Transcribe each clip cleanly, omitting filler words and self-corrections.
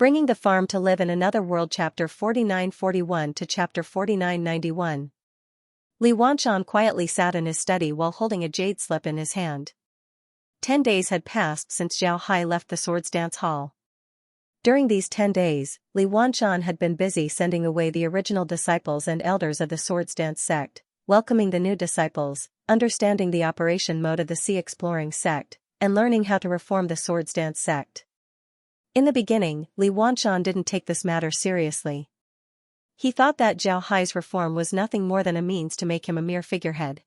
Bringing the Farm to Live in Another World Chapter 4941 to Chapter 4991. Li Wanxian quietly sat in his study while holding a jade slip in his hand. 10 days had passed since Zhao Hai left the Swords Dance Hall. During these 10 days, Li Wanxian had been busy sending away the original disciples and elders of the Swords Dance sect, welcoming the new disciples, understanding the operation mode of the Sea Exploring sect, and learning how to reform the Swords Dance sect. In the beginning, Li Wanxian didn't take this matter seriously. He thought that Zhao Hai's reform was nothing more than a means to make him a mere figurehead.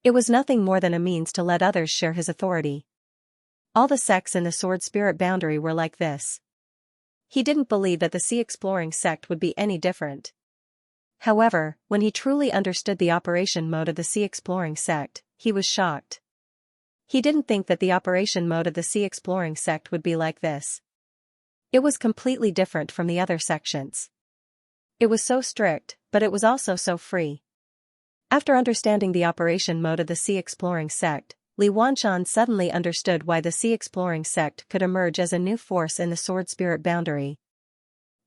It was nothing more than a means to let others share his authority. All the sects in the Sword Spirit boundary were like this. He didn't believe that the Sea Exploring sect would be any different. However, when he truly understood the operation mode of the Sea Exploring sect, he was shocked. He didn't think that the operation mode of the Sea Exploring sect would be like this. It was completely different from the other sections. It was so strict, but it was also so free. After understanding the operation mode of the Sea Exploring sect, Li Wanxian suddenly understood why the Sea Exploring sect could emerge as a new force in the Sword Spirit boundary.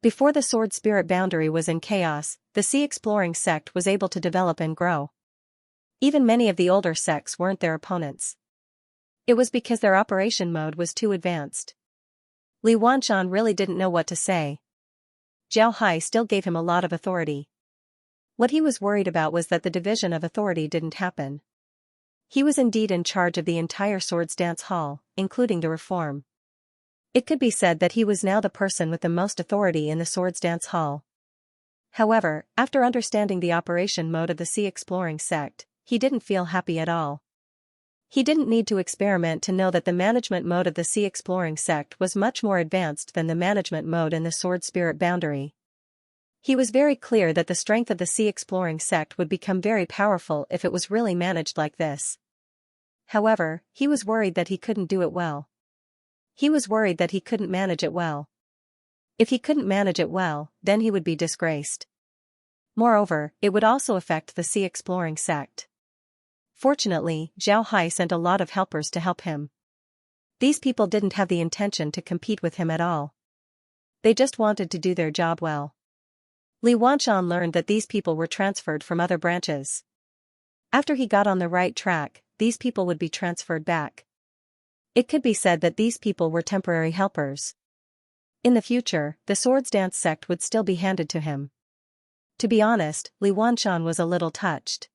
Before the Sword Spirit boundary was in chaos, the Sea Exploring sect was able to develop and grow. Even many of the older sects weren't their opponents. It was because their operation mode was too advanced. Li Wanxian really didn't know what to say. Zhao Hai still gave him a lot of authority. What he was worried about was that the division of authority didn't happen. He was indeed in charge of the entire Swords Dance Hall, including the reform. It could be said that he was now the person with the most authority in the Swords Dance Hall. However, after understanding the operation mode of the Sea Exploring sect, he didn't feel happy at all. He didn't need to experiment to know that the management mode of the Sea Exploring sect was much more advanced than the management mode in the Sword Spirit boundary. He was very clear that the strength of the Sea Exploring sect would become very powerful if it was really managed like this. However, he was worried that he couldn't do it well. He was worried that he couldn't manage it well. If he couldn't manage it well, then he would be disgraced. Moreover, it would also affect the Sea Exploring sect. Fortunately, Zhao Hai sent a lot of helpers to help him. These people didn't have the intention to compete with him at all. They just wanted to do their job well. Li Wanxian learned that these people were transferred from other branches. After he got on the right track, these people would be transferred back. It could be said that these people were temporary helpers. In the future, the Swords Dance sect would still be handed to him. To be honest, Li Wanxian was a little touched.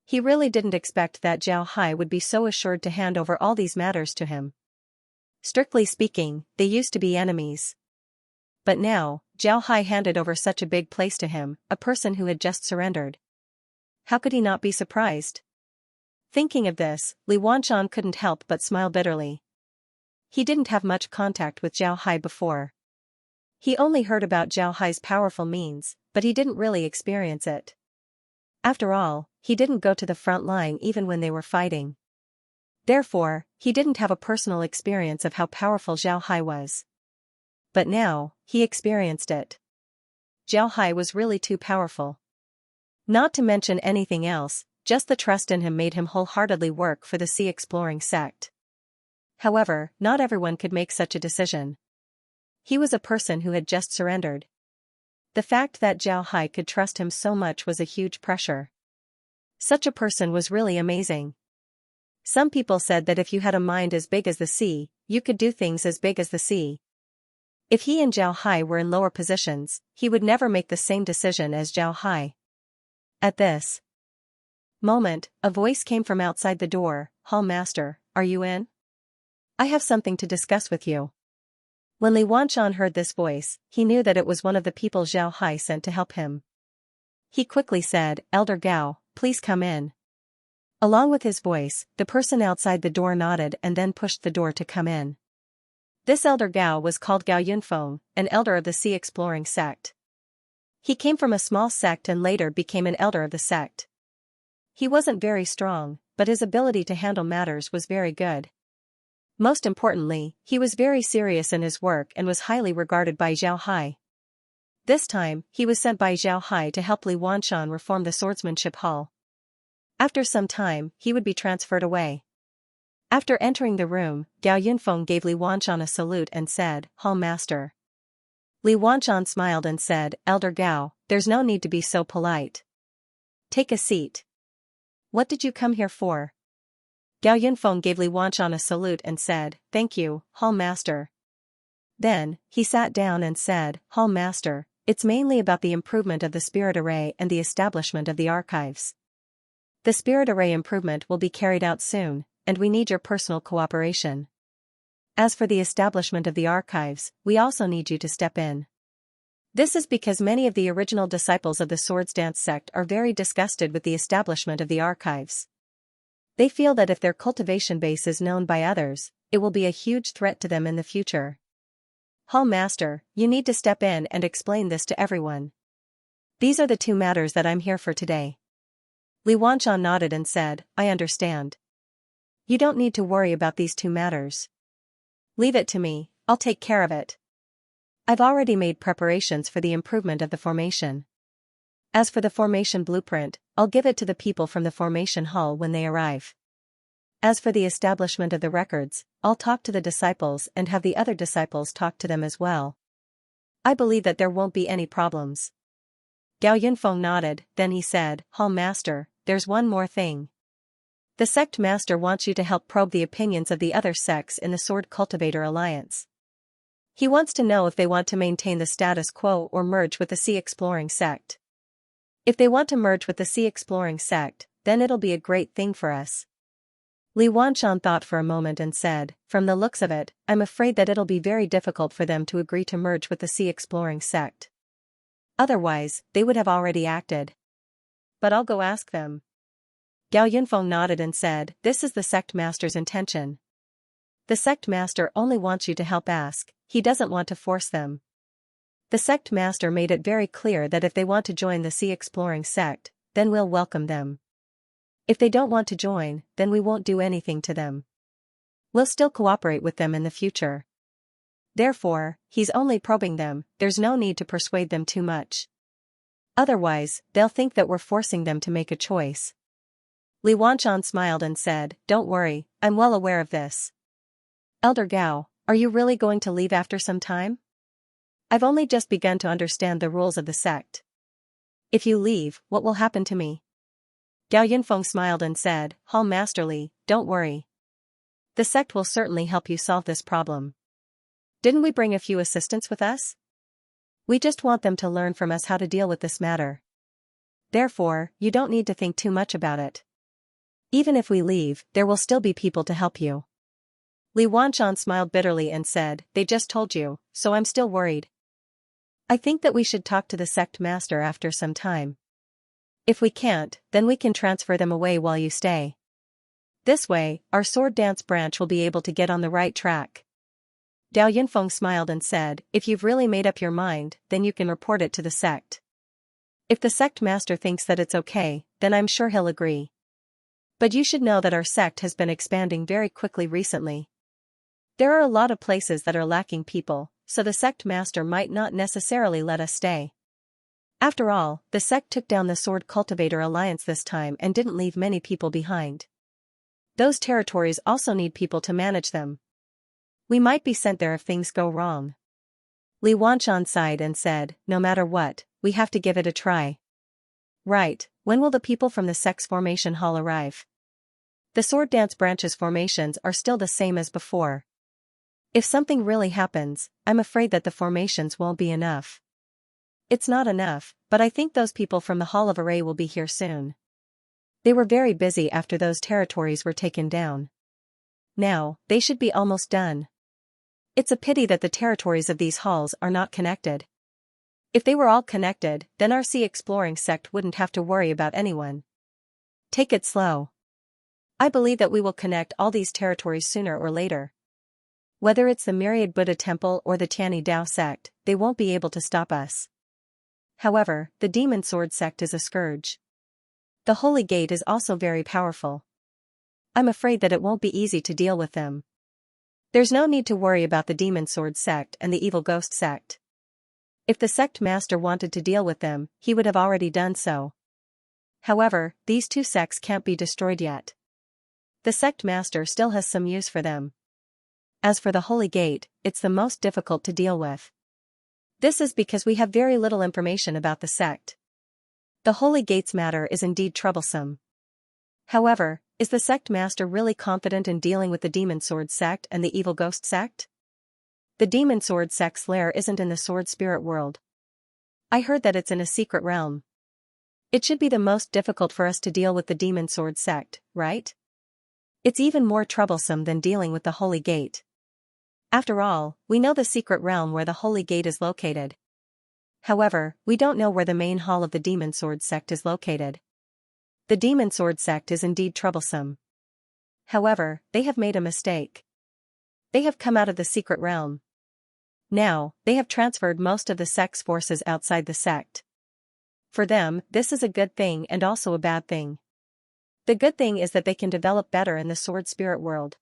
He really didn't expect that Zhao Hai would be so assured to hand over all these matters to him. Strictly speaking, they used to be enemies. But now, Zhao Hai handed over such a big place to him, a person who had just surrendered. How could he not be surprised? Thinking of this, Li Wanxian couldn't help but smile bitterly. He didn't have much contact with Zhao Hai before. He only heard about Zhao Hai's powerful means, but he didn't really experience it. After all, he didn't go to the front line even when they were fighting. Therefore, he didn't have a personal experience of how powerful Zhao Hai was. But now, he experienced it. Zhao Hai was really too powerful. Not to mention anything else, just the trust in him made him wholeheartedly work for the Sea Exploring sect. However, not everyone could make such a decision. He was a person who had just surrendered. The fact that Zhao Hai could trust him so much was a huge pressure. Such a person was really amazing. Some people said that if you had a mind as big as the sea, you could do things as big as the sea. If he and Zhao Hai were in lower positions, he would never make the same decision as Zhao Hai. At this moment, a voice came from outside the door. "Hall Master, are you in? I have something to discuss with you." When Li Wanxian heard this voice, he knew that it was one of the people Zhao Hai sent to help him. He quickly said, "Elder Gao, please come in." Along with his voice, the person outside the door nodded and then pushed the door to come in. This Elder Gao was called Gao Yunfeng, an elder of the Sea Exploring sect. He came from a small sect and later became an elder of the sect. He wasn't very strong, but his ability to handle matters was very good. Most importantly, he was very serious in his work and was highly regarded by Zhao Hai. This time, he was sent by Zhao Hai to help Li Wanxian reform the swordsmanship hall. After some time, he would be transferred away. After entering the room, Gao Yunfeng gave Li Wanxian a salute and said, "Hall Master." Li Wanshan smiled and said, Elder Gao, there's no need to be so polite. Take a seat. What did you come here for? Gao Yunfeng gave Li Wanshan a salute and said, Thank you, Hall Master. Then, he sat down and said, Hall Master, it's mainly about the improvement of the spirit array and the establishment of the archives. The spirit array improvement will be carried out soon, and we need your personal cooperation. As for the establishment of the archives, we also need you to step in. This is because many of the original disciples of the Swords Dance sect are very disgusted with the establishment of the archives. They feel that if their cultivation base is known by others, it will be a huge threat to them in the future. Hall Master, you need to step in and explain this to everyone. These are the two matters that I'm here for today. Li Wanshan nodded and said, I understand. You don't need to worry about these two matters. Leave it to me, I'll take care of it. I've already made preparations for the improvement of the formation. As for the formation blueprint, I'll give it to the people from the formation hall when they arrive. As for the establishment of the records, I'll talk to the disciples and have the other disciples talk to them as well. I believe that there won't be any problems. Gao Yunfeng nodded, then he said, Hall Master, there's one more thing. The sect master wants you to help probe the opinions of the other sects in the Sword Cultivator Alliance. He wants to know if they want to maintain the status quo or merge with the Sea Exploring sect. If they want to merge with the Sea Exploring sect, then it'll be a great thing for us. Li Wanshan thought for a moment and said, From the looks of it, I'm afraid that it'll be very difficult for them to agree to merge with the Sea Exploring sect. Otherwise, they would have already acted. But I'll go ask them. Gao Yunfeng nodded and said, This is the sect master's intention. The sect master only wants you to help ask, he doesn't want to force them. The sect master made it very clear that if they want to join the Sea Exploring sect, then we'll welcome them. If they don't want to join, then we won't do anything to them. We'll still cooperate with them in the future. Therefore, he's only probing them, there's no need to persuade them too much. Otherwise, they'll think that we're forcing them to make a choice. Li Wanshan smiled and said, Don't worry, I'm well aware of this. Elder Gao, are you really going to leave after some time? I've only just begun to understand the rules of the sect. If you leave, what will happen to me? Gao Yunfeng smiled and said, Hall Master Li, don't worry. The sect will certainly help you solve this problem. Didn't we bring a few assistants with us? We just want them to learn from us how to deal with this matter. Therefore, you don't need to think too much about it. Even if we leave, there will still be people to help you. Li Wanshan smiled bitterly and said, They just told you, so I'm still worried. I think that we should talk to the sect master after some time. If we can't, then we can transfer them away while you stay. This way, our sword dance branch will be able to get on the right track. Gao Yunfeng smiled and said, If you've really made up your mind, then you can report it to the sect. If the sect master thinks that it's okay, then I'm sure he'll agree. But you should know that our sect has been expanding very quickly recently. There are a lot of places that are lacking people, so the sect master might not necessarily let us stay. After all, the sect took down the Sword Cultivator Alliance this time and didn't leave many people behind. Those territories also need people to manage them. We might be sent there if things go wrong. Li Wanshan sighed and said, No matter what, we have to give it a try. Right, when will the people from the sect's formation hall arrive? The sword dance branch's formations are still the same as before. If something really happens, I'm afraid that the formations won't be enough. It's not enough, but I think those people from the Hall of Array will be here soon. They were very busy after those territories were taken down. Now, they should be almost done. It's a pity that the territories of these halls are not connected. If they were all connected, then our Sea Exploring sect wouldn't have to worry about anyone. Take it slow. I believe that we will connect all these territories sooner or later. Whether it's the Myriad Buddha Temple or the Tiani Dao sect, they won't be able to stop us. However, the Demon Sword sect is a scourge. The Holy Gate is also very powerful. I'm afraid that it won't be easy to deal with them. There's no need to worry about the Demon Sword sect and the Evil Ghost sect. If the sect master wanted to deal with them, he would have already done so. However, these two sects can't be destroyed yet. The sect master still has some use for them. As for the Holy Gate, it's the most difficult to deal with. This is because we have very little information about the sect. The Holy Gates matter is indeed troublesome. However, is the sect master really confident in dealing with the Demon Sword sect and the Evil Ghost sect? The Demon Sword sect's lair isn't in the Sword Spirit world. I heard that it's in a secret realm. It should be the most difficult for us to deal with the Demon Sword sect, right? It's even more troublesome than dealing with the Holy Gate. After all, we know the secret realm where the Holy Gate is located. However, we don't know where the main hall of the Demon Sword sect is located. The Demon Sword sect is indeed troublesome. However, they have made a mistake. They have come out of the secret realm. Now, they have transferred most of the sect's forces outside the sect. For them, this is a good thing and also a bad thing. The good thing is that they can develop better in the Sword Spirit world.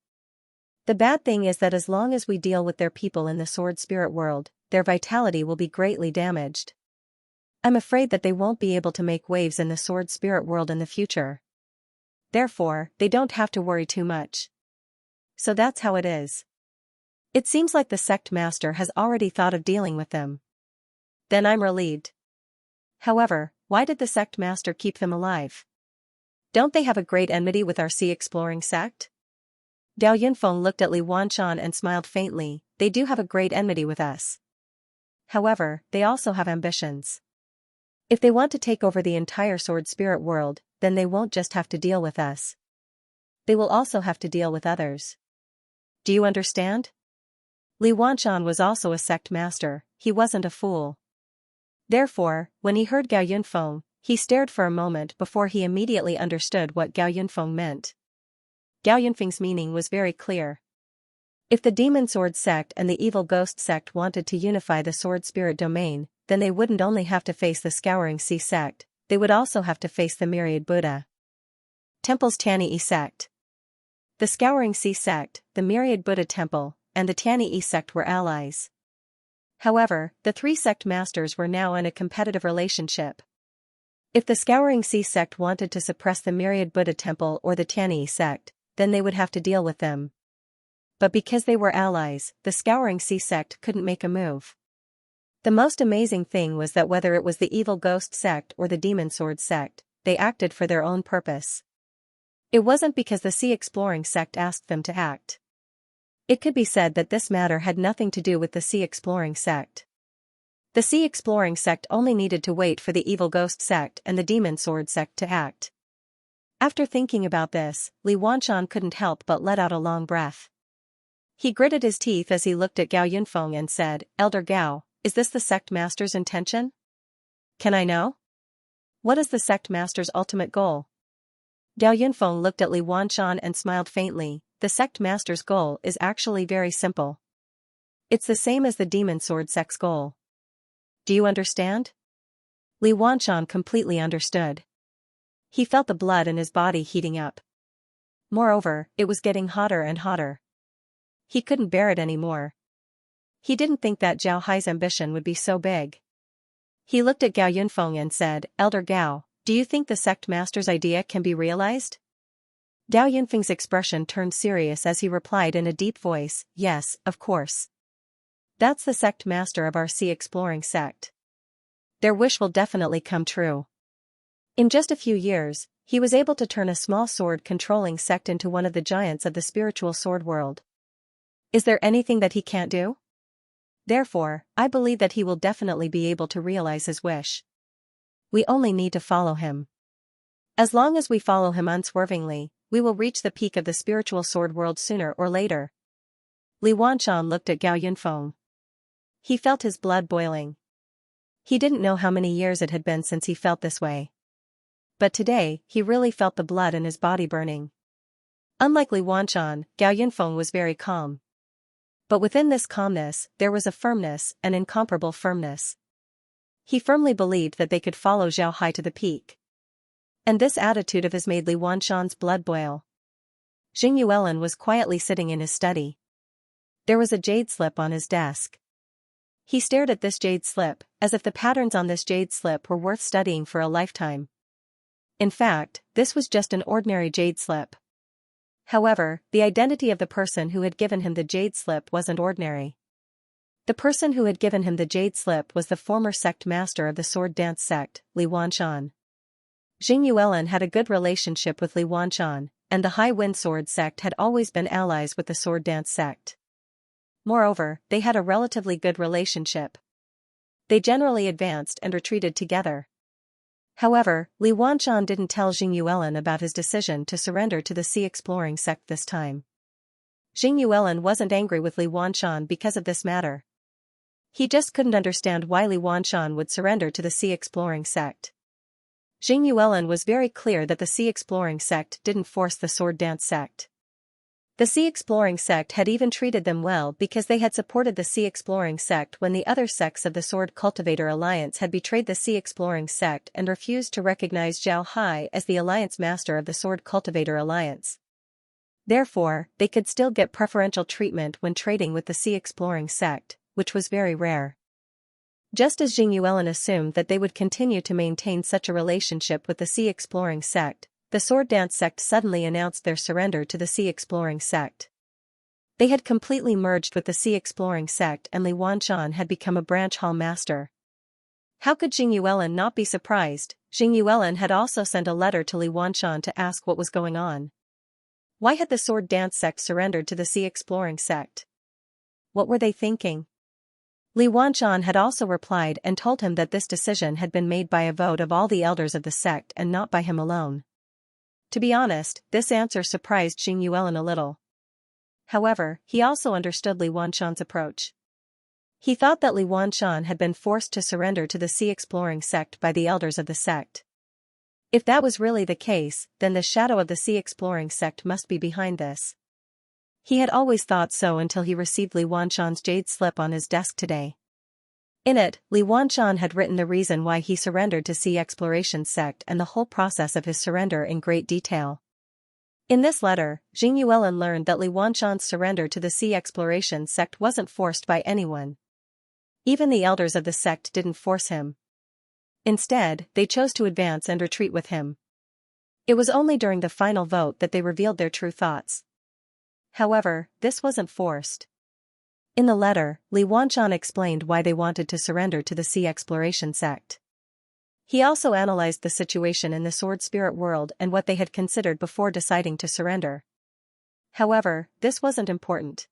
The bad thing is that as long as we deal with their people in the Sword Spirit world, their vitality will be greatly damaged. I'm afraid that they won't be able to make waves in the Sword Spirit world in the future. Therefore, they don't have to worry too much. So that's how it is. It seems like the sect master has already thought of dealing with them. Then I'm relieved. However, why did the sect master keep them alive? Don't they have a great enmity with our sea exploring sect? Dao Yunfeng looked at Li Wanshan and smiled faintly. They do have a great enmity with us. However, they also have ambitions. If they want to take over the entire Sword Spirit world, then they won't just have to deal with us. They will also have to deal with others. Do you understand? Li Wanshan was also a sect master. He wasn't a fool. Therefore, when he heard Gao Yunfeng, he stared for a moment before he immediately understood what Gao Yunfeng meant. Gao Yunfeng's meaning was very clear. If the Demon Sword sect and the Evil Ghost sect wanted to unify the Sword Spirit domain, then they wouldn't only have to face the Scouring Sea sect, they would also have to face the Myriad Buddha Temple's Tianyi sect. The Scouring Sea sect, the Myriad Buddha Temple, and the Tianyi sect were allies. However, the three sect masters were now in a competitive relationship. If the Scouring Sea sect wanted to suppress the Myriad Buddha Temple or the Tianyi sect, then they would have to deal with them. But because they were allies, the Scouring Sea sect couldn't make a move. The most amazing thing was that whether it was the Evil Ghost sect or the Demon Sword sect, they acted for their own purpose. It wasn't because the Sea Exploring sect asked them to act. It could be said that this matter had nothing to do with the Sea Exploring sect. The Sea Exploring sect only needed to wait for the Evil Ghost sect and the Demon Sword sect to act. After thinking about this, Li Wanshan couldn't help but let out a long breath. He gritted his teeth as he looked at Gao Yunfeng and said, "Elder Gao, is this the sect master's intention? Can I know? What is the sect master's ultimate goal?" Gao Yunfeng looked at Li Wanshan and smiled faintly. The sect master's goal is actually very simple. It's the same as the Demon Sword sect's goal. Do you understand? Li Wanshan completely understood. He felt the blood in his body heating up. Moreover, it was getting hotter and hotter. He couldn't bear it anymore. He didn't think that Zhao Hai's ambition would be so big. He looked at Gao Yunfeng and said, "Elder Gao, do you think the sect master's idea can be realized?" Gao Yunfeng's expression turned serious as he replied in a deep voice, "Yes, of course. That's the sect master of our Sea Exploring sect. Their wish will definitely come true." In just a few years, he was able to turn a small sword-controlling sect into one of the giants of the spiritual sword world. Is there anything that he can't do? Therefore, I believe that he will definitely be able to realize his wish. We only need to follow him. As long as we follow him unswervingly, we will reach the peak of the spiritual sword world sooner or later. Li Wanshan looked at Gao Yunfeng. He felt his blood boiling. He didn't know how many years it had been since he felt this way. But today, he really felt the blood in his body burning. Unlike Li Wanshan, Gao Yunfeng was very calm. But within this calmness, there was a firmness, an incomparable firmness. He firmly believed that they could follow Zhao Hai to the peak. And this attitude of his made Li Wanshan's blood boil. Jing Yuelin was quietly sitting in his study. There was a jade slip on his desk. He stared at this jade slip, as if the patterns on this jade slip were worth studying for a lifetime. In fact, this was just an ordinary jade slip. However, the identity of the person who had given him the jade slip wasn't ordinary. The person who had given him the jade slip was the former sect master of the sword dance sect, Li Wanshan. Jing Yuelin had a good relationship with Li Wanshan, and the High Wind Sword sect had always been allies with the sword dance sect. Moreover, they had a relatively good relationship. They generally advanced and retreated together. However, Li Wanshan didn't tell Jing Yuelin about his decision to surrender to the sea exploring sect this time. Jing Yuelin wasn't angry with Li Wanshan because of this matter. He just couldn't understand why Li Wanshan would surrender to the sea exploring sect. Jing Yuelin was very clear that the sea exploring sect didn't force the sword dance sect. The sea exploring sect had even treated them well because they had supported the sea exploring sect when the other sects of the Sword Cultivator Alliance had betrayed the sea exploring sect and refused to recognize Zhao Hai as the alliance master of the Sword Cultivator Alliance. Therefore, they could still get preferential treatment when trading with the sea exploring sect, which was very rare. Just as Jing Yuelin assumed that they would continue to maintain such a relationship with the sea exploring sect, the sword dance sect suddenly announced their surrender to the sea exploring sect. They had completely merged with the sea exploring sect and Li Wanshan had become a branch hall master. How could Jing Yuelin not be surprised? Jing Yuelin had also sent a letter to Li Wanshan to ask what was going on. Why had the sword dance sect surrendered to the sea exploring sect? What were they thinking? Li Wanshan had also replied and told him that this decision had been made by a vote of all the elders of the sect and not by him alone. To be honest, this answer surprised Jing Yuelin a little. However, he also understood Li Wanshan's approach. He thought that Li Wanshan had been forced to surrender to the sea exploring sect by the elders of the sect. If that was really the case, then the shadow of the sea exploring sect must be behind this. He had always thought so until he received Li Wanshan's jade slip on his desk today. In it, Li Wanshan had written the reason why he surrendered to Sea Exploration sect and the whole process of his surrender in great detail. In this letter, Jing Yuelin learned that Li Wanshan's surrender to the Sea Exploration sect wasn't forced by anyone. Even the elders of the sect didn't force him. Instead, they chose to advance and retreat with him. It was only during the final vote that they revealed their true thoughts. However, this wasn't forced. In the letter, Li Wanshan explained why they wanted to surrender to the Sea Exploration sect. He also analyzed the situation in the Sword Spirit world and what they had considered before deciding to surrender. However, this wasn't important.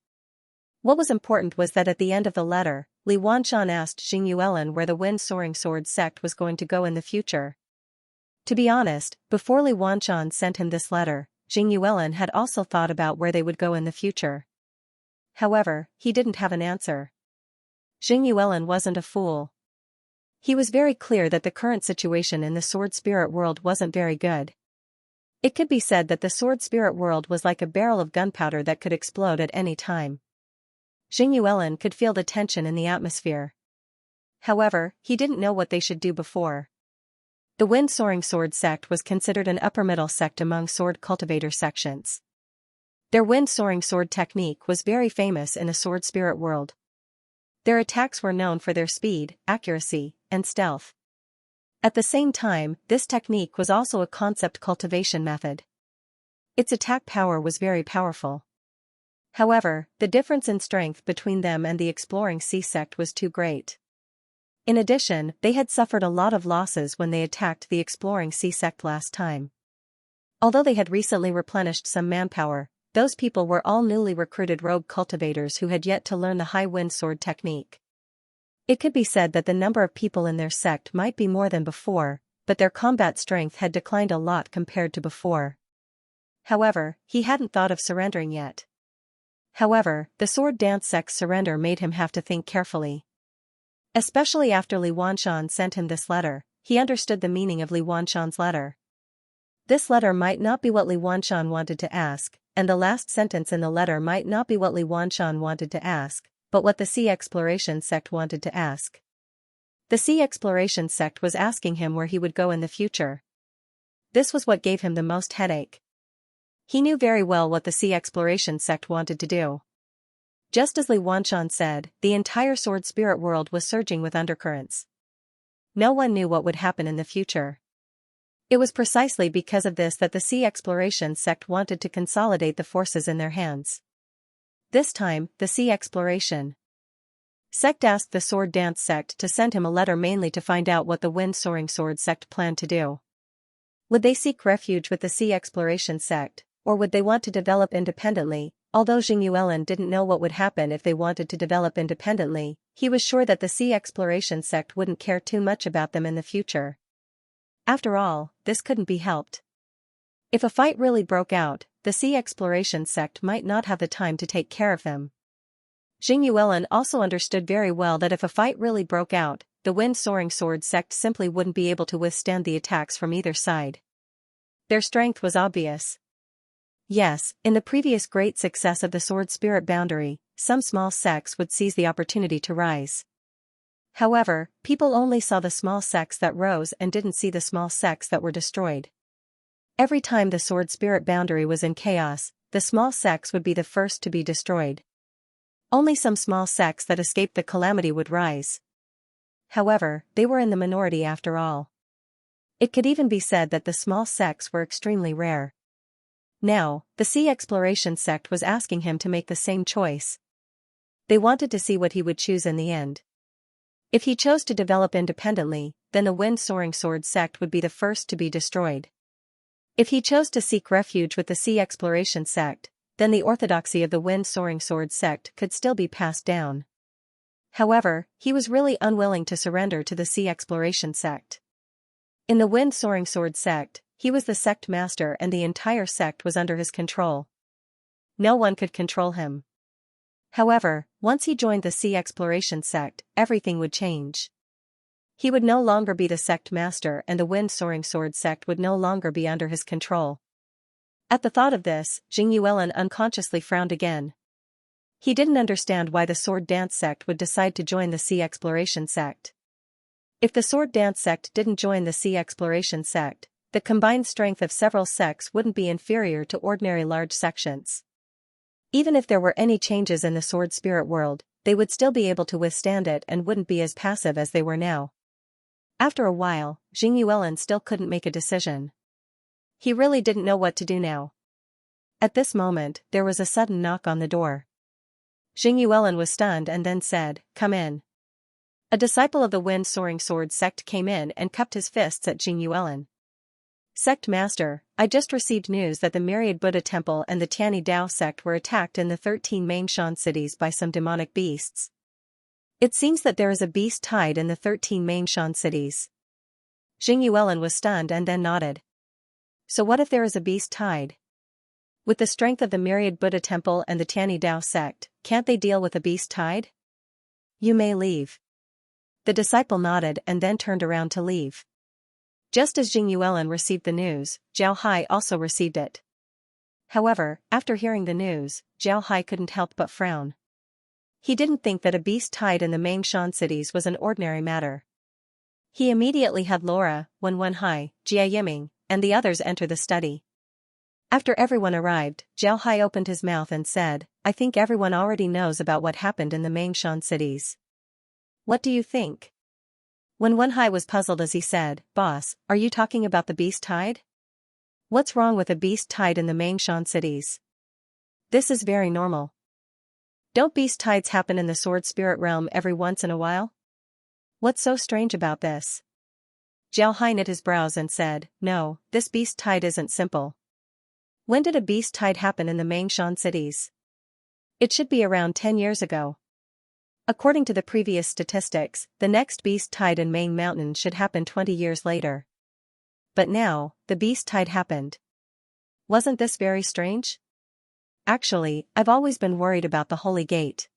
What was important was that at the end of the letter, Li Wanshan asked Jing Yuelin where the Wind Soaring Sword sect was going to go in the future. To be honest, before Li Wanshan sent him this letter, Jing Yuelin had also thought about where they would go in the future. However, he didn't have an answer. Jing Yuelin wasn't a fool. He was very clear that the current situation in the Sword Spirit world wasn't very good. It could be said that the Sword Spirit world was like a barrel of gunpowder that could explode at any time. Jing Yuelin could feel the tension in the atmosphere. However, he didn't know what they should do before. The Wind Soaring Sword sect was considered an upper-middle sect among sword cultivator sections. Their Wind Soaring Sword technique was very famous in the Sword Spirit world. Their attacks were known for their speed, accuracy, and stealth. At the same time, this technique was also a concept cultivation method. Its attack power was very powerful. However, the difference in strength between them and the Exploring Sea sect was too great. In addition, they had suffered a lot of losses when they attacked the Exploring Sea sect last time. Although they had recently replenished some manpower, those people were all newly recruited rogue cultivators who had yet to learn the high wind sword technique. It could be said that the number of people in their sect might be more than before, but their combat strength had declined a lot compared to before. However, he hadn't thought of surrendering yet. However, the sword dance sect's surrender made him have to think carefully. Especially after Li Wanshan sent him this letter, he understood the meaning of Li Wanshan's letter. This letter might not be what Li Wanshan wanted to ask, and the last sentence in the letter might not be what Li Wanshan wanted to ask, but what the Sea Exploration sect wanted to ask. The Sea Exploration sect was asking him where he would go in the future. This was what gave him the most headache. He knew very well what the Sea Exploration sect wanted to do. Just as Li Wanshan said, the entire sword spirit world was surging with undercurrents. No one knew what would happen in the future. It was precisely because of this that the Sea Exploration sect wanted to consolidate the forces in their hands. This time, the Sea Exploration Sect asked the Sword Dance sect to send him a letter mainly to find out what the Wind Soaring Sword sect planned to do. Would they seek refuge with the Sea Exploration sect, or would they want to develop independently? Although Xianxia didn't know what would happen if they wanted to develop independently, he was sure that the Sea Exploration sect wouldn't care too much about them in the future. After all, this couldn't be helped. If a fight really broke out, the Sea Exploration sect might not have the time to take care of them. Xianxia also understood very well that if a fight really broke out, the Wind Soaring Sword sect simply wouldn't be able to withstand the attacks from either side. Their strength was obvious. Yes, in the previous great success of the Sword Spirit boundary, some small sects would seize the opportunity to rise. However, people only saw the small sects that rose and didn't see the small sects that were destroyed. Every time the Sword Spirit boundary was in chaos, the small sects would be the first to be destroyed. Only some small sects that escaped the calamity would rise. However, they were in the minority after all. It could even be said that the small sects were extremely rare. Now, the Sea Exploration sect was asking him to make the same choice. They wanted to see what he would choose in the end. If he chose to develop independently, then the Wind Soaring Sword sect would be the first to be destroyed. If he chose to seek refuge with the Sea Exploration sect, then the orthodoxy of the Wind Soaring Sword sect could still be passed down. However, he was really unwilling to surrender to the Sea Exploration sect. In the Wind Soaring Sword sect, he was the sect master and the entire sect was under his control. No one could control him. However, once he joined the Sea Exploration sect, everything would change. He would no longer be the sect master and the Wind Soaring Sword sect would no longer be under his control. At the thought of this, Xianxia unconsciously frowned again. He didn't understand why the Sword Dance sect would decide to join the Sea Exploration sect. If the Sword Dance sect didn't join the Sea Exploration sect, the combined strength of several sects wouldn't be inferior to ordinary large sections. Even if there were any changes in the Sword Spirit world, they would still be able to withstand it and wouldn't be as passive as they were now. After a while, Xianxia still couldn't make a decision. He really didn't know what to do now. At this moment, there was a sudden knock on the door. Xianxia was stunned and then said, "Come in." A disciple of the Wind Soaring Sword sect came in and cupped his fists at Xianxia. "Sect Master, I just received news that the Myriad Buddha Temple and the Tianyi Dao sect were attacked in the 13 main Shan cities by some demonic beasts. It seems that there is a beast tide in the 13 main Shan cities." Xianxia was stunned and then nodded. So what if there is a beast tide? With the strength of the Myriad Buddha Temple and the Tianyi Dao sect, can't they deal with a beast tide? "You may leave." The disciple nodded and then turned around to leave. Just as Xianxia received the news, Zhao Hai also received it. However, after hearing the news, Zhao Hai couldn't help but frown. He didn't think that a beast tide in the main Shan cities was an ordinary matter. He immediately had Laura, Wenwenhai, Jia Yiming, and the others enter the study. After everyone arrived, Zhao Hai opened his mouth and said, "I think everyone already knows about what happened in the main Shan cities. What do you think?" Wenwenhai was puzzled as he said, "Boss, are you talking about the beast tide? What's wrong with a beast tide in the main Shan cities? This is very normal. Don't beast tides happen in the Sword Spirit realm every once in a while? What's so strange about this?" Zhao Hai knit his brows and said, "No, this beast tide isn't simple. When did a beast tide happen in the main Shan cities? It should be around 10 years ago. According to the previous statistics, the next beast tide in Main Mountain should happen 20 years later. But now, the beast tide happened. Wasn't this very strange? Actually, I've always been worried about the Holy Gate.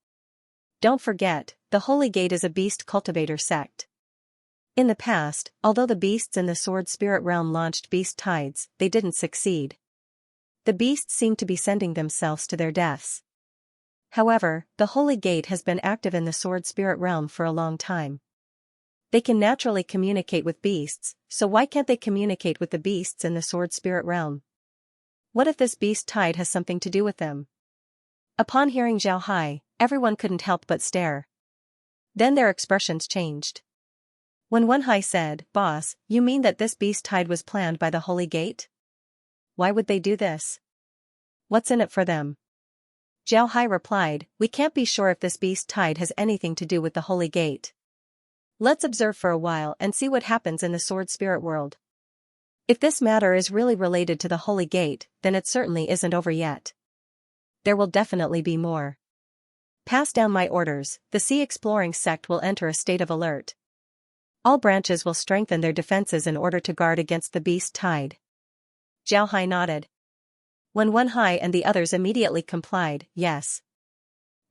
Don't forget, the Holy Gate is a beast cultivator sect. In the past, although the beasts in the Sword Spirit realm launched beast tides, they didn't succeed. The beasts seemed to be sending themselves to their deaths. However, the Holy Gate has been active in the Sword Spirit realm for a long time. They can naturally communicate with beasts, so why can't they communicate with the beasts in the Sword Spirit realm? What if this beast tide has something to do with them? Upon hearing Zhao Hai, everyone couldn't help but stare. Then their expressions changed. When Wenhai said, "Boss, you mean that this beast tide was planned by the Holy Gate? Why would they do this? What's in it for them?" Zhao Hai replied, we can't be sure if this beast tide has anything to do with the Holy Gate. Let's observe for a while and see what happens in the sword spirit world. If this matter is really related to the Holy Gate, then it certainly isn't over yet. There will definitely be more. Pass down my orders, the sea exploring sect will enter a state of alert. All branches will strengthen their defenses in order to guard against the beast tide. Zhao Hai nodded. When Wen Hai and the others immediately complied, yes.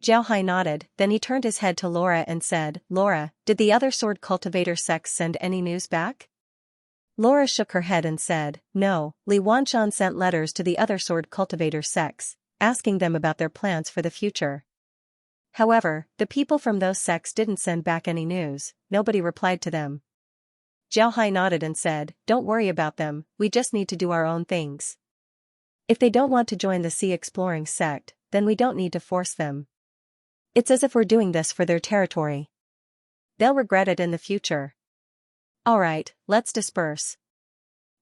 Zhao Hai nodded, then he turned his head to Laura and said, Laura, did the other sword cultivator sects send any news back? Laura shook her head and said, no, Li Wanshan sent letters to the other sword cultivator sects, asking them about their plans for the future. However, the people from those sects didn't send back any news, nobody replied to them. Zhao Hai nodded and said, don't worry about them, we just need to do our own things. If they don't want to join the sea exploring sect, then we don't need to force them. It's as if we're doing this for their territory. They'll regret it in the future. Alright, let's disperse.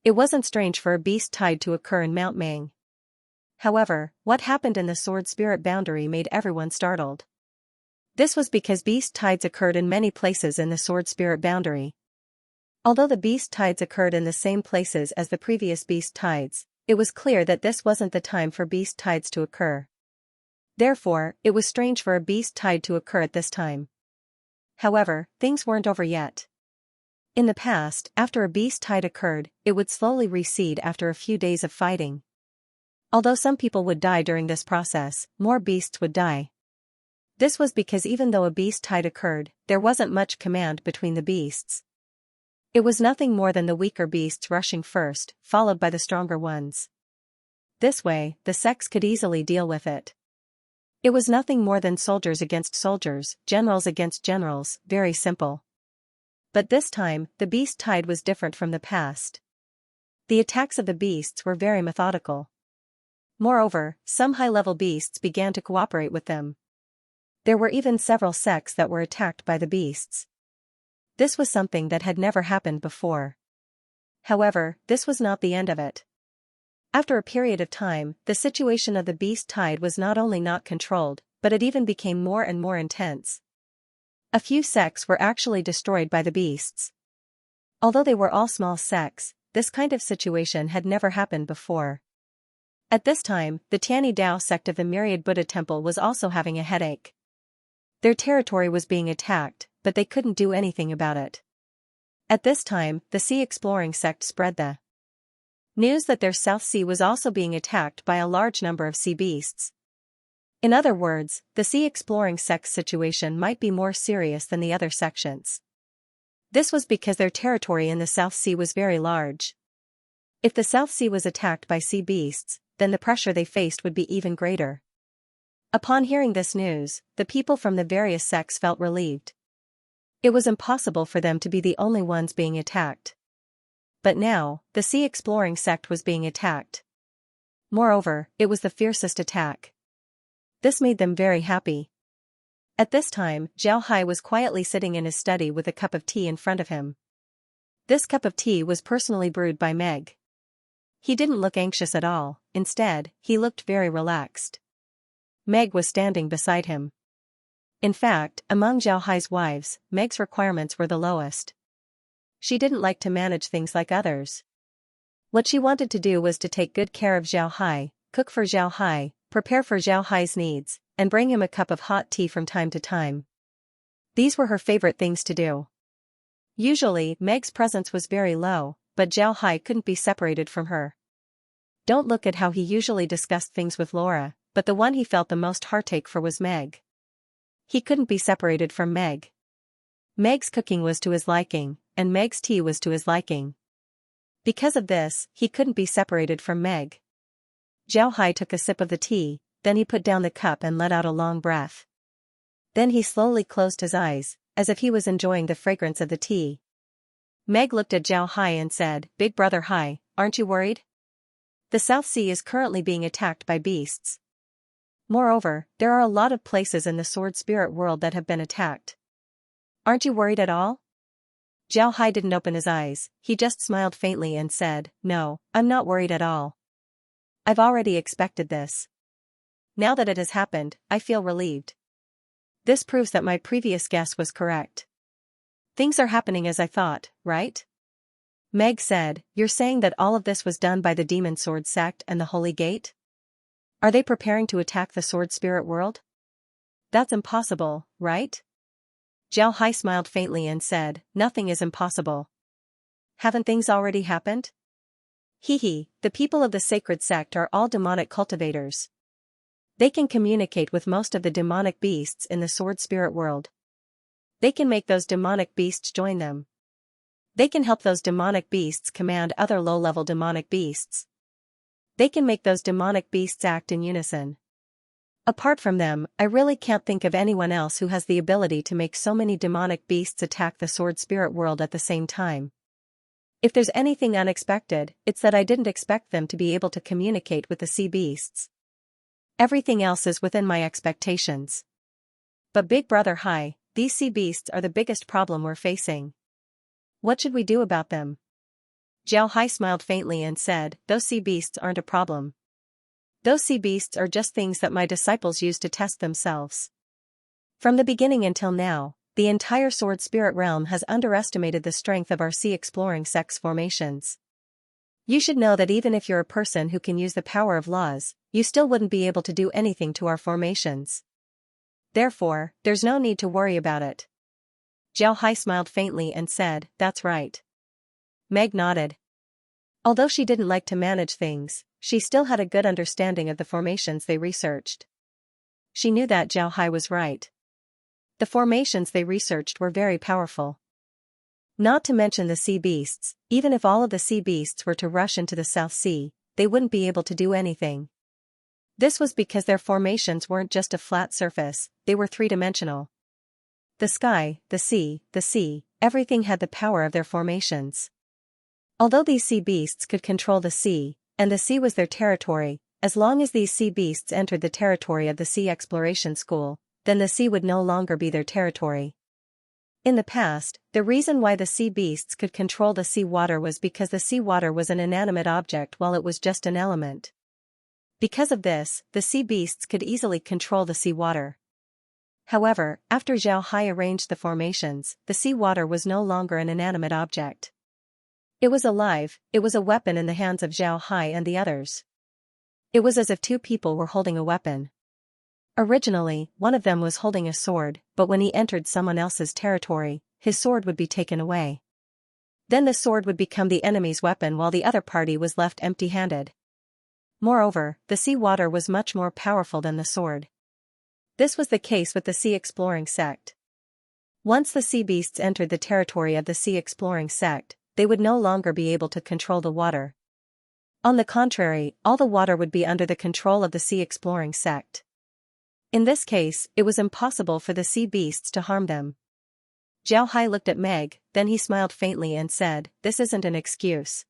It wasn't strange for a beast tide to occur in Mount Mang. However, what happened in the sword spirit boundary made everyone startled. This was because beast tides occurred in many places in the sword spirit boundary. Although the beast tides occurred in the same places as the previous beast tides, it was clear that this wasn't the time for beast tides to occur. Therefore, it was strange for a beast tide to occur at this time. However, things weren't over yet. In the past, after a beast tide occurred, it would slowly recede after a few days of fighting. Although some people would die during this process, more beasts would die. This was because even though a beast tide occurred, there wasn't much command between the beasts. It was nothing more than the weaker beasts rushing first, followed by the stronger ones. This way, the sects could easily deal with it. It was nothing more than soldiers against soldiers, generals against generals, very simple. But this time, the beast tide was different from the past. The attacks of the beasts were very methodical. Moreover, some high-level beasts began to cooperate with them. There were even several sects that were attacked by the beasts. This was something that had never happened before. However, this was not the end of it. After a period of time, the situation of the beast tide was not only not controlled, but it even became more and more intense. A few sects were actually destroyed by the beasts. Although they were all small sects, this kind of situation had never happened before. At this time, the Tianyi Dao sect of the Myriad Buddha Temple was also having a headache. Their territory was being attacked, but they couldn't do anything about it. At this time, the Sea Exploring sect spread the news that their South Sea was also being attacked by a large number of sea beasts. In other words, the Sea Exploring sect's situation might be more serious than the other sections. This was because their territory in the South Sea was very large. If the South Sea was attacked by sea beasts, then the pressure they faced would be even greater. Upon hearing this news, the people from the various sects felt relieved. It was impossible for them to be the only ones being attacked. But now, the Sea Exploring sect was being attacked. Moreover, it was the fiercest attack. This made them very happy. At this time, Zhao Hai was quietly sitting in his study with a cup of tea in front of him. This cup of tea was personally brewed by Meg. He didn't look anxious at all, instead, he looked very relaxed. Meg was standing beside him. In fact, among Zhao Hai's wives, Meg's requirements were the lowest. She didn't like to manage things like others. What she wanted to do was to take good care of Zhao Hai, cook for Zhao Hai, prepare for Zhao Hai's needs, and bring him a cup of hot tea from time to time. These were her favorite things to do. Usually, Meg's presence was very low, but Zhao Hai couldn't be separated from her. Don't look at how he usually discussed things with Laura, but the one he felt the most heartache for was Meg. He couldn't be separated from Meg. Meg's cooking was to his liking, and Meg's tea was to his liking. Because of this, he couldn't be separated from Meg. Zhao Hai took a sip of the tea, then he put down the cup and let out a long breath. Then he slowly closed his eyes, as if he was enjoying the fragrance of the tea. Meg looked at Zhao Hai and said, "Big brother Hai, aren't you worried? The South Sea is currently being attacked by beasts. Moreover, there are a lot of places in the sword spirit world that have been attacked. Aren't you worried at all?" Zhao Hai didn't open his eyes, he just smiled faintly and said, "No, I'm not worried at all. I've already expected this." Now that it has happened, I feel relieved. This proves that my previous guess was correct. Things are happening as I thought, right? Meg said, you're saying that all of this was done by the Demon Sword sect and the Holy Gate? Are they preparing to attack the Sword Spirit world? That's impossible, right? Zhao Hai smiled faintly and said, nothing is impossible. Haven't things already happened? The people of the sacred sect are all demonic cultivators. They can communicate with most of the demonic beasts in the Sword Spirit world. They can make those demonic beasts join them. They can help those demonic beasts command other low-level demonic beasts. They can make those demonic beasts act in unison. Apart from them, I really can't think of anyone else who has the ability to make so many demonic beasts attack the Sword Spirit world at the same time. If there's anything unexpected, it's that I didn't expect them to be able to communicate with the sea beasts. Everything else is within my expectations. But Big Brother Hai, these sea beasts are the biggest problem we're facing. What should we do about them? Zhao Hai smiled faintly and said, those sea beasts aren't a problem. Those sea beasts are just things that my disciples use to test themselves. From the beginning until now, the entire Sword Spirit realm has underestimated the strength of our sea exploring sect's formations. You should know that even if you're a person who can use the power of laws, you still wouldn't be able to do anything to our formations. Therefore, there's no need to worry about it. Zhao Hai smiled faintly and said, that's right. Meg nodded. Although she didn't like to manage things, she still had a good understanding of the formations they researched. She knew that Zhao Hai was right. The formations they researched were very powerful. Not to mention the sea beasts, even if all of the sea beasts were to rush into the South Sea, they wouldn't be able to do anything. This was because their formations weren't just a flat surface, they were three-dimensional. The sky, the sea, everything had the power of their formations. Although these sea beasts could control the sea, and the sea was their territory, as long as these sea beasts entered the territory of the Sea Exploration School, then the sea would no longer be their territory. In the past, the reason why the sea beasts could control the sea water was because the sea water was an inanimate object while it was just an element. Because of this, the sea beasts could easily control the sea water. However, after Zhao Hai arranged the formations, the sea water was no longer an inanimate object. It was alive, it was a weapon in the hands of Zhao Hai and the others. It was as if two people were holding a weapon. Originally, one of them was holding a sword, but when he entered someone else's territory, his sword would be taken away. Then the sword would become the enemy's weapon while the other party was left empty-handed. Moreover, the sea water was much more powerful than the sword. This was the case with the Sea Exploring sect. Once the sea beasts entered the territory of the Sea Exploring sect, they would no longer be able to control the water. On the contrary, all the water would be under the control of the Sea Exploring sect. In this case, it was impossible for the sea beasts to harm them. Zhao Hai looked at Meg, then he smiled faintly and said, this isn't an excuse.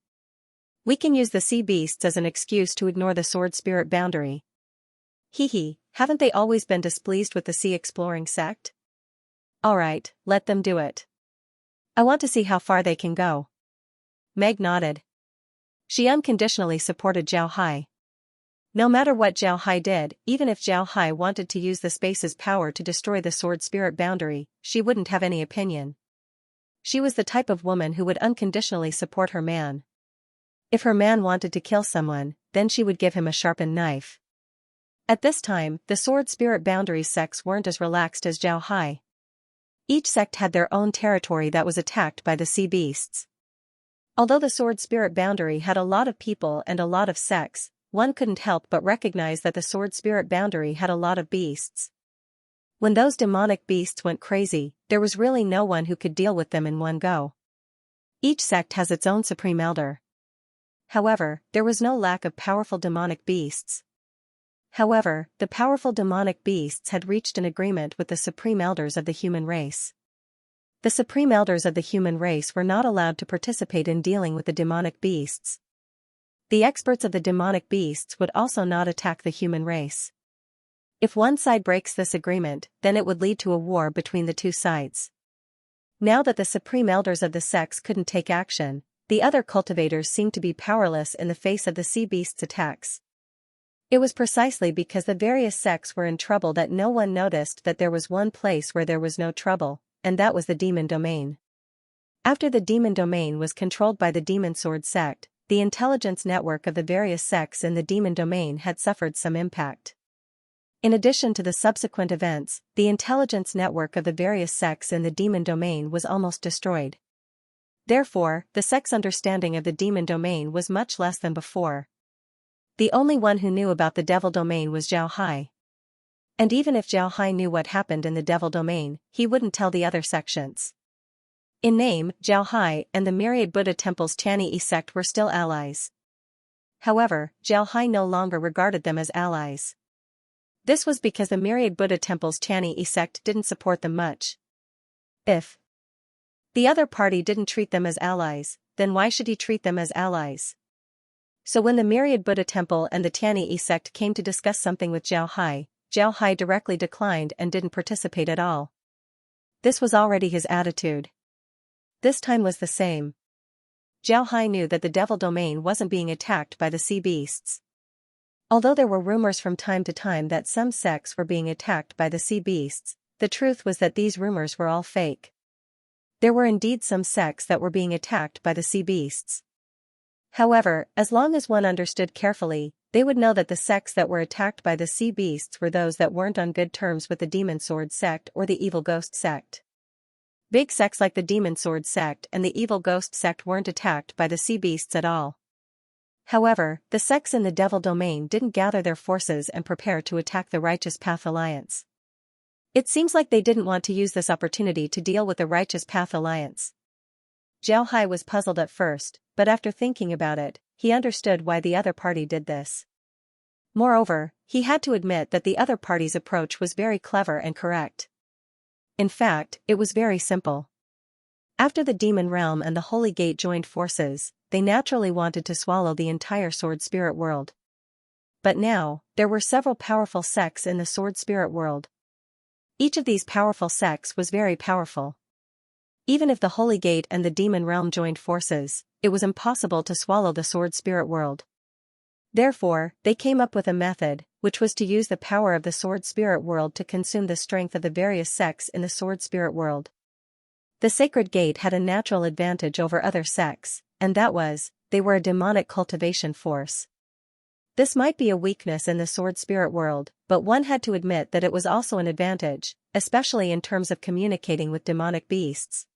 We can use the sea beasts as an excuse to ignore the Sword Spirit boundary. Haven't they always been displeased with the Sea Exploring sect? Alright, let them do it. I want to see how far they can go. Meg nodded. She unconditionally supported Zhao Hai. No matter what Zhao Hai did, even if Zhao Hai wanted to use the space's power to destroy the Sword Spirit boundary, she wouldn't have any opinion. She was the type of woman who would unconditionally support her man. If her man wanted to kill someone, then she would give him a sharpened knife. At this time, the Sword Spirit boundary sects weren't as relaxed as Zhao Hai. Each sect had their own territory that was attacked by the sea beasts. Although the Sword Spirit boundary had a lot of people and a lot of sects, one couldn't help but recognize that the Sword Spirit boundary had a lot of beasts. When those demonic beasts went crazy, there was really no one who could deal with them in one go. Each sect has its own supreme elder. However, there was no lack of powerful demonic beasts. However, the powerful demonic beasts had reached an agreement with the supreme elders of the human race. The supreme elders of the human race were not allowed to participate in dealing with the demonic beasts. The experts of the demonic beasts would also not attack the human race. If one side breaks this agreement, then it would lead to a war between the two sides. Now that the supreme elders of the sects couldn't take action, the other cultivators seemed to be powerless in the face of the sea beasts' attacks. It was precisely because the various sects were in trouble that no one noticed that there was one place where there was no trouble, and that was the demon domain. After the demon domain was controlled by the demon sword sect, the intelligence network of the various sects in the demon domain had suffered some impact. In addition to the subsequent events, the intelligence network of the various sects in the demon domain was almost destroyed. Therefore, the sect's understanding of the demon domain was much less than before. The only one who knew about the devil domain was Zhao Hai. And even if Zhao Hai knew what happened in the devil domain, he wouldn't tell the other sections. In name, Zhao Hai and the myriad Buddha temple's Xianxia sect were still allies. However, Zhao Hai no longer regarded them as allies. This was because the myriad Buddha temple's Xianxia sect didn't support them much. If the other party didn't treat them as allies, then why should he treat them as allies? So when the myriad Buddha temple and the Xianxia sect came to discuss something with Zhao Hai directly declined and didn't participate at all. This was already his attitude. This time was the same. Zhao Hai knew that the devil domain wasn't being attacked by the sea beasts. Although there were rumors from time to time that some sects were being attacked by the sea beasts, the truth was that these rumors were all fake. There were indeed some sects that were being attacked by the sea beasts. However, as long as one understood carefully, they would know that the sects that were attacked by the sea beasts were those that weren't on good terms with the demon sword sect or the evil ghost sect. Big sects like the demon sword sect and the evil ghost sect weren't attacked by the sea beasts at all. However, the sects in the devil domain didn't gather their forces and prepare to attack the Righteous Path Alliance. It seems like they didn't want to use this opportunity to deal with the Righteous Path Alliance. Zhao Hai was puzzled at first, but after thinking about it, he understood why the other party did this. Moreover, he had to admit that the other party's approach was very clever and correct. In fact, it was very simple. After the demon realm and the Holy Gate joined forces, they naturally wanted to swallow the entire sword spirit world. But now, there were several powerful sects in the sword spirit world. Each of these powerful sects was very powerful. Even if the Holy Gate and the demon realm joined forces, it was impossible to swallow the sword spirit world. Therefore, they came up with a method, which was to use the power of the sword spirit world to consume the strength of the various sects in the sword spirit world. The sacred gate had a natural advantage over other sects, and that was, they were a demonic cultivation force. This might be a weakness in the sword spirit world, but one had to admit that it was also an advantage, especially in terms of communicating with demonic beasts.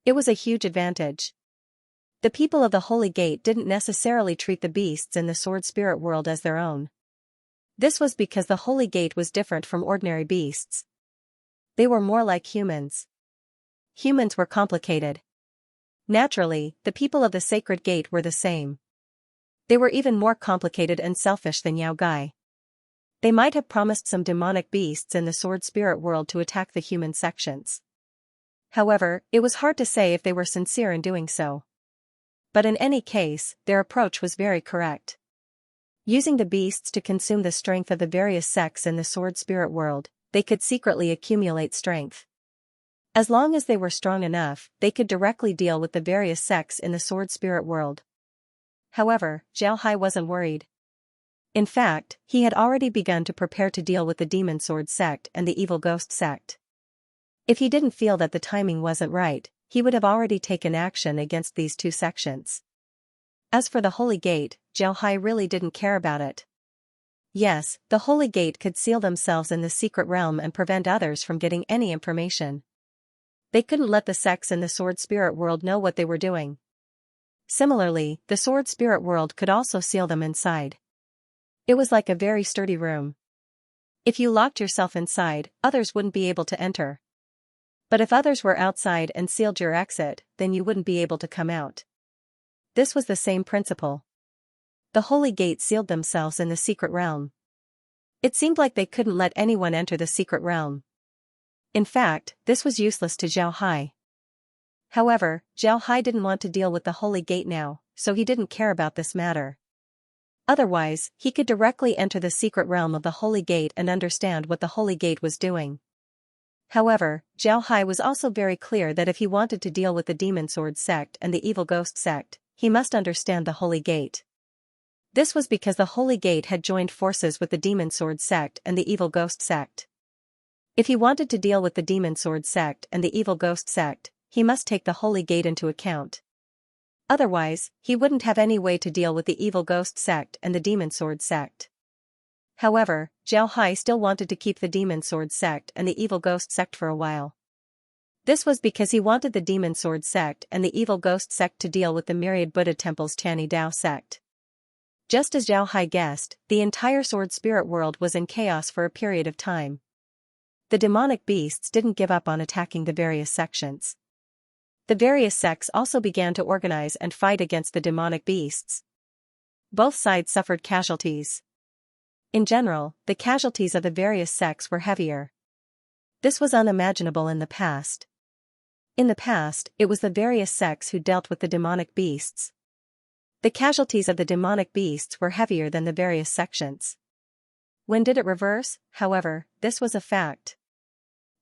It was a huge advantage. The people of the Holy Gate didn't necessarily treat the beasts in the sword spirit world as their own. This was because the Holy Gate was different from ordinary beasts. They were more like humans. Humans were complicated. Naturally, the people of the Sacred Gate were the same. They were even more complicated and selfish than Yao Gai. They might have promised some demonic beasts in the sword spirit world to attack the human sections. However, it was hard to say if they were sincere in doing so. But in any case, their approach was very correct. Using the beasts to consume the strength of the various sects in the sword spirit world, they could secretly accumulate strength. As long as they were strong enough, they could directly deal with the various sects in the sword spirit world. However, Zhao Hai wasn't worried. In fact, he had already begun to prepare to deal with the demon sword sect and the evil ghost sect. If he didn't feel that the timing wasn't right, he would have already taken action against these two sections. As for the Holy Gate, Zhao Hai really didn't care about it. Yes, the Holy Gate could seal themselves in the secret realm and prevent others from getting any information. They couldn't let the sects in the sword spirit world know what they were doing. Similarly, the sword spirit world could also seal them inside. It was like a very sturdy room. If you locked yourself inside, others wouldn't be able to enter. But if others were outside and sealed your exit, then you wouldn't be able to come out. This was the same principle. The Holy Gate sealed themselves in the secret realm. It seemed like they couldn't let anyone enter the secret realm. In fact, this was useless to Zhao Hai. However, Zhao Hai didn't want to deal with the Holy Gate now, so he didn't care about this matter. Otherwise, he could directly enter the secret realm of the Holy Gate and understand what the Holy Gate was doing. However, Zhao Hai was also very clear that if he wanted to deal with the demon sword sect and the evil ghost sect, he must understand the Holy Gate. This was because the Holy Gate had joined forces with the Demon Sword sect and the Evil Ghost sect. If he wanted to deal with the Demon Sword sect and the Evil Ghost sect, he must take the Holy Gate into account. Otherwise, he wouldn't have any way to deal with the Evil Ghost sect and the Demon Sword sect. However, Zhao Hai still wanted to keep the Demon Sword sect and the Evil Ghost sect for a while. This was because he wanted the Demon Sword sect and the Evil Ghost sect to deal with the myriad Buddha temples Tianyi Dao sect. Just as Zhao Hai guessed, the entire sword spirit world was in chaos for a period of time. The demonic beasts didn't give up on attacking the various sections. The various sects also began to organize and fight against the demonic beasts. Both sides suffered casualties. In general, the casualties of the various sects were heavier. This was unimaginable in the past. In the past, it was the various sects who dealt with the demonic beasts. The casualties of the demonic beasts were heavier than the various sections. When did it reverse, however, this was a fact.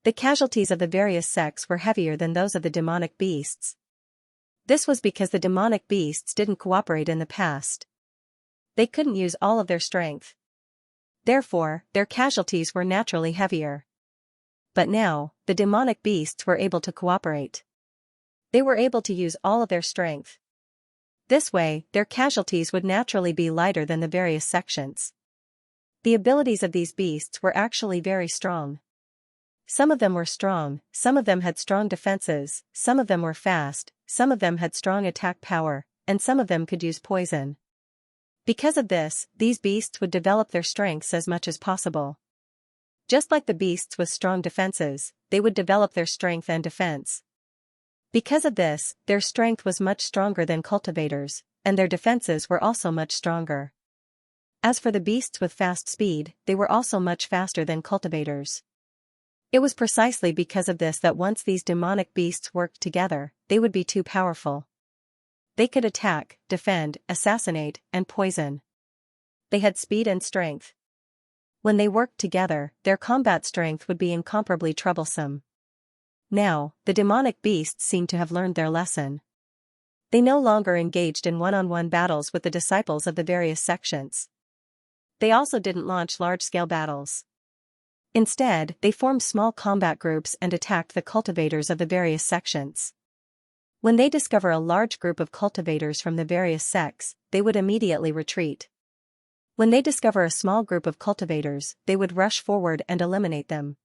The casualties of the various sects were heavier than those of the demonic beasts. This was because the demonic beasts didn't cooperate in the past. They couldn't use all of their strength. Therefore, their casualties were naturally heavier. But now, the demonic beasts were able to cooperate. They were able to use all of their strength. This way, their casualties would naturally be lighter than the various sections. The abilities of these beasts were actually very strong. Some of them were strong, some of them had strong defenses, some of them were fast, some of them had strong attack power, and some of them could use poison. Because of this, these beasts would develop their strengths as much as possible. Just like the beasts with strong defenses, they would develop their strength and defense. Because of this, their strength was much stronger than cultivators, and their defenses were also much stronger. As for the beasts with fast speed, they were also much faster than cultivators. It was precisely because of this that once these demonic beasts worked together, they would be too powerful. They could attack, defend, assassinate, and poison. They had speed and strength. When they worked together, their combat strength would be incomparably troublesome. Now, the demonic beasts seemed to have learned their lesson. They no longer engaged in one-on-one battles with the disciples of the various sections. They also didn't launch large-scale battles. Instead, they formed small combat groups and attacked the cultivators of the various sections. When they discover a large group of cultivators from the various sects, they would immediately retreat. When they discover a small group of cultivators, they would rush forward and eliminate them.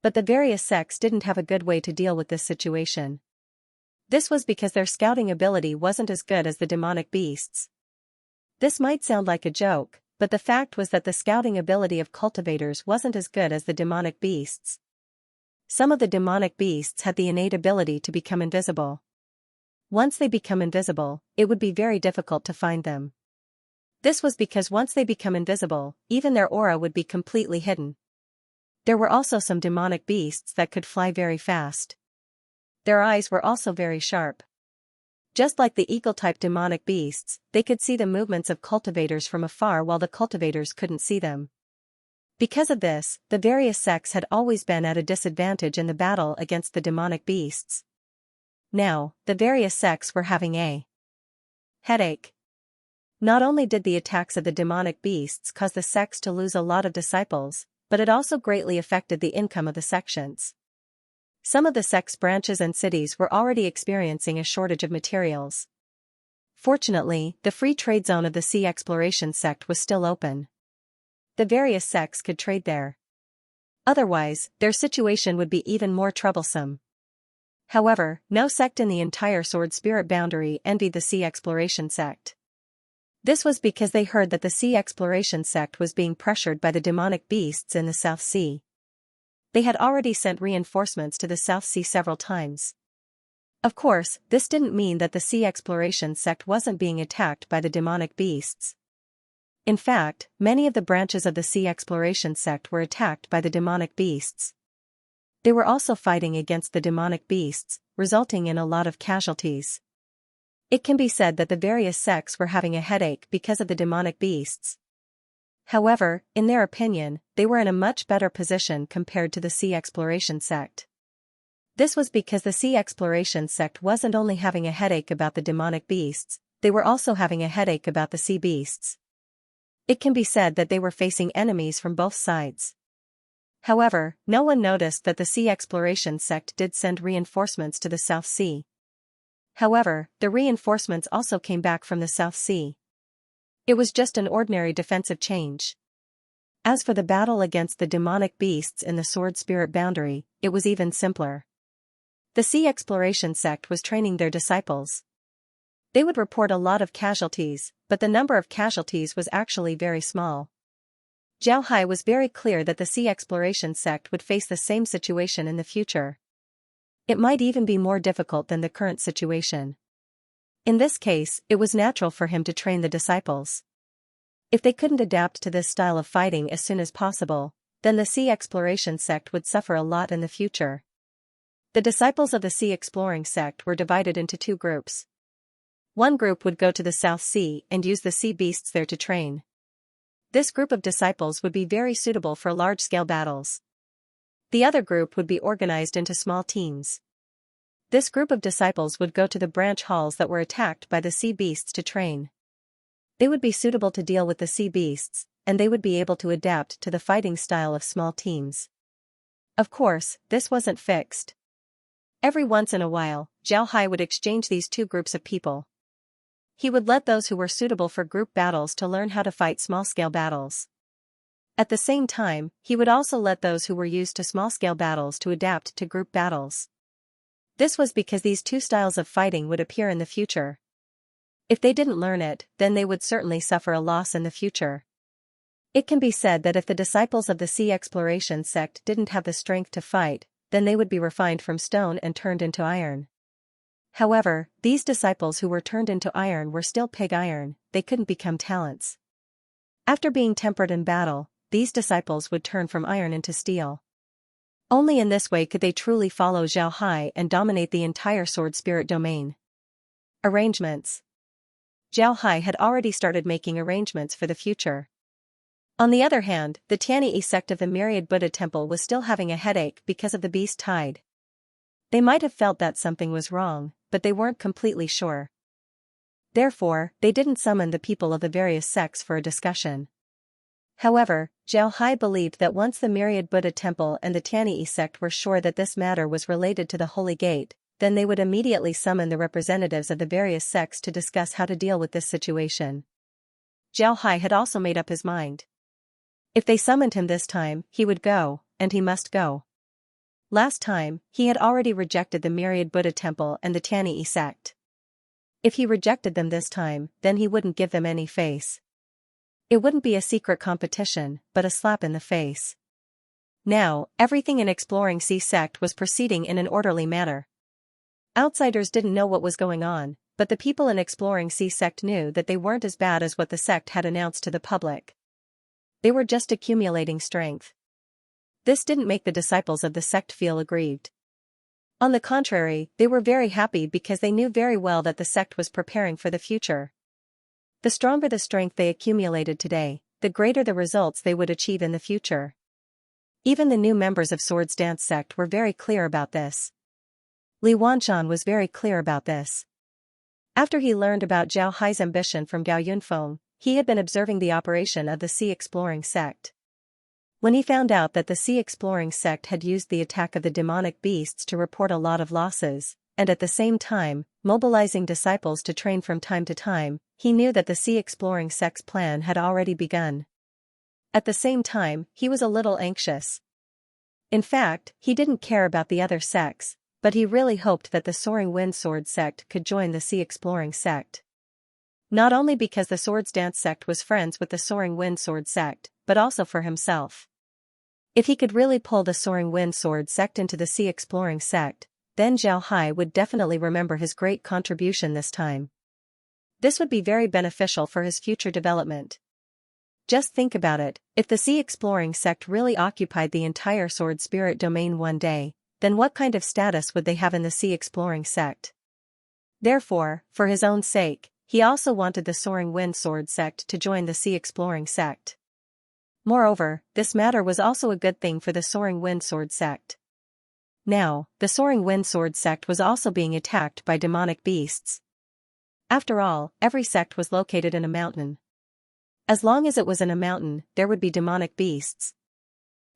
But the various sects didn't have a good way to deal with this situation. This was because their scouting ability wasn't as good as the demonic beasts. This might sound like a joke, but the fact was that the scouting ability of cultivators wasn't as good as the demonic beasts. Some of the demonic beasts had the innate ability to become invisible. Once they become invisible, it would be very difficult to find them. This was because once they become invisible, even their aura would be completely hidden. There were also some demonic beasts that could fly very fast. Their eyes were also very sharp. Just like the eagle-type demonic beasts, they could see the movements of cultivators from afar while the cultivators couldn't see them. Because of this, the various sects had always been at a disadvantage in the battle against the demonic beasts. Now, the various sects were having a headache. Not only did the attacks of the demonic beasts cause the sects to lose a lot of disciples, but it also greatly affected the income of the sections. Some of the sects' branches and cities were already experiencing a shortage of materials. Fortunately, the free trade zone of the Sea Exploration sect was still open. The various sects could trade there. Otherwise, their situation would be even more troublesome. However, no sect in the entire Sword Spirit boundary envied the Sea Exploration sect. This was because they heard that the Sea Exploration sect was being pressured by the demonic beasts in the South Sea. They had already sent reinforcements to the South Sea several times. Of course, this didn't mean that the Sea Exploration sect wasn't being attacked by the demonic beasts. In fact, many of the branches of the Sea Exploration sect were attacked by the demonic beasts. They were also fighting against the demonic beasts, resulting in a lot of casualties. It can be said that the various sects were having a headache because of the demonic beasts. However, in their opinion, they were in a much better position compared to the Sea Exploration sect. This was because the Sea Exploration sect wasn't only having a headache about the demonic beasts, they were also having a headache about the sea beasts. It can be said that they were facing enemies from both sides. However, no one noticed that the Sea Exploration sect did send reinforcements to the South Sea. However, the reinforcements also came back from the South Sea. It was just an ordinary defensive change. As for the battle against the demonic beasts in the Sword Spirit boundary, it was even simpler. The Sea Exploration sect was training their disciples. They would report a lot of casualties, but the number of casualties was actually very small. Zhao Hai was very clear that the Sea Exploration sect would face the same situation in the future. It might even be more difficult than the current situation. In this case, it was natural for him to train the disciples. If they couldn't adapt to this style of fighting as soon as possible, then the Sea Exploration sect would suffer a lot in the future. The disciples of the Sea Exploring sect were divided into two groups. One group would go to the South Sea and use the sea beasts there to train. This group of disciples would be very suitable for large-scale battles. The other group would be organized into small teams. This group of disciples would go to the branch halls that were attacked by the sea beasts to train. They would be suitable to deal with the sea beasts, and they would be able to adapt to the fighting style of small teams. Of course, this wasn't fixed. Every once in a while, Zhao Hai would exchange these two groups of people. He would let those who were suitable for group battles to learn how to fight small-scale battles. At the same time, he would also let those who were used to small-scale battles to adapt to group battles. This was because these two styles of fighting would appear in the future. If they didn't learn it, then they would certainly suffer a loss in the future. It can be said that if the disciples of the Sea Exploration sect didn't have the strength to fight, then they would be refined from stone and turned into iron. However, these disciples who were turned into iron were still pig iron, they couldn't become talents. After being tempered in battle, these disciples would turn from iron into steel. Only in this way could they truly follow Zhao Hai and dominate the entire Sword Spirit domain. Arrangements. Zhao Hai had already started making arrangements for the future. On the other hand, the Tianyi sect of the Myriad Buddha Temple was still having a headache because of the beast tide. They might have felt that something was wrong, but they weren't completely sure. Therefore, they didn't summon the people of the various sects for a discussion. However, Zhao Hai believed that once the Myriad Buddha Temple and the Tianyi sect were sure that this matter was related to the Holy Gate, then they would immediately summon the representatives of the various sects to discuss how to deal with this situation. Zhao Hai had also made up his mind. If they summoned him this time, he would go, and he must go. Last time, he had already rejected the Myriad Buddha Temple and the Tianyi sect. If he rejected them this time, then he wouldn't give them any face. It wouldn't be a secret competition, but a slap in the face. Now, everything in Exploring Sea sect was proceeding in an orderly manner. Outsiders didn't know what was going on, but the people in Exploring Sea sect knew that they weren't as bad as what the sect had announced to the public. They were just accumulating strength. This didn't make the disciples of the sect feel aggrieved. On the contrary, they were very happy because they knew very well that the sect was preparing for the future. The stronger the strength they accumulated today, the greater the results they would achieve in the future. Even the new members of Swords Dance sect were very clear about this. Li Wanshan was very clear about this. After he learned about Zhao Hai's ambition from Gao Yunfeng, he had been observing the operation of the Sea Exploring sect. When he found out that the Sea Exploring sect had used the attack of the demonic beasts to report a lot of losses, and at the same time, mobilizing disciples to train from time to time, he knew that the Sea Exploring sect's plan had already begun. At the same time, he was a little anxious. In fact, he didn't care about the other sects, but he really hoped that the Soaring Wind Sword sect could join the Sea Exploring sect. Not only because the Swords Dance sect was friends with the Soaring Wind Sword sect, but also for himself. If he could really pull the Soaring Wind Sword sect into the Sea Exploring sect, then Zhao Hai would definitely remember his great contribution this time. This would be very beneficial for his future development. Just think about it, if the Sea Exploring sect really occupied the entire Sword Spirit domain one day, then what kind of status would they have in the Sea Exploring sect? Therefore, for his own sake, he also wanted the Soaring Wind Sword sect to join the Sea Exploring sect. Moreover, this matter was also a good thing for the Soaring Wind Sword sect. Now, the Soaring Wind Sword sect was also being attacked by demonic beasts. After all, every sect was located in a mountain. As long as it was in a mountain, there would be demonic beasts.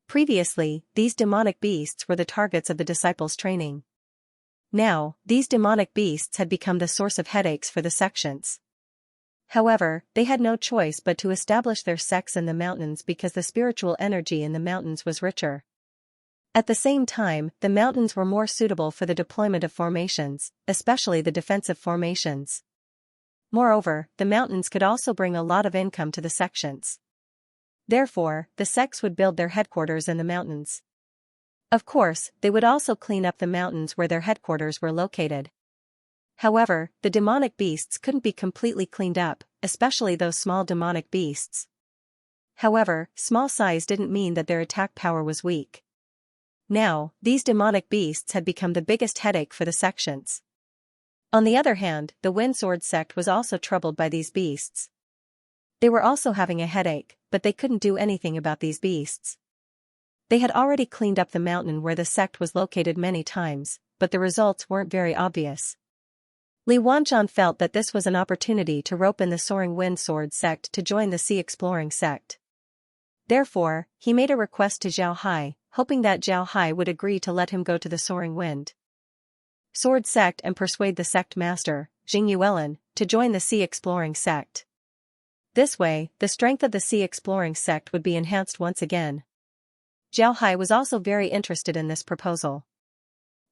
Previously, these demonic beasts were the targets of the disciples' training. Now, these demonic beasts had become the source of headaches for the sections. However, they had no choice but to establish their sects in the mountains because the spiritual energy in the mountains was richer. At the same time, the mountains were more suitable for the deployment of formations, especially the defensive formations. Moreover, the mountains could also bring a lot of income to the sections. Therefore, the sects would build their headquarters in the mountains. Of course, they would also clean up the mountains where their headquarters were located. However, the demonic beasts couldn't be completely cleaned up, especially those small demonic beasts. However, small size didn't mean that their attack power was weak. Now, these demonic beasts had become the biggest headache for the sections. On the other hand, the Windsword sect was also troubled by these beasts. They were also having a headache, but they couldn't do anything about these beasts. They had already cleaned up the mountain where the sect was located many times, but the results weren't very obvious. Li Wanqian felt that this was an opportunity to rope in the Soaring Wind Sword sect to join the Sea Exploring sect. Therefore, he made a request to Zhao Hai, hoping that Zhao Hai would agree to let him go to the Soaring Wind Sword sect and persuade the sect master, Jing Yuelin, to join the Sea Exploring sect. This way, the strength of the Sea Exploring sect would be enhanced once again. Zhao Hai was also very interested in this proposal.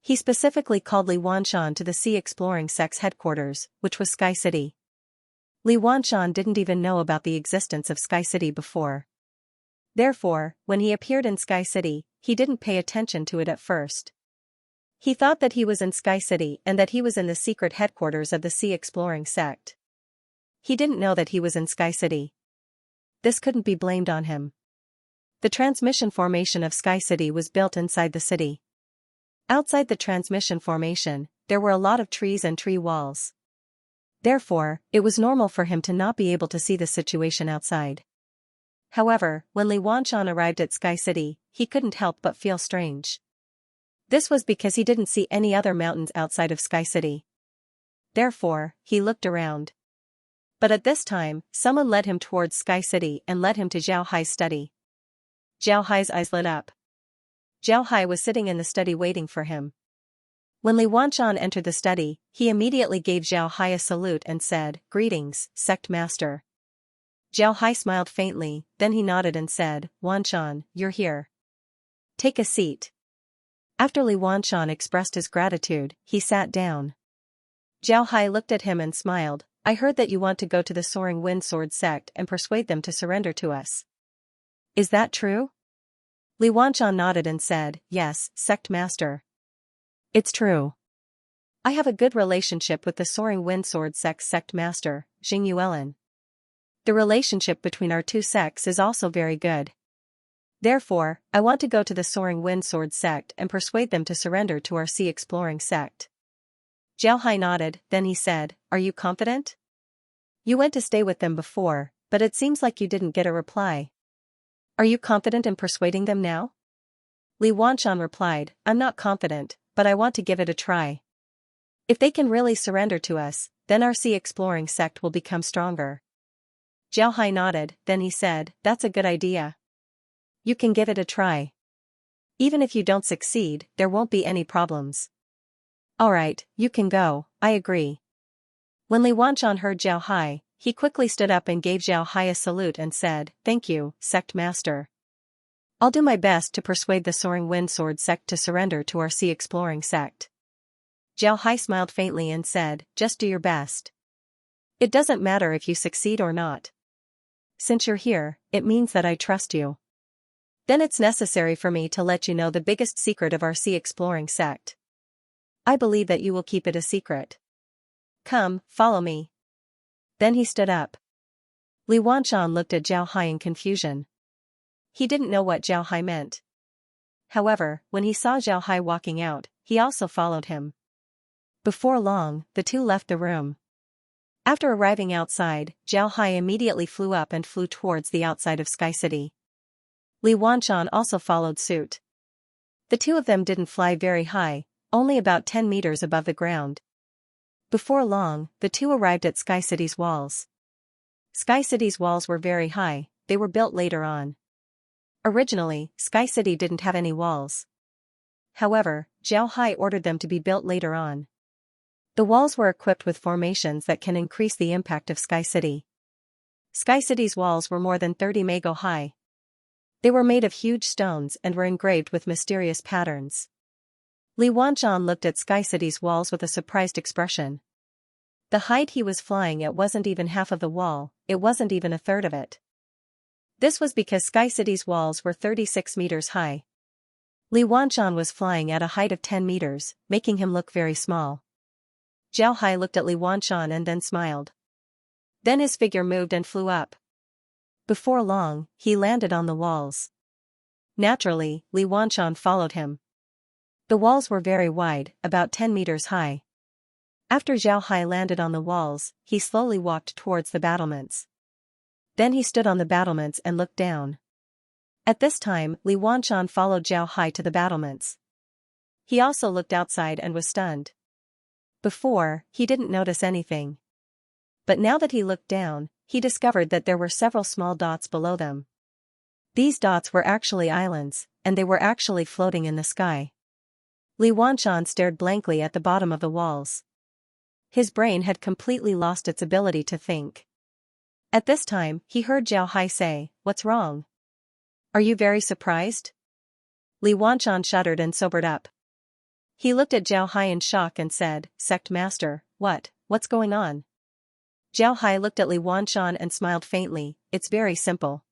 He specifically called Li Wanqian to the Sea Exploring sect's headquarters, which was Sky City. Li Wanqian didn't even know about the existence of Sky City before. Therefore, when he appeared in Sky City, he didn't pay attention to it at first. He thought that he was in Sky City and that he was in the secret headquarters of the Sea Exploring sect. He didn't know that he was in Sky City. This couldn't be blamed on him. The transmission formation of Sky City was built inside the city. Outside the transmission formation, there were a lot of trees and tree walls. Therefore, it was normal for him to not be able to see the situation outside. However, when Li Wanqian arrived at Sky City, he couldn't help but feel strange. This was because he didn't see any other mountains outside of Sky City. Therefore, he looked around. But at this time, someone led him towards Sky City and led him to Zhao Hai's study. Zhao Hai's eyes lit up. Zhao Hai was sitting in the study waiting for him. When Li Wanqian entered the study, he immediately gave Zhao Hai a salute and said, "Greetings, sect master." Zhao Hai smiled faintly, then he nodded and said, "Wanqian, you're here. Take a seat." After Li Wanqian expressed his gratitude, he sat down. Zhao Hai looked at him and smiled, "I heard that you want to go to the Soaring Wind Sword sect and persuade them to surrender to us. Is that true?" Li Wanqian nodded and said, "Yes, sect master. It's true. I have a good relationship with the Soaring Wind Sword sect master, Jing Yuelin. The relationship between our two sects is also very good. Therefore, I want to go to the Soaring Wind Sword sect and persuade them to surrender to our Sea Exploring sect." Zhao Hai nodded, then he said, "Are you confident? You went to stay with them before, but it seems like you didn't get a reply. Are you confident in persuading them now?" Li Wanqian replied, "I'm not confident, but I want to give it a try. If they can really surrender to us, then our Sea Exploring sect will become stronger." Zhao Hai nodded, then he said, "That's a good idea. You can give it a try. Even if you don't succeed, there won't be any problems." "Alright, you can go, I agree." When Li Wanqian heard Zhao Hai, he quickly stood up and gave Zhao Hai a salute and said, "Thank you, sect master. I'll do my best to persuade the Soaring Wind Sword sect to surrender to our Sea Exploring sect." Zhao Hai smiled faintly and said, "Just do your best. It doesn't matter if you succeed or not. Since you're here, it means that I trust you. Then it's necessary for me to let you know the biggest secret of our Sea Exploring sect. I believe that you will keep it a secret. Come, follow me." Then he stood up. Li Wanqian looked at Zhao Hai in confusion. He didn't know what Zhao Hai meant. However, when he saw Zhao Hai walking out, he also followed him. Before long, the two left the room. After arriving outside, Zhao Hai immediately flew up and flew towards the outside of Sky City. Li Wanqian also followed suit. The two of them didn't fly very high, only about 10 meters above the ground. Before long, the two arrived at Sky City's walls. Sky City's walls were very high, they were built later on. Originally, Sky City didn't have any walls. However, Zhao Hai ordered them to be built later on. The walls were equipped with formations that can increase the impact of Sky City. Sky City's walls were more than 30 mego high. They were made of huge stones and were engraved with mysterious patterns. Li Wanchon looked at Sky City's walls with a surprised expression. The height he was flying at wasn't even half of the wall, it wasn't even a third of it. This was because Sky City's walls were 36 meters high. Li Wanchon was flying at a height of 10 meters, making him look very small. Zhao Hai looked at Li Wanchon and then smiled. Then his figure moved and flew up. Before long, he landed on the walls. Naturally, Li Wanchon followed him. The walls were very wide, about 10 meters high. After Zhao Hai landed on the walls, he slowly walked towards the battlements. Then he stood on the battlements and looked down. At this time, Li Wanchon followed Zhao Hai to the battlements. He also looked outside and was stunned. Before, he didn't notice anything. But now that he looked down, he discovered that there were several small dots below them. These dots were actually islands, and they were actually floating in the sky. Li Wanchon stared blankly at the bottom of the walls. His brain had completely lost its ability to think. At this time, he heard Zhao Hai say, "What's wrong? Are you very surprised?" Li Wanchon shuddered and sobered up. He looked at Zhao Hai in shock and said, "Sect Master, what's going on?" Zhao Hai looked at Li Wanchon and smiled faintly, "It's very simple.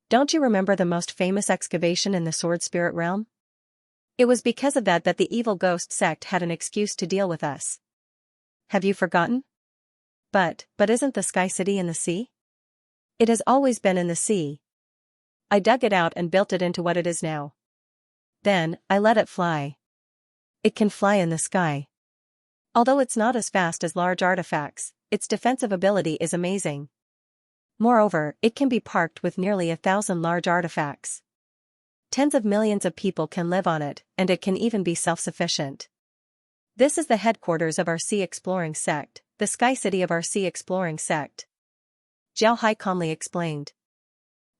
Don't you remember the most famous excavation in the Sword Spirit realm? It was because of that the evil ghost sect had an excuse to deal with us. Have you forgotten? But isn't the Sky City in the sea? It has always been in the sea. I dug it out and built it into what it is now. Then, I let it fly. It can fly in the sky. Although it's not as fast as large artifacts, its defensive ability is amazing. Moreover, it can be parked with nearly 1,000 large artifacts. Tens of millions of people can live on it, and it can even be self-sufficient. This is the headquarters of our sea exploring sect, the Sky City of our sea exploring sect," Zhao Hai calmly explained.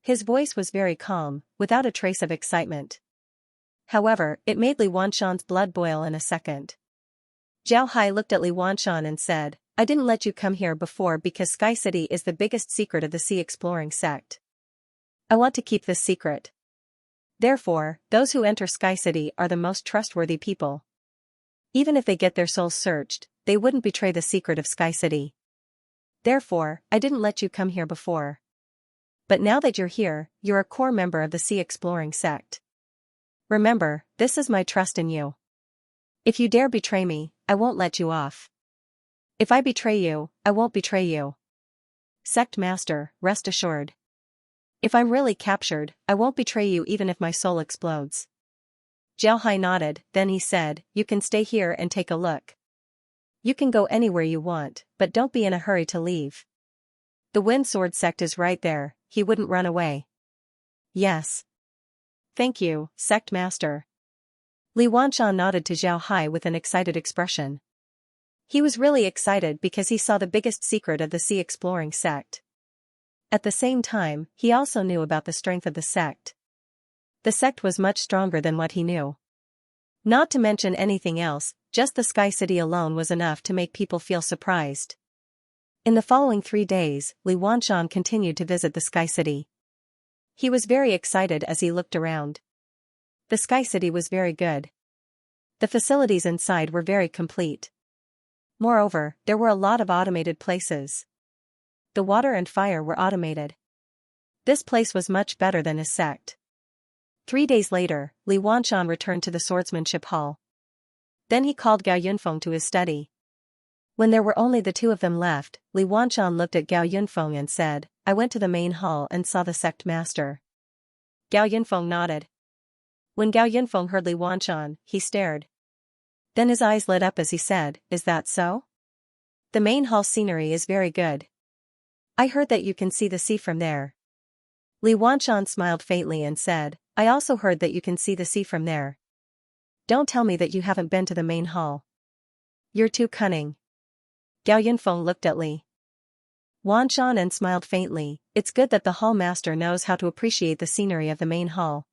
His voice was very calm, without a trace of excitement. However, it made Li Wanchon's blood boil in a second. Zhao Hai looked at Li Wanchon and said, "I didn't let you come here before because Sky City is the biggest secret of the sea exploring sect. I want to keep this secret. Therefore, those who enter Sky City are the most trustworthy people. Even if they get their souls searched, they wouldn't betray the secret of Sky City. Therefore, I didn't let you come here before. But now that you're here, you're a core member of the sea exploring sect. Remember, this is my trust in you. If you dare betray me, I won't let you off. If I betray you, I won't betray you. Sect Master, rest assured. If I'm really captured, I won't betray you even if my soul explodes." Zhao Hai nodded, then he said, "You can stay here and take a look. You can go anywhere you want, but don't be in a hurry to leave. The Wind Sword sect is right there, he wouldn't run away." "Yes. Thank you, Sect Master." Li Wanchon nodded to Zhao Hai with an excited expression. He was really excited because he saw the biggest secret of the sea exploring sect. At the same time, he also knew about the strength of the sect. The sect was much stronger than what he knew. Not to mention anything else, just the Sky City alone was enough to make people feel surprised. In the following 3 days, Li Wanchon continued to visit the Sky City. He was very excited as he looked around. The Sky City was very good. The facilities inside were very complete. Moreover, there were a lot of automated places. The water and fire were automated. This place was much better than his sect. 3 days later, Li Wanchon returned to the swordsmanship hall. Then he called Gao Yunfeng to his study. When there were only the two of them left, Li Wanchon looked at Gao Yunfeng and said, "I went to the main hall and saw the sect master." Gao Yunfeng nodded. When Gao Yunfeng heard Li Wanchon, he stared. Then his eyes lit up as he said, "Is that so? The main hall scenery is very good. I heard that you can see the sea from there." Li Wanchon smiled faintly and said, "I also heard that you can see the sea from there. Don't tell me that you haven't been to the main hall. You're too cunning." Gao Yunfeng looked at Li Wanshan and smiled faintly. It's good that the hall master knows how to appreciate the scenery of the main hall.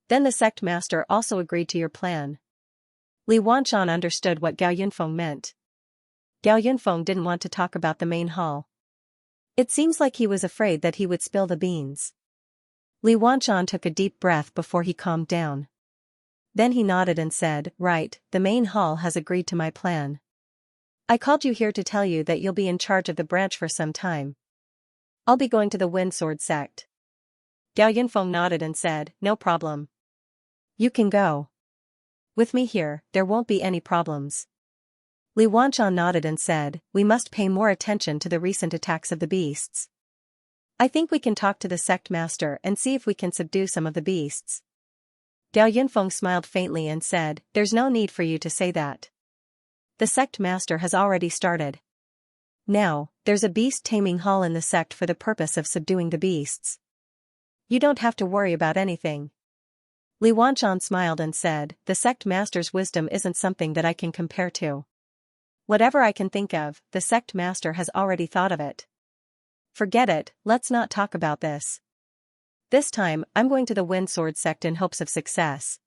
Then the sect master also agreed to your plan. Li Wanshan understood what Gao Yunfeng meant. Gao Yunfeng didn't want to talk about the main hall. It seems like he was afraid that he would spill the beans. Li Wanshan took a deep breath before he calmed down. Then he nodded and said, "Right, the main hall has agreed to my plan. I called you here to tell you that you'll be in charge of the branch for some time. I'll be going to the Wind Sword sect." Gao Yunfeng nodded and said, "No problem. You can go. With me here, there won't be any problems." Li Wanshan nodded and said, "We must pay more attention to the recent attacks of the beasts. I think we can talk to the sect master and see if we can subdue some of the beasts." Gao Yunfeng smiled faintly and said, "There's no need for you to say that. The sect master has already started. Now, there's a beast-taming hall in the sect for the purpose of subduing the beasts. You don't have to worry about anything." Li Wanshan smiled and said, "The sect master's wisdom isn't something that I can compare to. Whatever I can think of, the sect master has already thought of it. Forget it, let's not talk about this. This time, I'm going to the Wind Sword sect in hopes of success.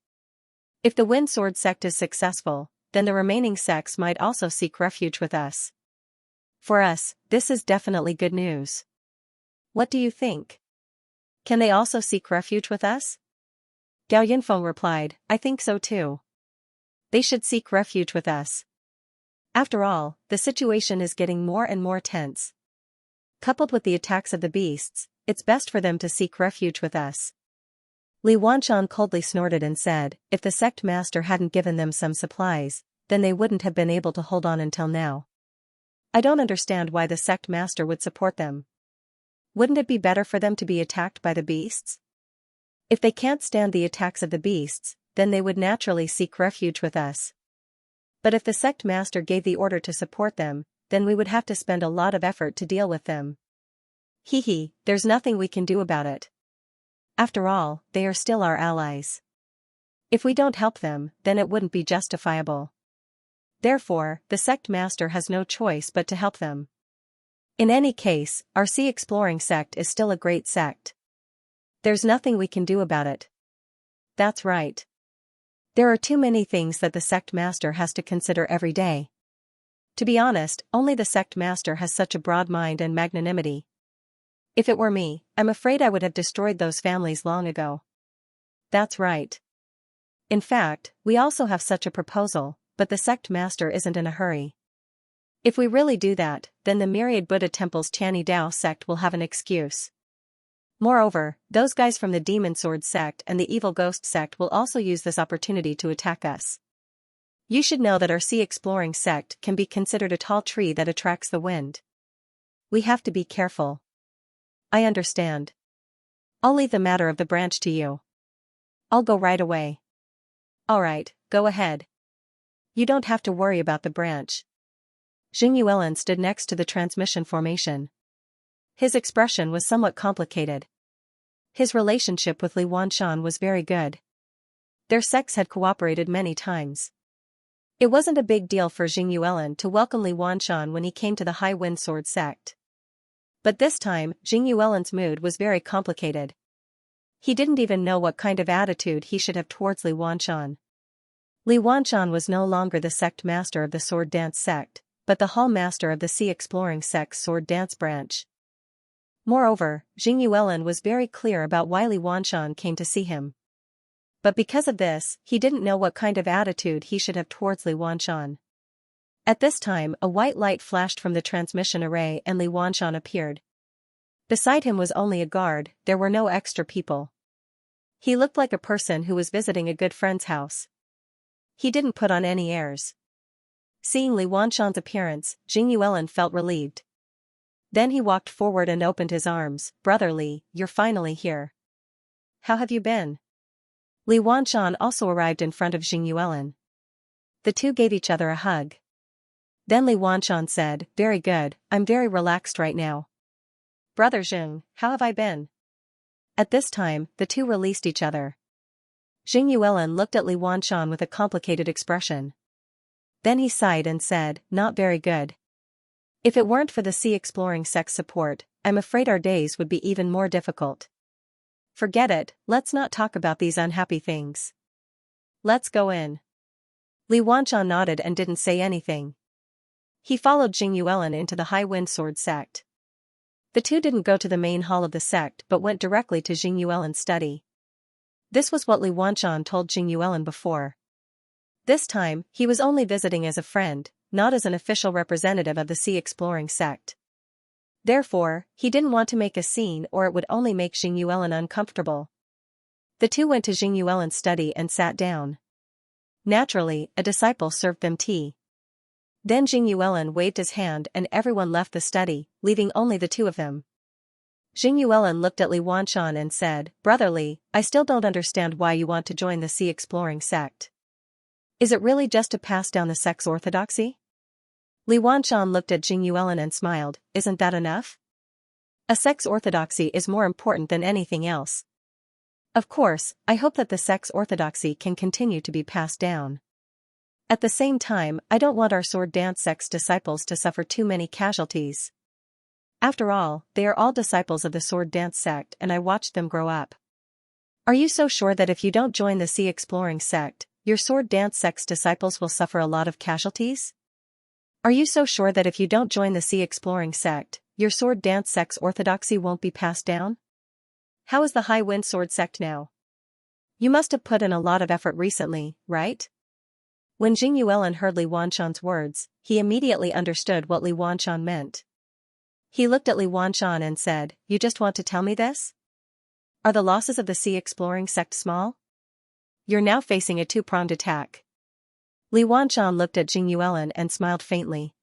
If the Wind Sword sect is successful, then the remaining sects might also seek refuge with us. For us, this is definitely good news. What do you think? Can they also seek refuge with us?" Gao Yunfeng replied, "I think so too. They should seek refuge with us. After all, the situation is getting more and more tense. Coupled with the attacks of the beasts, it's best for them to seek refuge with us." Li Wanshan coldly snorted and said, "If the sect master hadn't given them some supplies, then they wouldn't have been able to hold on until now. I don't understand why the sect master would support them. Wouldn't it be better for them to be attacked by the beasts? If they can't stand the attacks of the beasts, then they would naturally seek refuge with us. But if the sect master gave the order to support them, then we would have to spend a lot of effort to deal with them. There's nothing we can do about it. After all, they are still our allies. If we don't help them, then it wouldn't be justifiable. Therefore, the sect master has no choice but to help them. In any case, our sea exploring sect is still a great sect. There's nothing we can do about it." "That's right. There are too many things that the sect master has to consider every day. To be honest, only the sect master has such a broad mind and magnanimity. If it were me, I'm afraid I would have destroyed those families long ago." "That's right. In fact, we also have such a proposal, but the sect master isn't in a hurry. If we really do that, then the myriad Buddha temple's Tianyi Dao sect will have an excuse. Moreover, those guys from the Demon Sword sect and the Evil Ghost sect will also use this opportunity to attack us. You should know that our sea exploring sect can be considered a tall tree that attracts the wind. We have to be careful." "I understand. I'll leave the matter of the branch to you. I'll go right away." "Alright, go ahead. You don't have to worry about the branch." Jing Yuelin stood next to the transmission formation. His expression was somewhat complicated. His relationship with Li Wanshan was very good. Their sects had cooperated many times. It wasn't a big deal for Jing Yuelin to welcome Li Wanshan when he came to the High Wind Sword sect. But this time, Jing Yuelin's mood was very complicated. He didn't even know what kind of attitude he should have towards Li Wanshan. Li Wanshan was no longer the sect master of the sword dance sect, but the hall master of the sea exploring sect's sword dance branch. Moreover, Jing Yuelin was very clear about why Li Wanshan came to see him. But because of this, he didn't know what kind of attitude he should have towards Li Wanshan. At this time, a white light flashed from the transmission array and Li Wanshan appeared. Beside him was only a guard, there were no extra people. He looked like a person who was visiting a good friend's house. He didn't put on any airs. Seeing Li Wanshan's appearance, Jing Yuelin felt relieved. Then he walked forward and opened his arms. "Brother Li, you're finally here. How have you been?" Li Wanshan also arrived in front of Jing Yuelin. The two gave each other a hug. Then Li Wanshan said, "Very good, I'm very relaxed right now. Brother Jing, how have I been?" At this time, the two released each other. Jing Yuelin looked at Li Wanshan with a complicated expression. Then he sighed and said, "Not very good." If it weren't for the sea exploring sect's support, I'm afraid our days would be even more difficult. Forget it, let's not talk about these unhappy things. Let's go in. Li Wanqian nodded and didn't say anything. He followed Jing Yuelin into the High Wind Sword sect. The two didn't go to the main hall of the sect but went directly to Jing Yuelin's study. This was what Li Wanqian told Jing Yuelin before. This time, he was only visiting as a friend, not as an official representative of the sea exploring sect. Therefore, he didn't want to make a scene or it would only make Jing Yuelin uncomfortable. The two went to Jing Yuelin's study and sat down. Naturally, a disciple served them tea. Then Jing Yuelin waved his hand and everyone left the study, leaving only the two of them. Jing Yuelin looked at Li Wanqian and said, "Brother Li, I still don't understand why you want to join the sea exploring sect. Is it really just to pass down the sect's orthodoxy?" Li Wanqian looked at Jing Yuelin and smiled, "Isn't that enough? A sect's orthodoxy is more important than anything else. Of course, I hope that the sect's orthodoxy can continue to be passed down. At the same time, I don't want our sword dance sect's disciples to suffer too many casualties. After all, they are all disciples of the sword dance sect and I watched them grow up. Are you so sure that if you don't join the sea exploring sect, your sword dance sect's disciples will suffer a lot of casualties? Are you so sure that if you don't join the sea exploring sect, your sword dance sect's orthodoxy won't be passed down? How is the High Wind Sword sect now? You must have put in a lot of effort recently, right?" When Jing Yuelin heard Li Wanqian's words, he immediately understood what Li Wanqian meant. He looked at Li Wanqian and said, "You just want to tell me this? Are the losses of the sea exploring sect small? You're now facing a two-pronged attack." Li Wanqian looked at Jing Yuelin and smiled faintly.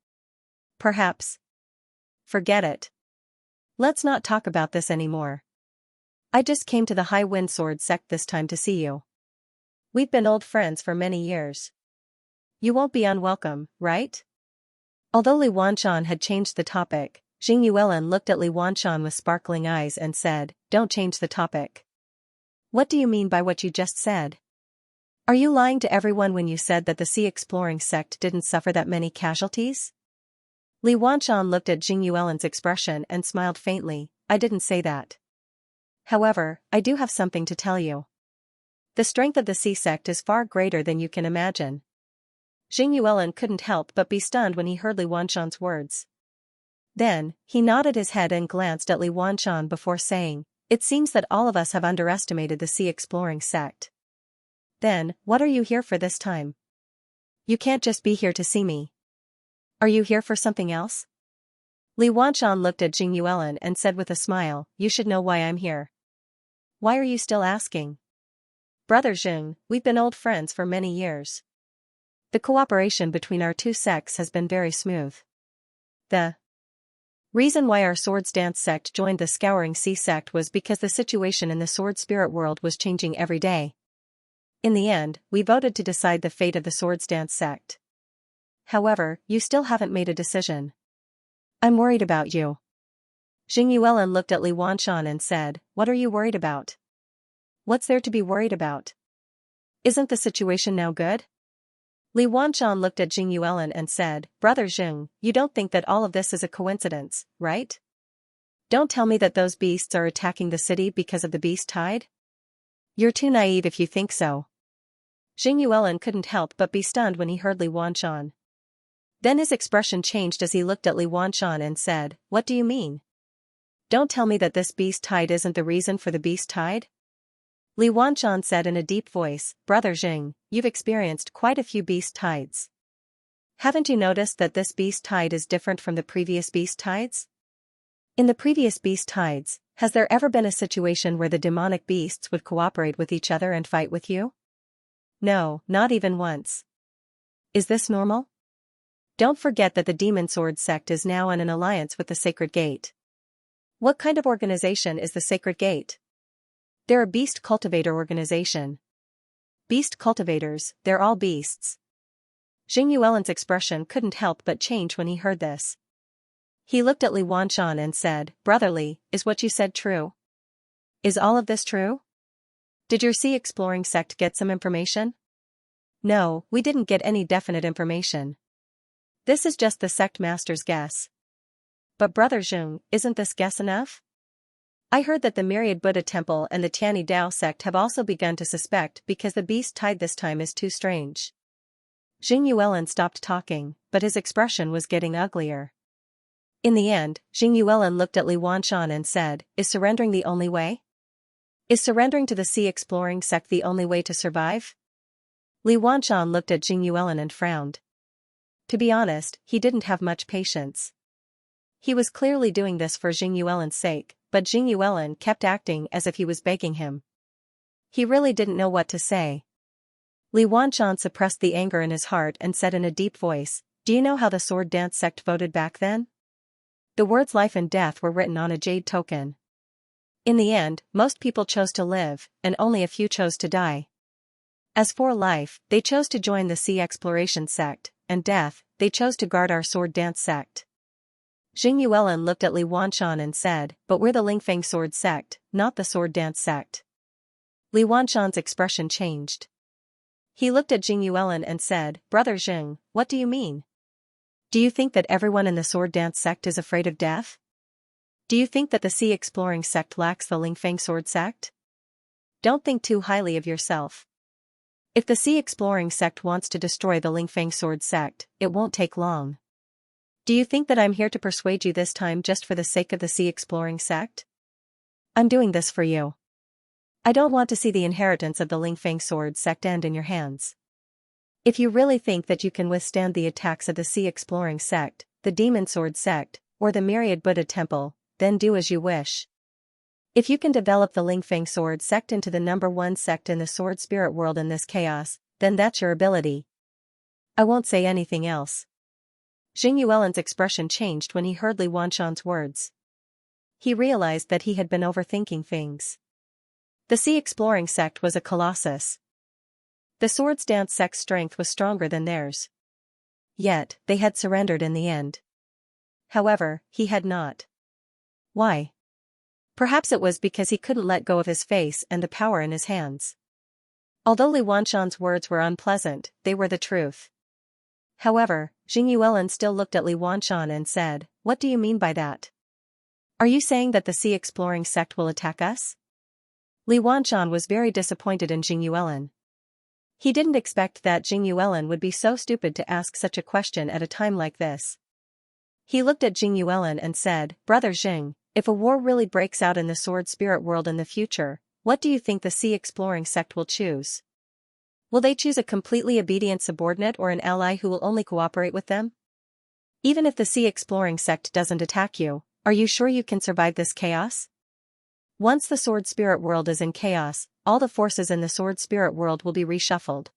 "Perhaps. Forget it. Let's not talk about this anymore. I just came to the High Wind Sword sect this time to see you. We've been old friends for many years. You won't be unwelcome, right?" Although Li Wanqian had changed the topic, Jing Yuelin looked at Li Wanqian with sparkling eyes and said, "Don't change the topic. What do you mean by what you just said? Are you lying to everyone when you said that the sea exploring sect didn't suffer that many casualties?" Li Wanqian looked at Jing Yuelin's expression and smiled faintly, "I didn't say that. However, I do have something to tell you. The strength of the sea sect is far greater than you can imagine." Jing Yuelin couldn't help but be stunned when he heard Li Wanqian's words. Then, he nodded his head and glanced at Li Wanqian before saying, "It seems that all of us have underestimated the sea exploring sect. Then, what are you here for this time? You can't just be here to see me. Are you here for something else?" Li Wanqian looked at Jing Yuelin and said with a smile, "You should know why I'm here." "Why are you still asking?" "Brother Jing, we've been old friends for many years. The cooperation between our two sects has been very smooth. The reason why our Swords Dance sect joined the Scouring Sea sect was because the situation in the sword spirit world was changing every day. In the end, we voted to decide the fate of the Swords Dance sect. However, you still haven't made a decision. I'm worried about you." Jing Yuelin looked at Li Wanqian and said, "What are you worried about? What's there to be worried about? Isn't the situation now good?" Li Wanqian looked at Jing Yuelin and said, "Brother Jing, you don't think that all of this is a coincidence, right? Don't tell me that those beasts are attacking the city because of the beast tide? You're too naive if you think so." Jing Yuelin couldn't help but be stunned when he heard Li Wanqian. Then his expression changed as he looked at Li Wanqian and said, "What do you mean? Don't tell me that this beast tide isn't the reason for the beast tide?" Li Wanqian said in a deep voice, "Brother Jing, you've experienced quite a few beast tides. Haven't you noticed that this beast tide is different from the previous beast tides? In the previous beast tides, has there ever been a situation where the demonic beasts would cooperate with each other and fight with you? No, not even once. Is this normal? Don't forget that the Demon Sword sect is now in an alliance with the Sacred Gate. What kind of organization is the Sacred Gate? They're a beast cultivator organization. Beast cultivators, they're all beasts." Jing Yuelin's expression couldn't help but change when he heard this. He looked at Li Wanqian and said, "Brother Li, is what you said true? Is all of this true? Did your sea exploring sect get some information?" "No, we didn't get any definite information. This is just the sect master's guess. But Brother Zheng, isn't this guess enough? I heard that the Myriad Buddha Temple and the Tianyi Dao sect have also begun to suspect because the beast tide this time is too strange. Jing Yuelin stopped talking, but his expression was getting uglier. In the end, Jing Yuelin looked at Li Wanshan and said, "Is surrendering the only way? Is surrendering to the sea exploring sect the only way to survive?" Li Wanshan looked at Jing Yuelin and frowned. To be honest, he didn't have much patience. He was clearly doing this for Jing Yuelin's sake, but Jing Yuelin kept acting as if he was begging him. He really didn't know what to say. Li Wanshan suppressed the anger in his heart and said in a deep voice, "Do you know how the sword dance sect voted back then? The words life and death were written on a jade token. In the end, most people chose to live, and only a few chose to die. As for life, they chose to join the sea exploration sect, and death, they chose to guard our sword dance sect." Jing Yuelin looked at Li Wanshan and said, "But we're the Lingfeng sword sect, not the sword dance sect." Li Wanshan's expression changed. He looked at Jing Yuelin and said, "Brother Jing, what do you mean? Do you think that everyone in the sword dance sect is afraid of death? Do you think that the sea exploring sect lacks the Lingfeng sword sect? Don't think too highly of yourself. If the sea exploring sect wants to destroy the Lingfeng sword sect, it won't take long. Do you think that I'm here to persuade you this time just for the sake of the sea exploring sect? I'm doing this for you. I don't want to see the inheritance of the Lingfeng sword sect end in your hands. If you really think that you can withstand the attacks of the sea exploring sect, the demon sword sect, or the Myriad Buddha Temple, then do as you wish. If you can develop the Lingfeng sword sect into the #1 sect in the sword spirit world in this chaos, then that's your ability. I won't say anything else." Jing Yuelin's expression changed when he heard Li Wanshan's words. He realized that he had been overthinking things. The sea exploring sect was a colossus. The swords dance sect's strength was stronger than theirs. Yet, they had surrendered in the end. However, he had not. Why? Perhaps it was because he couldn't let go of his face and the power in his hands. Although Li Wanshan's words were unpleasant, they were the truth. However, Jing Yuelin still looked at Li Wanshan and said, "What do you mean by that? Are you saying that the sea exploring sect will attack us?" Li Wanshan was very disappointed in Jing Yuelin. He didn't expect that Jing Yuelin would be so stupid to ask such a question at a time like this. He looked at Jing Yuelin and said, "Brother Jing, if a war really breaks out in the sword spirit world in the future, what do you think the sea exploring sect will choose? Will they choose a completely obedient subordinate or an ally who will only cooperate with them? Even if the sea exploring sect doesn't attack you, are you sure you can survive this chaos? Once the sword spirit world is in chaos, all the forces in the sword spirit world will be reshuffled.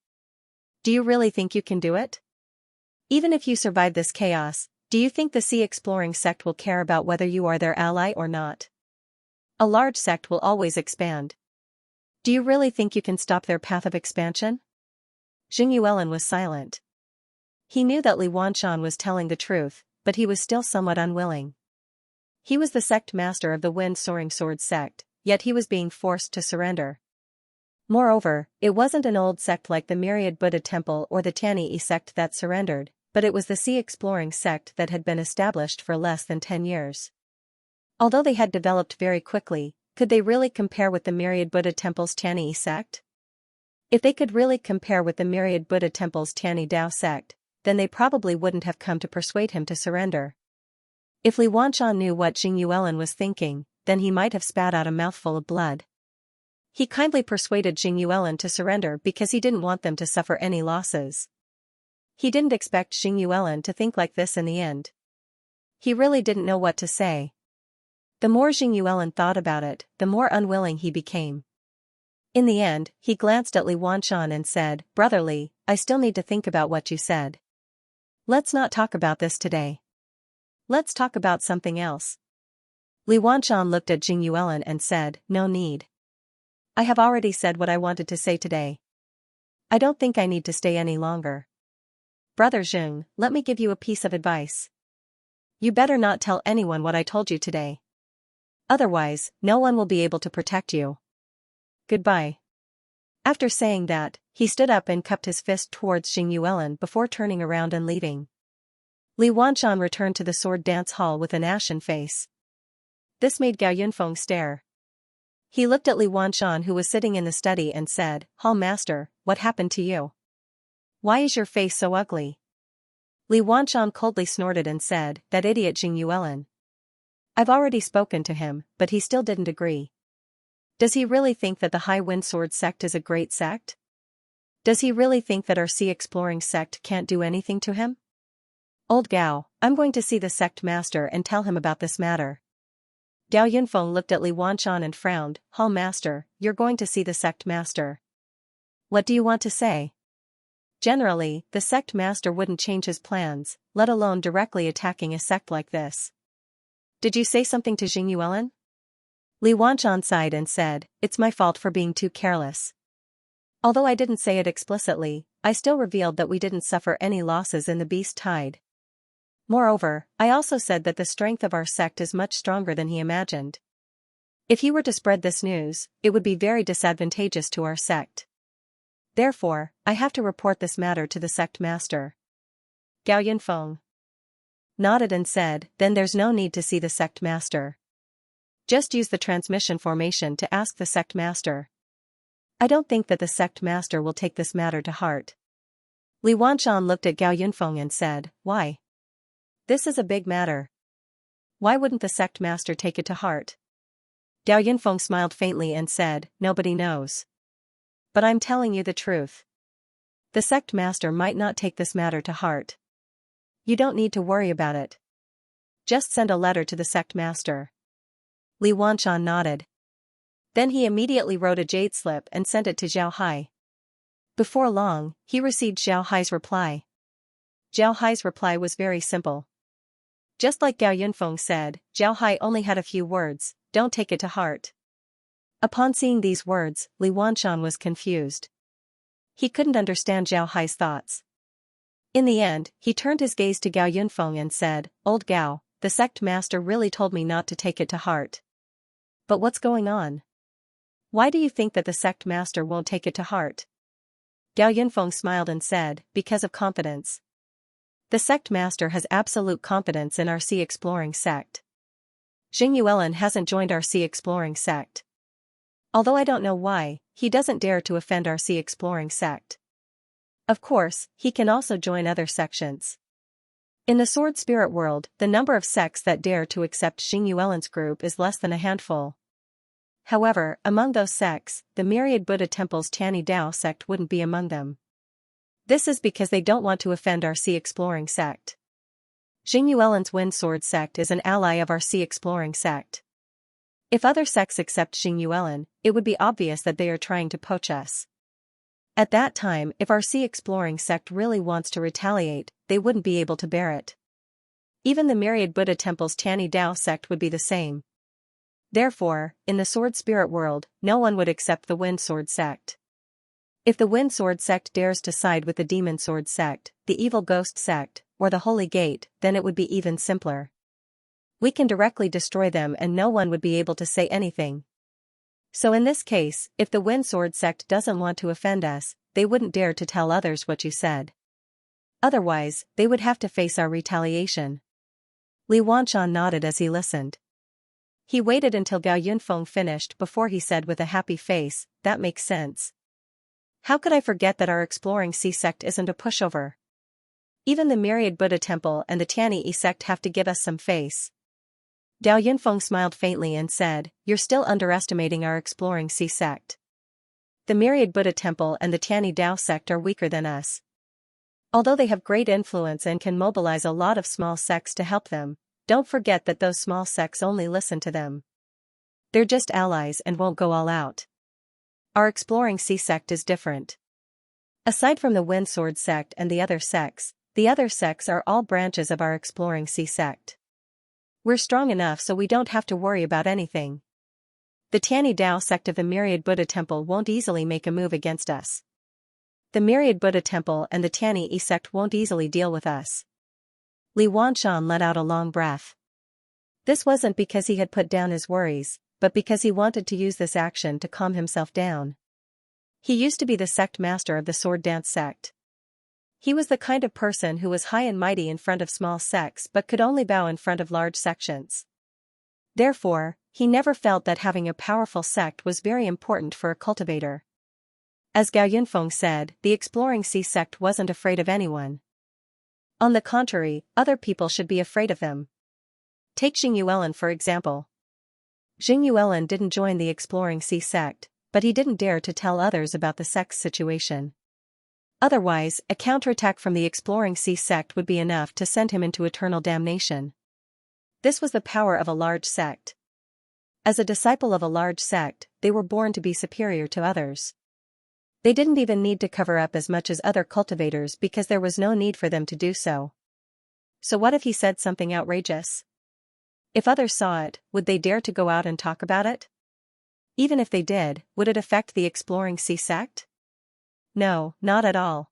Do you really think you can do it? Even if you survive this chaos, do you think the sea exploring sect will care about whether you are their ally or not? A large sect will always expand. Do you really think you can stop their path of expansion?" Jing Yuelin was silent. He knew that Li Wanshan was telling the truth, but he was still somewhat unwilling. He was the sect master of the wind-soaring sword sect, yet he was being forced to surrender. Moreover, it wasn't an old sect like the Myriad Buddha Temple or the Tianyi sect that surrendered, but it was the sea exploring sect that had been established for less than 10 years. Although they had developed very quickly, could they really compare with the Myriad Buddha Temple's Tianyi sect? If they could really compare with the Myriad Buddha Temple's Tianyi Dao sect, then they probably wouldn't have come to persuade him to surrender. If Li Wanshan knew what Jing Yuelin was thinking, then he might have spat out a mouthful of blood. He kindly persuaded Jing Yuelin to surrender because he didn't want them to suffer any losses. He didn't expect Jing Yuelin to think like this in the end. He really didn't know what to say. The more Jing Yuelin thought about it, the more unwilling he became. In the end, he glanced at Li Wanshan and said, "Brother Li, I still need to think about what you said. Let's not talk about this today. Let's talk about something else." Li Wanshan looked at Jing Yuelin and said, "No need. I have already said what I wanted to say today. I don't think I need to stay any longer. Brother Jing, let me give you a piece of advice. You better not tell anyone what I told you today. Otherwise, no one will be able to protect you. Goodbye." After saying that, he stood up and cupped his fist towards Jing Yuelin before turning around and leaving. Li Wanshan returned to the sword dance hall with an ashen face. This made Gao Yunfeng stare. He looked at Li Wanshan, who was sitting in the study, and said, "Hall master, what happened to you? Why is your face so ugly?" Li Wanshan coldly snorted and said, "That idiot Jing Yuelin. I've already spoken to him, but he still didn't agree. Does he really think that the High Wind Sword sect is a great sect? Does he really think that our sea exploring sect can't do anything to him? Old Gao, I'm going to see the sect master and tell him about this matter." Gao Yunfeng looked at Li Wanshan and frowned. "Hall master, you're going to see the sect master. What do you want to say?" Generally, the sect master wouldn't change his plans, let alone directly attacking a sect like this. "Did you say something to Jing Yuelin?" Li Wanshan sighed and said, "It's my fault for being too careless. Although I didn't say it explicitly, I still revealed that we didn't suffer any losses in the beast tide. Moreover, I also said that the strength of our sect is much stronger than he imagined. If he were to spread this news, it would be very disadvantageous to our sect. Therefore, I have to report this matter to the sect master." Gao Yunfeng nodded and said, "Then there's no need to see the sect master. Just use the transmission formation to ask the sect master. I don't think that the sect master will take this matter to heart." Li Wanshan looked at Gao Yunfeng and said, "Why? This is a big matter. Why wouldn't the sect master take it to heart?" Gao Yunfeng smiled faintly and said, "Nobody knows. But I'm telling you the truth. The sect master might not take this matter to heart. You don't need to worry about it. Just send a letter to the sect master." Li Wanshan nodded. Then he immediately wrote a jade slip and sent it to Zhao Hai. Before long, he received Zhao Hai's reply. Zhao Hai's reply was very simple. Just like Gao Yunfeng said, Zhao Hai only had a few words: "Don't take it to heart." Upon seeing these words, Li Wanshan was confused. He couldn't understand Zhao Hai's thoughts. In the end, he turned his gaze to Gao Yunfeng and said, "Old Gao, the sect master really told me not to take it to heart. But what's going on? Why do you think that the sect master won't take it to heart?" Gao Yunfeng smiled and said, "Because of confidence. The sect master has absolute confidence in our sea exploring sect. Jing Yuelin hasn't joined our sea exploring sect. Although I don't know why, he doesn't dare to offend our sea exploring sect. Of course, he can also join other sections. In the sword spirit world, the number of sects that dare to accept Jing Yuelin's group is less than a handful. However, among those sects, the myriad Buddha temple's Tianyi Dao sect wouldn't be among them. This is because they don't want to offend our sea exploring sect. Jing Yuelin's Wind Sword sect is an ally of our sea exploring sect. If other sects accept Jing Yuelin, it would be obvious that they are trying to poach us. At that time, if our sea exploring sect really wants to retaliate, they wouldn't be able to bear it. Even the myriad Buddha temple's Tianyi Dao sect would be the same. Therefore, in the sword spirit world, no one would accept the Wind Sword sect. If the Wind Sword sect dares to side with the Demon Sword sect, the Evil Ghost sect, or the Holy Gate, then it would be even simpler. We can directly destroy them and no one would be able to say anything. So in this case, if the Wind Sword sect doesn't want to offend us, they wouldn't dare to tell others what you said. Otherwise, they would have to face our retaliation." Li Wanshan nodded as he listened. He waited until Gao Yunfeng finished before he said with a happy face, "That makes sense. How could I forget that our exploring sea sect isn't a pushover? Even the myriad Buddha temple and the Tianyi sect have to give us some face." Gao Yunfeng smiled faintly and said, "You're still underestimating our exploring sea sect. The myriad Buddha temple and the Tianyi Dao sect are weaker than us. Although they have great influence and can mobilize a lot of small sects to help them, don't forget that those small sects only listen to them. They're just allies and won't go all out. Our exploring sea sect is different. Aside from the Wind Sword sect and the other sects are all branches of our exploring sea sect. We're strong enough so we don't have to worry about anything. The Tianyi Dao sect of the myriad Buddha temple won't easily make a move against us. The myriad Buddha temple and the Tianyi sect won't easily deal with us." Li Wanshan let out a long breath. This wasn't because he had put down his worries, but because he wanted to use this action to calm himself down. He used to be the sect master of the sword dance sect. He was the kind of person who was high and mighty in front of small sects but could only bow in front of large sections. Therefore, he never felt that having a powerful sect was very important for a cultivator. As Gao Yunfeng said, the Exploring Sea sect wasn't afraid of anyone. On the contrary, other people should be afraid of them. Take Xing Yuelin for example. Xing Yuelin didn't join the Exploring Sea sect, but he didn't dare to tell others about the sect's situation. Otherwise, a counterattack from the Exploring Sea sect would be enough to send him into eternal damnation. This was the power of a large sect. As a disciple of a large sect, they were born to be superior to others. They didn't even need to cover up as much as other cultivators because there was no need for them to do so. So what if he said something outrageous? If others saw it, would they dare to go out and talk about it? Even if they did, would it affect the Exploring Sea sect? No, not at all.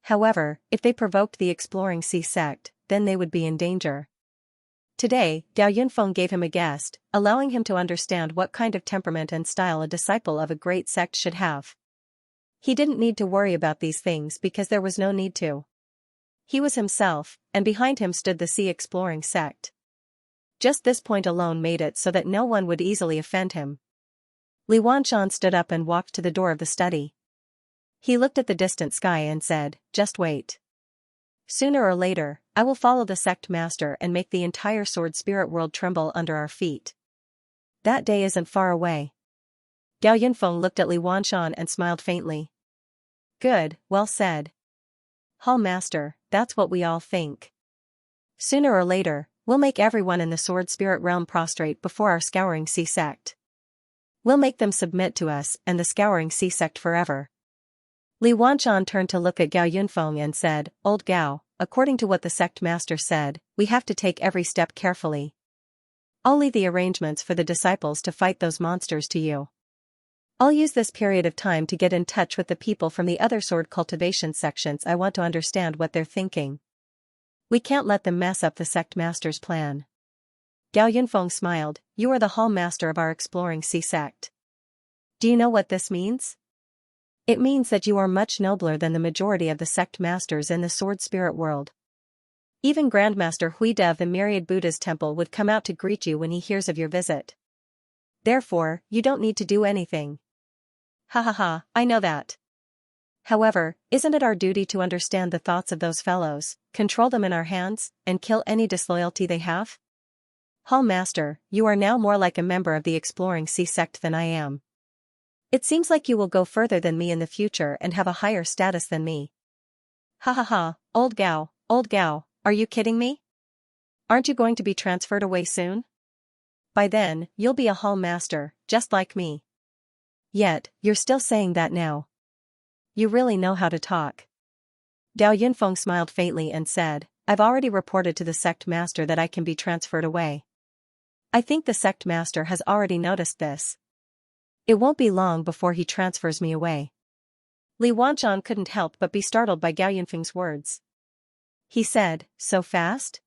However, if they provoked the Exploring Sea sect, then they would be in danger. Today, Gao Yunfeng gave him a guest, allowing him to understand what kind of temperament and style a disciple of a great sect should have. He didn't need to worry about these things because there was no need to. He was himself, and behind him stood the Sea Exploring sect. Just this point alone made it so that no one would easily offend him. Li Wanshan stood up and walked to the door of the study. He looked at the distant sky and said, "Just wait. Sooner or later, I will follow the sect master and make the entire sword spirit world tremble under our feet. That day isn't far away." Gao Yunfeng looked at Li Wanshan and smiled faintly. "Good, well said. Hall master, that's what we all think. Sooner or later, we'll make everyone in the sword spirit realm prostrate before our Scouring Sea sect. We'll make them submit to us and the Scouring Sea sect forever." Li Wanshan turned to look at Gao Yunfeng and said, "Old Gao, according to what the sect master said, we have to take every step carefully. I'll leave the arrangements for the disciples to fight those monsters to you. I'll use this period of time to get in touch with the people from the other sword cultivation sections. I want to understand what they're thinking. We can't let them mess up the sect master's plan." Gao Yunfeng smiled, "You are the hall master of our Exploring Sea sect. Do you know what this means? It means that you are much nobler than the majority of the sect masters in the sword spirit world. Even Grandmaster Huide of the Myriad Buddha's temple would come out to greet you when he hears of your visit. Therefore, you don't need to do anything." "Ha ha ha, I know that. However, isn't it our duty to understand the thoughts of those fellows, control them in our hands, and kill any disloyalty they have? Hall master, you are now more like a member of the Exploring Sea sect than I am. It seems like you will go further than me in the future and have a higher status than me." "Ha ha ha, old Gao, are you kidding me? Aren't you going to be transferred away soon? By then, you'll be a hall master, just like me. Yet, you're still saying that now. You really know how to talk." Gao Yunfeng smiled faintly and said, "I've already reported to the sect master that I can be transferred away. I think the sect master has already noticed this. It won't be long before he transfers me away." Li Wanshan couldn't help but be startled by Gao Yunfeng's words. He said, "So fast?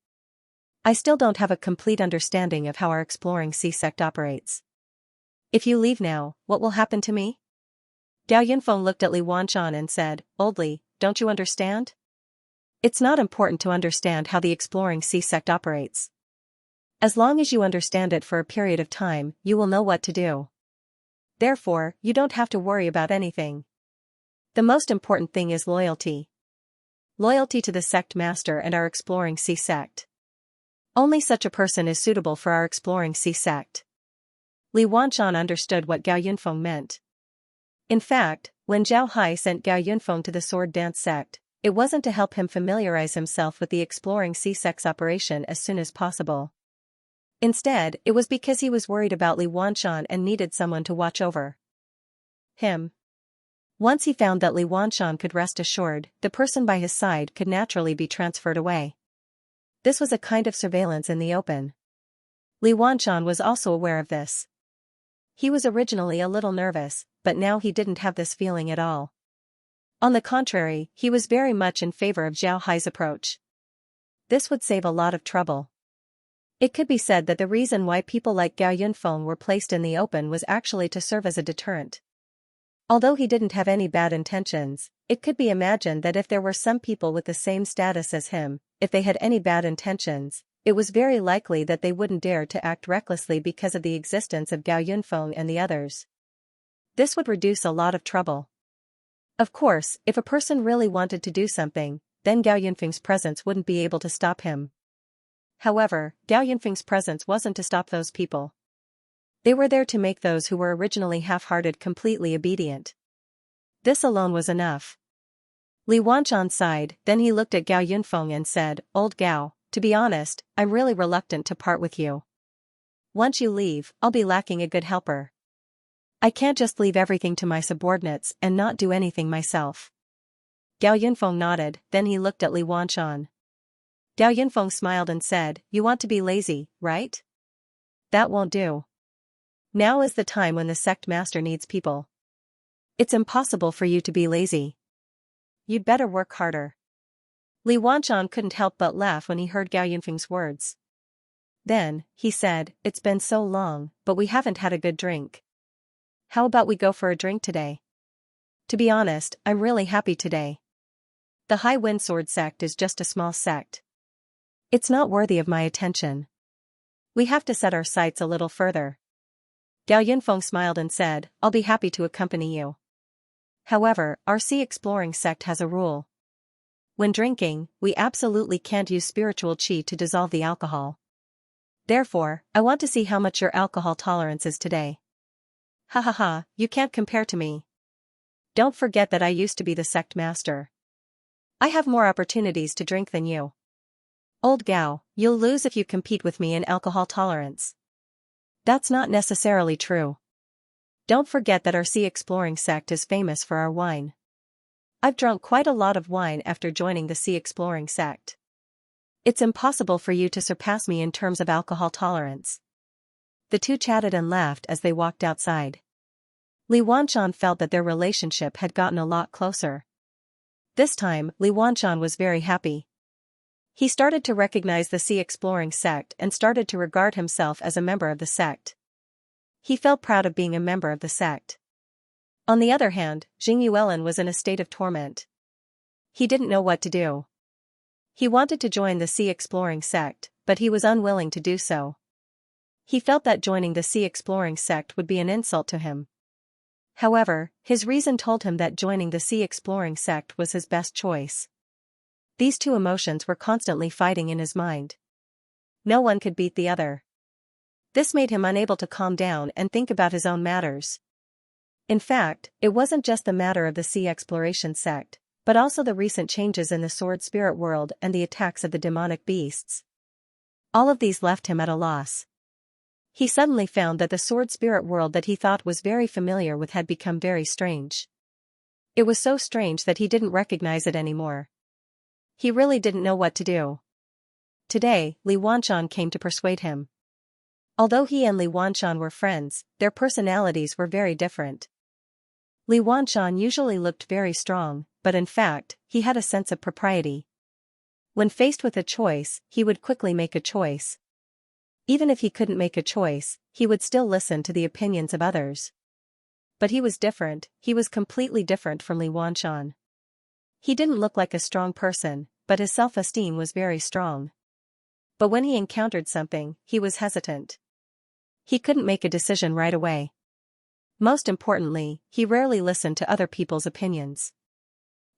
I still don't have a complete understanding of how our Exploring Sea sect operates. If you leave now, what will happen to me?" Gao Yunfeng looked at Li Wanshan and said, "Old Li, don't you understand? It's not important to understand how the Exploring Sea sect operates. As long as you understand it for a period of time, you will know what to do. Therefore, you don't have to worry about anything. The most important thing is loyalty. Loyalty to the sect master and our Exploring Sea sect. Only such a person is suitable for our Exploring Sea sect." Li Wanshan understood what Gao Yunfeng meant. In fact, when Zhao Hai sent Gao Yunfeng to the sword dance sect, it wasn't to help him familiarize himself with the Exploring Sea sect's operation as soon as possible. Instead, it was because he was worried about Li Wanshan and needed someone to watch over him. Once he found that Li Wanshan could rest assured, the person by his side could naturally be transferred away. This was a kind of surveillance in the open. Li Wanshan was also aware of this. He was originally a little nervous, but now he didn't have this feeling at all. On the contrary, he was very much in favor of Zhao Hai's approach. This would save a lot of trouble. It could be said that the reason why people like Gao Yunfeng were placed in the open was actually to serve as a deterrent. Although he didn't have any bad intentions, it could be imagined that if there were some people with the same status as him, if they had any bad intentions, it was very likely that they wouldn't dare to act recklessly because of the existence of Gao Yunfeng and the others. This would reduce a lot of trouble. Of course, if a person really wanted to do something, then Gao Yunfeng's presence wouldn't be able to stop him. However, Gao Yunfeng's presence wasn't to stop those people. They were there to make those who were originally half-hearted completely obedient. This alone was enough. Li Wanchon sighed, then he looked at Gao Yunfeng and said, "Old Gao, to be honest, I'm really reluctant to part with you. Once you leave, I'll be lacking a good helper. I can't just leave everything to my subordinates and not do anything myself." Gao Yunfeng nodded, then he looked at Li Wanchon. Gao Yunfeng smiled and said, "You want to be lazy, right? That won't do. Now is the time when the sect master needs people. It's impossible for you to be lazy. You'd better work harder." Li Wanchon couldn't help but laugh when he heard Gao Yunfeng's words. Then, he said, "It's been so long, but we haven't had a good drink. How about we go for a drink today? To be honest, I'm really happy today. The High Wind Sword sect is just a small sect. It's not worthy of my attention. We have to set our sights a little further." Gao Yunfeng smiled and said, "I'll be happy to accompany you. However, our Sea Exploring sect has a rule. When drinking, we absolutely can't use spiritual qi to dissolve the alcohol. Therefore, I want to see how much your alcohol tolerance is today." "Ha ha ha, you can't compare to me. Don't forget that I used to be the sect master. I have more opportunities to drink than you. Old Gao, you'll lose if you compete with me in alcohol tolerance." "That's not necessarily true. Don't forget that our Sea Exploring sect is famous for our wine. I've drunk quite a lot of wine after joining the Sea Exploring sect. It's impossible for you to surpass me in terms of alcohol tolerance." The two chatted and laughed as they walked outside. Li Wanchon felt that their relationship had gotten a lot closer. This time, Li Wanchon was very happy. He started to recognize the Sea Exploring sect and started to regard himself as a member of the sect. He felt proud of being a member of the sect. On the other hand, Jing Yuelin was in a state of torment. He didn't know what to do. He wanted to join the Sea Exploring sect, but he was unwilling to do so. He felt that joining the Sea Exploring sect would be an insult to him. However, his reason told him that joining the Sea Exploring sect was his best choice. These two emotions were constantly fighting in his mind. No one could beat the other. This made him unable to calm down and think about his own matters. In fact, it wasn't just the matter of the Sea Exploration sect, but also the recent changes in the sword spirit world and the attacks of the demonic beasts. All of these left him at a loss. He suddenly found that the sword spirit world that he thought was very familiar with had become very strange. It was so strange that he didn't recognize it anymore. He really didn't know what to do. Today, Li Wanchon came to persuade him. Although he and Li Wanchon were friends, their personalities were very different. Li Wanchon usually looked very strong, but in fact, he had a sense of propriety. When faced with a choice, he would quickly make a choice. Even if he couldn't make a choice, he would still listen to the opinions of others. But he was different, he was completely different from Li Wanchon. He didn't look like a strong person, but his self-esteem was very strong. But when he encountered something, he was hesitant. He couldn't make a decision right away. Most importantly, he rarely listened to other people's opinions.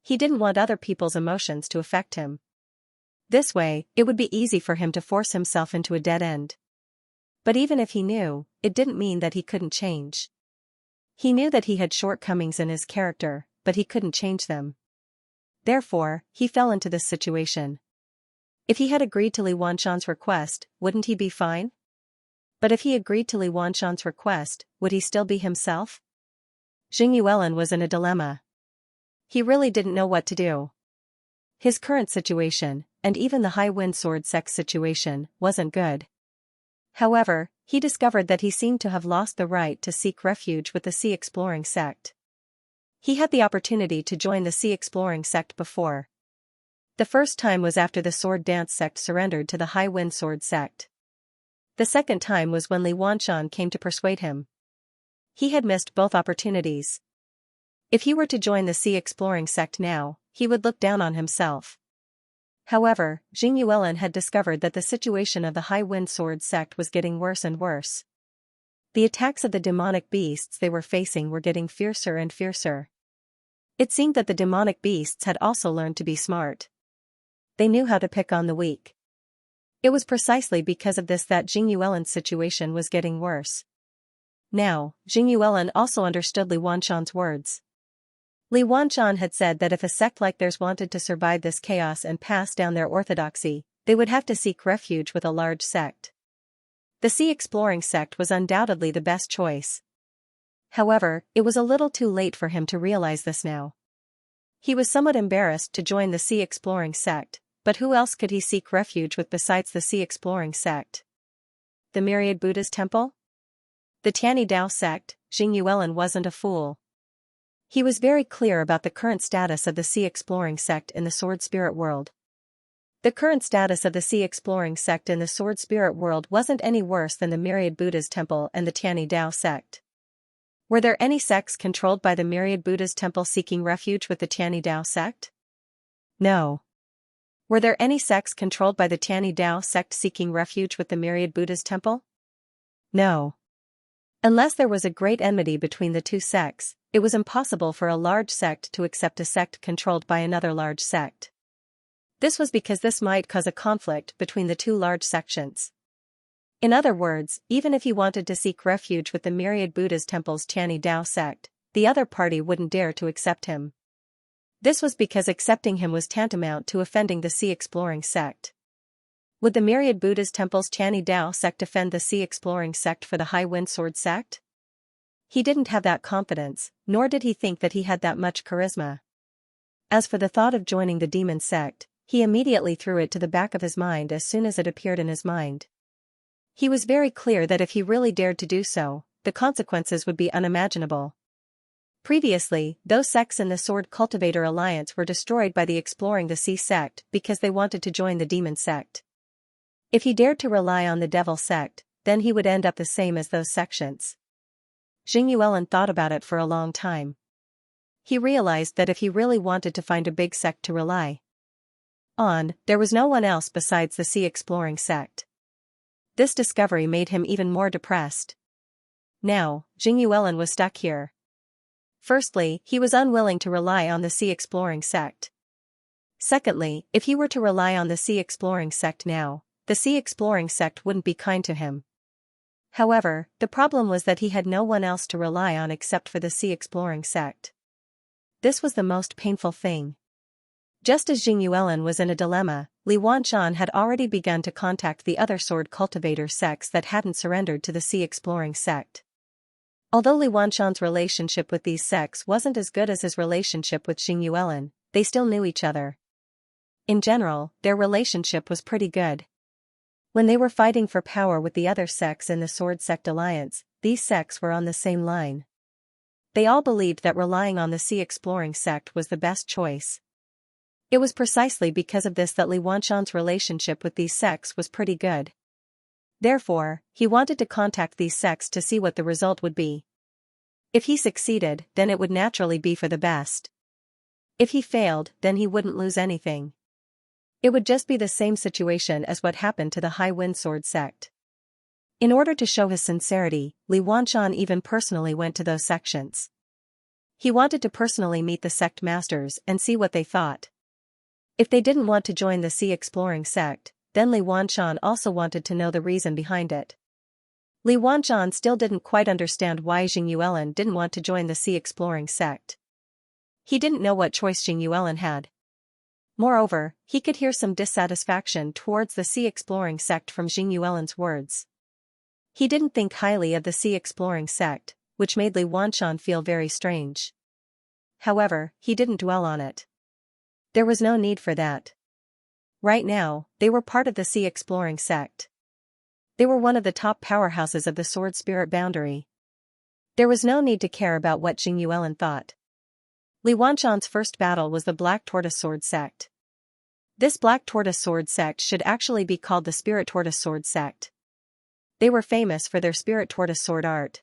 He didn't want other people's emotions to affect him. This way, it would be easy for him to force himself into a dead end. But even if he knew, it didn't mean that he couldn't change. He knew that he had shortcomings in his character, but he couldn't change them. Therefore, he fell into this situation. If he had agreed to Li Wanchon's request, wouldn't he be fine? But if he agreed to Li Wanchon's request, would he still be himself? Jing Yuelin was in a dilemma. He really didn't know what to do. His current situation, and even the High Wind Sword sect situation, wasn't good. However, he discovered that he seemed to have lost the right to seek refuge with the Sea Exploring sect. He had the opportunity to join the Sea Exploring sect before. The first time was after the Sword Dance sect surrendered to the High Wind Sword sect. The second time was when Li Wanchon came to persuade him. He had missed both opportunities. If he were to join the sea exploring sect now, he would look down on himself. However, Jing Yuelin had discovered that the situation of the High Wind Sword sect was getting worse and worse. The attacks of the demonic beasts they were facing were getting fiercer and fiercer. It seemed that the demonic beasts had also learned to be smart. They knew how to pick on the weak. It was precisely because of this that Jing Yuelin's situation was getting worse. Now, Jing Yuelin also understood Li Wanshan's words. Li Wanshan had said that if a sect like theirs wanted to survive this chaos and pass down their orthodoxy, they would have to seek refuge with a large sect. The sea exploring sect was undoubtedly the best choice. However, it was a little too late for him to realize this now. He was somewhat embarrassed to join the sea exploring sect, but who else could he seek refuge with besides the sea exploring sect? The Myriad Buddha's temple? The Tianyi Dao sect? Jing Yuelin wasn't a fool. He was very clear about the current status of the sea exploring sect in the sword spirit world. The current status of the sea exploring sect in the sword spirit world wasn't any worse than the Myriad Buddha's temple and the Tianyi Dao sect. Were there any sects controlled by the Myriad Buddha's temple seeking refuge with the Tianyi Dao sect? No. Were there any sects controlled by the Tianyi Dao sect seeking refuge with the Myriad Buddha's temple? No. Unless there was a great enmity between the two sects, it was impossible for a large sect to accept a sect controlled by another large sect. This was because this might cause a conflict between the two large sections. In other words, even if he wanted to seek refuge with the Myriad Buddha's temple's Tianyi Dao sect, the other party wouldn't dare to accept him. This was because accepting him was tantamount to offending the sea exploring sect. Would the Myriad Buddha's temple's Tianyi Dao sect defend the sea exploring sect for the High Wind Sword sect? He didn't have that confidence, nor did he think that he had that much charisma. As for the thought of joining the demon sect, he immediately threw it to the back of his mind as soon as it appeared in his mind. He was very clear that if he really dared to do so, the consequences would be unimaginable. Previously, those sects in the Sword Cultivator Alliance were destroyed by the Exploring the Sea sect because they wanted to join the demon sect. If he dared to rely on the devil sect, then he would end up the same as those sections. Jing Yuelin thought about it for a long time. He realized that if he really wanted to find a big sect to rely on, there was no one else besides the sea exploring sect. This discovery made him even more depressed. Now, Jing Yuelin was stuck here. Firstly, he was unwilling to rely on the sea exploring sect. Secondly, if he were to rely on the sea exploring sect now, the sea exploring sect wouldn't be kind to him. However, the problem was that he had no one else to rely on except for the sea exploring sect. This was the most painful thing. Just as Jing Yuelin was in a dilemma, Li Wanshan had already begun to contact the other sword cultivator sects that hadn't surrendered to the sea exploring sect. Although Li Wanshan's relationship with these sects wasn't as good as his relationship with Jing Yuelin, they still knew each other. In general, their relationship was pretty good. When they were fighting for power with the other sects in the Sword Sect Alliance, these sects were on the same line. They all believed that relying on the sea exploring sect was the best choice. It was precisely because of this that Li Wanshan's relationship with these sects was pretty good. Therefore, he wanted to contact these sects to see what the result would be. If he succeeded, then it would naturally be for the best. If he failed, then he wouldn't lose anything. It would just be the same situation as what happened to the High Wind Sword sect. In order to show his sincerity, Li Wanshan even personally went to those sections. He wanted to personally meet the sect masters and see what they thought. If they didn't want to join the sea exploring sect, then Li Wanshan also wanted to know the reason behind it. Li Wanshan still didn't quite understand why Jing Yuelin didn't want to join the sea exploring sect. He didn't know what choice Jing Yuelin had. Moreover, he could hear some dissatisfaction towards the sea exploring sect from Jing Yuelin's words. He didn't think highly of the sea exploring sect, which made Li Wanshan feel very strange. However, he didn't dwell on it. There was no need for that. Right now, they were part of the sea exploring sect. They were one of the top powerhouses of the sword spirit boundary. There was no need to care about what Jing Yuelin thought. Li Wanshan's first battle was the Black Tortoise Sword sect. This Black Tortoise Sword sect should actually be called the Spirit Tortoise Sword sect. They were famous for their Spirit Tortoise Sword art.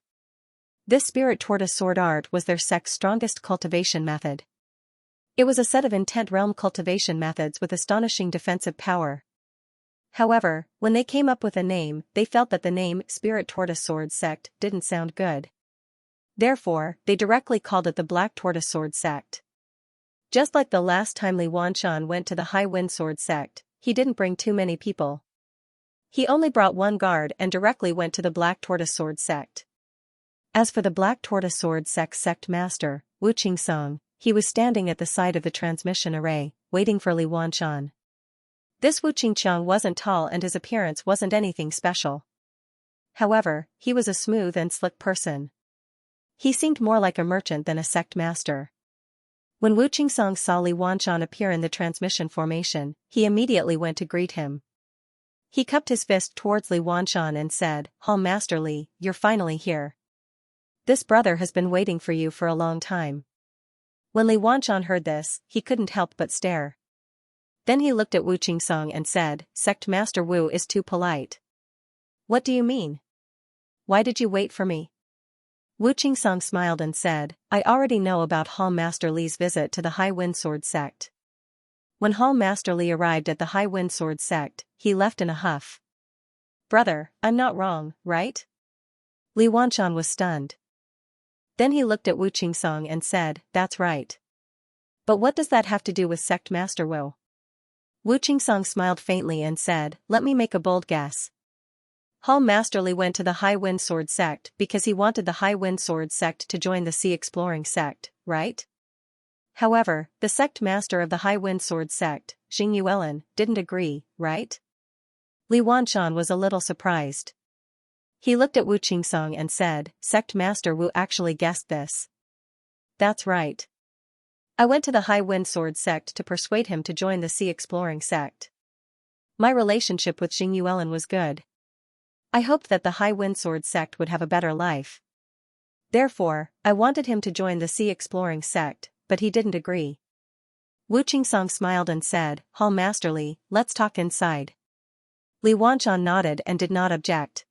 This spirit tortoise sword art was their sect's strongest cultivation method. It was a set of intent realm cultivation methods with astonishing defensive power. However, when they came up with a name, they felt that the name Spirit Tortoise Sword Sect didn't sound good. Therefore, they directly called it the Black Tortoise Sword Sect. Just like the last time Li Wanshan went to the High Wind Sword Sect, he didn't bring too many people. He only brought one guard and directly went to the Black Tortoise Sword Sect. As for the Black Tortoise Sword Sect master, Wu Qingsong, he was standing at the side of the transmission array, waiting for Li Wanshan. This Wu Qingsong wasn't tall and his appearance wasn't anything special. However, he was a smooth and slick person. He seemed more like a merchant than a sect master. When Wu Qingsong saw Li Wanshan appear in the transmission formation, he immediately went to greet him. He cupped his fist towards Li Wanshan and said, "Hall Master Li, you're finally here. This brother has been waiting for you for a long time." When Li Wanshan heard this, he couldn't help but stare. Then he looked at Wu Qingsong and said, "Sect Master Wu is too polite." "What do you mean? Why did you wait for me?" Wu Qingsong smiled and said, "I already know about Hall Master Li's visit to the High Wind Sword Sect." When Hall Master Li arrived at the High Wind Sword Sect, he left in a huff. "Brother, I'm not wrong, right?" Li Wanshan was stunned. Then he looked at Wu Qingsong and said, "That's right. But what does that have to do with Sect Master Wu?" Wu Qingsong smiled faintly and said, "Let me make a bold guess. Hall Master Li went to the High Wind Sword Sect because he wanted the High Wind Sword Sect to join the Sea Exploring Sect, right? However, the sect master of the High Wind Sword Sect, Xianxia, didn't agree, right?" Li Wanshan was a little surprised. He looked at Wu Qingsong and said, "Sect Master Wu actually guessed this." "That's right. I went to the High Wind Sword Sect to persuade him to join the Sea Exploring Sect. My relationship with Xianxia was good. I hoped that the High Wind Sword Sect would have a better life. Therefore, I wanted him to join the Sea Exploring Sect, but he didn't agree." Wu Qingsong smiled and said, "Hall Master Li, let's talk inside." Li Wanshan nodded and did not object.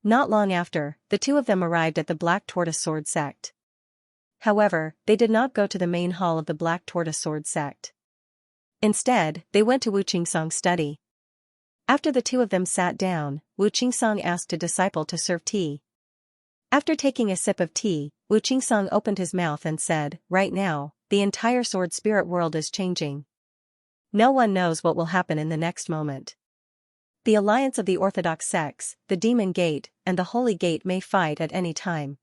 Not long after, the two of them arrived at the Black Tortoise Sword Sect. However, they did not go to the main hall of the Black Tortoise Sword Sect. Instead, they went to Wu Qingsong's study. After the two of them sat down, Wu Qingsong asked a disciple to serve tea. After taking a sip of tea, Wu Qingsong opened his mouth and said, "Right now, the entire sword spirit world is changing. No one knows what will happen in the next moment. The alliance of the orthodox sects, the Demon Gate, and the Holy Gate may fight at any time.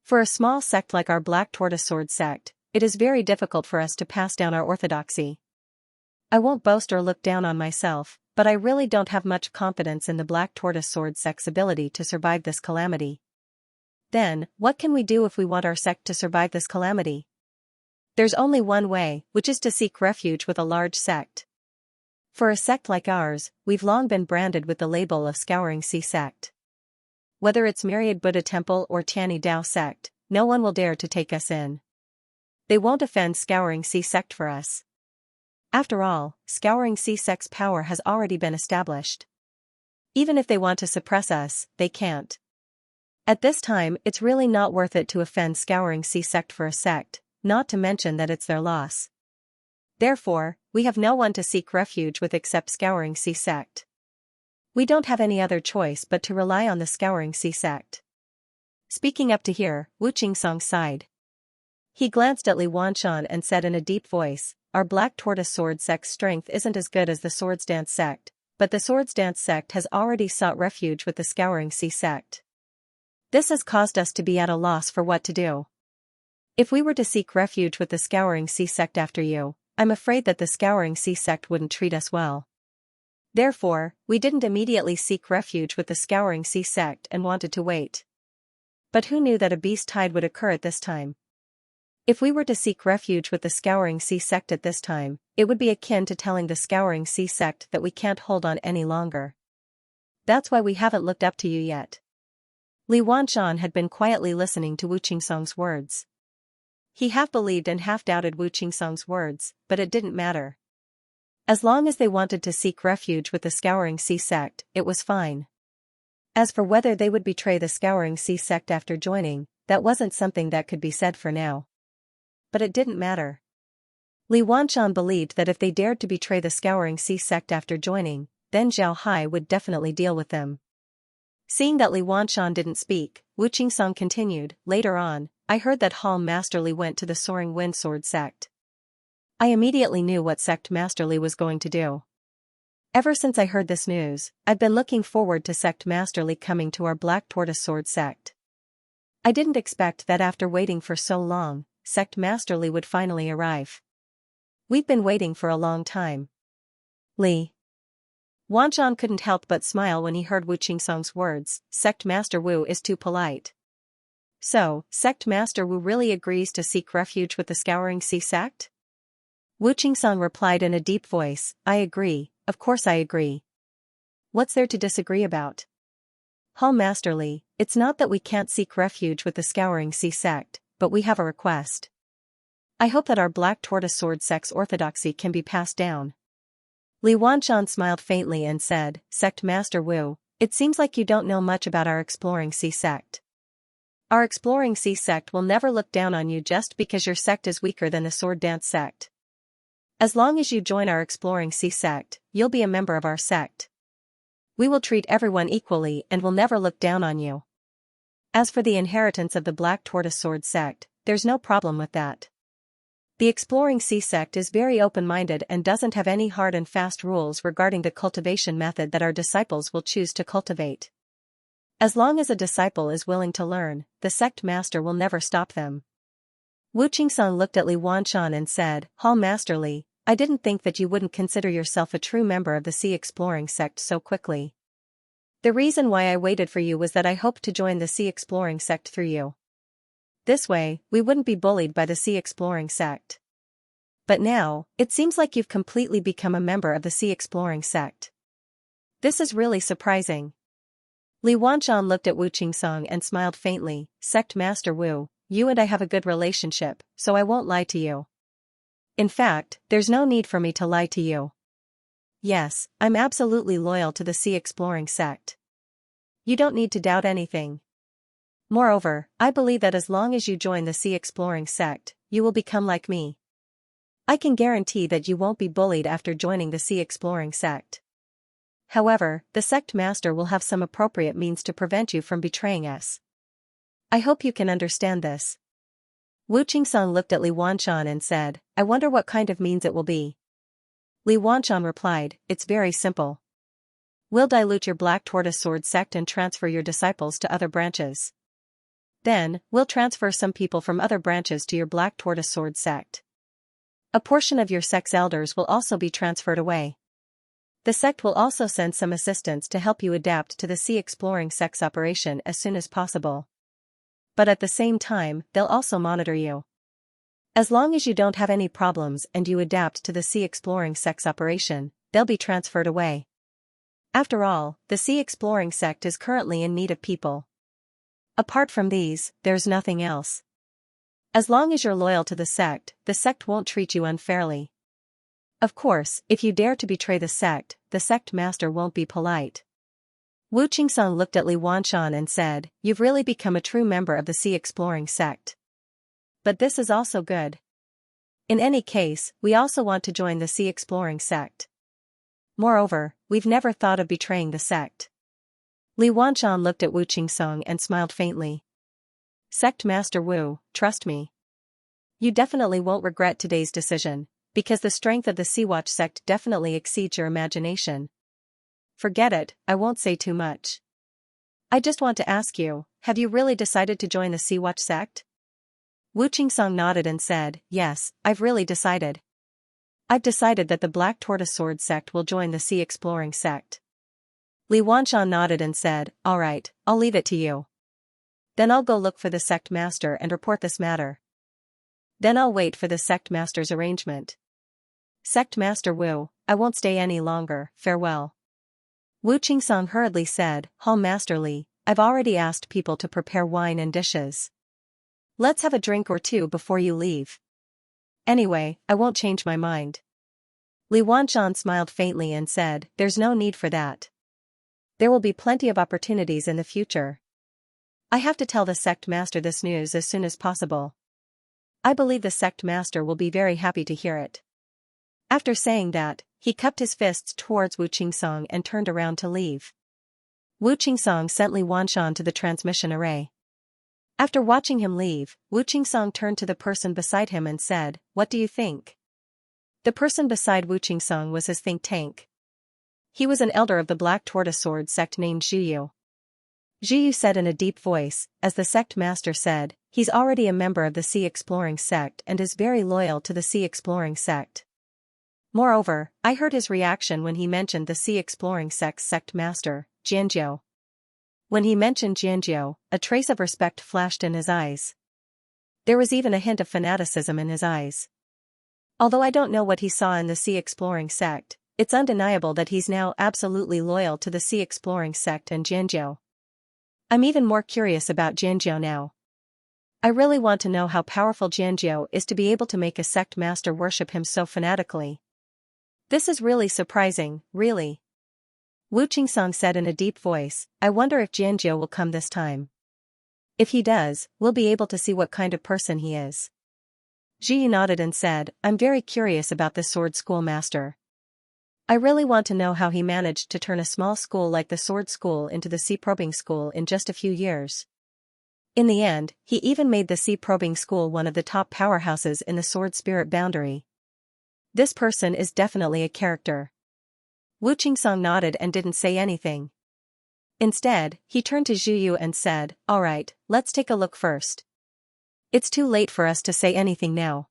For a small sect like our Black Tortoise Sword Sect, it is very difficult for us to pass down our orthodoxy. I won't boast or look down on myself, but I really don't have much confidence in the Black Tortoise Sword Sect's ability to survive this calamity. Then, what can we do if we want our sect to survive this calamity? There's only one way, which is to seek refuge with a large sect. For a sect like ours, we've long been branded with the label of Scouring Sea Sect. Whether it's Myriad Buddha Temple or Tianyi Dao Sect, no one will dare to take us in. They won't offend Scouring Sea Sect for us. After all, Scouring Sea Sect's power has already been established. Even if they want to suppress us, they can't. At this time, it's really not worth it to offend Scouring Sea Sect for a sect, not to mention that it's their loss. Therefore, we have no one to seek refuge with except Scouring Sea Sect. We don't have any other choice but to rely on the Scouring Sea Sect." Speaking up to here, Wu Qingsong sighed. He glanced at Li Wanshan and said in a deep voice, "Our Black Tortoise Sword Sect's strength isn't as good as the Swords Dance Sect, but the Swords Dance Sect has already sought refuge with the Scouring Sea Sect. This has caused us to be at a loss for what to do. If we were to seek refuge with the Scouring Sea Sect after you, I'm afraid that the Scouring Sea Sect wouldn't treat us well. Therefore, we didn't immediately seek refuge with the Scouring Sea Sect and wanted to wait. But who knew that a beast tide would occur at this time? If we were to seek refuge with the Scouring Sea Sect at this time, it would be akin to telling the Scouring Sea Sect that we can't hold on any longer. That's why we haven't looked up to you yet." Li Wanshan had been quietly listening to Wu Qingsong's words. He half believed and half doubted Wu Qingsong's words, but it didn't matter. As long as they wanted to seek refuge with the Scouring Sea Sect, it was fine. As for whether they would betray the Scouring Sea sect after joining, that wasn't something that could be said for now. But it didn't matter. Li Wanshan believed that if they dared to betray the Scouring Sea sect after joining, then Zhao Hai would definitely deal with them. Seeing that Li Wanshan didn't speak, Wu Qingsong continued, later on, I heard that Hall Master Li went to the Soaring Wind Sword sect. I immediately knew what sect Master Li was going to do. Ever since I heard this news, I've been looking forward to Sect Master Li coming to our Black Tortoise Sword sect. I didn't expect that after waiting for so long, Sect Master Li would finally arrive. We've been waiting for a long time. Li Wanshan couldn't help but smile when he heard Wu Qingsong's words, Sect Master Wu is too polite. So, Sect Master Wu really agrees to seek refuge with the Scouring Sea sect? Wu Qingsong replied in a deep voice, I agree, of course I agree. What's there to disagree about? Hall Master Li, it's not that we can't seek refuge with the Scouring Sea sect, but we have a request. I hope that our Black Tortoise Sword sect's orthodoxy can be passed down. Li Wanshan smiled faintly and said, Sect Master Wu, it seems like you don't know much about our Exploring Sea sect. Our Exploring Sea sect will never look down on you just because your sect is weaker than the Sword Dance sect. As long as you join our Exploring Sea sect, you'll be a member of our sect. We will treat everyone equally and will never look down on you. As for the inheritance of the Black Tortoise Sword sect, there's no problem with that. The Exploring Sea sect is very open-minded and doesn't have any hard and fast rules regarding the cultivation method that our disciples will choose to cultivate. As long as a disciple is willing to learn, the sect master will never stop them. Wu Qingsong looked at Li Wanshan and said, Hall Master Li, I didn't think that you wouldn't consider yourself a true member of the Sea Exploring sect so quickly. The reason why I waited for you was that I hoped to join the Sea Exploring sect through you. This way, we wouldn't be bullied by the Sea Exploring sect. But now, it seems like you've completely become a member of the Sea Exploring sect. This is really surprising. Li Wanshan looked at Wu Qingsong and smiled faintly, Sect Master Wu, you and I have a good relationship, so I won't lie to you. In fact, there's no need for me to lie to you. Yes, I'm absolutely loyal to the Sea Exploring sect. You don't need to doubt anything. Moreover, I believe that as long as you join the Sea Exploring sect, you will become like me. I can guarantee that you won't be bullied after joining the Sea Exploring sect. However, the sect master will have some appropriate means to prevent you from betraying us. I hope you can understand this. Wu Qingsong looked at Li Wanshan and said, I wonder what kind of means it will be. Li Wanshan replied, it's very simple. We'll dilute your Black Tortoise Sword sect and transfer your disciples to other branches. Then, we'll transfer some people from other branches to your Black Tortoise Sword sect. A portion of your sect's elders will also be transferred away. The sect will also send some assistants to help you adapt to the Sea Exploring sect's operation as soon as possible. But at the same time, they'll also monitor you. As long as you don't have any problems and you adapt to the Sea Exploring sect's operation, they'll be transferred away. After all, the Sea Exploring sect is currently in need of people. Apart from these, there's nothing else. As long as you're loyal to the sect won't treat you unfairly. Of course, if you dare to betray the sect master won't be polite. Wu Qingsong looked at Li Wanshan and said, you've really become a true member of the Sea Exploring sect. But this is also good. In any case, we also want to join the Sea Exploring sect. Moreover, we've never thought of betraying the sect. Li Wanshan looked at Wu Qingsong and smiled faintly. Sect Master Wu, trust me. You definitely won't regret today's decision, because the strength of the Sea Watch sect definitely exceeds your imagination. Forget it, I won't say too much. I just want to ask you, have you really decided to join the Sea Watch sect? Wu Qingsong nodded and said, yes, I've really decided. I've decided that the Black Tortoise Sword sect will join the Sea Exploring sect. Li Wanshan nodded and said, all right, I'll leave it to you. Then I'll go look for the sect master and report this matter. Then I'll wait for the sect master's arrangement. Sect Master Wu, I won't stay any longer, farewell. Wu Qingsong hurriedly said, Hall Master Li, I've already asked people to prepare wine and dishes. Let's have a drink or two before you leave. Anyway, I won't change my mind. Li Wanshan smiled faintly and said, there's no need for that. There will be plenty of opportunities in the future. I have to tell the sect master this news as soon as possible. I believe the sect master will be very happy to hear it. After saying that, he cupped his fists towards Wu Qingsong and turned around to leave. Wu Qingsong sent Li Wanshan to the transmission array. After watching him leave, Wu Qingsong turned to the person beside him and said, "What do you think?" The person beside Wu Qingsong was his think tank. He was an elder of the Black Tortoise Sword sect named Zhuyu. Zhuyu said in a deep voice, as the sect master said, he's already a member of the Sea Exploring sect and is very loyal to the Sea Exploring sect. Moreover, I heard his reaction when he mentioned the Sea Exploring sect's sect master, Xianxia. When he mentioned Xianxia, a trace of respect flashed in his eyes. There was even a hint of fanaticism in his eyes. Although I don't know what he saw in the Sea Exploring sect, it's undeniable that he's now absolutely loyal to the Sea Exploring sect and Xianxia. I'm even more curious about Xianxia now. I really want to know how powerful Xianxia is to be able to make a sect master worship him so fanatically. This is really surprising, really. Wu Qingsong said in a deep voice, I wonder if Xianxia will come this time. If he does, we'll be able to see what kind of person he is. Zhi nodded and said, I'm very curious about this sword school master. I really want to know how he managed to turn a small school like the sword school into the sea probing school in just a few years. In the end, he even made the sea probing school one of the top powerhouses in the sword spirit boundary. This person is definitely a character. Wu Qingsong nodded and didn't say anything. Instead, he turned to Zhuyu and said, Alright, let's take a look first. It's too late for us to say anything now.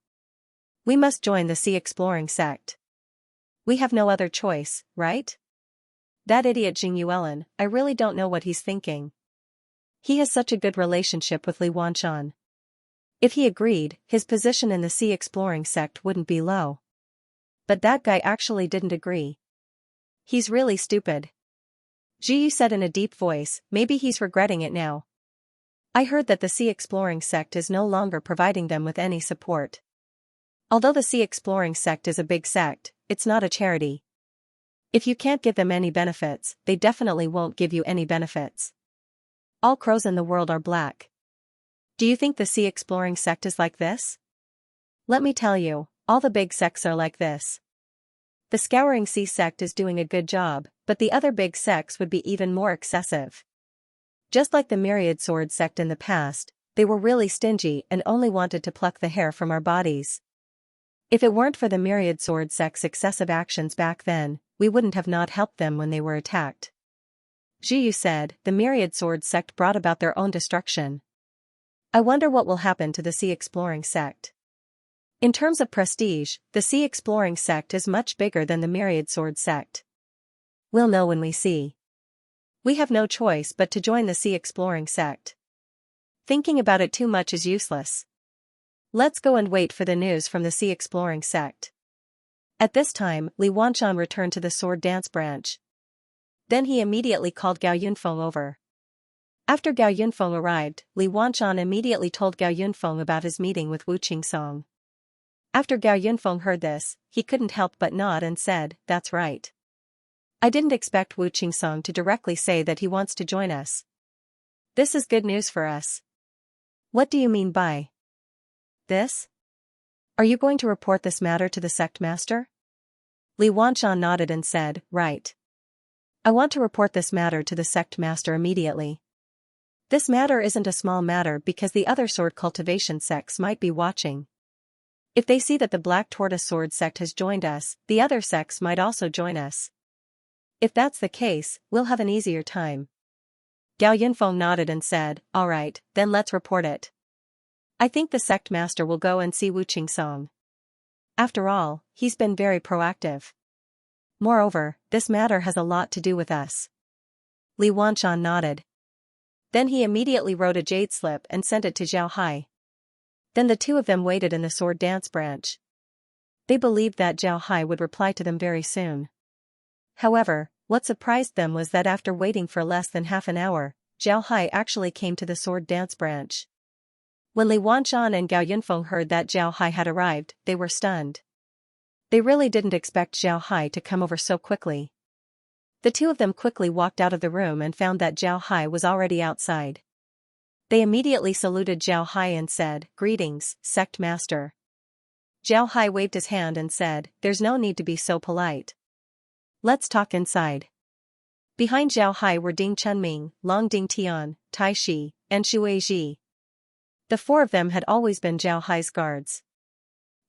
We must join the Sea Exploring sect. We have no other choice, right? That idiot Jing Yuelin, I really don't know what he's thinking. He has such a good relationship with Li Wanshan. If he agreed, his position in the Sea Exploring sect wouldn't be low. But that guy actually didn't agree. He's really stupid. Zhiyu said in a deep voice, maybe he's regretting it now. I heard that the Sea Exploring sect is no longer providing them with any support. Although the Sea Exploring sect is a big sect, it's not a charity. If you can't give them any benefits, they definitely won't give you any benefits. All crows in the world are black. Do you think the Sea Exploring sect is like this? Let me tell you, all the big sects are like this. The Scouring Sea sect is doing a good job, but the other big sects would be even more excessive. Just like the Myriad Sword sect in the past, they were really stingy and only wanted to pluck the hair from our bodies. If it weren't for the Myriad Sword sect's excessive actions back then, we wouldn't have not helped them when they were attacked. Zhiyu said, the Myriad Sword sect brought about their own destruction. I wonder what will happen to the Sea Exploring sect. In terms of prestige, the Sea Exploring sect is much bigger than the Myriad Sword sect. We'll know when we see. We have no choice but to join the Sea Exploring sect. Thinking about it too much is useless. Let's go and wait for the news from the Sea Exploring sect. At this time, Li Wanshan returned to the sword dance branch. Then he immediately called Gao Yunfeng over. After Gao Yunfeng arrived, Li Wanshan immediately told Gao Yunfeng about his meeting with Wu Qingsong. After Gao Yunfeng heard this, he couldn't help but nod and said, that's right. I didn't expect Wu Qingsong to directly say that he wants to join us. This is good news for us. What do you mean by this? Are you going to report this matter to the sect master? Li Wanshan nodded and said, right. I want to report this matter to the sect master immediately. This matter isn't a small matter because the other sword cultivation sects might be watching. If they see that the Black Tortoise Sword sect has joined us, the other sects might also join us. If that's the case, we'll have an easier time. Gao Yunfeng nodded and said, alright, then let's report it. I think the sect master will go and see Wu Qingsong. After all, he's been very proactive. Moreover, this matter has a lot to do with us. Li Wanshan nodded. Then he immediately wrote a jade slip and sent it to Zhao Hai. Then the two of them waited in the sword dance branch. They believed that Zhao Hai would reply to them very soon. However, what surprised them was that after waiting for less than half an hour, Zhao Hai actually came to the sword dance branch. When Li Wanshan and Gao Yunfeng heard that Zhao Hai had arrived, they were stunned. They really didn't expect Zhao Hai to come over so quickly. The two of them quickly walked out of the room and found that Zhao Hai was already outside. They immediately saluted Zhao Hai and said, "Greetings, sect master." Zhao Hai waved his hand and said, "There's no need to be so polite. Let's talk inside." Behind Zhao Hai were Ding Chunming, Long Ding Tian, Tai Shi, and Shui Ji. The four of them had always been Zhao Hai's guards.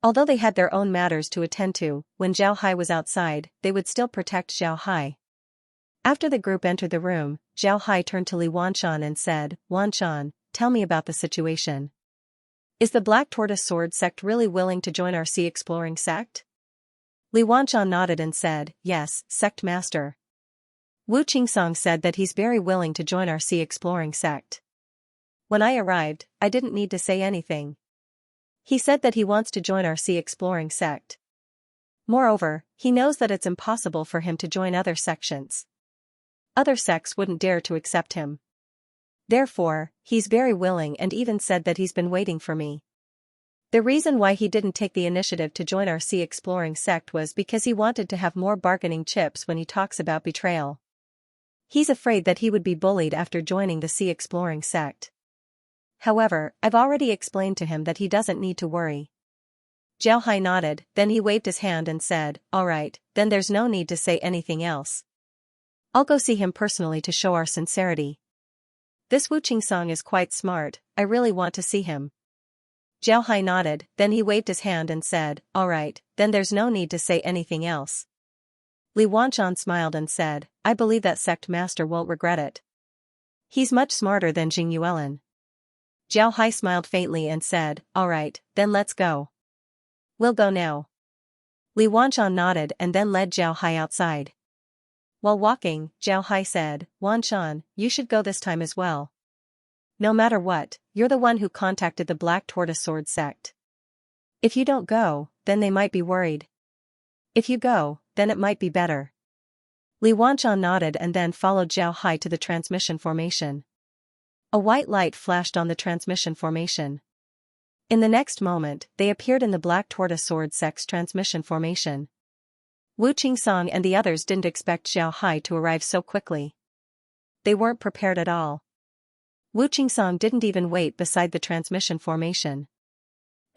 Although they had their own matters to attend to, when Zhao Hai was outside, they would still protect Zhao Hai. After the group entered the room, Zhao Hai turned to Li Wanshan and said, "Wanshan, tell me about the situation. Is the Black Tortoise Sword sect really willing to join our sea exploring sect?" Li Wanshan nodded and said, "Yes, sect master. Wu Qingsong said that he's very willing to join our sea exploring sect. When I arrived, I didn't need to say anything. He said that he wants to join our sea exploring sect. Moreover, he knows that it's impossible for him to join other sections. Other sects wouldn't dare to accept him. Therefore, he's very willing and even said that he's been waiting for me. The reason why he didn't take the initiative to join our sea exploring sect was because he wanted to have more bargaining chips when he talks about betrayal. He's afraid that he would be bullied after joining the sea exploring sect. However, I've already explained to him that he doesn't need to worry." Zhao Hai nodded, then he waved his hand and said, "All right, then there's no need to say anything else. I'll go see him personally to show our sincerity. This Wu Qingsong is quite smart, I really want to see him." Zhao Hai nodded, then he waved his hand and said, "All right, then there's no need to say anything else." Li Wanshan smiled and said, "I believe that sect master won't regret it. He's much smarter than Jing Yuelin." Zhao Hai smiled faintly and said, "All right, then let's go." "We'll go now." Li Wanshan nodded and then led Zhao Hai outside. While walking, Zhao Hai said, "Wanshan, you should go this time as well. No matter what, you're the one who contacted the Black Tortoise Sword sect. If you don't go, then they might be worried. If you go, then it might be better." Li Wanshan nodded and then followed Zhao Hai to the transmission formation. A white light flashed on the transmission formation. In the next moment, they appeared in the Black Tortoise Sword sect's transmission formation. Wu Qingsong and the others didn't expect Zhao Hai to arrive so quickly. They weren't prepared at all. Wu Qingsong didn't even wait beside the transmission formation.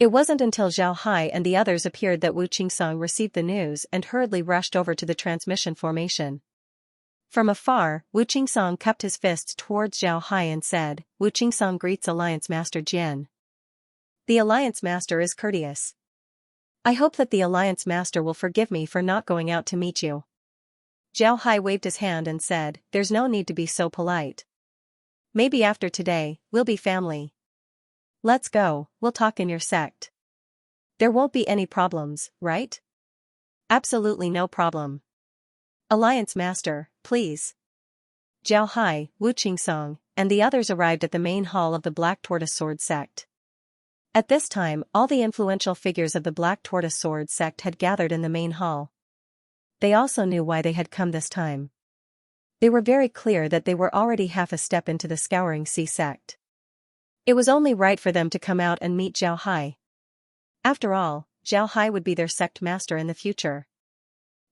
It wasn't until Zhao Hai and the others appeared that Wu Qingsong received the news and hurriedly rushed over to the transmission formation. From afar, Wu Qingsong cupped his fists towards Zhao Hai and said, "Wu Qingsong greets Alliance Master Jian. The Alliance Master is courteous. I hope that the Alliance Master will forgive me for not going out to meet you." Zhao Hai waved his hand and said, "There's no need to be so polite. Maybe after today, we'll be family. Let's go, we'll talk in your sect. There won't be any problems, right?" "Absolutely no problem. Alliance Master, please." Zhao Hai, Wu Qingsong, and the others arrived at the main hall of the Black Tortoise Sword sect. At this time, all the influential figures of the Black Tortoise Sword sect had gathered in the main hall. They also knew why they had come this time. They were very clear that they were already half a step into the Scouring Sea sect. It was only right for them to come out and meet Zhao Hai. After all, Zhao Hai would be their sect master in the future.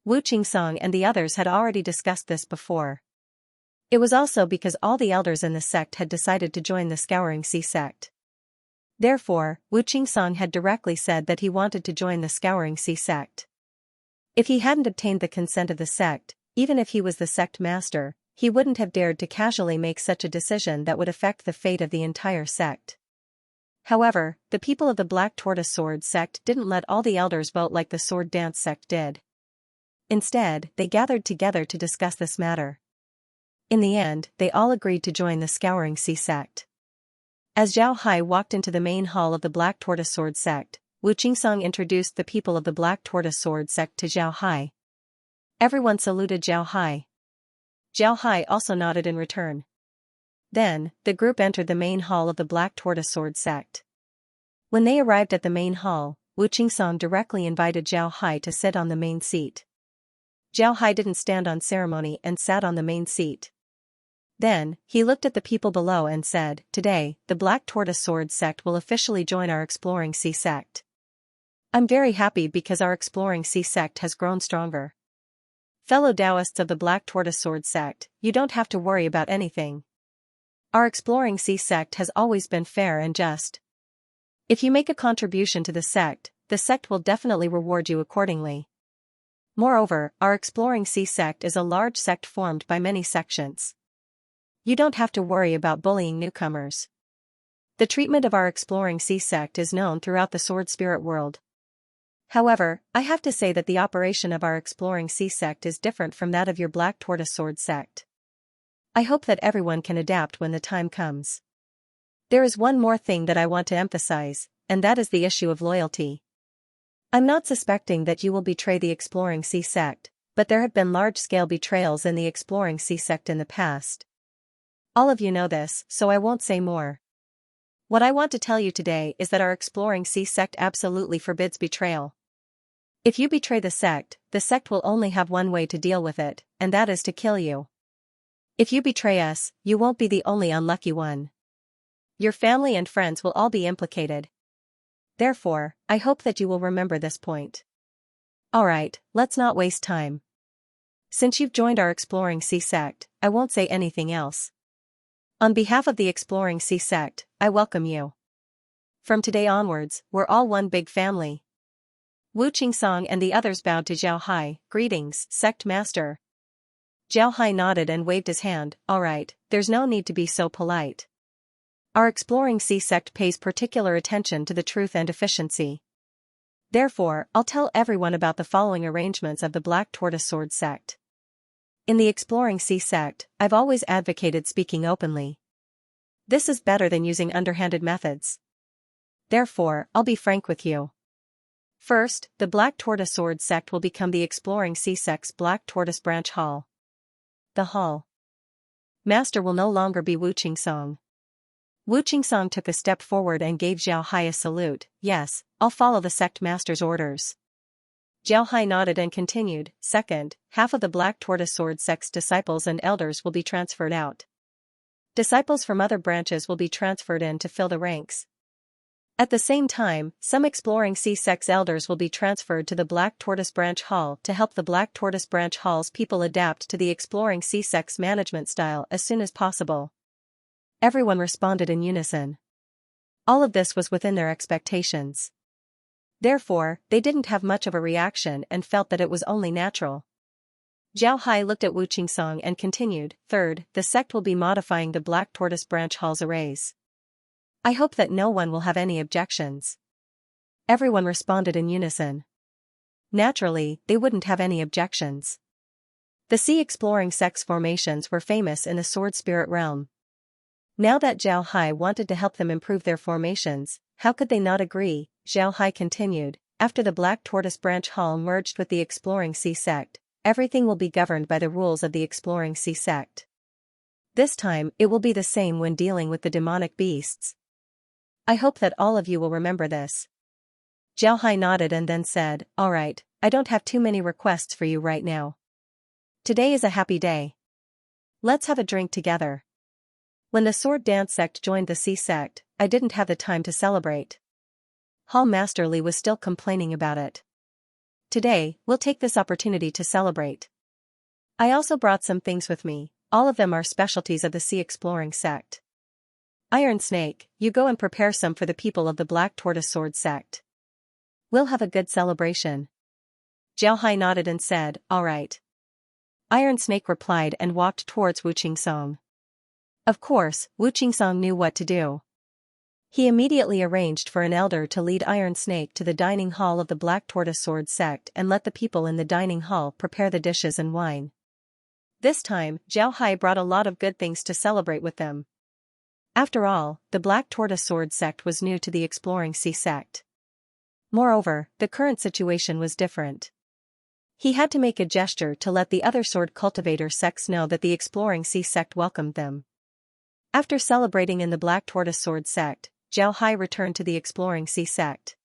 Wu Qingsong and the others had already discussed this before. It was also because all the elders in the sect had decided to join the Scouring Sea sect. Therefore, Wu Qingsong had directly said that he wanted to join the Scouring Sea sect. If he hadn't obtained the consent of the sect, even if he was the sect master, he wouldn't have dared to casually make such a decision that would affect the fate of the entire sect. However, the people of the Black Tortoise Sword sect didn't let all the elders vote like the Sword Dance sect did. Instead, they gathered together to discuss this matter. In the end, they all agreed to join the Scouring Sea sect. As Zhao Hai walked into the main hall of the Black Tortoise Sword sect, Wu Qingsong introduced the people of the Black Tortoise Sword sect to Zhao Hai. Everyone saluted Zhao Hai. Zhao Hai also nodded in return. Then, the group entered the main hall of the Black Tortoise Sword sect. When they arrived at the main hall, Wu Qingsong directly invited Zhao Hai to sit on the main seat. Zhao Hai didn't stand on ceremony and sat on the main seat. Then, he looked at the people below and said, "Today, the Black Tortoise Sword sect will officially join our Exploring Sea sect. I'm very happy because our Exploring Sea sect has grown stronger. Fellow Taoists of the Black Tortoise Sword sect, you don't have to worry about anything. Our Exploring Sea sect has always been fair and just. If you make a contribution to the sect will definitely reward you accordingly. Moreover, our Exploring Sea sect is a large sect formed by many sections. You don't have to worry about bullying newcomers. The treatment of our Exploring Sea sect is known throughout the sword spirit world. However, I have to say that the operation of our Exploring Sea sect is different from that of your Black Tortoise Sword sect. I hope that everyone can adapt when the time comes. There is one more thing that I want to emphasize, and that is the issue of loyalty. I'm not suspecting that you will betray the Exploring Sea sect, but there have been large-scale betrayals in the Exploring Sea sect in the past. All of you know this, so I won't say more. What I want to tell you today is that our Exploring Sea sect absolutely forbids betrayal. If you betray the sect will only have one way to deal with it, and that is to kill you. If you betray us, you won't be the only unlucky one. Your family and friends will all be implicated. Therefore, I hope that you will remember this point. Alright, let's not waste time. Since you've joined our Exploring Sea sect, I won't say anything else. On behalf of the Exploring Sea sect, I welcome you. From today onwards, we're all one big family. Wu Qingsong and the others bowed to Zhao Hai. Greetings, sect master. Zhao Hai nodded and waved his hand. Alright, there's no need to be so polite. Our Exploring Sea sect pays particular attention to the truth and efficiency. Therefore, I'll tell everyone about the following arrangements of the Black Tortoise Sword sect. In the Exploring Sea sect, I've always advocated speaking openly. This is better than using underhanded methods. Therefore, I'll be frank with you. First, the Black Tortoise Sword sect will become the Exploring Sea sect's Black Tortoise Branch Hall. The hall master will no longer be Wu Qingsong. Wu Qingsong took a step forward and gave Zhao Hai a salute. Yes, I'll follow the sect master's orders. Zhao Hai nodded and continued. Second, half of the Black Tortoise Sword sect's disciples and elders will be transferred out. Disciples from other branches will be transferred in to fill the ranks. At the same time, some Exploring Sea sect's elders will be transferred to the Black Tortoise Branch Hall to help the Black Tortoise Branch Hall's people adapt to the Exploring Sea sect's management style as soon as possible. Everyone responded in unison. All of this was within their expectations. Therefore, they didn't have much of a reaction and felt that it was only natural. Zhao Hai looked at Wu Qingsong and continued. Third, the sect will be modifying the Black Tortoise Branch Hall's arrays. I hope that no one will have any objections. Everyone responded in unison. Naturally, they wouldn't have any objections. The Sea Exploring sect's formations were famous in the sword spirit realm. Now that Zhao Hai wanted to help them improve their formations, how could they not agree? Zhao Hai continued. After the Black Tortoise Branch Hall merged with the Exploring Sea sect, everything will be governed by the rules of the Exploring Sea sect. This time, it will be the same when dealing with the demonic beasts. I hope that all of you will remember this. Zhao Hai nodded and then said, Alright, I don't have too many requests for you right now. Today is a happy day. Let's have a drink together. When the Sword Dance sect joined the Sea sect, I didn't have the time to celebrate. Hall Master Li was still complaining about it. Today, we'll take this opportunity to celebrate. I also brought some things with me, all of them are specialties of the Sea Exploring sect. Iron Snake, you go and prepare some for the people of the Black Tortoise Sword sect. We'll have a good celebration. Zhao Hai nodded and said, Alright. Iron Snake replied and walked towards Wu Qingsong. Of course, Wu Qingsong knew what to do. He immediately arranged for an elder to lead Iron Snake to the dining hall of the Black Tortoise Sword sect and let the people in the dining hall prepare the dishes and wine. This time, Zhao Hai brought a lot of good things to celebrate with them. After all, the Black Tortoise Sword sect was new to the Exploring Sea sect. Moreover, the current situation was different. He had to make a gesture to let the other sword cultivator sects know that the Exploring Sea sect welcomed them. After celebrating in the Black Tortoise Sword sect, Zhao Hai returned to the Exploring Sea sect.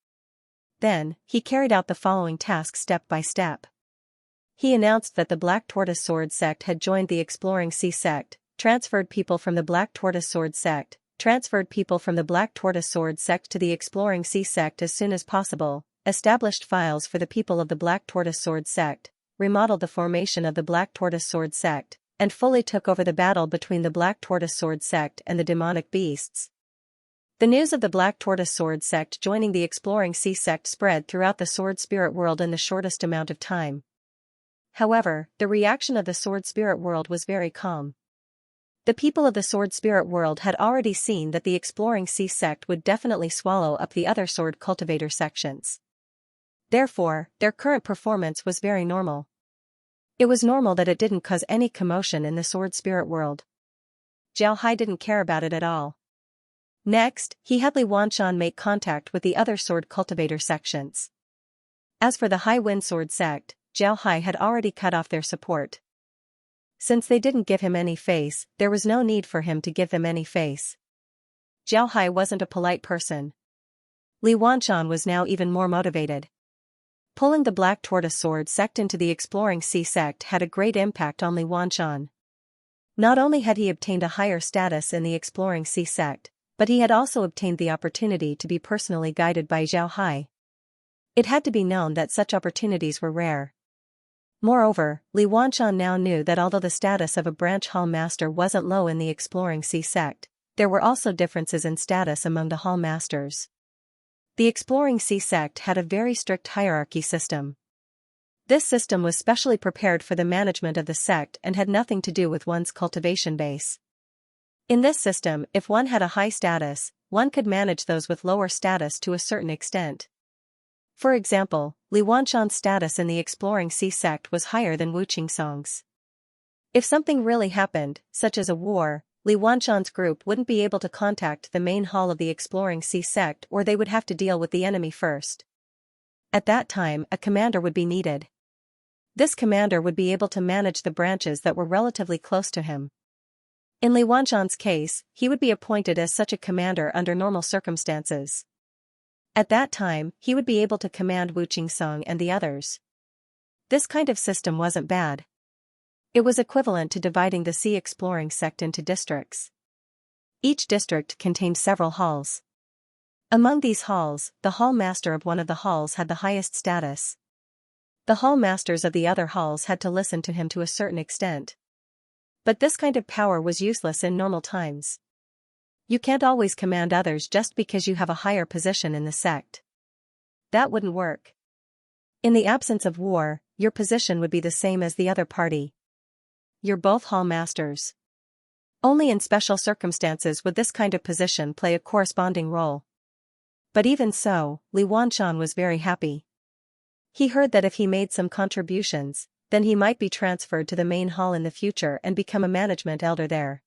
Then, he carried out the following task step by step. He announced that the Black Tortoise Sword sect had joined the Exploring Sea sect, transferred people from the Black Tortoise Sword sect, transferred people from the Black Tortoise Sword sect to the Exploring Sea sect as soon as possible, established files for the people of the Black Tortoise Sword sect, remodeled the formation of the Black Tortoise Sword sect, and fully took over the battle between the Black Tortoise Sword sect and the demonic beasts. The news of the Black Tortoise Sword sect joining the Exploring Sea sect spread throughout the Sword Spirit world in the shortest amount of time. However, the reaction of the Sword Spirit world was very calm. The people of the Sword Spirit world had already seen that the Exploring Sea sect would definitely swallow up the other sword cultivator sections. Therefore, their current performance was very normal. It was normal that it didn't cause any commotion in the Sword Spirit world. Zhao Hai didn't care about it at all. Next, he had Li Wanshan make contact with the other sword cultivator sections. As for the High Wind Sword sect, Zhao Hai had already cut off their support. Since they didn't give him any face, there was no need for him to give them any face. Zhao Hai wasn't a polite person. Li Wanshan was now even more motivated. Pulling the Black Tortoise Sword sect into the Exploring Sea sect had a great impact on Li Wanshan. Not only had he obtained a higher status in the Exploring Sea sect, but he had also obtained the opportunity to be personally guided by Zhao Hai. It had to be known that such opportunities were rare. Moreover, Li Wanshan now knew that although the status of a branch hall master wasn't low in the Exploring Sea sect, there were also differences in status among the hall masters. The Exploring Sea sect had a very strict hierarchy system. This system was specially prepared for the management of the sect and had nothing to do with one's cultivation base. In this system, if one had a high status, one could manage those with lower status to a certain extent. For example, Li Wanshan's status in the Exploring Sea sect was higher than Wu Qingsong's. If something really happened, such as a war, Li Wanshan's group wouldn't be able to contact the main hall of the Exploring Sea sect, or they would have to deal with the enemy first. At that time, a commander would be needed. This commander would be able to manage the branches that were relatively close to him. In Li Wanshan's case, he would be appointed as such a commander under normal circumstances. At that time, he would be able to command Wu Qingsong and the others. This kind of system wasn't bad. It was equivalent to dividing the Sea Exploring sect into districts. Each district contained several halls. Among these halls, the hall master of one of the halls had the highest status. The hall masters of the other halls had to listen to him to a certain extent. But this kind of power was useless in normal times. You can't always command others just because you have a higher position in the sect. That wouldn't work. In the absence of war, your position would be the same as the other party. You're both hall masters. Only in special circumstances would this kind of position play a corresponding role. But even so, Li Wanshan was very happy. He heard that if he made some contributions, then he might be transferred to the main hall in the future and become a management elder there.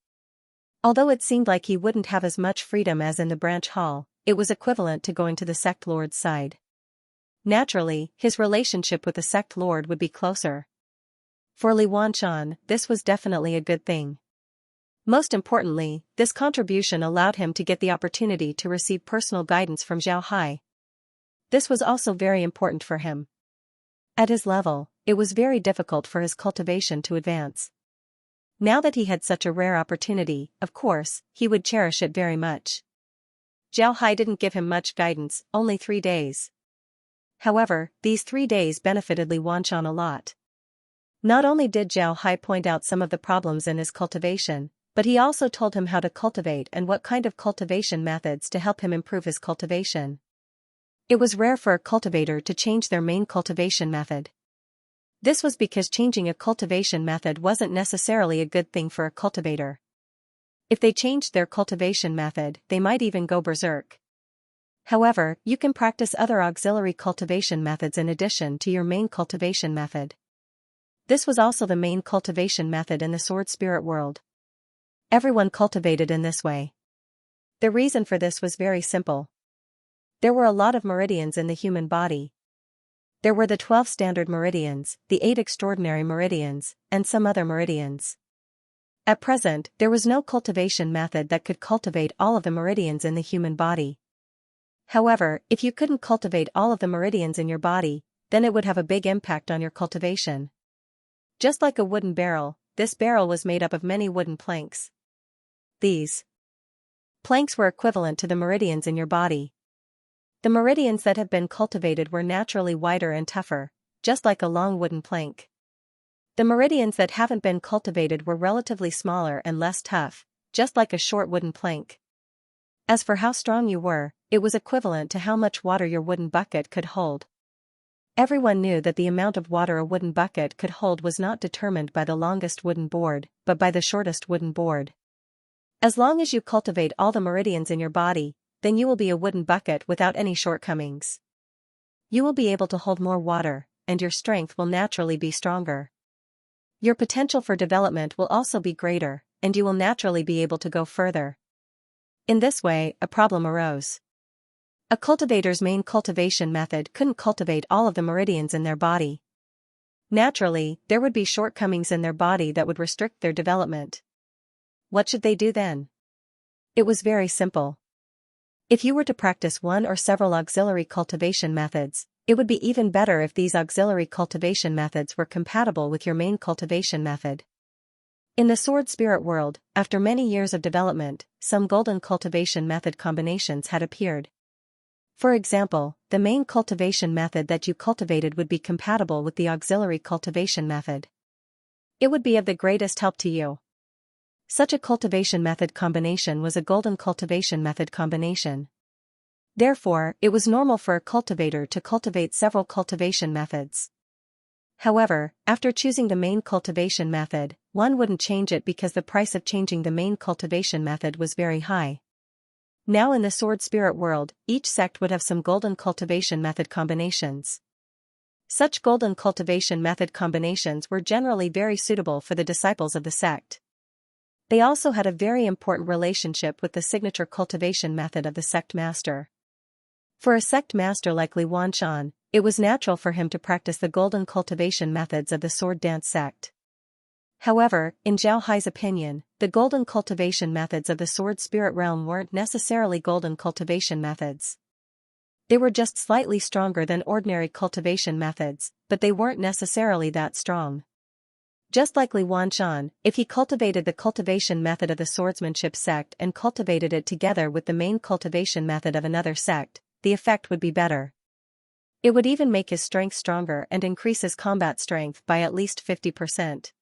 Although it seemed like he wouldn't have as much freedom as in the branch hall, it was equivalent to going to the sect lord's side. Naturally, his relationship with the sect lord would be closer. For Li Wanshan, this was definitely a good thing. Most importantly, this contribution allowed him to get the opportunity to receive personal guidance from Zhao Hai. This was also very important for him. At his level, it was very difficult for his cultivation to advance. Now that he had such a rare opportunity, of course, he would cherish it very much. Zhao Hai didn't give him much guidance, only 3 days. However, these 3 days benefited Li Wanshan a lot. Not only did Zhao Hai point out some of the problems in his cultivation, but he also told him how to cultivate and what kind of cultivation methods to help him improve his cultivation. It was rare for a cultivator to change their main cultivation method. This was because changing a cultivation method wasn't necessarily a good thing for a cultivator. If they changed their cultivation method, they might even go berserk. However, you can practice other auxiliary cultivation methods in addition to your main cultivation method. This was also the main cultivation method in the sword spirit world. Everyone cultivated in this way. The reason for this was very simple. There were a lot of meridians in the human body. There were the 12 standard meridians, the 8 extraordinary meridians, and some other meridians. At present, there was no cultivation method that could cultivate all of the meridians in the human body. However, if you couldn't cultivate all of the meridians in your body, then it would have a big impact on your cultivation. Just like a wooden barrel, this barrel was made up of many wooden planks. These planks were equivalent to the meridians in your body. The meridians that have been cultivated were naturally wider and tougher, just like a long wooden plank. The meridians that haven't been cultivated were relatively smaller and less tough, just like a short wooden plank. As for how strong you were, it was equivalent to how much water your wooden bucket could hold. Everyone knew that the amount of water a wooden bucket could hold was not determined by the longest wooden board, but by the shortest wooden board. As long as you cultivate all the meridians in your body, then you will be a wooden bucket without any shortcomings. You will be able to hold more water, and your strength will naturally be stronger. Your potential for development will also be greater, and you will naturally be able to go further. In this way, a problem arose. A cultivator's main cultivation method couldn't cultivate all of the meridians in their body. Naturally, there would be shortcomings in their body that would restrict their development. What should they do then? It was very simple. If you were to practice one or several auxiliary cultivation methods, it would be even better if these auxiliary cultivation methods were compatible with your main cultivation method. In the sword spirit world, after many years of development, some golden cultivation method combinations had appeared. For example, the main cultivation method that you cultivated would be compatible with the auxiliary cultivation method. It would be of the greatest help to you. Such a cultivation method combination was a golden cultivation method combination. Therefore, it was normal for a cultivator to cultivate several cultivation methods. However, after choosing the main cultivation method, one wouldn't change it because the price of changing the main cultivation method was very high. Now in the sword spirit world, each sect would have some golden cultivation method combinations. Such golden cultivation method combinations were generally very suitable for the disciples of the sect. They also had a very important relationship with the signature cultivation method of the sect master. For a sect master like Li Wanshan, it was natural for him to practice the golden cultivation methods of the sword dance sect. However, in Zhao Hai's opinion, the golden cultivation methods of the sword spirit realm weren't necessarily golden cultivation methods. They were just slightly stronger than ordinary cultivation methods, but they weren't necessarily that strong. Just like Li Wanshan, if he cultivated the cultivation method of the swordsmanship sect and cultivated it together with the main cultivation method of another sect, the effect would be better. It would even make his strength stronger and increase his combat strength by at least 50%.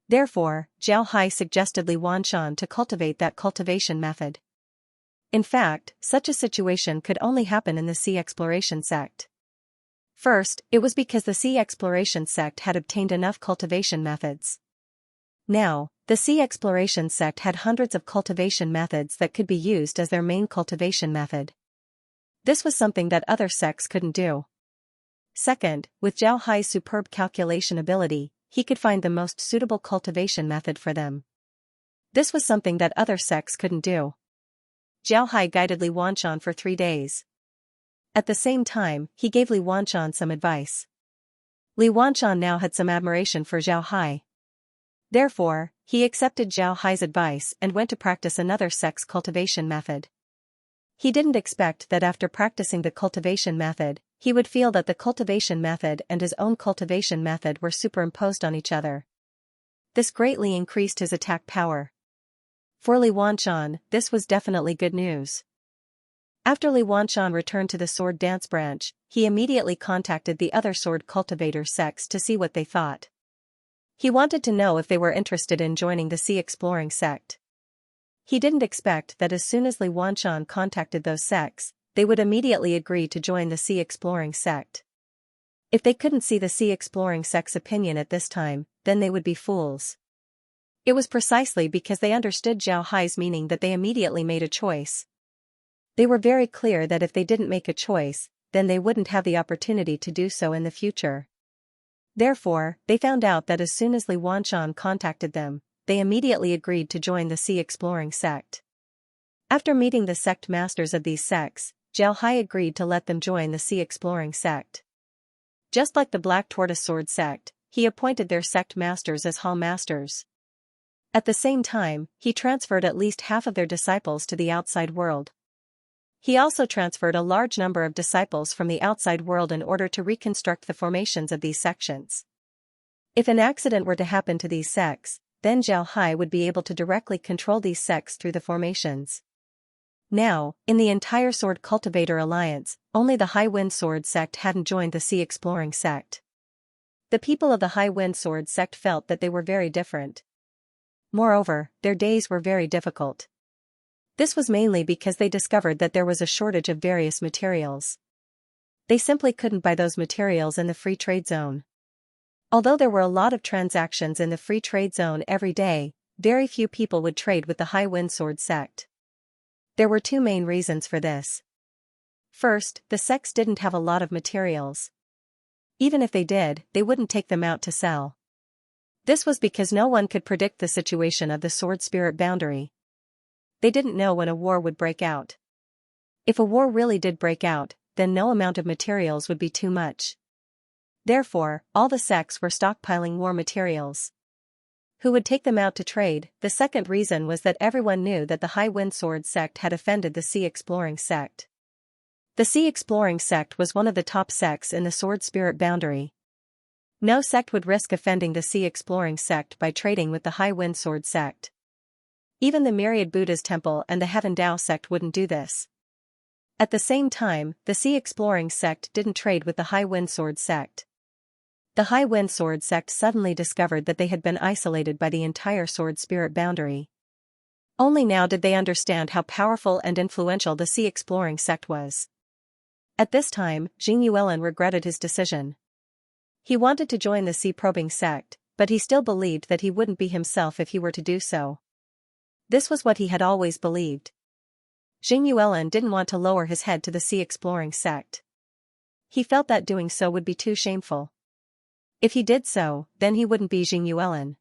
Therefore, Zhao Hai suggested Li Wanshan to cultivate that cultivation method. In fact, such a situation could only happen in the Sea Exploration sect. First, it was because the Sea Exploration sect had obtained enough cultivation methods. Now, the Sea Exploration sect had hundreds of cultivation methods that could be used as their main cultivation method. This was something that other sects couldn't do. Second, with Zhao Hai's superb calculation ability, he could find the most suitable cultivation method for them. This was something that other sects couldn't do. Zhao Hai guided Li Wanshan for 3 days. At the same time, he gave Li Wanshan some advice. Li Wanshan now had some admiration for Zhao Hai. Therefore, he accepted Zhao Hai's advice and went to practice another sect's cultivation method. He didn't expect that after practicing the cultivation method, he would feel that the cultivation method and his own cultivation method were superimposed on each other. This greatly increased his attack power. For Li Wanshan, this was definitely good news. After Li Wanshan returned to the sword dance branch, he immediately contacted the other sword cultivator sects to see what they thought. He wanted to know if they were interested in joining the Sea Exploring sect. He didn't expect that as soon as Li Wanshan contacted those sects, they would immediately agree to join the Sea Exploring sect. If they couldn't see the Sea Exploring sect's opinion at this time, then they would be fools. It was precisely because they understood Zhao Hai's meaning that they immediately made a choice. They were very clear that if they didn't make a choice, then they wouldn't have the opportunity to do so in the future. Therefore, they found out that as soon as Li Wanshan contacted them, they immediately agreed to join the Sea Exploring sect. After meeting the sect masters of these sects, Zhao Hai agreed to let them join the Sea Exploring sect. Just like the Black Tortoise Sword sect, he appointed their sect masters as hall masters. At the same time, he transferred at least half of their disciples to the outside world. He also transferred a large number of disciples from the outside world in order to reconstruct the formations of these sections. If an accident were to happen to these sects, then Zhao Hai would be able to directly control these sects through the formations. Now, in the entire Sword Cultivator Alliance, only the High Wind Sword sect hadn't joined the Sea Exploring sect. The people of the High Wind Sword sect felt that they were very different. Moreover, their days were very difficult. This was mainly because they discovered that there was a shortage of various materials. They simply couldn't buy those materials in the free trade zone. Although there were a lot of transactions in the free trade zone every day, very few people would trade with the High Wind Sword sect. There were two main reasons for this. First, the sects didn't have a lot of materials. Even if they did, they wouldn't take them out to sell. This was because no one could predict the situation of the sword spirit boundary. They didn't know when a war would break out. If a war really did break out, then no amount of materials would be too much. Therefore, all the sects were stockpiling war materials. Who would take them out to trade? The second reason was that everyone knew that the High Wind Sword sect had offended the Sea Exploring sect. The Sea Exploring sect was one of the top sects in the sword spirit boundary. No sect would risk offending the Sea Exploring sect by trading with the High Wind Sword sect. Even the Myriad Buddha's Temple and the Heaven Dao sect wouldn't do this. At the same time, the Sea Exploring sect didn't trade with the High Wind Sword sect. The High Wind Sword sect suddenly discovered that they had been isolated by the entire sword spirit boundary. Only now did they understand how powerful and influential the Sea Exploring sect was. At this time, Jing Yuelin regretted his decision. He wanted to join the Sea Probing sect, but he still believed that he wouldn't be himself if he were to do so. This was what he had always believed. Jing Yuelin didn't want to lower his head to the Sea Exploring sect. He felt that doing so would be too shameful. If he did so, then he wouldn't be Jing Yuelin.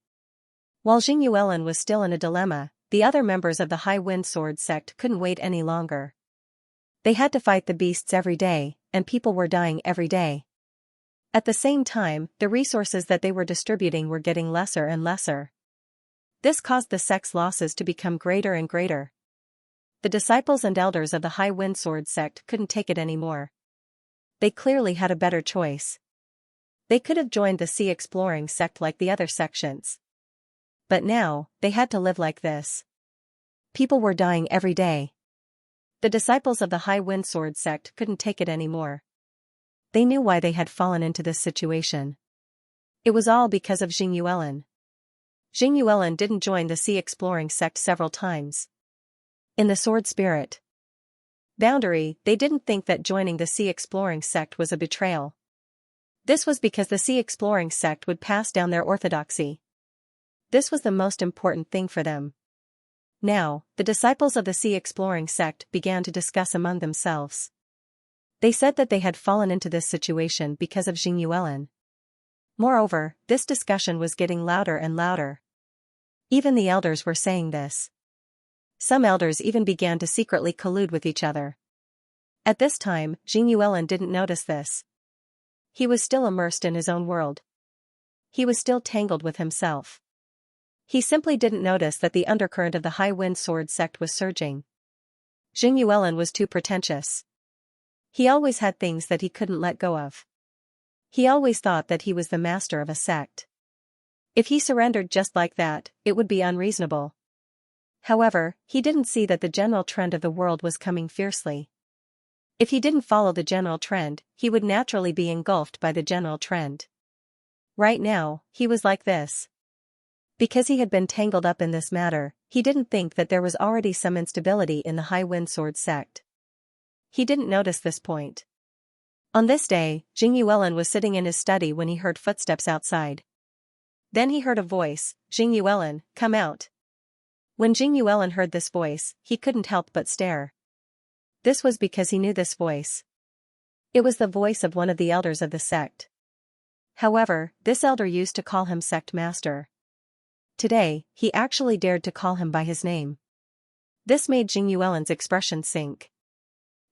While Jing Yuelin was still in a dilemma, the other members of the High Wind Sword sect couldn't wait any longer. They had to fight the beasts every day, and people were dying every day. At the same time, the resources that they were distributing were getting lesser and lesser. This caused the sect's losses to become greater and greater. The disciples and elders of the High Wind Sword sect couldn't take it anymore. They clearly had a better choice. They could have joined the Sea Exploring sect like the other sections. But now, they had to live like this. People were dying every day. The disciples of the High Wind Sword sect couldn't take it anymore. They knew why they had fallen into this situation. It was all because of Jing Yuelin. Jing Yuelin didn't join the Sea Exploring sect several times. In the sword spirit boundary, they didn't think that joining the Sea Exploring sect was a betrayal. This was because the Sea Exploring sect would pass down their orthodoxy. This was the most important thing for them. Now, the disciples of the Sea Exploring sect began to discuss among themselves. They said that they had fallen into this situation because of Jing Yuelin. Moreover, this discussion was getting louder and louder. Even the elders were saying this. Some elders even began to secretly collude with each other. At this time, Jing Yuelin didn't notice this. He was still immersed in his own world. He was still tangled with himself. He simply didn't notice that the undercurrent of the High Wind Sword sect was surging. Jing Yuelin was too pretentious. He always had things that he couldn't let go of. He always thought that he was the master of a sect. If he surrendered just like that, it would be unreasonable. However, he didn't see that the general trend of the world was coming fiercely. If he didn't follow the general trend, he would naturally be engulfed by the general trend. Right now, he was like this. Because he had been tangled up in this matter, he didn't think that there was already some instability in the High Wind Sword sect. He didn't notice this point. On this day, Jing Yuelin was sitting in his study when he heard footsteps outside. Then he heard a voice, "Jing Yuelin, come out." When Jing Yuelin heard this voice, he couldn't help but stare. This was because he knew this voice. It was the voice of one of the elders of the sect. However, this elder used to call him sect master. Today, he actually dared to call him by his name. This made Jing Yuelin's expression sink.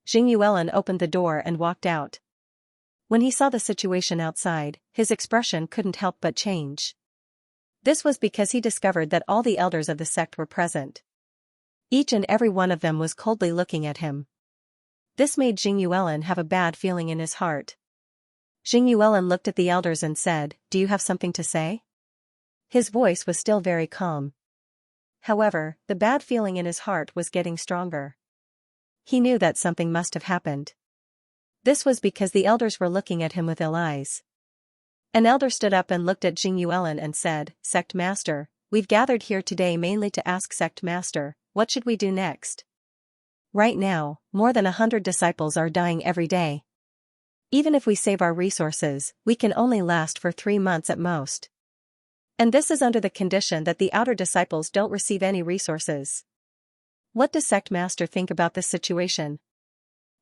Jing Yuelin opened the door and walked out. When he saw the situation outside, his expression couldn't help but change. This was because he discovered that all the elders of the sect were present. Each and every one of them was coldly looking at him. This made Jing Yuelin have a bad feeling in his heart. Jing Yuelin looked at the elders and said, "Do you have something to say?" His voice was still very calm. However, the bad feeling in his heart was getting stronger. He knew that something must have happened. This was because the elders were looking at him with ill eyes. An elder stood up and looked at Jing Yuelin and said, Sect Master, we've gathered here today mainly to ask Sect Master, what should we do next? Right now, more than 100 disciples are dying every day. Even if we save our resources, we can only last for 3 months at most. And this is under the condition that the outer disciples don't receive any resources. What does Sect Master think about this situation?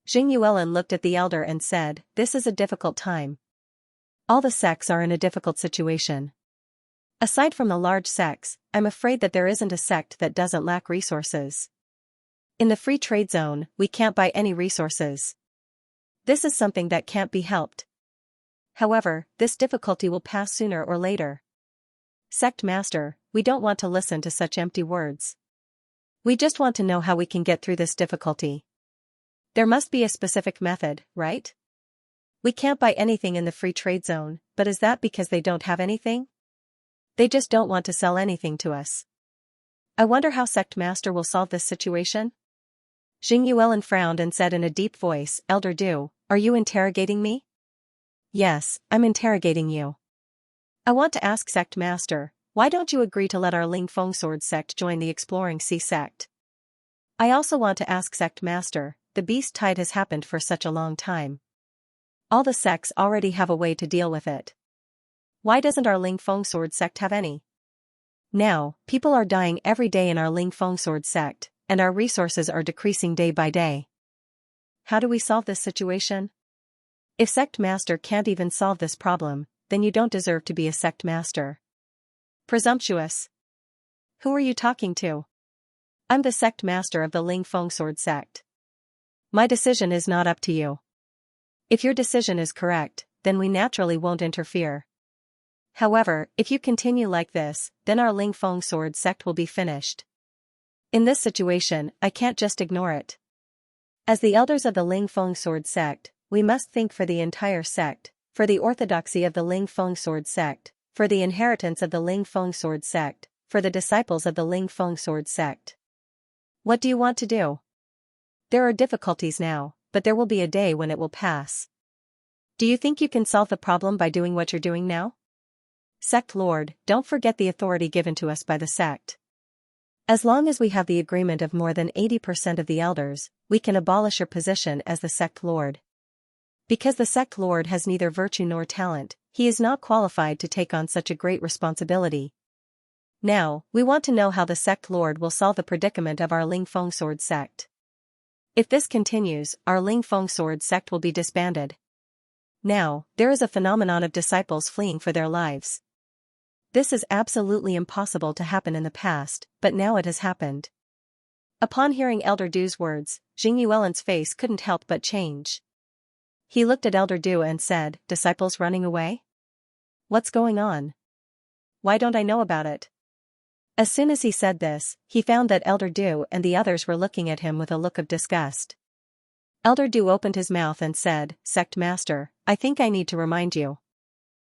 Jing Yuelin looked at the elder and said, this is a difficult time. All the sects are in a difficult situation. Aside from the large sects, I'm afraid that there isn't a sect that doesn't lack resources. In the free trade zone, we can't buy any resources. This is something that can't be helped. However, this difficulty will pass sooner or later. Sect Master, we don't want to listen to such empty words. We just want to know how we can get through this difficulty. There must be a specific method, right? We can't buy anything in the free trade zone, but is that because they don't have anything? They just don't want to sell anything to us. I wonder how Sect Master will solve this situation? Jing Yuelin frowned and said in a deep voice, Elder Du, are you interrogating me? Yes, I'm interrogating you. I want to ask Sect Master, why don't you agree to let our Ling Feng Sword sect join the Exploring Sea sect? I also want to ask Sect Master, the beast tide has happened for such a long time. All the sects already have a way to deal with it. Why doesn't our Ling Feng Sword sect have any? Now, people are dying every day in our Ling Feng Sword sect, and our resources are decreasing day by day. How do we solve this situation? If Sect Master can't even solve this problem, then you don't deserve to be a Sect Master. Presumptuous. Who are you talking to? I'm the Sect Master of the Ling Feng Sword sect. My decision is not up to you. If your decision is correct, then we naturally won't interfere. However, if you continue like this, then our Ling Feng Sword sect will be finished. In this situation, I can't just ignore it. As the elders of the Ling Feng Sword sect, we must think for the entire sect, for the orthodoxy of the Ling Feng Sword sect, for the inheritance of the Ling Feng Sword sect, for the disciples of the Ling Feng Sword sect. What do you want to do? There are difficulties now, but there will be a day when it will pass. Do you think you can solve the problem by doing what you're doing now? Sect Lord, don't forget the authority given to us by the sect. As long as we have the agreement of more than 80% of the elders, we can abolish your position as the Sect Lord. Because the Sect Lord has neither virtue nor talent, he is not qualified to take on such a great responsibility. Now, we want to know how the Sect Lord will solve the predicament of our Ling Feng Sword sect. If this continues, our Ling Feng Sword sect will be disbanded. Now, there is a phenomenon of disciples fleeing for their lives. This is absolutely impossible to happen in the past, but now it has happened. Upon hearing Elder Du's words, Jing Yuelin's face couldn't help but change. He looked at Elder Du and said, disciples running away? What's going on? Why don't I know about it? As soon as he said this, he found that Elder Du and the others were looking at him with a look of disgust. Elder Du opened his mouth and said, Sect Master, I think I need to remind you.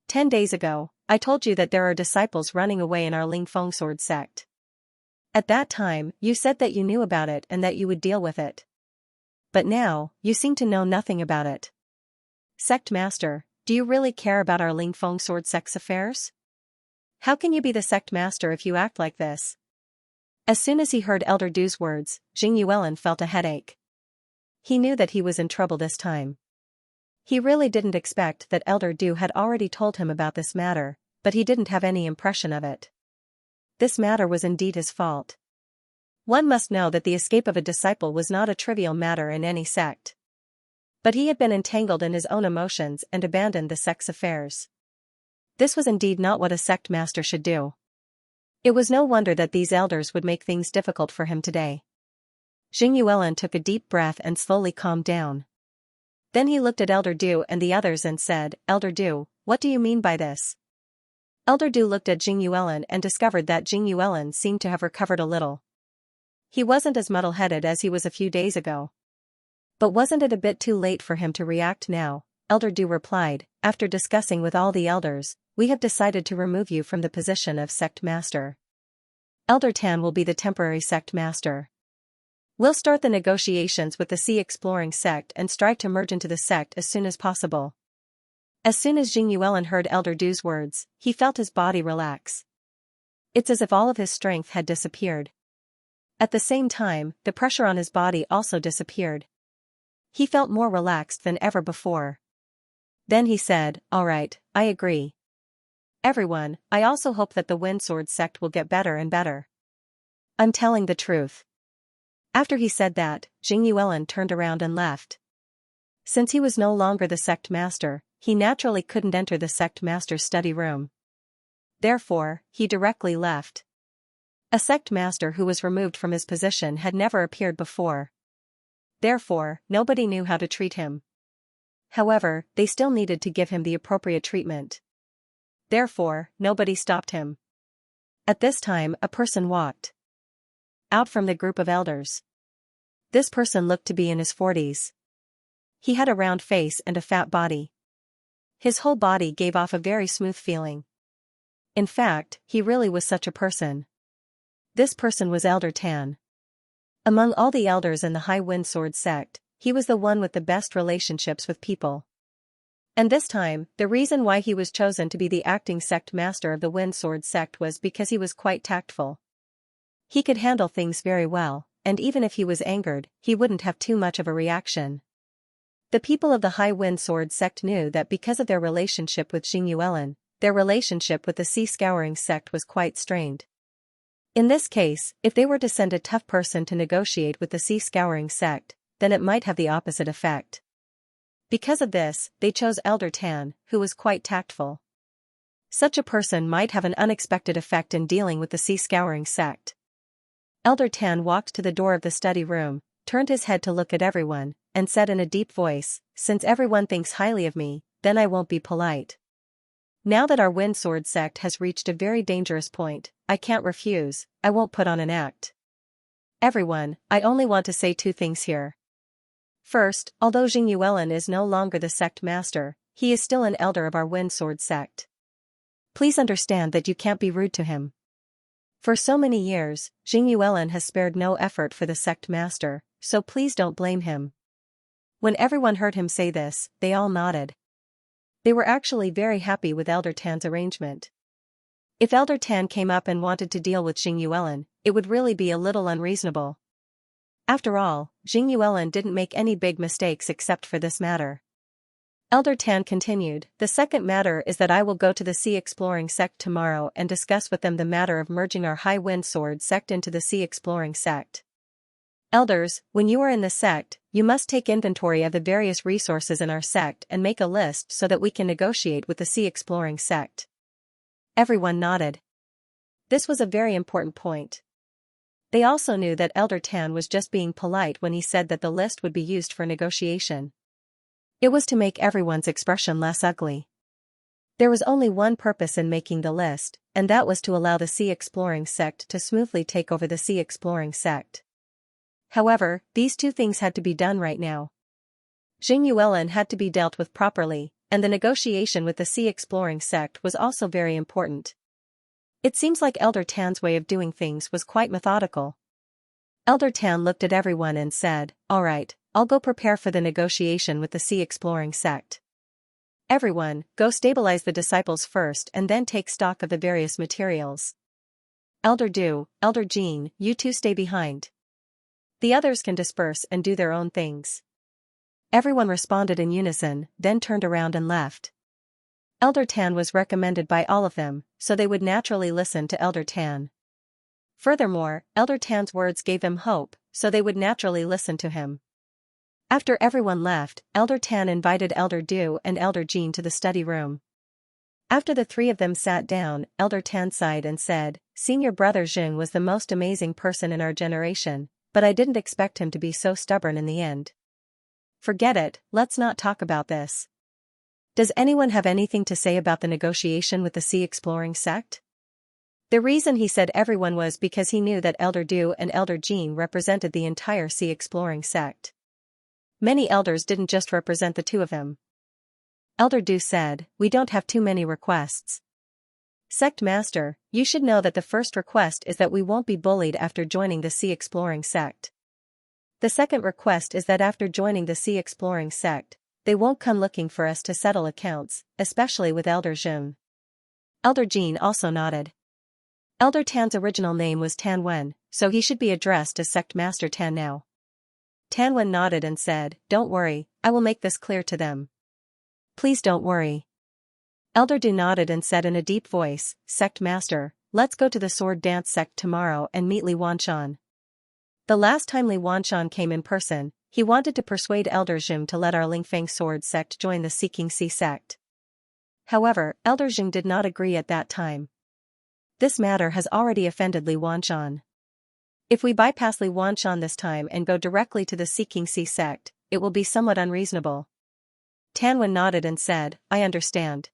10 days ago, I told you that there are disciples running away in our Ling Feng Sword sect. At that time, you said that you knew about it and that you would deal with it. But now, you seem to know nothing about it. Sect Master, do you really care about our Ling Feng Sword sect's affairs? How can you be the Sect Master if you act like this? As soon as he heard Elder Du's words, Jing Yuelin felt a headache. He knew that he was in trouble this time. He really didn't expect that Elder Du had already told him about this matter, but he didn't have any impression of it. This matter was indeed his fault. One must know that the escape of a disciple was not a trivial matter in any sect. But he had been entangled in his own emotions and abandoned the sect's affairs. This was indeed not what a sect master should do. It was no wonder that these elders would make things difficult for him today. Jing Yuelin took a deep breath and slowly calmed down. Then he looked at Elder Du and the others and said, Elder Du, what do you mean by this? Elder Du looked at Jing Yuelin and discovered that Jing Yuelin seemed to have recovered a little. He wasn't as muddle-headed as he was a few days ago. But wasn't it a bit too late for him to react now? Elder Du replied, after discussing with all the elders, we have decided to remove you from the position of Sect Master. Elder Tan will be the temporary Sect Master. We'll start the negotiations with the Sea Exploring sect and strive to merge into the sect as soon as possible. As soon as Jing Yuelin heard Elder Du's words, he felt his body relax. It's as if all of his strength had disappeared. At the same time, the pressure on his body also disappeared. He felt more relaxed than ever before. Then he said, "All right, I agree. Everyone, I also hope that the Windsword sect will get better and better. I'm telling the truth." After he said that, Jing Yuelin turned around and left. Since he was no longer the sect master, he naturally couldn't enter the sect master's study room. Therefore, he directly left. A sect master who was removed from his position had never appeared before. Therefore, nobody knew how to treat him. However, they still needed to give him the appropriate treatment. Therefore, nobody stopped him. At this time, a person walked out from the group of elders. This person looked to be in his 40s. He had a round face and a fat body. His whole body gave off a very smooth feeling. In fact, he really was such a person. This person was Elder Tan. Among all the elders in the High Windsword sect, he was the one with the best relationships with people. And this time, the reason why he was chosen to be the acting sect master of the Windsword sect was because he was quite tactful. He could handle things very well, and even if he was angered, he wouldn't have too much of a reaction. The people of the High Windsword sect knew that because of their relationship with Jing Yuelin, their relationship with the Sea Scouring sect was quite strained. In this case, if they were to send a tough person to negotiate with the Sea Scouring sect, then it might have the opposite effect. Because of this, they chose Elder Tan, who was quite tactful. Such a person might have an unexpected effect in dealing with the Sea Scouring sect. Elder Tan walked to the door of the study room, turned his head to look at everyone, and said in a deep voice, "Since everyone thinks highly of me, then I won't be polite. Now that our Windsword sect has reached a very dangerous point, I can't refuse, I won't put on an act. Everyone, I only want to say two things here. First, although Jing Yuelin is no longer the sect master, he is still an elder of our Windsword sect. Please understand that you can't be rude to him. For so many years, Jing Yuelin has spared no effort for the sect master, so please don't blame him." When everyone heard him say this, they all nodded. They were actually very happy with Elder Tan's arrangement. If Elder Tan came up and wanted to deal with Jing Yuelin, it would really be a little unreasonable. After all, Jing Yuelin didn't make any big mistakes except for this matter. Elder Tan continued, "The second matter is that I will go to the Sea Exploring sect tomorrow and discuss with them the matter of merging our High Windsword sect into the Sea Exploring sect. Elders, when you are in the sect, you must take inventory of the various resources in our sect and make a list so that we can negotiate with the Sea Exploring sect." Everyone nodded. This was a very important point. They also knew that Elder Tan was just being polite when he said that the list would be used for negotiation. It was to make everyone's expression less ugly. There was only one purpose in making the list, and that was to allow the Sea Exploring sect to smoothly take over the Sea Exploring sect. However, these two things had to be done right now. Jing Yuelin had to be dealt with properly, and the negotiation with the Sea Exploring sect was also very important. It seems like Elder Tan's way of doing things was quite methodical. Elder Tan looked at everyone and said, "All right, I'll go prepare for the negotiation with the Sea Exploring sect. Everyone, go stabilize the disciples first and then take stock of the various materials. Elder Du, Elder Jean, you two stay behind. The others can disperse and do their own things." Everyone responded in unison, then turned around and left. Elder Tan was recommended by all of them, so they would naturally listen to Elder Tan. Furthermore, Elder Tan's words gave them hope, so they would naturally listen to him. After everyone left, Elder Tan invited Elder Du and Elder Jean to the study room. After the three of them sat down, Elder Tan sighed and said, "Senior brother Jing was the most amazing person in our generation, but I didn't expect him to be so stubborn in the end. Forget it, let's not talk about this. Does anyone have anything to say about the negotiation with the Sea Exploring sect?" The reason he said everyone was because he knew that Elder Du and Elder Jean represented the entire Sea Exploring sect. Many elders didn't just represent the two of them. Elder Du said, "We don't have too many requests. Sect Master, you should know that the first request is that we won't be bullied after joining the Sea Exploring sect. The second request is that after joining the Sea Exploring sect, they won't come looking for us to settle accounts, especially with Elder Jing. Elder Jean also nodded. Elder Tan's original name was Tan Wen, so he should be addressed as Sect Master Tan now. Tan Wen nodded and said, "Don't worry, I will make this clear to them." "Please don't worry." Elder Du nodded and said in a deep voice, "Sect Master, let's go to the sword dance sect tomorrow and meet Li Wanshan." The last time Li Wanshan came in person, he wanted to persuade Elder Jing to let our Lingfeng sword sect join the Xianxia sect. However, Elder Jing did not agree at that time. This matter has already offended Li Wanshan. If we bypass Li Wanshan this time and go directly to the Xianxia sect, it will be somewhat unreasonable. Tan Wen nodded and said, "I understand.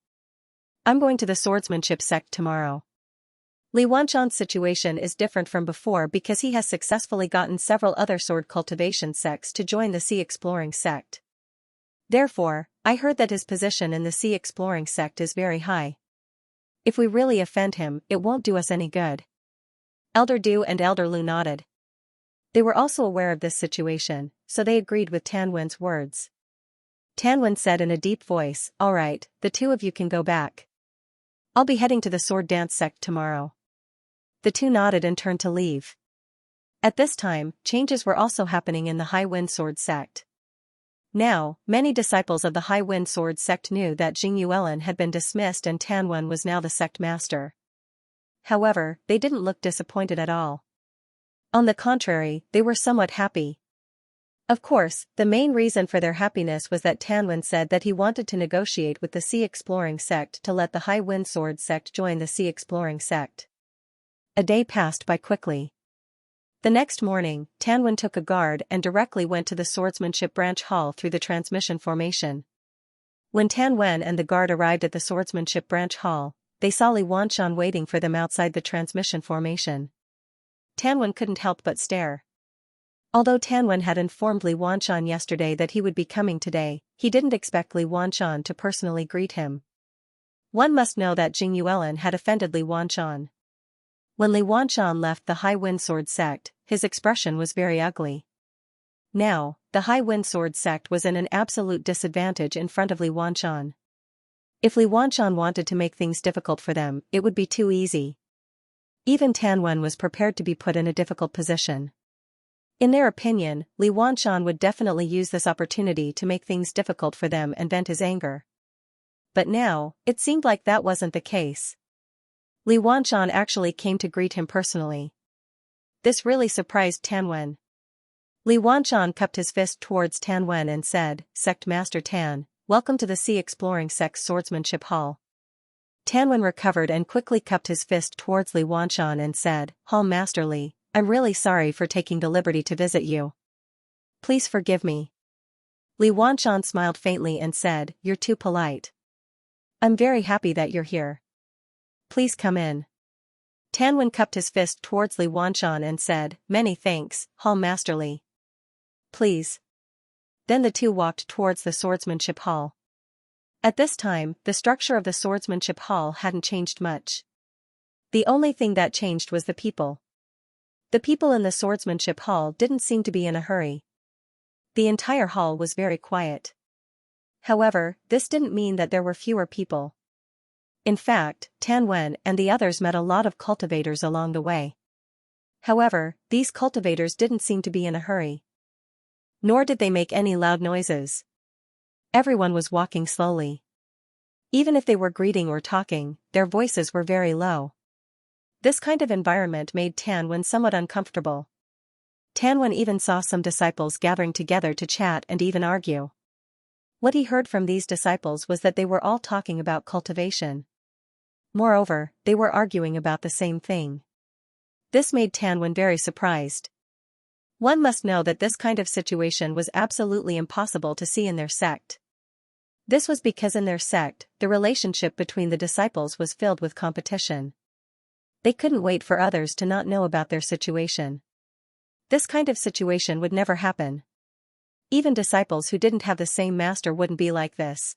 I'm going to the swordsmanship sect tomorrow." Li Wanshan's situation is different from before because he has successfully gotten several other sword cultivation sects to join the Sea Exploring sect. Therefore, I heard that his position in the Sea Exploring sect is very high. If we really offend him, it won't do us any good. Elder Du and Elder Lu nodded. They were also aware of this situation, so they agreed with Tan Wen's words. Tan Wen said in a deep voice, "All right, the two of you can go back. I'll be heading to the sword dance sect tomorrow." The two nodded and turned to leave. At this time, changes were also happening in the High Wind Sword sect. Now, many disciples of the High Wind Sword sect knew that Jing Yuelin had been dismissed and Tan Wen was now the sect master. However, they didn't look disappointed at all. On the contrary, they were somewhat happy. Of course, the main reason for their happiness was that Tan Wen said that he wanted to negotiate with the Sea Exploring sect to let the High Wind Sword sect join the Sea Exploring sect. A day passed by quickly. The next morning, Tan Wen took a guard and directly went to the swordsmanship branch hall through the transmission formation. When Tan Wen and the guard arrived at the swordsmanship branch hall, they saw Li Wanshan waiting for them outside the transmission formation. Tan Wen couldn't help but stare. Although Tan Wen had informed Li Wanshan yesterday that he would be coming today, he didn't expect Li Wanshan to personally greet him. One must know that Jing Yuelin had offended Li Wanshan. When Li Wanshan left the High Wind Sword sect, his expression was very ugly. Now, the High Wind Sword sect was in an absolute disadvantage in front of Li Wanshan. If Li Wanshan wanted to make things difficult for them, it would be too easy. Even Tan Wen was prepared to be put in a difficult position. In their opinion, Li Wanshan would definitely use this opportunity to make things difficult for them and vent his anger. But now, it seemed like that wasn't the case. Li Wanshan actually came to greet him personally. This really surprised Tan Wen. Li Wanshan cupped his fist towards Tan Wen and said, "Sect Master Tan, welcome to the Sea Exploring Sect's Swordsmanship Hall." Tan Wen recovered and quickly cupped his fist towards Li Wanshan and said, "Hall Master Li, I'm really sorry for taking the liberty to visit you. Please forgive me." Li Wanshan smiled faintly and said, "You're too polite. I'm very happy that you're here. Please come in." Tan Wen cupped his fist towards Li Wanshan and said, "Many thanks, Hall Master Li. Please." Then the two walked towards the swordsmanship hall. At this time, the structure of the swordsmanship hall hadn't changed much. The only thing that changed was the people. The people in the swordsmanship hall didn't seem to be in a hurry. The entire hall was very quiet. However, this didn't mean that there were fewer people. In fact, Tan Wen and the others met a lot of cultivators along the way. However, these cultivators didn't seem to be in a hurry. Nor did they make any loud noises. Everyone was walking slowly. Even if they were greeting or talking, their voices were very low. This kind of environment made Tan Wen somewhat uncomfortable. Tan Wen even saw some disciples gathering together to chat and even argue. What he heard from these disciples was that they were all talking about cultivation. Moreover, they were arguing about the same thing. This made Tan Wen very surprised. One must know that this kind of situation was absolutely impossible to see in their sect. This was because in their sect, the relationship between the disciples was filled with competition. They couldn't wait for others to not know about their situation. This kind of situation would never happen. Even disciples who didn't have the same master wouldn't be like this.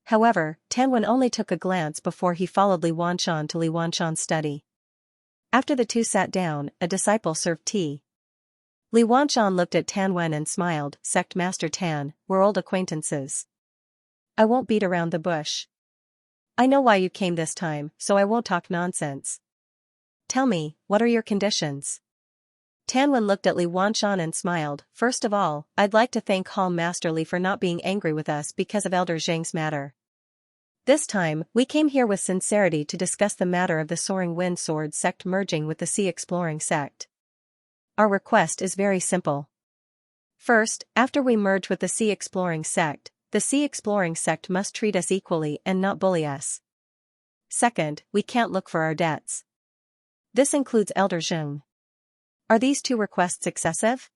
However, Tan Wen only took a glance before he followed Li Wanshan to Li Wanshan's study. After the two sat down, a disciple served tea. Li Wanshan looked at Tan Wen and smiled. Sect Master Tan, we're old acquaintances. I won't beat around the bush. I know why you came this time, so I won't talk nonsense. Tell me, what are your conditions? Tan Wen looked at Li Wanshan and smiled. First of all, I'd like to thank Hall Master Li for not being angry with us because of Elder Zhang's matter. This time, we came here with sincerity to discuss the matter of the Soaring Wind Sword sect merging with the Sea Exploring sect. Our request is very simple. First, after we merge with the Sea Exploring sect, the Sea Exploring sect must treat us equally and not bully us. Second, we can't look for our debts. This includes Elder Zhang. Are these two requests excessive?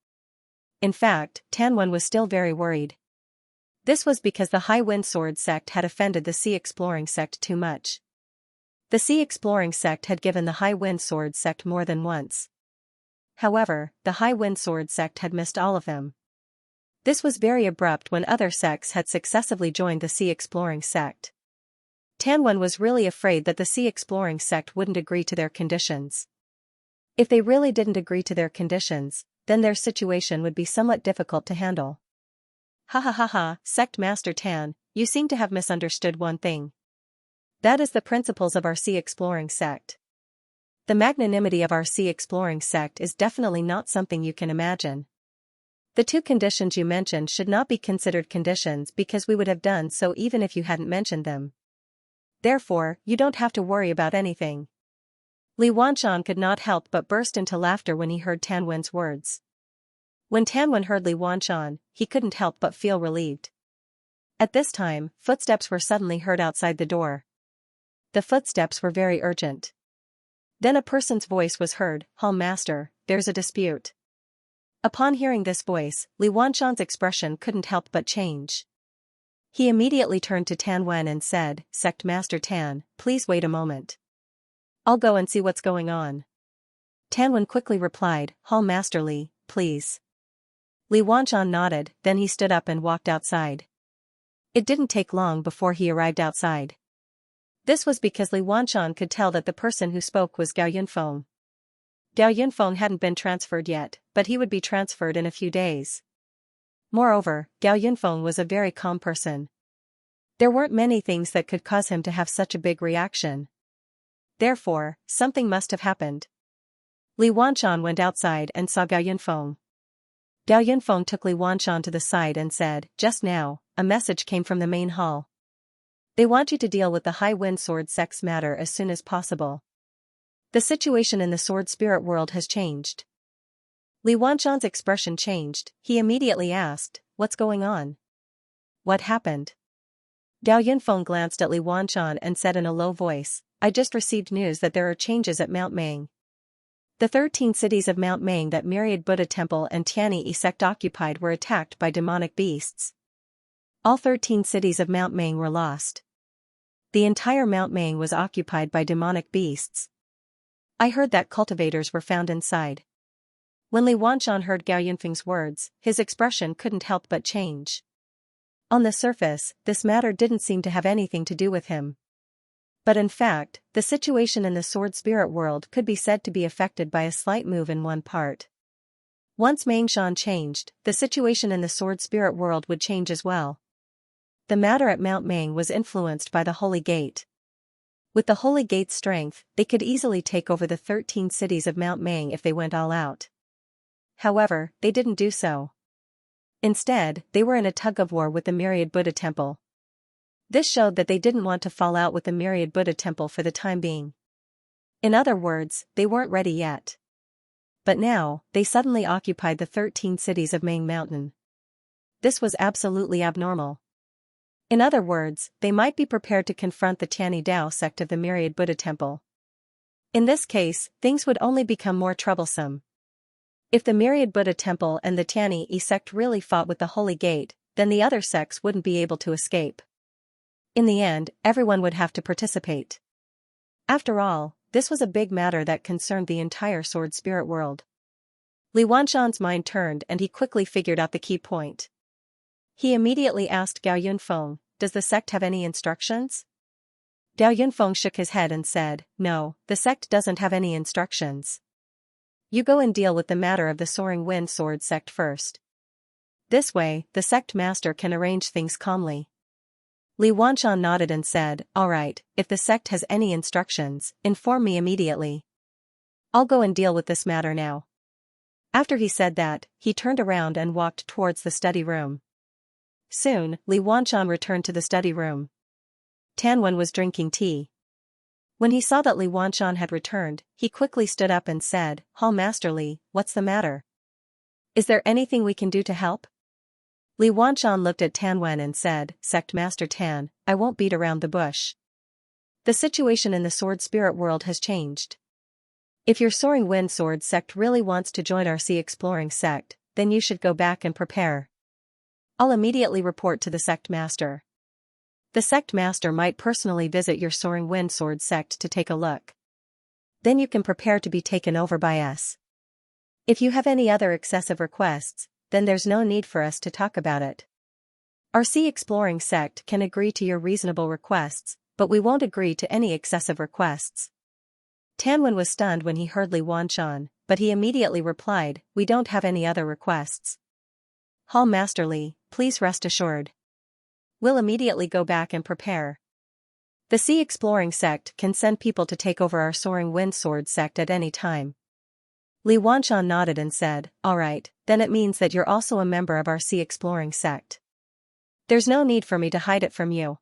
In fact, Tan Wen was still very worried. This was because the High Wind Sword sect had offended the Sea Exploring sect too much. The Sea Exploring sect had given the High Wind Sword sect more than once. However, the High Wind Sword sect had missed all of them. This was very abrupt when other sects had successively joined the Sea Exploring sect. Tan Wen was really afraid that the Sea Exploring sect wouldn't agree to their conditions. If they really didn't agree to their conditions, then their situation would be somewhat difficult to handle. Ha ha ha ha, Sect Master Tan, you seem to have misunderstood one thing. That is the principles of our Sea Exploring sect. The magnanimity of our Sea Exploring sect is definitely not something you can imagine. The two conditions you mentioned should not be considered conditions because we would have done so even if you hadn't mentioned them. Therefore, you don't have to worry about anything. Li Wanshan could not help but burst into laughter when he heard Tan Wen's words. When Tan Wen heard Li Wanshan, he couldn't help but feel relieved. At this time, footsteps were suddenly heard outside the door. The footsteps were very urgent. Then a person's voice was heard. Hall Master, there's a dispute. Upon hearing this voice, Li Wanshan's expression couldn't help but change. He immediately turned to Tan Wen and said, Sect Master Tan, please wait a moment. I'll go and see what's going on. Tan Wen quickly replied, Hall Master Li, please. Li Wanshan nodded, then he stood up and walked outside. It didn't take long before he arrived outside. This was because Li Wanshan could tell that the person who spoke was Gao Yunfeng. Gao Yunfeng hadn't been transferred yet, but he would be transferred in a few days. Moreover, Gao Yunfeng was a very calm person. There weren't many things that could cause him to have such a big reaction. Therefore, something must have happened. Li Wanshan went outside and saw Gao Yunfeng. Gao Yunfeng took Li Wanshan to the side and said, just now, a message came from the main hall. They want you to deal with the High Wind Sword sect's matter as soon as possible. The situation in the sword spirit world has changed. Li Wanshan's expression changed. He immediately asked, what's going on? What happened? Gao Yunfeng glanced at Li Wanshan and said in a low voice, I just received news that there are changes at Mount Mang. The 13 cities of Mount Mang that Myriad Buddha Temple and Tianyi sect occupied were attacked by demonic beasts. All 13 cities of Mount Mang were lost. The entire Mount Mang was occupied by demonic beasts. I heard that cultivators were found inside. When Li Wanshan heard Gao Yunfeng's words, his expression couldn't help but change. On the surface, this matter didn't seem to have anything to do with him. But in fact, the situation in the sword spirit world could be said to be affected by a slight move in one part. Once Mangshan changed, the situation in the sword spirit world would change as well. The matter at Mount Mang was influenced by the Holy Gate. With the Holy Gate's strength, they could easily take over the 13 cities of Mount Mang if they went all out. However, they didn't do so. Instead, they were in a tug-of-war with the Myriad Buddha Temple. This showed that they didn't want to fall out with the Myriad Buddha Temple for the time being. In other words, they weren't ready yet. But now, they suddenly occupied the 13 cities of Mang Mountain. This was absolutely abnormal. In other words, they might be prepared to confront the Tianyi Dao sect of the Myriad Buddha Temple. In this case, things would only become more troublesome. If the Myriad Buddha Temple and the Tianyi sect really fought with the Holy Gate, then the other sects wouldn't be able to escape. In the end, everyone would have to participate. After all, this was a big matter that concerned the entire sword spirit world. Li Wanshan's mind turned and he quickly figured out the key point. He immediately asked Gao Yunfeng, does the sect have any instructions? Gao Yunfeng shook his head and said, no, the sect doesn't have any instructions. You go and deal with the matter of the Soaring Wind Sword sect first. This way, the sect master can arrange things calmly. Li Wanqian nodded and said, all right, if the sect has any instructions, inform me immediately. I'll go and deal with this matter now. After he said that, he turned around and walked towards the study room. Soon, Li Wanqian returned to the study room. Tanwen was drinking tea. When he saw that Li Wanqian had returned, he quickly stood up and said, Hall Master Li, what's the matter? Is there anything we can do to help? Li Wanqian looked at Tanwen and said, Sect Master Tan, I won't beat around the bush. The situation in the sword spirit world has changed. If your Soaring Wind Sword sect really wants to join our sea exploring sect, then you should go back and prepare. I'll immediately report to the sect master. The sect master might personally visit your Soaring Wind Sword sect to take a look. Then you can prepare to be taken over by us. If you have any other excessive requests, then there's no need for us to talk about it. Our sea exploring sect can agree to your reasonable requests, but we won't agree to any excessive requests. Tanwen was stunned when he heard Li Wanqian, but he immediately replied, we don't have any other requests. Hall Master Li, please rest assured. We'll immediately go back and prepare. The sea exploring sect can send people to take over our Soaring Wind Sword sect at any time. Li Wanqian nodded and said, all right, then it means that you're also a member of our sea exploring sect. There's no need for me to hide it from you.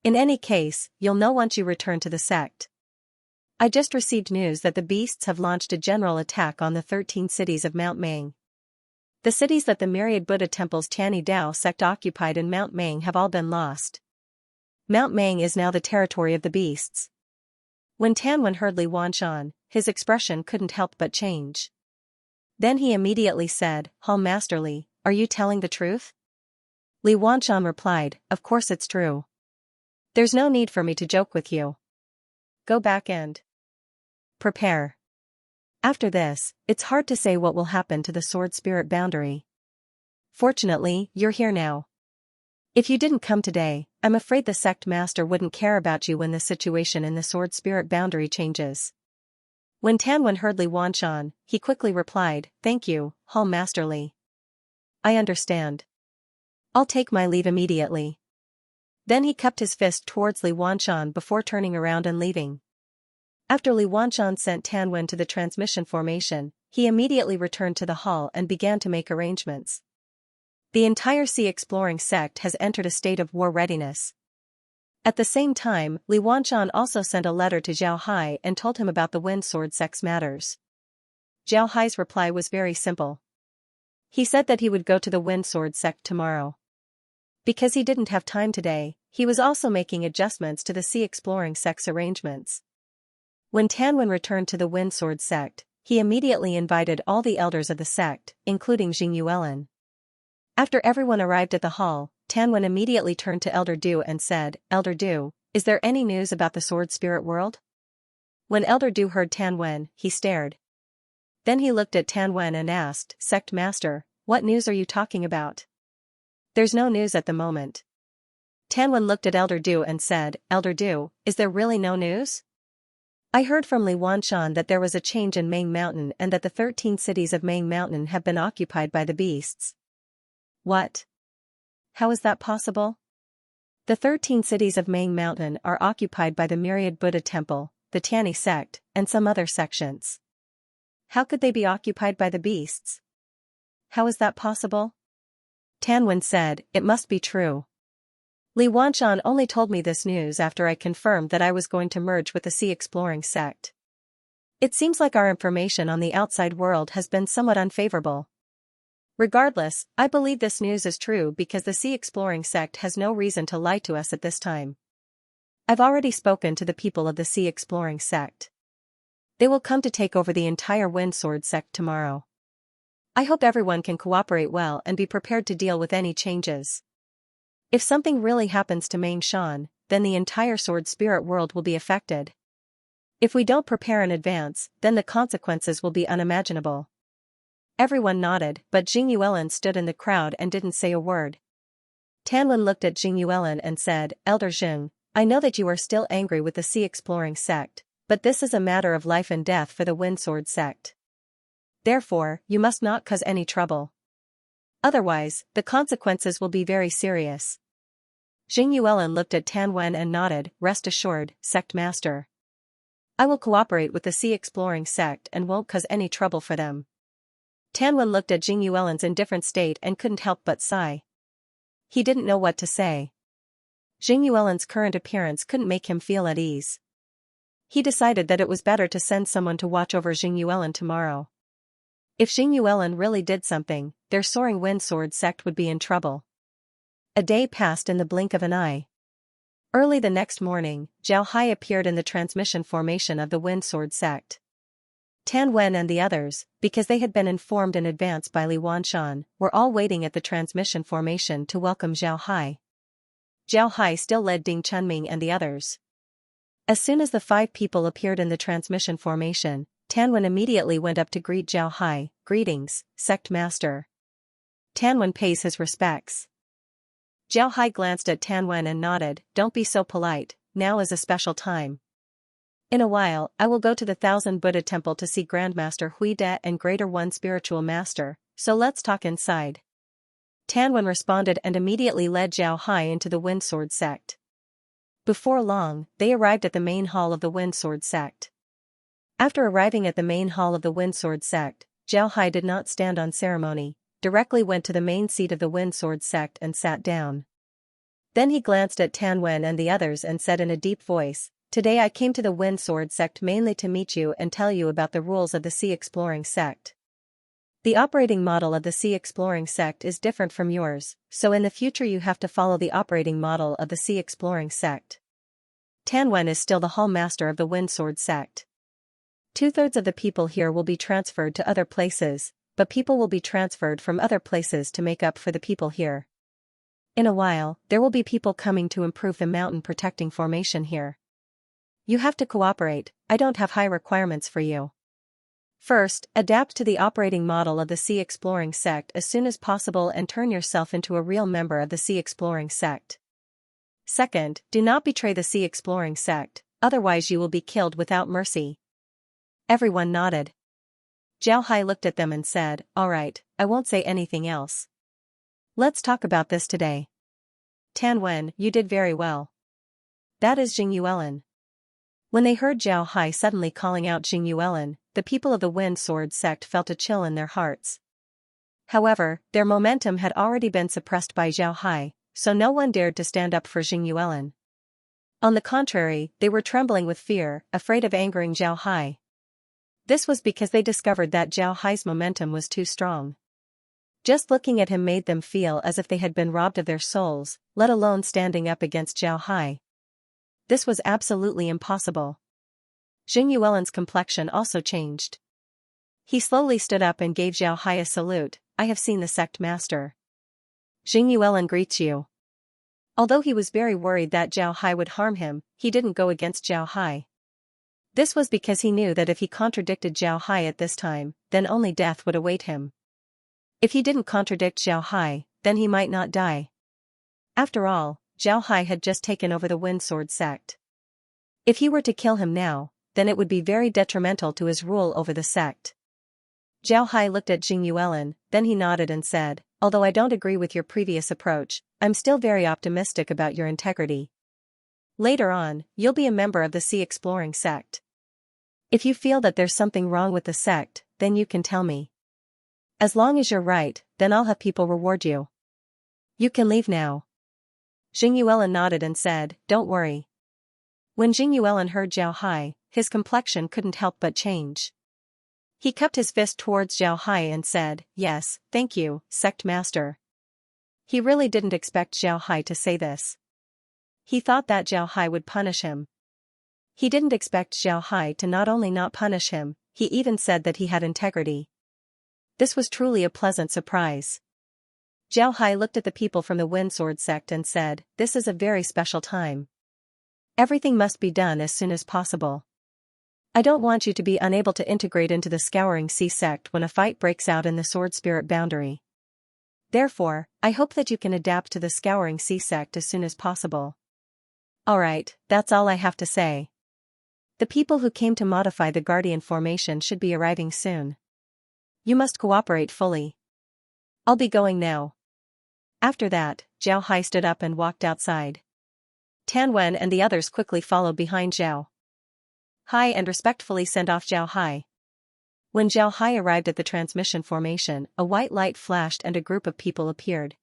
In any case, you'll know once you return to the sect. I just received news that the beasts have launched a general attack on the 13 cities of Mount Mang. The cities that the myriad Buddha temples Tianyi Dao sect occupied in Mount Mang have all been lost. Mount Mang is now the territory of the beasts. When Tanwen heard Li Wanqian, his expression couldn't help but change. Then he immediately said, Hall Master Li, are you telling the truth? Li Wanqian replied, of course it's true. There's no need for me to joke with you. Go back and prepare. After this, it's hard to say what will happen to the sword spirit boundary. Fortunately, you're here now. If you didn't come today, I'm afraid the sect master wouldn't care about you when the situation in the sword spirit boundary changes. When Tanwen heard Li Wanqian, he quickly replied, thank you, Hall Master Li. I understand. I'll take my leave immediately. Then he cupped his fist towards Li Wanqian before turning around and leaving. After Li Wanqian sent Tanwen to the transmission formation, he immediately returned to the hall and began to make arrangements. The entire sea exploring sect has entered a state of war readiness. At the same time, Li Wanqian also sent a letter to Zhao Hai and told him about the Wind Sword sect's matters. Zhao Hai's reply was very simple. He said that he would go to the Wind Sword sect tomorrow. Because he didn't have time today, he was also making adjustments to the sea exploring sect's arrangements. When Tanwen returned to the Wind Sword sect, he immediately invited all the elders of the sect, including Xingyuelin. After everyone arrived at the hall, Tanwen immediately turned to Elder Du and said, Elder Du, is there any news about the sword spirit world? When Elder Du heard Tanwen, he stared. Then he looked at Tanwen and asked, Sect Master, what news are you talking about? There's no news at the moment. Tanwen looked at Elder Du and said, Elder Du, is there really no news? I heard from Li Wanqian that there was a change in Mang Mountain and that the 13 cities of Mang Mountain have been occupied by the beasts. What? How is that possible? The 13 cities of Mang Mountain are occupied by the myriad Buddha temple, the Tianyi sect, and some other sections. How could they be occupied by the beasts? How is that possible? Tanwen said, it must be true. Li Wanqian only told me this news after I confirmed that I was going to merge with the sea exploring sect. It seems like our information on the outside world has been somewhat unfavorable. Regardless, I believe this news is true because the sea exploring sect has no reason to lie to us at this time. I've already spoken to the people of the sea exploring sect. They will come to take over the entire Wind Sword sect tomorrow. I hope everyone can cooperate well and be prepared to deal with any changes. If something really happens to Mang Shan, then the entire sword spirit world will be affected. If we don't prepare in advance, then the consequences will be unimaginable. Everyone nodded, but Xingyuelin stood in the crowd and didn't say a word. Tanwen looked at Xingyuelin and said, Elder Xing, I know that you are still angry with the sea exploring sect, but this is a matter of life and death for the Wind Sword sect. Therefore, you must not cause any trouble. Otherwise, the consequences will be very serious. Jing Yuelin looked at Tan Wen and nodded, rest assured, sect master. I will cooperate with the sea exploring sect and won't cause any trouble for them. Tan Wen looked at Jing Yuelin's indifferent state and couldn't help but sigh. He didn't know what to say. Jing Yuelin's current appearance couldn't make him feel at ease. He decided that it was better to send someone to watch over Jing Yuelin tomorrow. If Jing Yuelin really did something, their soaring wind sword sect would be in trouble. A day passed in the blink of an eye. Early the next morning, Zhao Hai appeared in the transmission formation of the wind sword sect. Tan Wen and the others, because they had been informed in advance by Li Wanshan, were all waiting at the transmission formation to welcome Zhao Hai. Zhao Hai still led Ding Chunming and the others. As soon as the 5 people appeared in the transmission formation, Tan Wen immediately went up to greet Zhao Hai. Greetings, sect master. Tan Wen pays his respects. Zhao Hai glanced at Tan Wen and nodded, don't be so polite, now is a special time. In a while, I will go to the Thousand Buddha Temple to see Grandmaster Hui De and Greater One Spiritual Master, so let's talk inside. Tan Wen responded and immediately led Zhao Hai into the Wind Sword sect. Before long, they arrived at the main hall of the Wind Sword sect. After arriving at the main hall of the Wind Sword sect, Zhao Hai did not stand on ceremony, directly went to the main seat of the Wind Sword sect and sat down. Then he glanced at Tan Wen and the others and said in a deep voice, today I came to the Wind Sword sect mainly to meet you and tell you about the rules of the Sea Exploring sect. The operating model of the Sea Exploring sect is different from yours, so in the future you have to follow the operating model of the Sea Exploring sect. Tan Wen is still the Hall Master of the Wind Sword sect. 2/3 of the people here will be transferred to other places, but people will be transferred from other places to make up for the people here. In a while, there will be people coming to improve the mountain protecting formation here. You have to cooperate, I don't have high requirements for you. First, adapt to the operating model of the Sea Exploring sect as soon as possible and turn yourself into a real member of the Sea Exploring sect. Second, do not betray the Sea Exploring sect, otherwise you will be killed without mercy. Everyone nodded. Zhao Hai looked at them and said, all right, I won't say anything else. Let's talk about this today. Tan Wen, you did very well. That is Jing Yuelin. When they heard Zhao Hai suddenly calling out Jing Yuelin, the people of the Wind Sword sect felt a chill in their hearts. However, their momentum had already been suppressed by Zhao Hai, so no one dared to stand up for Jing Yuelin. On the contrary, they were trembling with fear, afraid of angering Zhao Hai. This was because they discovered that Zhao Hai's momentum was too strong. Just looking at him made them feel as if they had been robbed of their souls, let alone standing up against Zhao Hai. This was absolutely impossible. Jing Yuelin's complexion also changed. He slowly stood up and gave Zhao Hai a salute, I have seen the sect master. Jing Yuelin greets you. Although he was very worried that Zhao Hai would harm him, he didn't go against Zhao Hai. This was because he knew that if he contradicted Zhao Hai at this time, then only death would await him. If he didn't contradict Zhao Hai, then he might not die. After all, Zhao Hai had just taken over the Wind Sword sect. If he were to kill him now, then it would be very detrimental to his rule over the sect. Zhao Hai looked at Jing Yuelin, then he nodded and said, although I don't agree with your previous approach, I'm still very optimistic about your integrity. Later on, you'll be a member of the Sea Exploring sect. If you feel that there's something wrong with the sect, then you can tell me. As long as you're right, then I'll have people reward you. You can leave now. Jing Yuelin nodded and said, don't worry. When Jing Yuelin heard Zhao Hai, his complexion couldn't help but change. He cupped his fist towards Zhao Hai and said, yes, thank you, sect master. He really didn't expect Zhao Hai to say this. He thought that Zhao Hai would punish him. He didn't expect Zhao Hai to not only not punish him, he even said that he had integrity. This was truly a pleasant surprise. Zhao Hai looked at the people from the Wind Sword sect and said, this is a very special time. Everything must be done as soon as possible. I don't want you to be unable to integrate into the Scouring Sea sect when a fight breaks out in the Sword Spirit boundary. Therefore, I hope that you can adapt to the Scouring Sea sect as soon as possible. Alright, that's all I have to say. The people who came to modify the Guardian formation should be arriving soon. You must cooperate fully. I'll be going now. After that, Zhao Hai stood up and walked outside. Tan Wen and the others quickly followed behind Zhao Hai and respectfully sent off Zhao Hai. When Zhao Hai arrived at the transmission formation, a white light flashed and a group of people appeared.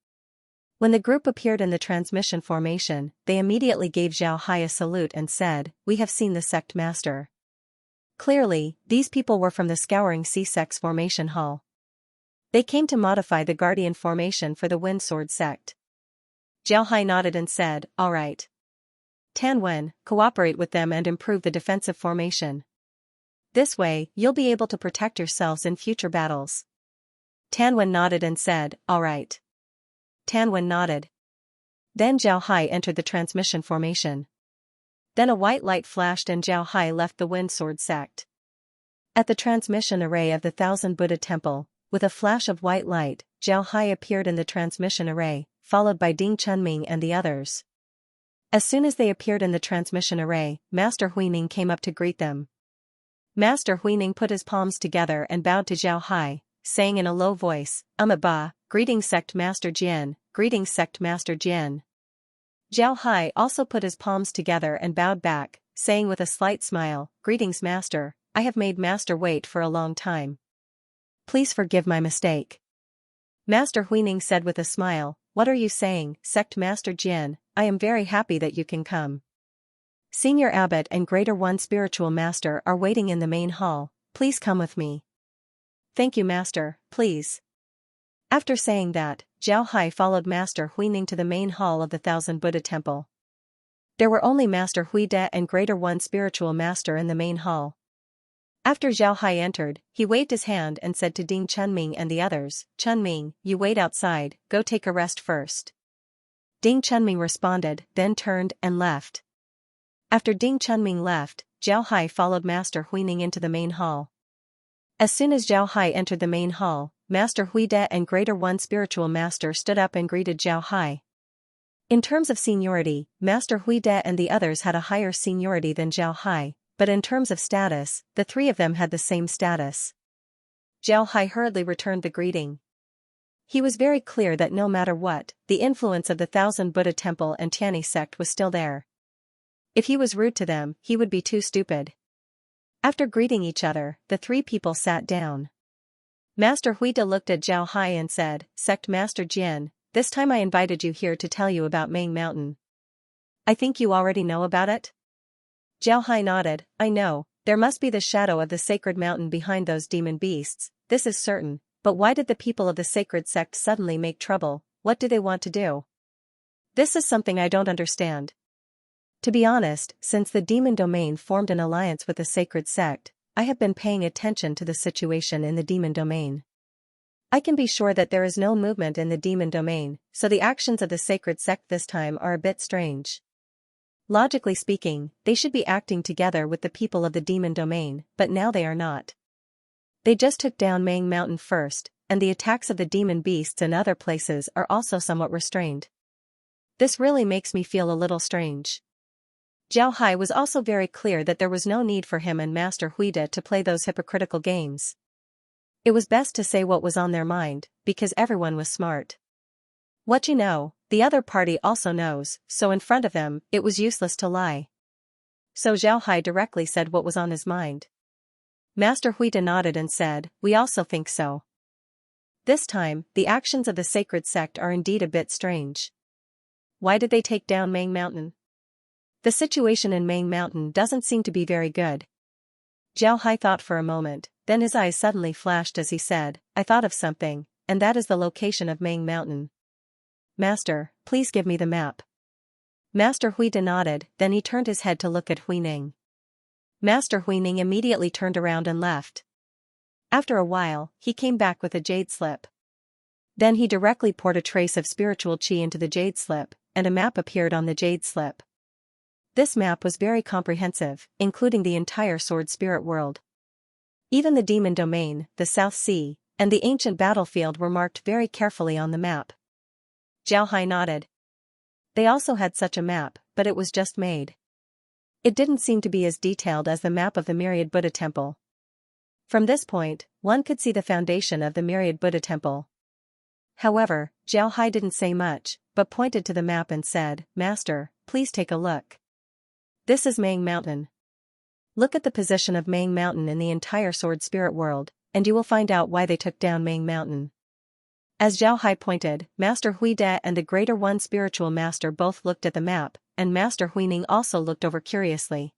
When the group appeared in the transmission formation, they immediately gave Zhao Hai a salute and said, "We have seen the sect master." Clearly, these people were from the Scouring Sea Sect's formation hall. They came to modify the Guardian formation for the Wind Sword sect. Zhao Hai nodded and said, "All right. Tan Wen, cooperate with them and improve the defensive formation. This way, you'll be able to protect yourselves in future battles." Tan Wen nodded and said, "All right." Tan Wen nodded. Then Zhao Hai entered the transmission formation. Then a white light flashed and Zhao Hai left the Wind Sword sect. At the transmission array of the Thousand Buddha Temple, with a flash of white light, Zhao Hai appeared in the transmission array, followed by Ding Chunming and the others. As soon as they appeared in the transmission array, Master Huining came up to greet them. Master Huining put his palms together and bowed to Zhao Hai, saying in a low voice, "Ba, greetings Sect Master Jian, greetings Sect Master Jian." Zhao Hai also put his palms together and bowed back, saying with a slight smile, "Greetings Master, I have made Master wait for a long time. Please forgive my mistake." Master Huining said with a smile, "What are you saying, Sect Master Jian? I am very happy that you can come. Senior Abbot and Greater One Spiritual Master are waiting in the main hall, please come with me." "Thank you Master, please." After saying that, Zhao Hai followed Master Huining to the main hall of the Thousand Buddha Temple. There were only Master Huide and Greater One Spiritual Master in the main hall. After Zhao Hai entered, he waved his hand and said to Ding Chunming and the others, "Chunming, you wait outside, go take a rest first." Ding Chunming responded, then turned and left. After Ding Chunming left, Zhao Hai followed Master Huining into the main hall. As soon as Zhao Hai entered the main hall, Master Huide and Greater One Spiritual Master stood up and greeted Zhao Hai. In terms of seniority, Master Huide and the others had a higher seniority than Zhao Hai, but in terms of status, the three of them had the same status. Zhao Hai hurriedly returned the greeting. He was very clear that no matter what, the influence of the Thousand Buddha Temple and Tianyi sect was still there. If he was rude to them, he would be too stupid. After greeting each other, the three people sat down. Master Huide looked at Zhao Hai and said, "Sect Master Jian, this time I invited you here to tell you about Mang Mountain. I think you already know about it?" Zhao Hai nodded, "I know, there must be the shadow of the sacred mountain behind those demon beasts, this is certain, but why did the people of the sacred sect suddenly make trouble, what do they want to do? This is something I don't understand. To be honest, since the demon domain formed an alliance with the sacred sect, I have been paying attention to the situation in the demon domain. I can be sure that there is no movement in the demon domain, so the actions of the sacred sect this time are a bit strange. Logically speaking, they should be acting together with the people of the demon domain, but now they are not. They just took down Mang Mountain first, and the attacks of the demon beasts in other places are also somewhat restrained. This really makes me feel a little strange." Zhao Hai was also very clear that there was no need for him and Master Huide to play those hypocritical games. It was best to say what was on their mind, because everyone was smart. What you know, the other party also knows, so in front of them, it was useless to lie. So Zhao Hai directly said what was on his mind. Master Huide nodded and said, "We also think so. This time, the actions of the sacred sect are indeed a bit strange. Why did they take down Mang Mountain? The situation in Mang Mountain doesn't seem to be very good." Zhao Hai thought for a moment, then his eyes suddenly flashed as he said, "I thought of something, and that is the location of Mang Mountain. Master, please give me the map." Master Huide nodded, then he turned his head to look at Huining. Master Huining immediately turned around and left. After a while, he came back with a jade slip. Then he directly poured a trace of spiritual qi into the jade slip, and a map appeared on the jade slip. This map was very comprehensive, including the entire sword spirit world. Even the demon domain, the South Sea, and the ancient battlefield were marked very carefully on the map. Zhao Hai nodded. They also had such a map, but it was just made. It didn't seem to be as detailed as the map of the Myriad Buddha Temple. From this point, one could see the foundation of the myriad Buddha temple. However, Zhao Hai didn't say much, but pointed to the map and said, "Master, please take a look. This is Mang Mountain. Look at the position of Mang Mountain in the entire Sword Spirit world, and you will find out why they took down Mang Mountain." As Zhao Hai pointed, Master Huide and the Greater One Spiritual Master both looked at the map, and Master Huining also looked over curiously.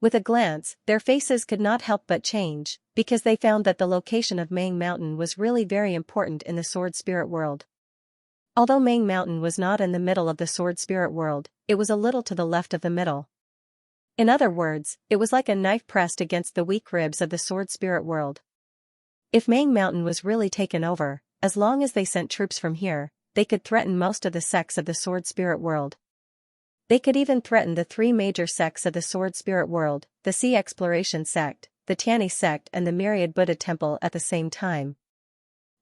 With a glance, their faces could not help but change, because they found that the location of Mang Mountain was really very important in the Sword Spirit world. Although Mang Mountain was not in the middle of the Sword Spirit world, it was a little to the left of the middle. In other words, it was like a knife pressed against the weak ribs of the Sword Spirit world. If Mang Mountain was really taken over, as long as they sent troops from here, they could threaten most of the sects of the Sword Spirit world. They could even threaten the three major sects of the Sword Spirit world, the Sea Exploration Sect, the Tianyi Sect and the Myriad Buddha Temple at the same time.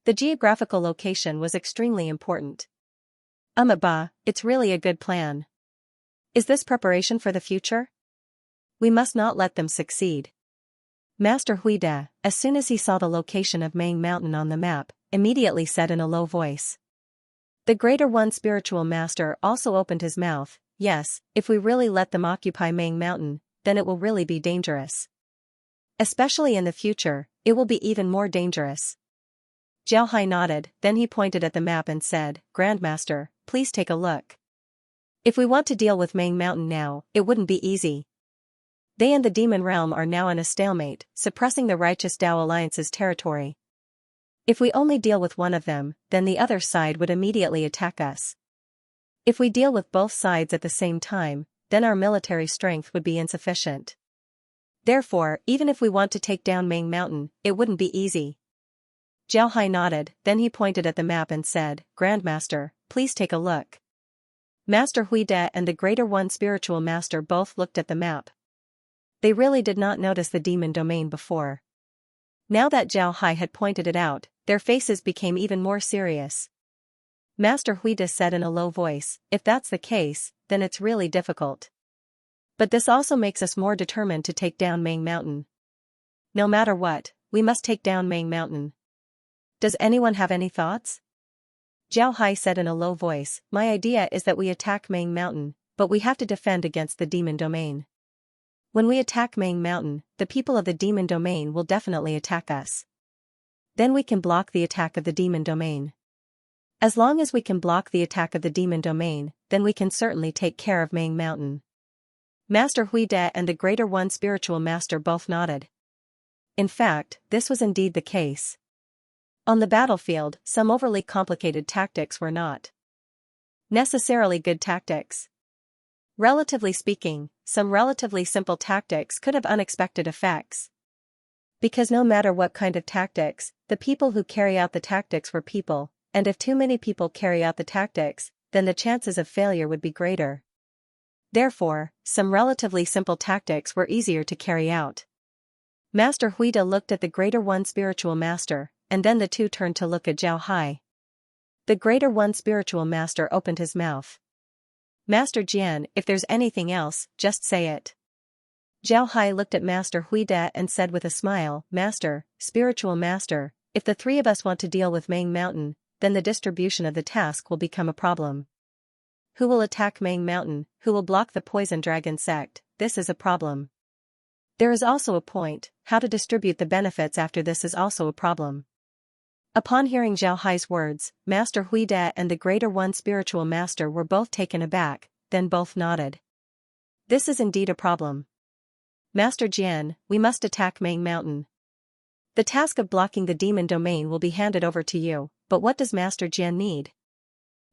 The geographical location was extremely important. Ba, it's really a good plan. Is this preparation for the future? We must not let them succeed. Master Huide, as soon as he saw the location of Mang Mountain on the map, immediately said in a low voice. The Greater One Spiritual Master also opened his mouth. "Yes, if we really let them occupy Mang Mountain, then it will really be dangerous. Especially in the future, it will be even more dangerous." Zhao Hai nodded, then he pointed at the map and said, "Grandmaster, please take a look. If we want to deal with Mang Mountain now, it wouldn't be easy. They and the Demon Realm are now in a stalemate, suppressing the Righteous Tao Alliance's territory. If we only deal with one of them, then the other side would immediately attack us. If we deal with both sides at the same time, then our military strength would be insufficient. Therefore, even if we want to take down Mang Mountain, it wouldn't be easy." Zhao Hai nodded, then he pointed at the map and said, "Grandmaster, please take a look." Master Huide and the Greater One Spiritual Master both looked at the map. They really did not notice the demon domain before. Now that Zhao Hai had pointed it out, their faces became even more serious. Master Huide said in a low voice, "If that's the case, then it's really difficult. But this also makes us more determined to take down Mang Mountain. No matter what, we must take down Mang Mountain. Does anyone have any thoughts?" Zhao Hai said in a low voice, "My idea is that we attack Mang Mountain, but we have to defend against the demon domain. When we attack Mang Mountain, the people of the demon domain will definitely attack us. Then we can block the attack of the demon domain. As long as we can block the attack of the demon domain, then we can certainly take care of Mang Mountain." Master Huide and the Greater One Spiritual Master both nodded. In fact, this was indeed the case. On the battlefield, some overly complicated tactics were not necessarily good tactics. Relatively speaking, some relatively simple tactics could have unexpected effects. Because no matter what kind of tactics, the people who carry out the tactics were people, and if too many people carry out the tactics, then the chances of failure would be greater. Therefore, some relatively simple tactics were easier to carry out. Master Huide looked at the Greater One Spiritual Master, and then the two turned to look at Zhao Hai. The Greater One Spiritual Master opened his mouth. "Master Jian, if there's anything else, just say it." Zhao Hai looked at Master Huide and said with a smile, "Master, Spiritual Master, if the three of us want to deal with Mang Mountain, then the distribution of the task will become a problem. Who will attack Mang Mountain, who will block the Poison Dragon sect, this is a problem. There is also a point, how to distribute the benefits after this is also a problem." Upon hearing Zhao Hai's words, Master Huide and the Greater One Spiritual Master were both taken aback, then both nodded. "This is indeed a problem. Master Jian, we must attack Mang Mountain. The task of blocking the demon domain will be handed over to you, but what does Master Jian need?"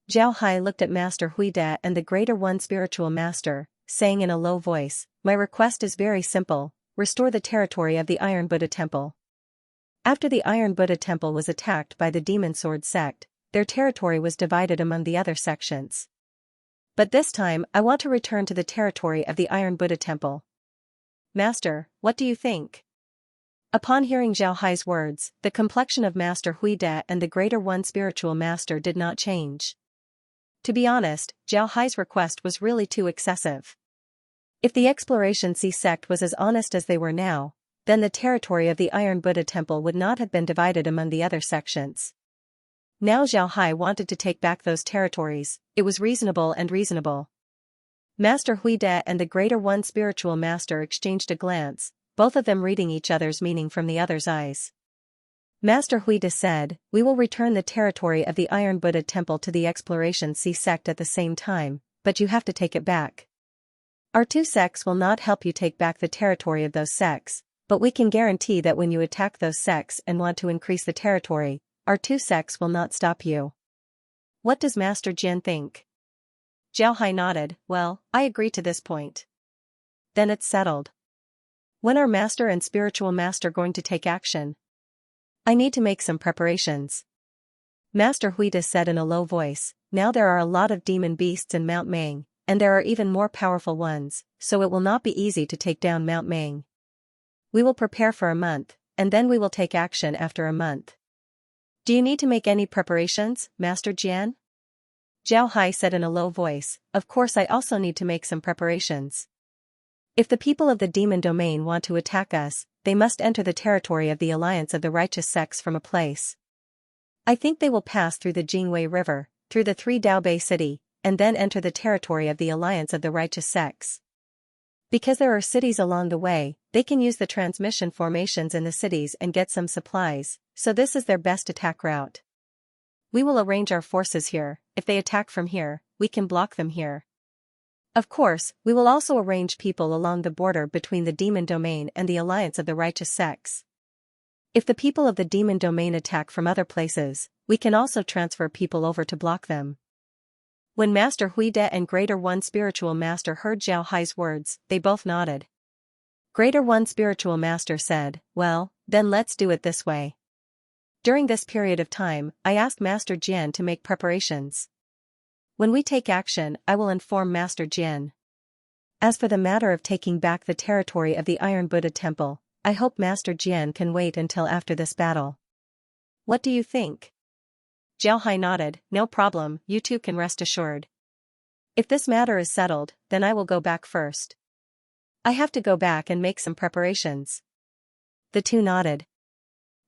Zhao Hai looked at Master Huide and the Greater One Spiritual Master, saying in a low voice, "My request is very simple, restore the territory of the Iron Buddha Temple." After the Iron Buddha Temple was attacked by the Demon Sword sect, their territory was divided among the other sections. But this time I want to return to the territory of the Iron Buddha Temple. Master, what do you think? Upon hearing Zhao Hai's words, the complexion of Master Huide and the Greater One Spiritual Master did not change. To be honest, Zhao Hai's request was really too excessive. If the Exploration Sea sect was as honest as they were now, then the territory of the Iron Buddha Temple would not have been divided among the other sections. Now Zhao Hai wanted to take back those territories. It was reasonable. Master Huide and the Greater One Spiritual Master exchanged a glance, both of them reading each other's meaning from the other's eyes. Master Huide said, "We will return the territory of the Iron Buddha Temple to the Exploration Sea sect at the same time, but you have to take it back. Our two sects will not help you take back the territory of those sects, but we can guarantee that when you attack those sects and want to increase the territory, our two sects will not stop you." What does Master Jian think? Zhao Hai nodded. Well, I agree to this point. Then it's settled. When are Master and Spiritual Master going to take action? I need to make some preparations. Master Huida said in a low voice, now there are a lot of demon beasts in Mount Mang, and there are even more powerful ones, so it will not be easy to take down Mount Mang. We will prepare for a month, and then we will take action after a month. Do you need to make any preparations, Master Jian? Zhao Hai said in a low voice, of course I also need to make some preparations. If the people of the demon domain want to attack us, they must enter the territory of the Alliance of the Righteous Sects from a place. I think they will pass through the Jingwei River, through the Three Daobei City, and then enter the territory of the Alliance of the Righteous Sects. Because there are cities along the way, they can use the transmission formations in the cities and get some supplies, so this is their best attack route. We will arrange our forces here. If they attack from here, we can block them here. Of course, we will also arrange people along the border between the demon domain and the Alliance of the Righteous Sects. If the people of the demon domain attack from other places, we can also transfer people over to block them. When Master Huide and Greater One Spiritual Master heard Zhao Hai's words, they both nodded. Greater One Spiritual Master said, well, then let's do it this way. During this period of time, I asked Master Jian to make preparations. When we take action, I will inform Master Jian. As for the matter of taking back the territory of the Iron Buddha Temple, I hope Master Jian can wait until after this battle. What do you think? Zhao Hai nodded, no problem, you two can rest assured. If this matter is settled, then I will go back first. I have to go back and make some preparations. The two nodded.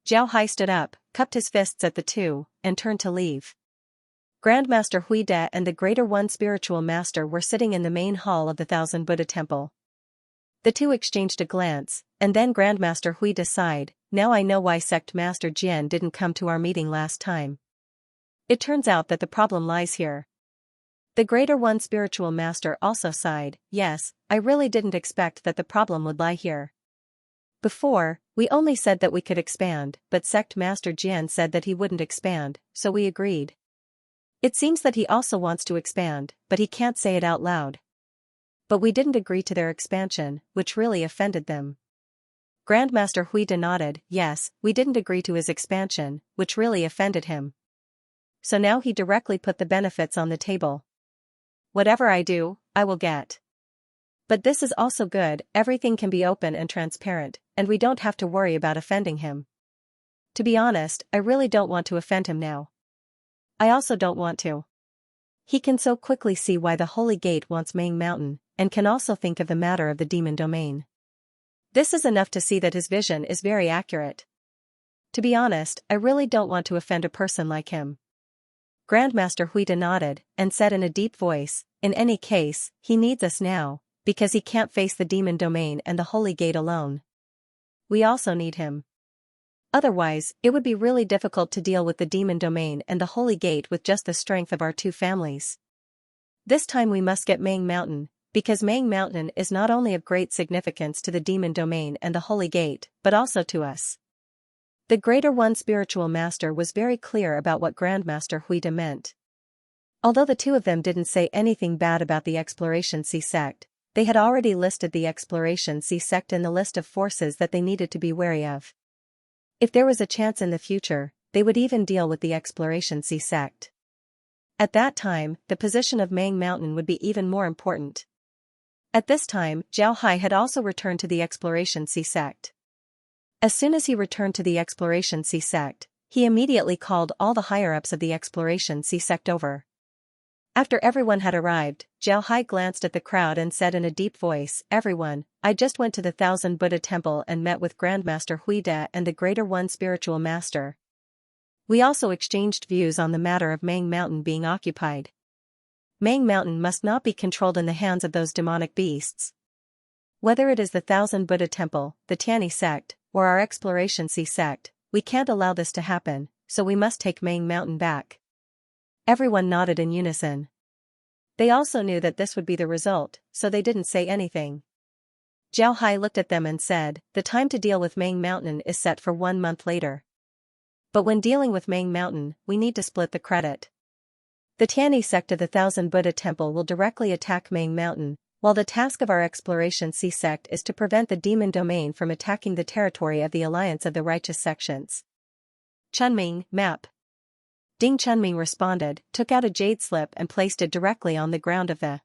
Zhao Hai stood up, cupped his fists at the two, and turned to leave. Grandmaster Huide and the Greater One Spiritual Master were sitting in the main hall of the Thousand Buddha Temple. The two exchanged a glance, and then Grandmaster Huide sighed, now I know why Sect Master Jian didn't come to our meeting last time. It turns out that the problem lies here. The Greater One Spiritual Master also sighed, yes, I really didn't expect that the problem would lie here. Before, we only said that we could expand, but Sect Master Jian said that he wouldn't expand, so we agreed. It seems that he also wants to expand, but he can't say it out loud. But we didn't agree to their expansion, which really offended them. Grandmaster Huide nodded, yes, we didn't agree to his expansion, which really offended him. So now he directly put the benefits on the table. Whatever I do, I will get. But this is also good, everything can be open and transparent, and we don't have to worry about offending him. To be honest, I really don't want to offend him now. I also don't want to. He can so quickly see why the Holy Gate wants Mang Mountain, and can also think of the matter of the demon domain. This is enough to see that his vision is very accurate. To be honest, I really don't want to offend a person like him. Grandmaster Huida nodded, and said in a deep voice, in any case, he needs us now, because he can't face the demon domain and the Holy Gate alone. We also need him. Otherwise, it would be really difficult to deal with the demon domain and the Holy Gate with just the strength of our two families. This time we must get Mang Mountain, because Mang Mountain is not only of great significance to the demon domain and the Holy Gate, but also to us. The Greater One Spiritual Master was very clear about what Grandmaster Huida meant. Although the two of them didn't say anything bad about the Exploration Sea sect, they had already listed the Exploration Sea sect in the list of forces that they needed to be wary of. If there was a chance in the future, they would even deal with the Exploration Sea sect. At that time, the position of Mang Mountain would be even more important. At this time, Zhao Hai had also returned to the Exploration Sea sect. As soon as he returned to the Exploration Sea sect, he immediately called all the higher-ups of the Exploration Sea sect over. After everyone had arrived, Zhao Hai glanced at the crowd and said in a deep voice, "Everyone, I just went to the Thousand Buddha Temple and met with Grandmaster Huida and the Greater One Spiritual Master. We also exchanged views on the matter of Mang Mountain being occupied. Mang Mountain must not be controlled in the hands of those demonic beasts. Whether it is the Thousand Buddha Temple, the Tianyi sect, or our Exploration Sea sect, we can't allow this to happen, so we must take Mang Mountain back." Everyone nodded in unison. They also knew that this would be the result, so they didn't say anything. Zhao Hai looked at them and said, "The time to deal with Mang Mountain is set for 1 month later. But when dealing with Mang Mountain, we need to split the credit. The Tianyi sect of the Thousand Buddha Temple will directly attack Mang Mountain, while the task of our Exploration Sea sect is to prevent the demon domain from attacking the territory of the Alliance of the Righteous Sections." "Chunming, map." Ding Chunming responded, took out a jade slip and placed it directly on the ground of the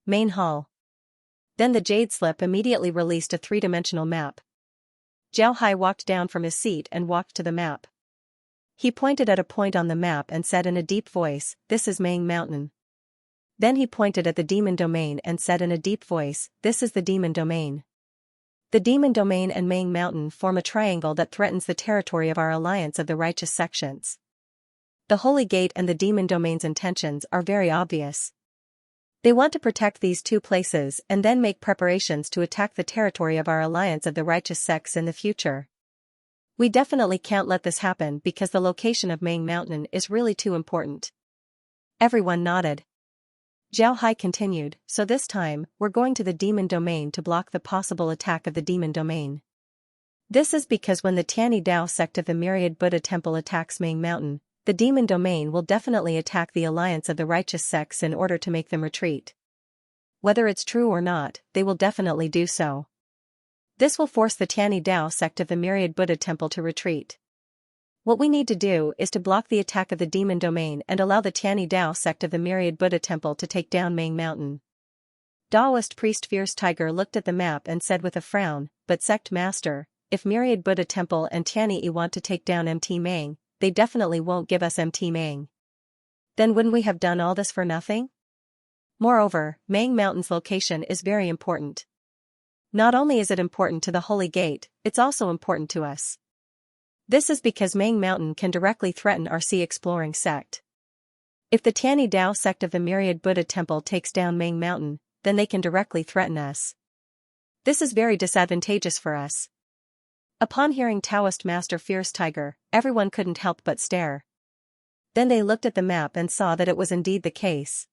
main hall. Then the jade slip immediately released a three-dimensional map. Zhao Hai walked down from his seat and walked to the map. He pointed at a point on the map and said in a deep voice, "This is Mang Mountain." Then he pointed at the demon domain and said in a deep voice, "This is the demon domain." The demon domain and Mang Mountain form a triangle that threatens the territory of our Alliance of the Righteous Sections. The Holy Gate and the demon domain's intentions are very obvious. They want to protect these two places and then make preparations to attack the territory of our Alliance of the Righteous Sects in the future. We definitely can't let this happen because the location of Mang Mountain is really too important. Everyone nodded. Zhao Hai continued, "So this time, we're going to the demon domain to block the possible attack of the demon domain. This is because when the Tianyi Dao sect of the Myriad Buddha Temple attacks Mang Mountain, the demon domain will definitely attack the Alliance of the Righteous Sects in order to make them retreat. Whether it's true or not, they will definitely do so. This will force the Tianyi Dao sect of the Myriad Buddha Temple to retreat. What we need to do is to block the attack of the demon domain and allow the Tianyi Dao sect of the Myriad Buddha Temple to take down Mang Mountain." Daoist priest Fierce Tiger looked at the map and said with a frown, "But sect master, if Myriad Buddha Temple and Tianyi want to take down MT Mang, they definitely won't give us MT Mang. Then wouldn't we have done all this for nothing? Moreover, Mang Mountain's location is very important. Not only is it important to the Holy Gate, it's also important to us. This is because Mang Mountain can directly threaten our sea exploring sect. If the Tianyi Dao sect of the Myriad Buddha Temple takes down Mang Mountain, then they can directly threaten us. This is very disadvantageous for us." Upon hearing Taoist Master Fierce Tiger, everyone couldn't help but stare. Then they looked at the map and saw that it was indeed the case.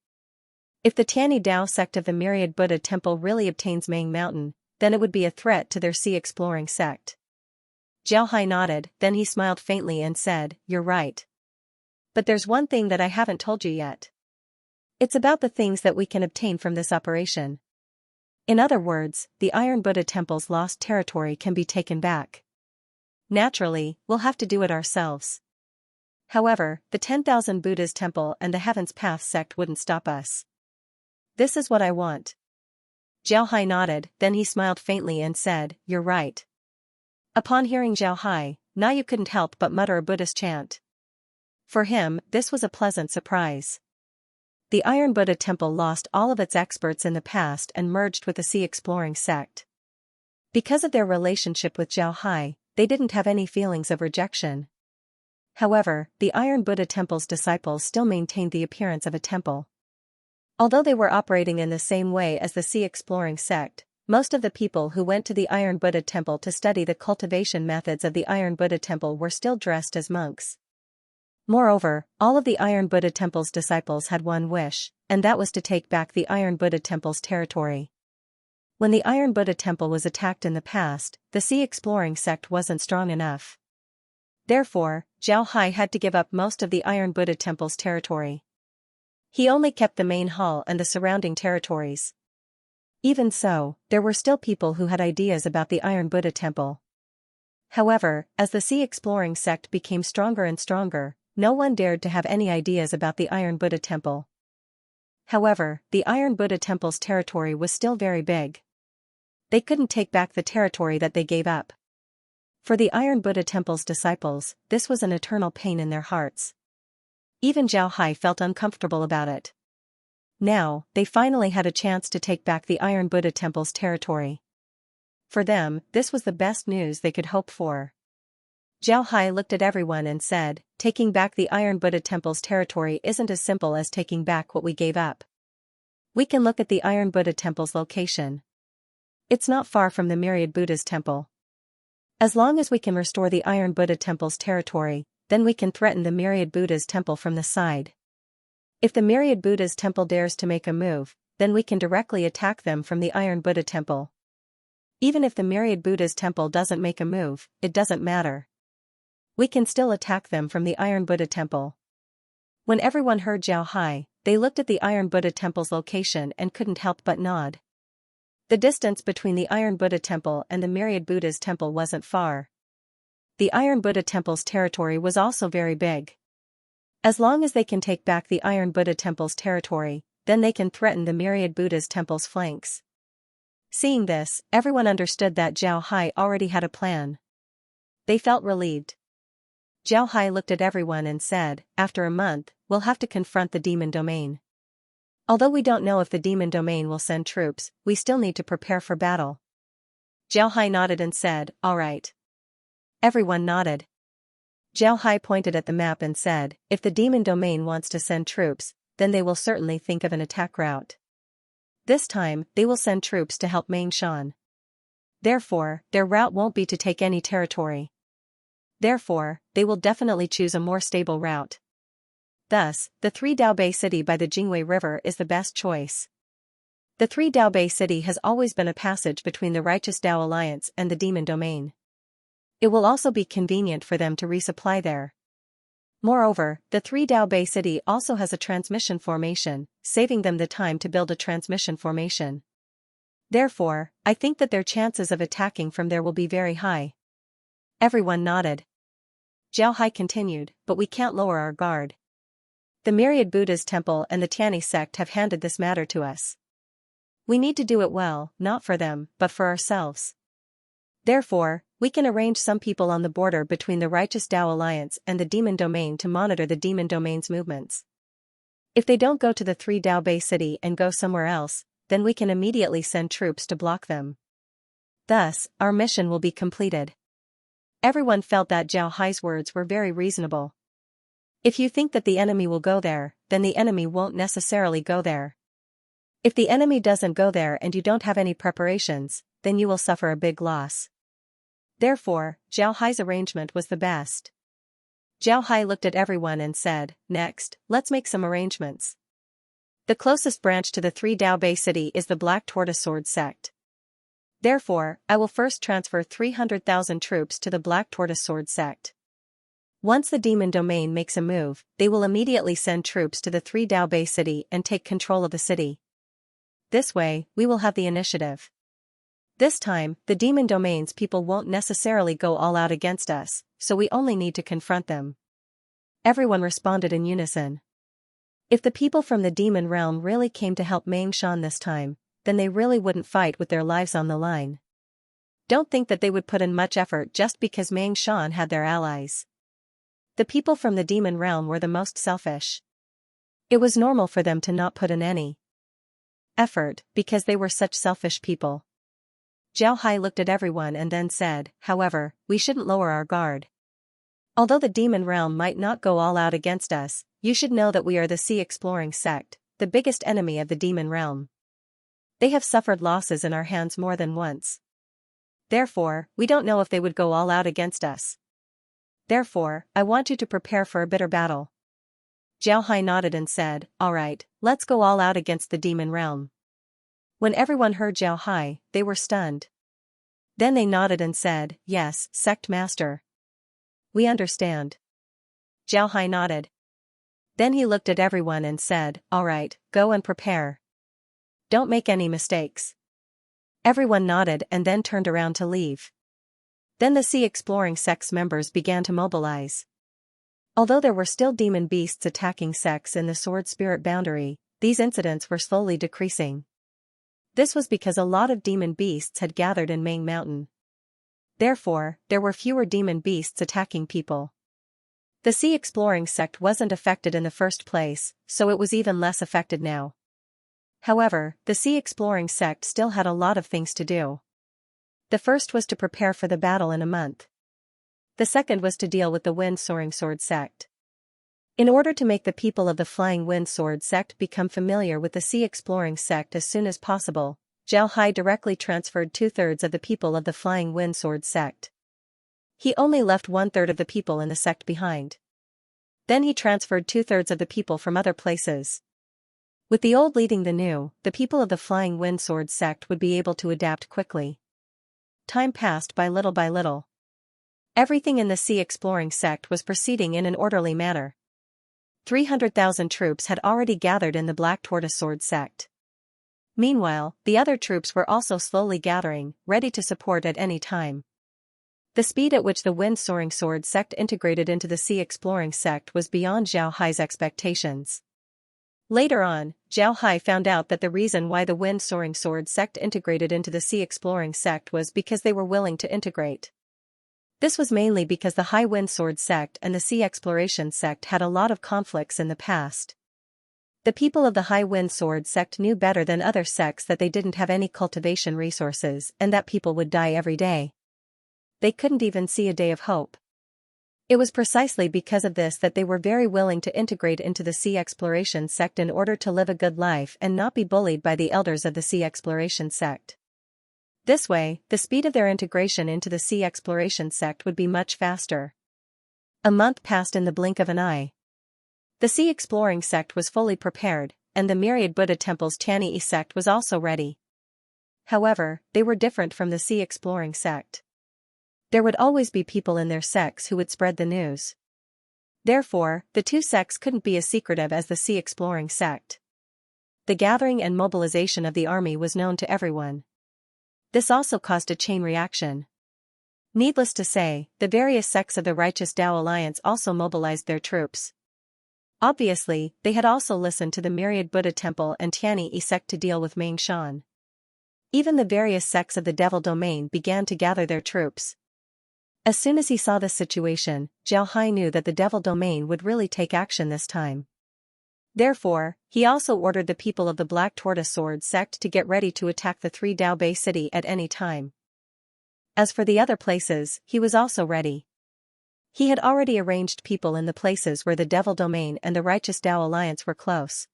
If the Tianyi Dao sect of the Myriad Buddha Temple really obtains Mang Mountain, then it would be a threat to their sea exploring sect. Zhao Hai nodded, then he smiled faintly and said, "You're right. But there's one thing that I haven't told you yet. It's about the things that we can obtain from this operation. In other words, the Iron Buddha Temple's lost territory can be taken back. Naturally, we'll have to do it ourselves. However, the 10,000 Buddha's Temple and the Heaven's Path sect wouldn't stop us. This is what I want." Zhao Hai nodded, then he smiled faintly and said, "You're right." Upon hearing Zhao Hai, Nayu couldn't help but mutter a Buddhist chant. For him, this was a pleasant surprise. The Iron Buddha Temple lost all of its experts in the past and merged with the sea exploring sect. Because of their relationship with Zhao Hai, they didn't have any feelings of rejection. However, the Iron Buddha Temple's disciples still maintained the appearance of a temple. Although they were operating in the same way as the sea exploring sect, most of the people who went to the Iron Buddha Temple to study the cultivation methods of the Iron Buddha Temple were still dressed as monks. Moreover, all of the Iron Buddha Temple's disciples had one wish, and that was to take back the Iron Buddha Temple's territory. When the Iron Buddha Temple was attacked in the past, the sea exploring sect wasn't strong enough. Therefore, Zhao Hai had to give up most of the Iron Buddha Temple's territory. He only kept the main hall and the surrounding territories. Even so, there were still people who had ideas about the Iron Buddha Temple. However, as the sea exploring sect became stronger and stronger, no one dared to have any ideas about the Iron Buddha Temple. However, the Iron Buddha Temple's territory was still very big. They couldn't take back the territory that they gave up. For the Iron Buddha Temple's disciples, this was an eternal pain in their hearts. Even Zhao Hai felt uncomfortable about it. Now, they finally had a chance to take back the Iron Buddha Temple's territory. For them, this was the best news they could hope for. Zhao Hai looked at everyone and said, taking back the Iron Buddha Temple's territory isn't as simple as taking back what we gave up. We can look at the Iron Buddha Temple's location. It's not far from the Myriad Buddha's temple. As long as we can restore the Iron Buddha Temple's territory, then we can threaten the Myriad Buddha's temple from the side. If the Myriad Buddha's temple dares to make a move, then we can directly attack them from the Iron Buddha Temple. Even if the Myriad Buddha's temple doesn't make a move, it doesn't matter. We can still attack them from the Iron Buddha Temple. When everyone heard Zhao Hai, they looked at the Iron Buddha Temple's location and couldn't help but nod. The distance between the Iron Buddha Temple and the Myriad Buddha's temple wasn't far. The Iron Buddha Temple's territory was also very big. As long as they can take back the Iron Buddha Temple's territory, then they can threaten the Myriad Buddha's temple's flanks. Seeing this, everyone understood that Zhao Hai already had a plan. They felt relieved. Zhao Hai looked at everyone and said, after a month, we'll have to confront the demon domain. Although we don't know if the demon domain will send troops, we still need to prepare for battle. Zhao Hai nodded and said, all right. Everyone nodded. Zhao Hai pointed at the map and said, if the demon domain wants to send troops, then they will certainly think of an attack route. This time, they will send troops to help Xianxia. Therefore, their route won't be to take any territory. Therefore, they will definitely choose a more stable route. Thus, the Three Dao Bay City by the Jingwei River is the best choice. The Three Dao Bay City has always been a passage between the Righteous Dao Alliance and the Demon Domain. It will also be convenient for them to resupply there. Moreover, the Three Dao Bay City also has a transmission formation, saving them the time to build a transmission formation. Therefore, I think that their chances of attacking from there will be very high. Everyone nodded. Zhao Hai continued, but we can't lower our guard. The Myriad Buddha's temple and the Tianyi sect have handed this matter to us. We need to do it well, not for them, but for ourselves. Therefore, we can arrange some people on the border between the Righteous Dao Alliance and the Demon Domain to monitor the Demon Domain's movements. If they don't go to the Three Dao Bay City and go somewhere else, then we can immediately send troops to block them. Thus, our mission will be completed. Everyone felt that Zhao Hai's words were very reasonable. If you think that the enemy will go there, then the enemy won't necessarily go there. If the enemy doesn't go there and you don't have any preparations, then you will suffer a big loss. Therefore, Zhao Hai's arrangement was the best. Zhao Hai looked at everyone and said, next, let's make some arrangements. The closest branch to the Three Dao Bay City is the Black Tortoise Sword sect. Therefore, I will first transfer 300,000 troops to the Black Tortoise Sword sect. Once the Demon Domain makes a move, they will immediately send troops to the Three Dao Bay City and take control of the city. This way, we will have the initiative. This time, the Demon Domain's people won't necessarily go all out against us, so we only need to confront them. Everyone responded in unison. If the people from the Demon Realm really came to help Xianxia this time, then they really wouldn't fight with their lives on the line. Don't think that they would put in much effort just because Xianxia had their allies. The people from the Demon Realm were the most selfish. It was normal for them to not put in any effort, because they were such selfish people. Zhao Hai looked at everyone and then said, however, we shouldn't lower our guard. Although the Demon Realm might not go all out against us, you should know that we are the Sea Exploring sect, the biggest enemy of the Demon Realm. They have suffered losses in our hands more than once. Therefore, we don't know if they would go all out against us. Therefore, I want you to prepare for a bitter battle. Zhao Hai nodded and said, all right, let's go all out against the Demon Realm. When everyone heard Zhao Hai, they were stunned. Then they nodded and said, yes, Sect Master. We understand. Zhao Hai nodded. Then he looked at everyone and said, all right, go and prepare. Don't make any mistakes. Everyone nodded and then turned around to leave. Then the Sea Exploring sect's members began to mobilize. Although there were still demon beasts attacking sects in the Sword Spirit boundary, these incidents were slowly decreasing. This was because a lot of demon beasts had gathered in Ming Mountain. Therefore, there were fewer demon beasts attacking people. The Sea Exploring sect wasn't affected in the first place, so it was even less affected now. However, the sea-exploring sect still had a lot of things to do. The first was to prepare for the battle in a month. The second was to deal with the wind-soaring sword sect. In order to make the people of the flying wind sword sect become familiar with the sea-exploring sect as soon as possible, Zhao Hai directly transferred 2/3 of the people of the flying wind sword sect. He only left 1/3 of the people in the sect behind. Then he transferred 2/3 of the people from other places. With the old leading the new, the people of the flying wind sword sect would be able to adapt quickly. Time passed by little by little. Everything in the sea-exploring sect was proceeding in an orderly manner. 300,000 troops had already gathered in the Black Tortoise Sword sect. Meanwhile, the other troops were also slowly gathering, ready to support at any time. The speed at which the wind-soaring sword sect integrated into the sea-exploring sect was beyond Zhao Hai's expectations. Later on, Zhao Hai found out that the reason why the wind-soaring sword sect integrated into the sea-exploring sect was because they were willing to integrate. This was mainly because the High Wind Sword sect and the Sea Exploration sect had a lot of conflicts in the past. The people of the High Wind Sword sect knew better than other sects that they didn't have any cultivation resources and that people would die every day. They couldn't even see a day of hope. It was precisely because of this that they were very willing to integrate into the Sea Exploration sect in order to live a good life and not be bullied by the elders of the Sea Exploration sect. This way, the speed of their integration into the Sea Exploration sect would be much faster. A month passed in the blink of an eye. The Sea Exploring sect was fully prepared, and the myriad Buddha temple's Tianyi sect was also ready. However, they were different from the Sea Exploring sect. There would always be people in their sects who would spread the news. Therefore, the two sects couldn't be as secretive as the Sea Exploring sect. The gathering and mobilization of the army was known to everyone. This also caused a chain reaction. Needless to say, the various sects of the Righteous Tao Alliance also mobilized their troops. Obviously, they had also listened to the myriad Buddha temple and Tianyi sect to deal with Meng Shan. Even the various sects of the Devil Domain began to gather their troops. As soon as he saw this situation, Zhao Hai knew that the Devil Domain would really take action this time. Therefore, he also ordered the people of the Black Tortoise Sword sect to get ready to attack the Three Dao Bay city at any time. As for the other places, he was also ready. He had already arranged people in the places where the Devil Domain and the Righteous Tao Alliance were close.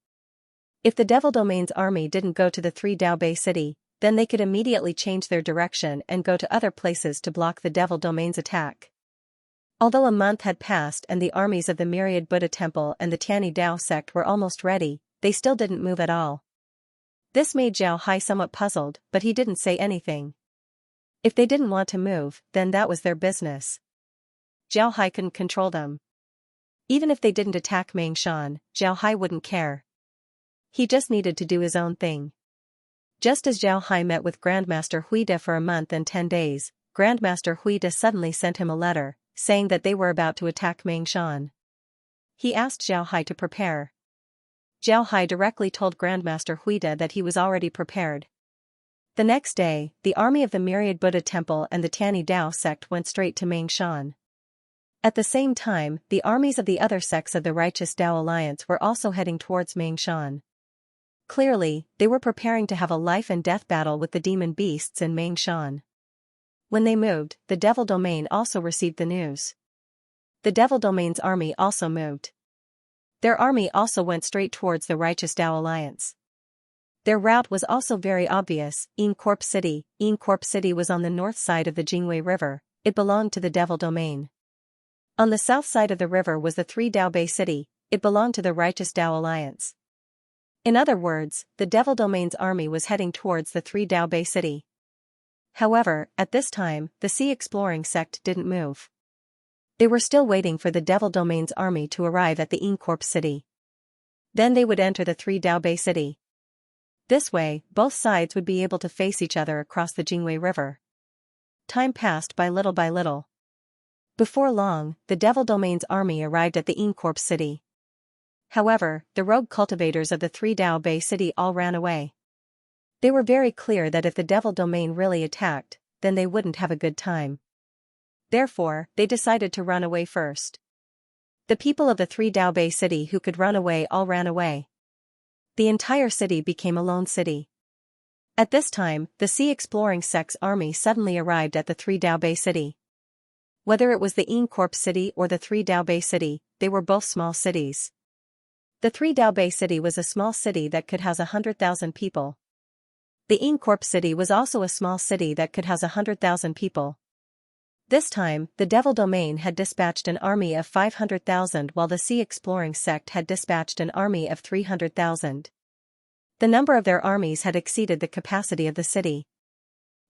If the Devil Domain's army didn't go to the Three Dao Bay city, then they could immediately change their direction and go to other places to block the Devil Domain's attack. Although a month had passed and the armies of the myriad Buddha temple and the Tianyi Dao sect were almost ready, they still didn't move at all. This made Zhao Hai somewhat puzzled, but he didn't say anything. If they didn't want to move, then that was their business. Zhao Hai couldn't control them. Even if they didn't attack Meng Shan, Zhao Hai wouldn't care. He just needed to do his own thing. Just as Zhao Hai met with Grandmaster Huida for a month and 10 days, Grandmaster Huida suddenly sent him a letter, saying that they were about to attack Meng Shan. He asked Zhao Hai to prepare. Zhao Hai directly told Grandmaster Huida that he was already prepared. The next day, the army of the myriad Buddha temple and the Tianyi Dao sect went straight to Meng Shan. At the same time, the armies of the other sects of the Righteous Tao Alliance were also heading towards Meng Shan. Clearly, they were preparing to have a life and death battle with the demon beasts in Meng Shan. When they moved, the Devil Domain also received the news. The Devil Domain's army also moved. Their army also went straight towards the Righteous Tao Alliance. Their route was also very obvious. Corp City. Corp City was on the north side of the Jingwei River. It belonged to the Devil Domain. On the south side of the river was the Three Dao Bay City. It belonged to the Righteous Tao Alliance. In other words, the Devil Domain's army was heading towards the Three Dao Bay City. However, at this time, the Sea Exploring sect didn't move. They were still waiting for the Devil Domain's army to arrive at the Corp City. Then they would enter the Three Dao Bay City. This way, both sides would be able to face each other across the Jingwei River. Time passed by little by little. Before long, the Devil Domain's army arrived at the Corp City. However, the rogue cultivators of the Three Dao Bay City all ran away. They were very clear that if the Devil Domain really attacked, then they wouldn't have a good time. Therefore, they decided to run away first. The people of the Three Dao Bay City who could run away all ran away. The entire city became a lone city. At this time, the Sea Exploring Sect's army suddenly arrived at the Three Dao Bay City. Whether it was the Yin Corp City or the Three Dao Bay City, they were both small cities. The Three Dao Bay City was a small city that could house 100,000 people. The Yin Corp City was also a small city that could house 100,000 people. This time, the Devil Domain had dispatched an army of 500,000 while the Sea Exploring Sect had dispatched an army of 300,000. The number of their armies had exceeded the capacity of the city.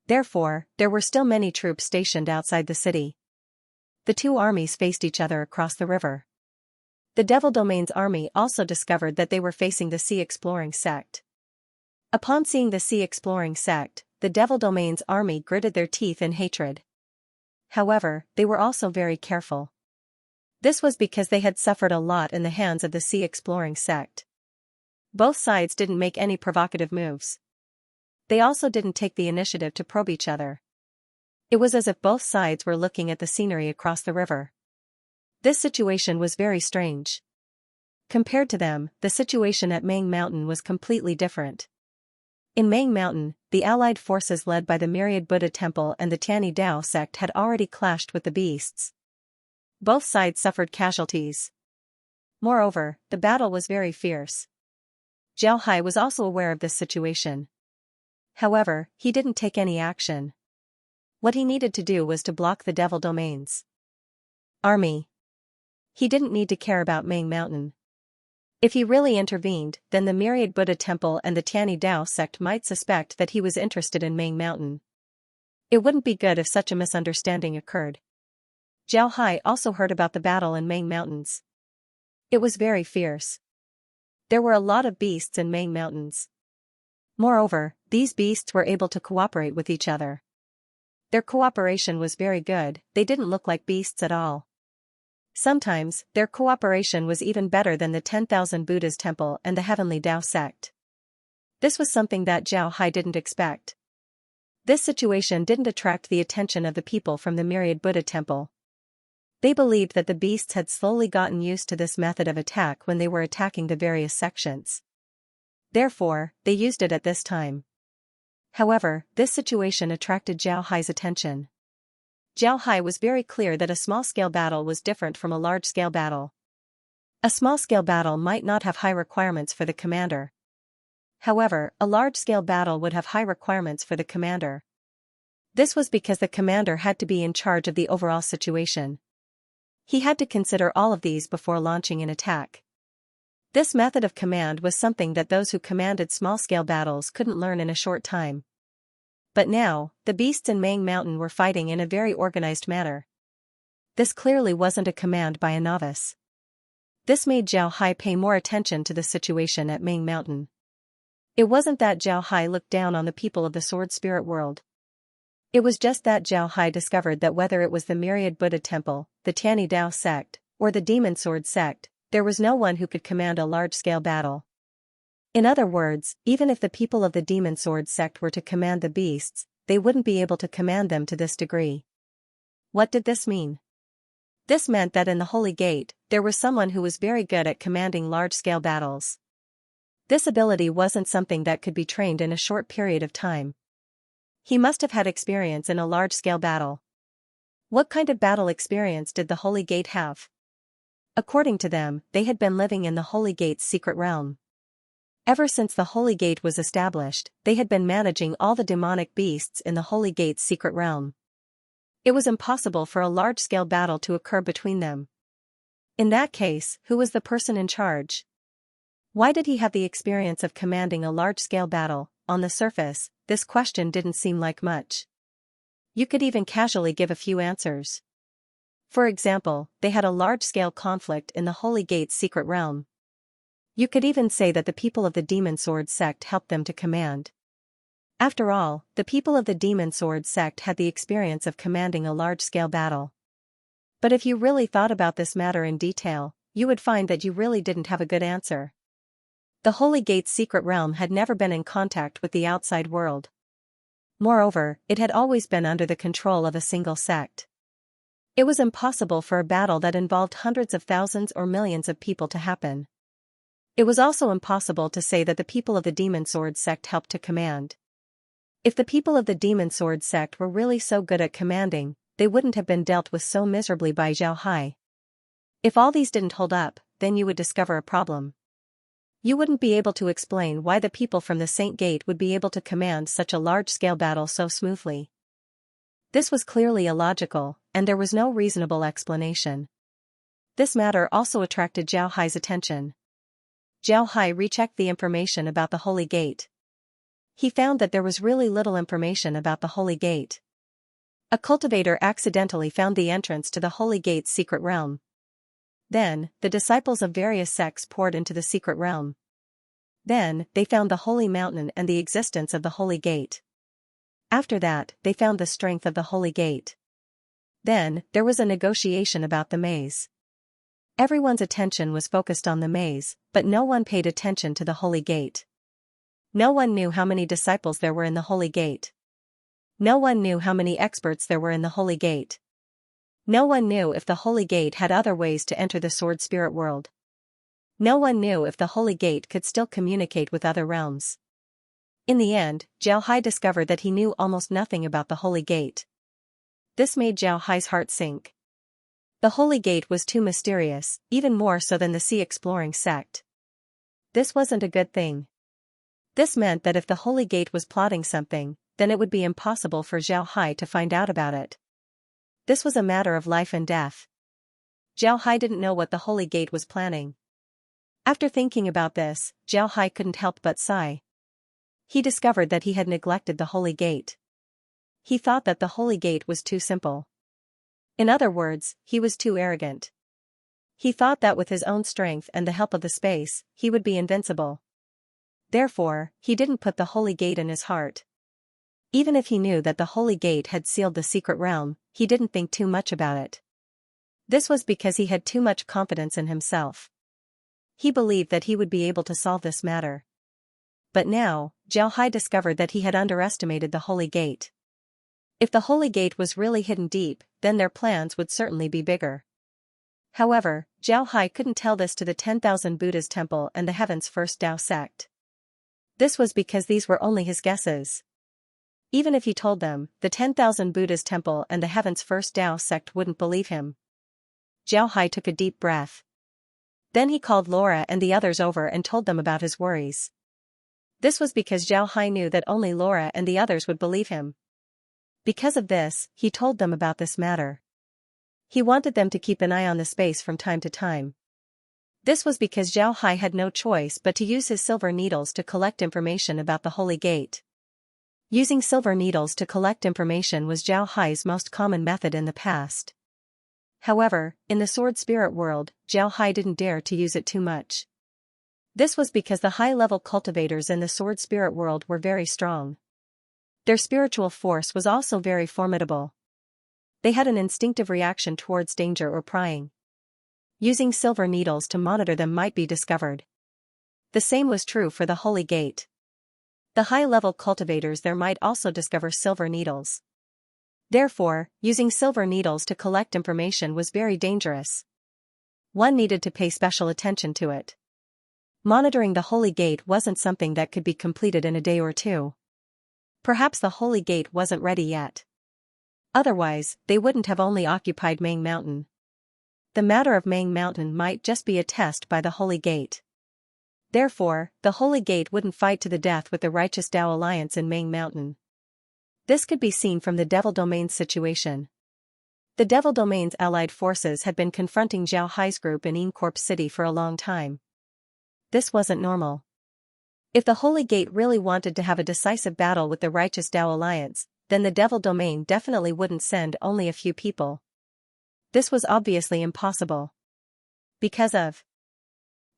Therefore, there were still many troops stationed outside the city. The two armies faced each other across the river. The Devil Domain's army also discovered that they were facing the Sea Exploring Sect. Upon seeing the Sea Exploring Sect, the Devil Domain's army gritted their teeth in hatred. However, they were also very careful. This was because they had suffered a lot in the hands of the Sea Exploring Sect. Both sides didn't make any provocative moves. They also didn't take the initiative to probe each other. It was as if both sides were looking at the scenery across the river. This situation was very strange. Compared to them, the situation at Mang Mountain was completely different. In Mang Mountain, the Allied forces led by the Myriad Buddha Temple and the Tiani Dao sect had already clashed with the beasts. Both sides suffered casualties. Moreover, the battle was very fierce. Zhao Hai was also aware of this situation. However, he didn't take any action. What he needed to do was to block the Devil Domain's army. He didn't need to care about Mang Mountain. If he really intervened, then the Myriad Buddha Temple and the Tiani Dao sect might suspect that he was interested in Mang Mountain. It wouldn't be good if such a misunderstanding occurred. Zhao Hai also heard about the battle in Mang Mountains. It was very fierce. There were a lot of beasts in Mang Mountains. Moreover, these beasts were able to cooperate with each other. Their cooperation was very good, they didn't look like beasts at all. Sometimes, their cooperation was even better than the 10,000 Buddha's temple and the Heavenly Dao sect. This was something that Zhao Hai didn't expect. This situation didn't attract the attention of the people from the Myriad Buddha temple. They believed that the beasts had slowly gotten used to this method of attack when they were attacking the various sections. Therefore, they used it at this time. However, this situation attracted Zhao Hai's attention. Zhao Hai was very clear that a small-scale battle was different from a large-scale battle. A small-scale battle might not have high requirements for the commander. However, a large-scale battle would have high requirements for the commander. This was because the commander had to be in charge of the overall situation. He had to consider all of these before launching an attack. This method of command was something that those who commanded small-scale battles couldn't learn in a short time. But now, the beasts in Mang Mountain were fighting in a very organized manner. This clearly wasn't a command by a novice. This made Zhao Hai pay more attention to the situation at Mang Mountain. It wasn't that Zhao Hai looked down on the people of the Sword Spirit world. It was just that Zhao Hai discovered that whether it was the Myriad Buddha Temple, the Tiani Dao sect, or the Demon Sword sect, there was no one who could command a large-scale battle. In other words, even if the people of the Demon Sword sect were to command the beasts, they wouldn't be able to command them to this degree. What did this mean? This meant that in the Holy Gate, there was someone who was very good at commanding large-scale battles. This ability wasn't something that could be trained in a short period of time. He must have had experience in a large-scale battle. What kind of battle experience did the Holy Gate have? According to them, they had been living in the Holy Gate's secret realm. Ever since the Holy Gate was established, they had been managing all the demonic beasts in the Holy Gate's secret realm. It was impossible for a large-scale battle to occur between them. In that case, who was the person in charge? Why did he have the experience of commanding a large-scale battle? On the surface, this question didn't seem like much. You could even casually give a few answers. For example, they had a large-scale conflict in the Holy Gate's secret realm. You could even say that the people of the Demon Sword sect helped them to command. After all, the people of the Demon Sword sect had the experience of commanding a large-scale battle. But if you really thought about this matter in detail, you would find that you really didn't have a good answer. The Holy Gate's secret realm had never been in contact with the outside world. Moreover, it had always been under the control of a single sect. It was impossible for a battle that involved hundreds of thousands or millions of people to happen. It was also impossible to say that the people of the Demon Sword sect helped to command. If the people of the Demon Sword sect were really so good at commanding, they wouldn't have been dealt with so miserably by Zhao Hai. If all these didn't hold up, then you would discover a problem. You wouldn't be able to explain why the people from the Saint Gate would be able to command such a large-scale battle so smoothly. This was clearly illogical, and there was no reasonable explanation. This matter also attracted Zhao Hai's attention. Zhao Hai rechecked the information about the Holy Gate. He found that there was really little information about the Holy Gate. A cultivator accidentally found the entrance to the Holy Gate's secret realm. Then, the disciples of various sects poured into the secret realm. Then, they found the Holy Mountain and the existence of the Holy Gate. After that, they found the strength of the Holy Gate. Then, there was a negotiation about the maze. Everyone's attention was focused on the maze, but no one paid attention to the Holy Gate. No one knew how many disciples there were in the Holy Gate. No one knew how many experts there were in the Holy Gate. No one knew if the Holy Gate had other ways to enter the Sword Spirit world. No one knew if the Holy Gate could still communicate with other realms. In the end, Zhao Hai discovered that he knew almost nothing about the Holy Gate. This made Zhao Hai's heart sink. The Holy Gate was too mysterious, even more so than the sea-exploring sect. This wasn't a good thing. This meant that if the Holy Gate was plotting something, then it would be impossible for Zhao Hai to find out about it. This was a matter of life and death. Zhao Hai didn't know what the Holy Gate was planning. After thinking about this, Zhao Hai couldn't help but sigh. He discovered that he had neglected the Holy Gate. He thought that the Holy Gate was too simple. In other words, he was too arrogant. He thought that with his own strength and the help of the space, he would be invincible. Therefore, he didn't put the Holy Gate in his heart. Even if he knew that the Holy Gate had sealed the secret realm, he didn't think too much about it. This was because he had too much confidence in himself. He believed that he would be able to solve this matter. But now, Zhao Hai discovered that he had underestimated the Holy Gate. If the Holy Gate was really hidden deep, then their plans would certainly be bigger. However, Zhao Hai couldn't tell this to the 10,000 Buddhas temple and the Heaven's First Tao sect. This was because these were only his guesses. Even if he told them, the 10,000 Buddhas temple and the Heaven's First Tao sect wouldn't believe him. Zhao Hai took a deep breath. Then he called Laura and the others over and told them about his worries. This was because Zhao Hai knew that only Laura and the others would believe him. Because of this, he told them about this matter. He wanted them to keep an eye on the space from time to time. This was because Zhao Hai had no choice but to use his silver needles to collect information about the Holy Gate. Using silver needles to collect information was Zhao Hai's most common method in the past. However, in the Sword Spirit world, Zhao Hai didn't dare to use it too much. This was because the high-level cultivators in the Sword Spirit world were very strong. Their spiritual force was also very formidable. They had an instinctive reaction towards danger or prying. Using silver needles to monitor them might be discovered. The same was true for the Holy Gate. The high-level cultivators there might also discover silver needles. Therefore, using silver needles to collect information was very dangerous. One needed to pay special attention to it. Monitoring the Holy Gate wasn't something that could be completed in a day or two. Perhaps the Holy Gate wasn't ready yet. Otherwise, they wouldn't have only occupied Mang Mountain. The matter of Mang Mountain might just be a test by the Holy Gate. Therefore, the Holy Gate wouldn't fight to the death with the Righteous Tao Alliance in Mang Mountain. This could be seen from the Devil Domain's situation. The Devil Domain's allied forces had been confronting Zhao Hai's group in Incorp City for a long time. This wasn't normal. If the Holy Gate really wanted to have a decisive battle with the Righteous Tao Alliance, then the Devil Domain definitely wouldn't send only a few people. This was obviously impossible. Because of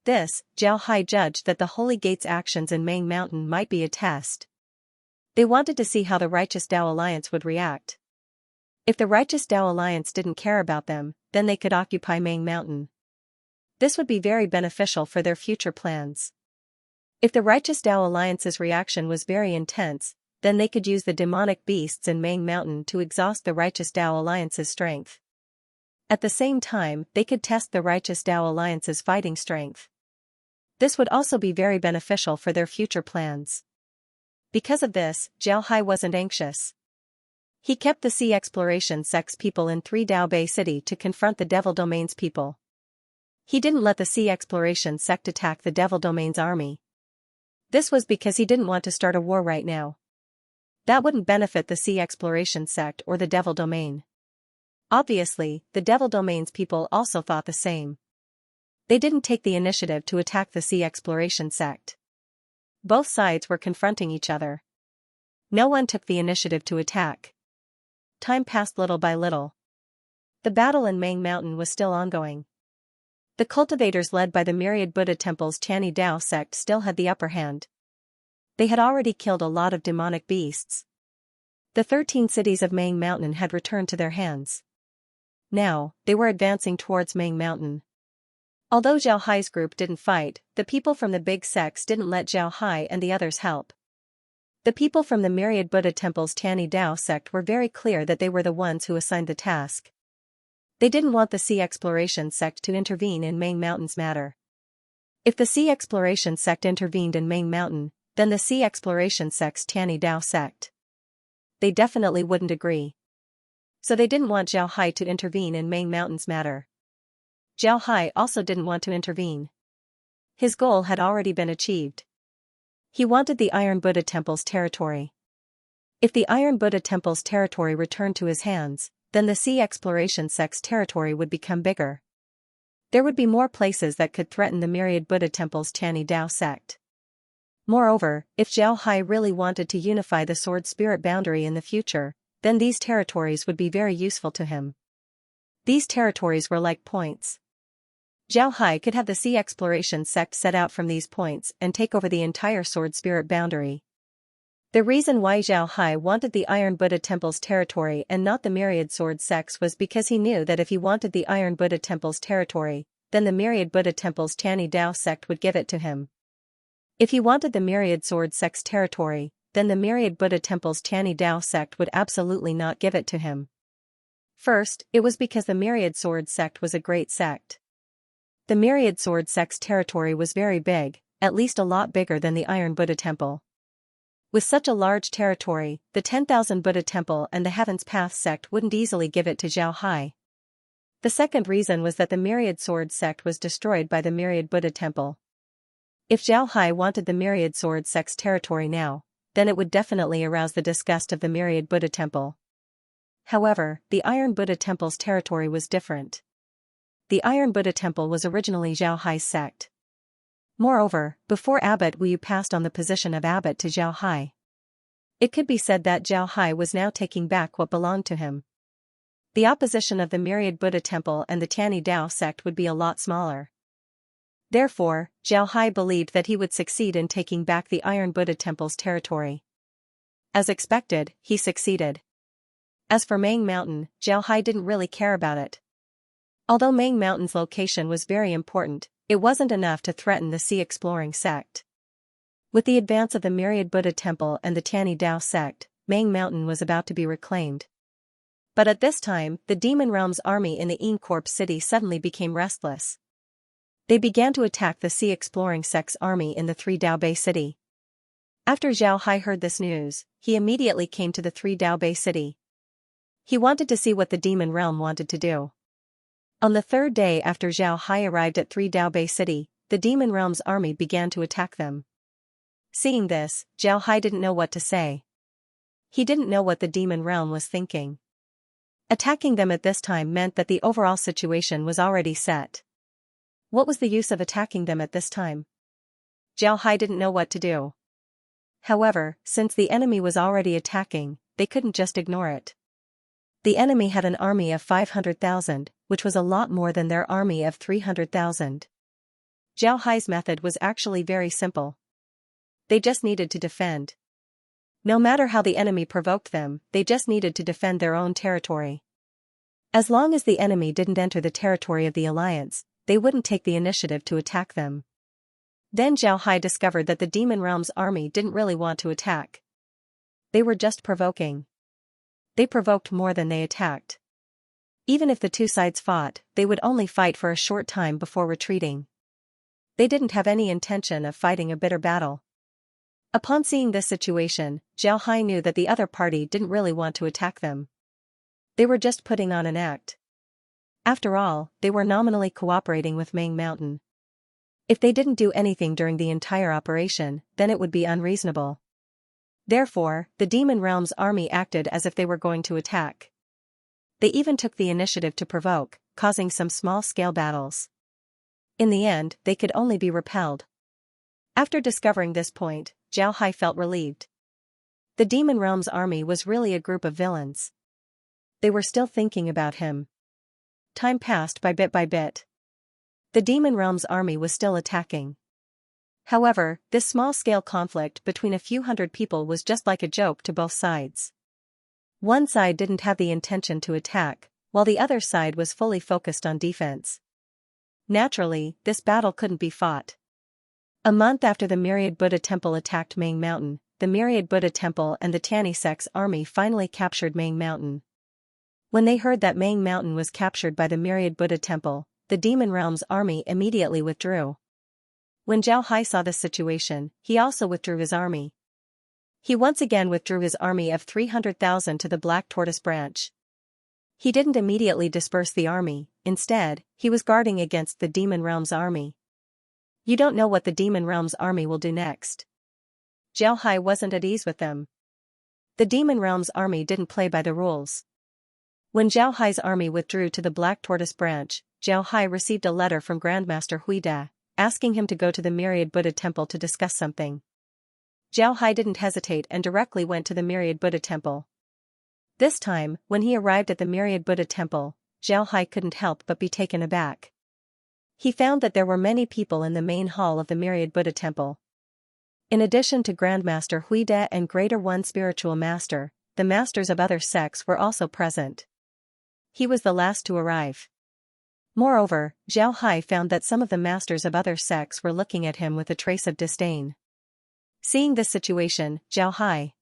this, Zhao Hai judged that the Holy Gate's actions in Mang Mountain might be a test. They wanted to see how the Righteous Tao Alliance would react. If the Righteous Tao Alliance didn't care about them, then they could occupy Mang Mountain. This would be very beneficial for their future plans. If the Righteous Tao Alliance's reaction was very intense, then they could use the demonic beasts in Mang Mountain to exhaust the Righteous Tao Alliance's strength. At the same time, they could test the Righteous Tao Alliance's fighting strength. This would also be very beneficial for their future plans. Because of this, Zhao Hai wasn't anxious. He kept the Sea Exploration sect's people in 3 Dao Bay City to confront the Devil Domain's people. He didn't let the Sea Exploration sect attack the Devil Domain's army. This was because he didn't want to start a war right now. That wouldn't benefit the Sea Exploration sect or the Devil Domain. Obviously, the Devil Domain's people also thought the same. They didn't take the initiative to attack the Sea Exploration sect. Both sides were confronting each other. No one took the initiative to attack. Time passed little by little. The battle in Mang Mountain was still ongoing. The cultivators led by the myriad Buddha temple's Chani Dao sect still had the upper hand. They had already killed a lot of demonic beasts. The 13 cities of Mang Mountain had returned to their hands. Now, they were advancing towards Mang Mountain. Although Zhao Hai's group didn't fight, the people from the big sects didn't let Zhao Hai and the others help. The people from the myriad Buddha temple's Chani Dao sect were very clear that they were the ones who assigned the task. They didn't want the Sea Exploration sect to intervene in Mang Mountain's matter. If the Sea Exploration sect intervened in Mang Mountain, then the Sea Exploration sect's Chani Dao sect. They definitely wouldn't agree. So they didn't want Zhao Hai to intervene in Mang Mountain's matter. Zhao Hai also didn't want to intervene. His goal had already been achieved. He wanted the Iron Buddha Temple's territory. If the Iron Buddha Temple's territory returned to his hands, then the Sea Exploration sect's territory would become bigger. There would be more places that could threaten the myriad Buddha Temple's Chani Dao sect. Moreover, if Zhao Hai really wanted to unify the sword spirit boundary in the future, then these territories would be very useful to him. These territories were like points. Zhao Hai could have the Sea Exploration sect set out from these points and take over the entire sword spirit boundary. The reason why Zhao Hai wanted the Iron Buddha Temple's territory and not the myriad sword sects was because he knew that if he wanted the Iron Buddha Temple's territory, then the myriad Buddha Temple's Chani Dao sect would give it to him. If he wanted the myriad sword sect's territory, then the myriad Buddha Temple's Chani Dao sect would absolutely not give it to him. First, it was because the myriad sword sect was a great sect. The myriad sword sect's territory was very big, at least a lot bigger than the Iron Buddha Temple. With such a large territory, the 10,000 Buddha Temple and the Heaven's Path sect wouldn't easily give it to Zhao Hai. The second reason was that the myriad sword sect was destroyed by the myriad Buddha Temple. If Zhao Hai wanted the myriad sword sect's territory now, then it would definitely arouse the disgust of the myriad Buddha Temple. However, the Iron Buddha Temple's territory was different. The Iron Buddha Temple was originally Zhao Hai's sect. Moreover, before Abbot Wu passed on the position of abbot to Zhao Hai, it could be said that Zhao Hai was now taking back what belonged to him. The opposition of the myriad Buddha Temple and the Chani Dao sect would be a lot smaller. Therefore, Zhao Hai believed that he would succeed in taking back the Iron Buddha Temple's territory. As expected, he succeeded. As for Mang Mountain, Zhao Hai didn't really care about it. Although Mang Mountain's location was very important, it wasn't enough to threaten the Sea Exploring sect. With the advance of the myriad Buddha Temple and the Chani Dao sect, Mang Mountain was about to be reclaimed. But at this time, the Demon Realm's army in the Incorp city suddenly became restless. They began to attack the Sea Exploring sect's army in the 3 Dao Bay city. After Zhao Hai heard this news, he immediately came to the 3 Dao Bay city. He wanted to see what the Demon Realm wanted to do. On the third day after Zhao Hai arrived at 3 Dao Bay City, the Demon Realm's army began to attack them. Seeing this, Zhao Hai didn't know what to say. He didn't know what the Demon Realm was thinking. Attacking them at this time meant that the overall situation was already set. What was the use of attacking them at this time? Zhao Hai didn't know what to do. However, since the enemy was already attacking, they couldn't just ignore it. The enemy had an army of 500,000, which was a lot more than their army of 300,000. Zhao Hai's method was actually very simple. They just needed to defend. No matter how the enemy provoked them, they just needed to defend their own territory. As long as the enemy didn't enter the territory of the alliance, they wouldn't take the initiative to attack them. Then Zhao Hai discovered that the Demon Realm's army didn't really want to attack. They were just provoking. They provoked more than they attacked. Even if the two sides fought, they would only fight for a short time before retreating. They didn't have any intention of fighting a bitter battle. Upon seeing this situation, Zhao Hai knew that the other party didn't really want to attack them. They were just putting on an act. After all, they were nominally cooperating with Ming Mountain. If they didn't do anything during the entire operation, then it would be unreasonable. Therefore, the Demon Realm's army acted as if they were going to attack. They even took the initiative to provoke, causing some small-scale battles. In the end, they could only be repelled. After discovering this point, Zhao Hai felt relieved. The Demon Realm's army was really a group of villains. They were still thinking about him. Time passed by bit. The Demon Realm's army was still attacking. However, this small-scale conflict between a few hundred people was just like a joke to both sides. One side didn't have the intention to attack, while the other side was fully focused on defense. Naturally, this battle couldn't be fought. A month after the Myriad Buddha Temple attacked Ming Mountain, the Myriad Buddha Temple and the Tanny Sect's army finally captured Ming Mountain. When they heard that Ming Mountain was captured by the Myriad Buddha Temple, the Demon Realm's army immediately withdrew. When Zhao Hai saw this situation, he also withdrew his army. He once again withdrew his army of 300,000 to the Black Tortoise Branch. He didn't immediately disperse the army, instead, he was guarding against the Demon Realm's army. You don't know what the Demon Realm's army will do next. Zhao Hai wasn't at ease with them. The Demon Realm's army didn't play by the rules. When Zhao Hai's army withdrew to the Black Tortoise Branch, Zhao Hai received a letter from Grandmaster Huida, asking him to go to the Myriad Buddha Temple to discuss something. Zhao Hai didn't hesitate and directly went to the Myriad Buddha Temple. This time, when he arrived at the Myriad Buddha Temple, Zhao Hai couldn't help but be taken aback. He found that there were many people in the main hall of the Myriad Buddha Temple. In addition to Grandmaster Huida and Greater One Spiritual Master, the masters of other sects were also present. He was the last to arrive. Moreover, Zhao Hai found that some of the masters of other sects were looking at him with a trace of disdain. Seeing this situation, Zhao Hai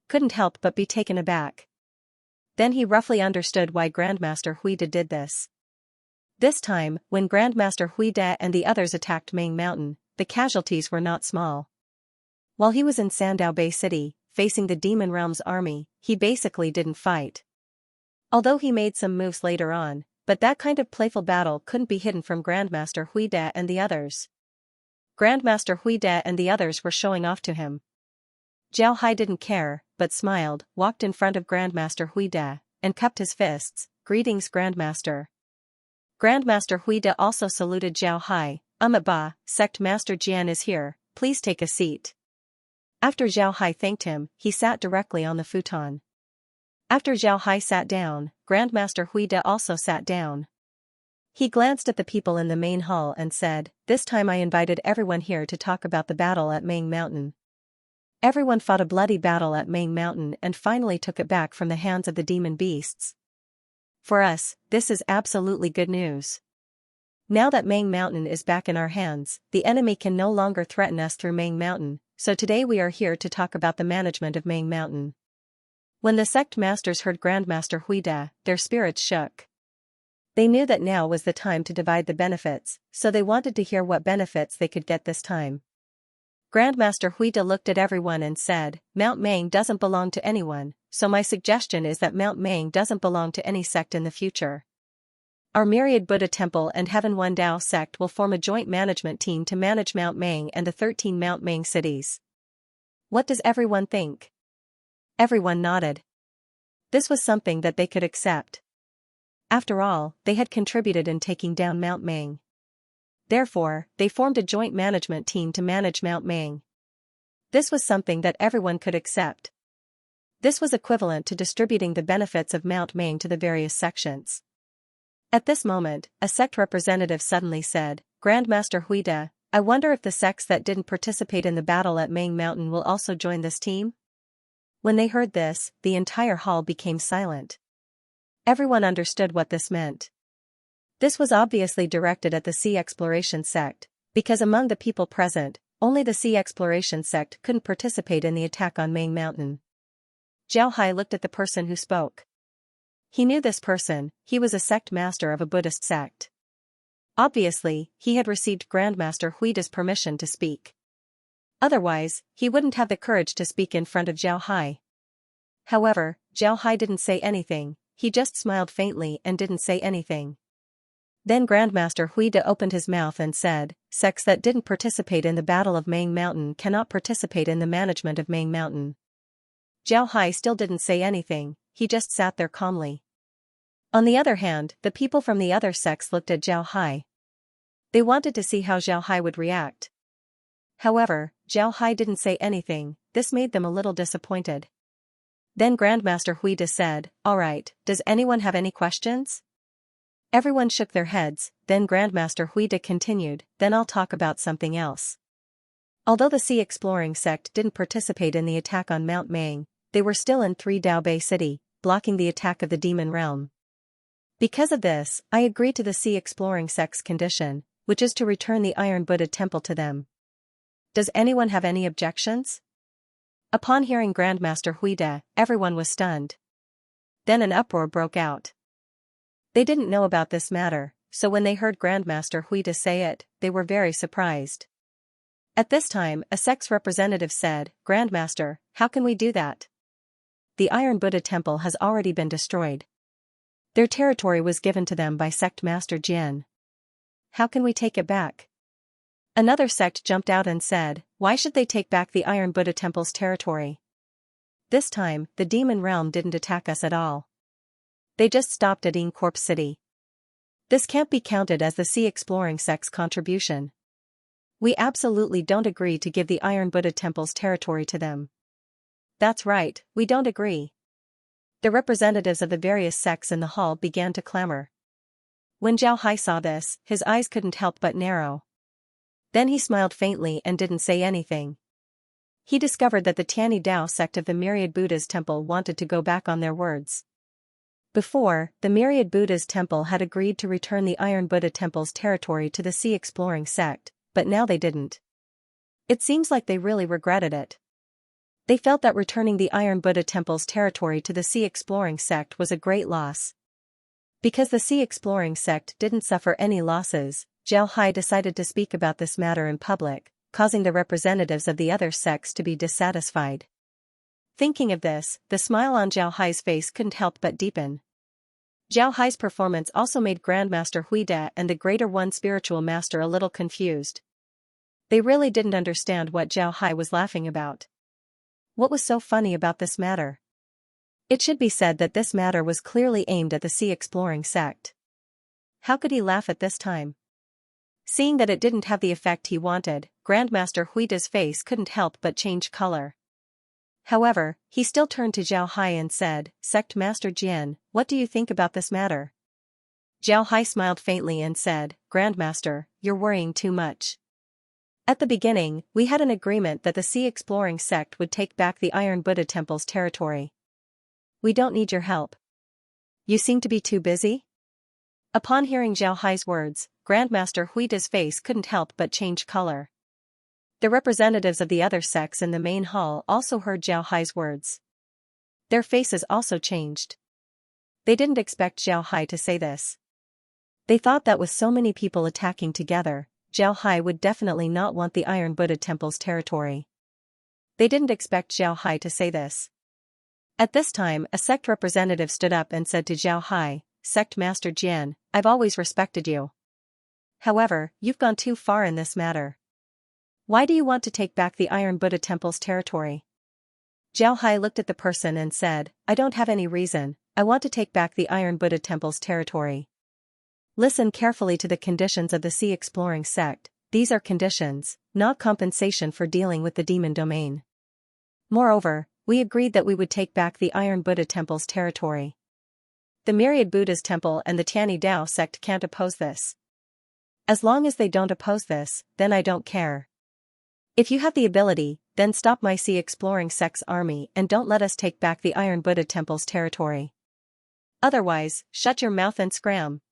couldn't help but be taken aback. Then he roughly understood why Grandmaster Huida did this. This time, when Grandmaster Huida and the others attacked Ming Mountain, the casualties were not small. While he was in Sandow Bay City, facing the Demon Realm's army, he basically didn't fight. Although he made some moves later on, but that kind of playful battle couldn't be hidden from Grandmaster Huida and the others. Grandmaster Huida and the others were showing off to him. Zhao Hai didn't care, but smiled, walked in front of Grandmaster Huida, and cupped his fists. "Greetings, Grandmaster." Grandmaster Huida also saluted Zhao Hai. "Ba, Sect Master Jian is here, please take a seat." After Zhao Hai thanked him, he sat directly on the futon. After Zhao Hai sat down, Grandmaster Huida also sat down. He glanced at the people in the main hall and said, "This time I invited everyone here to talk about the battle at Ming Mountain." Everyone fought a bloody battle at Ming Mountain and finally took it back from the hands of the demon beasts. For us, this is absolutely good news. Now that Ming Mountain is back in our hands, the enemy can no longer threaten us through Ming Mountain, so today we are here to talk about the management of Ming Mountain. When the sect masters heard Grandmaster Huida, their spirits shook. They knew that now was the time to divide the benefits, so they wanted to hear what benefits they could get this time. Grandmaster Huida looked at everyone and said, "Mount Ming doesn't belong to anyone, so my suggestion is that Mount Ming doesn't belong to any sect in the future. Our Myriad Buddha Temple and Heaven One Dao sect will form a joint management team to manage Mount Ming and the 13 Mount Ming cities. What does everyone think?" Everyone nodded. This was something that they could accept. After all, they had contributed in taking down Mount Ming. Therefore, they formed a joint management team to manage Mount Ming. This was something that everyone could accept. This was equivalent to distributing the benefits of Mount Ming to the various sections. At this moment, a sect representative suddenly said, "Grandmaster Huida, I wonder if the sects that didn't participate in the battle at Ming Mountain will also join this team?" When they heard this, the entire hall became silent. Everyone understood what this meant. This was obviously directed at the Sea Exploration sect, because among the people present, only the Sea Exploration sect couldn't participate in the attack on Ming Mountain. Zhao Hai looked at the person who spoke. He knew this person, he was a sect master of a Buddhist sect. Obviously, he had received Grandmaster Huida's permission to speak. Otherwise, he wouldn't have the courage to speak in front of Zhao Hai. However, Zhao Hai didn't say anything, he just smiled faintly and didn't say anything. Then Grandmaster Huida opened his mouth and said, "Sects that didn't participate in the Battle of Mang Mountain cannot participate in the management of Mang Mountain." Zhao Hai still didn't say anything, he just sat there calmly. On the other hand, the people from the other sects looked at Zhao Hai. They wanted to see how Zhao Hai would react. However, Zhao Hai didn't say anything, this made them a little disappointed. Then Grandmaster Huida said, "Alright, does anyone have any questions?" Everyone shook their heads, then Grandmaster Huida continued, "Then I'll talk about something else." Although the Sea Exploring sect didn't participate in the attack on Mount Mang, they were still in 3 Dao Bay City, blocking the attack of the Demon Realm. Because of this, I agreed to the Sea Exploring sect's condition, which is to return the Iron Buddha temple to them. Does anyone have any objections? Upon hearing Grandmaster Huida, everyone was stunned. Then an uproar broke out. They didn't know about this matter, so when they heard Grandmaster Huida say it, they were very surprised. At this time, a sect's representative said, "Grandmaster, how can we do that? The Iron Buddha temple has already been destroyed. Their territory was given to them by Sect Master Jian. How can we take it back?" Another sect jumped out and said, "Why should they take back the Iron Buddha temple's territory? This time, the Demon Realm didn't attack us at all. They just stopped at Corp City. This can't be counted as the Sea Exploring sect's contribution. We absolutely don't agree to give the Iron Buddha temple's territory to them." "That's right, we don't agree." The representatives of the various sects in the hall began to clamor. When Zhao Hai saw this, his eyes couldn't help but narrow. Then he smiled faintly and didn't say anything. He discovered that the Tianyi Dao sect of the Myriad Buddha's temple wanted to go back on their words. Before, the Myriad Buddha's temple had agreed to return the Iron Buddha temple's territory to the Sea Exploring sect, but now they didn't. It seems like they really regretted it. They felt that returning the Iron Buddha temple's territory to the Sea Exploring sect was a great loss. Because the Sea Exploring sect didn't suffer any losses, Zhao Hai decided to speak about this matter in public, causing the representatives of the other sects to be dissatisfied. Thinking of this, the smile on Zhao Hai's face couldn't help but deepen. Zhao Hai's performance also made Grandmaster Huida and the Greater One Spiritual Master a little confused. They really didn't understand what Zhao Hai was laughing about. What was so funny about this matter? It should be said that this matter was clearly aimed at the Sea Exploring sect. How could he laugh at this time? Seeing that it didn't have the effect he wanted, Grandmaster Huida's face couldn't help but change color. However, he still turned to Zhao Hai and said, "Sect Master Jian, what do you think about this matter?" Zhao Hai smiled faintly and said, "Grandmaster, you're worrying too much. At the beginning, we had an agreement that the Sea Exploring sect would take back the Iron Buddha temple's territory. We don't need your help. You seem to be too busy?" Upon hearing Zhao Hai's words, Grandmaster Huida's face couldn't help but change color. The representatives of the other sects in the main hall also heard Zhao Hai's words. Their faces also changed. They didn't expect Zhao Hai to say this. They thought that with so many people attacking together, Zhao Hai would definitely not want the Iron Buddha temple's territory. They didn't expect Zhao Hai to say this. At this time, a sect representative stood up and said to Zhao Hai, "Sect Master Jian, I've always respected you. However, you've gone too far in this matter. Why do you want to take back the Iron Buddha temple's territory?" Zhao Hai looked at the person and said, "I don't have any reason, I want to take back the Iron Buddha temple's territory. Listen carefully to the conditions of the Sea Exploring sect, these are conditions, not compensation for dealing with the demon domain. Moreover, we agreed that we would take back the Iron Buddha temple's territory. The Myriad Buddha's temple and the Tianyi Dao sect can't oppose this. As long as they don't oppose this, then I don't care. If you have the ability, then stop my Sea Exploring sect's army and don't let us take back the Iron Buddha temple's territory. Otherwise, shut your mouth and scram."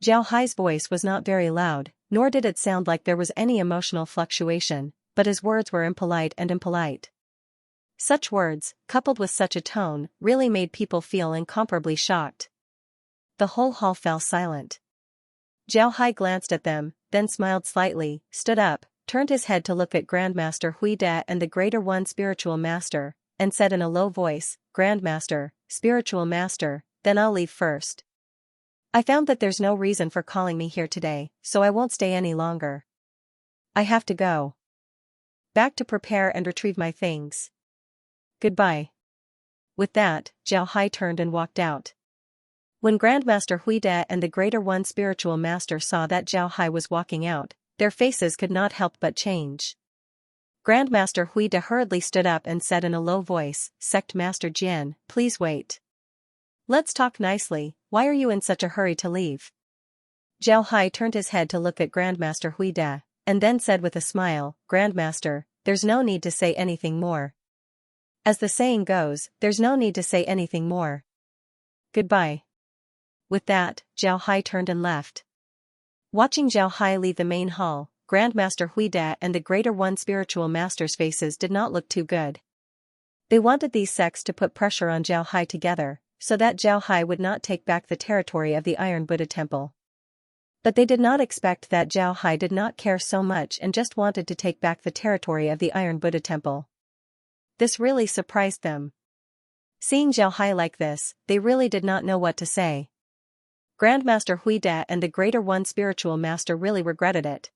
Zhao Hai's voice was not very loud, nor did it sound like there was any emotional fluctuation, but his words were impolite and impolite. Such words, coupled with such a tone, really made people feel incomparably shocked. The whole hall fell silent. Zhao Hai glanced at them, then smiled slightly, stood up, turned his head to look at Grandmaster Huida and the Greater One Spiritual Master, and said in a low voice, "Grandmaster, Spiritual Master, then I'll leave first. I found that there's no reason for calling me here today, so I won't stay any longer. I have to go back to prepare and retrieve my things. Goodbye." With that, Zhao Hai turned and walked out. When Grandmaster Huida and the Greater One Spiritual Master saw that Zhao Hai was walking out, their faces could not help but change. Grandmaster Huida hurriedly stood up and said in a low voice, "Sect Master Jian, please wait. Let's talk nicely, why are you in such a hurry to leave?" Zhao Hai turned his head to look at Grandmaster Huida, and then said with a smile, "Grandmaster, there's no need to say anything more. As the saying goes, there's no need to say anything more. Goodbye." With that, Zhao Hai turned and left. Watching Zhao Hai leave the main hall, Grandmaster Huida and the Greater One Spiritual Master's faces did not look too good. They wanted these sects to put pressure on Zhao Hai together, so that Zhao Hai would not take back the territory of the Iron Buddha Temple. But they did not expect that Zhao Hai did not care so much and just wanted to take back the territory of the Iron Buddha Temple. This really surprised them. Seeing Zhao Hai like this, they really did not know what to say. Grandmaster Huida and the Greater One Spiritual Master really regretted it.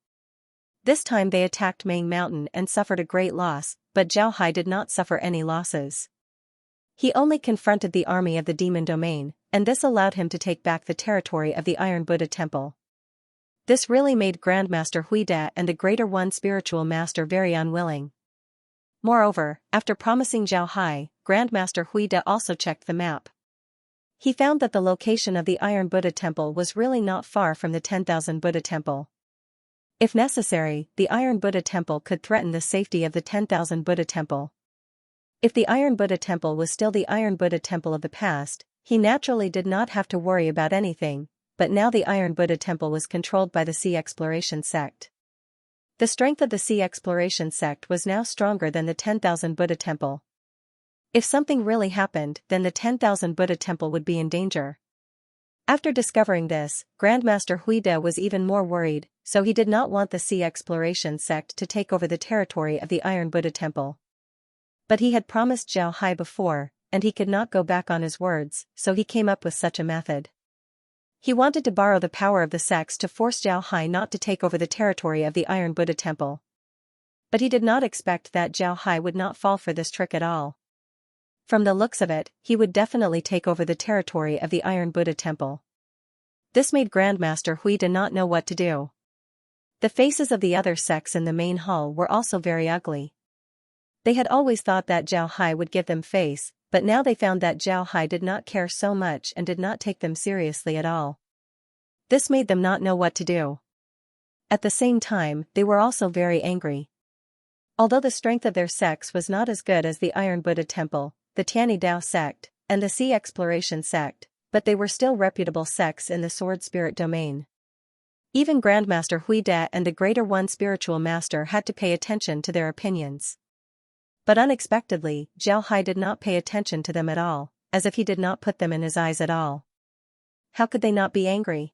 This time they attacked Mang Mountain and suffered a great loss, but Zhao Hai did not suffer any losses. He only confronted the army of the Demon Domain, and this allowed him to take back the territory of the Iron Buddha Temple. This really made Grandmaster Huida and the Greater One Spiritual Master very unwilling. Moreover, after promising Zhao Hai, Grandmaster Huida also checked the map. He found that the location of the Iron Buddha Temple was really not far from the 10,000 Buddha Temple. If necessary, the Iron Buddha Temple could threaten the safety of the 10,000 Buddha Temple. If the Iron Buddha Temple was still the Iron Buddha Temple of the past, he naturally did not have to worry about anything, but now the Iron Buddha Temple was controlled by the Sea Exploration sect. The strength of the Sea Exploration sect was now stronger than the 10,000 Buddha Temple. If something really happened, then the 10,000 Buddha Temple would be in danger. After discovering this, Grandmaster Huida was even more worried, so he did not want the Sea Exploration sect to take over the territory of the Iron Buddha Temple. But he had promised Zhao Hai before, and he could not go back on his words, so he came up with such a method. He wanted to borrow the power of the sects to force Zhao Hai not to take over the territory of the Iron Buddha Temple. But he did not expect that Zhao Hai would not fall for this trick at all. From the looks of it, he would definitely take over the territory of the Iron Buddha Temple. This made Grandmaster Huida not know what to do. The faces of the other sects in the main hall were also very ugly. They had always thought that Zhao Hai would give them face, but now they found that Zhao Hai did not care so much and did not take them seriously at all. This made them not know what to do. At the same time, they were also very angry. Although the strength of their sects was not as good as the Iron Buddha Temple, the Tiani Dao sect, and the Sea Exploration sect, but they were still reputable sects in the Sword Spirit domain. Even Grandmaster Huida and the Greater One Spiritual Master had to pay attention to their opinions. But unexpectedly, Zhao Hai did not pay attention to them at all, as if he did not put them in his eyes at all. How could they not be angry?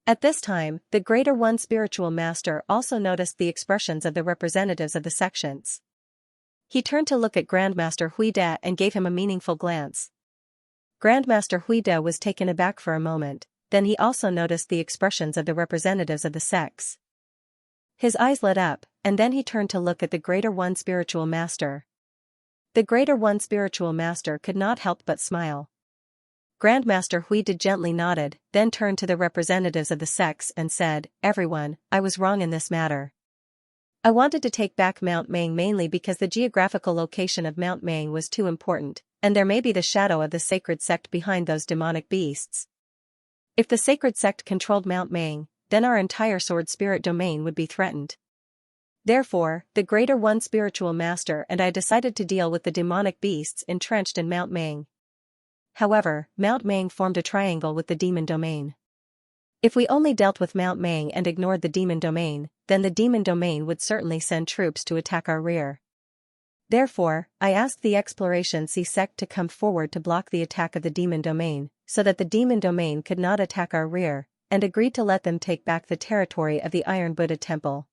At this time, the Greater One Spiritual Master also noticed the expressions of the representatives of the sections. He turned to look at Grandmaster Huida and gave him a meaningful glance. Grandmaster Huida was taken aback for a moment, then he also noticed the expressions of the representatives of the sects. His eyes lit up, and then he turned to look at the Greater One Spiritual Master. The Greater One Spiritual Master could not help but smile. Grandmaster Huida gently nodded, then turned to the representatives of the sects and said, "Everyone, I was wrong in this matter. I wanted to take back Mount Mang mainly because the geographical location of Mount Mang was too important, and there may be the shadow of the sacred sect behind those demonic beasts. If the sacred sect controlled Mount Mang, then our entire Sword Spirit domain would be threatened. Therefore, the Greater One Spiritual Master and I decided to deal with the demonic beasts entrenched in Mount Mang. However, Mount Mang formed a triangle with the demon domain. If we only dealt with Mount Mang and ignored the demon domain, then the demon domain would certainly send troops to attack our rear. Therefore, I asked the Exploration Sea sect to come forward to block the attack of the demon domain, so that the demon domain could not attack our rear, and agreed to let them take back the territory of the Iron Buddha Temple.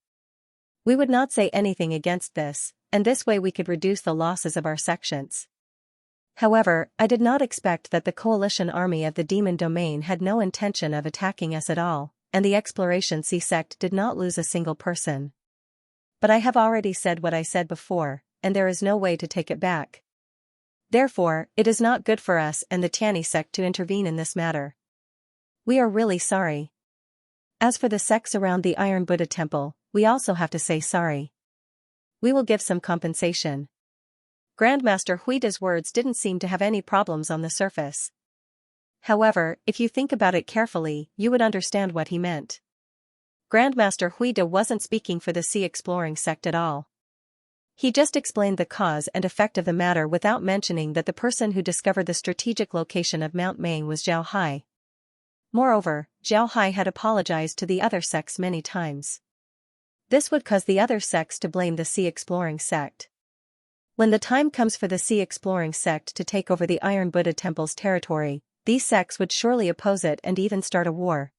We would not say anything against this, and this way we could reduce the losses of our sections. However, I did not expect that the coalition army of the Demon Domain had no intention of attacking us at all, and the Exploration Sea sect did not lose a single person. But I have already said what I said before, and there is no way to take it back. Therefore, it is not good for us and the Tianyi sect to intervene in this matter. We are really sorry. As for the sects around the Iron Buddha Temple, we also have to say sorry. We will give some compensation. Grandmaster Huida's words didn't seem to have any problems on the surface. However, if you think about it carefully, you would understand what he meant. Grandmaster Huida wasn't speaking for the sea exploring sect at all. He just explained the cause and effect of the matter without mentioning that the person who discovered the strategic location of Mount Maing was Zhao Hai. Moreover, Zhao Hai had apologized to the other sects many times. This would cause the other sects to blame the sea exploring sect. When the time comes for the sea exploring sect to take over the Iron Buddha Temple's territory, these sects would surely oppose it and even start a war.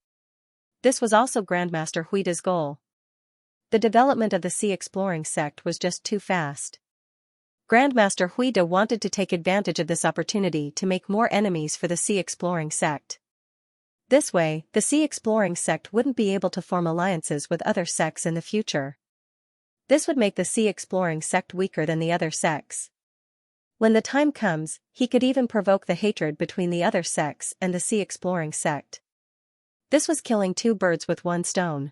This was also Grandmaster Huida's goal. The development of the sea exploring sect was just too fast. Grandmaster Huida wanted to take advantage of this opportunity to make more enemies for the sea exploring sect. This way, the sea exploring sect wouldn't be able to form alliances with other sects in the future. This would make the sea exploring sect weaker than the other sects. When the time comes, he could even provoke the hatred between the other sects and the sea exploring sect. This was killing two birds with one stone.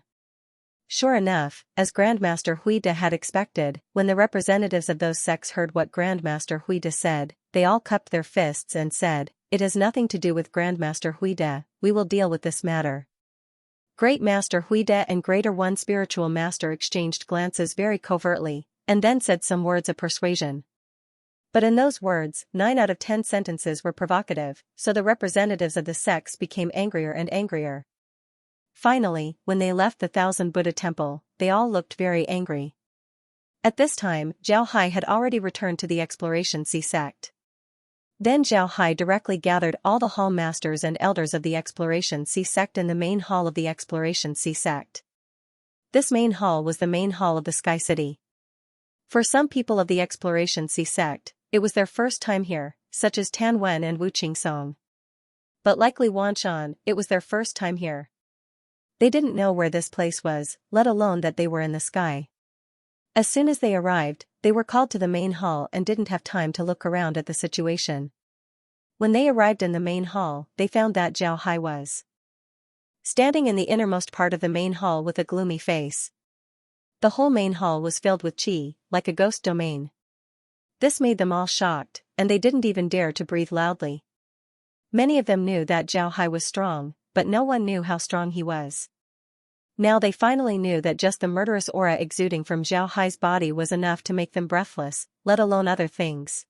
Sure enough, as Grandmaster Huida had expected, when the representatives of those sects heard what Grandmaster Huida said, they all cupped their fists and said, "It has nothing to do with Grandmaster Huida, we will deal with this matter." Great Master Huida and Greater One Spiritual Master exchanged glances very covertly, and then said some words of persuasion. But in those words, 9 out of 10 sentences were provocative, so the representatives of the sects became angrier and angrier. Finally, when they left the Thousand Buddha Temple, they all looked very angry. At this time, Zhao Hai had already returned to the Exploration Sea sect. Then Zhao Hai directly gathered all the hall masters and elders of the Exploration Sea sect in the main hall of the Exploration Sea sect. This main hall was the main hall of the Sky City. For some people of the Exploration Sea sect, it was their first time here, such as Tan Wen and Wu Qingxong. But like Li Wanshan, it was their first time here. They didn't know where this place was, let alone that they were in the sky. As soon as they arrived, they were called to the main hall and didn't have time to look around at the situation. When they arrived in the main hall, they found that Zhao Hai was standing in the innermost part of the main hall with a gloomy face. The whole main hall was filled with qi, like a ghost domain. This made them all shocked, and they didn't even dare to breathe loudly. Many of them knew that Zhao Hai was strong, but no one knew how strong he was. Now they finally knew that just the murderous aura exuding from Zhao Hai's body was enough to make them breathless, let alone other things.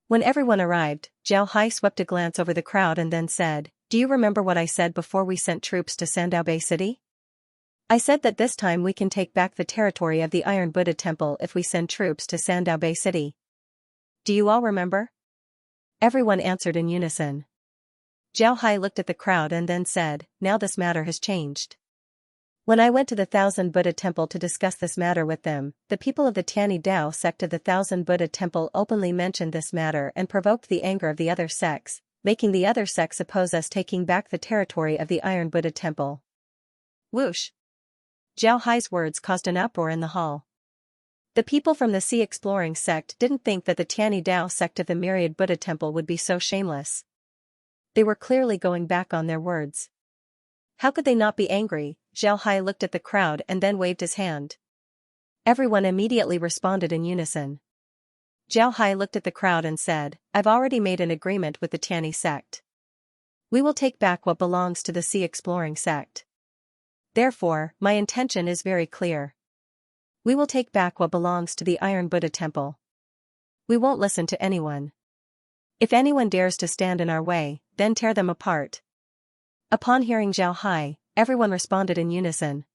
When everyone arrived, Zhao Hai swept a glance over the crowd and then said, "Do you remember what I said before we sent troops to Sandao Bay City? I said that this time we can take back the territory of the Iron Buddha Temple if we send troops to Sandao Bay City. Do you all remember?" Everyone answered in unison. Zhao Hai looked at the crowd and then said, "Now this matter has changed. When I went to the Thousand Buddha Temple to discuss this matter with them, the people of the Tianyi Dao sect of the Thousand Buddha Temple openly mentioned this matter and provoked the anger of the other sects, making the other sects oppose us taking back the territory of the Iron Buddha Temple." Whoosh! Zhao Hai's words caused an uproar in the hall. The people from the Sea Exploring sect didn't think that the Tianyi Dao sect of the Myriad Buddha Temple would be so shameless. They were clearly going back on their words. How could they not be angry? Zhao Hai looked at the crowd and then waved his hand. Everyone immediately responded in unison. Zhao Hai looked at the crowd and said, "I've already made an agreement with the Tianyi sect. We will take back what belongs to the Sea Exploring sect. Therefore, my intention is very clear. We will take back what belongs to the Iron Buddha Temple. We won't listen to anyone. If anyone dares to stand in our way, then tear them apart." Upon hearing Zhao Hai, everyone responded in unison.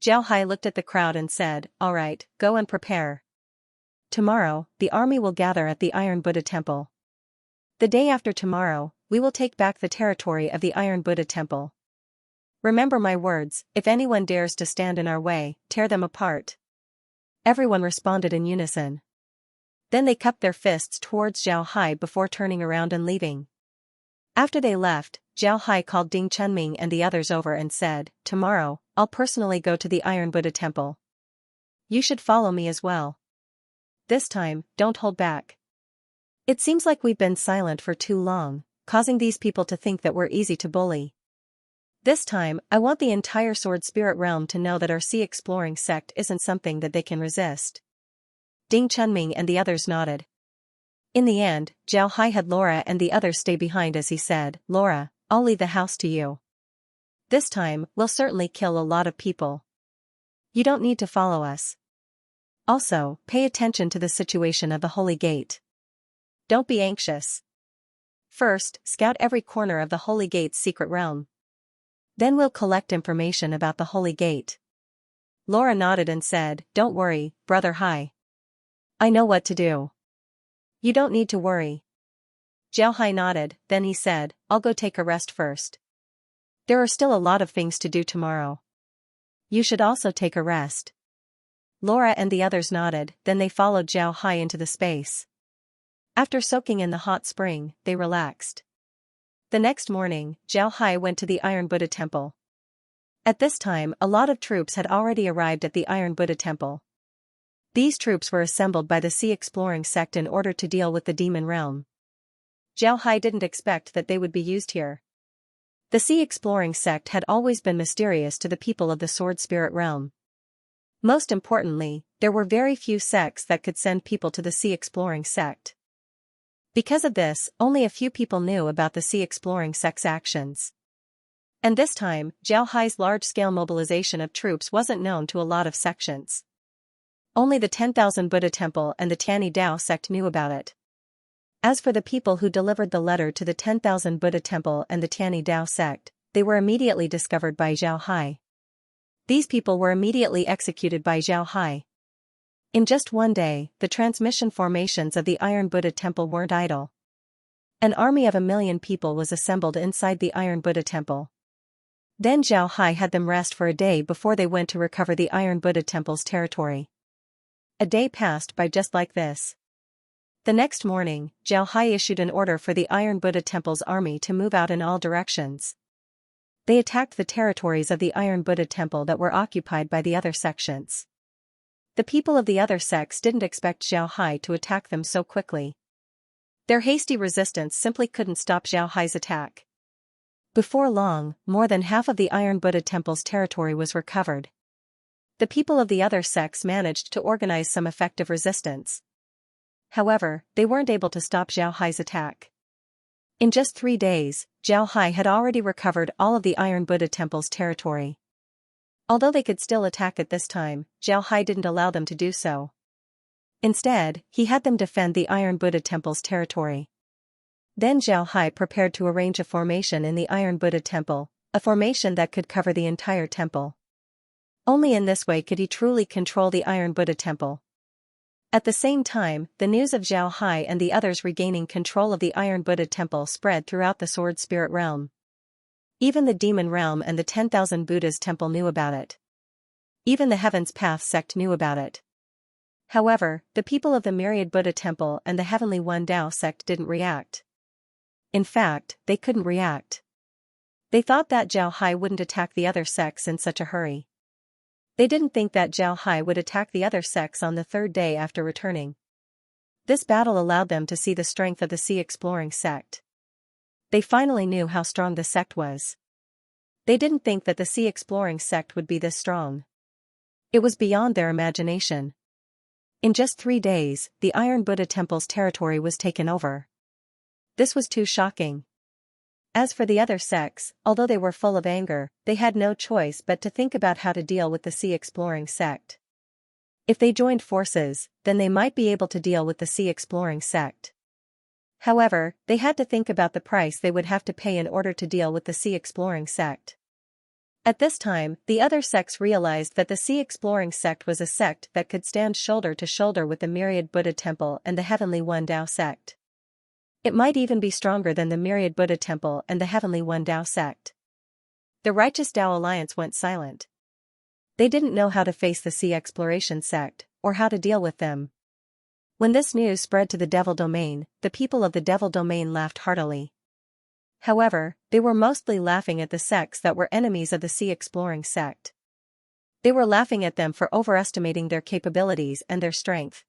Zhao Hai looked at the crowd and said, "All right, go and prepare. Tomorrow, the army will gather at the Iron Buddha Temple. The day after tomorrow, we will take back the territory of the Iron Buddha Temple. Remember my words, if anyone dares to stand in our way, tear them apart. Everyone responded in unison. Then they cupped their fists towards Zhao Hai before turning around and leaving. After they left, Zhao Hai called Ding Chunming and the others over and said, "Tomorrow, I'll personally go to the Iron Buddha Temple. You should follow me as well. This time, don't hold back. It seems like we've been silent for too long, causing these people to think that we're easy to bully. This time, I want the entire Sword Spirit realm to know that our sea exploring sect isn't something that they can resist." Ding Chunming and the others nodded. In the end, Zhao Hai had Laura and the others stay behind as he said, "Laura, I'll leave the house to you. This time, we'll certainly kill a lot of people. You don't need to follow us. Also, pay attention to the situation of the Holy Gate. Don't be anxious. First, scout every corner of the Holy Gate's secret realm. Then we'll collect information about the Holy Gate." Laura nodded and said, "Don't worry, Brother Hai. I know what to do. You don't need to worry." Zhao Hai nodded, then he said, "I'll go take a rest first. There are still a lot of things to do tomorrow. You should also take a rest." Laura and the others nodded, then they followed Zhao Hai into the space. After soaking in the hot spring, they relaxed. The next morning, Zhao Hai went to the Iron Buddha Temple. At this time, a lot of troops had already arrived at the Iron Buddha Temple. These troops were assembled by the Sea Exploring sect in order to deal with the demon realm. Zhao Hai didn't expect that they would be used here. The Sea Exploring sect had always been mysterious to the people of the Sword Spirit realm. Most importantly, there were very few sects that could send people to the Sea Exploring sect. Because of this, only a few people knew about the Sea Exploring sect's actions. And this time, Zhao Hai's large-scale mobilization of troops wasn't known to a lot of sections. Only the 10,000 Buddha Temple and the Tianyi Dao sect knew about it. As for the people who delivered the letter to the 10,000 Buddha Temple and the Tianyi Dao sect, they were immediately discovered by Zhao Hai. These people were immediately executed by Zhao Hai. In just one day, the transmission formations of the Iron Buddha Temple weren't idle. An army of 1,000,000 people was assembled inside the Iron Buddha Temple. Then Zhao Hai had them rest for a day before they went to recover the Iron Buddha Temple's territory. A day passed by just like this. The next morning, Zhao Hai issued an order for the Iron Buddha Temple's army to move out in all directions. They attacked the territories of the Iron Buddha Temple that were occupied by the other sections. The people of the other sects didn't expect Zhao Hai to attack them so quickly. Their hasty resistance simply couldn't stop Zhao Hai's attack. Before long, more than half of the Iron Buddha Temple's territory was recovered. The people of the other sects managed to organize some effective resistance. However, they weren't able to stop Zhao Hai's attack. In just 3 days, Zhao Hai had already recovered all of the Iron Buddha Temple's territory. Although they could still attack at this time, Zhao Hai didn't allow them to do so. Instead, he had them defend the Iron Buddha Temple's territory. Then Zhao Hai prepared to arrange a formation in the Iron Buddha Temple, a formation that could cover the entire temple. Only in this way could he truly control the Iron Buddha Temple. At the same time, the news of Zhao Hai and the others regaining control of the Iron Buddha Temple spread throughout the Sword Spirit realm. Even the Demon Realm and the 10,000 Buddhas Temple knew about it. Even the Heaven's Path sect knew about it. However, the people of the Myriad Buddha Temple and the Heavenly One Dao sect didn't react. In fact, they couldn't react. They thought that Zhao Hai wouldn't attack the other sects in such a hurry. They didn't think that Zhao Hai would attack the other sects on the 3rd day after returning. This battle allowed them to see the strength of the Sea Exploring sect. They finally knew how strong the sect was. They didn't think that the Sea Exploring sect would be this strong. It was beyond their imagination. In just 3 days, the Iron Buddha Temple's territory was taken over. This was too shocking. As for the other sects, although they were full of anger, they had no choice but to think about how to deal with the Sea Exploring sect. If they joined forces, then they might be able to deal with the Sea Exploring sect. However, they had to think about the price they would have to pay in order to deal with the Sea Exploring sect. At this time, the other sects realized that the Sea Exploring sect was a sect that could stand shoulder to shoulder with the Myriad Buddha Temple and the Heavenly One Dao sect. It might even be stronger than the Myriad Buddha Temple and the Heavenly One Dao sect. The righteous Tao Alliance went silent. They didn't know how to face the Sea Exploration sect, or how to deal with them. When this news spread to the Devil Domain, the people of the Devil Domain laughed heartily. However, they were mostly laughing at the sects that were enemies of the Sea Exploring sect. They were laughing at them for overestimating their capabilities and their strength.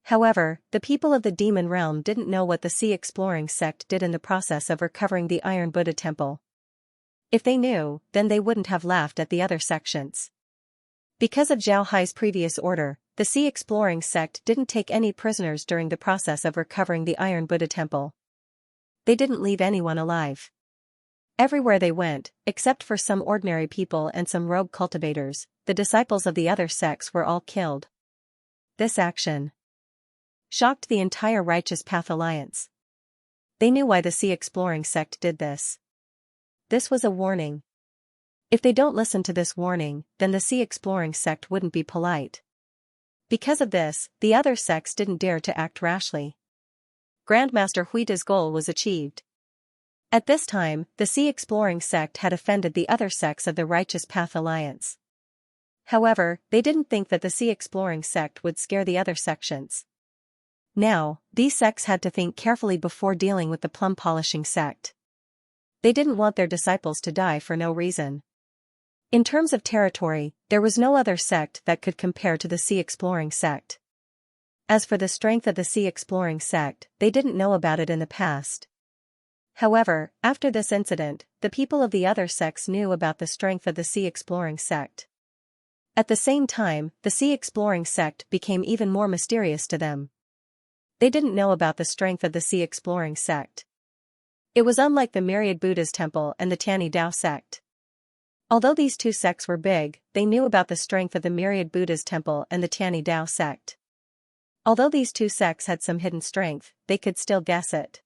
However, the people of the Demon Realm didn't know what the Sea Exploring sect did in the process of recovering the Iron Buddha Temple. If they knew, then they wouldn't have laughed at the other sections. Because of Zhao Hai's previous order, the Sea Exploring sect didn't take any prisoners during the process of recovering the Iron Buddha Temple. They didn't leave anyone alive. Everywhere they went, except for some ordinary people and some rogue cultivators, the disciples of the other sects were all killed. This action shocked the entire Righteous Path Alliance. They knew why the Sea Exploring sect did this. This was a warning. If they don't listen to this warning, then the Sea Exploring sect wouldn't be polite. Because of this, the other sects didn't dare to act rashly. Grandmaster Huida's goal was achieved. At this time, the Sea Exploring sect had offended the other sects of the Righteous Path Alliance. However, they didn't think that the Sea Exploring sect would scare the other sections. Now, these sects had to think carefully before dealing with the plum polishing sect. They didn't want their disciples to die for no reason. In terms of territory, there was no other sect that could compare to the Sea Exploring sect. As for the strength of the Sea Exploring sect, they didn't know about it in the past. However, after this incident, the people of the other sects knew about the strength of the Sea Exploring sect. At the same time, the Sea Exploring sect became even more mysterious to them. They didn't know about the strength of the Sea Exploring sect. It was unlike the Myriad Buddha's Temple and the Tianyi Dao sect. Although these two sects were big, they knew about the strength of the Myriad Buddha's Temple and the Tianyi Dao sect. Although these two sects had some hidden strength, they could still guess it.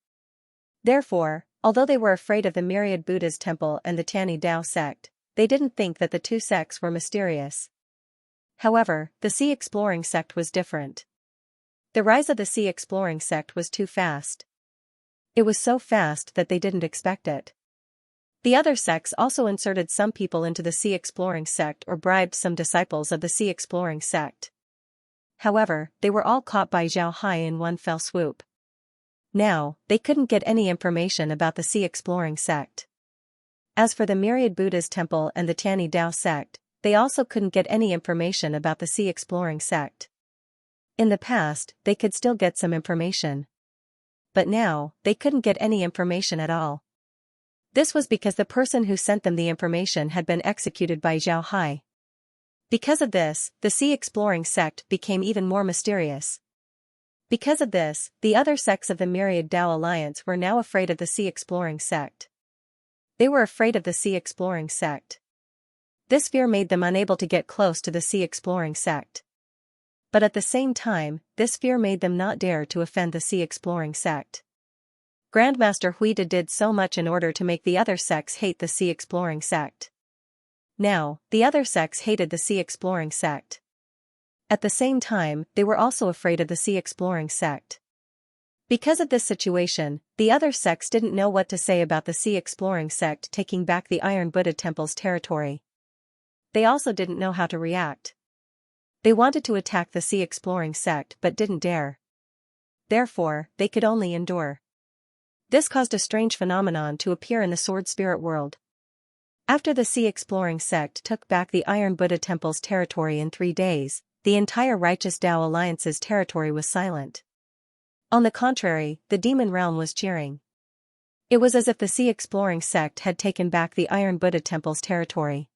Therefore, although they were afraid of the Myriad Buddha's Temple and the Tianyi Dao sect, they didn't think that the two sects were mysterious. However, the Sea Exploring sect was different. The rise of the Sea Exploring sect was too fast. It was so fast that they didn't expect it. The other sects also inserted some people into the Sea Exploring sect or bribed some disciples of the Sea Exploring sect. However, they were all caught by Zhao Hai in one fell swoop. Now, they couldn't get any information about the Sea Exploring sect. As for the Myriad Buddha's Temple and the Tianyi Dao sect, they also couldn't get any information about the Sea Exploring sect. In the past, they could still get some information. But now, they couldn't get any information at all. This was because the person who sent them the information had been executed by Zhao Hai. Because of this, the Sea Exploring sect became even more mysterious. Because of this, the other sects of the Myriad Dao Alliance were now afraid of the Sea Exploring sect. They were afraid of the Sea Exploring sect. This fear made them unable to get close to the Sea Exploring sect. But at the same time, this fear made them not dare to offend the Sea Exploring sect. Grandmaster Huida did so much in order to make the other sects hate the Sea Exploring sect. Now, the other sects hated the Sea Exploring sect. At the same time, they were also afraid of the Sea Exploring sect. Because of this situation, the other sects didn't know what to say about the Sea Exploring sect taking back the Iron Buddha Temple's territory. They also didn't know how to react. They wanted to attack the Sea Exploring sect but didn't dare. Therefore, they could only endure. This caused a strange phenomenon to appear in the Sword Spirit world. After the Sea Exploring sect took back the Iron Buddha Temple's territory in 3 days, the entire Righteous Tao Alliance's territory was silent. On the contrary, the Demon Realm was cheering. It was as if the Sea Exploring sect had taken back the Iron Buddha Temple's territory.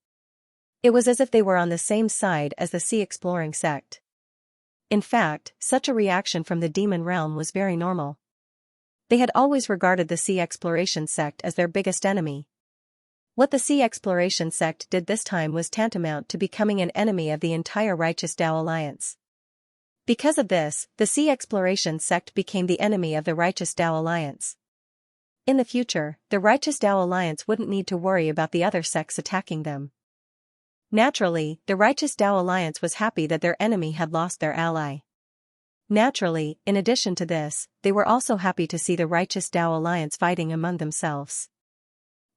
It was as if they were on the same side as the Sea Exploring sect. In fact, such a reaction from the Demon Realm was very normal. They had always regarded the Sea Exploration sect as their biggest enemy. What the Sea Exploration sect did this time was tantamount to becoming an enemy of the entire Righteous Tao Alliance. Because of this, the Sea Exploration sect became the enemy of the Righteous Tao Alliance. In the future, the Righteous Tao Alliance wouldn't need to worry about the other sects attacking them. Naturally, the Righteous Tao Alliance was happy that their enemy had lost their ally. Naturally, in addition to this, they were also happy to see the Righteous Tao Alliance fighting among themselves.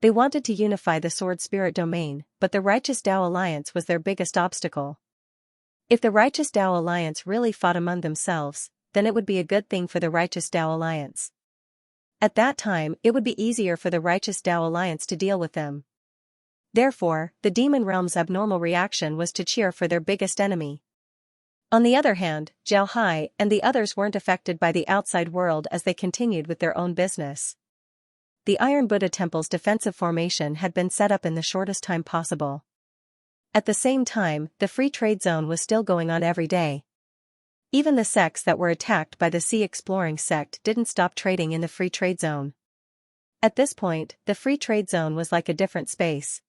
They wanted to unify the Sword Spirit domain, but the Righteous Tao Alliance was their biggest obstacle. If the Righteous Tao Alliance really fought among themselves, then it would be a good thing for the Righteous Tao Alliance. At that time, it would be easier for the Righteous Tao Alliance to deal with them. Therefore, the Demon Realm's abnormal reaction was to cheer for their biggest enemy. On the other hand, Zhao Hai and the others weren't affected by the outside world as they continued with their own business. The Iron Buddha Temple's defensive formation had been set up in the shortest time possible. At the same time, the free trade zone was still going on every day. Even the sects that were attacked by the Sea Exploring sect didn't stop trading in the free trade zone. At this point, the free trade zone was like a different space.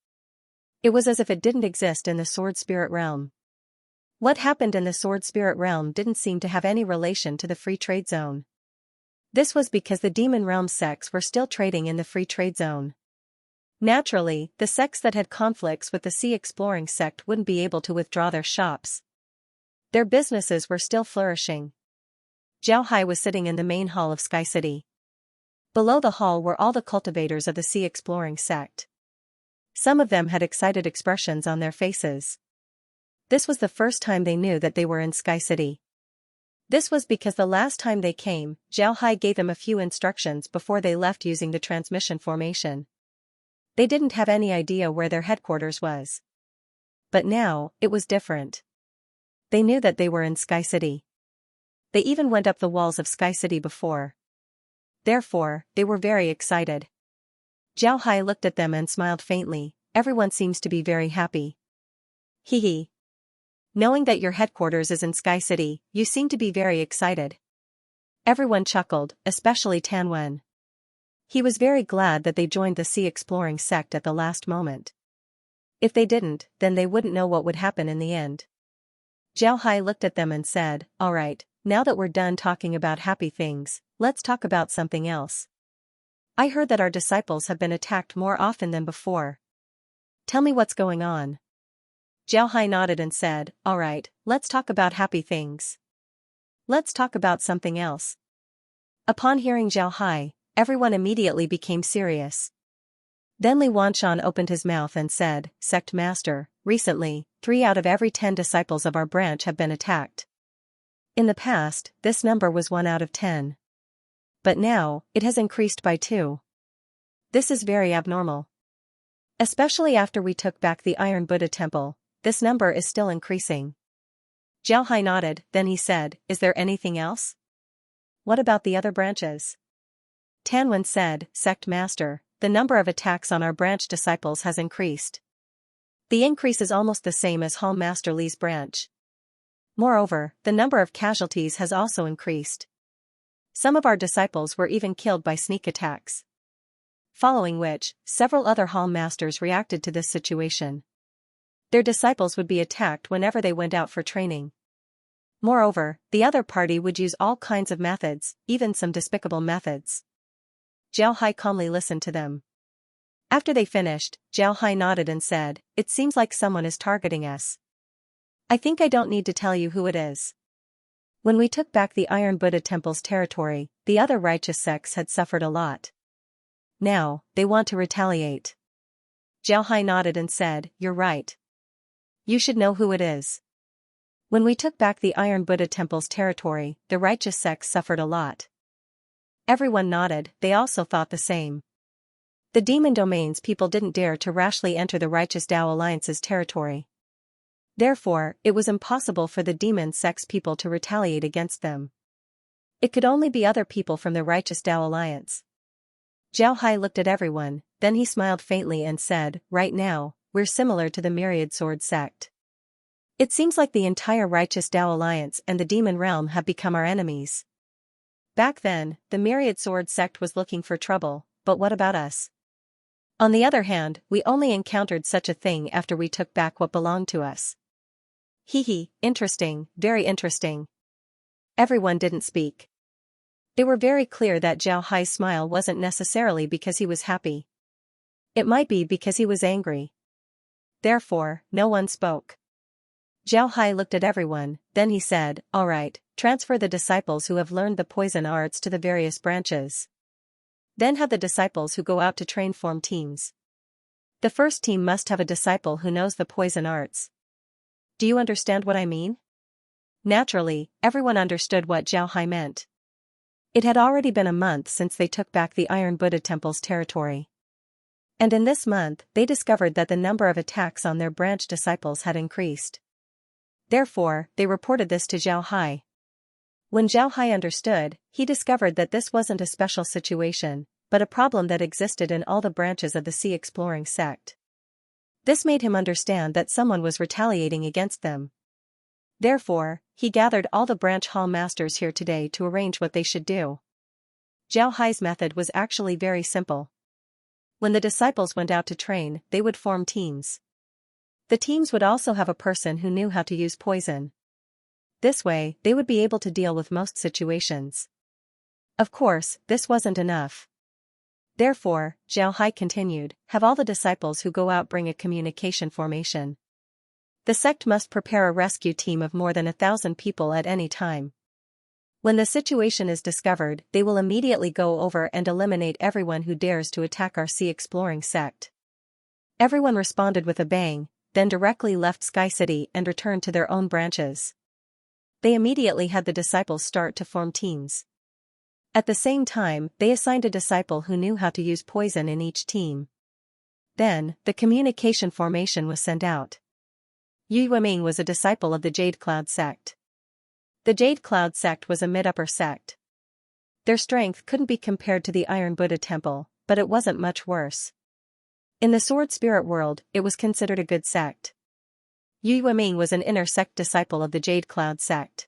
It was as if it didn't exist in the Sword Spirit realm. What happened in the Sword Spirit realm didn't seem to have any relation to the free trade zone. This was because the Demon Realm sects were still trading in the free trade zone. Naturally, the sects that had conflicts with the Sea Exploring sect wouldn't be able to withdraw their shops. Their businesses were still flourishing. Zhao Hai was sitting in the main hall of Sky City. Below the hall were all the cultivators of the Sea Exploring sect. Some of them had excited expressions on their faces. This was the first time they knew that they were in Sky City. This was because the last time they came, Zhao Hai gave them a few instructions before they left using the transmission formation. They didn't have any idea where their headquarters was. But now, it was different. They knew that they were in Sky City. They even went up the walls of Sky City before. Therefore, they were very excited. Zhao Hai looked at them and smiled faintly. Everyone seems to be very happy. Hee. Knowing that your headquarters is in Sky City, you seem to be very excited. Everyone chuckled, especially Tan Wen. He was very glad that they joined the Sea Exploring sect at the last moment. If they didn't, then they wouldn't know what would happen in the end. Zhao Hai looked at them and said, "Alright, now that we're done talking about happy things, let's talk about something else. I heard that our disciples have been attacked more often than before. Tell me what's going on." Zhao Hai nodded and said, "Alright, let's talk about happy things. Let's talk about something else." Upon hearing Zhao Hai, everyone immediately became serious. Then Li Wanshan opened his mouth and said, "Sect Master, recently, 3 out of every 10 disciples of our branch have been attacked. In the past, this number was 1 out of 10. But now, it has increased by 2. This is very abnormal. Especially after we took back the Iron Buddha Temple, this number is still increasing." Zhao Hai nodded, then he said, "Is there anything else? What about the other branches?" Tan Wen said, "Sect Master, the number of attacks on our branch disciples has increased. The increase is almost the same as Hall Master Li's branch. Moreover, the number of casualties has also increased. Some of our disciples were even killed by sneak attacks." Following which, several other Hall Masters reacted to this situation. Their disciples would be attacked whenever they went out for training. Moreover, the other party would use all kinds of methods, even some despicable methods. Zhao Hai calmly listened to them. After they finished, Zhao Hai nodded and said, "It seems like someone is targeting us. I think I don't need to tell you who it is. When we took back the Iron Buddha Temple's territory, the other righteous sects had suffered a lot. Now, they want to retaliate." Zhao Hai nodded and said, "You're right. You should know who it is. When we took back the Iron Buddha Temple's territory, the righteous sects suffered a lot." Everyone nodded, they also thought the same. The demon domain's people didn't dare to rashly enter the Righteous Tao Alliance's territory. Therefore, it was impossible for the demon sect's people to retaliate against them. It could only be other people from the Righteous Tao Alliance. Zhao Hai looked at everyone, then he smiled faintly and said, "Right now, we're similar to the Myriad Sword sect. It seems like the entire Righteous Tao Alliance and the Demon Realm have become our enemies. Back then, the Myriad Sword sect was looking for trouble, but what about us? On the other hand, we only encountered such a thing after we took back what belonged to us." Hee, interesting, very interesting. Everyone didn't speak. They were very clear that Zhao Hai's smile wasn't necessarily because he was happy. It might be because he was angry. Therefore, no one spoke. Zhao Hai looked at everyone, then he said, "Alright, transfer the disciples who have learned the poison arts to the various branches. Then have the disciples who go out to train form teams. The first team must have a disciple who knows the poison arts. Do you understand what I mean? Naturally, everyone understood what Zhao Hai meant. It had already been a month since they took back the Iron Buddha Temple's territory. And in this month, they discovered that the number of attacks on their branch disciples had increased. Therefore, they reported this to Zhao Hai. When Zhao Hai understood, he discovered that this wasn't a special situation, but a problem that existed in all the branches of the Sea Exploring sect. This made him understand that someone was retaliating against them. Therefore, he gathered all the branch hall masters here today to arrange what they should do. Zhao Hai's method was actually very simple. When the disciples went out to train, they would form teams. The teams would also have a person who knew how to use poison. This way, they would be able to deal with most situations. Of course, this wasn't enough. Therefore, Zhao Hai continued, have all the disciples who go out bring a communication formation. The sect must prepare a rescue team of more than 1,000 people at any time. When the situation is discovered, they will immediately go over and eliminate everyone who dares to attack our Sea Exploring sect. Everyone responded with a bang, then directly left Sky City and returned to their own branches. They immediately had the disciples start to form teams. At the same time, they assigned a disciple who knew how to use poison in each team. Then, the communication formation was sent out. Yu Yueming was a disciple of the Jade Cloud sect. The Jade Cloud sect was a mid-upper sect. Their strength couldn't be compared to the Iron Buddha Temple, but it wasn't much worse. In the Sword Spirit world, it was considered a good sect. Yu Yueming was an inner sect disciple of the Jade Cloud sect.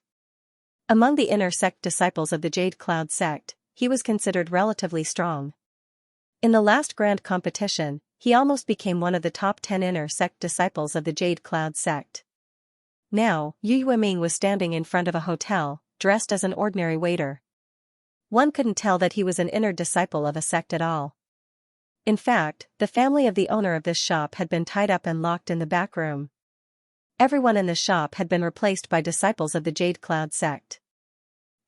Among the inner sect disciples of the Jade Cloud sect, he was considered relatively strong. In the last grand competition, he almost became one of the top 10 inner sect disciples of the Jade Cloud sect. Now, Yu Yueming was standing in front of a hotel, dressed as an ordinary waiter. One couldn't tell that he was an inner disciple of a sect at all. In fact, the family of the owner of this shop had been tied up and locked in the back room. Everyone in the shop had been replaced by disciples of the Jade Cloud sect.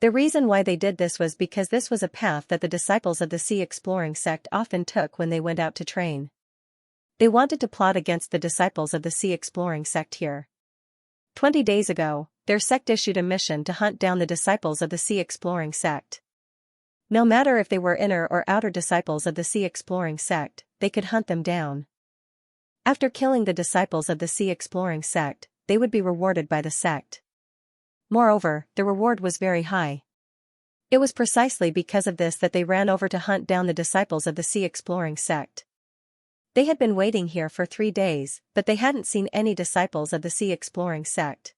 The reason why they did this was because this was a path that the disciples of the Sea Exploring sect often took when they went out to train. They wanted to plot against the disciples of the Sea Exploring sect here. 20 days ago, their sect issued a mission to hunt down the disciples of the Sea Exploring sect. No matter if they were inner or outer disciples of the Sea Exploring sect, they could hunt them down. After killing the disciples of the Sea Exploring sect, they would be rewarded by the sect. Moreover, the reward was very high. It was precisely because of this that they ran over to hunt down the disciples of the Sea Exploring sect. They had been waiting here for 3 days, but they hadn't seen any disciples of the Sea Exploring sect.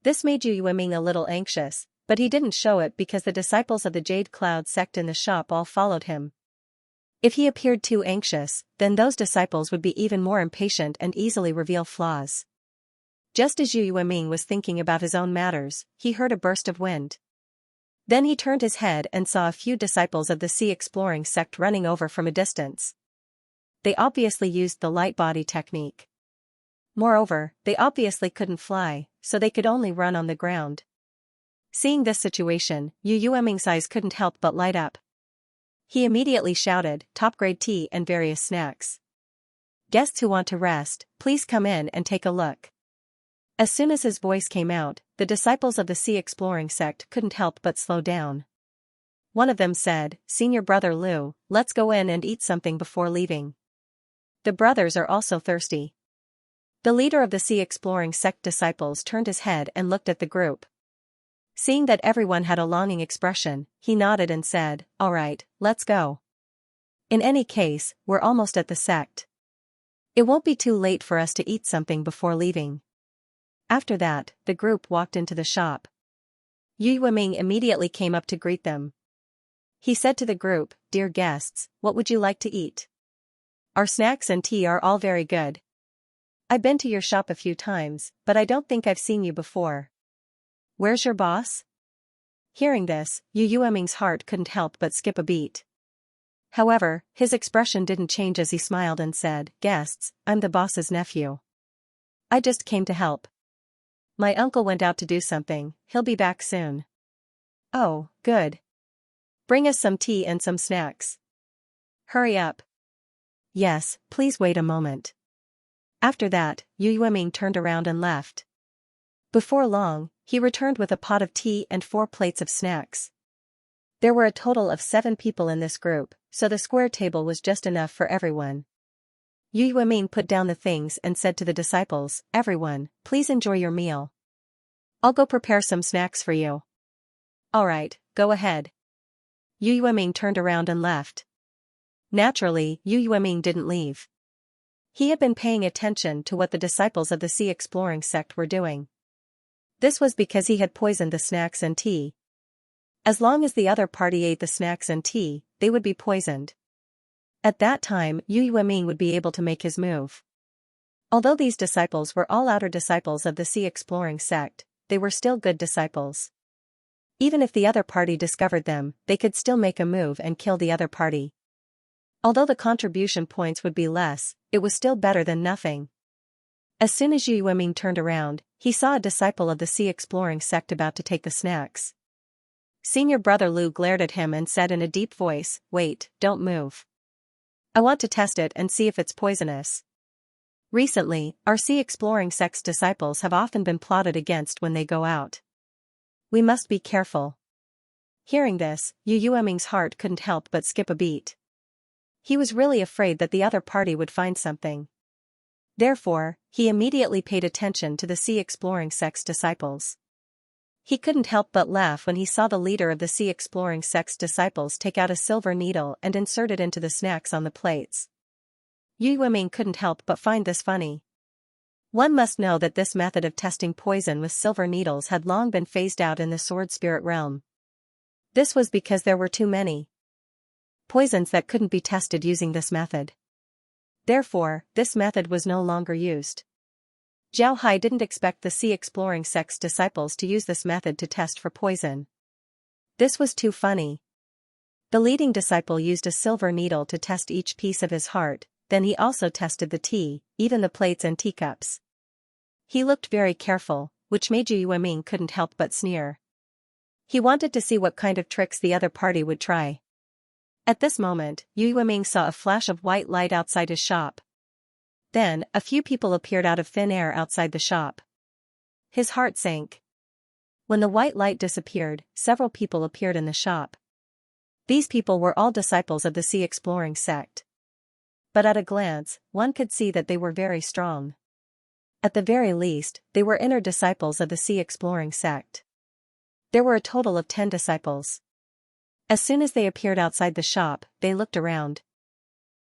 This made Yu Yueming a little anxious, but he didn't show it because the disciples of the Jade Cloud sect in the shop all followed him. If he appeared too anxious, then those disciples would be even more impatient and easily reveal flaws. Just as Yu Yueming was thinking about his own matters, he heard a burst of wind. Then he turned his head and saw a few disciples of the Sea Exploring sect running over from a distance. They obviously used the light body technique. Moreover, they obviously couldn't fly, so they could only run on the ground. Seeing this situation, Yu Yueming's eyes couldn't help but light up. He immediately shouted, top-grade tea and various snacks. Guests who want to rest, please come in and take a look. As soon as his voice came out, the disciples of the Sea Exploring sect couldn't help but slow down. One of them said, Senior Brother Liu, let's go in and eat something before leaving. The brothers are also thirsty. The leader of the Sea Exploring sect disciples turned his head and looked at the group. Seeing that everyone had a longing expression, he nodded and said, all right, let's go. In any case, we're almost at the sect. It won't be too late for us to eat something before leaving. After that, the group walked into the shop. Yu Yueming immediately came up to greet them. He said to the group, dear guests, what would you like to eat? Our snacks and tea are all very good. I've been to your shop a few times, but I don't think I've seen you before. Where's your boss? Hearing this, Yu Yueming's heart couldn't help but skip a beat. However, his expression didn't change as he smiled and said, guests, I'm the boss's nephew. I just came to help. My uncle went out to do something, he'll be back soon. Oh, good. Bring us some tea and some snacks. Hurry up. Yes, please wait a moment. After that, Yu Yueming turned around and left. Before long, he returned with a pot of tea and 4 plates of snacks. There were a total of 7 people in this group, so the square table was just enough for everyone. Yu Yueming put down the things and said to the disciples, "Everyone, please enjoy your meal. I'll go prepare some snacks for you." "Alright, go ahead." Yu Yueming turned around and left. Naturally, Yu Yueming didn't leave. He had been paying attention to what the disciples of the sea exploring sect were doing. This was because he had poisoned the snacks and tea. As long as the other party ate the snacks and tea, they would be poisoned. At that time, Yu Yueming would be able to make his move. Although these disciples were all outer disciples of the sea exploring sect, they were still good disciples. Even if the other party discovered them, they could still make a move and kill the other party. Although the contribution points would be less, it was still better than nothing. As soon as Yu Yueming turned around, he saw a disciple of the sea exploring sect about to take the snacks. Senior brother Lu glared at him and said in a deep voice, "Wait, don't move. I want to test it and see if it's poisonous." Recently, our sea exploring sect's disciples have often been plotted against when they go out. We must be careful. Hearing this, Yu Yueming's heart couldn't help but skip a beat. He was really afraid that the other party would find something. Therefore, he immediately paid attention to the sea exploring sect's disciples. He couldn't help but laugh when he saw the leader of the sea exploring sect's disciples take out a silver needle and insert it into the snacks on the plates. Yu Yueming couldn't help but find this funny. One must know that this method of testing poison with silver needles had long been phased out in the sword spirit realm. This was because there were too many poisons that couldn't be tested using this method. Therefore, this method was no longer used. Zhao Hai didn't expect the sea exploring sect's disciples to use this method to test for poison. This was too funny. The leading disciple used a silver needle to test each piece of his heart, then he also tested the tea, even the plates and teacups. He looked very careful, which made Yu Yueming couldn't help but sneer. He wanted to see what kind of tricks the other party would try. At this moment, Yu Yueming saw a flash of white light outside his shop. Then, a few people appeared out of thin air outside the shop. His heart sank. When the white light disappeared, several people appeared in the shop. These people were all disciples of the sea exploring sect. But at a glance, one could see that they were very strong. At the very least, they were inner disciples of the sea exploring sect. There were a total of 10 disciples. As soon as they appeared outside the shop, they looked around.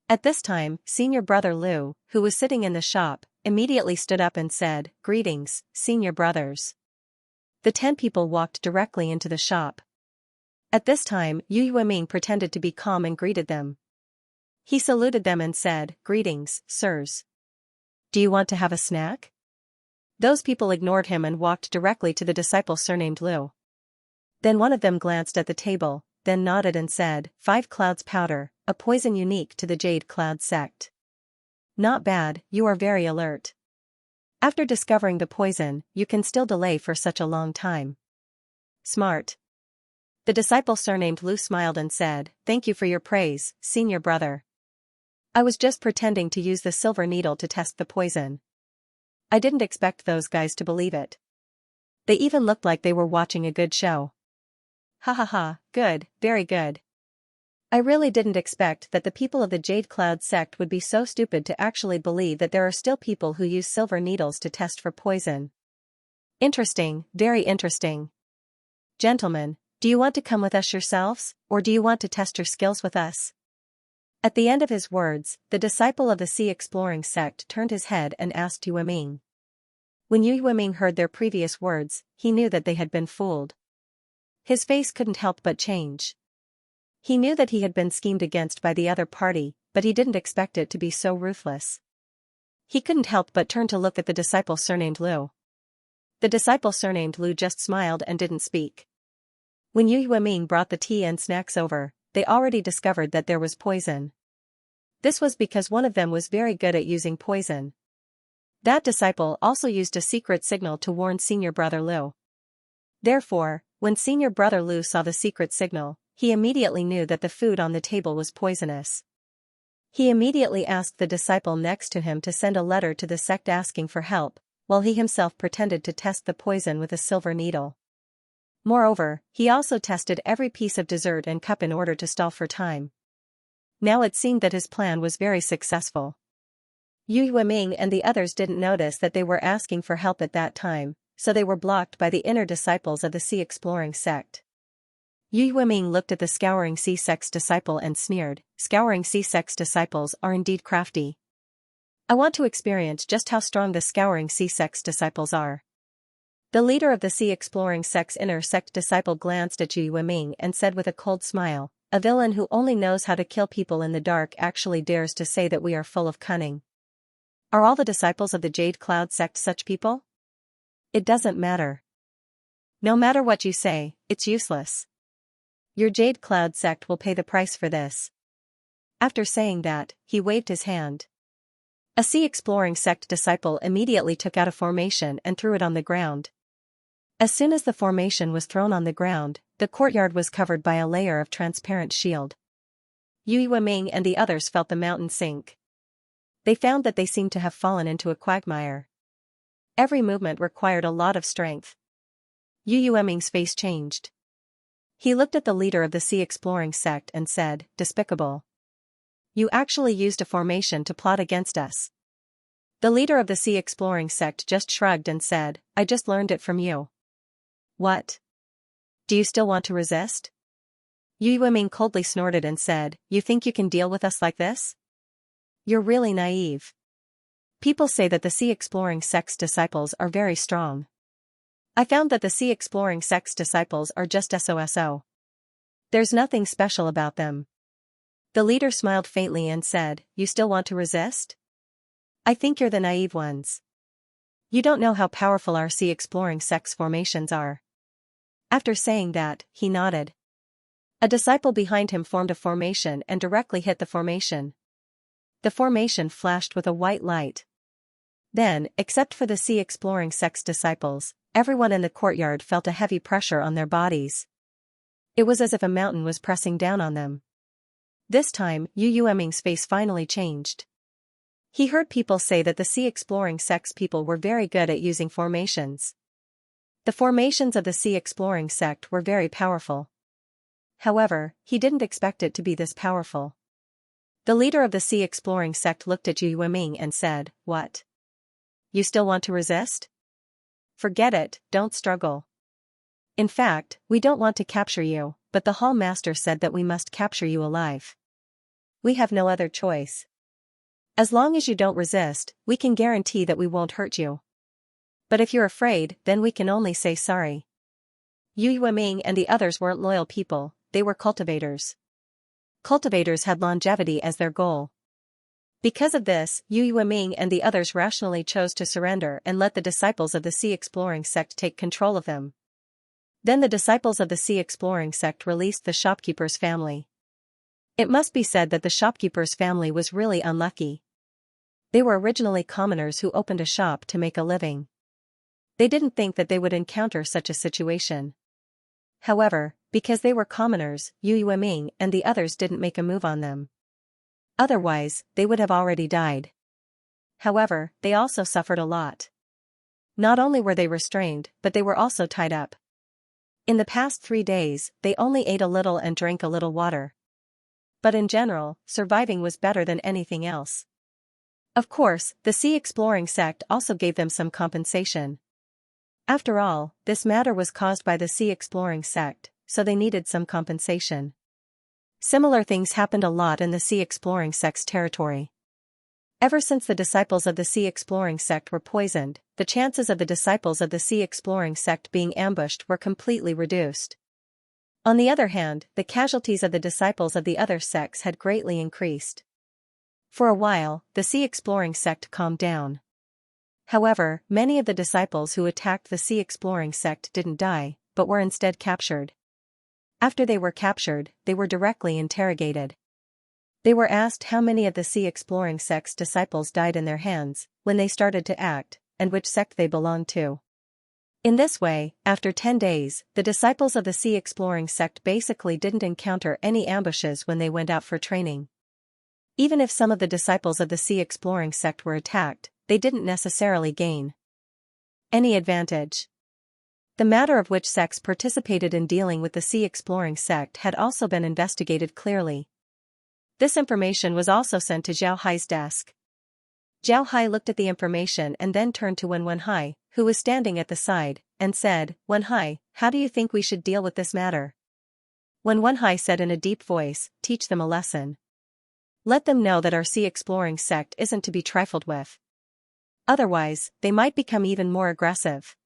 At this time, senior brother Lu, who was sitting in the shop, immediately stood up and said, "Greetings, senior brothers." The 10 people walked directly into the shop. At this time, Yu Yueming pretended to be calm and greeted them. He saluted them and said, "Greetings, sirs. Do you want to have a snack?" Those people ignored him and walked directly to the disciple surnamed Lu. Then one of them glanced at the table, then nodded and said, "5 clouds powder, a poison unique to the Jade Cloud sect." "Not bad, you are very alert. After discovering the poison, you can still delay for such a long time. Smart." The disciple surnamed Lu smiled and said, "Thank you for your praise, senior brother. I was just pretending to use the silver needle to test the poison. I didn't expect those guys to believe it. They even looked like they were watching a good show. Ha ha ha, good, very good. I really didn't expect that the people of the Jade Cloud sect would be so stupid to actually believe that there are still people who use silver needles to test for poison. Interesting, very interesting. Gentlemen, do you want to come with us yourselves, or do you want to test your skills with us?" At the end of his words, the disciple of the sea exploring sect turned his head and asked Yu Yueming. When Yu Yueming heard their previous words, he knew that they had been fooled. His face couldn't help but change. He knew that he had been schemed against by the other party, but he didn't expect it to be so ruthless. He couldn't help but turn to look at the disciple surnamed Lu. The disciple surnamed Lu just smiled and didn't speak. When Yu Yueming brought the tea and snacks over, they already discovered that there was poison. This was because one of them was very good at using poison. That disciple also used a secret signal to warn senior brother Lu. Therefore, when senior brother Lu saw the secret signal, he immediately knew that the food on the table was poisonous. He immediately asked the disciple next to him to send a letter to the sect asking for help, while he himself pretended to test the poison with a silver needle. Moreover, he also tested every piece of dessert and cup in order to stall for time. Now it seemed that his plan was very successful. Yu Yueming and the others didn't notice that they were asking for help at that time, so they were blocked by the inner disciples of the Sea Exploring sect. Yu Yueming looked at the Scouring Sea sect's disciple and sneered, "Scouring Sea sect's disciples are indeed crafty. I want to experience just how strong the Scouring Sea sect's disciples are." The leader of the Sea Exploring sect's inner sect disciple glanced at Yu Yueming and said with a cold smile, "A villain who only knows how to kill people in the dark actually dares to say that we are full of cunning. Are all the disciples of the Jade Cloud sect such people? It doesn't matter. No matter what you say, it's useless. Your Jade Cloud sect will pay the price for this." After saying that, he waved his hand. A Sea Exploring sect disciple immediately took out a formation and threw it on the ground. As soon as the formation was thrown on the ground, the courtyard was covered by a layer of transparent shield. Yu Yueming and the others felt the mountain sink. They found that they seemed to have fallen into a quagmire. Every movement required a lot of strength. Yu Yueming's face changed. He looked at the leader of the Sea Exploring sect and said, "Despicable. You actually used a formation to plot against us." The leader of the Sea Exploring sect just shrugged and said, "I just learned it from you." "What? Do you still want to resist?" Yu Yueming coldly snorted and said, "You think you can deal with us like this? You're really naive. People say that the Sea Exploring sect's disciples are very strong. I found that the Sea Exploring sect's disciples are just SOSO. There's nothing special about them." The leader smiled faintly and said, "You still want to resist? I think you're the naive ones. You don't know how powerful our Sea Exploring sect's formations are." After saying that, he nodded. A disciple behind him formed a formation and directly hit the formation. The formation flashed with a white light. Then, except for the Sea Exploring sect's disciples, everyone in the courtyard felt a heavy pressure on their bodies. It was as if a mountain was pressing down on them. This time, Yu Yueming's face finally changed. He heard people say that the Sea Exploring sect's people were very good at using formations. The formations of the Sea Exploring sect were very powerful. However, he didn't expect it to be this powerful. The leader of the Sea Exploring sect looked at Yu Yueming and said, "What? You still want to resist? Forget it, don't struggle. In fact, we don't want to capture you, but the Hall Master said that we must capture you alive. We have no other choice. As long as you don't resist, we can guarantee that we won't hurt you. But if you're afraid, then we can only say sorry." Yu Yueming and the others weren't loyal people, they were cultivators. Cultivators had longevity as their goal. Because of this, Yu Yueming and the others rationally chose to surrender and let the disciples of the Sea Exploring sect take control of them. Then the disciples of the Sea Exploring sect released the shopkeeper's family. It must be said that the shopkeeper's family was really unlucky. They were originally commoners who opened a shop to make a living. They didn't think that they would encounter such a situation. However, because they were commoners, Yu Yueming and the others didn't make a move on them. Otherwise, they would have already died. However, they also suffered a lot. Not only were they restrained, but they were also tied up. In the past 3 days, they only ate a little and drank a little water. But in general, surviving was better than anything else. Of course, the Sea Exploring sect also gave them some compensation. After all, this matter was caused by the Sea Exploring sect, so they needed some compensation. Similar things happened a lot in the Sea Exploring sect's territory. Ever since the disciples of the Sea Exploring sect were poisoned, the chances of the disciples of the Sea Exploring sect being ambushed were completely reduced. On the other hand, the casualties of the disciples of the other sects had greatly increased. For a while, the Sea Exploring sect calmed down. However, many of the disciples who attacked the Sea Exploring sect didn't die, but were instead captured. After they were captured, they were directly interrogated. They were asked how many of the Sea Exploring sect's disciples died in their hands, when they started to act, and which sect they belonged to. In this way, after 10 days, the disciples of the Sea Exploring sect basically didn't encounter any ambushes when they went out for training. Even if some of the disciples of the Sea Exploring sect were attacked, they didn't necessarily gain any advantage. The matter of which sects participated in dealing with the Sea Exploring sect had also been investigated clearly. This information was also sent to Zhao Hai's desk. Zhao Hai looked at the information and then turned to Wen Hai, who was standing at the side, and said, "Wen Hai, how do you think we should deal with this matter?" Wen Hai said in a deep voice, "Teach them a lesson. Let them know that our Sea Exploring sect isn't to be trifled with. Otherwise, they might become even more aggressive."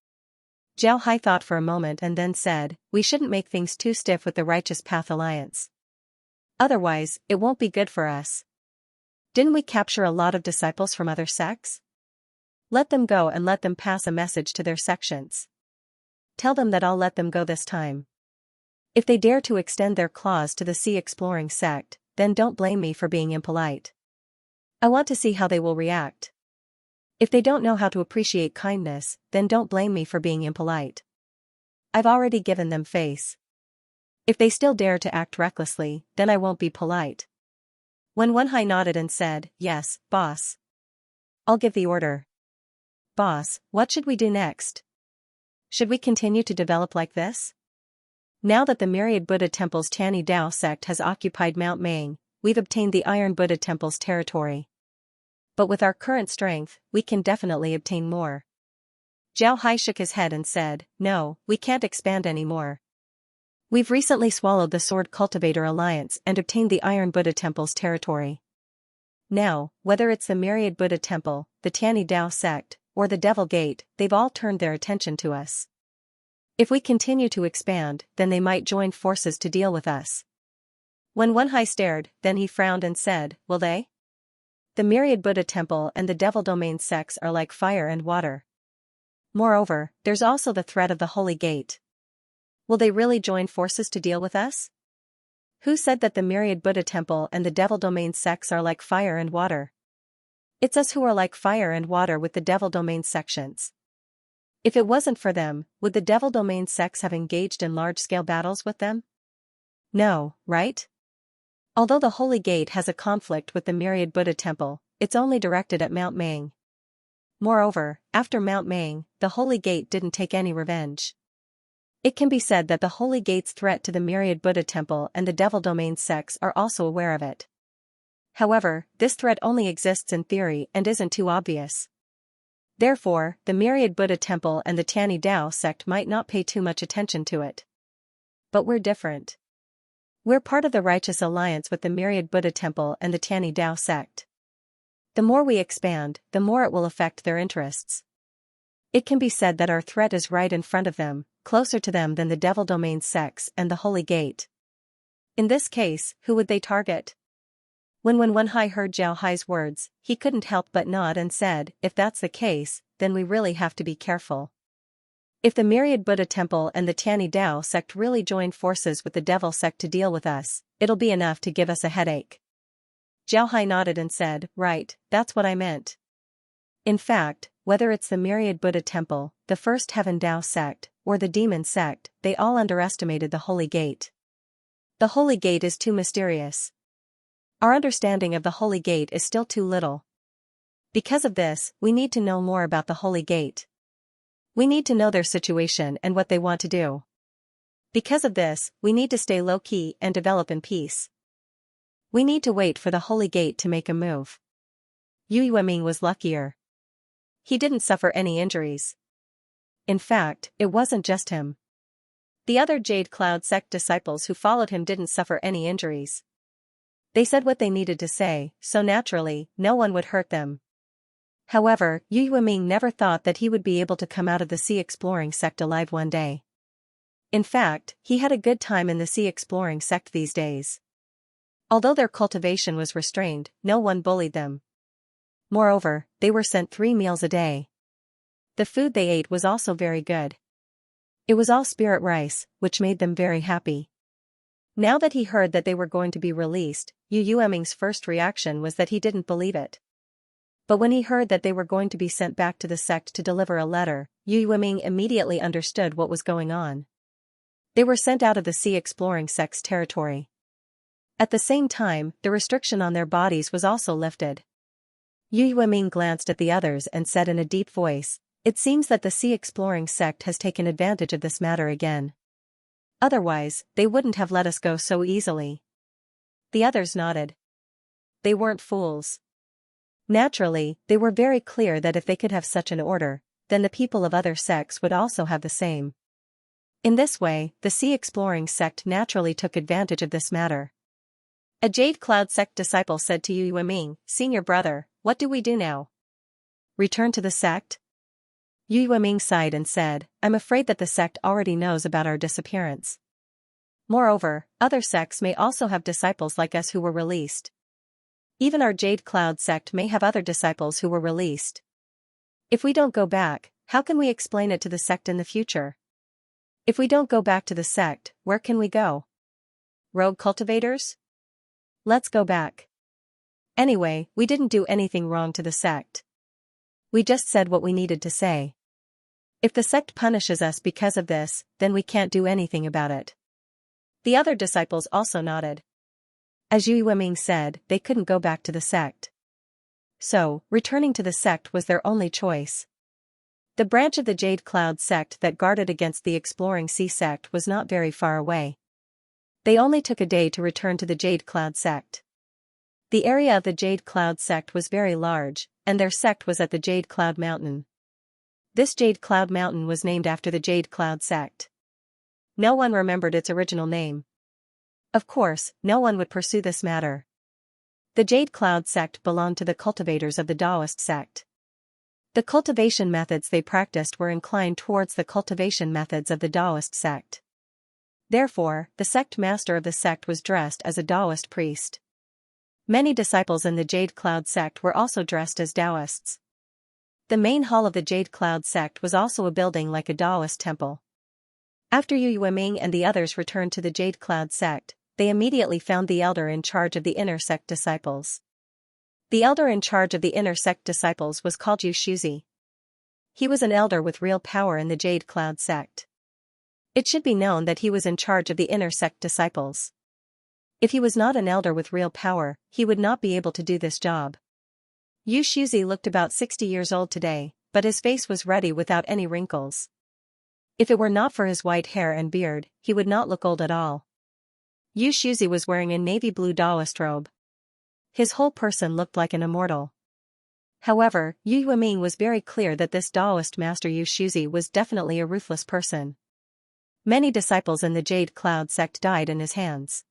Zhao Hai thought for a moment and then said, "We shouldn't make things too stiff with the Righteous Path Alliance. Otherwise, it won't be good for us. Didn't we capture a lot of disciples from other sects? Let them go and let them pass a message to their sections. Tell them that I'll let them go this time. If they dare to extend their claws to the Sea Exploring sect, then don't blame me for being impolite. I want to see how they will react. If they don't know how to appreciate kindness, then don't blame me for being impolite. I've already given them face. If they still dare to act recklessly, then I won't be polite." When Wen Hai nodded and said, "Yes, boss. I'll give the order." "Boss, what should we do next? Should we continue to develop like this? Now that the Myriad Buddha Temple's Tianyi Dao sect has occupied Mount Maing, we've obtained the Iron Buddha Temple's territory. But with our current strength, we can definitely obtain more." Zhao Hai shook his head and said, "No, we can't expand anymore. We've recently swallowed the Sword Cultivator Alliance and obtained the Iron Buddha Temple's territory. Now, whether it's the Myriad Buddha Temple, the Tianyi Dao sect, or the Devil Gate, they've all turned their attention to us. If we continue to expand, then they might join forces to deal with us." When Wen Hai stared, then he frowned and said, "Will they? The Myriad Buddha Temple and the Devil Domain sects are like fire and water. Moreover, there's also the threat of the Holy Gate. Will they really join forces to deal with us? Who said that the Myriad Buddha Temple and the Devil Domain sects are like fire and water? It's us who are like fire and water with the Devil Domain sections. If it wasn't for them, would the Devil Domain sects have engaged in large-scale battles with them? No, right? Although the Holy Gate has a conflict with the Myriad Buddha Temple, it's only directed at Mount Maing. Moreover, after Mount Maing, the Holy Gate didn't take any revenge. It can be said that the Holy Gate's threat to the Myriad Buddha Temple and the Devil Domain sects are also aware of it. However, this threat only exists in theory and isn't too obvious. Therefore, the Myriad Buddha Temple and the Tianyi Dao sect might not pay too much attention to it. But we're different. We're part of the Righteous Alliance with the Myriad Buddha Temple and the Tianyi Dao sect. The more we expand, the more it will affect their interests. It can be said that our threat is right in front of them, closer to them than the Devil Domain sects and the Holy Gate. In this case, who would they target? When Wen Hai heard Zhao Hai's words, he couldn't help but nod and said, "If that's the case, then we really have to be careful. If the Myriad Buddha Temple and the Tianyi Dao sect really join forces with the Devil sect to deal with us, it'll be enough to give us a headache." Zhao Hai nodded and said, "Right, that's what I meant. In fact, whether it's the Myriad Buddha Temple, the First Heaven Dao sect, or the Demon sect, they all underestimated the Holy Gate. The Holy Gate is too mysterious. Our understanding of the Holy Gate is still too little. Because of this, we need to know more about the Holy Gate. We need to know their situation and what they want to do. Because of this, we need to stay low-key and develop in peace. We need to wait for the Holy Gate to make a move." Yu Yueming was luckier. He didn't suffer any injuries. In fact, it wasn't just him. The other Jade Cloud sect disciples who followed him didn't suffer any injuries. They said what they needed to say, so naturally, no one would hurt them. However, Yu Yueming never thought that he would be able to come out of the Sea Exploring sect alive one day. In fact, he had a good time in the Sea Exploring sect these days. Although their cultivation was restrained, no one bullied them. Moreover, they were sent 3 meals a day. The food they ate was also very good. It was all spirit rice, which made them very happy. Now that he heard that they were going to be released, Yu Yueming's first reaction was that he didn't believe it. But when he heard that they were going to be sent back to the sect to deliver a letter, Yu Yueming immediately understood what was going on. They were sent out of the Sea Exploring sect's territory. At the same time, the restriction on their bodies was also lifted. Yu Yueming glanced at the others and said in a deep voice, "It seems that the sea exploring sect has taken advantage of this matter again. Otherwise, they wouldn't have let us go so easily." The others nodded. They weren't fools. Naturally, they were very clear that if they could have such an order, then the people of other sects would also have the same. In this way, the sea exploring sect naturally took advantage of this matter. A Jade Cloud sect disciple said to Yu Yueming, "Senior brother, what do we do now? Return to the sect?" Yu Yueming sighed and said, "I'm afraid that the sect already knows about our disappearance. Moreover, other sects may also have disciples like us who were released. Even our Jade Cloud sect may have other disciples who were released. If we don't go back, how can we explain it to the sect in the future? If we don't go back to the sect, where can we go? Rogue cultivators? Let's go back. Anyway, we didn't do anything wrong to the sect. We just said what we needed to say. If the sect punishes us because of this, then we can't do anything about it." The other disciples also nodded. As Yu Yueming said, they couldn't go back to the sect. So, returning to the sect was their only choice. The branch of the Jade Cloud sect that guarded against the Exploring Sea sect was not very far away. They only took a day to return to the Jade Cloud sect. The area of the Jade Cloud sect was very large, and their sect was at the Jade Cloud Mountain. This Jade Cloud Mountain was named after the Jade Cloud sect. No one remembered its original name. Of course, no one would pursue this matter. The Jade Cloud sect belonged to the cultivators of the Taoist sect. The cultivation methods they practiced were inclined towards the cultivation methods of the Taoist sect. Therefore, the sect master of the sect was dressed as a Taoist priest. Many disciples in the Jade Cloud sect were also dressed as Taoists. The main hall of the Jade Cloud sect was also a building like a Taoist temple. After Yu Yueming and the others returned to the Jade Cloud sect, they immediately found the elder in charge of the inner sect disciples. The elder in charge of the inner sect disciples was called Xianxia. He was an elder with real power in the Jade Cloud sect. It should be known that he was in charge of the inner sect disciples. If he was not an elder with real power, he would not be able to do this job. Xianxia looked about 60 years old today, but his face was ruddy without any wrinkles. If it were not for his white hair and beard, he would not look old at all. Xianxia was wearing a navy blue Taoist robe. His whole person looked like an immortal. However, Yu Yueming was very clear that this Taoist master Xianxia was definitely a ruthless person. Many disciples in the Jade Cloud sect died in his hands.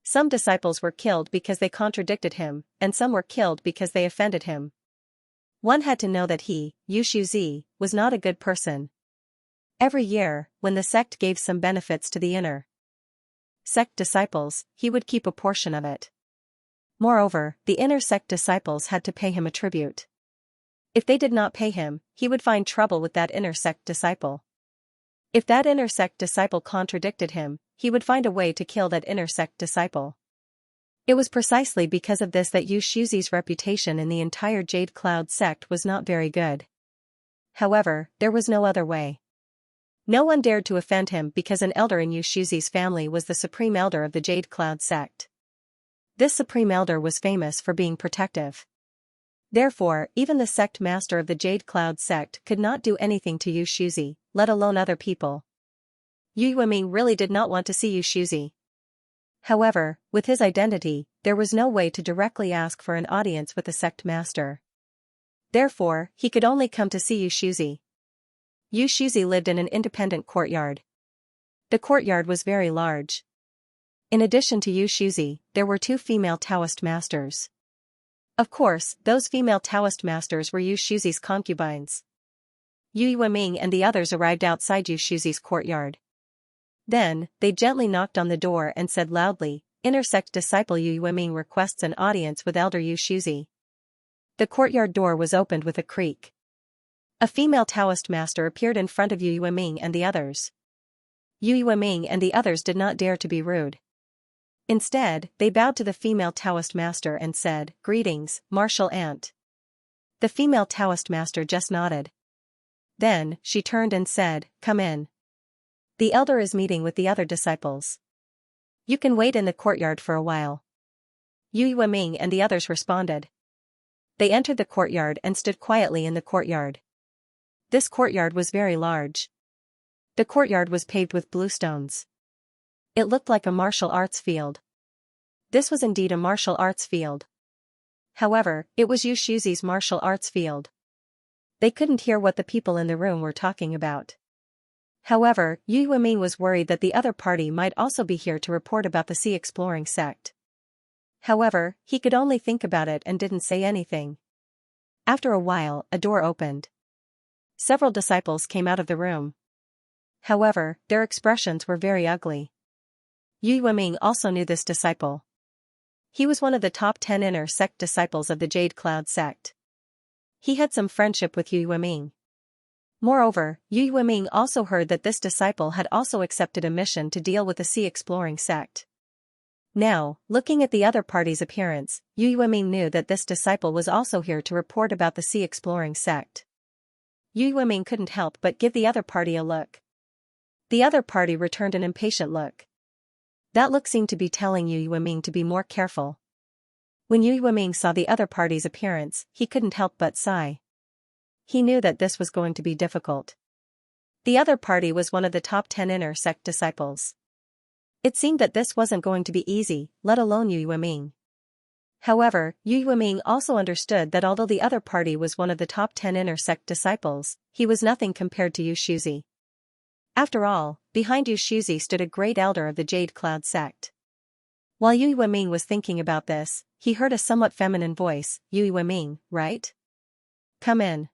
Some disciples were killed because they contradicted him, and some were killed because they offended him. One had to know that he, Xianxia, was not a good person. Every year, when the sect gave some benefits to the inner sect disciples, he would keep a portion of it. Moreover, the inner sect disciples had to pay him a tribute. If they did not pay him, he would find trouble with that inner sect disciple. If that inner sect disciple contradicted him, he would find a way to kill that inner sect disciple. It was precisely because of this that Xianxia's reputation in the entire Jade Cloud sect was not very good. However, there was no other way. No one dared to offend him because an elder in Xianxia's family was the supreme elder of the Jade Cloud sect. This supreme elder was famous for being protective. Therefore, even the sect master of the Jade Cloud sect could not do anything to Xianxia, let alone other people. Yu Yueming really did not want to see Xianxia. However, with his identity, there was no way to directly ask for an audience with the sect master. Therefore, he could only come to see Xianxia. Xianxia lived in an independent courtyard. The courtyard was very large. In addition to Xianxia, there were 2 female Taoist masters. Of course, those female Taoist masters were Xianxia's concubines. Yu Yueming and the others arrived outside Xianxia's courtyard. Then, they gently knocked on the door and said loudly, "Inner sect disciple Yu Yueming requests an audience with Elder Xianxia." The courtyard door was opened with a creak. A female Taoist master appeared in front of Yu Yueming and the others. Yu Yueming and the others did not dare to be rude. Instead, they bowed to the female Taoist master and said, "Greetings, martial aunt." The female Taoist master just nodded. Then, she turned and said, "Come in. The elder is meeting with the other disciples." You can wait in the courtyard for a while. Yu Yueming and the others responded. They entered the courtyard and stood quietly in the courtyard. This courtyard was very large. The courtyard was paved with blue stones. It looked like a martial arts field. This was indeed a martial arts field. However, it was Yu Shuzi's martial arts field. They couldn't hear what the people in the room were talking about. However, Yu Yueming was worried that the other party might also be here to report about the sea exploring sect. However, he could only think about it and didn't say anything. After a while, a door opened. Several disciples came out of the room. However, their expressions were very ugly. Yu Yueming also knew this disciple. He was one of the top 10 inner sect disciples of the Jade Cloud sect. He had some friendship with Yu Yueming. Moreover, Yu Yueming also heard that this disciple had also accepted a mission to deal with the sea exploring sect. Now, looking at the other party's appearance, Yu Yueming knew that this disciple was also here to report about the sea exploring sect. Yu Yueming couldn't help but give the other party a look. The other party returned an impatient look. That look seemed to be telling Yu Yueming to be more careful. When Yu Yueming saw the other party's appearance, he couldn't help but sigh. He knew that this was going to be difficult. The other party was one of the top 10 inner sect disciples. It seemed that this wasn't going to be easy, let alone Yu Yueming. However, Yu Yueming also understood that although the other party was one of the top 10 inner sect disciples, he was nothing compared to Yu Shuzi. After all, behind Yu Shuzi stood a great elder of the Jade Cloud sect. While Yu Yueming was thinking about this, he heard a somewhat feminine voice, Yu Yueming, right? Come in.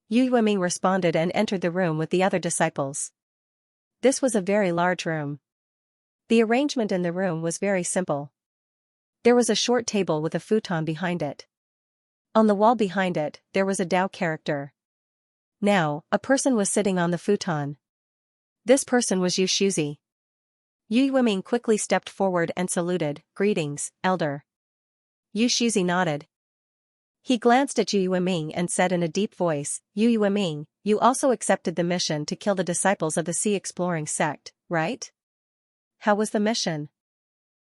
Yu Yueming responded and entered the room with the other disciples. This was a very large room. The arrangement in the room was very simple. There was a short table with a futon behind it. On the wall behind it, there was a Dao character. Now, a person was sitting on the futon. This person was Yu Shuzi. Yu Yueming quickly stepped forward and saluted, "Greetings, elder." Yu Shuzi nodded. He glanced at Yu Yueming and said in a deep voice, "Yu Yueming, you also accepted the mission to kill the disciples of the sea exploring sect, right? How was the mission?"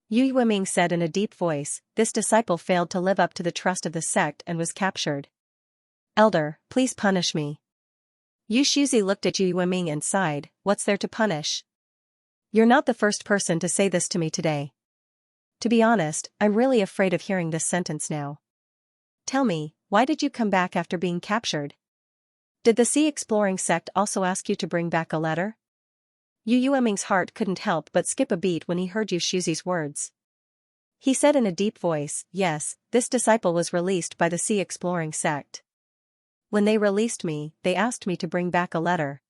Yu Yueming said in a deep voice, "This disciple failed to live up to the trust of the sect and was captured. Elder, please punish me." Yu Shuzi looked at Yu Yueming and sighed, "What's there to punish? You're not the first person to say this to me today. To be honest, I'm really afraid of hearing this sentence now. Tell me, why did you come back after being captured? Did the sea exploring sect also ask you to bring back a letter?" Yu Yueming's heart couldn't help but skip a beat when he heard Yu Shuzi's words. He said in a deep voice, "Yes, this disciple was released by the sea exploring sect. When they released me, they asked me to bring back a letter."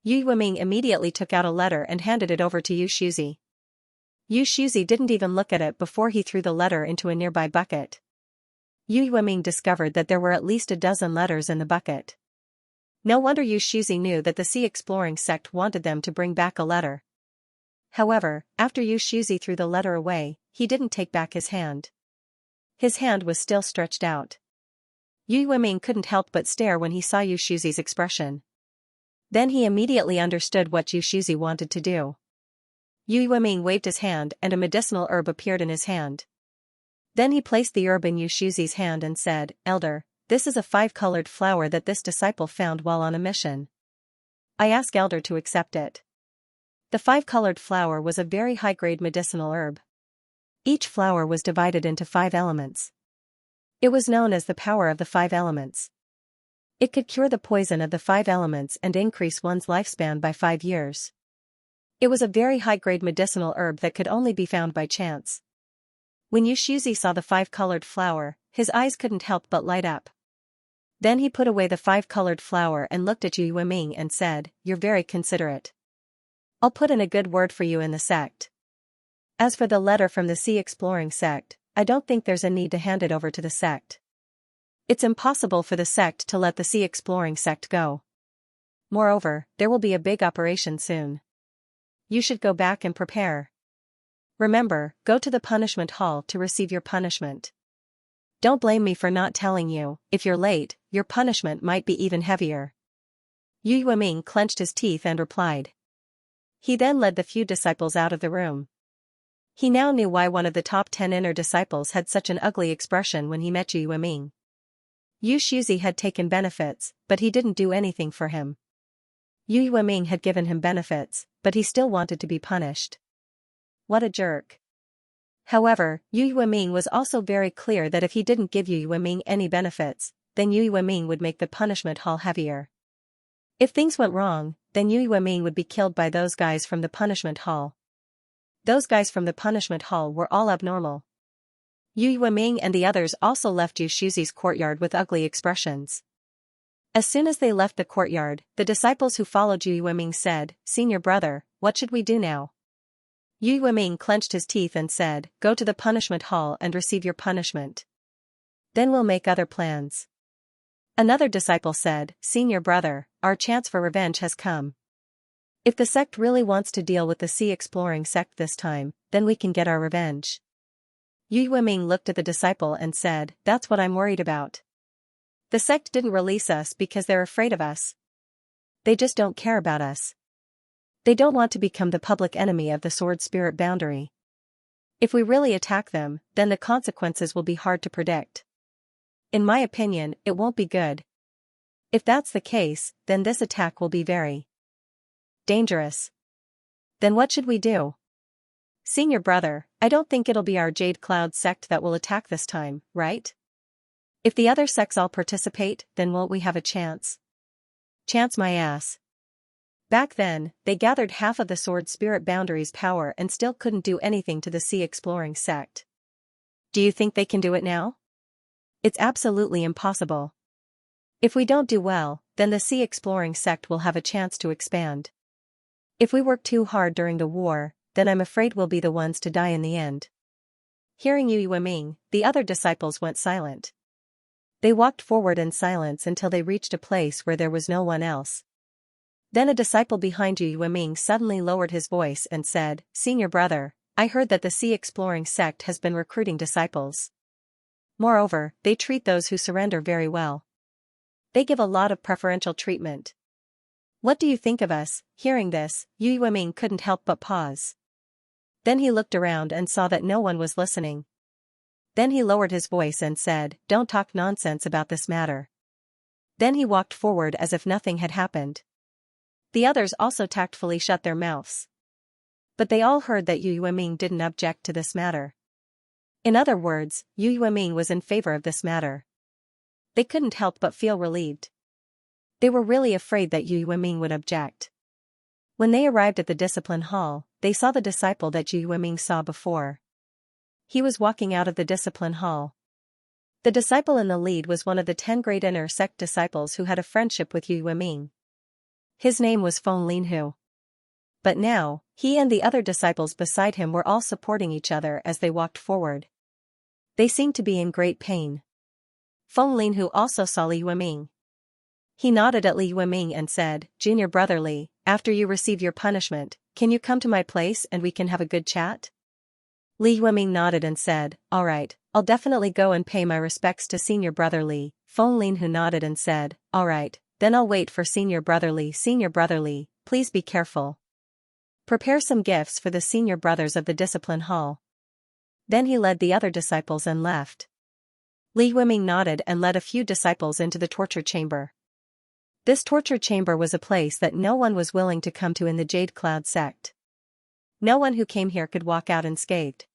Yu Yueming immediately took out a letter and handed it over to Yu Shuzi. Yu Shuzi didn't even look at it before he threw the letter into a nearby bucket. Yu Yueming discovered that there were at least a dozen letters in the bucket. No wonder Yu Shuzi knew that the sea exploring sect wanted them to bring back a letter. However, after Yu Shuzi threw the letter away, he didn't take back his hand. His hand was still stretched out. Yu Yueming couldn't help but stare when he saw Yu Shuzi's expression. Then he immediately understood what Yu Shuzi wanted to do. Yu Yueming waved his hand and a medicinal herb appeared in his hand. Then he placed the herb in Yu Shuzi's hand and said, "Elder, this is a 5-colored flower that this disciple found while on a mission. I ask Elder to accept it." The 5-colored flower was a very high-grade medicinal herb. Each flower was divided into 5 elements. It was known as the power of the 5 elements. It could cure the poison of the 5 elements and increase one's lifespan by 5 years. It was a very high-grade medicinal herb that could only be found by chance. When Yu Shuzi saw the 5-colored flower, his eyes couldn't help but light up. Then he put away the 5-colored flower and looked at Yu Yueming and said, "You're very considerate. I'll put in a good word for you in the sect. As for the letter from the sea exploring sect, I don't think there's a need to hand it over to the sect. It's impossible for the sect to let the sea exploring sect go. Moreover, there will be a big operation soon. You should go back and prepare. Remember, go to the punishment hall to receive your punishment. Don't blame me for not telling you, if you're late, your punishment might be even heavier." Yu Yueming clenched his teeth and replied. He then led the few disciples out of the room. He now knew why one of the top 10 inner disciples had such an ugly expression when he met Yu Yueming. Yu Shuzi had taken benefits, but he didn't do anything for him. Yu Yueming had given him benefits, but he still wanted to be punished. What a jerk. However, Yu Yueming was also very clear that if he didn't give Yu Yueming any benefits, then Yu Yueming would make the punishment haul heavier. If things went wrong, then Yu Yueming would be killed by those guys from the punishment hall. Those guys from the punishment hall were all abnormal. Yu Yueming and the others also left Yu Shuzi's courtyard with ugly expressions. As soon as they left the courtyard, the disciples who followed Yu Yueming said, "Senior brother, what should we do now?" Yu Yueming clenched his teeth and said, "Go to the punishment hall and receive your punishment. Then we'll make other plans." Another disciple said, "Senior brother, our chance for revenge has come. If the sect really wants to deal with the sea exploring sect this time, then we can get our revenge." Yu Yueming looked at the disciple and said, "That's what I'm worried about. The sect didn't release us because they're afraid of us. They just don't care about us. They don't want to become the public enemy of the sword spirit boundary. If we really attack them, then the consequences will be hard to predict. In my opinion, it won't be good. If that's the case, then this attack will be very dangerous. Then what should we do?" "Senior brother, I don't think it'll be our Jade Cloud sect that will attack this time, right? If the other sects all participate, then won't we have a chance?" "Chance my ass. Back then, they gathered half of the sword spirit boundary's power and still couldn't do anything to the sea exploring sect. Do you think they can do it now? It's absolutely impossible. If we don't do well, then the sea exploring sect will have a chance to expand. If we work too hard during the war, then I'm afraid we'll be the ones to die in the end." Hearing Yu Yueming, the other disciples went silent. They walked forward in silence until they reached a place where there was no one else. Then a disciple behind Yu Yueming suddenly lowered his voice and said, "Senior brother, I heard that the sea exploring sect has been recruiting disciples. Moreover, they treat those who surrender very well. They give a lot of preferential treatment. What do you think of us?" Hearing this, Yu Yueming couldn't help but pause. Then he looked around and saw that no one was listening. Then he lowered his voice and said, "Don't talk nonsense about this matter." Then he walked forward as if nothing had happened. The others also tactfully shut their mouths. But they all heard that Yu Yueming didn't object to this matter. In other words, Yu Yueming was in favor of this matter. They couldn't help but feel relieved. They were really afraid that Yu Yueming would object. When they arrived at the discipline hall, they saw the disciple that Yu Yueming saw before. He was walking out of the discipline hall. The disciple in the lead was one of the 10 great inner sect disciples who had a friendship with Yu Yueming. His name was Feng Linhu. But now, he and the other disciples beside him were all supporting each other as they walked forward. They seemed to be in great pain. Feng Linhu also saw Li Yueming. He nodded at Li Yueming and said, "Junior brother Li, after you receive your punishment, can you come to my place and we can have a good chat?" Li Yueming nodded and said, "All right, I'll definitely go and pay my respects to senior brother Li." Feng Linhu nodded and said, "All right, then I'll wait for senior brother Li." "Senior brother Li, please be careful. Prepare some gifts for the senior brothers of the discipline hall." Then he led the other disciples and left. Li Yueming nodded and led a few disciples into the torture chamber. This torture chamber was a place that no one was willing to come to in the Jade Cloud sect. No one who came here could walk out unscathed.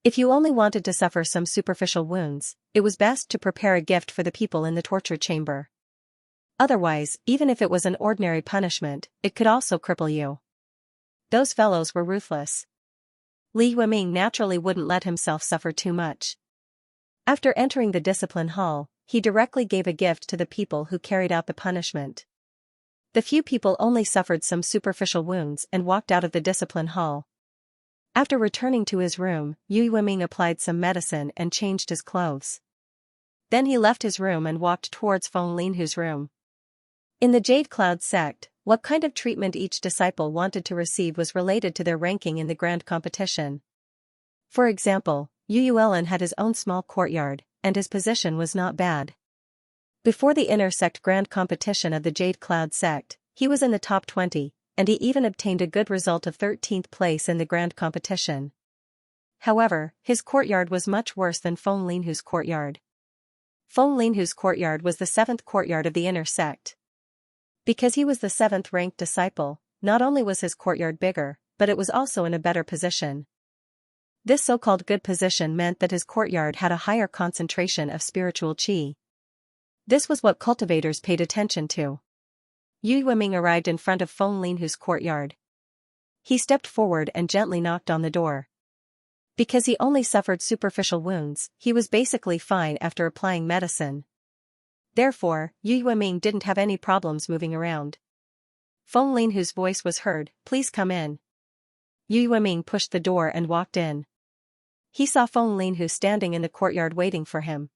If you only wanted to suffer some superficial wounds, it was best to prepare a gift for the people in the torture chamber. Otherwise, even if it was an ordinary punishment, it could also cripple you. Those fellows were ruthless. Li Yueming naturally wouldn't let himself suffer too much. After entering the discipline hall, he directly gave a gift to the people who carried out the punishment. The few people only suffered some superficial wounds and walked out of the discipline hall. After returning to his room, Yu Yueming applied some medicine and changed his clothes. Then he left his room and walked towards Feng Linhu's room. In the Jade Cloud sect, what kind of treatment each disciple wanted to receive was related to their ranking in the grand competition. For example, Yu Yuelin had his own small courtyard, and his position was not bad. Before the inner sect grand competition of the Jade Cloud sect, he was in the top 20, and he even obtained a good result of 13th place in the grand competition. However, his courtyard was much worse than Feng Linhu's courtyard. Feng Linhu's courtyard was the seventh courtyard of the inner sect. Because he was the seventh-ranked disciple, not only was his courtyard bigger, but it was also in a better position. This so-called good position meant that his courtyard had a higher concentration of spiritual qi. This was what cultivators paid attention to. Yu Yueming arrived in front of Feng Linhu's courtyard. He stepped forward and gently knocked on the door. Because he only suffered superficial wounds, he was basically fine after applying medicine. Therefore, Yu Yueming didn't have any problems moving around. Feng Linhu's voice was heard, "Please come in." Yu Yueming pushed the door and walked in. He saw Feng Linhu standing in the courtyard waiting for him.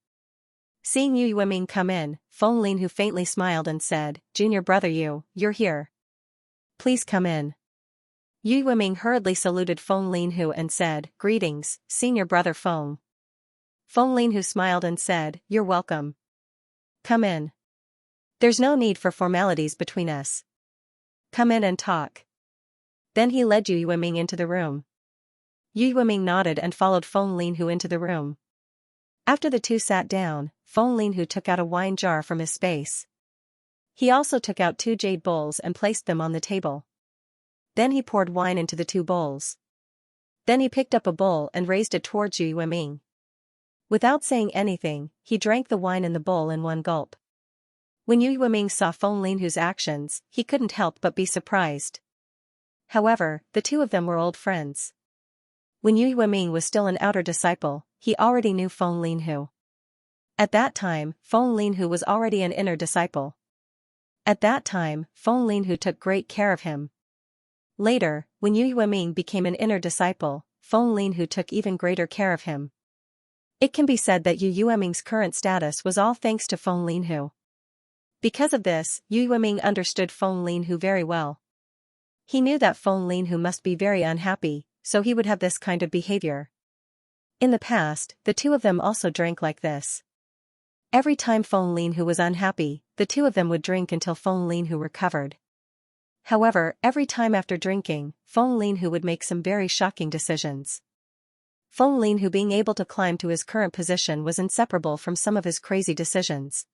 Seeing Yu Yueming come in, Feng Linhu faintly smiled and said, "Junior brother you're here. Please come in." Yu Yueming hurriedly saluted Feng Linhu and said, "Greetings, senior brother Feng." Feng Linhu smiled and said, "You're welcome. Come in. There's no need for formalities between us. Come in and talk." Then he led Yu Yueming into the room. Yu Yueming nodded and followed Feng Linhu into the room. After the two sat down, Feng Linhu took out a wine jar from his space. He also took out 2 jade bowls and placed them on the table. Then he poured wine into the 2 bowls. Then he picked up a bowl and raised it towards Yu Yueming. Without saying anything, he drank the wine in the bowl in one gulp. When Yu Yueming saw Feng Linhu's actions, he couldn't help but be surprised. However, the two of them were old friends. When Yu Yueming was still an outer disciple, he already knew Feng Linhu. At that time, Feng Linhu was already an inner disciple. At that time, Feng Linhu took great care of him. Later, when Yu Yueming became an inner disciple, Feng Linhu took even greater care of him. It can be said that Yu Yueming's current status was all thanks to Feng Linhu. Because of this, Yu Yueming understood Feng Linhu very well. He knew that Feng Linhu must be very unhappy, so he would have this kind of behavior. In the past, the two of them also drank like this. Every time Feng Linhu was unhappy, the two of them would drink until Feng Linhu recovered. However, every time after drinking, Feng Linhu would make some very shocking decisions. Feng Linhu being able to climb to his current position was inseparable from some of his crazy decisions.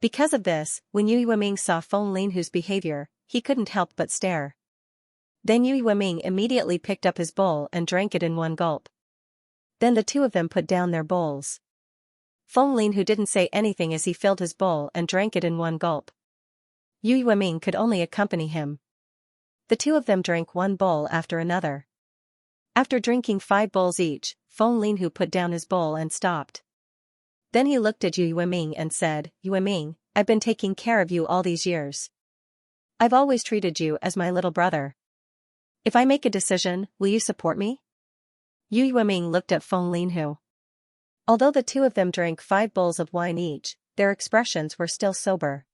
Because of this, when Yu Yueming saw Feng Linhu's behavior, he couldn't help but stare. Then Yu Yueming immediately picked up his bowl and drank it in one gulp. Then the two of them put down their bowls. Feng Linhu didn't say anything as he filled his bowl and drank it in one gulp. Yu Yueming could only accompany him. The two of them drank one bowl after another. After drinking 5 bowls each, Feng Linhu put down his bowl and stopped. Then he looked at Yu Yueming and said, "Yueming, I've been taking care of you all these years. I've always treated you as my little brother. If I make a decision, will you support me?" Yu Yueming looked at Feng Linhu. Although the two of them drank 5 bowls of wine each, their expressions were still sober.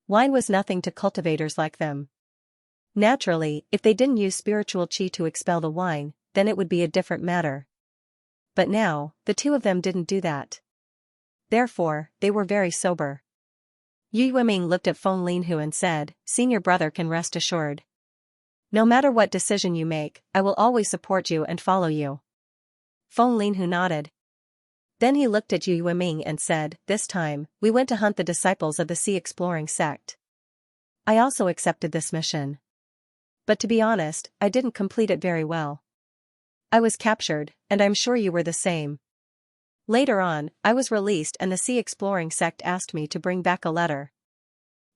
Wine was nothing to cultivators like them. Naturally, if they didn't use spiritual qi to expel the wine, then it would be a different matter. But now, the two of them didn't do that. Therefore, they were very sober. Yu Yueming looked at Feng Linhu and said, "Senior brother can rest assured. No matter what decision you make, I will always support you and follow you." Feng Linhu nodded. Then he looked at Yu Yueming and said, "This time, we went to hunt the disciples of the Sea Exploring sect. I also accepted this mission. But to be honest, I didn't complete it very well. I was captured, and I'm sure you were the same. Later on, I was released and the Sea Exploring sect asked me to bring back a letter.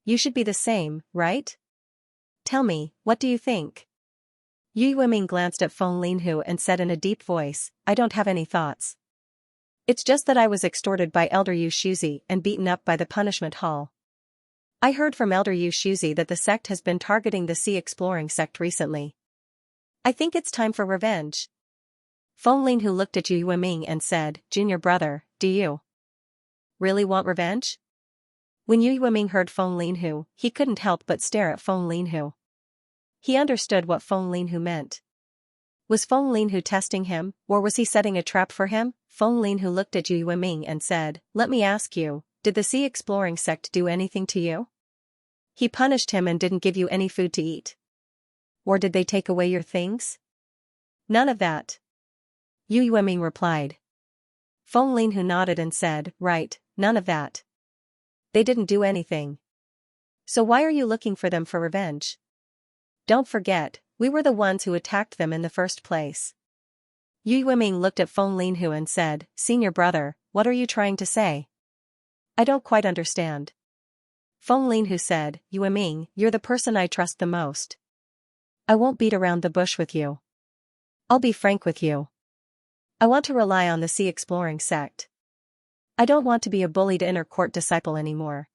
You should be the same, right? Tell me, what do you think?" Yu Yueming glanced at Feng Linhu and said in a deep voice, "I don't have any thoughts. It's just that I was extorted by Elder Yu Shuzi and beaten up by the punishment hall. I heard from Elder Yu Shuzi that the sect has been targeting the Sea Exploring sect recently. I think it's time for revenge." Feng Linhu looked at Yu Yueming and said, "Junior brother, do you really want revenge?" When Yu Yueming heard Feng Linhu, he couldn't help but stare at Feng Linhu. He understood what Feng Linhu meant. Was Feng Linhu testing him, or was he setting a trap for him? Feng Linhu looked at Yu Yueming and said, "Let me ask you, did the Sea Exploring sect do anything to you? He punished him and didn't give you any food to eat? Or did they take away your things?" "None of that. Yu Yueming replied. Feng Linhu nodded and said, right, none of that. They didn't do anything. So why are you looking for them for revenge? Don't forget, we were the ones who attacked them in the first place. Yu Yueming looked at Feng Linhu and said, Senior brother, what are you trying to say? I don't quite understand. Feng Linhu said, Yueming, you're the person I trust the most. I won't beat around the bush with you. I'll be frank with you. I want to rely on the sea exploring sect. I don't want to be a bullied inner court disciple anymore.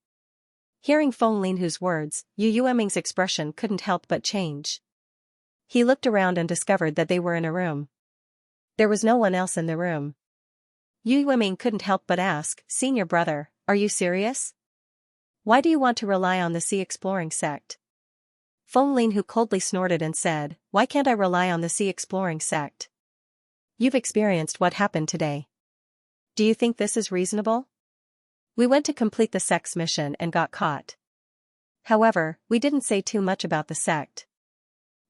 Hearing Feng Linhu's words, Yu Yueming's expression couldn't help but change. He looked around and discovered that they were in a room. There was no one else in the room. Yu Yueming couldn't help but ask, Senior brother, are you serious? Why do you want to rely on the sea exploring sect? Feng Linhu coldly snorted and said, why can't I rely on the sea exploring sect? You've experienced what happened today. Do you think this is reasonable? We went to complete the sect's mission and got caught. However, we didn't say too much about the sect.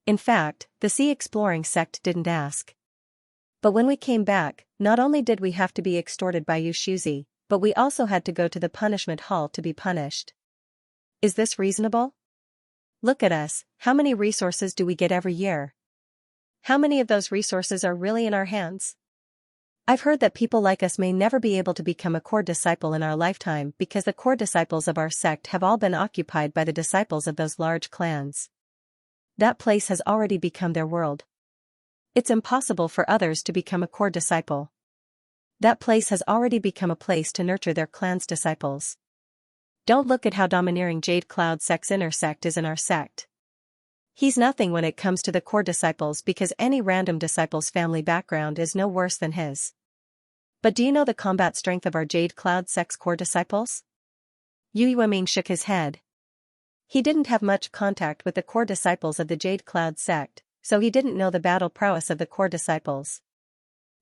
In fact, the sea exploring sect didn't ask. But when we came back, not only did we have to be extorted by Yushuzi, but we also had to go to the punishment hall to be punished. Is this reasonable? Look at us, how many resources do we get every year? How many of those resources are really in our hands? I've heard that people like us may never be able to become a core disciple in our lifetime because the core disciples of our sect have all been occupied by the disciples of those large clans. That place has already become their world. It's impossible for others to become a core disciple. That place has already become a place to nurture their clan's disciples. Don't look at how domineering Jade Cloud Sect's inner sect is in our sect. He's nothing when it comes to the core disciples because any random disciple's family background is no worse than his. But do you know the combat strength of our Jade Cloud Sect's core disciples? Yu Yueming shook his head. He didn't have much contact with the core disciples of the Jade Cloud Sect, so he didn't know the battle prowess of the core disciples.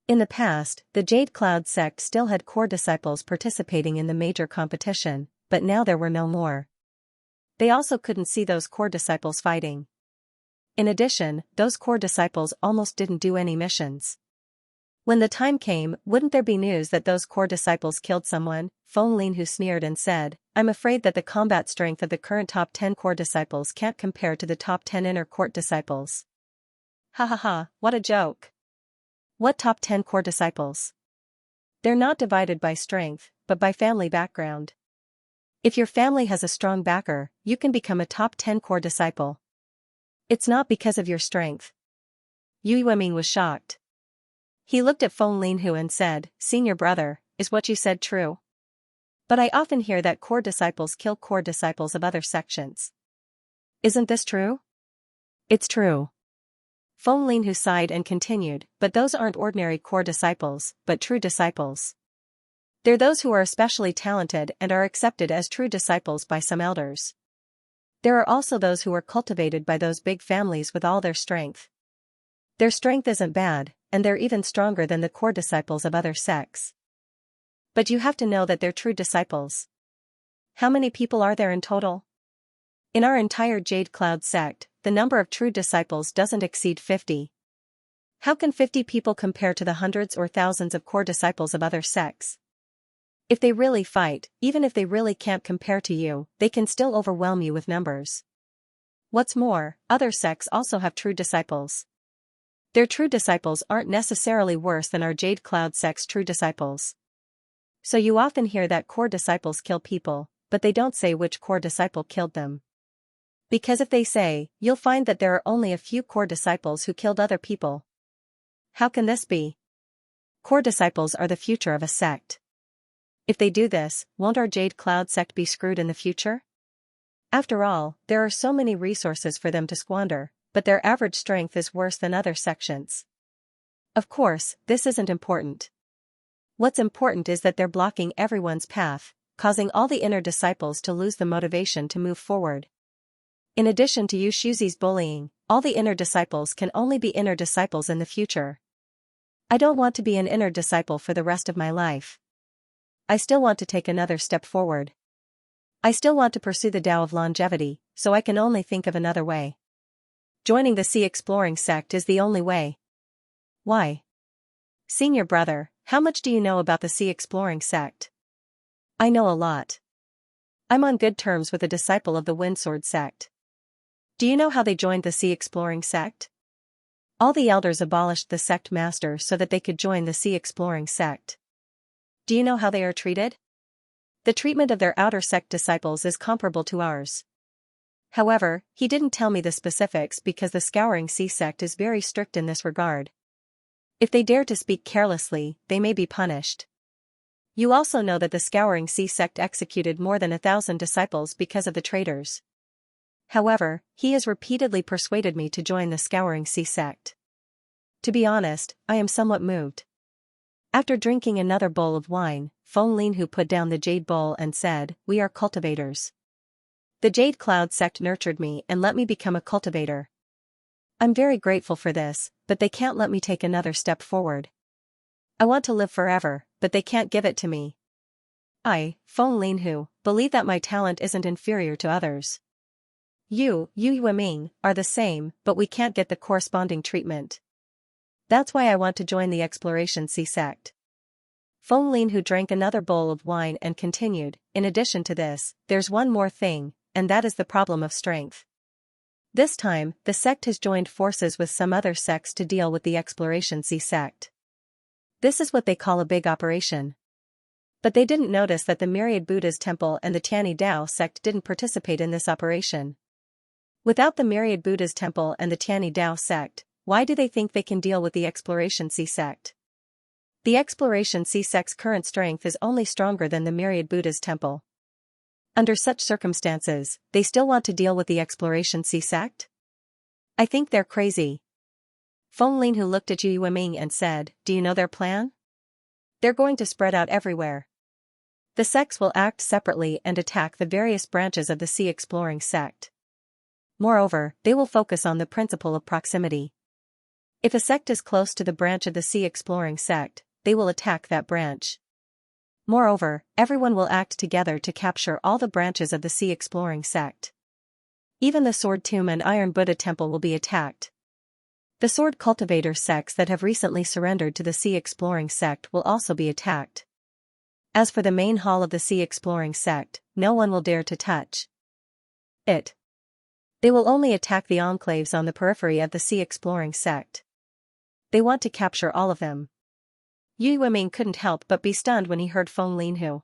In the past, the Jade Cloud Sect still had core disciples participating in the major competition, but now there were no more. They also couldn't see those core disciples fighting. In addition, those core disciples almost didn't do any missions. When the time came, wouldn't there be news that those core disciples killed someone? Feng Linhu sneered and said, I'm afraid that the combat strength of the current top 10 core disciples can't compare to the top 10 inner court disciples. Ha ha ha, what a joke. What top 10 core disciples? They're not divided by strength, but by family background. If your family has a strong backer, you can become a top 10 core disciple. It's not because of your strength. Yu Yueming was shocked. He looked at Feng Linhu and said, Senior brother, is what you said true? But I often hear that core disciples kill core disciples of other sections. Isn't this true? It's true. Feng Linhu sighed and continued, but those aren't ordinary core disciples, but true disciples. They're those who are especially talented and are accepted as true disciples by some elders. There are also those who are cultivated by those big families with all their strength. Their strength isn't bad, and they're even stronger than the core disciples of other sects. But you have to know that they're true disciples. How many people are there in total? In our entire Jade Cloud sect, the number of true disciples doesn't exceed 50. How can 50 people compare to the hundreds or thousands of core disciples of other sects? If they really fight, even if they really can't compare to you, they can still overwhelm you with numbers. What's more, other sects also have true disciples. Their true disciples aren't necessarily worse than our Jade Cloud sect's true disciples. So you often hear that core disciples kill people, but they don't say which core disciple killed them. Because if they say, you'll find that there are only a few core disciples who killed other people. How can this be? Core disciples are the future of a sect. If they do this, won't our Jade Cloud sect be screwed in the future? After all, there are so many resources for them to squander, but their average strength is worse than other sections. Of course, this isn't important. What's important is that they're blocking everyone's path, causing all the inner disciples to lose the motivation to move forward. In addition to Yushuzi's bullying, all the inner disciples can only be inner disciples in the future. I don't want to be an inner disciple for the rest of my life. I still want to take another step forward. I still want to pursue the Tao of longevity, so I can only think of another way. Joining the Sea Exploring sect is the only way. Why? Senior brother, how much do you know about the sea exploring sect? I know a lot. I'm on good terms with a disciple of the Windsword sect. Do you know how they joined the sea exploring sect? All the elders abolished the sect master so that they could join the sea exploring sect. Do you know how they are treated? The treatment of their outer sect disciples is comparable to ours. However, he didn't tell me the specifics because the Scouring Sea sect is very strict in this regard. If they dare to speak carelessly, they may be punished. You also know that the Scouring Sea sect executed more than 1,000 disciples because of the traitors. However, he has repeatedly persuaded me to join the Scouring Sea sect. To be honest, I am somewhat moved. After drinking another bowl of wine, Feng Linhu put down the jade bowl and said, "We are cultivators. The Jade Cloud sect nurtured me and let me become a cultivator. I'm very grateful for this, but they can't let me take another step forward. I want to live forever, but they can't give it to me. I, Feng Linhu, believe that my talent isn't inferior to others. You, Yu Yueming, are the same, but we can't get the corresponding treatment. That's why I want to join the Exploration Sea sect." Feng Linhu drank another bowl of wine and continued, "In addition to this, there's one more thing, and that is the problem of strength. This time, the sect has joined forces with some other sects to deal with the Exploration Sea sect. This is what they call a big operation. But they didn't notice that the Myriad Buddha's temple and the Tianyi Dao sect didn't participate in this operation. Without the Myriad Buddha's temple and the Tianyi Dao sect, why do they think they can deal with the Exploration Sea sect? The Exploration Sea sect's current strength is only stronger than the Myriad Buddha's temple. Under such circumstances, they still want to deal with the Exploration Sea sect? I think they're crazy." Feng Linhu looked at Yu Yueming and said, "Do you know their plan? They're going to spread out everywhere. The sects will act separately and attack the various branches of the sea exploring sect. Moreover, they will focus on the principle of proximity. If a sect is close to the branch of the sea exploring sect, they will attack that branch. Moreover, everyone will act together to capture all the branches of the sea exploring sect. Even the Sword Tomb and Iron Buddha Temple will be attacked. The Sword Cultivator sects that have recently surrendered to the Sea Exploring sect will also be attacked. As for the main hall of the Sea Exploring sect, no one will dare to touch it. They will only attack the enclaves on the periphery of the Sea Exploring sect. They want to capture all of them." Yu Yueming couldn't help but be stunned when he heard Feng Linhu.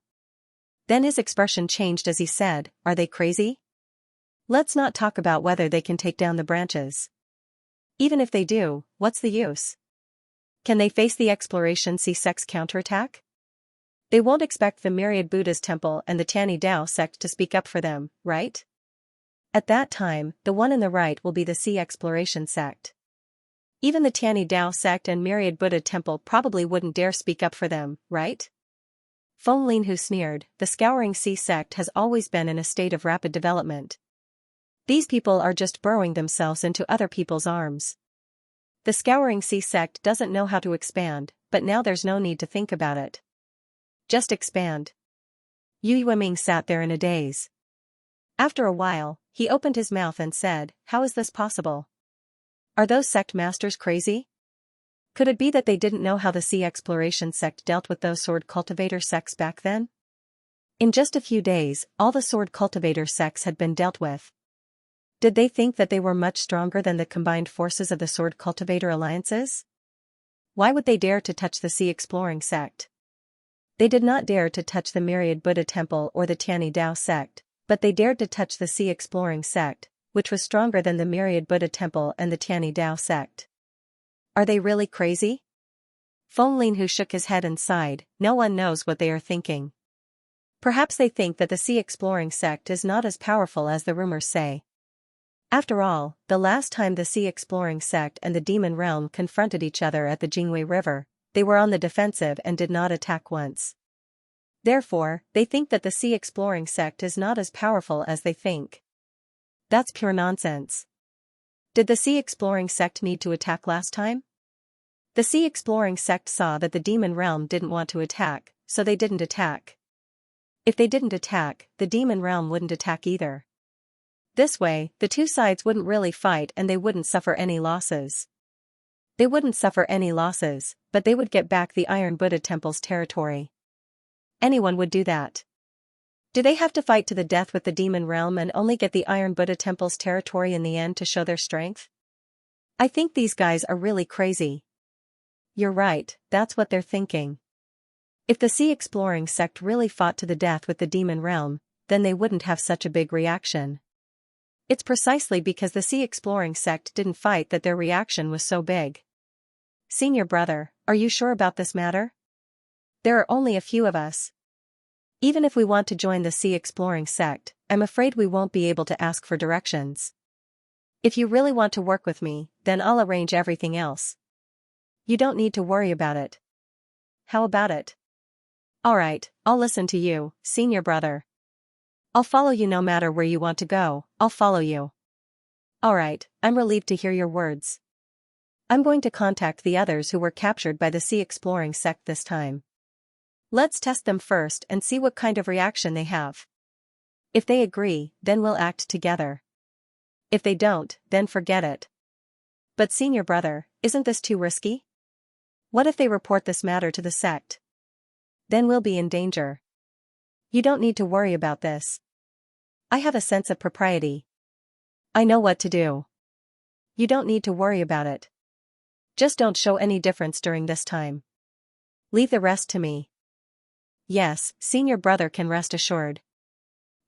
Then his expression changed as he said, "Are they crazy? Let's not talk about whether they can take down the branches. Even if they do, what's the use? Can they face the Exploration Sea sect's counterattack? They won't expect the Myriad Buddha's temple and the Tianyi Dao sect to speak up for them, right? At that time, the one in the right will be the Sea Exploration sect. Even the Tianyi Dao sect and Myriad Buddha temple probably wouldn't dare speak up for them, right?" Feng Linhu sneered, "The Scouring Sea sect has always been in a state of rapid development. These people are just burrowing themselves into other people's arms. The Scouring Sea sect doesn't know how to expand, but now there's no need to think about it. Just expand." Yu Yueming sat there in a daze. After a while, he opened his mouth and said, "How is this possible? Are those sect masters crazy? Could it be that they didn't know how the Sea Exploration sect dealt with those Sword Cultivator sects back then? In just a few days, all the Sword Cultivator sects had been dealt with. Did they think that they were much stronger than the combined forces of the Sword Cultivator alliances? Why would they dare to touch the Sea Exploring sect? They did not dare to touch the Myriad Buddha Temple or the Tianyi Dao sect, but they dared to touch the Sea Exploring sect, which was stronger than the Myriad Buddha Temple and the Tianyi Dao sect. Are they really crazy?" Feng Linhu shook his head and sighed, "No one knows what they are thinking. Perhaps they think that the Sea Exploring sect is not as powerful as the rumors say. After all, the last time the Sea Exploring sect and the Demon Realm confronted each other at the Jingwei River, they were on the defensive and did not attack once. Therefore, they think that the Sea Exploring sect is not as powerful as they think. That's pure nonsense. Did the Sea Exploring sect need to attack last time? The Sea Exploring sect saw that the Demon Realm didn't want to attack, so they didn't attack. If they didn't attack, the Demon Realm wouldn't attack either. This way, the two sides wouldn't really fight and they wouldn't suffer any losses. They wouldn't suffer any losses, but they would get back the Iron Buddha Temple's territory. Anyone would do that. Do they have to fight to the death with the demon realm and only get the Iron Buddha Temple's territory in the end to show their strength? I think these guys are really crazy. You're right, that's what they're thinking. If the Sea Exploring sect really fought to the death with the demon realm, then they wouldn't have such a big reaction. It's precisely because the Sea Exploring sect didn't fight that their reaction was so big. Senior brother, are you sure about this matter? There are only a few of us. Even if we want to join the Sea Exploring sect, I'm afraid we won't be able to ask for directions. If you really want to work with me, then I'll arrange everything else. You don't need to worry about it. How about it? Alright, I'll listen to you, senior brother. I'll follow you no matter where you want to go, I'll follow you. Alright, I'm relieved to hear your words. I'm going to contact the others who were captured by the Sea Exploring sect this time. Let's test them first and see what kind of reaction they have. If they agree, then we'll act together. If they don't, then forget it. But senior brother, isn't this too risky? What if they report this matter to the sect? Then we'll be in danger. You don't need to worry about this. I have a sense of propriety. I know what to do. You don't need to worry about it. Just don't show any difference during this time. Leave the rest to me. Yes, senior brother can rest assured.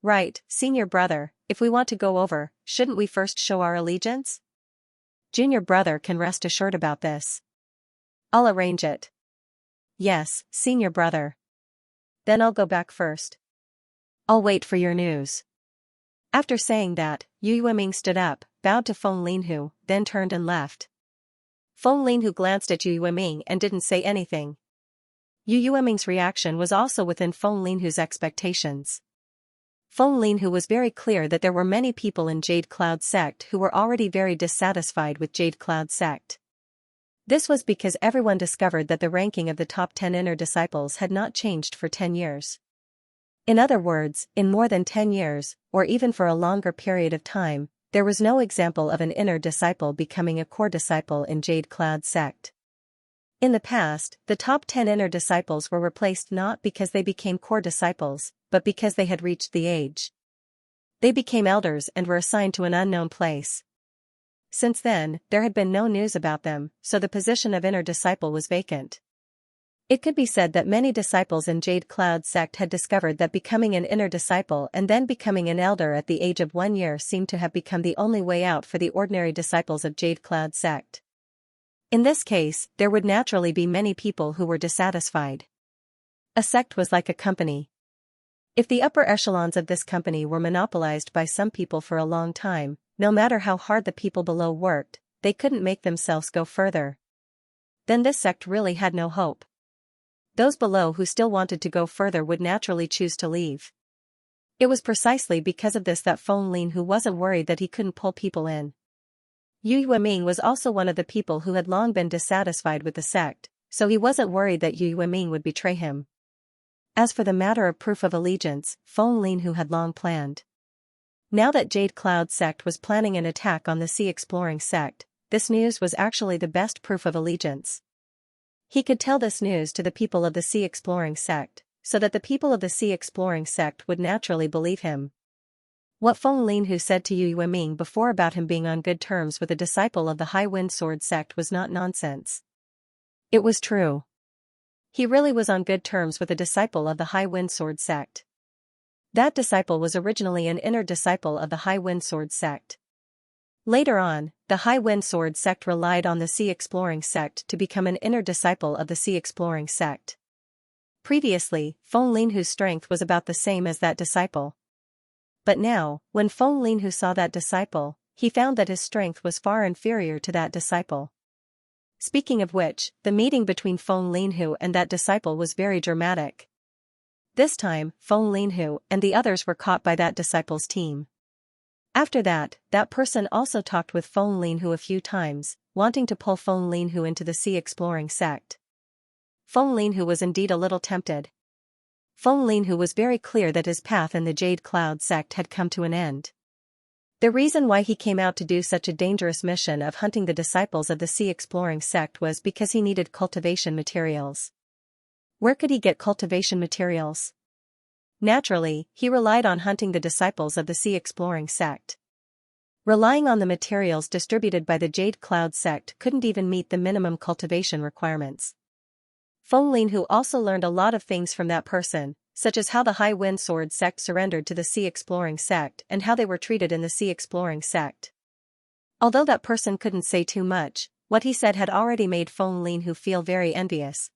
Right, senior brother, if we want to go over, shouldn't we first show our allegiance? Junior brother can rest assured about this. I'll arrange it. Yes, senior brother. Then I'll go back first. I'll wait for your news. After saying that, Yu Yueming stood up, bowed to Feng Linhu, then turned and left. Feng Linhu glanced at Yu Yueming and didn't say anything. Yu Yueming's reaction was also within Feng Linhu's expectations. Feng Linhu was very clear that there were many people in Jade Cloud sect who were already very dissatisfied with Jade Cloud sect. This was because everyone discovered that the ranking of the top 10 inner disciples had not changed for 10 years. In other words, in more than 10 years, or even for a longer period of time, there was no example of an inner disciple becoming a core disciple in Jade Cloud sect. In the past, the top 10 inner disciples were replaced not because they became core disciples, but because they had reached the age. They became elders and were assigned to an unknown place. Since then, there had been no news about them, so the position of inner disciple was vacant. It could be said that many disciples in Jade Cloud sect had discovered that becoming an inner disciple and then becoming an elder at the age of 1 year seemed to have become the only way out for the ordinary disciples of Jade Cloud sect. In this case, there would naturally be many people who were dissatisfied. A sect was like a company. If the upper echelons of this company were monopolized by some people for a long time, no matter how hard the people below worked, they couldn't make themselves go further. Then this sect really had no hope. Those below who still wanted to go further would naturally choose to leave. It was precisely because of this that Feng Linhu wasn't worried that he couldn't pull people in. Yu Yueming was also one of the people who had long been dissatisfied with the sect, so he wasn't worried that Yu Yueming would betray him. As for the matter of proof of allegiance, Feng Linhu had long planned. Now that Jade Cloud sect was planning an attack on the Sea Exploring sect, this news was actually the best proof of allegiance. He could tell this news to the people of the Sea Exploring sect, so that the people of the Sea Exploring sect would naturally believe him. What Feng Linhu said to Yu Yueming before about him being on good terms with a disciple of the High Wind Sword sect was not nonsense. It was true. He really was on good terms with a disciple of the High Wind Sword sect. That disciple was originally an inner disciple of the High Wind Sword sect. Later on, the High Wind Sword sect relied on the Sea Exploring sect to become an inner disciple of the Sea Exploring sect. Previously, Feng Linhu's strength was about the same as that disciple. But now, when Feng Linhu saw that disciple, he found that his strength was far inferior to that disciple. Speaking of which, the meeting between Feng Linhu and that disciple was very dramatic. This time, Feng Linhu and the others were caught by that disciple's team. After that, that person also talked with Feng Linhu a few times, wanting to pull Feng Linhu into the Sea Exploring sect. Feng Linhu was indeed a little tempted. Feng Linhu was very clear that his path in the Jade Cloud sect had come to an end. The reason why he came out to do such a dangerous mission of hunting the disciples of the sea exploring sect was because he needed cultivation materials. Where could he get cultivation materials? Naturally, he relied on hunting the disciples of the sea exploring sect. Relying on the materials distributed by the Jade Cloud sect couldn't even meet the minimum cultivation requirements. Feng Linhu also learned a lot of things from that person, such as how the High Wind Sword sect surrendered to the sea exploring sect and how they were treated in the sea exploring sect. Although that person couldn't say too much, what he said had already made Feng Linhu feel very envious.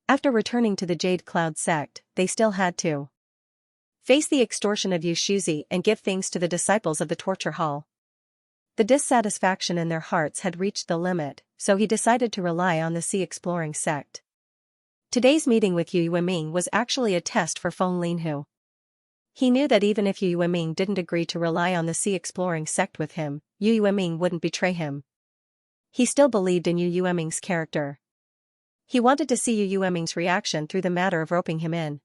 After returning to the Jade Cloud sect, they still had to face the extortion of Xianxia and give things to the disciples of the torture hall. The dissatisfaction in their hearts had reached the limit, so he decided to rely on the sea exploring sect. Today's meeting with Yu Yueming was actually a test for Feng Linhu. He knew that even if Yu Yueming didn't agree to rely on the sea exploring sect with him, Yu Yueming wouldn't betray him. He still believed in Yu Yueming's character. He wanted to see Yu Yueming's reaction through the matter of roping him in.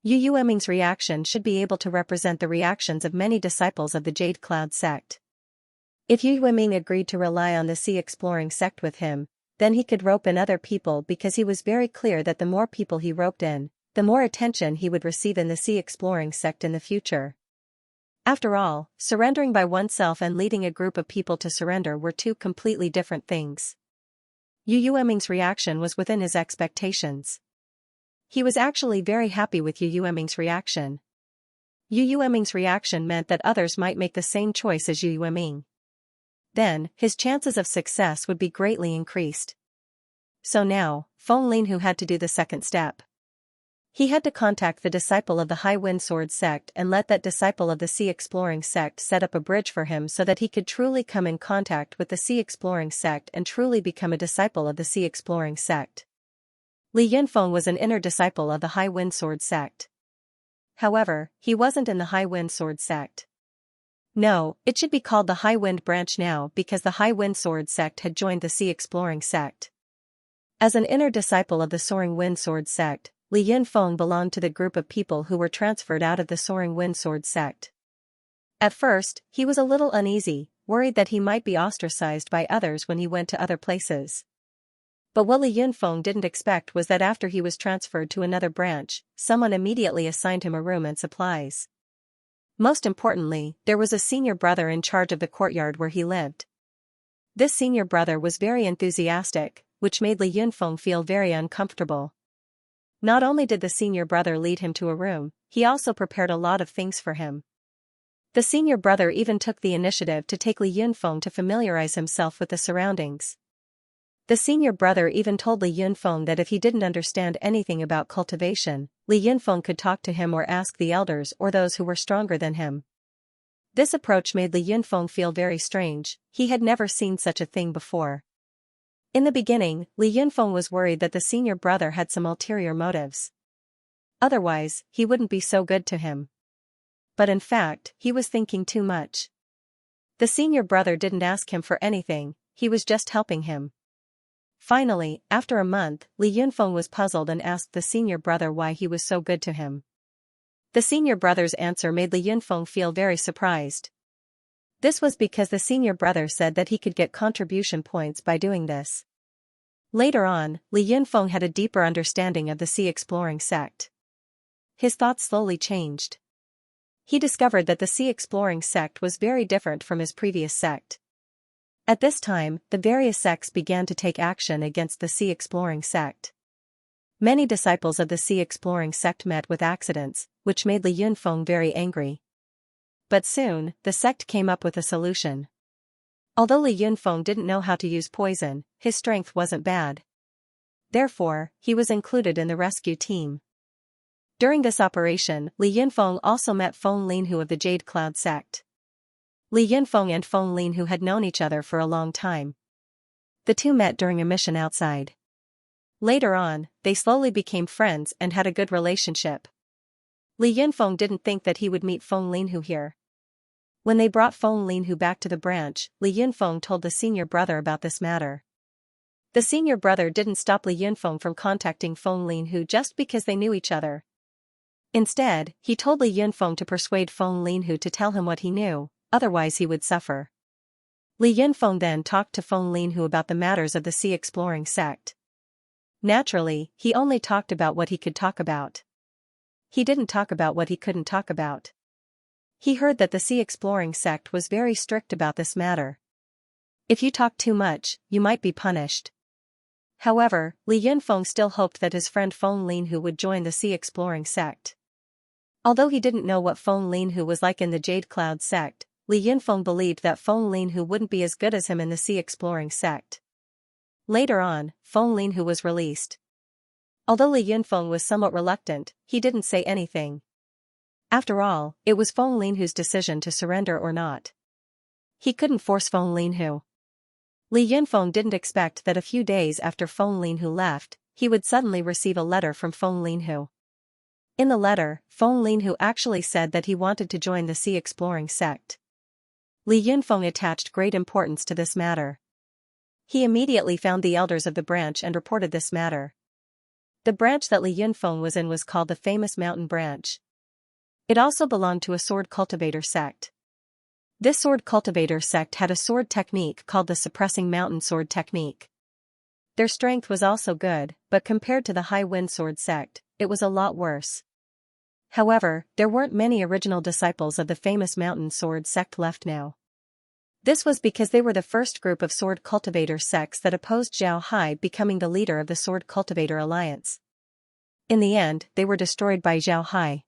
Yu Yueming's reaction should be able to represent the reactions of many disciples of the Jade Cloud sect. If Yu Yueming agreed to rely on the sea exploring sect with him, then he could rope in other people because he was very clear that the more people he roped in, the more attention he would receive in the sea exploring sect in the future. After all, surrendering by oneself and leading a group of people to surrender were two completely different things. Yu Yueming's reaction was within his expectations. He was actually very happy with Yu Yueming's reaction. Yu Yueming's reaction meant that others might make the same choice as Yu Yueming. Then, his chances of success would be greatly increased. So now, Feng Linhu had to do the second step. He had to contact the disciple of the High Wind Sword sect and let that disciple of the sea exploring sect set up a bridge for him so that he could truly come in contact with the sea exploring sect and truly become a disciple of the sea exploring sect. Li Yunfeng was an inner disciple of the High Wind Sword sect. However, he wasn't in the High Wind Sword sect. No, it should be called the High Wind branch now because the High Wind Sword sect had joined the sea exploring sect. As an inner disciple of the Soaring Wind Sword sect, Li Yunfeng belonged to the group of people who were transferred out of the Soaring Wind Sword sect. At first, he was a little uneasy, worried that he might be ostracized by others when he went to other places. But what Li Yunfeng didn't expect was that after he was transferred to another branch, someone immediately assigned him a room and supplies. Most importantly, there was a senior brother in charge of the courtyard where he lived. This senior brother was very enthusiastic, which made Li Yunfeng feel very uncomfortable. Not only did the senior brother lead him to a room, he also prepared a lot of things for him. The senior brother even took the initiative to take Li Yunfeng to familiarize himself with the surroundings. The senior brother even told Li Yunfeng that if he didn't understand anything about cultivation, Li Yunfeng could talk to him or ask the elders or those who were stronger than him. This approach made Li Yunfeng feel very strange, he had never seen such a thing before. In the beginning, Li Yunfeng was worried that the senior brother had some ulterior motives. Otherwise, he wouldn't be so good to him. But in fact, he was thinking too much. The senior brother didn't ask him for anything, he was just helping him. Finally, after a month, Li Yunfeng was puzzled and asked the senior brother why he was so good to him. The senior brother's answer made Li Yunfeng feel very surprised. This was because the senior brother said that he could get contribution points by doing this. Later on, Li Yunfeng had a deeper understanding of the sea exploring sect. His thoughts slowly changed. He discovered that the sea exploring sect was very different from his previous sect. At this time, the various sects began to take action against the sea exploring sect. Many disciples of the sea exploring sect met with accidents, which made Li Yunfeng very angry. But soon, the sect came up with a solution. Although Li Yunfeng didn't know how to use poison, his strength wasn't bad. Therefore, he was included in the rescue team. During this operation, Li Yunfeng also met Feng Linhu of the Jade Cloud sect. Li Yunfeng and Feng Linhu had known each other for a long time. The two met during a mission outside. Later on, they slowly became friends and had a good relationship. Li Yunfeng didn't think that he would meet Feng Linhu here. When they brought Feng Linhu back to the branch, Li Yunfeng told the senior brother about this matter. The senior brother didn't stop Li Yunfeng from contacting Feng Linhu just because they knew each other. Instead, he told Li Yunfeng to persuade Feng Linhu to tell him what he knew, otherwise he would suffer. Li Yunfeng then talked to Feng Linhu about the matters of the sea exploring sect. Naturally, he only talked about what he could talk about. He didn't talk about what he couldn't talk about. He heard that the sea exploring sect was very strict about this matter. If you talk too much, you might be punished. However, Li Yunfeng still hoped that his friend Feng Linhu would join the sea exploring sect. Although he didn't know what Feng Linhu was like in the Jade Cloud sect, Li Yunfeng believed that Feng Linhu wouldn't be as good as him in the sea exploring sect. Later on, Feng Linhu was released. Although Li Yunfeng was somewhat reluctant, he didn't say anything. After all, it was Feng Linhu's decision to surrender or not. He couldn't force Feng Linhu. Li Yunfeng didn't expect that a few days after Feng Linhu left, he would suddenly receive a letter from Feng Linhu. In the letter, Feng Linhu actually said that he wanted to join the sea exploring sect. Li Yunfeng attached great importance to this matter. He immediately found the elders of the branch and reported this matter. The branch that Li Yunfeng was in was called the famous mountain branch. It also belonged to a sword cultivator sect. This sword cultivator sect had a sword technique called the suppressing mountain sword technique. Their strength was also good, but compared to the high wind sword sect, it was a lot worse. However, there weren't many original disciples of the famous mountain sword sect left now. This was because they were the first group of sword cultivator sects that opposed Zhao Hai becoming the leader of the sword cultivator alliance. In the end, they were destroyed by Zhao Hai.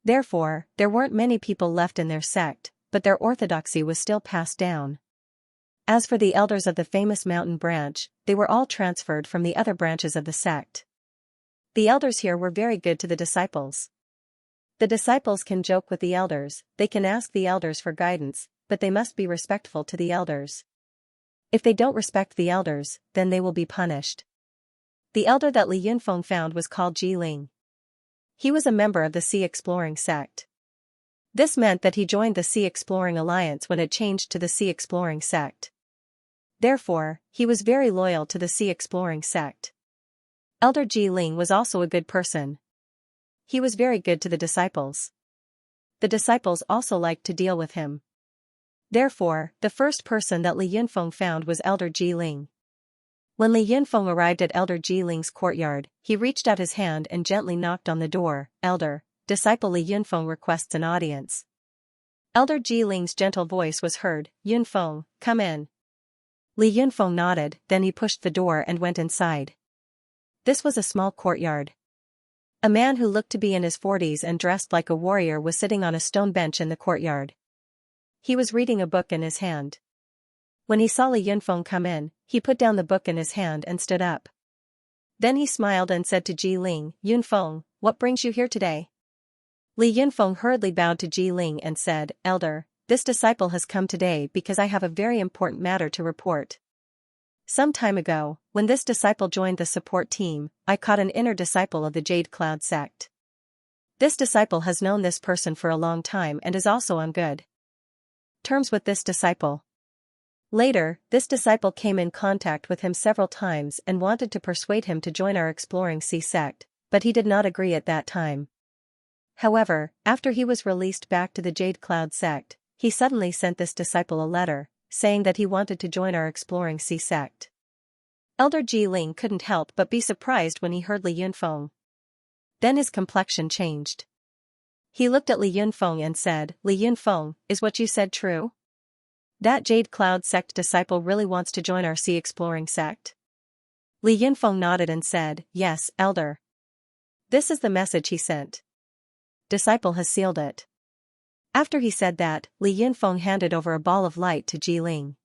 Therefore, there weren't many people left in their sect, but their orthodoxy was still passed down. As for the elders of the famous mountain branch, they were all transferred from the other branches of the sect. The elders here were very good to the disciples. The disciples can joke with the elders, they can ask the elders for guidance, but they must be respectful to the elders. If they don't respect the elders, then they will be punished. The elder that Li Yunfeng found was called Ji Ling. He was a member of the Sea Exploring sect. This meant that he joined the Sea Exploring Alliance when it changed to the Sea Exploring sect. Therefore, he was very loyal to the Sea Exploring sect. Elder Ji Ling was also a good person. He was very good to the disciples. The disciples also liked to deal with him. Therefore, the first person that Li Yunfeng found was Elder Ji Ling. When Li Yunfeng arrived at Elder Ji Ling's courtyard, he reached out his hand and gently knocked on the door. "Elder, disciple Li Yunfeng requests an audience." Elder Ji Ling's gentle voice was heard. "Yunfeng, come in." Li Yunfeng nodded, then he pushed the door and went inside. This was a small courtyard. A man who looked to be in his 40s and dressed like a warrior was sitting on a stone bench in the courtyard. He was reading a book in his hand. When he saw Li Yunfeng come in, he put down the book in his hand and stood up. Then he smiled and said to Ji Ling, "Yunfeng, what brings you here today?" Li Yunfeng hurriedly bowed to Ji Ling and said, "Elder, this disciple has come today because I have a very important matter to report. Some time ago, when this disciple joined the support team, I caught an inner disciple of the Jade Cloud sect. This disciple has known this person for a long time and is also on good terms with this disciple. Later, this disciple came in contact with him several times and wanted to persuade him to join our Exploring Sea sect, but he did not agree at that time. However, after he was released back to the Jade Cloud sect, he suddenly sent this disciple a letter, saying that he wanted to join our Exploring Sea sect." Elder Ji Ling couldn't help but be surprised when he heard Li Yunfeng. Then his complexion changed. He looked at Li Yunfeng and said, "Li Yunfeng, is what you said true? That Jade Cloud sect disciple really wants to join our Sea Exploring sect?" Li Yunfeng nodded and said, "Yes, Elder. This is the message he sent. Disciple has sealed it." After he said that, Li Yunfeng handed over a ball of light to Ji Ling.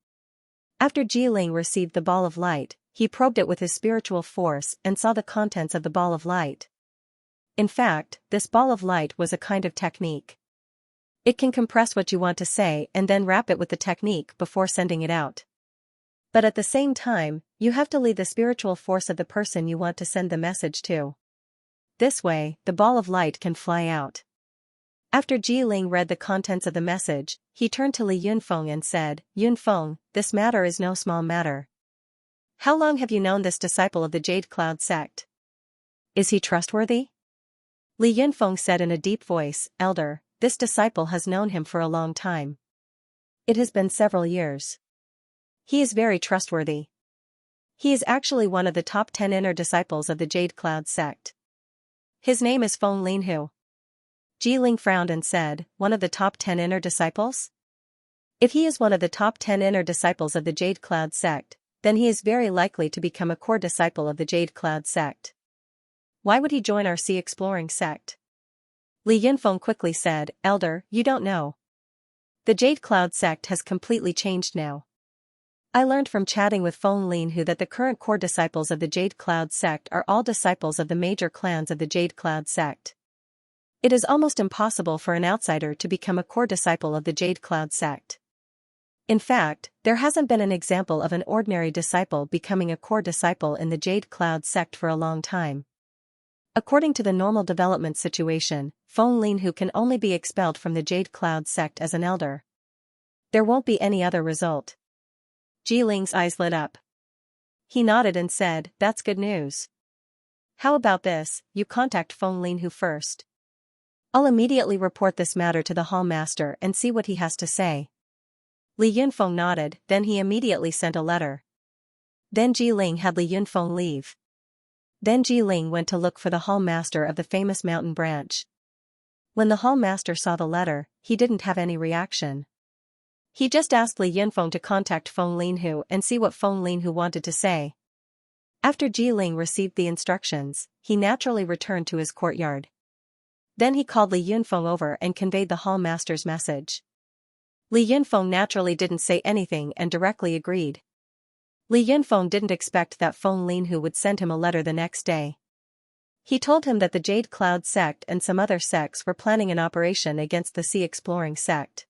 After Ji Ling received the ball of light, he probed it with his spiritual force and saw the contents of the ball of light. In fact, this ball of light was a kind of technique. It can compress what you want to say and then wrap it with the technique before sending it out. But at the same time, you have to lead the spiritual force of the person you want to send the message to. This way, the ball of light can fly out. After Ji Ling read the contents of the message, he turned to Li Yunfeng and said, "Yunfeng, this matter is no small matter. How long have you known this disciple of the Jade Cloud sect? Is he trustworthy?" Li Yunfeng said in a deep voice, "Elder, this disciple has known him for a long time. It has been several years. He is very trustworthy. He is actually one of the top 10 inner disciples of the Jade Cloud sect. His name is Feng Linhu. Jiling frowned and said, one of the top 10 inner disciples? If he is one of the top 10 inner disciples of the Jade Cloud sect, then he is very likely to become a core disciple of the Jade Cloud sect. Why would he join our sea exploring sect? Li Yunfeng quickly said, Elder, you don't know. The Jade Cloud sect has completely changed now. I learned from chatting with Feng Linhu that the current core disciples of the Jade Cloud sect are all disciples of the major clans of the Jade Cloud sect. It is almost impossible for an outsider to become a core disciple of the Jade Cloud sect. In fact, there hasn't been an example of an ordinary disciple becoming a core disciple in the Jade Cloud sect for a long time. According to the normal development situation, Feng Linhu can only be expelled from the Jade Cloud sect as an elder. There won't be any other result. Jiling's eyes lit up. He nodded and said, that's good news. How about this, you contact Feng Linhu first. I'll immediately report this matter to the hall master and see what he has to say. Li Yunfeng nodded, then he immediately sent a letter. Then Jiling had Li Yunfeng leave. Then Jiling went to look for the hall master of the famous mountain branch. When the hall master saw the letter, he didn't have any reaction. He just asked Li Yunfeng to contact Feng Linhu and see what Feng Linhu wanted to say. After Jiling received the instructions, he naturally returned to his courtyard. Then he called Li Yunfeng over and conveyed the hall master's message. Li Yunfeng naturally didn't say anything and directly agreed. Li Yunfeng didn't expect that Feng Linhu would send him a letter the next day. He told him that the Jade Cloud sect and some other sects were planning an operation against the Sea Exploring sect.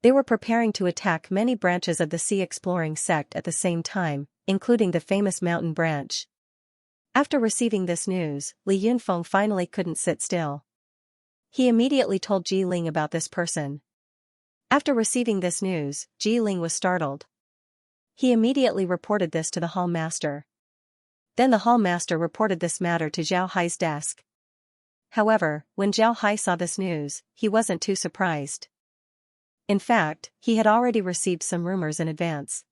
They were preparing to attack many branches of the Sea Exploring sect at the same time, including the famous mountain branch. After receiving this news, Li Yunfeng finally couldn't sit still. He immediately told Jiling about this person. After receiving this news, Jiling was startled. He immediately reported this to the hall master. Then the hall master reported this matter to Zhao Hai's desk. However, when Zhao Hai saw this news, he wasn't too surprised. In fact, he had already received some rumors in advance.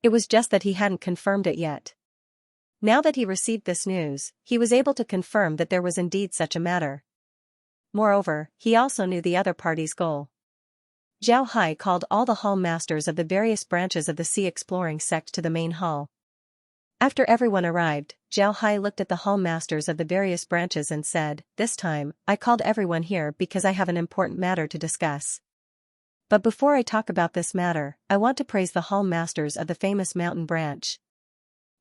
It was just that he hadn't confirmed it yet. Now that he received this news, he was able to confirm that there was indeed such a matter. Moreover, he also knew the other party's goal. Zhao Hai called all the hall masters of the various branches of the Sea Exploring sect to the main hall. After everyone arrived, Zhao Hai looked at the hall masters of the various branches and said, this time, I called everyone here because I have an important matter to discuss. But before I talk about this matter, I want to praise the hall masters of the famous mountain branch.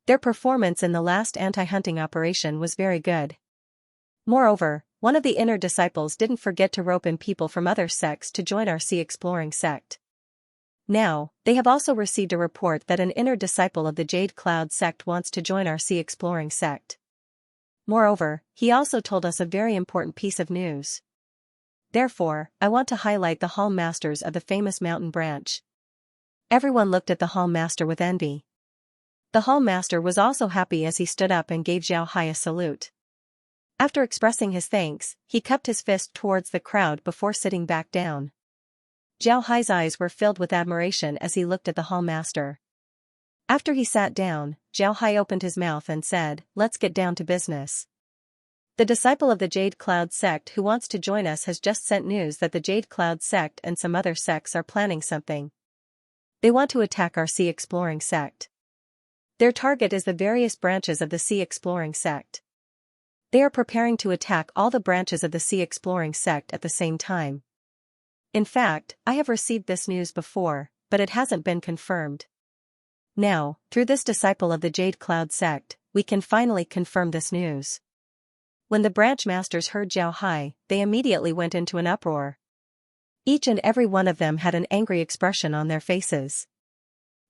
Their performance in the last anti-hunting operation was very good. Moreover, one of the inner disciples didn't forget to rope in people from other sects to join our Sea Exploring sect. Now, they have also received a report that an inner disciple of the Jade Cloud sect wants to join our Sea Exploring sect. Moreover, he also told us a very important piece of news. Therefore, I want to highlight the hall masters of the famous mountain branch. Everyone looked at the hall master with envy. The hall master was also happy as he stood up and gave Zhao Hai a salute. After expressing his thanks, he cupped his fist towards the crowd before sitting back down. Zhao Hai's eyes were filled with admiration as he looked at the hall master. After he sat down, Zhao Hai opened his mouth and said, let's get down to business. The disciple of the Jade Cloud sect who wants to join us has just sent news that the Jade Cloud sect and some other sects are planning something. They want to attack our Sea Exploring sect. Their target is the various branches of the Sea Exploring sect. They are preparing to attack all the branches of the Sea Exploring sect at the same time. In fact, I have received this news before, but it hasn't been confirmed. Now, through this disciple of the Jade Cloud sect, we can finally confirm this news. When the branch masters heard Zhao Hai, they immediately went into an uproar. Each and every one of them had an angry expression on their faces.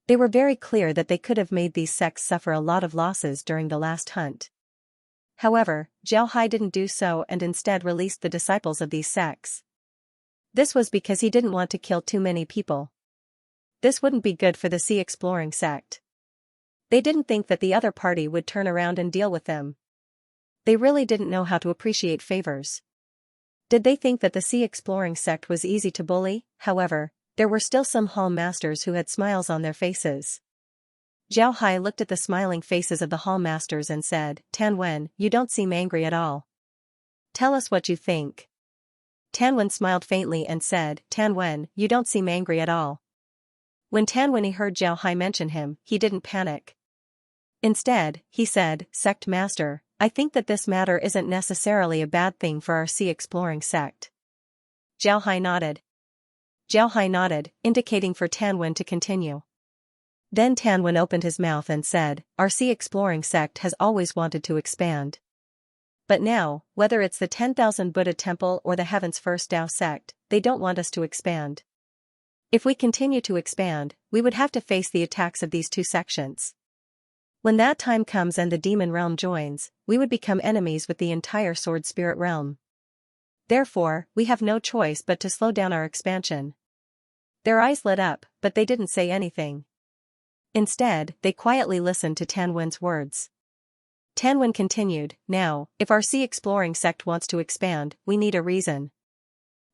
They were very clear that they could have made these sects suffer a lot of losses during the last hunt. However, Zhao Hai didn't do so and instead released the disciples of these sects. This was because he didn't want to kill too many people. This wouldn't be good for the Sea Exploring sect. They didn't think that the other party would turn around and deal with them. They really didn't know how to appreciate favors. Did they think that the Sea Exploring sect was easy to bully? However, There were still some hall masters who had smiles on their faces. Zhao Hai looked at the smiling faces of the hall masters and said, Tan Wen, you don't seem angry at all. Tell us what you think. Tan Wen smiled faintly and said, Tan Wen, you don't seem angry at all. When Tan Wen heard Zhao Hai mention him, he didn't panic. Instead, he said, Sect Master, I think that this matter isn't necessarily a bad thing for our sea-exploring sect. Zhao Hai nodded. Zhao Hai nodded, indicating for Tan Wen to continue. Then Tan Wen opened his mouth and said, Our sea-exploring sect has always wanted to expand. But now, whether it's the 10,000 Buddha temple or the Heaven's First Tao sect, they don't want us to expand. If we continue to expand, we would have to face the attacks of these two sections. When that time comes and the demon realm joins, we would become enemies with the entire sword spirit realm. Therefore, we have no choice but to slow down our expansion. Their eyes lit up, but they didn't say anything. Instead, they quietly listened to Tan Wen's words. Tan Wen continued, Now, if our sea-exploring sect wants to expand, we need a reason.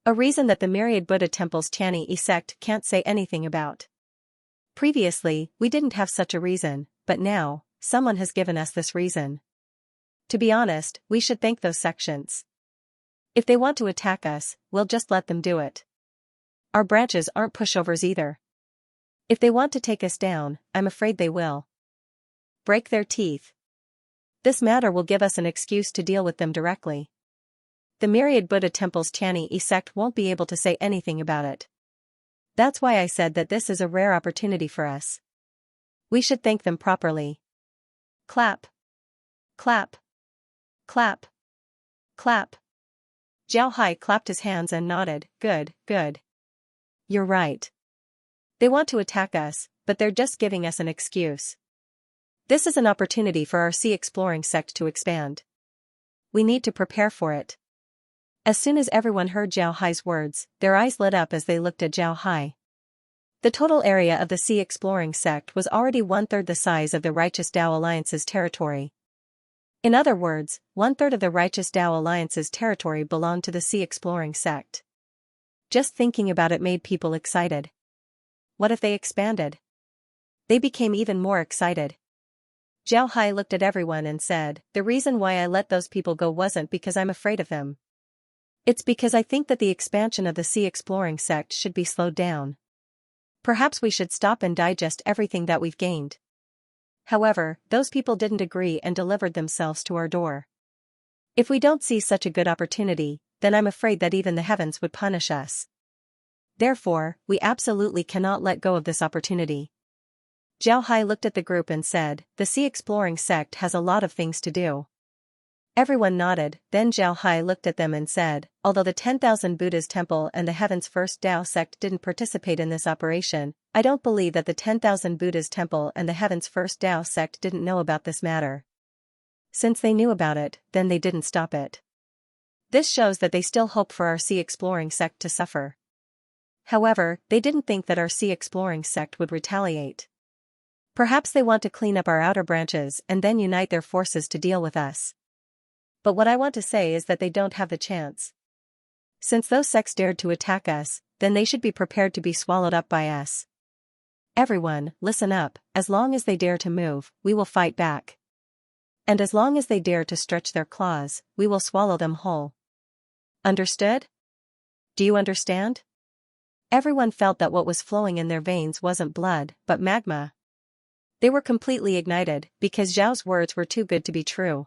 A reason that the myriad Buddha temples Tianyi sect can't say anything about. Previously, we didn't have such a reason, but now, someone has given us this reason. To be honest, we should thank those sections. If they want to attack us, we'll just let them do it. Our branches aren't pushovers either. If they want to take us down, I'm afraid they will. Break their teeth. This matter will give us an excuse to deal with them directly. The myriad Buddha temples Tianyi sect won't be able to say anything about it. That's why I said that this is a rare opportunity for us. We should thank them properly. Clap. Clap. Clap. Clap. Zhao Hai clapped his hands and nodded, Good, good. You're right. They want to attack us, but they're just giving us an excuse. This is an opportunity for our sea-exploring sect to expand. We need to prepare for it. As soon as everyone heard Zhao Hai's words, their eyes lit up as they looked at Zhao Hai. The total area of the sea-exploring sect was already 1/3 the size of the Righteous Tao Alliance's territory. In other words, 1/3 of the Righteous Tao Alliance's territory belonged to the sea-exploring sect. Just thinking about it made people excited. What if they expanded? They became even more excited. Zhao Hai looked at everyone and said, The reason why I let those people go wasn't because I'm afraid of them. It's because I think that the expansion of the sea-exploring sect should be slowed down. Perhaps we should stop and digest everything that we've gained. However, those people didn't agree and delivered themselves to our door. If we don't see such a good opportunity, then I'm afraid that even the heavens would punish us. Therefore, we absolutely cannot let go of this opportunity. Zhao Hai looked at the group and said, The sea-exploring sect has a lot of things to do. Everyone nodded, then Zhao Hai looked at them and said, Although the 10,000 Buddha's temple and the Heaven's First Tao sect didn't participate in this operation, I don't believe that the 10,000 Buddha's temple and the Heaven's First Tao sect didn't know about this matter. Since they knew about it, then they didn't stop it. This shows that they still hope for our sea-exploring sect to suffer. However, they didn't think that our sea-exploring sect would retaliate. Perhaps they want to clean up our outer branches and then unite their forces to deal with us. But what I want to say is that they don't have the chance. Since those sects dared to attack us, then they should be prepared to be swallowed up by us. Everyone, listen up, as long as they dare to move, we will fight back. And as long as they dare to stretch their claws, we will swallow them whole. Understood? Do you understand? Everyone felt that what was flowing in their veins wasn't blood, but magma. They were completely ignited, because Zhao's words were too good to be true.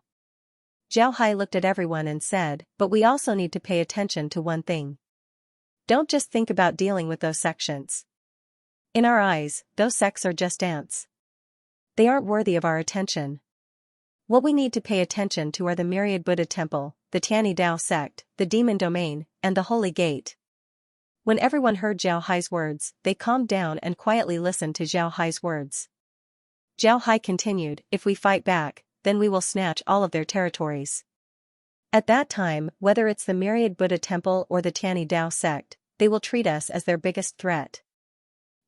Zhao Hai looked at everyone and said, But we also need to pay attention to one thing. Don't just think about dealing with those sections. In our eyes, those sects are just ants. They aren't worthy of our attention. What we need to pay attention to are the myriad Buddha temple, the Tianyi Tao sect, the demon domain, and the holy gate. When everyone heard Zhao Hai's words, they calmed down and quietly listened to Zhao Hai's words. Zhao Hai continued, If we fight back, then we will snatch all of their territories. At that time, whether it's the myriad Buddha temple or the Tianyi Tao sect, they will treat us as their biggest threat.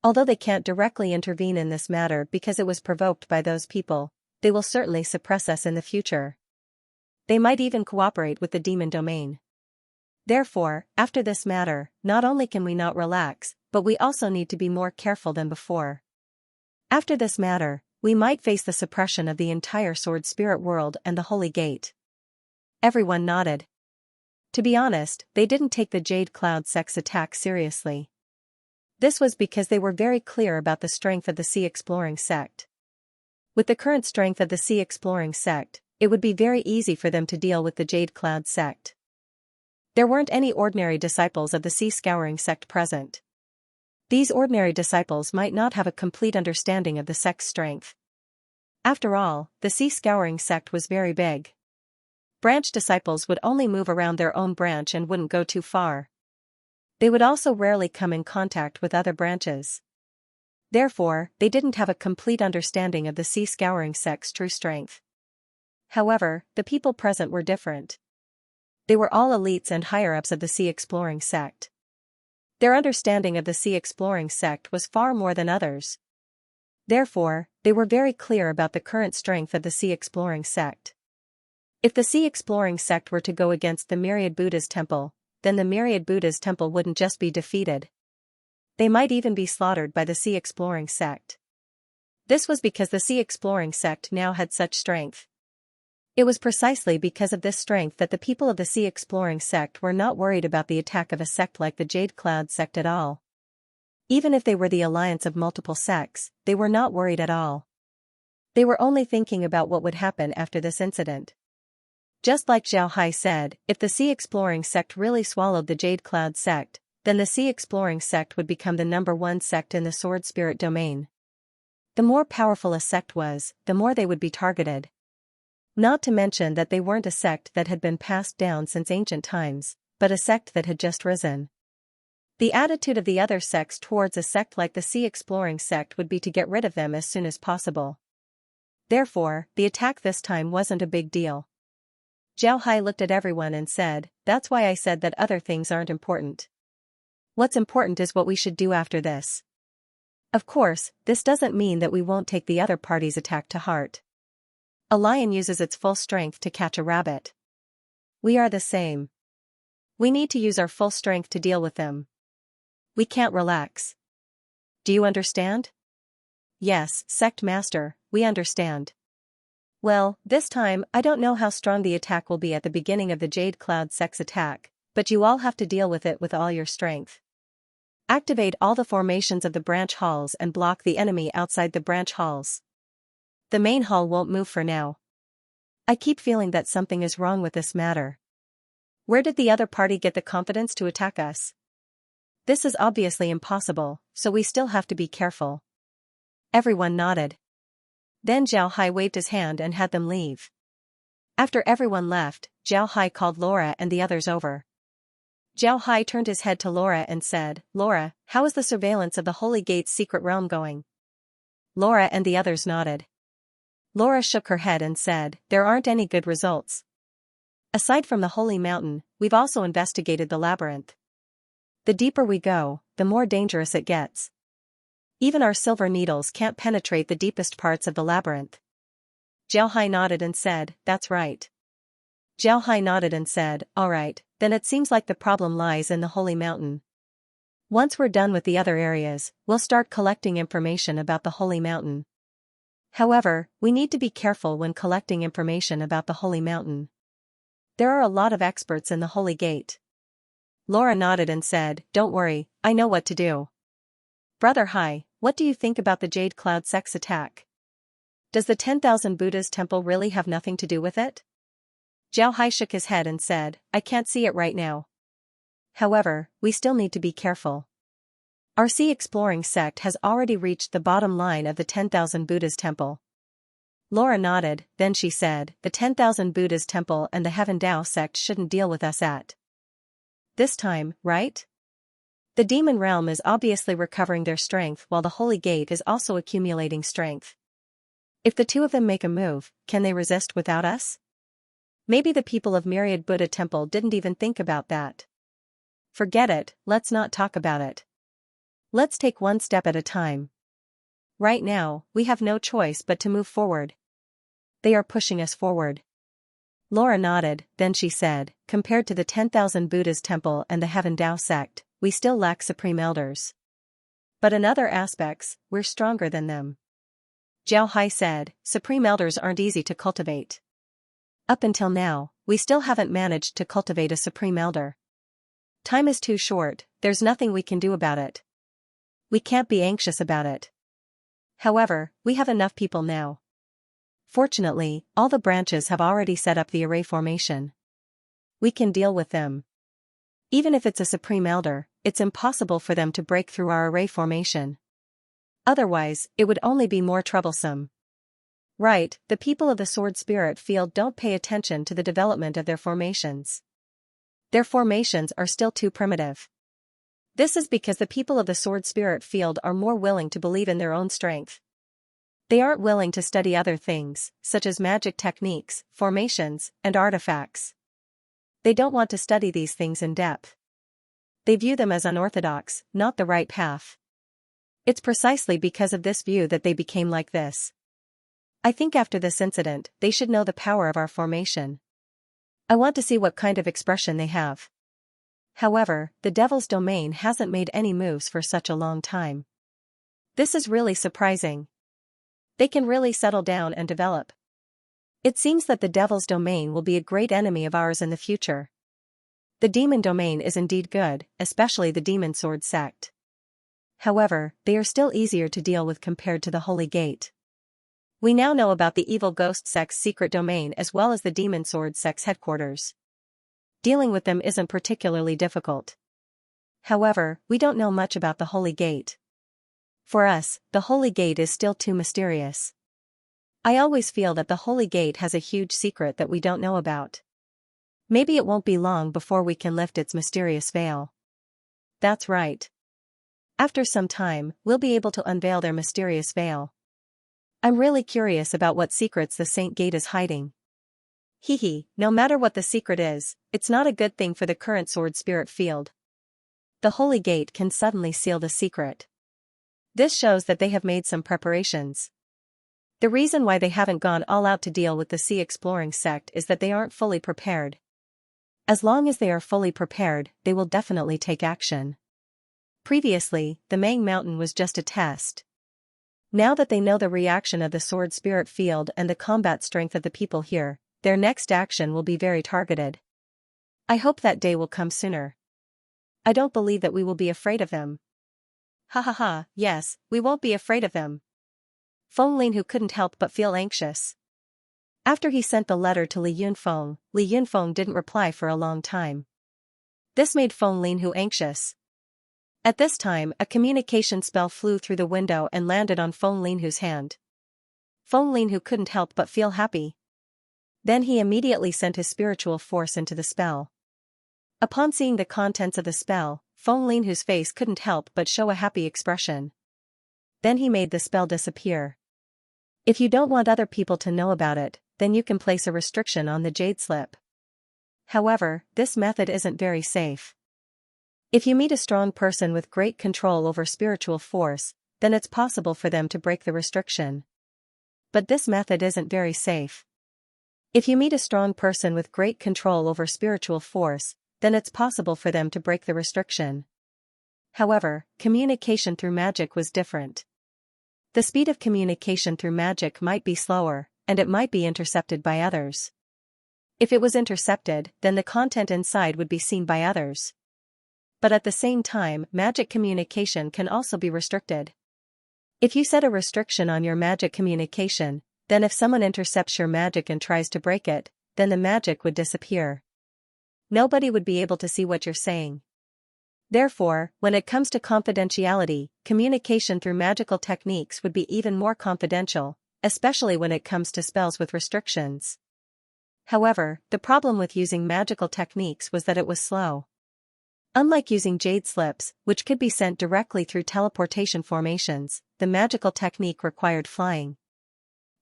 Although they can't directly intervene in this matter because it was provoked by those people, they will certainly suppress us in the future. They might even cooperate with the demon domain. Therefore, after this matter, not only can we not relax, but we also need to be more careful than before. After this matter, we might face the suppression of the entire sword spirit world and the Holy Gate. Everyone nodded. To be honest, they didn't take the Jade Cloud sect's attack seriously. This was because they were very clear about the strength of the Sea Exploring sect. With the current strength of the Sea Exploring sect, it would be very easy for them to deal with the Jade Cloud sect. There weren't any ordinary disciples of the Sea Scouring sect present. These ordinary disciples might not have a complete understanding of the sect's strength. After all, the Sea Scouring sect was very big. Branch disciples would only move around their own branch and wouldn't go too far. They would also rarely come in contact with other branches. Therefore, they didn't have a complete understanding of the Sea Scouring sect's true strength. However, the people present were different. They were all elites and higher-ups of the Sea Exploring sect. Their understanding of the Sea Exploring sect was far more than others. Therefore, they were very clear about the current strength of the Sea Exploring sect. If the Sea Exploring sect were to go against the Myriad Buddha's temple, then the Myriad Buddha's temple wouldn't just be defeated. They might even be slaughtered by the Sea Exploring sect. This was because the Sea Exploring sect now had such strength. It was precisely because of this strength that the people of the Sea Exploring sect were not worried about the attack of a sect like the Jade Cloud sect at all. Even if they were the alliance of multiple sects, they were not worried at all. They were only thinking about what would happen after this incident. Just like Zhao Hai said, if the Sea Exploring sect really swallowed the Jade Cloud sect, then the Sea Exploring sect would become the #1 sect in the Sword Spirit domain. The more powerful a sect was, the more they would be targeted. Not to mention that they weren't a sect that had been passed down since ancient times, but a sect that had just risen. The attitude of the other sects towards a sect like the Sea Exploring sect would be to get rid of them as soon as possible. Therefore, the attack this time wasn't a big deal. Zhao Hai looked at everyone and said, "That's why I said that other things aren't important. What's important is what we should do after this. Of course, this doesn't mean that we won't take the other party's attack to heart. A lion uses its full strength to catch a rabbit. We are the same. We need to use our full strength to deal with them. We can't relax. Do you understand?" "Yes, Sect Master, we understand." "Well, this time I don't know how strong the attack will be at the beginning of the Jade Cloud sect's attack, but you all have to deal with it with all your strength. Activate all the formations of the branch halls and block the enemy outside the branch halls. The main hall won't move for now. I keep feeling that something is wrong with this matter. Where did the other party get the confidence to attack us? This is obviously impossible, so we still have to be careful." Everyone nodded. Then Zhao Hai waved his hand and had them leave. After everyone left, Zhao Hai called Laura and the others over. Zhao Hai turned his head to Laura and said, "Laura, how is the surveillance of the Holy Gate's secret realm going?" Laura and the others nodded. Laura shook her head and said, "There aren't any good results. Aside from the Holy Mountain, we've also investigated the labyrinth. The deeper we go, the more dangerous it gets. Even our silver needles can't penetrate the deepest parts of the labyrinth." Zhao Hai nodded and said, "That's right." Zhao Hai nodded and said, "All right, then it seems like the problem lies in the Holy Mountain. Once we're done with the other areas, we'll start collecting information about the Holy Mountain. However, we need to be careful when collecting information about the Holy Mountain. There are a lot of experts in the Holy Gate." Laura nodded and said, "Don't worry, I know what to do." "Brother Hai, what do you think about the Jade Cloud sect's attack? Does the 10,000 Buddha's temple really have nothing to do with it?" Zhao Hai shook his head and said, "I can't see it right now. However, we still need to be careful. Our Sea Exploring sect has already reached the bottom line of the 10,000 Buddha's temple." Laura nodded, then she said, "The 10,000 Buddha's temple and the Heaven Dao sect shouldn't deal with us at this time, right? The demon realm is obviously recovering their strength while the Holy Gate is also accumulating strength. If the two of them make a move, can they resist without us? Maybe the people of Myriad Buddha Temple didn't even think about that. Forget it, let's not talk about it. Let's take one step at a time. Right now, we have no choice but to move forward. They are pushing us forward." Laura nodded, then she said, "Compared to the 10,000 Buddha's temple and the Heaven Dao sect, we still lack supreme elders. But in other aspects, we're stronger than them. Jiao Hai said, Supreme Elders aren't easy to cultivate. Up until now, we still haven't managed to cultivate a Supreme Elder. Time is too short, there's nothing we can do about it. We can't be anxious about it. However, we have enough people now. Fortunately, all the branches have already set up the array formation. We can deal with them. Even if it's a Supreme Elder, it's impossible for them to break through our array formation. Otherwise, it would only be more troublesome. Right, the people of the Sword Spirit Field don't pay attention to the development of their formations. Their formations are still too primitive. This is because the people of the Sword Spirit Field are more willing to believe in their own strength. They aren't willing to study other things, such as magic techniques, formations, and artifacts. They don't want to study these things in depth. They view them as unorthodox, not the right path. It's precisely because of this view that they became like this. I think after this incident, they should know the power of our formation. I want to see what kind of expression they have. However, the Devil's Domain hasn't made any moves for such a long time. This is really surprising. They can really settle down and develop. It seems that the Devil's Domain will be a great enemy of ours in the future. The Demon Domain is indeed good, especially the Demon Sword sect. However, they are still easier to deal with compared to the Holy Gate. We now know about the Evil Ghost sect's secret domain as well as the Demon Sword sect's headquarters. Dealing with them isn't particularly difficult. However, we don't know much about the Holy Gate. For us, the Holy Gate is still too mysterious. I always feel that the Holy Gate has a huge secret that we don't know about. Maybe it won't be long before we can lift its mysterious veil. That's right. After some time, we'll be able to unveil their mysterious veil. I'm really curious about what secrets the Saint Gate is hiding. No matter what the secret is, it's not a good thing for the current Sword Spirit Field. The Holy Gate can suddenly seal the secret. This shows that they have made some preparations. The reason why they haven't gone all out to deal with the Sea Exploring sect is that they aren't fully prepared. As long as they are fully prepared, they will definitely take action. Previously, the Mang Mountain was just a test. Now that they know the reaction of the Sword Spirit Field and the combat strength of the people here, their next action will be very targeted. I hope that day will come sooner. I don't believe that we will be afraid of them. Yes, we won't be afraid of them. Feng Lin, who couldn't help but feel anxious. After he sent the letter to Li Yunfeng didn't reply for a long time. This made Feng Lin who anxious. At this time, a communication spell flew through the window and landed on Feng Lin who's hand. Feng Lin who couldn't help but feel happy. Then he immediately sent his spiritual force into the spell. Upon seeing the contents of the spell, Feng Lin whose face couldn't help but show a happy expression. Then he made the spell disappear. If you don't want other people to know about it, then you can place a restriction on the jade slip. However, this method isn't very safe. If you meet a strong person with great control over spiritual force, then it's possible for them to break the restriction. But this method isn't very safe. If you meet a strong person with great control over spiritual force, then it's possible for them to break the restriction. However, communication through magic was different. The speed of communication through magic might be slower, and it might be intercepted by others. If it was intercepted, then the content inside would be seen by others. But at the same time, magic communication can also be restricted. If you set a restriction on your magic communication, then if someone intercepts your magic and tries to break it, then the magic would disappear. Nobody would be able to see what you're saying. Therefore, when it comes to confidentiality, communication through magical techniques would be even more confidential, especially when it comes to spells with restrictions. However, the problem with using magical techniques was that it was slow. Unlike using jade slips, which could be sent directly through teleportation formations, the magical technique required flying.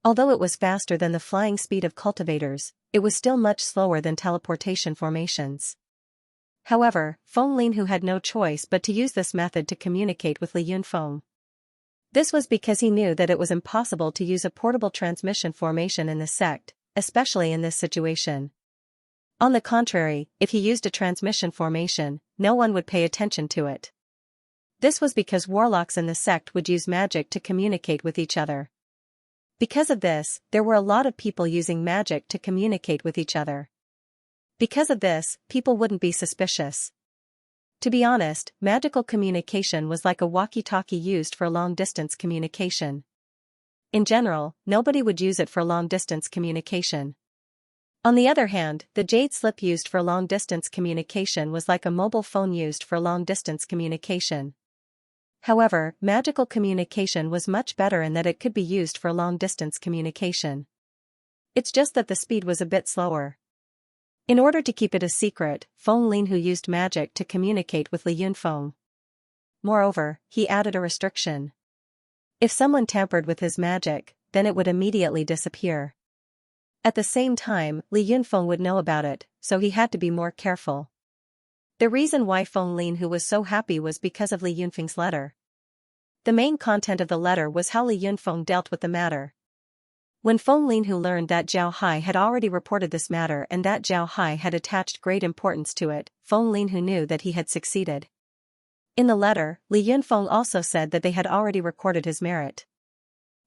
Although it was faster than the flying speed of cultivators, it was still much slower than teleportation formations. However, Feng Lin who had no choice but to use this method to communicate with Li Yunfeng. This was because he knew that it was impossible to use a portable transmission formation in the sect, especially in this situation. On the contrary, if he used a transmission formation, no one would pay attention to it. This was because warlocks in the sect would use magic to communicate with each other. Because of this, there were a lot of people using magic to communicate with each other. Because of this, people wouldn't be suspicious. To be honest, magical communication was like a walkie-talkie used for long-distance communication. In general, nobody would use it for long-distance communication. On the other hand, the jade slip used for long-distance communication was like a mobile phone used for long-distance communication. However, magical communication was much better in that it could be used for long-distance communication. It's just that the speed was a bit slower. In order to keep it a secret, Feng Linhu used magic to communicate with Li Yunfeng. Moreover, he added a restriction. If someone tampered with his magic, then it would immediately disappear. At the same time, Li Yunfeng would know about it, so he had to be more careful. The reason why Feng Linhu was so happy was because of Li Yunfeng's letter. The main content of the letter was how Li Yunfeng dealt with the matter. When Feng Linhu learned that Zhao Hai had already reported this matter and that Zhao Hai had attached great importance to it, Feng Linhu knew that he had succeeded. In the letter, Li Yunfeng also said that they had already recorded his merit.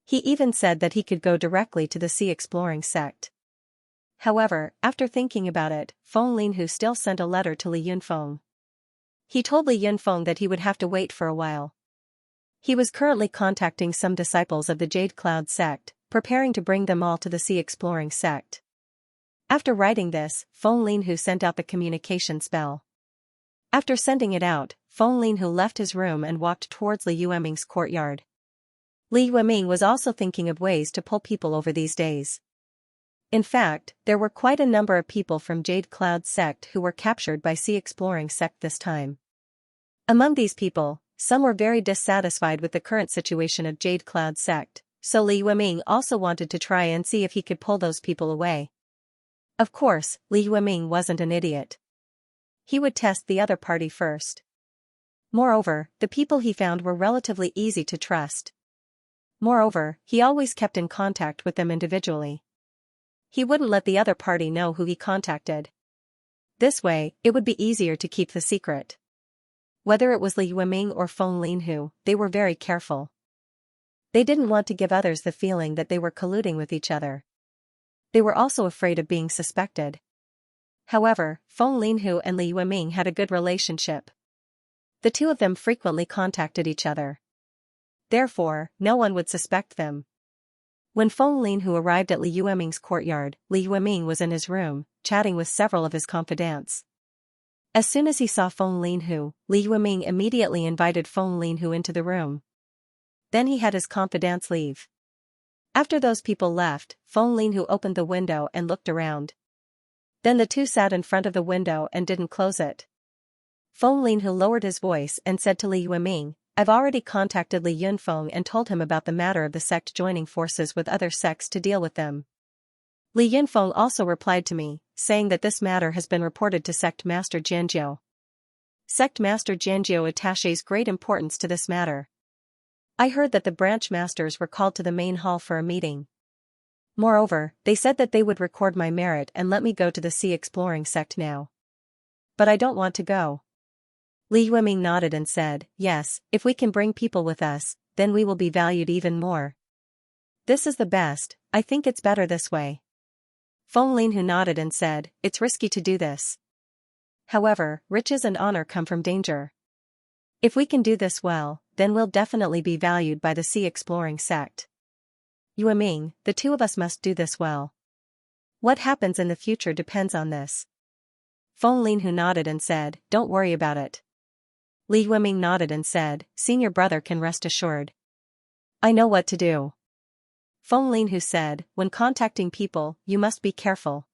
He even said that he could go directly to the Sea Exploring sect. However, after thinking about it, Feng Linhu still sent a letter to Li Yunfeng. He told Li Yunfeng that he would have to wait for a while. He was currently contacting some disciples of the Jade Cloud sect, preparing to bring them all to the Sea Exploring sect. After writing this, Feng Linhu sent out the communication spell. After sending it out, Feng Linhu left his room and walked towards Li Yueming's courtyard. Li Yueming was also thinking of ways to pull people over these days. In fact, there were quite a number of people from Jade Cloud sect who were captured by Sea Exploring sect this time. Among these people, some were very dissatisfied with the current situation of Jade Cloud sect, so Li Yueming also wanted to try and see if he could pull those people away. Of course, Li Yueming wasn't an idiot. He would test the other party first. Moreover, the people he found were relatively easy to trust. Moreover, he always kept in contact with them individually. He wouldn't let the other party know who he contacted. This way, it would be easier to keep the secret. Whether it was Li Yueming or Feng Linhu, they were very careful. They didn't want to give others the feeling that they were colluding with each other. They were also afraid of being suspected. However, Feng Linhu and Li Yueming had a good relationship. The two of them frequently contacted each other. Therefore, no one would suspect them. When Feng Linhu arrived at Li Yueming's courtyard, Li Yueming was in his room, chatting with several of his confidants. As soon as he saw Feng Linhu, Li Yueming immediately invited Feng Linhu into the room. Then he had his confidants leave. After those people left, Feng Linhu opened the window and looked around. Then the two sat in front of the window and didn't close it. Feng Linhu lowered his voice and said to Li Yueming, "I've already contacted Li Yunfeng and told him about the matter of the sect joining forces with other sects to deal with them. Li Yunfeng also replied to me, saying that this matter has been reported to Sect Master Jianjiu. Sect Master Jianjiu attaches great importance to this matter. I heard that the branch masters were called to the main hall for a meeting. Moreover, they said that they would record my merit and let me go to the Sea Exploring sect now. But I don't want to go." Li Yueming nodded and said, "Yes, if we can bring people with us, then we will be valued even more. This is the best, I think it's better this way." Feng Linhu nodded and said, "It's risky to do this. However, riches and honor come from danger. If we can do this well, then we'll definitely be valued by the Sea Exploring sect. Yueming, the two of us must do this well. What happens in the future depends on this." Feng Linhu nodded and said, "Don't worry about it." Li Yueming nodded and said, "Senior brother can rest assured. I know what to do." Feng Linhu said, "When contacting people, you must be careful.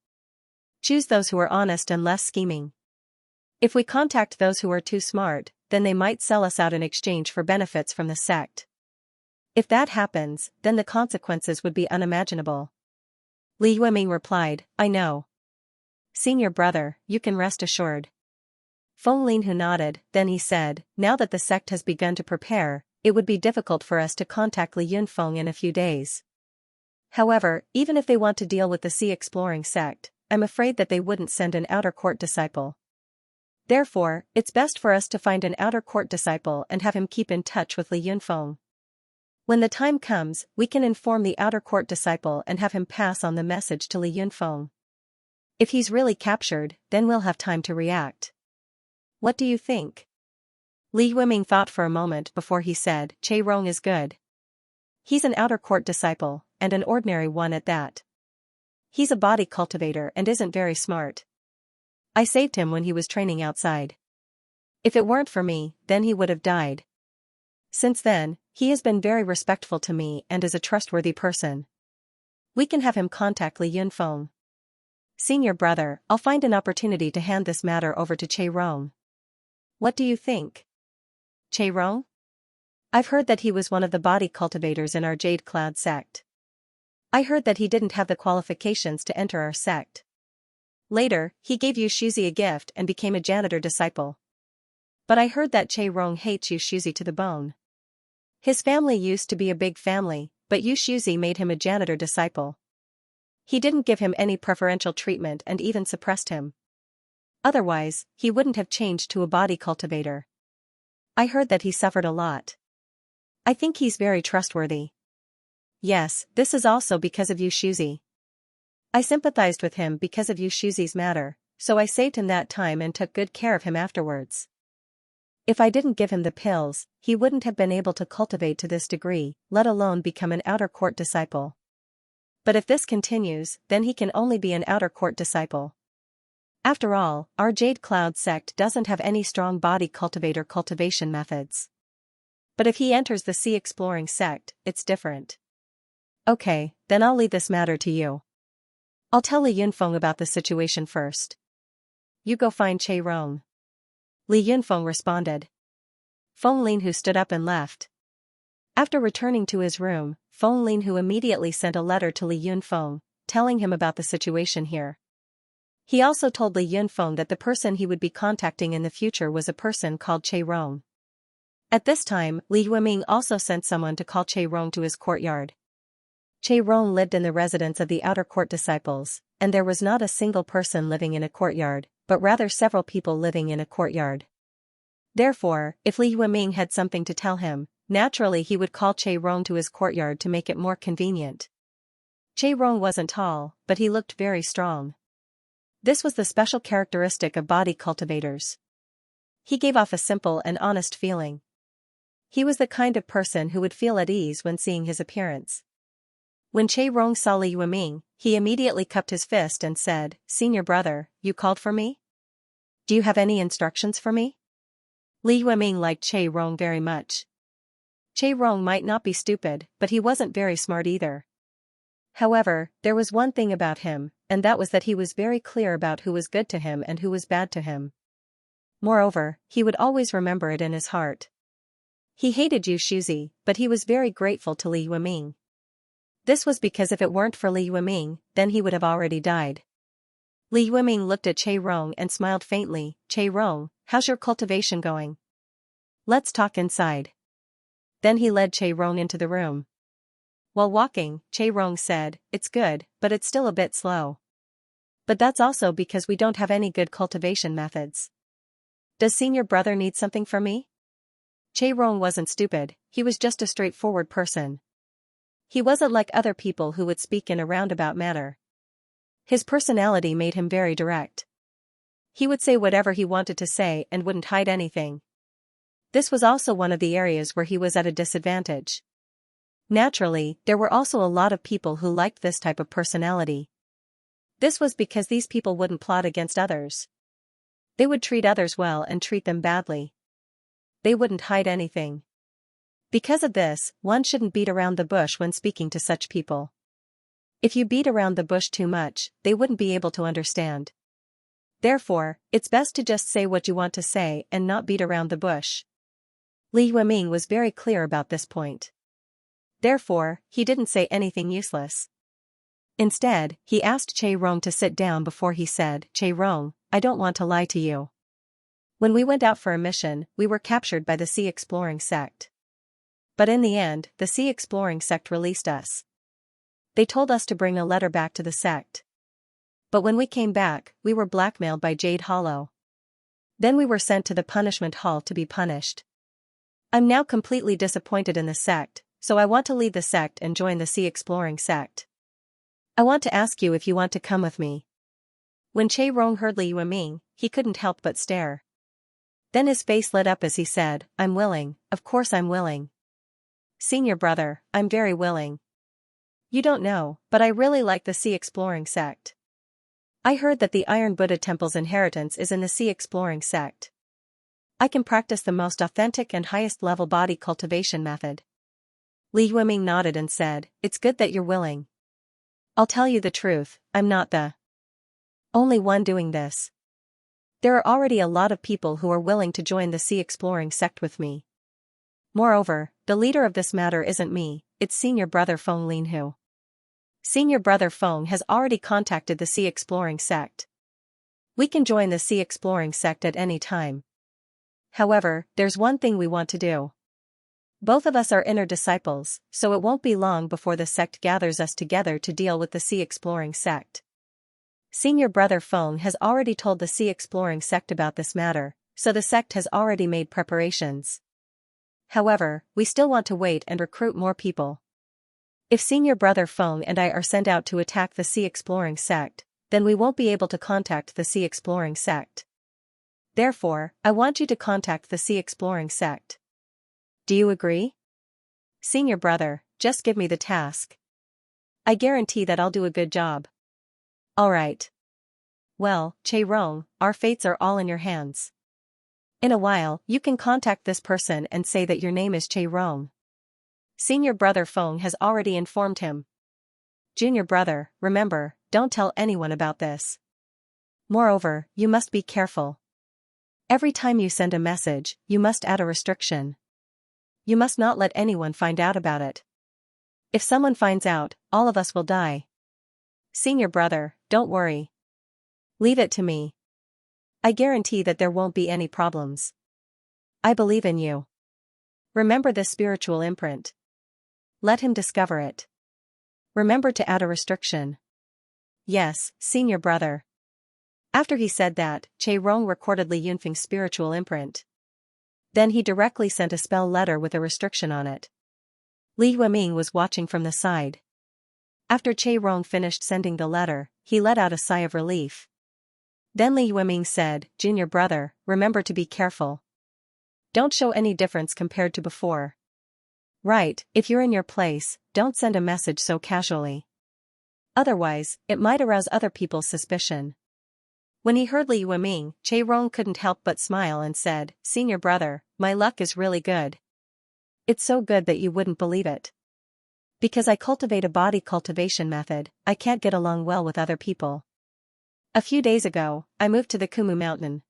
Choose those who are honest and less scheming. If we contact those who are too smart, then they might sell us out in exchange for benefits from the sect. If that happens, then the consequences would be unimaginable." Li Yueming replied, "I know. Senior brother, you can rest assured." Feng Linhu nodded, then he said, "Now that the sect has begun to prepare, it would be difficult for us to contact Li Yunfeng in a few days. However, even if they want to deal with the Sea Exploring sect, I'm afraid that they wouldn't send an outer court disciple. Therefore, it's best for us to find an outer court disciple and have him keep in touch with Li Yunfeng. When the time comes, we can inform the outer court disciple and have him pass on the message to Li Yunfeng. If he's really captured, then we'll have time to react. What do you think? Li Yueming thought for a moment before he said, Che Rong is good. He's an outer court disciple, and an ordinary one at that. He's a body cultivator and isn't very smart. I saved him when he was training outside. If it weren't for me, then he would have died. Since then, he has been very respectful to me and is a trustworthy person. We can have him contact Li Yunfeng. Senior brother, I'll find an opportunity to hand this matter over to Che Rong. What do you think? Che Rong? I've heard that he was one of the body cultivators in our Jade Cloud sect. I heard that he didn't have the qualifications to enter our sect. Later, he gave Yu Shuzi a gift and became a janitor disciple. But I heard that Che Rong hates Yu Shuzi to the bone. His family used to be a big family, but Yu Shuzi made him a janitor disciple. He didn't give him any preferential treatment and even suppressed him. Otherwise, he wouldn't have changed to a body cultivator. I heard that he suffered a lot. I think he's very trustworthy. Yes, this is also because of Yu Shuzi. I sympathized with him because of Yu Shuzi's matter, so I saved him that time and took good care of him afterwards. If I didn't give him the pills, he wouldn't have been able to cultivate to this degree, let alone become an outer court disciple. But if this continues, then he can only be an outer court disciple. After all, our Jade Cloud sect doesn't have any strong body cultivator cultivation methods. But if he enters the Sea Exploring sect, it's different. Okay, then I'll leave this matter to you. I'll tell Li Yunfeng about the situation first. You go find Che Rong. Li Yunfeng responded. Feng Linhu stood up and left. After returning to his room, Feng Linhu immediately sent a letter to Li Yunfeng, telling him about the situation here. He also told Li Yunfeng that the person he would be contacting in the future was a person called Che Rong. At this time, Li Yueming also sent someone to call Che Rong to his courtyard. Che Rong lived in the residence of the outer court disciples, and there was not a single person living in a courtyard, but rather several people living in a courtyard. Therefore, if Li Yueming had something to tell him, naturally he would call Che Rong to his courtyard to make it more convenient. Che Rong wasn't tall, but he looked very strong. This was the special characteristic of body cultivators. He gave off a simple and honest feeling. He was the kind of person who would feel at ease when seeing his appearance. When Che Rong saw Li Yueming, he immediately cupped his fist and said, Senior brother, you called for me? Do you have any instructions for me? Li Yueming liked Che Rong very much. Che Rong might not be stupid, but he wasn't very smart either. However, there was one thing about him, and that was that he was very clear about who was good to him and who was bad to him. Moreover, he would always remember it in his heart. He hated Yu Shuzi, but he was very grateful to Li Yueming. This was because if it weren't for Li Yueming, then he would have already died. Li Yueming looked at Che Rong and smiled faintly. Che Rong, how's your cultivation going? Let's talk inside. Then he led Che Rong into the room. While walking, Che Rong said, It's good, but it's still a bit slow. But that's also because we don't have any good cultivation methods. Does senior brother need something from me? Che Rong wasn't stupid, he was just a straightforward person. He wasn't like other people who would speak in a roundabout manner. His personality made him very direct. He would say whatever he wanted to say and wouldn't hide anything. This was also one of the areas where he was at a disadvantage. Naturally, there were also a lot of people who liked this type of personality. This was because these people wouldn't plot against others. They would treat others well and treat them badly. They wouldn't hide anything. Because of this, one shouldn't beat around the bush when speaking to such people. If you beat around the bush too much, they wouldn't be able to understand. Therefore, it's best to just say what you want to say and not beat around the bush. Li Yueming was very clear about this point. Therefore, he didn't say anything useless. Instead, he asked Che Rong to sit down before he said, Che Rong, I don't want to lie to you. When we went out for a mission, we were captured by the Sea Exploring sect. But in the end, the Sea Exploring sect released us. They told us to bring a letter back to the sect. But when we came back, we were blackmailed by Jade Hollow. Then we were sent to the punishment hall to be punished. I'm now completely disappointed in the sect, so I want to leave the sect and join the sea exploring sect. I want to ask you if you want to come with me. When Che Rong heard Li Yueming, he couldn't help but stare. Then his face lit up as he said, I'm willing, of course I'm willing. Senior brother, I'm very willing. You don't know, but I really like the sea exploring sect. I heard that the Iron Buddha Temple's inheritance is in the sea exploring sect. I can practice the most authentic and highest level body cultivation method. Li Yueming nodded and said, it's good that you're willing. I'll tell you the truth, I'm not the only one doing this. There are already a lot of people who are willing to join the sea exploring sect with me. Moreover, the leader of this matter isn't me, it's senior brother Feng Linhu. Senior brother Feng has already contacted the sea exploring sect. We can join the sea exploring sect at any time. However, there's one thing we want to do. Both of us are inner disciples, so it won't be long before the sect gathers us together to deal with the sea exploring sect. Senior brother Feng has already told the sea exploring sect about this matter, so the sect has already made preparations. However, we still want to wait and recruit more people. If senior brother Feng and I are sent out to attack the sea exploring sect, then we won't be able to contact the sea exploring sect. Therefore, I want you to contact the sea exploring sect. Do you agree? Senior brother, just give me the task. I guarantee that I'll do a good job. Alright. Well, Che Rong, our fates are all in your hands. In a while, you can contact this person and say that your name is Che Rong. Senior brother Feng has already informed him. Junior brother, remember, don't tell anyone about this. Moreover, you must be careful. Every time you send a message, you must add a restriction. You must not let anyone find out about it. If someone finds out, all of us will die. Senior brother, don't worry. Leave it to me. I guarantee that there won't be any problems. I believe in you. Remember this spiritual imprint. Let him discover it. Remember to add a restriction. Yes, senior brother. After he said that, Che Rong recorded Li Yunfeng's spiritual imprint. Then he directly sent a spell letter with a restriction on it. Li Yueming was watching from the side. After Che Rong finished sending the letter, he let out a sigh of relief. Then Li Yueming said, Junior brother, remember to be careful. Don't show any difference compared to before. Right, if you're in your place, don't send a message so casually. Otherwise, it might arouse other people's suspicion. When he heard Li Yueming, Che Rong couldn't help but smile and said, Senior brother, my luck is really good. It's so good that you wouldn't believe it. Because I cultivate a body cultivation method, I can't get along well with other people. A few days ago, I moved to the Kumu mountain.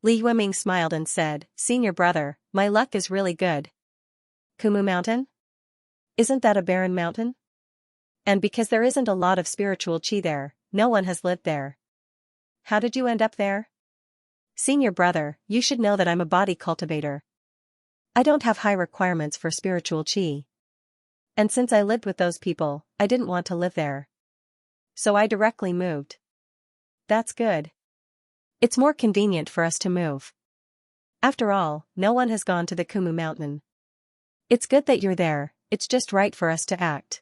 Li Yueming smiled and said, Senior brother, my luck is really good. Kumu mountain? Isn't that a barren mountain? And because there isn't a lot of spiritual chi there, no one has lived there. How did you end up there? Senior brother, you should know that I'm a body cultivator. I don't have high requirements for spiritual chi. And since I lived with those people, I didn't want to live there. So I directly moved. That's good. It's more convenient for us to move. After all, no one has gone to the Kumu mountain. It's good that you're there, it's just right for us to act.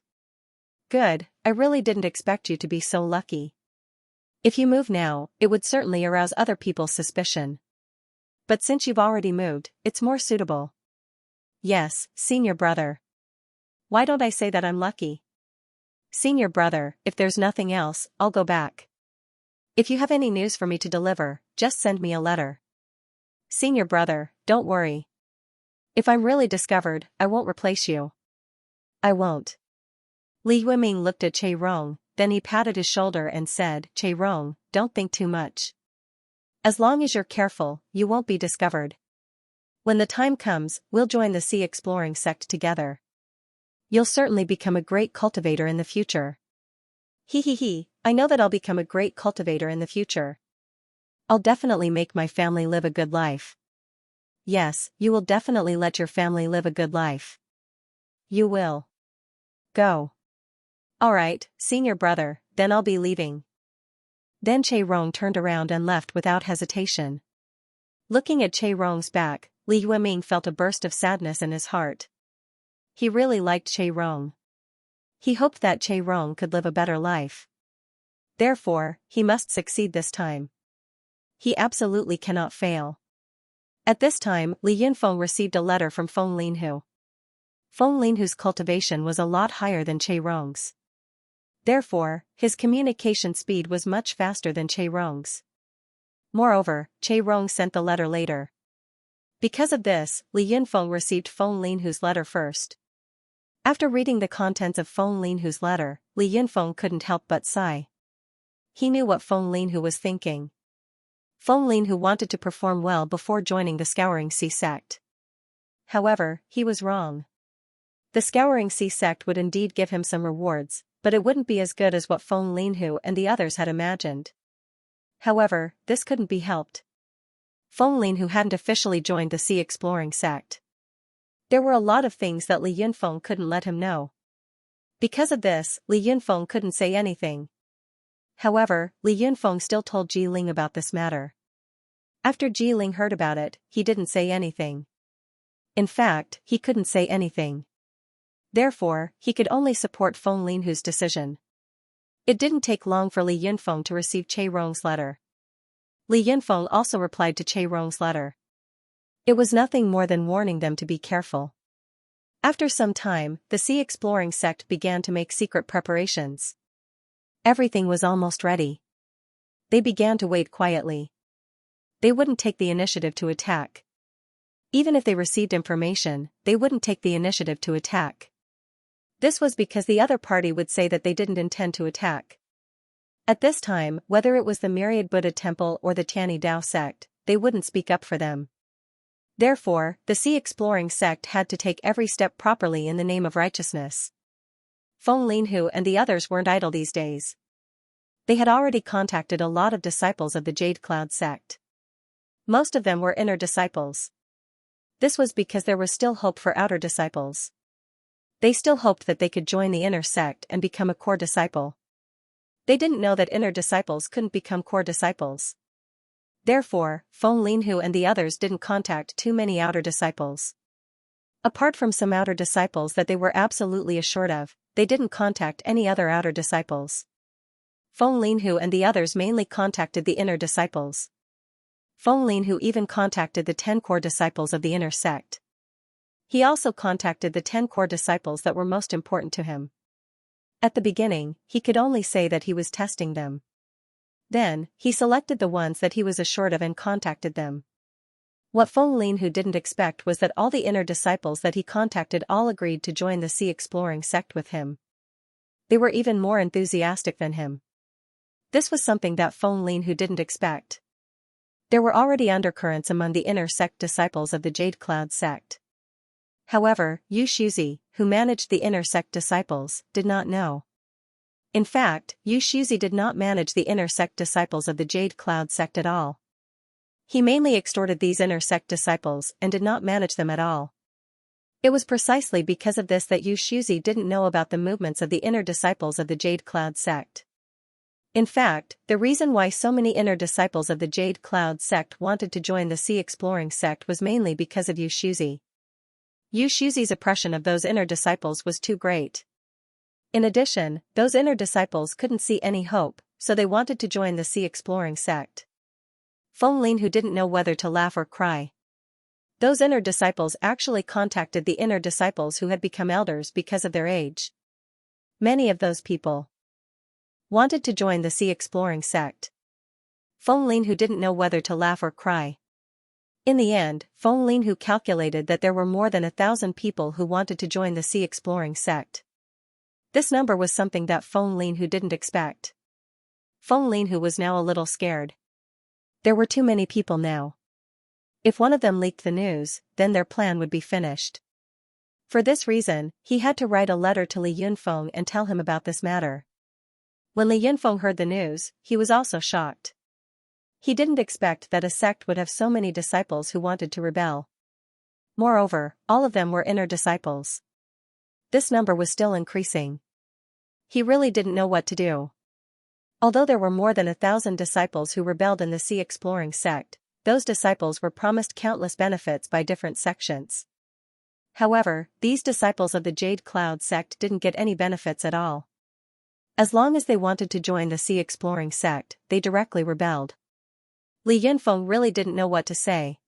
Good, I really didn't expect you to be so lucky. If you move now, it would certainly arouse other people's suspicion. But since you've already moved, it's more suitable. Yes, senior brother. Why don't I say that I'm lucky? Senior brother, if there's nothing else, I'll go back. If you have any news for me to deliver, just send me a letter. Senior brother, don't worry. If I'm really discovered, I won't replace you. I won't. Li Yueming looked at Che Rong, then he patted his shoulder and said, Che Rong, don't think too much. As long as you're careful, you won't be discovered. When the time comes, we'll join the sea exploring sect together. You'll certainly become a great cultivator in the future. He, I know that I'll become a great cultivator in the future. I'll definitely make my family live a good life. Yes, you will definitely let your family live a good life. You will. Go. Alright, senior brother, then I'll be leaving. Then Che Rong turned around and left without hesitation. Looking at Che Rong's back, Li Yueming felt a burst of sadness in his heart. He really liked Che Rong. He hoped that Che Rong could live a better life. Therefore, he must succeed this time. He absolutely cannot fail. At this time, Li Yunfeng received a letter from Feng Linhu. Feng Linhu's cultivation was a lot higher than Che Rong's. Therefore, his communication speed was much faster than Che Rong's. Moreover, Che Rong sent the letter later. Because of this, Li Yunfeng received Feng Linhu's letter first. After reading the contents of Feng Linhu's letter, Li Yunfeng couldn't help but sigh. He knew what Feng Linhu was thinking. Feng Linhu wanted to perform well before joining the Scouring Sea sect. However, he was wrong. The Scouring Sea sect would indeed give him some rewards, but it wouldn't be as good as what Feng Linhu and the others had imagined. However, this couldn't be helped. Feng Linhu hadn't officially joined the Sea Exploring sect. There were a lot of things that Li Yunfeng couldn't let him know. Because of this, Li Yunfeng couldn't say anything. However, Li Yunfeng still told Ji Ling about this matter. After Ji Ling heard about it, he didn't say anything. In fact, he couldn't say anything. Therefore, he could only support Feng Linhu's decision. It didn't take long for Li Yunfeng to receive Che Rong's letter. Li Yunfeng also replied to Che Rong's letter. It was nothing more than warning them to be careful. After some time, the Sea Exploring sect began to make secret preparations. Everything was almost ready. They began to wait quietly. They wouldn't take the initiative to attack. Even if they received information, they wouldn't take the initiative to attack. This was because the other party would say that they didn't intend to attack. At this time, whether it was the Myriad Buddha Temple or the Tianyi Dao sect, they wouldn't speak up for them. Therefore, the Sea Exploring sect had to take every step properly in the name of righteousness. Feng Linhu and the others weren't idle these days. They had already contacted a lot of disciples of the Jade Cloud sect. Most of them were inner disciples. This was because there was still hope for outer disciples. They still hoped that they could join the inner sect and become a core disciple. They didn't know that inner disciples couldn't become core disciples. Therefore, Feng Linhu and the others didn't contact too many outer disciples. Apart from some outer disciples that they were absolutely assured of, they didn't contact any other outer disciples. Feng Linhu and the others mainly contacted the inner disciples. Feng Linhu even contacted the 10 core disciples of the inner sect. He also contacted the 10 core disciples that were most important to him. At the beginning, he could only say that he was testing them. Then, he selected the ones that he was assured of and contacted them. What Feng Linhu didn't expect was that all the inner disciples that he contacted all agreed to join the Sea Exploring sect with him. They were even more enthusiastic than him. This was something that Feng Linhu didn't expect. There were already undercurrents among the inner sect disciples of the Jade Cloud sect. However, Yu Shuzi, who managed the inner sect disciples, did not know. In fact, Yu Shuzi did not manage the inner sect disciples of the Jade Cloud sect at all. He mainly extorted these inner sect disciples and did not manage them at all. It was precisely because of this that Yu Shuzi didn't know about the movements of the inner disciples of the Jade Cloud sect. In fact, the reason why so many inner disciples of the Jade Cloud sect wanted to join the Sea Exploring sect was mainly because of Yu Shuzi. Yu Shuzi's oppression of those inner disciples was too great. In addition, those inner disciples couldn't see any hope, so they wanted to join the Sea Exploring sect. Feng Linhu didn't know whether to laugh or cry. Those inner disciples actually contacted the inner disciples who had become elders because of their age. Many of those people wanted to join the Sea Exploring sect. Feng Linhu didn't know whether to laugh or cry. In the end, Feng Linhu calculated that there were more than 1,000 people who wanted to join the Sea Exploring sect. This number was something that Feng Linhu didn't expect. Feng Linhu was now a little scared. There were too many people now. If one of them leaked the news, then their plan would be finished. For this reason, he had to write a letter to Li Yunfeng and tell him about this matter. When Li Yunfeng heard the news, he was also shocked. He didn't expect that a sect would have so many disciples who wanted to rebel. Moreover, all of them were inner disciples. This number was still increasing. He really didn't know what to do. Although there were more than 1,000 disciples who rebelled in the Sea Exploring sect, those disciples were promised countless benefits by different sections. However, these disciples of the Jade Cloud sect didn't get any benefits at all. As long as they wanted to join the Sea Exploring sect, they directly rebelled. Li Yunfeng really didn't know what to say.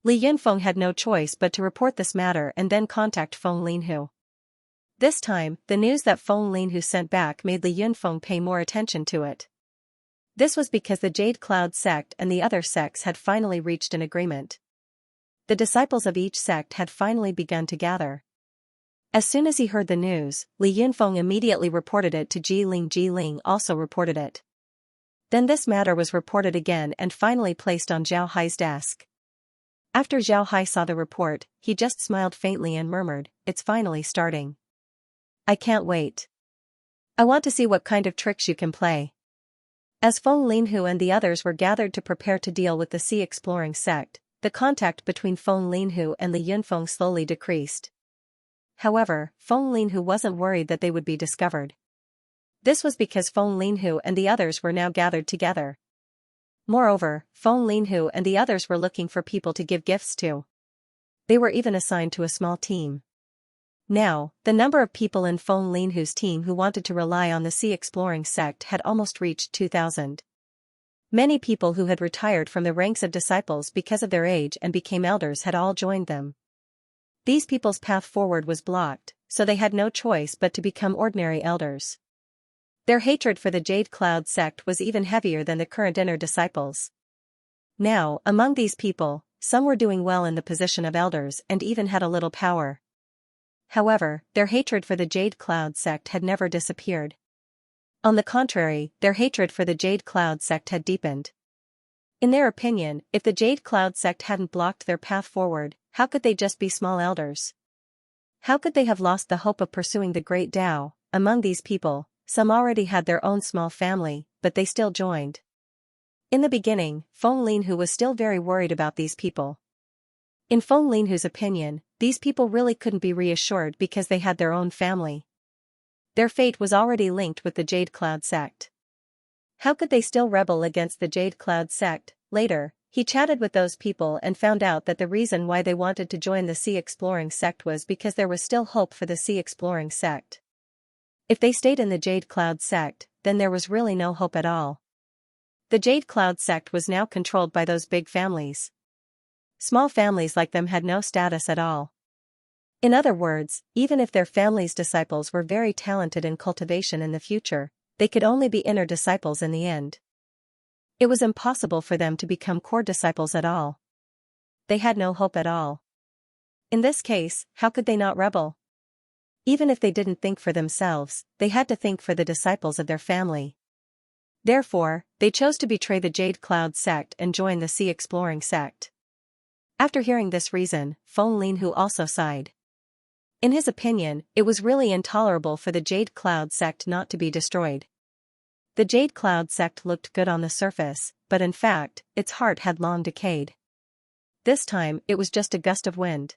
Li Yunfeng had no choice but to report this matter and then contact Feng Linhu. This time, the news that Feng Linhu sent back made Li Yunfeng pay more attention to it. This was because the Jade Cloud sect and the other sects had finally reached an agreement. The disciples of each sect had finally begun to gather. As soon as he heard the news, Li Yunfeng immediately reported it to Ji Ling also reported it. Then this matter was reported again and finally placed on Zhao Hai's desk. After Zhao Hai saw the report, he just smiled faintly and murmured, "It's finally starting. I can't wait. I want to see what kind of tricks you can play." As Feng Linhu and the others were gathered to prepare to deal with the Sea Exploring sect, the contact between Feng Linhu and Li Yunfeng slowly decreased. However, Feng Linhu wasn't worried that they would be discovered. This was because Feng Linhu and the others were now gathered together. Moreover, Feng Linhu and the others were looking for people to give gifts to. They were even assigned to a small team. Now, the number of people in Feng Linhu's team who wanted to rely on the Sea Exploring sect had almost reached 2,000. Many people who had retired from the ranks of disciples because of their age and became elders had all joined them. These people's path forward was blocked, so they had no choice but to become ordinary elders. Their hatred for the Jade Cloud sect was even heavier than the current inner disciples. Now, among these people, some were doing well in the position of elders and even had a little power. However, their hatred for the Jade Cloud sect had never disappeared. On the contrary, their hatred for the Jade Cloud sect had deepened. In their opinion, if the Jade Cloud sect hadn't blocked their path forward, how could they just be small elders? How could they have lost the hope of pursuing the Great Tao? Among these people, some already had their own small family, but they still joined. In the beginning, Feng Linhu was still very worried about these people. In Feng Linhu's opinion, these people really couldn't be reassured because they had their own family. Their fate was already linked with the Jade Cloud sect. How could they still rebel against the Jade Cloud sect? Later, he chatted with those people and found out that the reason why they wanted to join the Sea Exploring sect was because there was still hope for the Sea Exploring sect. If they stayed in the Jade Cloud sect, then there was really no hope at all. The Jade Cloud sect was now controlled by those big families. Small families like them had no status at all. In other words, even if their family's disciples were very talented in cultivation in the future, they could only be inner disciples in the end. It was impossible for them to become core disciples at all. They had no hope at all. In this case, how could they not rebel? Even if they didn't think for themselves, they had to think for the disciples of their family. Therefore, they chose to betray the Jade Cloud sect and join the Sea Exploring sect. After hearing this reason, Feng Linhu also sighed. In his opinion, it was really intolerable for the Jade Cloud sect not to be destroyed. The Jade Cloud sect looked good on the surface, but in fact, its heart had long decayed. This time, it was just a gust of wind.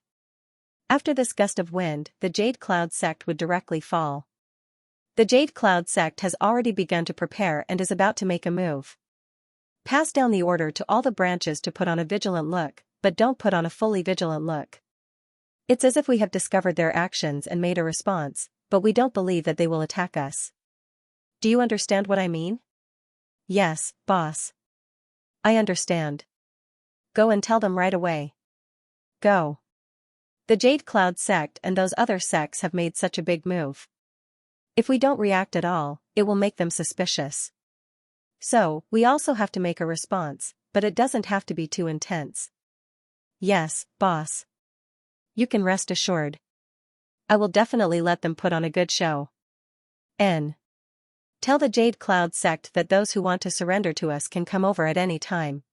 After this gust of wind, the Jade Cloud sect would directly fall. The Jade Cloud sect has already begun to prepare and is about to make a move. Pass down the order to all the branches to put on a vigilant look, but don't put on a fully vigilant look. It's as if we have discovered their actions and made a response, but we don't believe that they will attack us. Do you understand what I mean? Yes, boss. I understand. Go and tell them right away. Go. The Jade Cloud sect and those other sects have made such a big move. If we don't react at all, it will make them suspicious. So, we also have to make a response, but it doesn't have to be too intense. Yes, boss. You can rest assured. I will definitely let them put on a good show. N. Tell the Jade Cloud sect that those who want to surrender to us can come over at any time.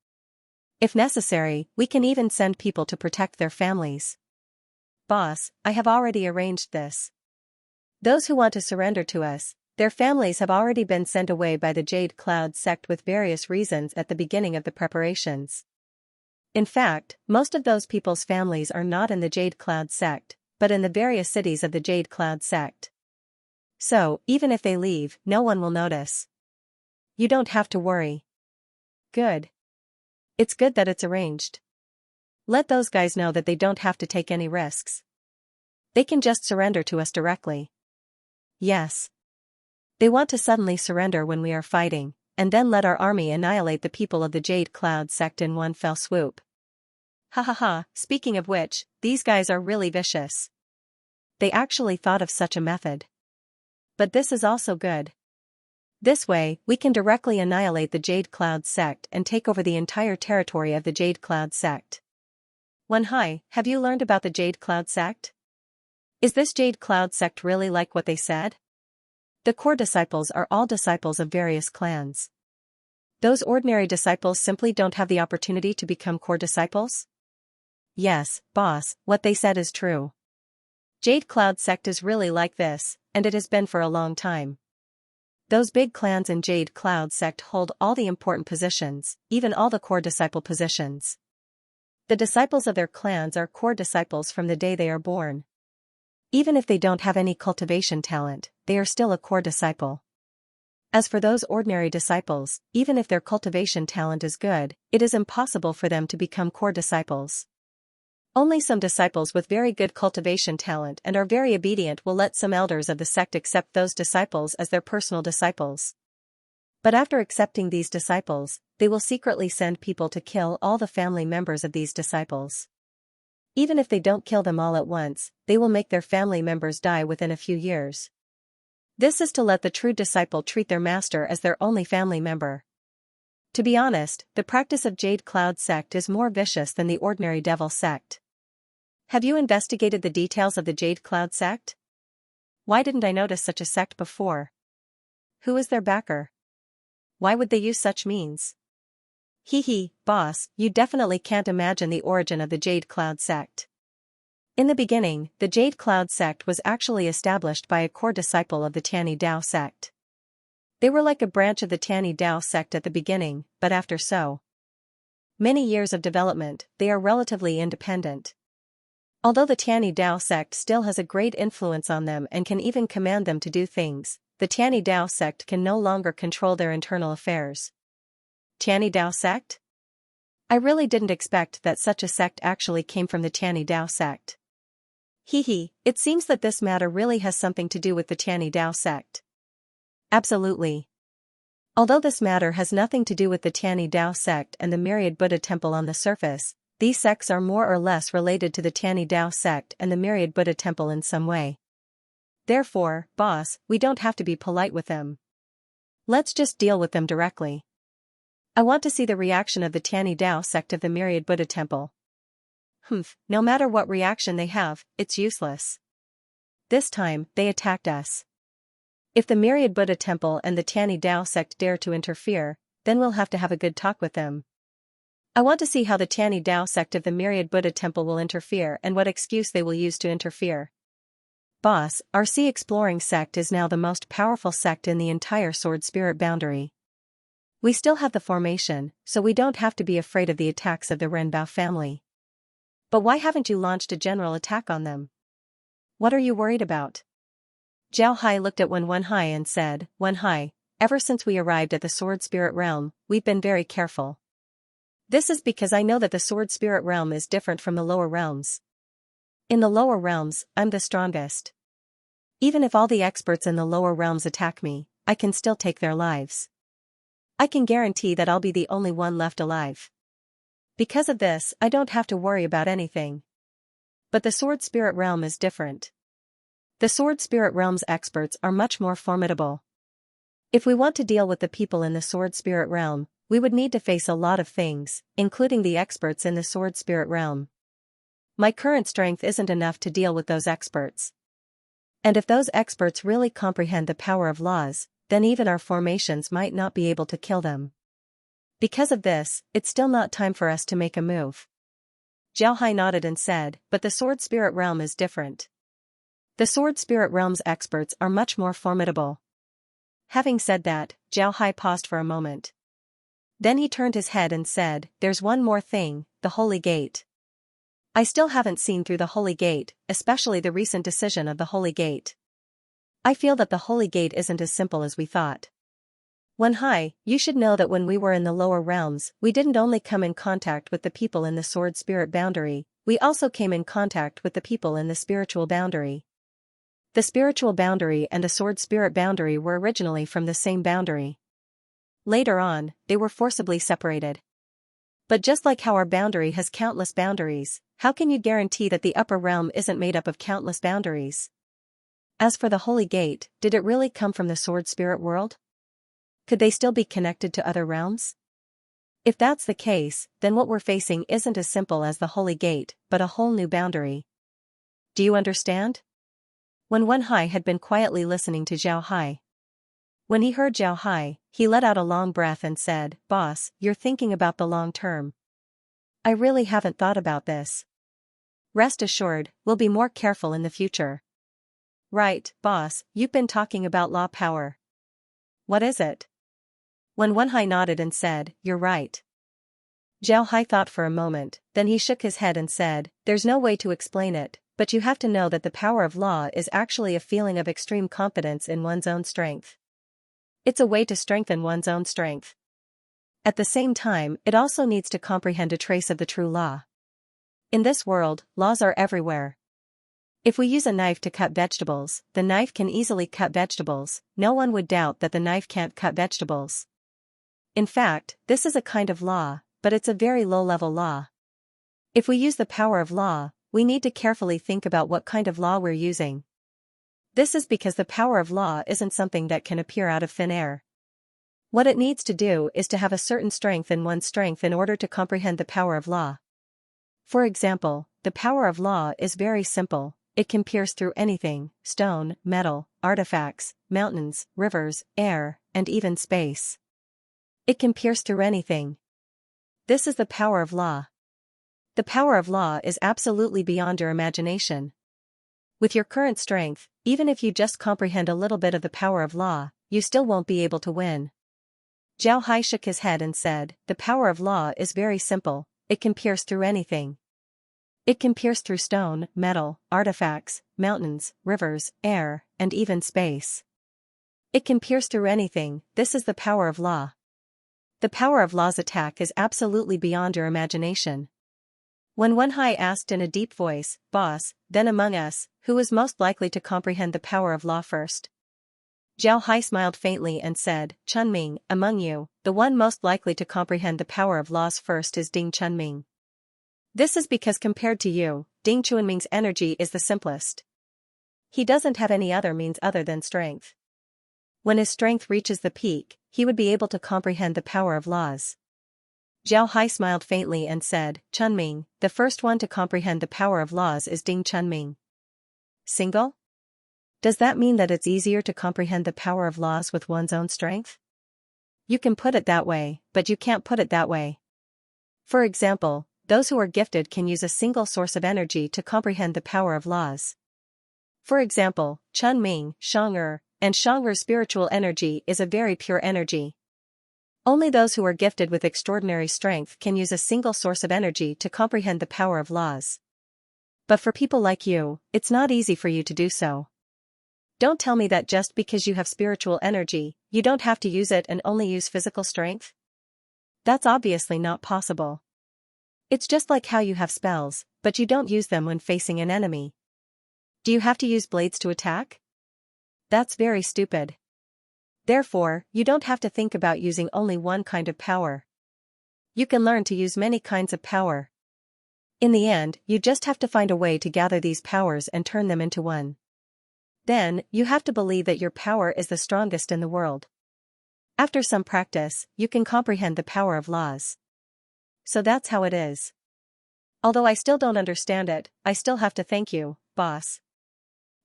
If necessary, we can even send people to protect their families. Boss, I have already arranged this. Those who want to surrender to us, their families have already been sent away by the Jade Cloud sect with various reasons at the beginning of the preparations. In fact, most of those people's families are not in the Jade Cloud sect, but in the various cities of the Jade Cloud sect. So, even if they leave, no one will notice. You don't have to worry. Good. It's good that it's arranged. Let those guys know that they don't have to take any risks. They can just surrender to us directly. Yes. They want to suddenly surrender when we are fighting, and then let our army annihilate the people of the Jade Cloud sect in one fell swoop. Ha ha ha, speaking of which, these guys are really vicious. They actually thought of such a method. But this is also good. This way, we can directly annihilate the Jade Cloud sect and take over the entire territory of the Jade Cloud sect. Wenhai, have you learned about the Jade Cloud sect? Is this Jade Cloud sect really like what they said? The core disciples are all disciples of various clans. Those ordinary disciples simply don't have the opportunity to become core disciples? Yes, boss, what they said is true. Jade Cloud sect is really like this, and it has been for a long time. Those big clans in Jade Cloud sect hold all the important positions, even all the core disciple positions. The disciples of their clans are core disciples from the day they are born. Even if they don't have any cultivation talent, they are still a core disciple. As for those ordinary disciples, even if their cultivation talent is good, it is impossible for them to become core disciples. Only some disciples with very good cultivation talent and are very obedient will let some elders of the sect accept those disciples as their personal disciples. But after accepting these disciples, they will secretly send people to kill all the family members of these disciples. Even if they don't kill them all at once, they will make their family members die within a few years. This is to let the true disciple treat their master as their only family member. To be honest, the practice of Jade Cloud sect is more vicious than the ordinary devil sect. Have you investigated the details of the Jade Cloud sect? Why didn't I notice such a sect before? Who is their backer? Why would they use such means? Hee, boss, you definitely can't imagine the origin of the Jade Cloud sect. In the beginning, the Jade Cloud sect was actually established by a core disciple of the Tianyi Dao sect. They were like a branch of the Tianyi Dao sect at the beginning, but after so many years of development, they are relatively independent. Although the Tianyi Dao sect still has a great influence on them and can even command them to do things, the Tianyi Dao sect can no longer control their internal affairs. Tianyi Dao sect? I really didn't expect that such a sect actually came from the Tianyi Dao sect. It seems that this matter really has something to do with the Tianyi Dao sect. Absolutely. Although this matter has nothing to do with the Tianyi Dao sect and the Myriad Buddha Temple on the surface, these sects are more or less related to the Tianyi Dao sect and the Myriad Buddha Temple in some way. Therefore, boss, we don't have to be polite with them. Let's just deal with them directly. I want to see the reaction of the Tianyi Dao sect of the Myriad Buddha Temple. No matter what reaction they have, it's useless. This time, they attacked us. If the Myriad Buddha Temple and the Tianyi Dao sect dare to interfere, then we'll have to have a good talk with them. I want to see how the Tianyi Dao sect of the Myriad Buddha Temple will interfere and what excuse they will use to interfere. Boss, our Sea Exploring sect is now the most powerful sect in the entire Sword Spirit boundary. We still have the formation, so we don't have to be afraid of the attacks of the Renbao family. But why haven't you launched a general attack on them? What are you worried about? Zhao Hai looked at Wenhai and said, Wenhai, ever since we arrived at the Sword Spirit realm, we've been very careful. This is because I know that the Sword Spirit realm is different from the lower realms. In the lower realms, I'm the strongest. Even if all the experts in the lower realms attack me, I can still take their lives. I can guarantee that I'll be the only one left alive. Because of this, I don't have to worry about anything. But the Sword Spirit realm is different. The Sword Spirit realm's experts are much more formidable. If we want to deal with the people in the Sword Spirit realm, we would need to face a lot of things, including the experts in the Sword Spirit realm. My current strength isn't enough to deal with those experts. And if those experts really comprehend the power of laws, then even our formations might not be able to kill them. Because of this, it's still not time for us to make a move. Zhao Hai nodded and said, but the Sword Spirit realm is different. The Sword Spirit realm's experts are much more formidable. Having said that, Zhao Hai paused for a moment. Then he turned his head and said, there's one more thing, the Holy Gate. I still haven't seen through the Holy Gate, especially the recent decision of the Holy Gate. I feel that the Holy Gate isn't as simple as we thought. Wenhai, you should know that when we were in the lower realms, we didn't only come in contact with the people in the sword spirit boundary, we also came in contact with the people in the spiritual boundary. The spiritual boundary and the sword spirit boundary were originally from the same boundary. Later on, they were forcibly separated. But just like how our boundary has countless boundaries, how can you guarantee that the upper realm isn't made up of countless boundaries? As for the Holy Gate, did it really come from the sword spirit world? Could they still be connected to other realms? If that's the case, then what we're facing isn't as simple as the Holy Gate, but a whole new boundary. Do you understand? When Wenhai had been quietly listening to Zhao Hai. When he heard Zhao Hai, he let out a long breath and said, "Boss, you're thinking about the long term. I really haven't thought about this. Rest assured, we'll be more careful in the future." "Right, boss, you've been talking about law power. What is it?" When Wenhai nodded and said, "You're right." Zhao Hai thought for a moment, then he shook his head and said, "There's no way to explain it, but you have to know that the power of law is actually a feeling of extreme confidence in one's own strength. It's a way to strengthen one's own strength. At the same time, it also needs to comprehend a trace of the true law. In this world, laws are everywhere. If we use a knife to cut vegetables, the knife can easily cut vegetables, no one would doubt that the knife can't cut vegetables. In fact, this is a kind of law, but it's a very low-level law. If we use the power of law, we need to carefully think about what kind of law we're using. This is because the power of law isn't something that can appear out of thin air. What it needs to do is to have a certain strength in one's strength in order to comprehend the power of law. For example, the power of law is very simple. It can pierce through anything: stone, metal, artifacts, mountains, rivers, air, and even space. It can pierce through anything. This is the power of law. The power of law is absolutely beyond your imagination. With your current strength, even if you just comprehend a little bit of the power of law, you still won't be able to win. Zhao Hai shook his head and said, "The power of law is very simple, it can pierce through anything. It can pierce through stone, metal, artifacts, mountains, rivers, air, and even space. It can pierce through anything. This is the power of law. The power of law's attack is absolutely beyond your imagination." When Wenhai asked in a deep voice, "Boss, then among us, who is most likely to comprehend the power of law first?" Zhao Hai smiled faintly and said, "Chunming, among you, the one most likely to comprehend the power of laws first is Ding Chunming. This is because compared to you, Ding Chunming's energy is the simplest. He doesn't have any other means other than strength. When his strength reaches the peak, he would be able to comprehend the power of laws." Zhao Hai smiled faintly and said, "Chunming, the first one to comprehend the power of laws is Ding Chunming. Single? Does that mean that it's easier to comprehend the power of laws with one's own strength?" You can put it that way, but you can't put it that way. For example, those who are gifted can use a single source of energy to comprehend the power of laws. For example, Chunming, Xianxia, and Xianxia's spiritual energy is a very pure energy. Only those who are gifted with extraordinary strength can use a single source of energy to comprehend the power of laws. But for people like you, it's not easy for you to do so. Don't tell me that just because you have spiritual energy, you don't have to use it and only use physical strength. That's obviously not possible. It's just like how you have spells, but you don't use them when facing an enemy. Do you have to use blades to attack? That's very stupid. Therefore, you don't have to think about using only one kind of power. You can learn to use many kinds of power. In the end, you just have to find a way to gather these powers and turn them into one. Then, you have to believe that your power is the strongest in the world. After some practice, you can comprehend the power of laws. So that's how it is. Although I still don't understand it, I still have to thank you, boss.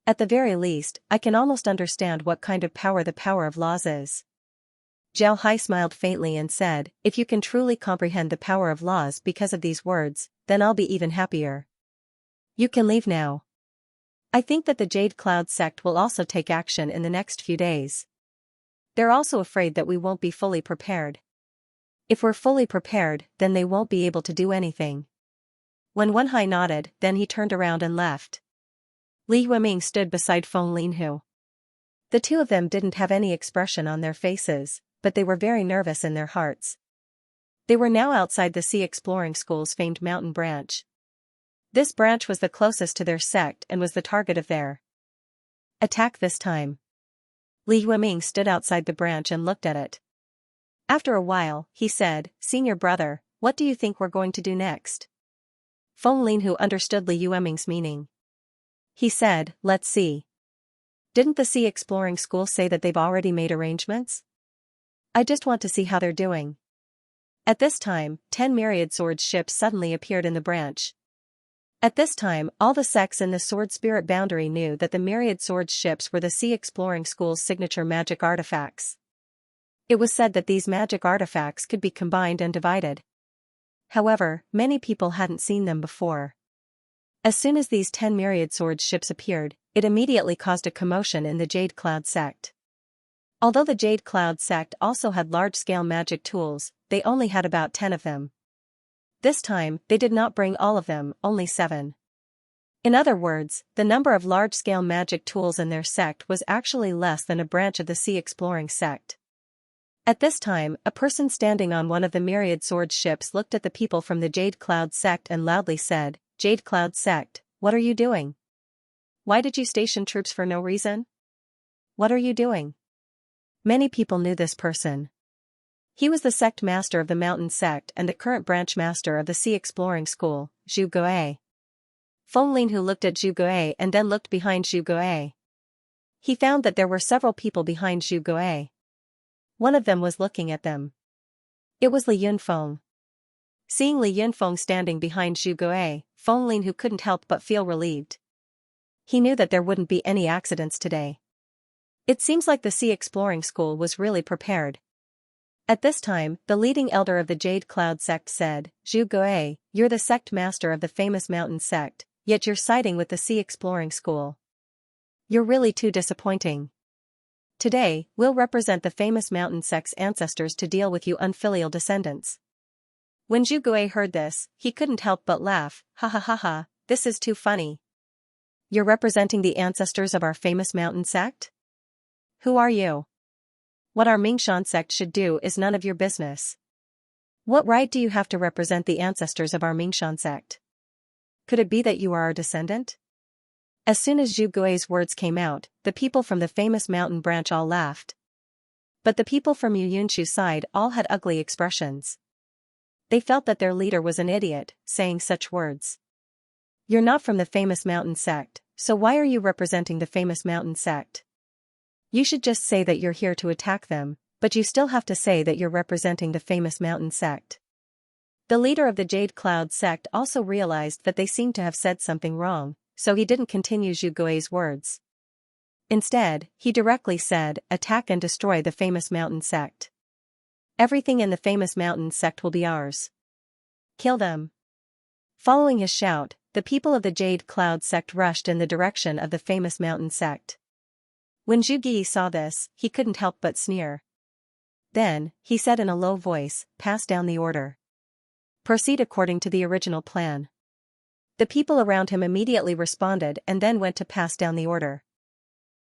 At the very least, I can almost understand what kind of power the power of laws is." Zhao Hai smiled faintly and said, "If you can truly comprehend the power of laws because of these words, then I'll be even happier. You can leave now. I think that the Jade Cloud sect will also take action in the next few days. They're also afraid that we won't be fully prepared. If we're fully prepared, then they won't be able to do anything." When Wenhai nodded, then he turned around and left. Li Huiming stood beside Feng Linhu. The two of them didn't have any expression on their faces, but they were very nervous in their hearts. They were now outside the Sea Exploring School's famed mountain branch. This branch was the closest to their sect and was the target of their attack this time. Li Yueming stood outside the branch and looked at it. After a while, he said, "Senior brother, what do you think we're going to do next?" Feng Lin, who understood Li Yueming's meaning. He said, "Let's see. Didn't the Sea Exploring School say that they've already made arrangements? I just want to see how they're doing." At this time, 10 myriad sword ships suddenly appeared in the branch. At this time, all the sects in the Sword Spirit boundary knew that the myriad sword ships were the Sea Exploring School's signature magic artifacts. It was said that these magic artifacts could be combined and divided. However, many people hadn't seen them before. As soon as these 10 myriad sword ships appeared, it immediately caused a commotion in the Jade Cloud sect. Although the Jade Cloud sect also had large-scale magic tools, they only had about 10 of them. This time, they did not bring all of them, only 7. In other words, the number of large-scale magic tools in their sect was actually less than a branch of the Sea Exploring sect. At this time, a person standing on one of the myriad sword ships looked at the people from the Jade Cloud sect and loudly said, "Jade Cloud sect, what are you doing? Why did you station troops for no reason? What are you doing?" Many people knew this person. He was the sect master of the mountain sect and the current branch master of the Sea Exploring School, Zhu Guo. Feng Lin, who looked at Zhu Guo and then looked behind Zhu Guo. He found that there were several people behind Zhu Guo. One of them was looking at them. It was Li Yunfeng. Seeing Li Yunfeng standing behind Zhu Guo, Feng Lin, who couldn't help but feel relieved. He knew that there wouldn't be any accidents today. It seems like the Sea Exploring School was really prepared. At this time, the leading elder of the Jade Cloud sect said, "Zhu Guo, you're the sect master of the famous mountain sect, yet you're siding with the Sea Exploring School. You're really too disappointing. Today, we'll represent the famous mountain sect's ancestors to deal with you unfilial descendants." When Zhu Guo heard this, he couldn't help but laugh. "Ha ha ha ha, this is too funny. You're representing the ancestors of our famous mountain sect? Who are you? What our Mingshan sect should do is none of your business. What right do you have to represent the ancestors of our Mingshan sect? Could it be that you are our descendant?" As soon as Zhu Guo's words came out, the people from the famous mountain branch all laughed. But the people from Yu Yunshu's side all had ugly expressions. They felt that their leader was an idiot, saying such words. "You're not from the famous mountain sect, so why are you representing the famous mountain sect? You should just say that you're here to attack them, but you still have to say that you're representing the famous mountain sect." The leader of the Jade Cloud sect also realized that they seemed to have said something wrong, so he didn't continue Zhu Guo's words. Instead, he directly said, "Attack and destroy the famous mountain sect. Everything in the famous mountain sect will be ours. Kill them." Following his shout, the people of the Jade Cloud sect rushed in the direction of the famous mountain sect. When Zhu Guo saw this, he couldn't help but sneer. Then, he said in a low voice, "Pass down the order. Proceed according to the original plan." The people around him immediately responded and then went to pass down the order.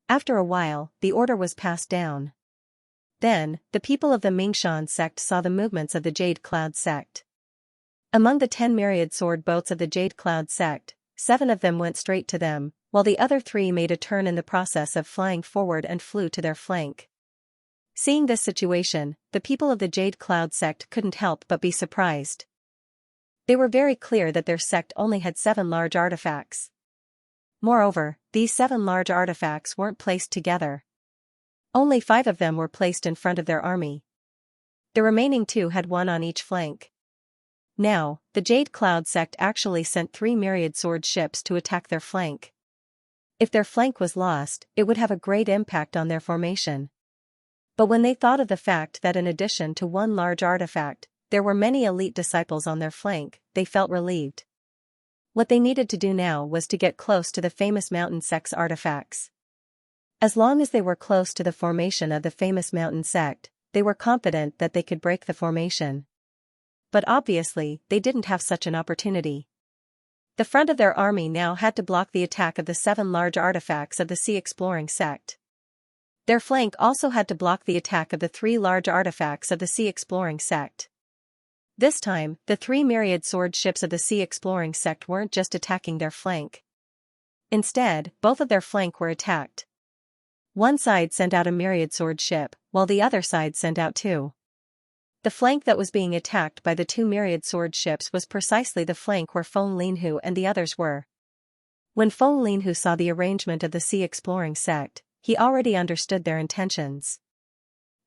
After a while, the order was passed down. Then, the people of the Mingshan sect saw the movements of the Jade Cloud sect. Among the 10 myriad sword boats of the Jade Cloud sect, 7 of them went straight to them, while the other 3 made a turn in the process of flying forward and flew to their flank. Seeing this situation, the people of the Jade Cloud sect couldn't help but be surprised. They were very clear that their sect only had 7 large artifacts. Moreover, these 7 large artifacts weren't placed together. Only 5 of them were placed in front of their army. The remaining 2 had 1 on each flank. Now, the Jade Cloud sect actually sent 3 myriad sword ships to attack their flank. If their flank was lost, it would have a great impact on their formation. But when they thought of the fact that in addition to 1 large artifact, there were many elite disciples on their flank, they felt relieved. What they needed to do now was to get close to the famous mountain sect's artifacts. As long as they were close to the formation of the famous mountain sect, they were confident that they could break the formation. But obviously, they didn't have such an opportunity. The front of their army now had to block the attack of the 7 large artifacts of the Sea Exploring sect. Their flank also had to block the attack of the 3 large artifacts of the Sea Exploring Sect. This time, the 3 myriad sword ships of the Sea Exploring Sect weren't just attacking their flank. Instead, both of their flank were attacked. One side sent out a myriad sword ship, while the other side sent out 2. The flank that was being attacked by the 2 myriad sword ships was precisely the flank where Feng Linhu and the others were. When Feng Linhu saw the arrangement of the Sea Exploring Sect, he already understood their intentions.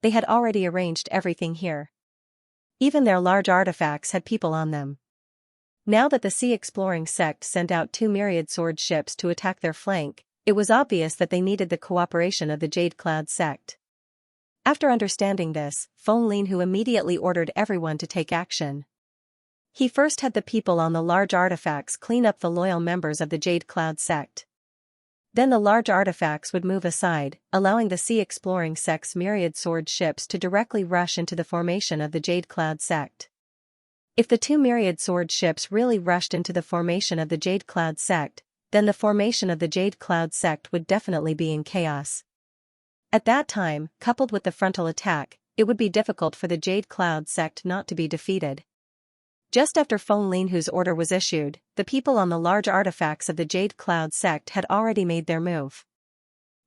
They had already arranged everything here. Even their large artifacts had people on them. Now that the Sea Exploring Sect sent out 2 myriad sword ships to attack their flank, it was obvious that they needed the cooperation of the Jade Cloud Sect. After understanding this, Feng Linhu immediately ordered everyone to take action. He first had the people on the large artifacts clean up the loyal members of the Jade Cloud Sect. Then the large artifacts would move aside, allowing the Sea Exploring Sect's myriad sword ships to directly rush into the formation of the Jade Cloud Sect. If the 2 myriad sword ships really rushed into the formation of the Jade Cloud Sect, then the formation of the Jade Cloud Sect would definitely be in chaos. At that time, coupled with the frontal attack, it would be difficult for the Jade Cloud Sect not to be defeated. Just after Feng Linhu's order was issued, the people on the large artifacts of the Jade Cloud Sect had already made their move.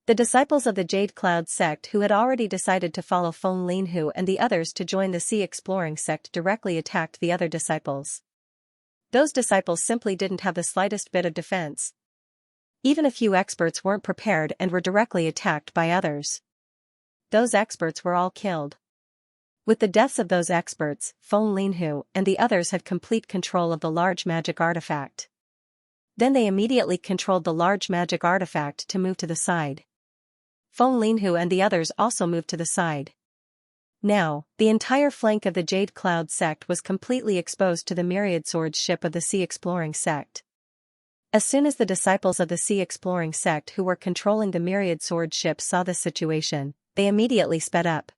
The disciples of the Jade Cloud Sect who had already decided to follow Feng Linhu and the others to join the Sea Exploring Sect directly attacked the other disciples. Those disciples simply didn't have the slightest bit of defense. Even a few experts weren't prepared and were directly attacked by others. Those experts were all killed. With the deaths of those experts, Feng Linhu and the others had complete control of the large magic artifact. Then they immediately controlled the large magic artifact to move to the side. Feng Linhu and the others also moved to the side. Now, the entire flank of the Jade Cloud Sect was completely exposed to the myriad sword ship of the Sea Exploring Sect. As soon as the disciples of the Sea Exploring Sect who were controlling the myriad sword ships saw this situation, they immediately sped up.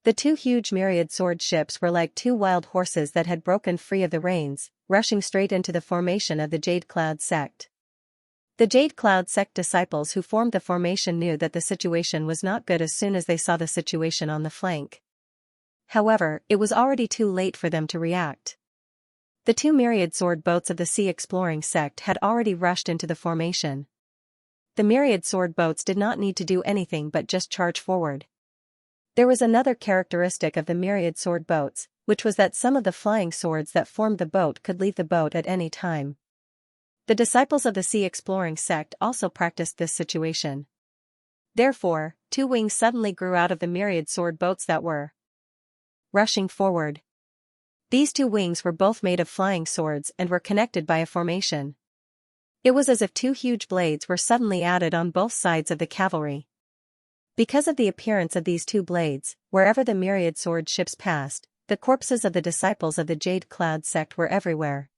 The 2 huge myriad sword ships were like 2 wild horses that had broken free of the reins, rushing straight into the formation of the Jade Cloud Sect. The Jade Cloud Sect disciples who formed the formation knew that the situation was not good as soon as they saw the situation on the flank. However, it was already too late for them to react. The 2 myriad sword boats of the Sea Exploring Sect had already rushed into the formation. The myriad sword boats did not need to do anything but just charge forward. There was another characteristic of the myriad sword boats, which was that some of the flying swords that formed the boat could leave the boat at any time. The disciples of the Sea Exploring Sect also practiced this situation. Therefore, 2 wings suddenly grew out of the myriad sword boats that were rushing forward. These 2 wings were both made of flying swords and were connected by a formation. It was as if 2 huge blades were suddenly added on both sides of the cavalry. Because of the appearance of these 2 blades, wherever the myriad sword ships passed, the corpses of the disciples of the Jade Cloud Sect were everywhere.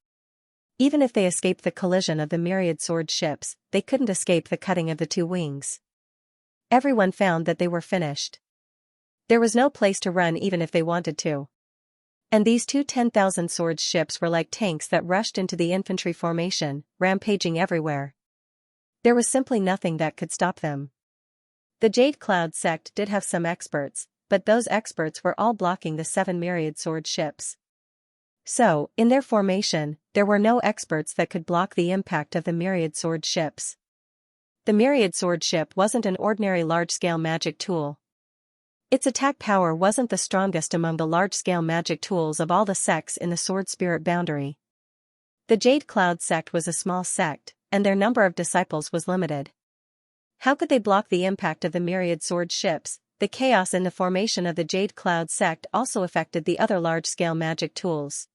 Even if they escaped the collision of the myriad sword ships, they couldn't escape the cutting of the 2 wings. Everyone found that they were finished. There was no place to run even if they wanted to. And these 2 10,000 sword ships were like tanks that rushed into the infantry formation, rampaging everywhere. There was simply nothing that could stop them. The Jade Cloud Sect did have some experts, but those experts were all blocking the 7 myriad sword ships. So, in their formation, there were no experts that could block the impact of the myriad sword ships. The myriad sword ship wasn't an ordinary large-scale magic tool. Its attack power wasn't the strongest among the large-scale magic tools of all the sects in the sword spirit boundary. The Jade Cloud Sect was a small sect, and their number of disciples was limited. How could they block the impact of the myriad sword ships? The chaos in the formation of the Jade Cloud Sect also affected the other large-scale magic tools.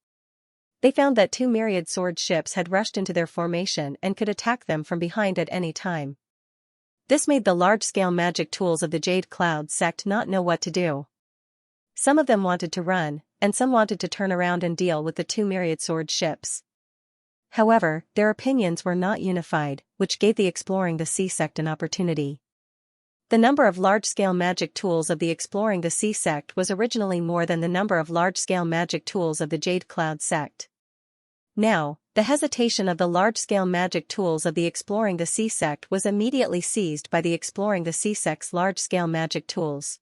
They found that 2 myriad sword ships had rushed into their formation and could attack them from behind at any time. This made the large-scale magic tools of the Jade Cloud Sect not know what to do. Some of them wanted to run, and some wanted to turn around and deal with the 2 myriad sword ships. However, their opinions were not unified, which gave the Exploring the Sea Sect an opportunity. The number of large-scale magic tools of the Exploring the Sea Sect was originally more than the number of large-scale magic tools of the Jade Cloud Sect. Now, The hesitation of the large-scale magic tools of the Exploring the Sea sect was immediately seized by the Exploring the Sea sect's large-scale magic tools.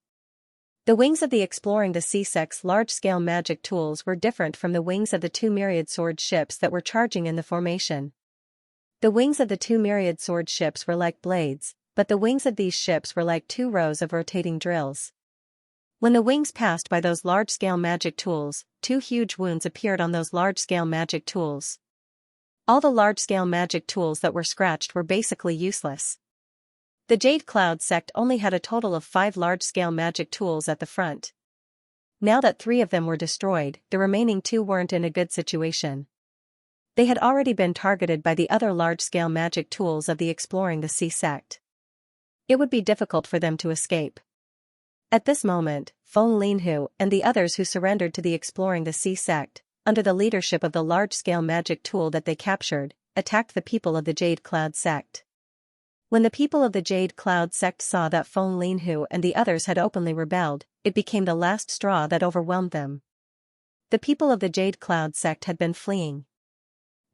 The wings of the Exploring the Sea sect's large-scale magic tools were different from the wings of the two myriad sword ships that were charging in the formation. The wings of the two myriad sword ships were like blades, but the wings of these ships were like two rows of rotating drills. When the wings passed by those large-scale magic tools, two huge wounds appeared on those large-scale magic tools. All the large-scale magic tools that were scratched were basically useless. The Jade Cloud sect only had a total of 5 large-scale magic tools at the front. Now that 3 of them were destroyed, the remaining 2 weren't in a good situation. They had already been targeted by the other large-scale magic tools of the Exploring the Sea sect. It would be difficult for them to escape. At this moment, Feng Linhu and the others who surrendered to the Exploring the Sea sect, under the leadership of the large-scale magic tool that they captured, attacked the people of the Jade Cloud sect. When the people of the Jade Cloud sect saw that Feng Linhu and the others had openly rebelled, it became the last straw that overwhelmed them. The people of the Jade Cloud sect had been fleeing.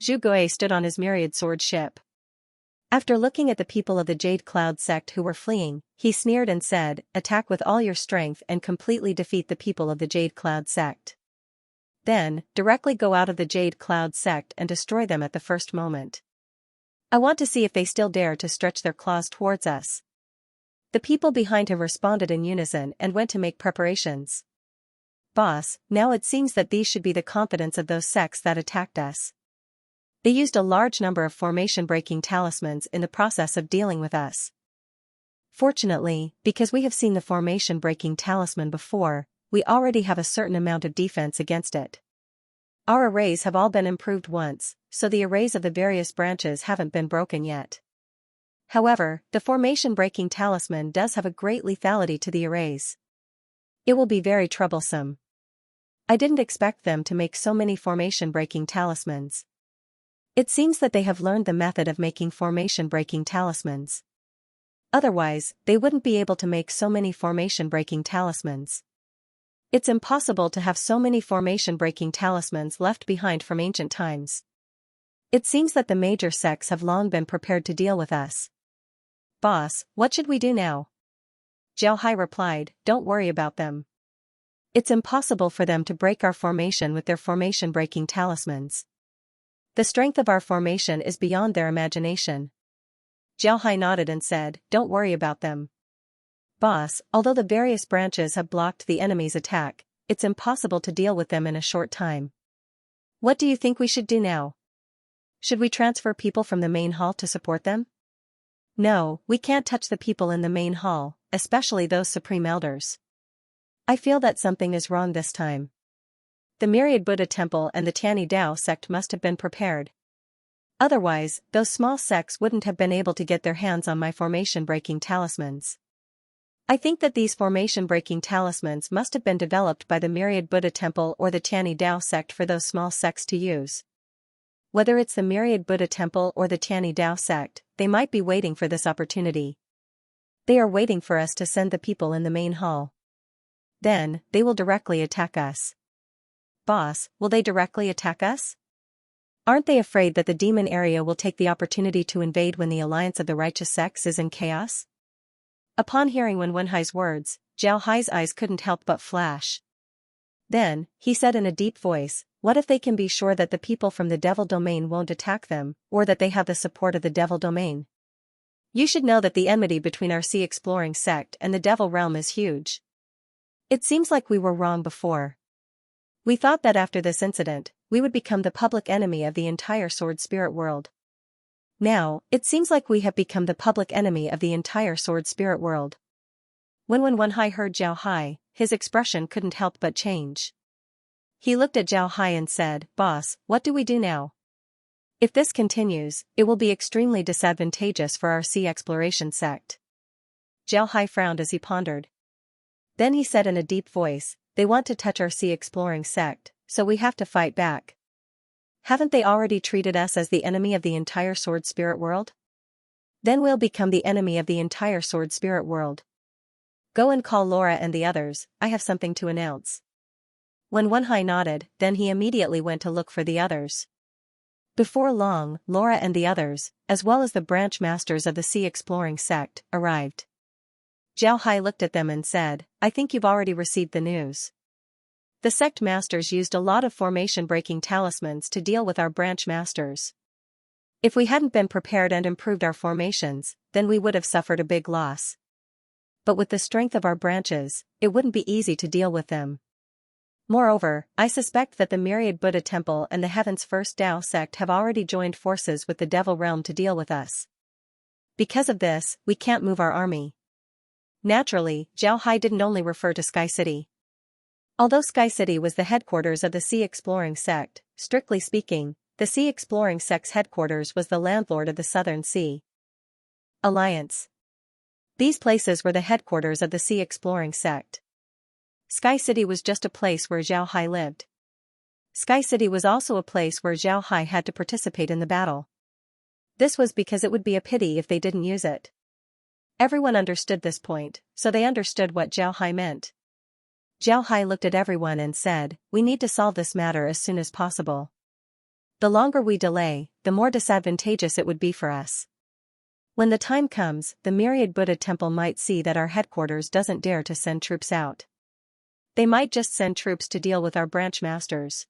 Zhu Gui stood on his myriad sword ship. After looking at the people of the Jade Cloud sect who were fleeing, he sneered and said, "Attack with all your strength and completely defeat the people of the Jade Cloud sect. Then, directly go out of the Jade Cloud sect and destroy them at the first moment. I want to see if they still dare to stretch their claws towards us." The people behind him responded in unison and went to make preparations. "Boss, now it seems that these should be the confidence of those sects that attacked us. They used a large number of formation-breaking talismans in the process of dealing with us. Fortunately, because we have seen the formation-breaking talisman before, we already have a certain amount of defense against it. Our arrays have all been improved once, so the arrays of the various branches haven't been broken yet. However, the formation-breaking talisman does have a great lethality to the arrays. It will be very troublesome. I didn't expect them to make so many formation-breaking talismans. It seems that they have learned the method of making formation-breaking talismans. Otherwise, they wouldn't be able to make so many formation-breaking talismans. It's impossible to have so many formation-breaking talismans left behind from ancient times. It seems that the major sects have long been prepared to deal with us. Boss, what should we do now?" Zhao Hai replied, "Don't worry about them. It's impossible for them to break our formation with their formation-breaking talismans. The strength of our formation is beyond their imagination." Zhao Hai nodded and said, "Don't worry about them. Boss, although the various branches have blocked the enemy's attack, it's impossible to deal with them in a short time. What do you think we should do now? Should we transfer people from the main hall to support them?" "No, we can't touch the people in the main hall, especially those supreme elders. I feel that something is wrong this time. The Myriad Buddha Temple and the Tianyi Dao sect must have been prepared. Otherwise, those small sects wouldn't have been able to get their hands on my formation-breaking talismans. I think that these formation-breaking talismans must have been developed by the Myriad Buddha Temple or the Tianyi Dao sect for those small sects to use. Whether it's the Myriad Buddha Temple or the Tianyi Dao sect, they might be waiting for this opportunity. They are waiting for us to send the people in the main hall. Then, they will directly attack us." "Boss, will they directly attack us? Aren't they afraid that the demon area will take the opportunity to invade when the alliance of the righteous sects is in chaos?" Upon hearing Wen Wenhai's words, Zhao Hai's eyes couldn't help but flash. Then, he said in a deep voice, "What if they can be sure that the people from the Devil Domain won't attack them, or that they have the support of the Devil Domain? You should know that the enmity between our sea exploring sect and the Devil Realm is huge. It seems like we were wrong before. We thought that after this incident, we would become the public enemy of the entire Sword Spirit world. Now, it seems like we have become the public enemy of the entire Sword Spirit world." When Wenhai heard Zhao Hai, his expression couldn't help but change. He looked at Zhao Hai and said, "Boss, what do we do now? If this continues, it will be extremely disadvantageous for our sea exploration sect." Zhao Hai frowned as he pondered. Then he said in a deep voice, "They want to touch our sea exploring sect, so we have to fight back. Haven't they already treated us as the enemy of the entire Sword Spirit world? Then we'll become the enemy of the entire Sword Spirit world. Go and call Laura and the others, I have something to announce." When Wenhai nodded, then he immediately went to look for the others. Before long, Laura and the others, as well as the branch masters of the sea exploring sect, arrived. Zhao Hai looked at them and said, "I think you've already received the news. The sect masters used a lot of formation-breaking talismans to deal with our branch masters. If we hadn't been prepared and improved our formations, then we would have suffered a big loss. But with the strength of our branches, it wouldn't be easy to deal with them. Moreover, I suspect that the Myriad Buddha Temple and the Heaven's First Tao sect have already joined forces with the Devil Realm to deal with us. Because of this, we can't move our army." Naturally, Zhao Hai didn't only refer to Sky City. Although Sky City was the headquarters of the Sea Exploring sect, strictly speaking, the Sea Exploring sect's headquarters was the landlord of the Southern Sea Alliance. These places were the headquarters of the Sea Exploring sect. Sky City was just a place where Zhao Hai lived. Sky City was also a place where Zhao Hai had to participate in the battle. This was because it would be a pity if they didn't use it. Everyone understood this point, so they understood what Zhao Hai meant. Zhao Hai looked at everyone and said, "We need to solve this matter as soon as possible. The longer we delay, the more disadvantageous it would be for us. When the time comes, the Myriad Buddha Temple might see that our headquarters doesn't dare to send troops out. They might just send troops to deal with our branch masters.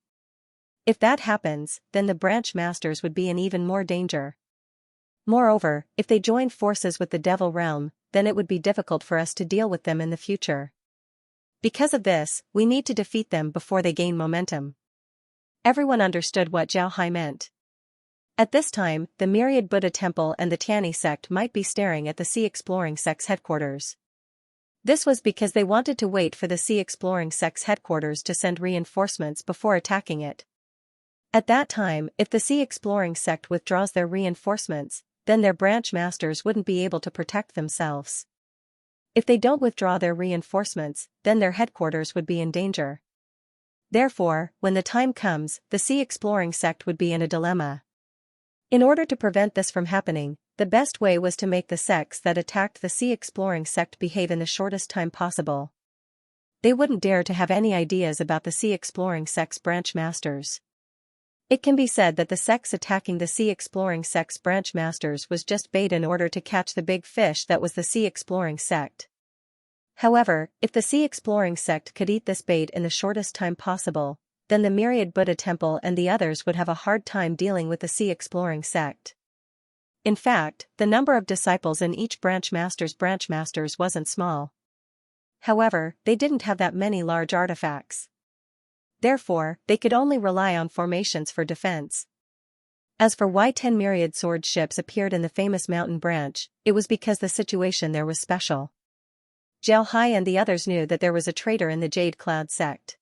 If that happens, then the branch masters would be in even more danger. Moreover, if they join forces with the Devil Realm, then it would be difficult for us to deal with them in the future. Because of this, we need to defeat them before they gain momentum." Everyone understood what Zhao Hai meant. At this time, the Myriad Buddha Temple and the Tianyi sect might be staring at the Sea Exploring sect's headquarters. This was because they wanted to wait for the Sea Exploring sect's headquarters to send reinforcements before attacking it. At that time, if the Sea Exploring sect withdraws their reinforcements, then their branch masters wouldn't be able to protect themselves. If they don't withdraw their reinforcements, then their headquarters would be in danger. Therefore, when the time comes, the Sea Exploring sect would be in a dilemma. In order to prevent this from happening, the best way was to make the sects that attacked the Sea Exploring sect behave in the shortest time possible. They wouldn't dare to have any ideas about the Sea Exploring sect's branch masters. It can be said that the sects attacking the Sea Exploring sect's branch masters was just bait in order to catch the big fish that was the Sea Exploring sect. However, if the Sea Exploring sect could eat this bait in the shortest time possible, then the Myriad Buddha Temple and the others would have a hard time dealing with the Sea Exploring sect. In fact, the number of disciples in each branch masters wasn't small. However, they didn't have that many large artifacts. Therefore, they could only rely on formations for defense. As for why 10 myriad sword ships appeared in the famous mountain branch, it was because the situation there was special. Zhao Hai and the others knew that there was a traitor in the Jade Cloud sect.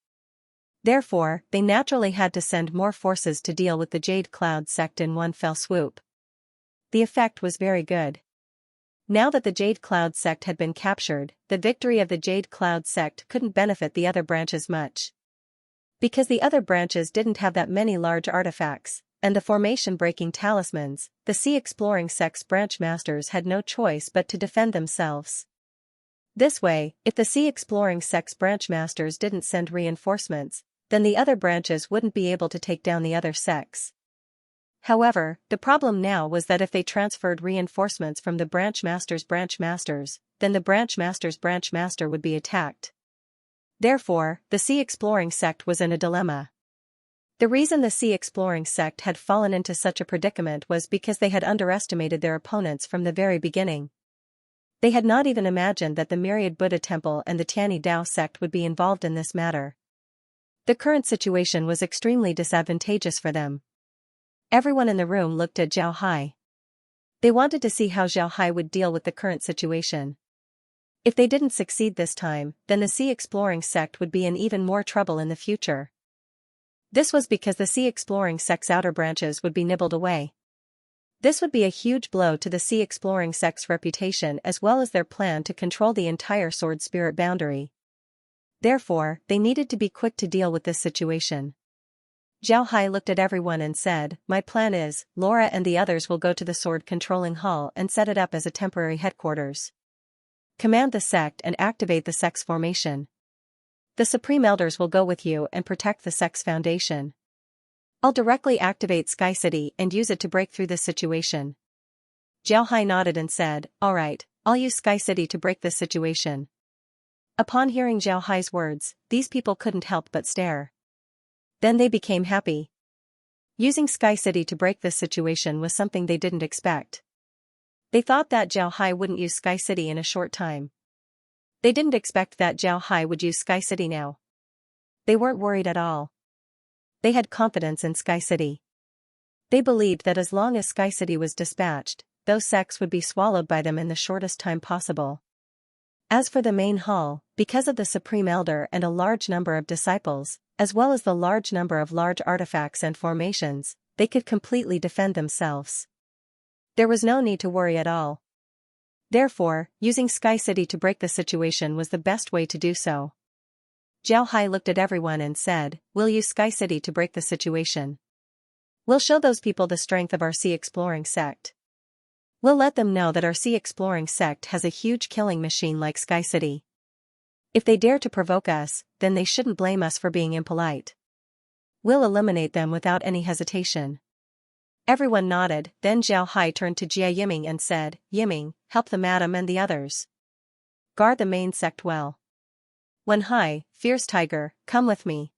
Therefore, they naturally had to send more forces to deal with the Jade Cloud sect in one fell swoop. The effect was very good. Now that the Jade Cloud sect had been captured, the victory of the Jade Cloud sect couldn't benefit the other branches much. Because the other branches didn't have that many large artifacts, and the formation-breaking talismans, the Sea Exploring sect's branch masters had no choice but to defend themselves. This way, if the Sea Exploring sect's branch masters didn't send reinforcements, then the other branches wouldn't be able to take down the other sects. However, the problem now was that if they transferred reinforcements from the branch masters, then the branch master's branch master would be attacked. Therefore, the Sea Exploring sect was in a dilemma. The reason the Sea Exploring sect had fallen into such a predicament was because they had underestimated their opponents from the very beginning. They had not even imagined that the Myriad Buddha Temple and the Tianyi Dao sect would be involved in this matter. The current situation was extremely disadvantageous for them. Everyone in the room looked at Zhao Hai. They wanted to see how Zhao Hai would deal with the current situation. If they didn't succeed this time, then the Sea Exploring sect would be in even more trouble in the future. This was because the Sea Exploring sect's outer branches would be nibbled away. This would be a huge blow to the Sea Exploring sect's reputation as well as their plan to control the entire Sword Spirit boundary. Therefore, they needed to be quick to deal with this situation. Zhao Hai looked at everyone and said, "My plan is, Laura and the others will go to the Sword Controlling Hall and set it up as a temporary headquarters. Command the sect and activate the sect's formation. The Supreme Elders will go with you and protect the sect's foundation. I'll directly activate Sky City and use it to break through this situation. Zhao Hai nodded and said, alright, I'll use Sky City to break this situation. Upon hearing Zhao Hai's words, these people couldn't help but stare. Then they became happy. Using Sky City to break this situation was something they didn't expect. They thought that Zhao Hai wouldn't use Sky City in a short time. They didn't expect that Zhao Hai would use Sky City now. They weren't worried at all. They had confidence in Sky City. They believed that as long as Sky City was dispatched, those sects would be swallowed by them in the shortest time possible. As for the main hall, because of the Supreme Elder and a large number of disciples, as well as the large number of large artifacts and formations, they could completely defend themselves. There was no need to worry at all. Therefore, using Sky City to break the situation was the best way to do so. Zhao Hai looked at everyone and said, we'll use Sky City to break the situation. We'll show those people the strength of our sea exploring sect. We'll let them know that our sea exploring sect has a huge killing machine like Sky City. If they dare to provoke us, then they shouldn't blame us for being impolite. We'll eliminate them without any hesitation. Everyone nodded, then Zhao Hai turned to Jia Yiming and said, Yiming, help the madam and the others. Guard the main sect well. Wen Hai, Fierce Tiger, come with me.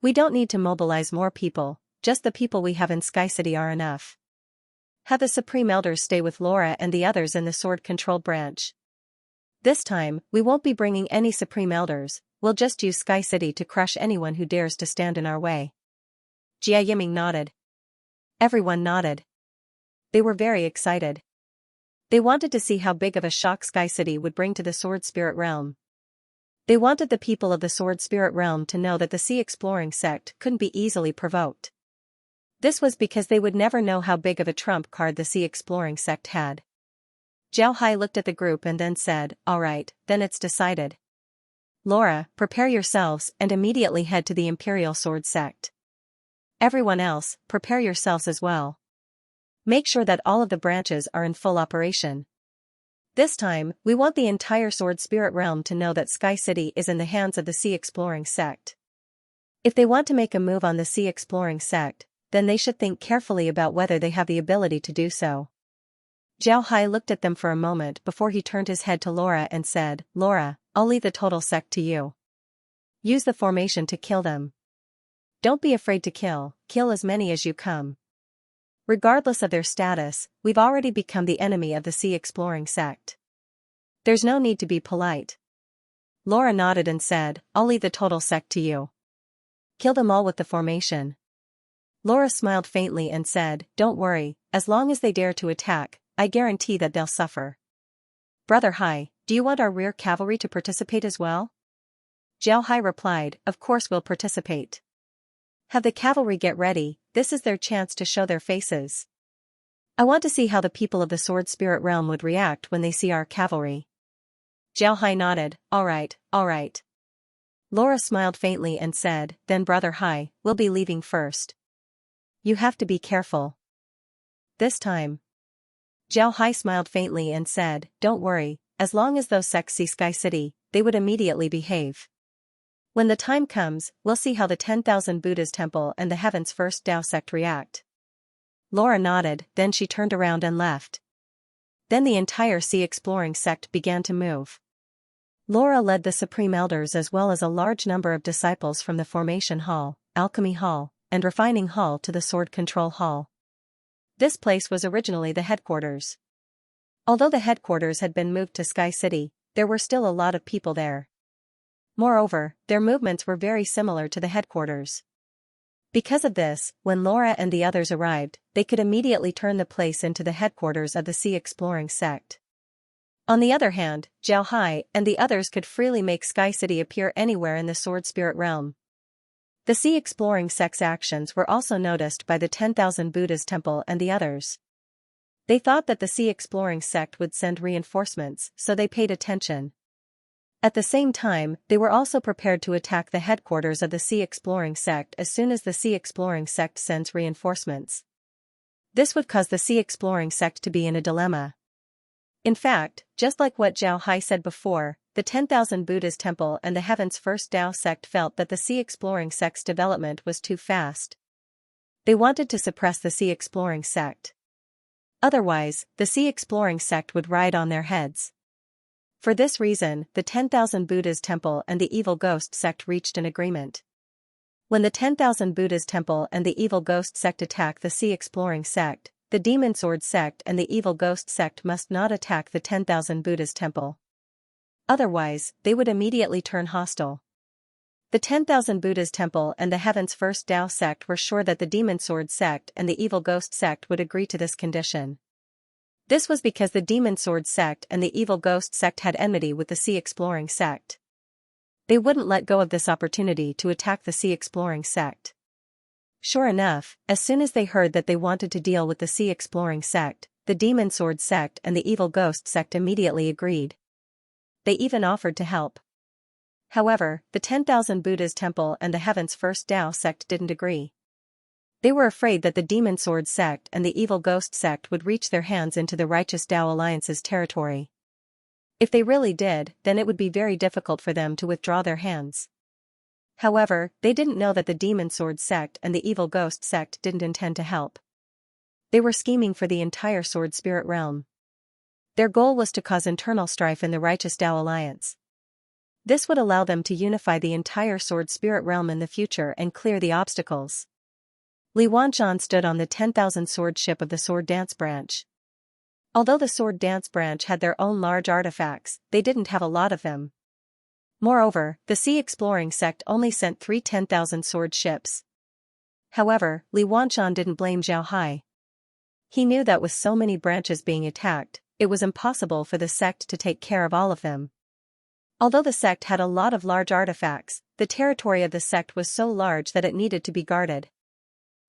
We don't need to mobilize more people, just the people we have in Sky City are enough. Have the Supreme Elders stay with Laura and the others in the sword-controlled branch. This time, we won't be bringing any Supreme Elders, we'll just use Sky City to crush anyone who dares to stand in our way. Jia Yiming nodded. Everyone nodded. They were very excited. They wanted to see how big of a shock Sky City would bring to the Sword Spirit Realm. They wanted the people of the Sword Spirit Realm to know that the Sea Exploring Sect couldn't be easily provoked. This was because they would never know how big of a trump card the Sea Exploring Sect had. Zhao Hai looked at the group and then said, alright, then it's decided. Laura, prepare yourselves and immediately head to the Imperial Sword Sect. Everyone else, prepare yourselves as well. Make sure that all of the branches are in full operation. This time, we want the entire Sword Spirit Realm to know that Sky City is in the hands of the Sea Exploring Sect. If they want to make a move on the Sea Exploring Sect, then they should think carefully about whether they have the ability to do so. Zhao Hai looked at them for a moment before he turned his head to Laura and said, Laura, I'll leave the total sect to you. Use the formation to kill them. Don't be afraid to kill as many as you come. Regardless of their status, we've already become the enemy of the Sea Exploring Sect. There's no need to be polite. Laura nodded and said, I'll leave the total sect to you. Kill them all with the formation. Laura smiled faintly and said, don't worry, as long as they dare to attack, I guarantee that they'll suffer. Brother Hai, do you want our rear cavalry to participate as well? Zhao Hai replied, of course we'll participate. Have the cavalry get ready, this is their chance to show their faces. I want to see how the people of the Sword Spirit Realm would react when they see our cavalry. Zhao Hai nodded, alright. Laura smiled faintly and said, then Brother Hai, we'll be leaving first. You have to be careful. This time. Zhao Hai smiled faintly and said, don't worry, as long as those sects see Sky City, they would immediately behave. When the time comes, we'll see how the 10,000 Buddha's temple and the Heaven's First Tao sect react. Laura nodded, then she turned around and left. Then the entire Sea Exploring sect began to move. Laura led the Supreme Elders as well as a large number of disciples from the Formation Hall, Alchemy Hall, and Refining Hall to the Sword Control Hall. This place was originally the headquarters. Although the headquarters had been moved to Sky City, there were still a lot of people there. Moreover, their movements were very similar to the headquarters. Because of this, when Laura and the others arrived, they could immediately turn the place into the headquarters of the Sea Exploring sect. On the other hand, Zhao Hai and the others could freely make Sky City appear anywhere in the Sword Spirit Realm. The Sea Exploring sect's actions were also noticed by the 10,000 Buddha's temple and the others. They thought that the Sea Exploring sect would send reinforcements, so they paid attention. At the same time, they were also prepared to attack the headquarters of the Sea Exploring sect as soon as the Sea Exploring sect sends reinforcements. This would cause the Sea Exploring sect to be in a dilemma. In fact, just like what Zhao Hai said before, the 10,000 Buddha's temple and the Heaven's First Tao sect felt that the Sea Exploring sect's development was too fast. They wanted to suppress the sea exploring sect. Otherwise, the sea exploring sect would ride on their heads. For this reason, the 10,000 Buddhas temple and the evil ghost sect reached an agreement. When the 10,000 Buddhas temple and the evil ghost sect attack the sea exploring sect, the demon sword sect and the evil ghost sect must not attack the 10,000 Buddhas temple. Otherwise, they would immediately turn hostile. The 10,000 Buddhas temple and the Heaven's First Tao sect were sure that the demon sword sect and the evil ghost sect would agree to this condition. This was because the demon sword sect and the evil ghost sect had enmity with the sea exploring sect. They wouldn't let go of this opportunity to attack the sea exploring sect. Sure enough, as soon as they heard that they wanted to deal with the sea exploring sect, the demon sword sect and the evil ghost sect immediately agreed. They even offered to help. However, the 10,000 Buddhas temple and the Heaven's First Tao sect didn't agree. They were afraid that the demon sword sect and the evil ghost sect would reach their hands into the righteous Tao Alliance's territory. If they really did, then it would be very difficult for them to withdraw their hands. However, they didn't know that the demon sword sect and the evil ghost sect didn't intend to help. They were scheming for the entire sword spirit realm. Their goal was to cause internal strife in the righteous Tao Alliance. This would allow them to unify the entire sword spirit realm in the future and clear the obstacles. Li Wanchon stood on the 10,000 sword ship of the sword dance branch. Although the sword dance branch had their own large artifacts, they didn't have a lot of them. Moreover, the sea exploring sect only sent 3 10,000 sword ships. However, Li Wanchon didn't blame Zhao Hai. He knew that with so many branches being attacked, it was impossible for the sect to take care of all of them. Although the sect had a lot of large artifacts, the territory of the sect was so large that it needed to be guarded.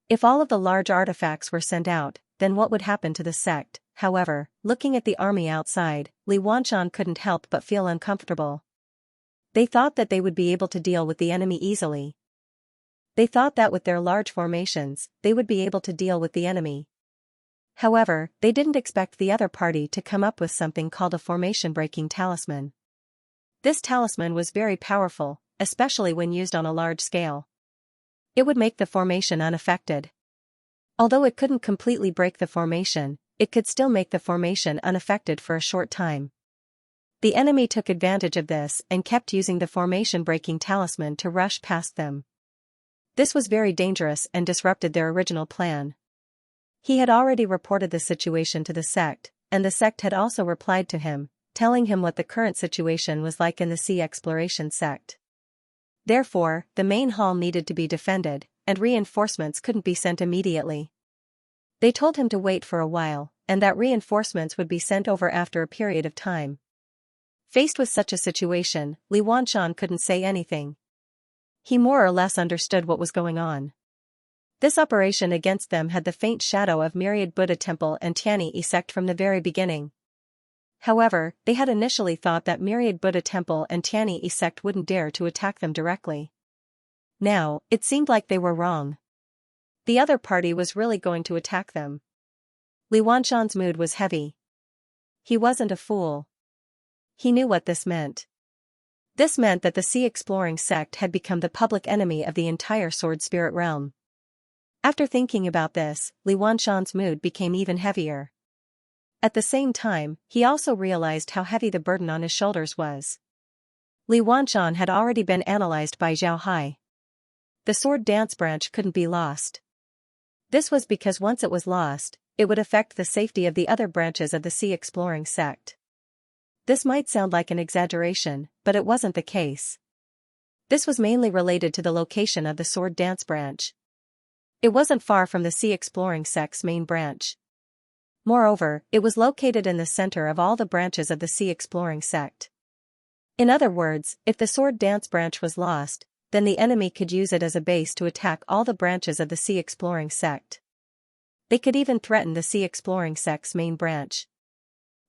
If all of the large artifacts were sent out, then what would happen to the sect? However, looking at the army outside, Li Wanchon couldn't help but feel uncomfortable. They thought that they would be able to deal with the enemy easily. They thought that with their large formations, they would be able to deal with the enemy. However, they didn't expect the other party to come up with something called a formation-breaking talisman. This talisman was very powerful, especially when used on a large scale. It would make the formation unaffected. Although it couldn't completely break the formation, it could still make the formation unaffected for a short time. The enemy took advantage of this and kept using the formation-breaking talisman to rush past them. This was very dangerous and disrupted their original plan. He had already reported the situation to the sect, and the sect had also replied to him, telling him what the current situation was like in the sea exploration sect. Therefore, the main hall needed to be defended, and reinforcements couldn't be sent immediately. They told him to wait for a while, and that reinforcements would be sent over after a period of time. Faced with such a situation, Li Wanchon couldn't say anything. He more or less understood what was going on. This operation against them had the faint shadow of Myriad Buddha Temple and Tianyi sect from the very beginning. However, they had initially thought that Myriad Buddha Temple and Tianyi sect wouldn't dare to attack them directly. Now, it seemed like they were wrong. The other party was really going to attack them. Li Wanchon's mood was heavy. He wasn't a fool. He knew what this meant. This meant that the sea exploring sect had become the public enemy of the entire sword spirit realm. After thinking about this, Li Wanchon's mood became even heavier. At the same time, he also realized how heavy the burden on his shoulders was. Li Wanchon had already been analyzed by Zhao Hai. The sword dance branch couldn't be lost. This was because once it was lost, it would affect the safety of the other branches of the sea exploring sect. This might sound like an exaggeration, but it wasn't the case. This was mainly related to the location of the sword dance branch. It wasn't far from the sea exploring sect's main branch. Moreover, it was located in the center of all the branches of the sea exploring sect. In other words, if the sword dance branch was lost, then the enemy could use it as a base to attack all the branches of the sea exploring sect. They could even threaten the sea exploring sect's main branch.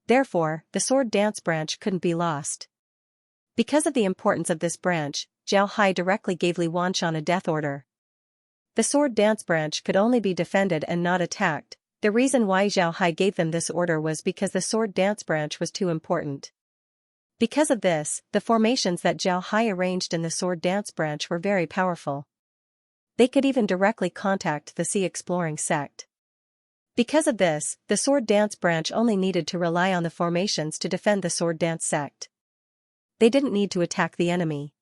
Therefore, the sword dance branch couldn't be lost. Because of the importance of this branch, Zhao Hai directly gave Li Wanchon a death order. The sword dance branch could only be defended and not attacked. The reason why Zhao Hai gave them this order was because the sword dance branch was too important. Because of this, the formations that Zhao Hai arranged in the sword dance branch were very powerful. They could even directly contact the Sea Exploring sect. Because of this, the Sword Dance branch only needed to rely on the formations to defend the Sword Dance sect. They didn't need to attack the enemy.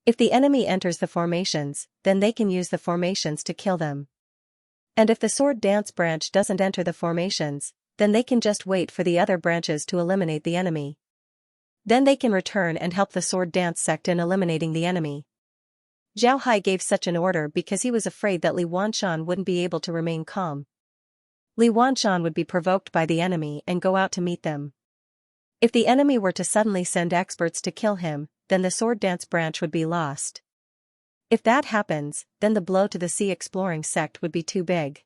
If the enemy enters the formations, then they can use the formations to kill them. And if the Sword Dance branch doesn't enter the formations, then they can just wait for the other branches to eliminate the enemy. Then they can return and help the Sword Dance sect in eliminating the enemy. Zhao Hai gave such an order because he was afraid that Li Wanshan wouldn't be able to remain calm. Li Wanshan would be provoked by the enemy and go out to meet them. If the enemy were to suddenly send experts to kill him, then the Sword Dance branch would be lost. If that happens, then the blow to the Sea Exploring sect would be too big.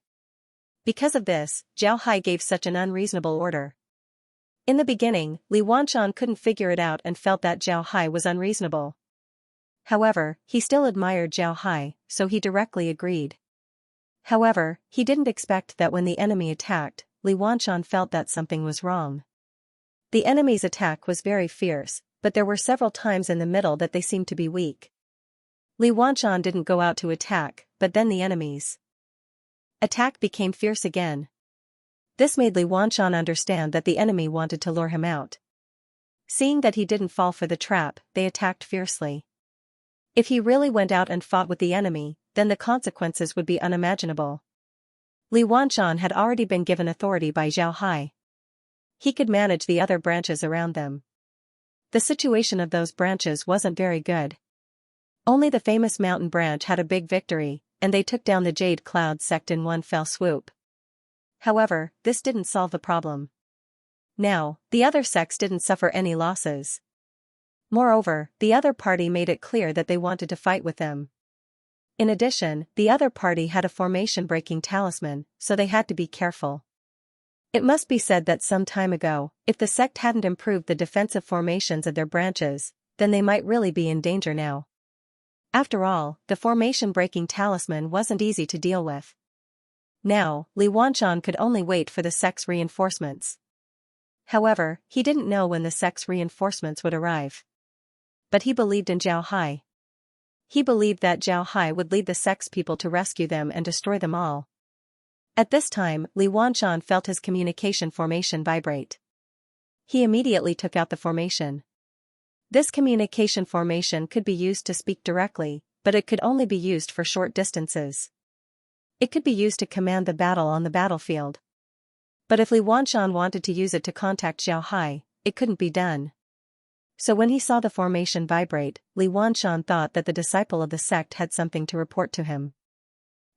Because of this, Zhao Hai gave such an unreasonable order. In the beginning, Li Wanshan couldn't figure it out and felt that Zhao Hai was unreasonable. However, he still admired Zhao Hai, so he directly agreed. However, he didn't expect that when the enemy attacked, Li Wanshan felt that something was wrong. The enemy's attack was very fierce, but there were several times in the middle that they seemed to be weak. Li Wanshan didn't go out to attack, but then the enemy's attack became fierce again. This made Li Wanshan understand that the enemy wanted to lure him out. Seeing that he didn't fall for the trap, they attacked fiercely. If he really went out and fought with the enemy, then the consequences would be unimaginable. Li Wanshan had already been given authority by Zhao Hai. He could manage the other branches around them. The situation of those branches wasn't very good. Only the famous mountain branch had a big victory, and they took down the Jade Cloud sect in one fell swoop. However, this didn't solve the problem. Now, the other sects didn't suffer any losses. Moreover, the other party made it clear that they wanted to fight with them. In addition, the other party had a formation-breaking talisman, so they had to be careful. It must be said that some time ago, if the sect hadn't improved the defensive formations of their branches, then they might really be in danger now. After all, the formation-breaking talisman wasn't easy to deal with. Now, Li Wanshan could only wait for the sect's reinforcements. However, he didn't know when the sect's reinforcements would arrive. But he believed in Zhao Hai. He believed that Zhao Hai would lead the sect's people to rescue them and destroy them all. At this time, Li Wanshan felt his communication formation vibrate. He immediately took out the formation. This communication formation could be used to speak directly, but it could only be used for short distances. It could be used to command the battle on the battlefield. But if Li Wanshan wanted to use it to contact Zhao Hai, it couldn't be done. So when he saw the formation vibrate, Li Wanshan thought that the disciple of the sect had something to report to him.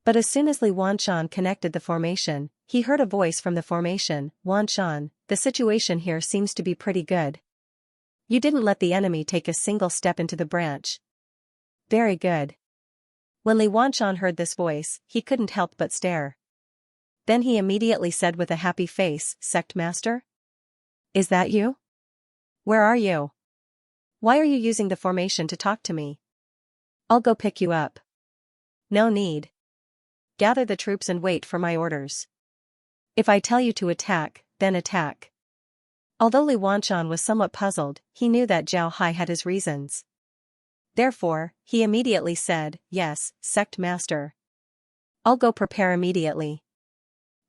But as soon as Li Wanshan connected the formation, he heard a voice from the formation, "Wanshan, the situation here seems to be pretty good. You didn't let the enemy take a single step into the branch. Very good." When Li Wanshan heard this voice, he couldn't help but stare. Then he immediately said with a happy face, "Sect Master? Is that you? Where are you? Why are you using the formation to talk to me? I'll go pick you up." "No need. Gather the troops and wait for my orders. If I tell you to attack, then attack." Although Li Wanshan was somewhat puzzled, he knew that Zhao Hai had his reasons. Therefore, he immediately said, "Yes, Sect Master. I'll go prepare immediately."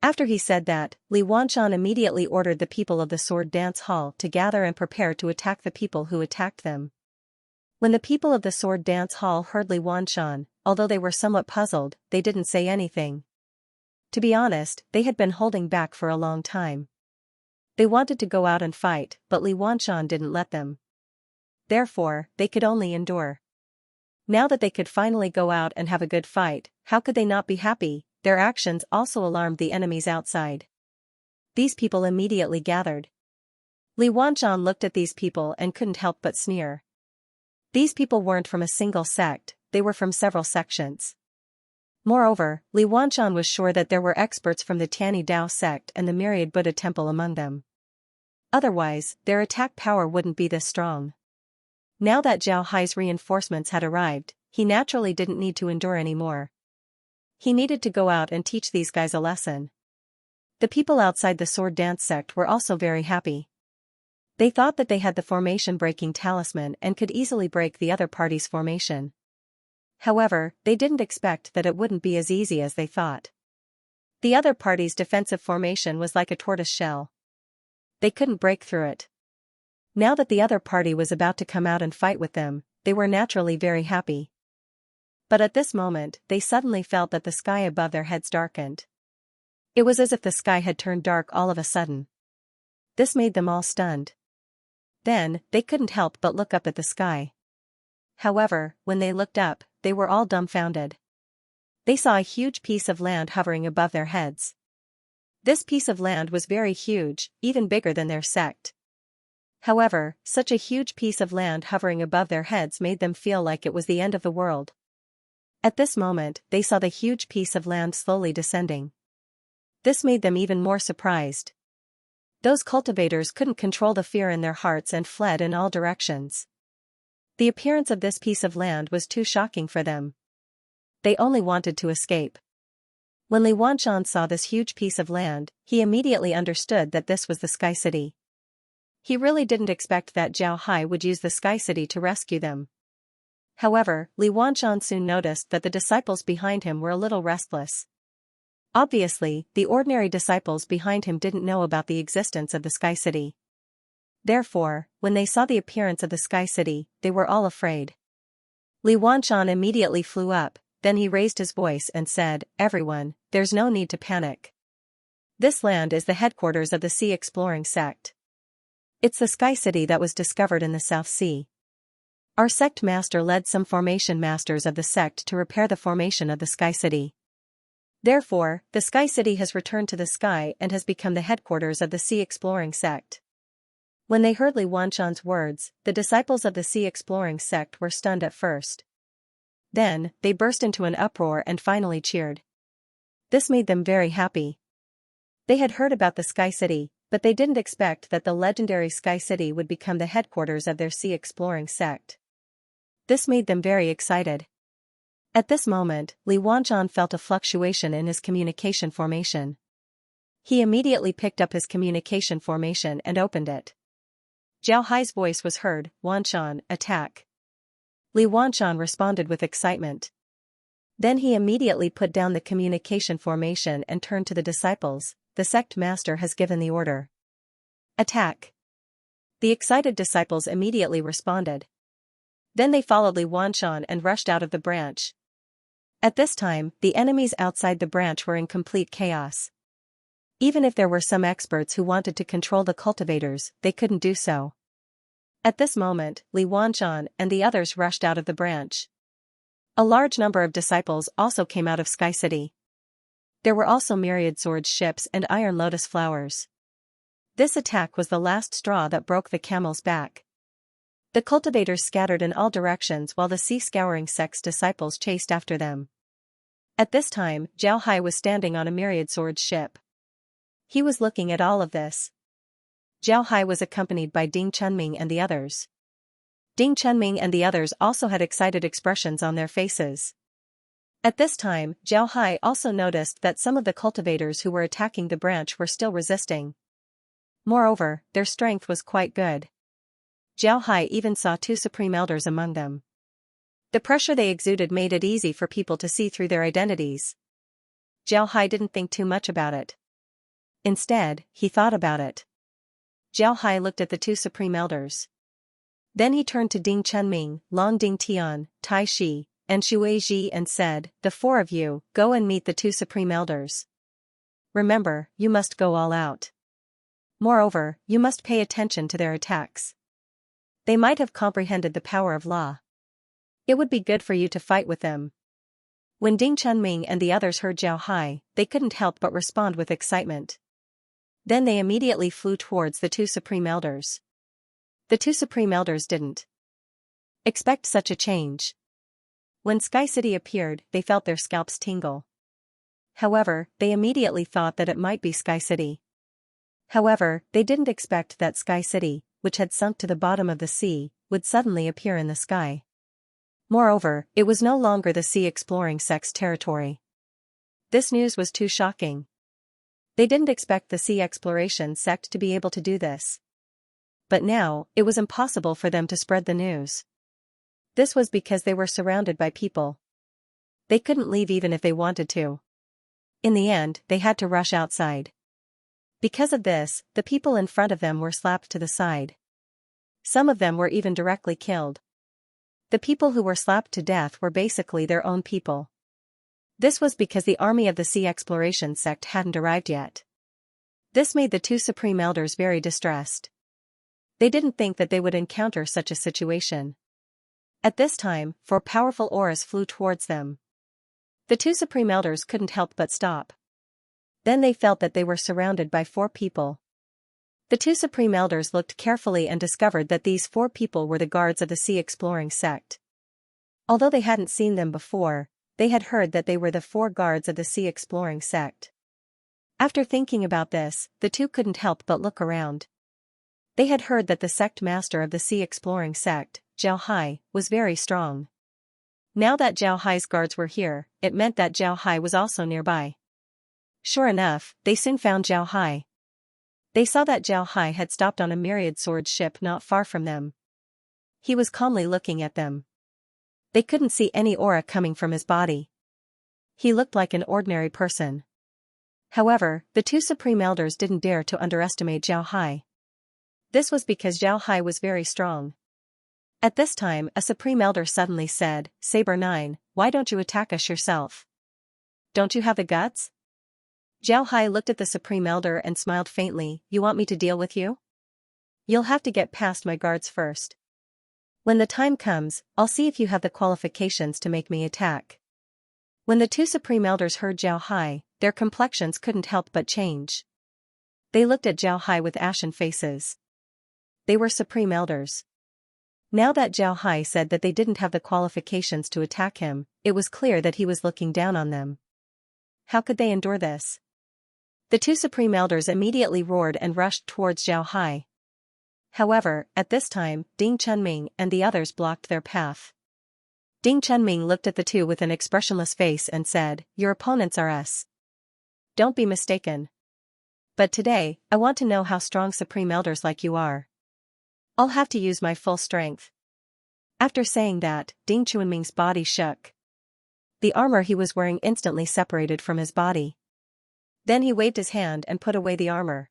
After he said that, Li Wanshan immediately ordered the people of the Sword Dance Hall to gather and prepare to attack the people who attacked them. When the people of the Sword Dance Hall heard Li Wanshan, although they were somewhat puzzled, they didn't say anything. To be honest, they had been holding back for a long time. They wanted to go out and fight, but Li Wanshan didn't let them. Therefore, they could only endure. Now that they could finally go out and have a good fight, how could they not be happy? Their actions also alarmed the enemies outside. These people immediately gathered. Li Wanshan looked at these people and couldn't help but sneer. These people weren't from a single sect, they were from several sections. Moreover, Li Wanshan was sure that there were experts from the Tianyi Dao sect and the Myriad Buddha Temple among them. Otherwise, their attack power wouldn't be this strong. Now that Zhao Hai's reinforcements had arrived, he naturally didn't need to endure anymore. He needed to go out and teach these guys a lesson. The people outside the Sword Dance sect were also very happy. They thought that they had the formation-breaking talisman and could easily break the other party's formation. However, they didn't expect that it wouldn't be as easy as they thought. The other party's defensive formation was like a tortoise shell. They couldn't break through it. Now that the other party was about to come out and fight with them, they were naturally very happy. But at this moment, they suddenly felt that the sky above their heads darkened. It was as if the sky had turned dark all of a sudden. This made them all stunned. Then, they couldn't help but look up at the sky. However, when they looked up, they were all dumbfounded. They saw a huge piece of land hovering above their heads. This piece of land was very huge, even bigger than their sect. However, such a huge piece of land hovering above their heads made them feel like it was the end of the world. At this moment, they saw the huge piece of land slowly descending. This made them even more surprised. Those cultivators couldn't control the fear in their hearts and fled in all directions. The appearance of this piece of land was too shocking for them. They only wanted to escape. When Li Wanshan saw this huge piece of land, he immediately understood that this was the Sky City. He really didn't expect that Zhao Hai would use the Sky City to rescue them. However, Li Wanshan soon noticed that the disciples behind him were a little restless. Obviously, the ordinary disciples behind him didn't know about the existence of the Sky City. Therefore, when they saw the appearance of the Sky City, they were all afraid. Li Wanshan immediately flew up, then he raised his voice and said, "Everyone, there's no need to panic. This land is the headquarters of the Sea Exploring Sect. It's the Sky City that was discovered in the South Sea. Our sect master led some formation masters of the sect to repair the formation of the Sky City. Therefore, the Sky City has returned to the sky and has become the headquarters of the Sea Exploring Sect." When they heard Li Wanshan's words, the disciples of the Sea Exploring Sect were stunned at first. Then, they burst into an uproar and finally cheered. This made them very happy. They had heard about the Sky City, but they didn't expect that the legendary Sky City would become the headquarters of their Sea Exploring Sect. This made them very excited. At this moment, Li Wanshan felt a fluctuation in his communication formation. He immediately picked up his communication formation and opened it. Zhao Hai's voice was heard, "Wanshan, attack." Li Wanshan responded with excitement. Then he immediately put down the communication formation and turned to the disciples. "The sect master has given the order. Attack." The excited disciples immediately responded. Then they followed Li Wanshan and rushed out of the branch. At this time, the enemies outside the branch were in complete chaos. Even if there were some experts who wanted to control the cultivators, they couldn't do so. At this moment, Li Wanshan and the others rushed out of the branch. A large number of disciples also came out of Sky City. There were also myriad sword ships and iron lotus flowers. This attack was the last straw that broke the camel's back. The cultivators scattered in all directions while the Sea Scouring Sect's disciples chased after them. At this time, Zhao Hai was standing on a myriad sword ship. He was looking at all of this. Zhao Hai was accompanied by Ding Chunming and the others. Ding Chunming and the others also had excited expressions on their faces. At this time, Zhao Hai also noticed that some of the cultivators who were attacking the branch were still resisting. Moreover, their strength was quite good. Zhao Hai even saw 2 supreme elders among them. The pressure they exuded made it easy for people to see through their identities. Zhao Hai didn't think too much about it. Instead, he thought about it. Zhao Hai looked at the 2 supreme elders. Then he turned to Ding Chunming, Long Ding Tian, Tai Shi, and Shui Ji and said, "The 4 of you, go and meet the 2 supreme elders. Remember, you must go all out. Moreover, you must pay attention to their attacks. They might have comprehended the power of law. It would be good for you to fight with them." When Ding Chunming and the others heard Zhao Hai, they couldn't help but respond with excitement. Then they immediately flew towards the 2 supreme elders. The 2 supreme elders didn't expect such a change. When Sky City appeared, they felt their scalps tingle. However, they immediately thought that it might be Sky City. However, they didn't expect that Sky City, which had sunk to the bottom of the sea, would suddenly appear in the sky. Moreover, it was no longer the Sea Exploring Sect's territory. This news was too shocking. They didn't expect the Sea Exploration Sect to be able to do this. But now, it was impossible for them to spread the news. This was because they were surrounded by people. They couldn't leave even if they wanted to. In the end, they had to rush outside. Because of this, the people in front of them were slapped to the side. Some of them were even directly killed. The people who were slapped to death were basically their own people. This was because the army of the sea exploration sect hadn't arrived yet. This made the two supreme elders very distressed. They didn't think that they would encounter such a situation. At this time, four powerful auras flew towards them. The two supreme elders couldn't help but stop. Then they felt that they were surrounded by four people. The two supreme elders looked carefully and discovered that these four people were the guards of the sea exploring sect. Although they hadn't seen them before, they had heard that they were the four guards of the sea exploring sect. After thinking about this, the two couldn't help but look around. They had heard that the sect master of the sea exploring sect, Zhao Hai, was very strong. Now that Zhao Hai's guards were here, it meant that Zhao Hai was also nearby. Sure enough, they soon found Zhao Hai. They saw that Zhao Hai had stopped on a myriad sword ship not far from them. He was calmly looking at them. They couldn't see any aura coming from his body. He looked like an ordinary person. However, the two supreme elders didn't dare to underestimate Zhao Hai. This was because Zhao Hai was very strong. At this time, a supreme elder suddenly said, "Saber 9, why don't you attack us yourself? Don't you have the guts?" Zhao Hai looked at the supreme elder and smiled faintly. "You want me to deal with you? You'll have to get past my guards first. When the time comes, I'll see if you have the qualifications to make me attack." When the two supreme elders heard Zhao Hai, their complexions couldn't help but change. They looked at Zhao Hai with ashen faces. They were supreme elders. Now that Zhao Hai said that they didn't have the qualifications to attack him, it was clear that he was looking down on them. How could they endure this? The two supreme elders immediately roared and rushed towards Zhao Hai. However, at this time, Ding Chunming and the others blocked their path. Ding Chunming looked at the two with an expressionless face and said, "Your opponents are us. Don't be mistaken. But today, I want to know how strong supreme elders like you are. I'll have to use my full strength." After saying that, Ding Chunming's body shook. The armor he was wearing instantly separated from his body. Then he waved his hand and put away the armor.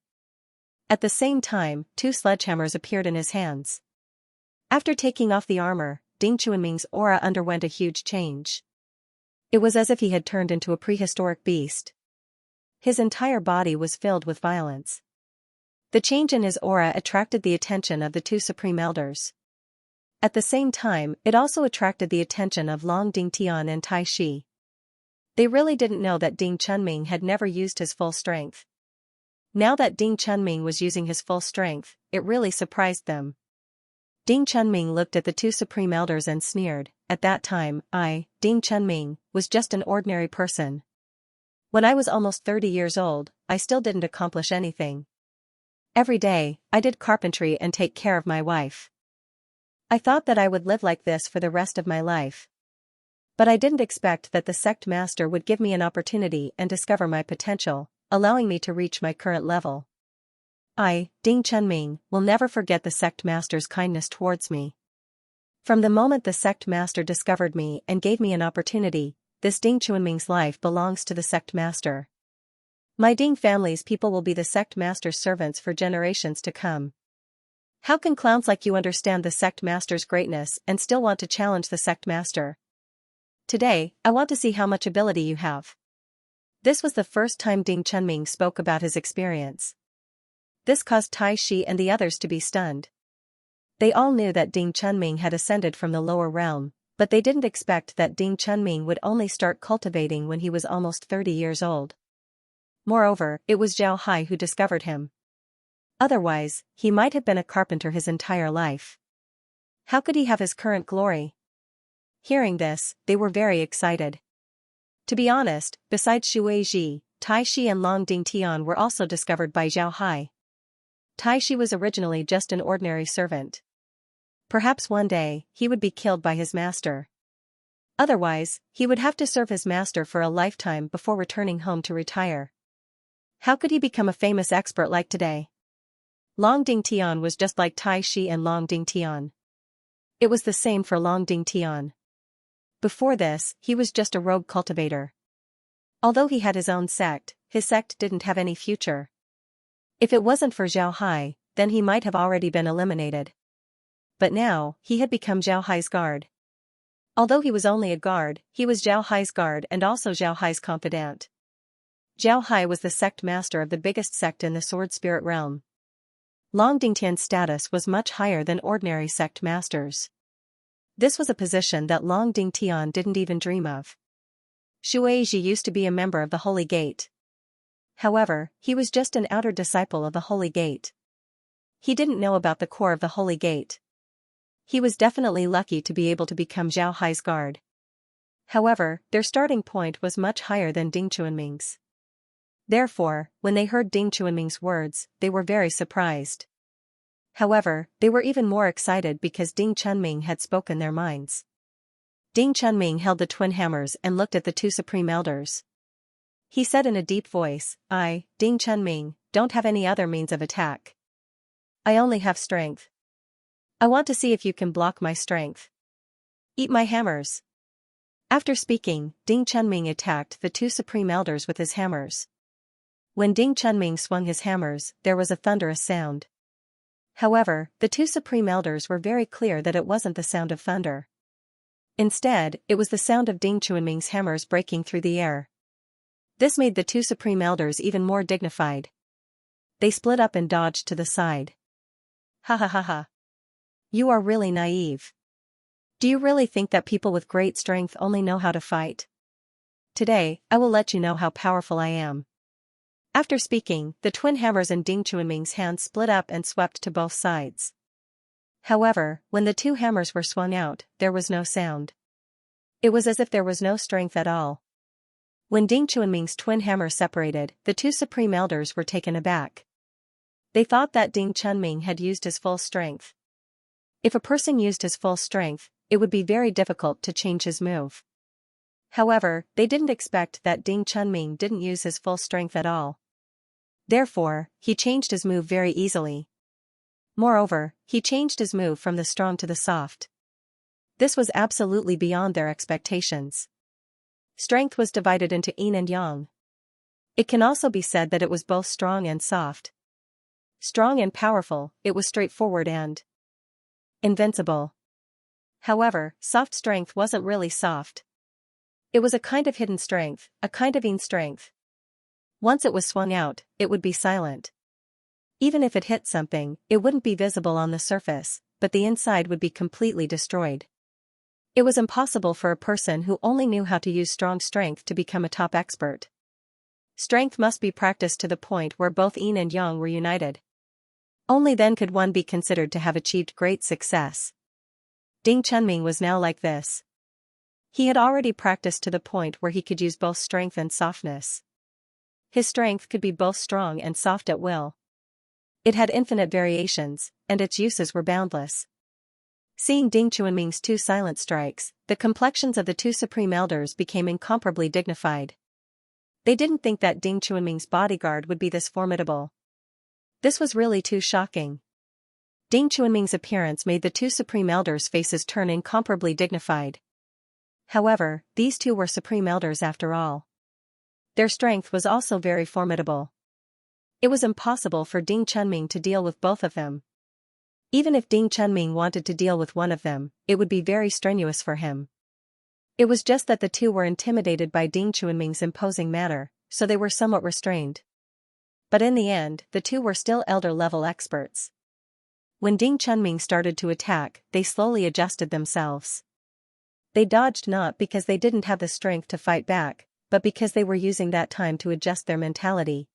At the same time, two sledgehammers appeared in his hands. After taking off the armor, Ding Chunming's aura underwent a huge change. It was as if he had turned into a prehistoric beast. His entire body was filled with violence. The change in his aura attracted the attention of the two supreme elders. At the same time, it also attracted the attention of Long Dingtian and Tai Shi. They really didn't know that Ding Chunming had never used his full strength. Now that Ding Chunming was using his full strength, it really surprised them. Ding Chunming looked at the two supreme elders and sneered. "At that time, I, Ding Chunming, was just an ordinary person. When I was almost 30 years old, I still didn't accomplish anything. Every day, I did carpentry and take care of my wife. I thought that I would live like this for the rest of my life. But I didn't expect that the sect master would give me an opportunity and discover my potential, allowing me to reach my current level. I, Ding Chunming, will never forget the sect master's kindness towards me. From the moment the sect master discovered me and gave me an opportunity, this Ding Chunming's life belongs to the sect master. My Ding family's people will be the sect master's servants for generations to come. How can clowns like you understand the sect master's greatness and still want to challenge the sect master? Today, I want to see how much ability you have." This was the first time Ding Chunming spoke about his experience. This caused Tai Shi and the others to be stunned. They all knew that Ding Chunming had ascended from the lower realm, but they didn't expect that Ding Chunming would only start cultivating when he was almost 30 years old. Moreover, it was Zhao Hai who discovered him. Otherwise, he might have been a carpenter his entire life. How could he have his current glory? Hearing this, they were very excited. To be honest, besides Shui Ji, Tai Shi and Long Dingtian were also discovered by Zhao Hai. Tai Shi was originally just an ordinary servant. Perhaps one day, he would be killed by his master. Otherwise, he would have to serve his master for a lifetime before returning home to retire. How could he become a famous expert like today? Long Dingtian was just like Tai Shi and Long Dingtian. It was the same for Long Dingtian. Before this, he was just a rogue cultivator. Although he had his own sect, his sect didn't have any future. If it wasn't for Zhao Hai, then he might have already been eliminated. But now, he had become Zhao Hai's guard. Although he was only a guard, he was Zhao Hai's guard and also Zhao Hai's confidant. Zhao Hai was the sect master of the biggest sect in the sword spirit realm. Long Dingtian's status was much higher than ordinary sect masters. This was a position that Long Dingtian didn't even dream of. Shueiji used to be a member of the Holy Gate. However, he was just an outer disciple of the Holy Gate. He didn't know about the core of the Holy Gate. He was definitely lucky to be able to become Zhao Hai's guard. However, their starting point was much higher than Ding Chuanming's. Therefore, when they heard Ding Chuanming's words, they were very surprised. However, they were even more excited because Ding Chunming had spoken their minds. Ding Chunming held the twin hammers and looked at the two supreme elders. He said in a deep voice, "I, Ding Chunming, don't have any other means of attack. I only have strength. I want to see if you can block my strength. Eat my hammers." After speaking, Ding Chunming attacked the two supreme elders with his hammers. When Ding Chunming swung his hammers, there was a thunderous sound. However, the two supreme elders were very clear that it wasn't the sound of thunder. Instead, it was the sound of Ding Chuanming's hammers breaking through the air. This made the two supreme elders even more dignified. They split up and dodged to the side. Ha ha ha ha. You are really naive. Do you really think that people with great strength only know how to fight? Today, I will let you know how powerful I am. After speaking, the twin hammers in Ding Chuanming's hands split up and swept to both sides. However, when the two hammers were swung out, there was no sound. It was as if there was no strength at all. When Ding Chuanming's twin hammers separated, the two supreme elders were taken aback. They thought that Ding Chunming had used his full strength. If a person used his full strength, it would be very difficult to change his move. However, they didn't expect that Ding Chunming didn't use his full strength at all. Therefore, he changed his move very easily. Moreover, he changed his move from the strong to the soft. This was absolutely beyond their expectations. Strength was divided into yin and yang. It can also be said that it was both strong and soft. Strong and powerful, it was straightforward and invincible. However, soft strength wasn't really soft. It was a kind of hidden strength, a kind of yin strength. Once it was swung out, it would be silent. Even if it hit something, it wouldn't be visible on the surface, but the inside would be completely destroyed. It was impossible for a person who only knew how to use strong strength to become a top expert. Strength must be practiced to the point where both yin and yang were united. Only then could one be considered to have achieved great success. Ding Chunming was now like this. He had already practiced to the point where he could use both strength and softness. His strength could be both strong and soft at will. It had infinite variations, and its uses were boundless. Seeing Ding Chuanming's two silent strikes, the complexions of the two supreme elders became incomparably dignified. They didn't think that Ding Chuanming's bodyguard would be this formidable. This was really too shocking. Ding Chuanming's appearance made the two supreme elders' faces turn incomparably dignified. However, these two were supreme elders after all. Their strength was also very formidable. It was impossible for Ding Chunming to deal with both of them. Even if Ding Chunming wanted to deal with one of them, it would be very strenuous for him. It was just that the two were intimidated by Ding Chuanming's imposing manner, so they were somewhat restrained. But in the end, the two were still elder-level experts. When Ding Chunming started to attack, they slowly adjusted themselves. They dodged not because they didn't have the strength to fight back, but because they were using that time to adjust their mentality.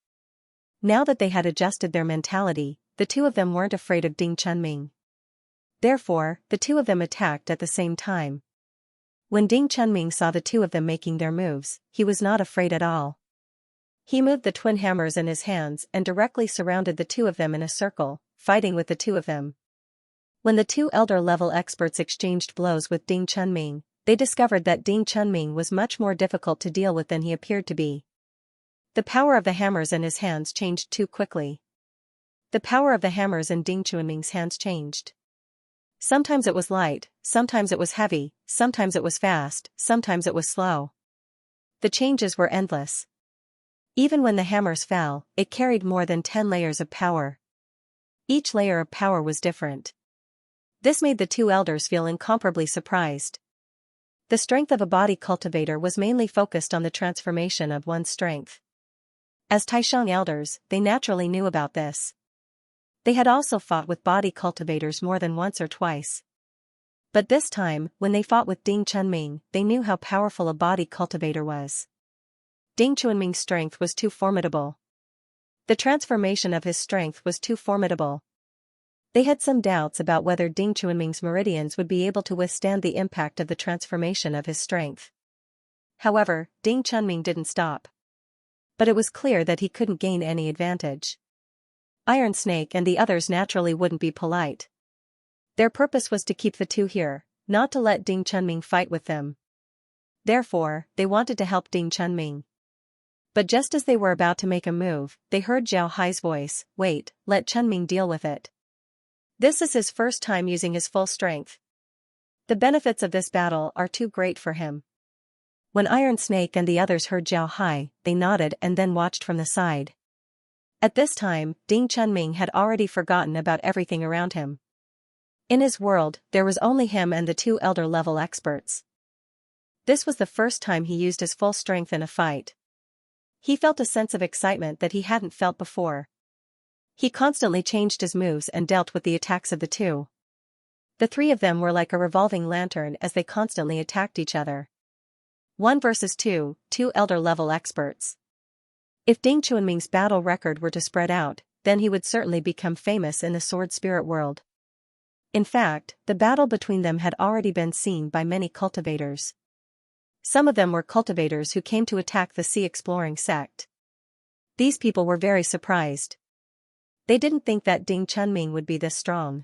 Now that they had adjusted their mentality, the two of them weren't afraid of Ding Chunming. Therefore, the two of them attacked at the same time. When Ding Chunming saw the two of them making their moves, he was not afraid at all. He moved the twin hammers in his hands and directly surrounded the two of them in a circle, fighting with the two of them. When the two elder-level experts exchanged blows with Ding Chunming, they discovered that Ding Chunming was much more difficult to deal with than he appeared to be. The power of the hammers in his hands changed too quickly. The power of the hammers in Ding Chuanming's hands changed. Sometimes it was light, sometimes it was heavy, sometimes it was fast, sometimes it was slow. The changes were endless. Even when the hammers fell, it carried more than 10 layers of power. Each layer of power was different. This made the two elders feel incomparably surprised. The strength of a body cultivator was mainly focused on the transformation of one's strength. As Taishang elders, they naturally knew about this. They had also fought with body cultivators more than once or twice. But this time, when they fought with Ding Chunming, they knew how powerful a body cultivator was. Ding Chunming's strength was too formidable. The transformation of his strength was too formidable. They had some doubts about whether Ding Chunming's meridians would be able to withstand the impact of the transformation of his strength. However, Ding Chunming didn't stop. But it was clear that he couldn't gain any advantage. Iron Snake and the others naturally wouldn't be polite. Their purpose was to keep the two here, not to let Ding Chunming fight with them. Therefore, they wanted to help Ding Chunming. But just as they were about to make a move, they heard Zhao Hai's voice, "Wait, let Chunming deal with it. This is his first time using his full strength. The benefits of this battle are too great for him." When Iron Snake and the others heard Zhao Hai, they nodded and then watched from the side. At this time, Ding Chunming had already forgotten about everything around him. In his world, there was only him and the two elder-level experts. This was the first time he used his full strength in a fight. He felt a sense of excitement that he hadn't felt before. He constantly changed his moves and dealt with the attacks of the two. The three of them were like a revolving lantern as they constantly attacked each other. 1 versus 2, two elder-level experts. If Ding Chunming's battle record were to spread out, then he would certainly become famous in the sword spirit world. In fact, the battle between them had already been seen by many cultivators. Some of them were cultivators who came to attack the sea exploring sect. These people were very surprised. They didn't think that Ding Chunming would be this strong.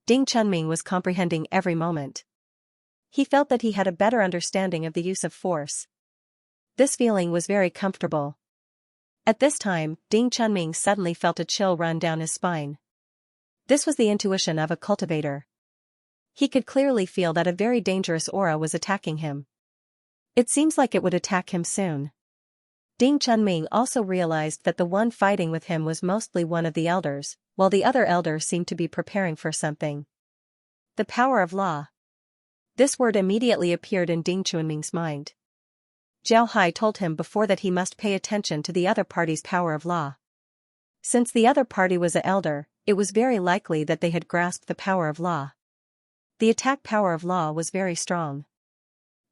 Ding Chunming was comprehending every moment. He felt that he had a better understanding of the use of force. This feeling was very comfortable. At this time, Ding Chunming suddenly felt a chill run down his spine. This was the intuition of a cultivator. He could clearly feel that a very dangerous aura was attacking him. It seems like it would attack him soon. Ding Chunming also realized that the one fighting with him was mostly one of the elders, while the other elder seemed to be preparing for something. The power of law. This word immediately appeared in Ding Chunming's mind. Zhao Hai told him before that he must pay attention to the other party's power of law. Since the other party was an elder, it was very likely that they had grasped the power of law. The attack power of law was very strong.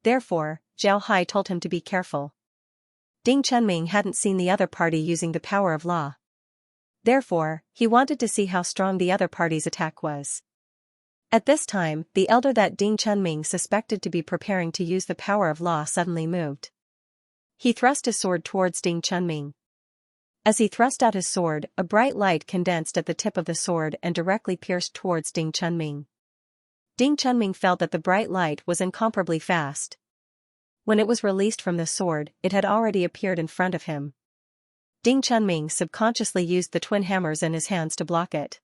Therefore, Zhao Hai told him to be careful. Ding Chunming hadn't seen the other party using the power of law. Therefore, he wanted to see how strong the other party's attack was. At this time, the elder that Ding Chunming suspected to be preparing to use the power of law suddenly moved. He thrust his sword towards Ding Chunming. As he thrust out his sword, a bright light condensed at the tip of the sword and directly pierced towards Ding Chunming. Ding Chunming felt that the bright light was incomparably fast. When it was released from the sword, it had already appeared in front of him. Ding Chunming subconsciously used the twin hammers in his hands to block it.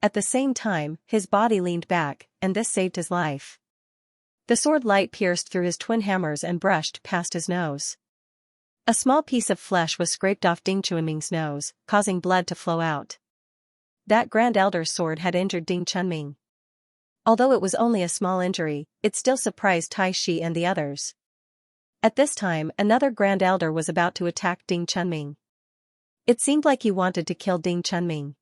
At the same time, his body leaned back, and this saved his life. The sword light pierced through his twin hammers and brushed past his nose. A small piece of flesh was scraped off Ding Chunming's nose, causing blood to flow out. That Grand Elder's sword had injured Ding Chunming. Although it was only a small injury, it still surprised Tai Shi and the others. At this time, another Grand Elder was about to attack Ding Chunming. It seemed like he wanted to kill Ding Chunming.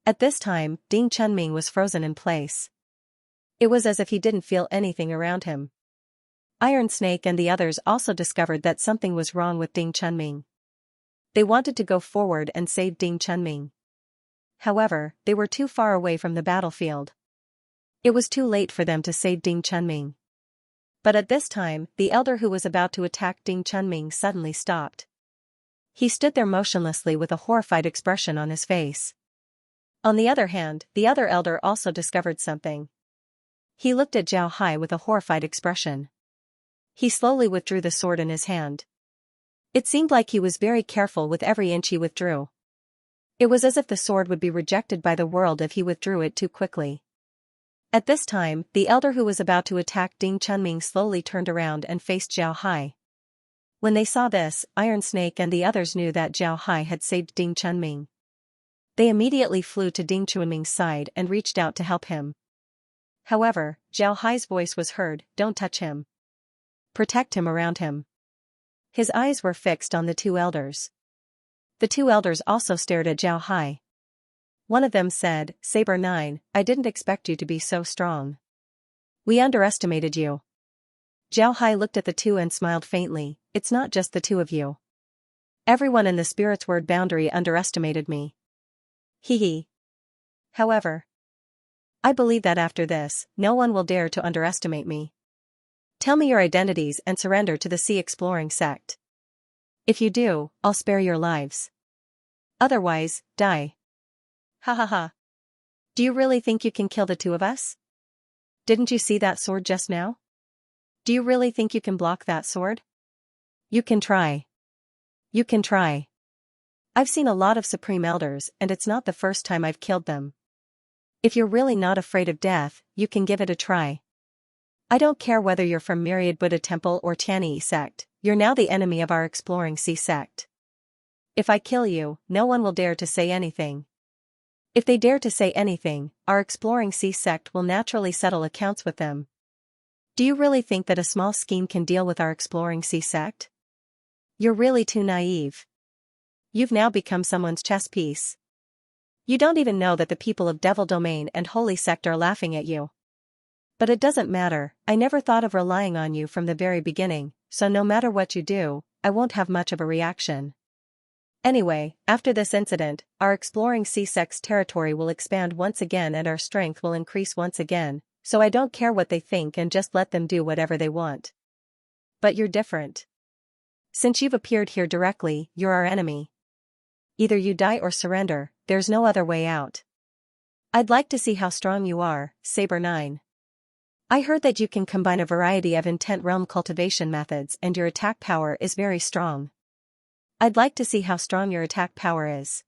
At this time, Ding Chunming was frozen in place. It was as if he didn't feel anything around him. Iron Snake and the others also discovered that something was wrong with Ding Chunming. They wanted to go forward and save Ding Chunming. However, they were too far away from the battlefield. It was too late for them to save Ding Chunming. But at this time, the elder who was about to attack Ding Chunming suddenly stopped. He stood there motionlessly with a horrified expression on his face. On the other hand, the other elder also discovered something. He looked at Zhao Hai with a horrified expression. He slowly withdrew the sword in his hand. It seemed like he was very careful with every inch he withdrew. It was as if the sword would be rejected by the world if he withdrew it too quickly. At this time, the elder who was about to attack Ding Chunming slowly turned around and faced Zhao Hai. When they saw this, Iron Snake and the others knew that Zhao Hai had saved Ding Chunming. They immediately flew to Ding Chunming's side and reached out to help him. However, Zhao Hai's voice was heard, "Don't touch him. Protect him around him." His eyes were fixed on the two elders. The two elders also stared at Zhao Hai. One of them said, "Saber 9, I didn't expect you to be so strong. We underestimated you." Zhao Hai looked at the two and smiled faintly, "It's not just the two of you. Everyone in the spirit's word boundary underestimated me. Hee hee. However, I believe that after this, no one will dare to underestimate me. Tell me your identities and surrender to the Sea Exploring sect. If you do, I'll spare your lives. Otherwise, die." Ha ha ha. Do you really think you can kill the two of us? Didn't you see that sword just now? Do you really think you can block that sword? You can try. You can try. I've seen a lot of Supreme Elders and it's not the first time I've killed them. If you're really not afraid of death, you can give it a try. I don't care whether you're from Myriad Buddha Temple or Tianyi sect, you're now the enemy of our Exploring Sea sect. If I kill you, no one will dare to say anything. If they dare to say anything, our Exploring Sea sect will naturally settle accounts with them. Do you really think that a small scheme can deal with our Exploring Sea sect? You're really too naive. You've now become someone's chess piece. You don't even know that the people of Devil Domain and Holy Sect are laughing at you. But it doesn't matter, I never thought of relying on you from the very beginning, so no matter what you do, I won't have much of a reaction. Anyway, after this incident, our Exploring Sea sect's territory will expand once again and our strength will increase once again, so I don't care what they think and just let them do whatever they want. But you're different. Since you've appeared here directly, you're our enemy. Either you die or surrender, there's no other way out. I'd like to see how strong you are, Saber 9. I heard that you can combine a variety of intent realm cultivation methods and your attack power is very strong. I'd like to see how strong your attack power is.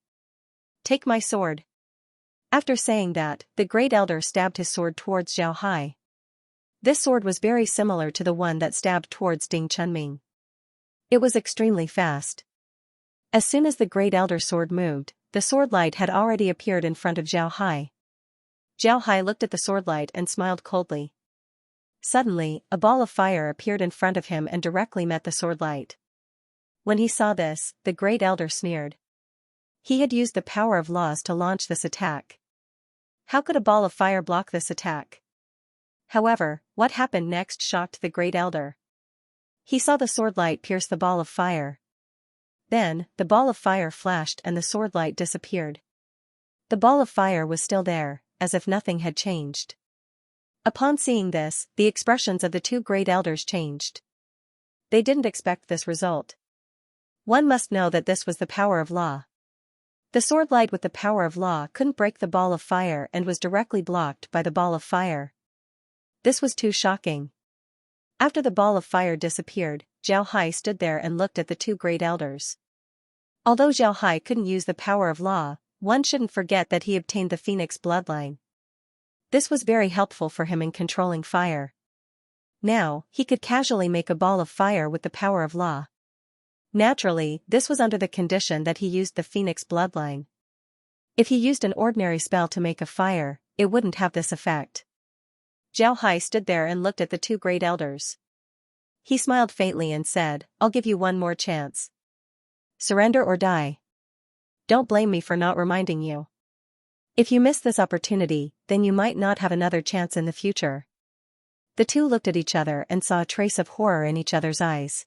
Take my sword. After saying that, the Great Elder stabbed his sword towards Zhao Hai. This sword was very similar to the one that stabbed towards Ding Chunming. It was extremely fast. As soon as the Great Elder's sword moved, the sword light had already appeared in front of Zhao Hai. Zhao Hai looked at the sword light and smiled coldly. Suddenly, a ball of fire appeared in front of him and directly met the sword light. When he saw this, the Great Elder sneered. He had used the power of laws to launch this attack. How could a ball of fire block this attack? However, what happened next shocked the Great Elder. He saw the sword light pierce the ball of fire. Then, the ball of fire flashed and the sword light disappeared. The ball of fire was still there, as if nothing had changed. Upon seeing this, the expressions of the two Great Elders changed. They didn't expect this result. One must know that this was the power of law. The sword light with the power of law couldn't break the ball of fire and was directly blocked by the ball of fire. This was too shocking. After the ball of fire disappeared, Zhao Hai stood there and looked at the two Great Elders. Although Zhao Hai couldn't use the power of law, one shouldn't forget that he obtained the Phoenix bloodline. This was very helpful for him in controlling fire. Now, he could casually make a ball of fire with the power of law. Naturally, this was under the condition that he used the Phoenix bloodline. If he used an ordinary spell to make a fire, it wouldn't have this effect. Zhao Hai stood there and looked at the two Great Elders. He smiled faintly and said, "I'll give you one more chance. Surrender or die. Don't blame me for not reminding you. If you miss this opportunity, then you might not have another chance in the future." The two looked at each other and saw a trace of horror in each other's eyes.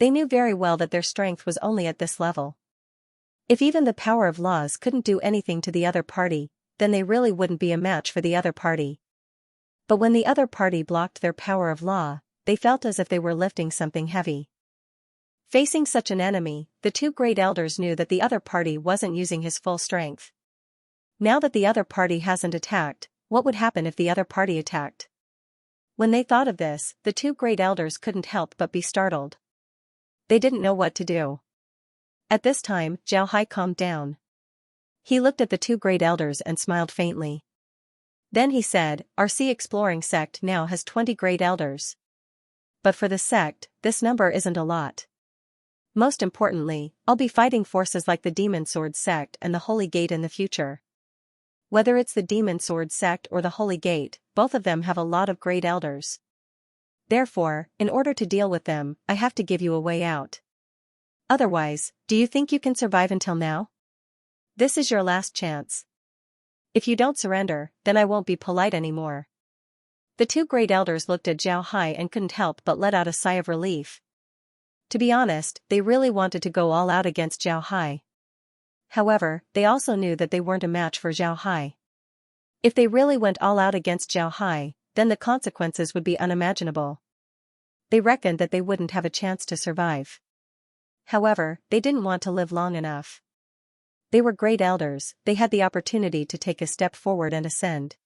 They knew very well that their strength was only at this level. If even the power of laws couldn't do anything to the other party, then they really wouldn't be a match for the other party. But when the other party blocked their power of law, they felt as if they were lifting something heavy. Facing such an enemy, the two Great Elders knew that the other party wasn't using his full strength. Now that the other party hasn't attacked, what would happen if the other party attacked? When they thought of this, the two Great Elders couldn't help but be startled. They didn't know what to do. At this time, Zhao Hai calmed down. He looked at the two Great Elders and smiled faintly. Then he said, our sea exploring sect now has 20 great elders. But for the sect, this number isn't a lot. Most importantly, I'll be fighting forces like the Demon Sword sect and the Holy Gate in the future. Whether it's the Demon Sword sect or the Holy Gate, both of them have a lot of great elders. Therefore, in order to deal with them, I have to give you a way out. Otherwise, do you think you can survive until now? This is your last chance. If you don't surrender, then I won't be polite anymore. The two great elders looked at Zhao Hai and couldn't help but let out a sigh of relief. To be honest, they really wanted to go all out against Zhao Hai. However, they also knew that they weren't a match for Zhao Hai. If they really went all out against Zhao Hai, then the consequences would be unimaginable. They reckoned that they wouldn't have a chance to survive. However, they didn't want to live long enough. They were great elders, they had the opportunity to take a step forward and ascend.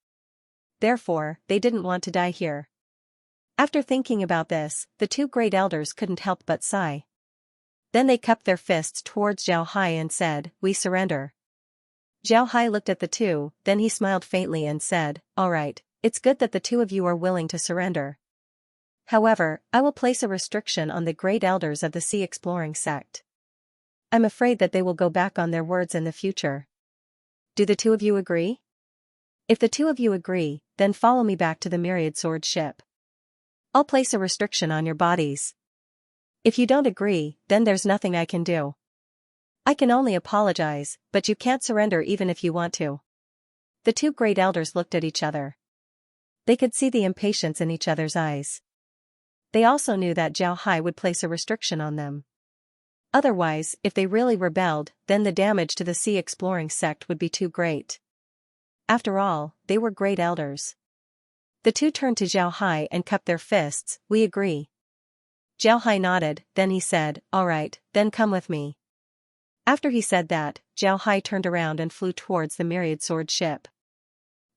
Therefore, they didn't want to die here. After thinking about this, the two great elders couldn't help but sigh. Then they cupped their fists towards Zhao Hai and said, we surrender. Zhao Hai looked at the two, then he smiled faintly and said, all right, it's good that the two of you are willing to surrender. However, I will place a restriction on the great elders of the Sea Exploring sect. I'm afraid that they will go back on their words in the future. Do the two of you agree? If the two of you agree, then follow me back to the Myriad Sword ship. I'll place a restriction on your bodies. If you don't agree, then there's nothing I can do. I can only apologize, but you can't surrender even if you want to. The two great elders looked at each other. They could see the impatience in each other's eyes. They also knew that Zhao Hai would place a restriction on them. Otherwise, if they really rebelled, then the damage to the Sea Exploring sect would be too great. After all, they were great elders. The two turned to Zhao Hai and cupped their fists, we agree. Zhao Hai nodded, then he said, all right, then come with me. After he said that, Zhao Hai turned around and flew towards the Myriad Sword ship.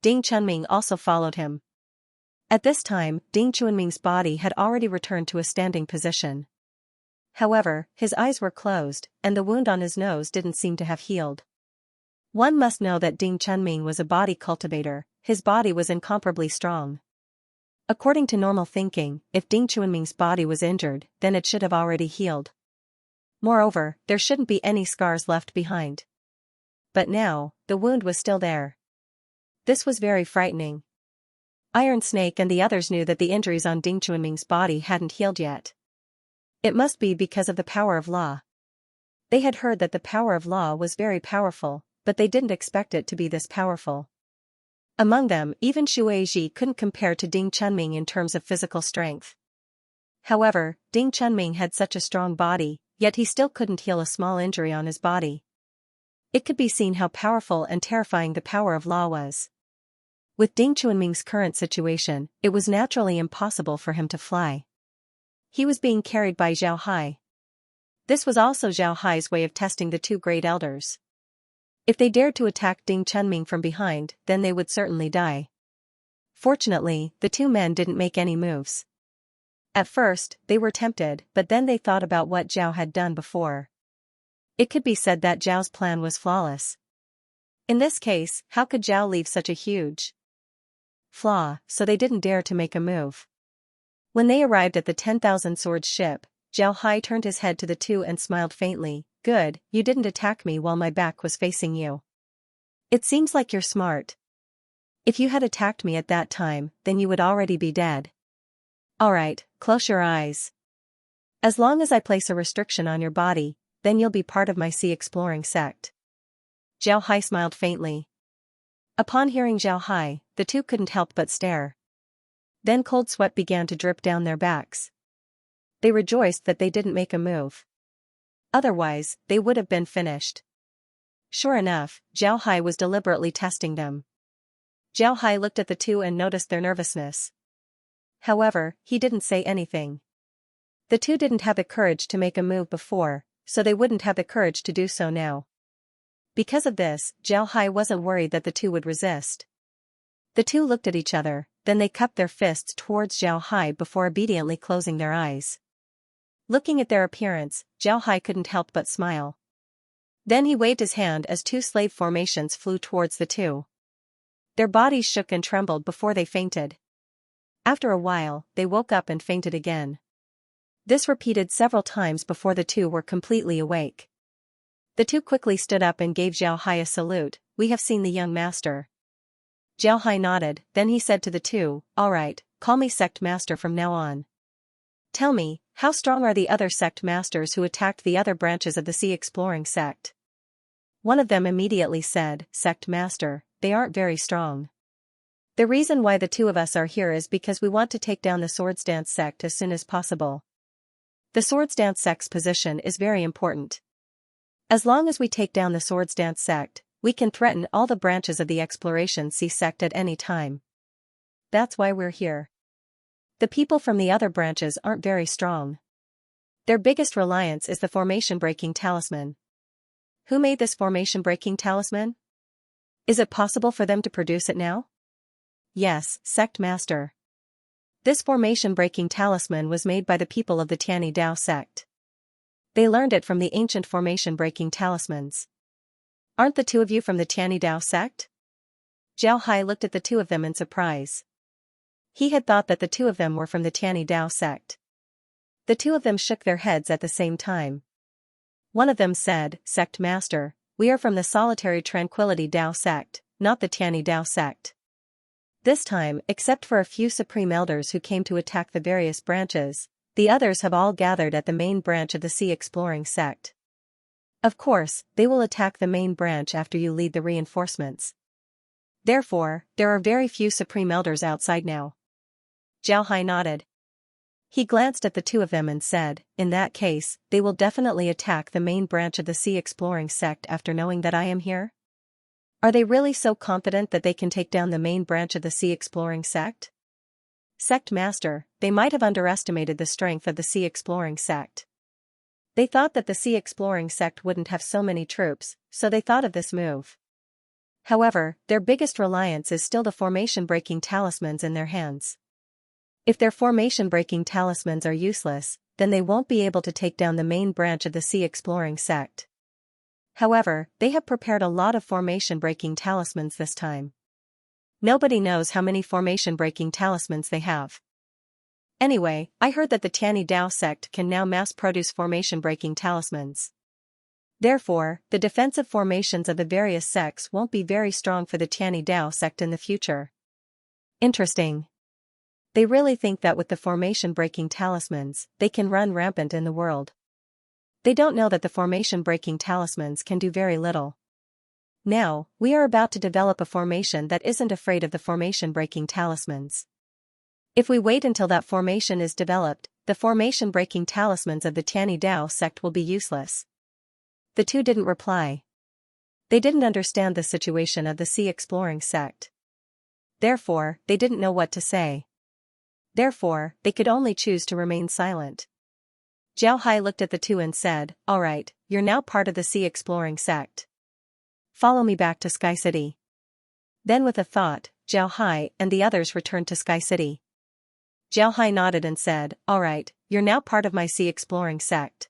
Ding Chunming also followed him. At this time, Ding Chunming's body had already returned to a standing position. However, his eyes were closed, and the wound on his nose didn't seem to have healed. One must know that Ding Chunming was a body cultivator, his body was incomparably strong. According to normal thinking, if Ding Chunming's body was injured, then it should have already healed. Moreover, there shouldn't be any scars left behind. But now, the wound was still there. This was very frightening. Iron Snake and the others knew that the injuries on Ding Chunming's body hadn't healed yet. It must be because of the power of law. They had heard that the power of law was very powerful, but they didn't expect it to be this powerful. Among them, even Shueiji couldn't compare to Ding Chunming in terms of physical strength. However, Ding Chunming had such a strong body, yet he still couldn't heal a small injury on his body. It could be seen how powerful and terrifying the power of law was. With Ding Chunming's current situation, it was naturally impossible for him to fly. He was being carried by Zhao Hai. This was also Zhao Hai's way of testing the two great elders. If they dared to attack Ding Chunming from behind, then they would certainly die. Fortunately, the two men didn't make any moves. At first, they were tempted, but then they thought about what Zhao had done before. It could be said that Zhao's plan was flawless. In this case, how could Zhao leave such a huge flaw, so they didn't dare to make a move. When they arrived at the 10,000 swords ship, Zhao Hai turned his head to the two and smiled faintly, good, you didn't attack me while my back was facing you. It seems like you're smart. If you had attacked me at that time, then you would already be dead. Alright, close your eyes. As long as I place a restriction on your body, then you'll be part of my Sea Exploring sect. Zhao Hai smiled faintly. Upon hearing Zhao Hai, the two couldn't help but stare. Then cold sweat began to drip down their backs. They rejoiced that they didn't make a move. Otherwise, they would have been finished. Sure enough, Zhao Hai was deliberately testing them. Zhao Hai looked at the two and noticed their nervousness. However, he didn't say anything. The two didn't have the courage to make a move before, so they wouldn't have the courage to do so now. Because of this, Zhao Hai wasn't worried that the two would resist. The two looked at each other, then they cupped their fists towards Zhao Hai before obediently closing their eyes. Looking at their appearance, Zhao Hai couldn't help but smile. Then he waved his hand as two slave formations flew towards the two. Their bodies shook and trembled before they fainted. After a while, they woke up and fainted again. This repeated several times before the two were completely awake. The two quickly stood up and gave Zhao Hai a salute. "We have seen the young master." Zhao Hai nodded, then he said to the two, "All right, call me sect master from now on. Tell me, how strong are the other sect masters who attacked the other branches of the sea exploring sect?" One of them immediately said, "Sect master, they aren't very strong. The reason why the two of us are here is because we want to take down the Swords Dance sect as soon as possible. The Swords Dance sect's position is very important. As long as we take down the Swords Dance sect, we can threaten all the branches of the Exploration Sea sect at any time. That's why we're here. The people from the other branches aren't very strong. Their biggest reliance is the formation-breaking talisman." "Who made this formation-breaking talisman? Is it possible for them to produce it now?" "Yes, sect master. This formation-breaking talisman was made by the people of the Tianyi Dao sect. They learned it from the ancient formation-breaking talismans." "Aren't the two of you from the Tianyi Dao sect?" Zhao Hai looked at the two of them in surprise. He had thought that the two of them were from the Tianyi Dao sect. The two of them shook their heads at the same time. One of them said, "Sect master, we are from the Solitary Tranquility Dao sect, not the Tianyi Dao sect." This time, except for a few supreme elders who came to attack the various branches, the others have all gathered at the main branch of the sea exploring sect. Of course, they will attack the main branch after you lead the reinforcements. Therefore, there are very few supreme elders outside now. Zhao Hai nodded. He glanced at the two of them and said, "In that case, they will definitely attack the main branch of the sea exploring sect after knowing that I am here? Are they really so confident that they can take down the main branch of the sea exploring sect?" "Sect master, they might have underestimated the strength of the sea exploring sect. They thought that the sea exploring sect wouldn't have so many troops, so they thought of this move. However, their biggest reliance is still the formation-breaking talismans in their hands. If their formation-breaking talismans are useless, then they won't be able to take down the main branch of the sea exploring sect. However, they have prepared a lot of formation-breaking talismans this time. Nobody knows how many formation-breaking talismans they have. Anyway, I heard that the Tianyi Dao sect can now mass-produce formation-breaking talismans. Therefore, the defensive formations of the various sects won't be very strong for the Tianyi Dao sect in the future." Interesting. They really think that with the formation-breaking talismans, they can run rampant in the world. They don't know that the formation-breaking talismans can do very little. Now, we are about to develop a formation that isn't afraid of the formation-breaking talismans. If we wait until that formation is developed, the formation-breaking talismans of the Tianyi Dao sect will be useless." The two didn't reply. They didn't understand the situation of the sea exploring sect. Therefore, they didn't know what to say. Therefore, they could only choose to remain silent. Zhao Hai looked at the two and said, "All right, you're now part of the sea exploring sect. Follow me back to Sky City." Then with a thought, Zhao Hai and the others returned to Sky City. Zhao Hai nodded and said, "All right, you're now part of my sea exploring sect."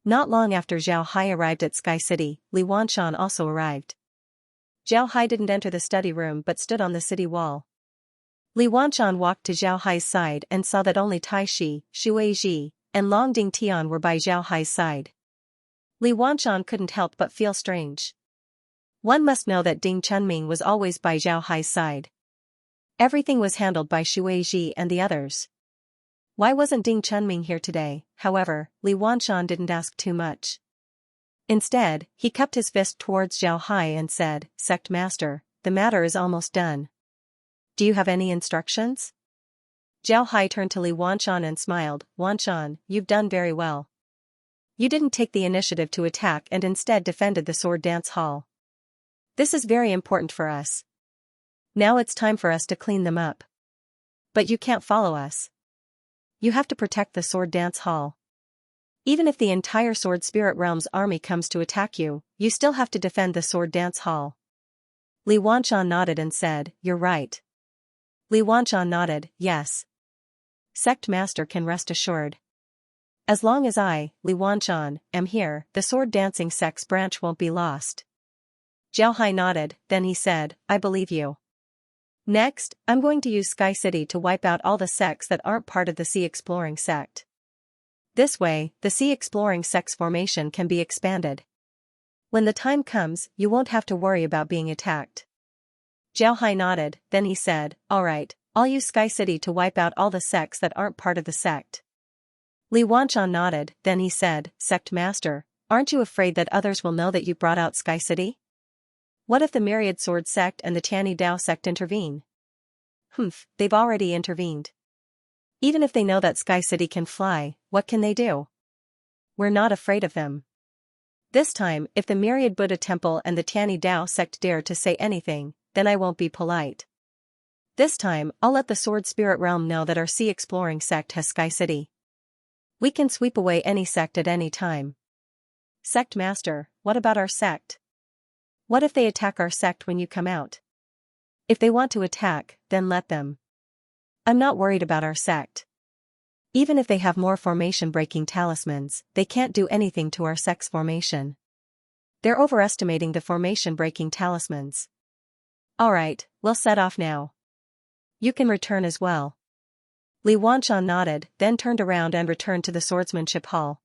Not long after Zhao Hai arrived at Sky City, Li Wanshan also arrived. Zhao Hai didn't enter the study room but stood on the city wall. Li Wanshan walked to Zhao Hai's side and saw that only Tai Shi, Shui Ji, and Long Ding Tian were by Zhao Hai's side. Li Wanshan couldn't help but feel strange. One must know that Ding Chunming was always by Zhao Hai's side. Everything was handled by Shui Ji and the others. Why wasn't Ding Chunming here today? However, Li Wanshan didn't ask too much. Instead, he cupped his fist towards Zhao Hai and said, "Sect master, the matter is almost done. Do you have any instructions?" Zhao Hai turned to Li Wanshan and smiled, "Wanshan, you've done very well. You didn't take the initiative to attack and instead defended the sword dance hall. This is very important for us. Now it's time for us to clean them up. But you can't follow us. You have to protect the sword dance hall. Even if the entire Sword Spirit Realm's army comes to attack you, you still have to defend the sword dance hall." Li Wanshan nodded and said, "You're right." Li Wanshan nodded, "Yes. Sect master can rest assured. As long as I, Li Wanshan, am here, the sword dancing sect's branch won't be lost." Zhao Hai nodded, then he said, "I believe you." Next, I'm going to use Sky City to wipe out all the sects that aren't part of the Sea Exploring sect. This way, the Sea Exploring sect's formation can be expanded. When the time comes, you won't have to worry about being attacked. Zhao Hai nodded, then he said, alright, I'll use Sky City to wipe out all the sects that aren't part of the sect. Li Wanchon nodded, then he said, Sect Master, aren't you afraid that others will know that you brought out Sky City? What if the Myriad Sword sect and the Tianyi Dao sect intervene? They've already intervened. Even if they know that Sky City can fly, what can they do? We're not afraid of them. This time, if the Myriad Buddha Temple and the Tianyi Dao sect dare to say anything, then I won't be polite. This time, I'll let the Sword Spirit Realm know that our Sea Exploring sect has Sky City. We can sweep away any sect at any time. Sect Master, what about our sect? What if they attack our sect when you come out? If they want to attack, then let them. I'm not worried about our sect. Even if they have more formation-breaking talismans, they can't do anything to our sect's formation. They're overestimating the formation-breaking talismans. Alright, we'll set off now. You can return as well. Li Wanchon nodded, then turned around and returned to the swordsmanship hall.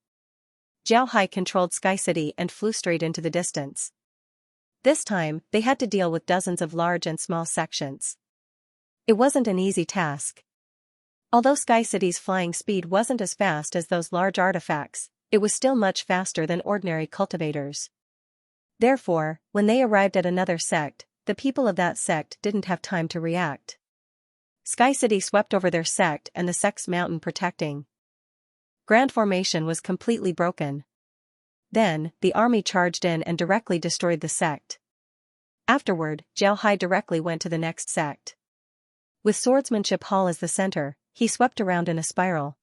Zhao Hai controlled Sky City and flew straight into the distance. This time, they had to deal with dozens of large and small sections. It wasn't an easy task. Although Sky City's flying speed wasn't as fast as those large artifacts, it was still much faster than ordinary cultivators. Therefore, when they arrived at another sect, the people of that sect didn't have time to react. Sky City swept over their sect and the sect's mountain protecting Grand Formation was completely broken. Then, the army charged in and directly destroyed the sect. Afterward, Zhao Hai directly went to the next sect. With Swordsmanship Hall as the center, he swept around in a spiral.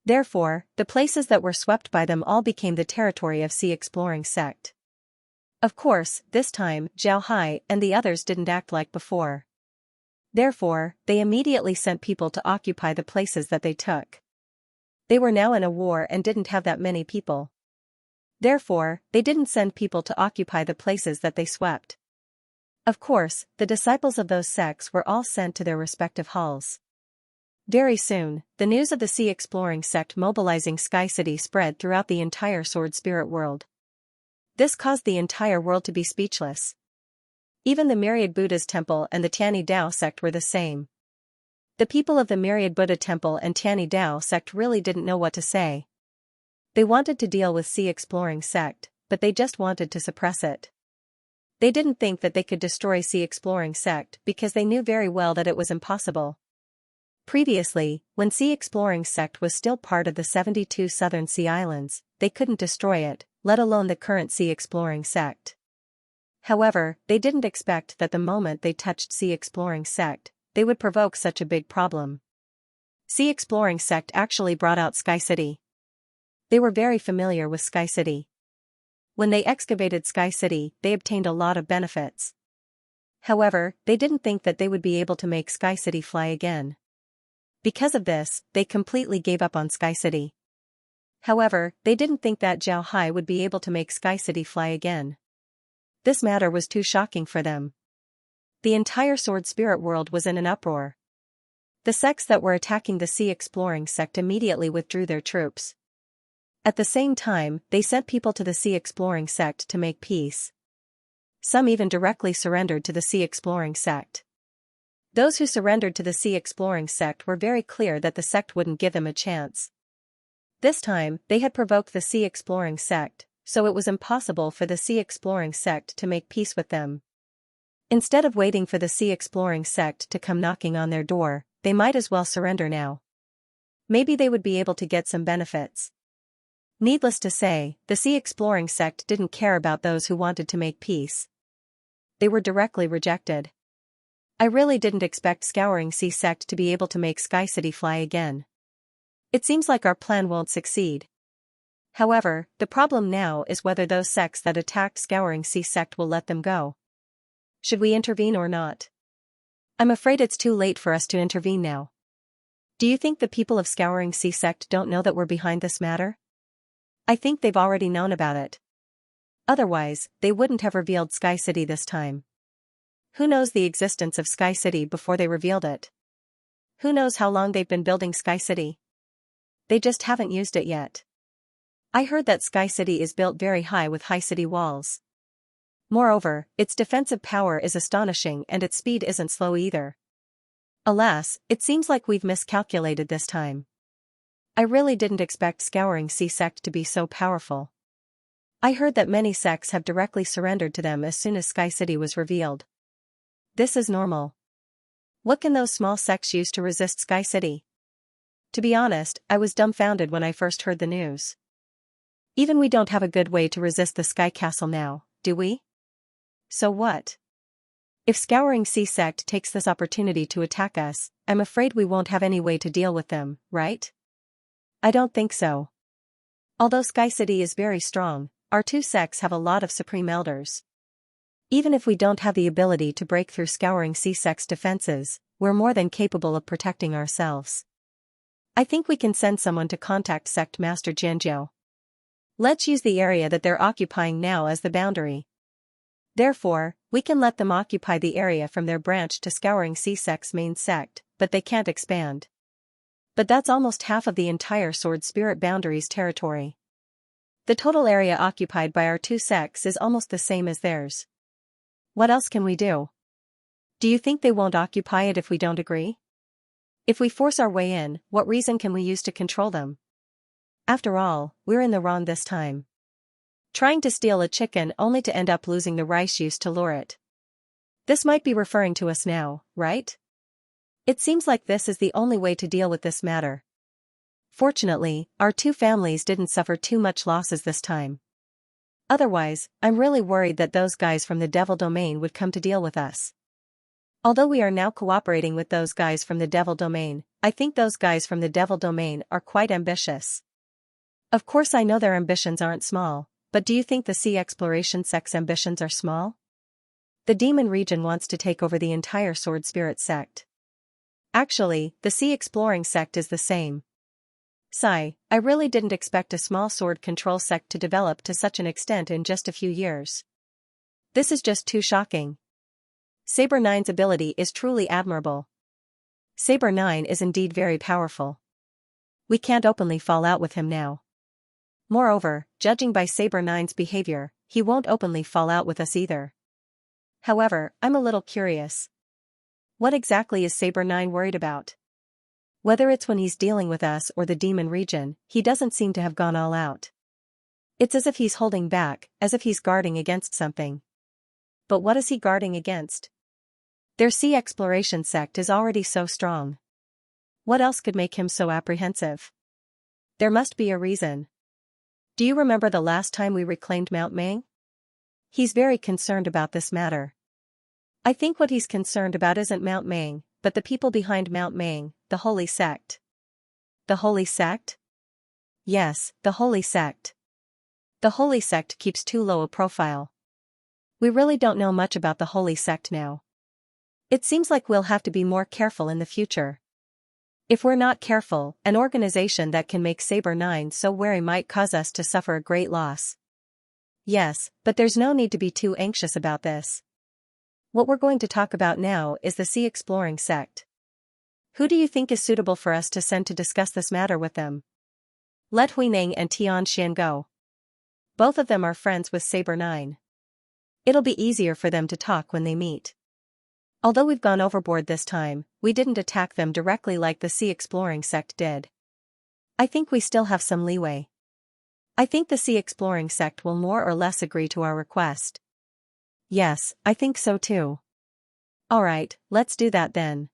Therefore, the places that were swept by them all became the territory of Sea Exploring sect. Of course, this time, Zhao Hai and the others didn't act like before. Therefore, they immediately sent people to occupy the places that they took. They were now in a war and didn't have that many people. Therefore, they didn't send people to occupy the places that they swept. Of course, the disciples of those sects were all sent to their respective halls. Very soon, the news of the Sea Exploring sect mobilizing Sky City spread throughout the entire Sword Spirit world. This caused the entire world to be speechless. Even the Myriad Buddha's temple and the Tianyi Dao sect were the same. The people of the Myriad Buddha temple and Tianyi Dao sect really didn't know what to say. They wanted to deal with Sea Exploring sect, but they just wanted to suppress it. They didn't think that they could destroy Sea Exploring sect because they knew very well that it was impossible. Previously, when Sea Exploring sect was still part of the 72 Southern Sea Islands, they couldn't destroy it, let alone the current Sea Exploring sect. However, they didn't expect that the moment they touched Sea Exploring sect, they would provoke such a big problem. Sea Exploring sect actually brought out Sky City. They were very familiar with Sky City. When they excavated Sky City, they obtained a lot of benefits. However, they didn't think that they would be able to make Sky City fly again. Because of this, they completely gave up on Sky City. However, they didn't think that Zhao Hai would be able to make Sky City fly again. This matter was too shocking for them. The entire Sword Spirit world was in an uproar. The sects that were attacking the Sea Exploring sect immediately withdrew their troops. At the same time, they sent people to the Sea Exploring sect to make peace. Some even directly surrendered to the Sea Exploring sect. Those who surrendered to the Sea Exploring sect were very clear that the sect wouldn't give them a chance. This time, they had provoked the Sea Exploring sect, so it was impossible for the Sea Exploring sect to make peace with them. Instead of waiting for the Sea Exploring sect to come knocking on their door, they might as well surrender now. Maybe they would be able to get some benefits. Needless to say, the Sea Exploring sect didn't care about those who wanted to make peace. They were directly rejected. I really didn't expect Scouring Sea sect to be able to make Sky City fly again. It seems like our plan won't succeed. However, the problem now is whether those sects that attacked Scouring Sea sect will let them go. Should we intervene or not? I'm afraid it's too late for us to intervene now. Do you think the people of Scouring Sea sect don't know that we're behind this matter? I think they've already known about it. Otherwise, they wouldn't have revealed Sky City this time. Who knows the existence of Sky City before they revealed it? Who knows how long they've been building Sky City? They just haven't used it yet. I heard that Sky City is built very high with high city walls. Moreover, its defensive power is astonishing and its speed isn't slow either. Alas, it seems like we've miscalculated this time. I really didn't expect Scouring Sea sect to be so powerful. I heard that many sects have directly surrendered to them as soon as Sky City was revealed. This is normal. What can those small sects use to resist Sky City? To be honest, I was dumbfounded when I first heard the news. Even we don't have a good way to resist the Sky Castle now, do we? So what? If Scouring Sea sect takes this opportunity to attack us, I'm afraid we won't have any way to deal with them, right? I don't think so. Although Sky City is very strong, our two sects have a lot of supreme elders. Even if we don't have the ability to break through Scouring Sea sect's defenses, we're more than capable of protecting ourselves. I think we can send someone to contact Sect Master Xianxia. Let's use the area that they're occupying now as the boundary. Therefore, we can let them occupy the area from their branch to Scouring Sea sect's main sect, but they can't expand. But that's almost half of the entire Sword Spirit Boundaries territory. The total area occupied by our two sects is almost the same as theirs. What else can we do? Do you think they won't occupy it if we don't agree? If we force our way in, what reason can we use to control them? After all, we're in the wrong this time. Trying to steal a chicken only to end up losing the rice used to lure it. This might be referring to us now, right? It seems like this is the only way to deal with this matter. Fortunately, our two families didn't suffer too much losses this time. Otherwise, I'm really worried that those guys from the Devil Domain would come to deal with us. Although we are now cooperating with those guys from the Devil Domain, I think those guys from the Devil Domain are quite ambitious. Of course I know their ambitions aren't small, but do you think the Sea Exploration sect's ambitions are small? The Demon Region wants to take over the entire Sword Spirit sect. Actually, the Sea Exploring sect is the same. Sigh, I really didn't expect a small sword control sect to develop to such an extent in just a few years. This is just too shocking. Saber 9's ability is truly admirable. Saber 9 is indeed very powerful. We can't openly fall out with him now. Moreover, judging by Saber 9's behavior, he won't openly fall out with us either. However, I'm a little curious. What exactly is Saber 9 worried about? Whether it's when he's dealing with us or the Demon Region, he doesn't seem to have gone all out. It's as if he's holding back, as if he's guarding against something. But what is he guarding against? Their Sea Exploration sect is already so strong. What else could make him so apprehensive? There must be a reason. Do you remember the last time we reclaimed Mount Mang? He's very concerned about this matter. I think what he's concerned about isn't Mount Mang, but the people behind Mount Mang, the Holy Sect. The Holy Sect? Yes, the Holy Sect. The Holy Sect keeps too low a profile. We really don't know much about the Holy Sect now. It seems like we'll have to be more careful in the future. If we're not careful, an organization that can make Saber 9 so wary might cause us to suffer a great loss. Yes, but there's no need to be too anxious about this. What we're going to talk about now is the Sea Exploring sect. Who do you think is suitable for us to send to discuss this matter with them? Let Huineng and Tian Xian go. Both of them are friends with Saber 9. It'll be easier for them to talk when they meet. Although we've gone overboard this time, we didn't attack them directly like the Sea Exploring sect did. I think we still have some leeway. I think the Sea Exploring sect will more or less agree to our request. Yes, I think so too. Alright, let's do that then.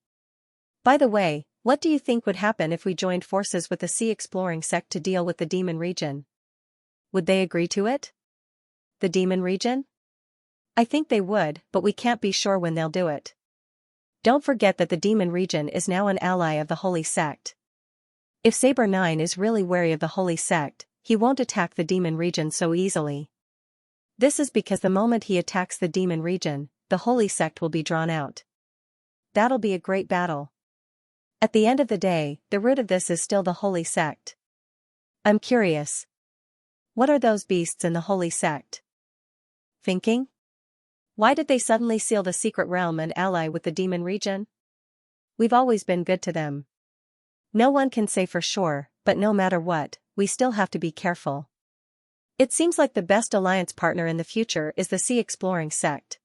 By the way, what do you think would happen if we joined forces with the Sea Exploring sect to deal with the Demon Region? Would they agree to it? The Demon Region? I think they would, but we can't be sure when they'll do it. Don't forget that the Demon Region is now an ally of the Holy Sect. If Saber 9 is really wary of the Holy Sect, he won't attack the Demon Region so easily. This is because the moment he attacks the Demon Region, the Holy Sect will be drawn out. That'll be a great battle. At the end of the day, the root of this is still the Holy Sect. I'm curious. What are those beasts in the Holy Sect thinking? Why did they suddenly seal the secret realm and ally with the demon region? We've always been good to them. No one can say for sure, but no matter what, we still have to be careful. It seems like the best alliance partner in the future is the Sea Exploring Sect.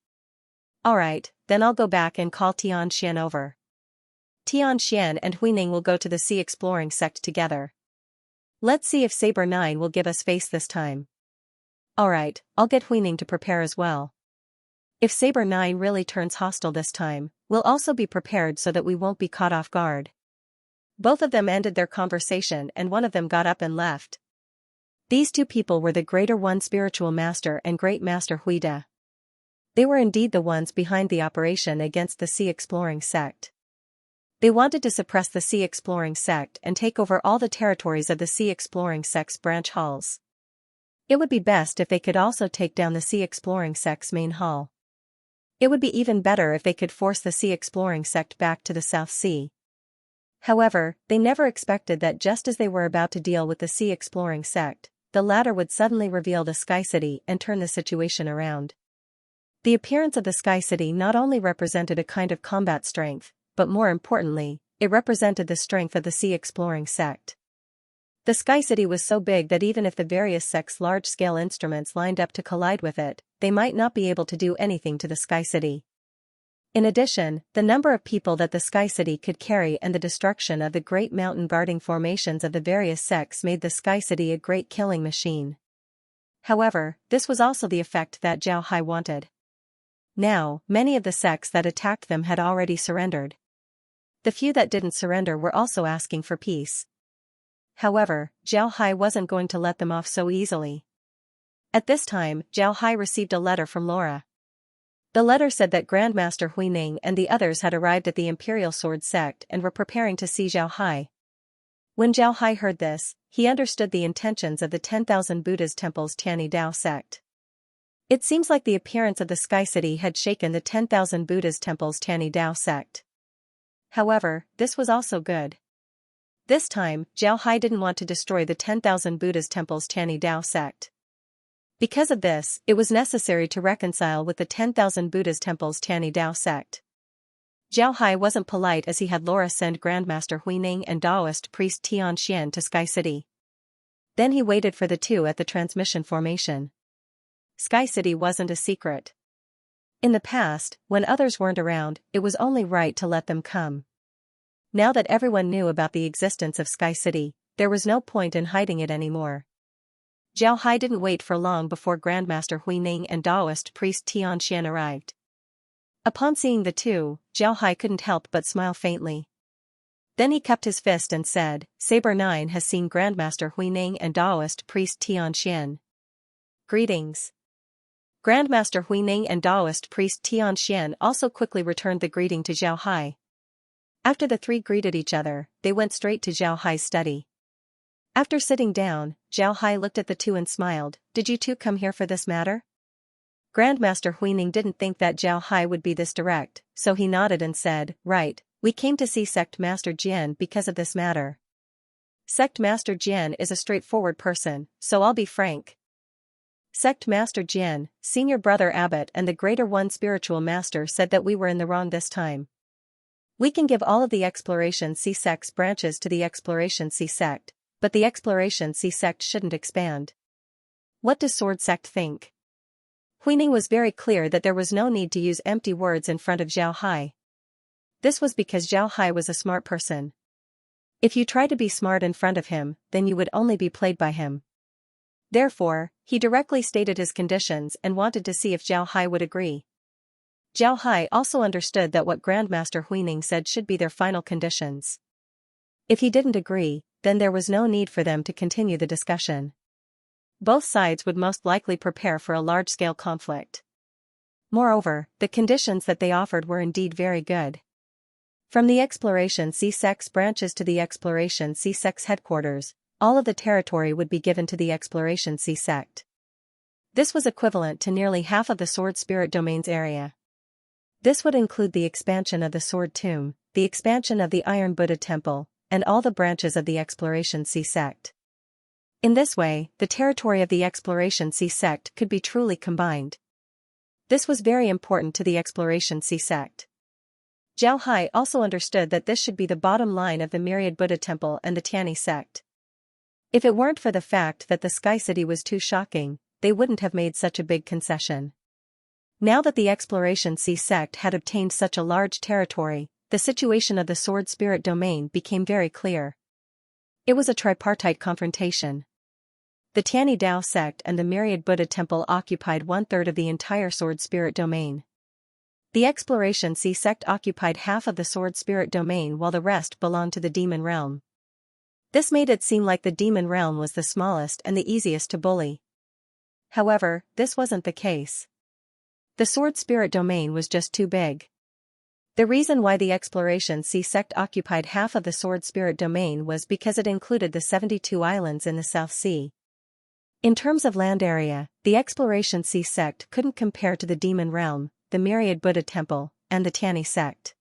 Alright, then I'll go back and call Xianxia over. Xianxia and Huining will go to the Sea Exploring Sect together. Let's see if Saber 9 will give us face this time. Alright, I'll get Huining to prepare as well. If Saber 9 really turns hostile this time, we'll also be prepared so that we won't be caught off guard. Both of them ended their conversation and one of them got up and left. These two people were the Greater One Spiritual Master and Great Master Huida. They were indeed the ones behind the operation against the Sea Exploring Sect. They wanted to suppress the Sea Exploring Sect and take over all the territories of the Sea Exploring Sect's branch halls. It would be best if they could also take down the Sea Exploring Sect's main hall. It would be even better if they could force the Sea Exploring Sect back to the South Sea. However, they never expected that just as they were about to deal with the Sea Exploring Sect, the latter would suddenly reveal the Sky City and turn the situation around. The appearance of the Sky City not only represented a kind of combat strength, but more importantly, it represented the strength of the Sea Exploring Sect. The Sky City was so big that even if the various sects' large-scale instruments lined up to collide with it, they might not be able to do anything to the Sky City. In addition, the number of people that the Sky City could carry and the destruction of the great mountain guarding formations of the various sects made the Sky City a great killing machine. However, this was also the effect that Zhao Hai wanted. Now, many of the sects that attacked them had already surrendered. The few that didn't surrender were also asking for peace. However, Zhao Hai wasn't going to let them off so easily. At this time, Zhao Hai received a letter from Laura. The letter said that Grandmaster Huining and the others had arrived at the Imperial Sword Sect and were preparing to see Zhao Hai. When Zhao Hai heard this, he understood the intentions of the 10,000 Buddhas Temple's Tianyi Dao sect. It seems like the appearance of the Sky City had shaken the 10,000 Buddhas Temple's Tianyi Dao sect. However, this was also good. This time, Zhao Hai didn't want to destroy the 10,000 Buddhas Temple's Tianyi Dao sect. Because of this, it was necessary to reconcile with the 10,000 Buddhas Temple's Tianyi Dao sect. Zhao Hai wasn't polite as he had Laura send Grandmaster Huining and Daoist priest Xianxia to Sky City. Then he waited for the two at the transmission formation. Sky City wasn't a secret. In the past, when others weren't around, it was only right to let them come. Now that everyone knew about the existence of Sky City, there was no point in hiding it anymore. Zhao Hai didn't wait for long before Grandmaster Huining and Daoist priest Xianxia arrived. Upon seeing the two, Zhao Hai couldn't help but smile faintly. Then he cupped his fist and said, Saber 9 has seen Grandmaster Huining and Daoist priest Xianxia. Greetings. Grandmaster Huining and Daoist priest Xianxia also quickly returned the greeting to Zhao Hai. After the three greeted each other, they went straight to Zhao Hai's study. After sitting down, Zhao Hai looked at the two and smiled. Did you two come here for this matter? Grandmaster Huining didn't think that Zhao Hai would be this direct, so he nodded and said, Right, we came to see Sect Master Jian because of this matter. Sect Master Jian is a straightforward person, so I'll be frank. Sect Master Jian, Senior Brother Abbot and the Greater One Spiritual Master said that we were in the wrong this time. We can give all of the Exploration C sect's branches to the Exploration C sect, but the Exploration C sect shouldn't expand. What does Sword Sect think? Huining was very clear that there was no need to use empty words in front of Zhao Hai. This was because Zhao Hai was a smart person. If you try to be smart in front of him, then you would only be played by him. Therefore, he directly stated his conditions and wanted to see if Zhao Hai would agree. Zhao Hai also understood that what Grandmaster Huining said should be their final conditions. If he didn't agree, then there was no need for them to continue the discussion. Both sides would most likely prepare for a large-scale conflict. Moreover, the conditions that they offered were indeed very good. From the Exploration C sect's branches to the Exploration C sect's headquarters, all of the territory would be given to the Exploration C sect. This was equivalent to nearly half of the Sword Spirit Domain's area. This would include the expansion of the Sword Tomb, the expansion of the Iron Buddha Temple, and all the branches of the Exploration C sect. In this way, the territory of the Exploration C sect could be truly combined. This was very important to the Exploration C sect. Zhao Hai also understood that this should be the bottom line of the Myriad Buddha Temple and the Tianyi sect. If it weren't for the fact that the Sky City was too shocking, they wouldn't have made such a big concession. Now that the Exploration C sect had obtained such a large territory, the situation of the Sword Spirit domain became very clear. It was a tripartite confrontation. The Tianyi Dao sect and the Myriad Buddha Temple occupied 1/3 of the entire Sword Spirit domain. The Exploration C sect occupied half of the Sword Spirit domain while the rest belonged to the Demon Realm. This made it seem like the Demon Realm was the smallest and the easiest to bully. However, this wasn't the case. The Sword Spirit domain was just too big. The reason why the Exploration C sect occupied half of the Sword Spirit domain was because it included the 72 islands in the South Sea. In terms of land area, the Exploration C sect couldn't compare to the Demon Realm, the Myriad Buddha Temple, and the Tianyi sect.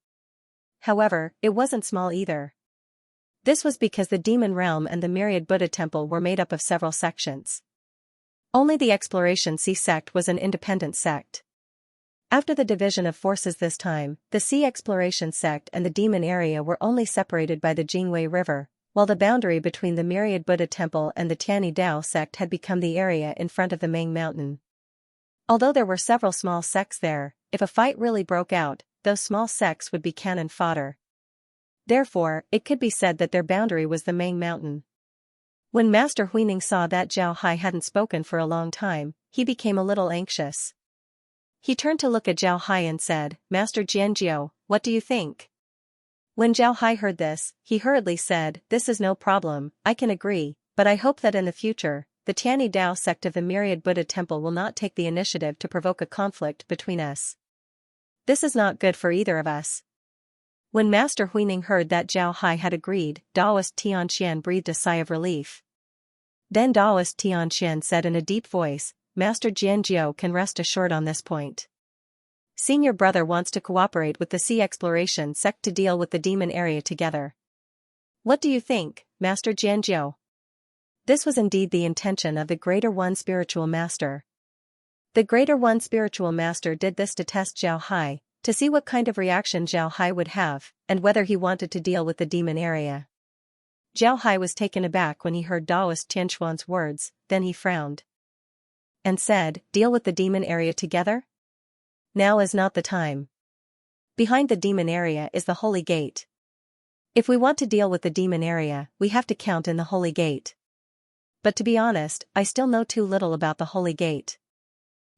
However, it wasn't small either. This was because the Demon Realm and the Myriad Buddha Temple were made up of several sections. Only the Exploration C sect was an independent sect. After the division of forces this time, the Sea Exploration sect and the Demon area were only separated by the Jingwei River, while the boundary between the Myriad Buddha Temple and the Tianyi Dao sect had become the area in front of the Ming Mountain. Although there were several small sects there, if a fight really broke out, those small sects would be cannon fodder. Therefore, it could be said that their boundary was the Ming Mountain. When Master Huining saw that Zhao Hai hadn't spoken for a long time, he became a little anxious. He turned to look at Zhao Hai and said, "Master Jianjiu, what do you think?" When Zhao Hai heard this, he hurriedly said, "This is no problem, I can agree, but I hope that in the future, the Tianyi Dao sect of the Myriad Buddha Temple will not take the initiative to provoke a conflict between us. This is not good for either of us." When Master Huining heard that Zhao Hai had agreed, Daoist Tianxian breathed a sigh of relief. Then Daoist Tianxian said in a deep voice, "Master Jianjiu can rest assured on this point. Senior brother wants to cooperate with the Sea Exploration sect to deal with the Demon area together. What do you think, Master Jianjiu?" This was indeed the intention of the Greater One Spiritual Master. The Greater One Spiritual Master did this to test Zhao Hai, to see what kind of reaction Zhao Hai would have, and whether he wanted to deal with the Demon area. Zhao Hai was taken aback when he heard Daoist Tianxuan's words, then he frowned. And said, "Deal with the Demon area together? Now is not the time. Behind the Demon area is the Holy Gate. If we want to deal with the Demon area, we have to count in the Holy Gate. But to be honest, I still know too little about the Holy Gate.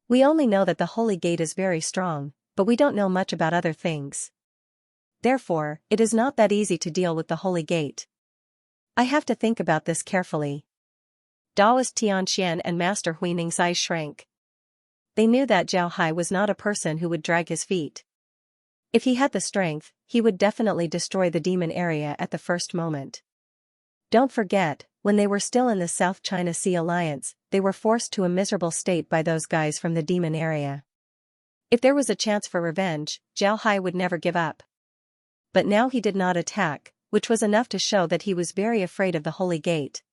We only know that the Holy Gate is very strong, but we don't know much about other things. Therefore, it is not that easy to deal with the Holy Gate. I have to think about this carefully." Daoist Tianxian and Master Huining's eyes shrank. They knew that Zhao Hai was not a person who would drag his feet. If he had the strength, he would definitely destroy the Demon area at the first moment. Don't forget, when they were still in the South China Sea Alliance, they were forced to a miserable state by those guys from the Demon area. If there was a chance for revenge, Zhao Hai would never give up. But now he did not attack, which was enough to show that he was very afraid of the Holy Gate.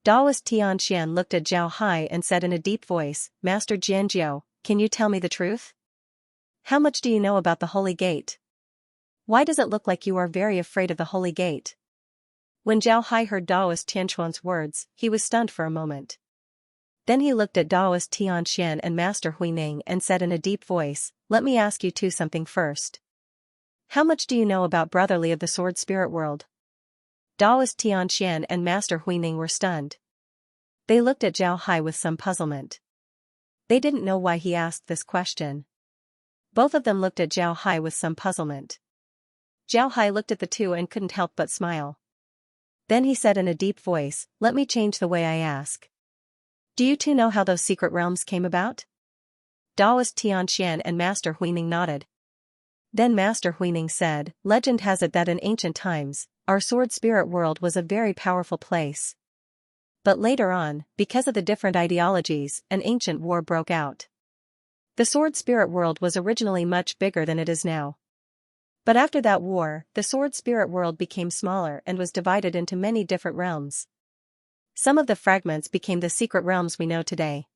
Daoist Tianxian looked at Zhao Hai and said in a deep voice, "Master Jianjiu, can you tell me the truth? How much do you know about the Holy Gate? Why does it look like you are very afraid of the Holy Gate?" When Zhao Hai heard Daoist Tianxuan's words, he was stunned for a moment. Then he looked at Daoist Tianxian and Master Huining and said in a deep voice, "Let me ask you something first. How much do you know about Brotherly of the Sword Spirit World?" Daoist Tianxian and Master Huining were stunned. They looked at Zhao Hai with some puzzlement. They didn't know why he asked this question. Both of them looked at Zhao Hai with some puzzlement. Zhao Hai looked at the two and couldn't help but smile. Then he said in a deep voice, "Let me change the way I ask. Do you two know how those secret realms came about?" Daoist Tianxian and Master Huining nodded. Then Master Huining said, "Legend has it that in ancient times, our Sword Spirit world was a very powerful place. But later on, because of the different ideologies, an ancient war broke out. The Sword Spirit world was originally much bigger than it is now. But after that war, the Sword Spirit world became smaller and was divided into many different realms. Some of the fragments became the secret realms we know today."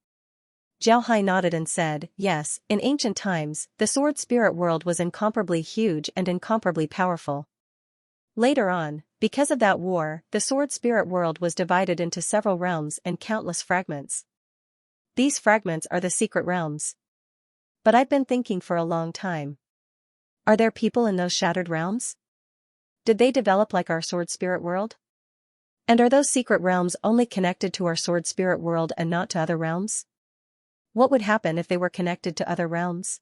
Zhao Hai nodded and said, yes, in ancient times, the sword spirit world was incomparably huge and incomparably powerful. Later on, because of that war, the sword spirit world was divided into several realms and countless fragments. These fragments are the secret realms. But I've been thinking for a long time. Are there people in those shattered realms? Did they develop like our sword spirit world? And are those secret realms only connected to our sword spirit world and not to other realms? What would happen if they were connected to other realms?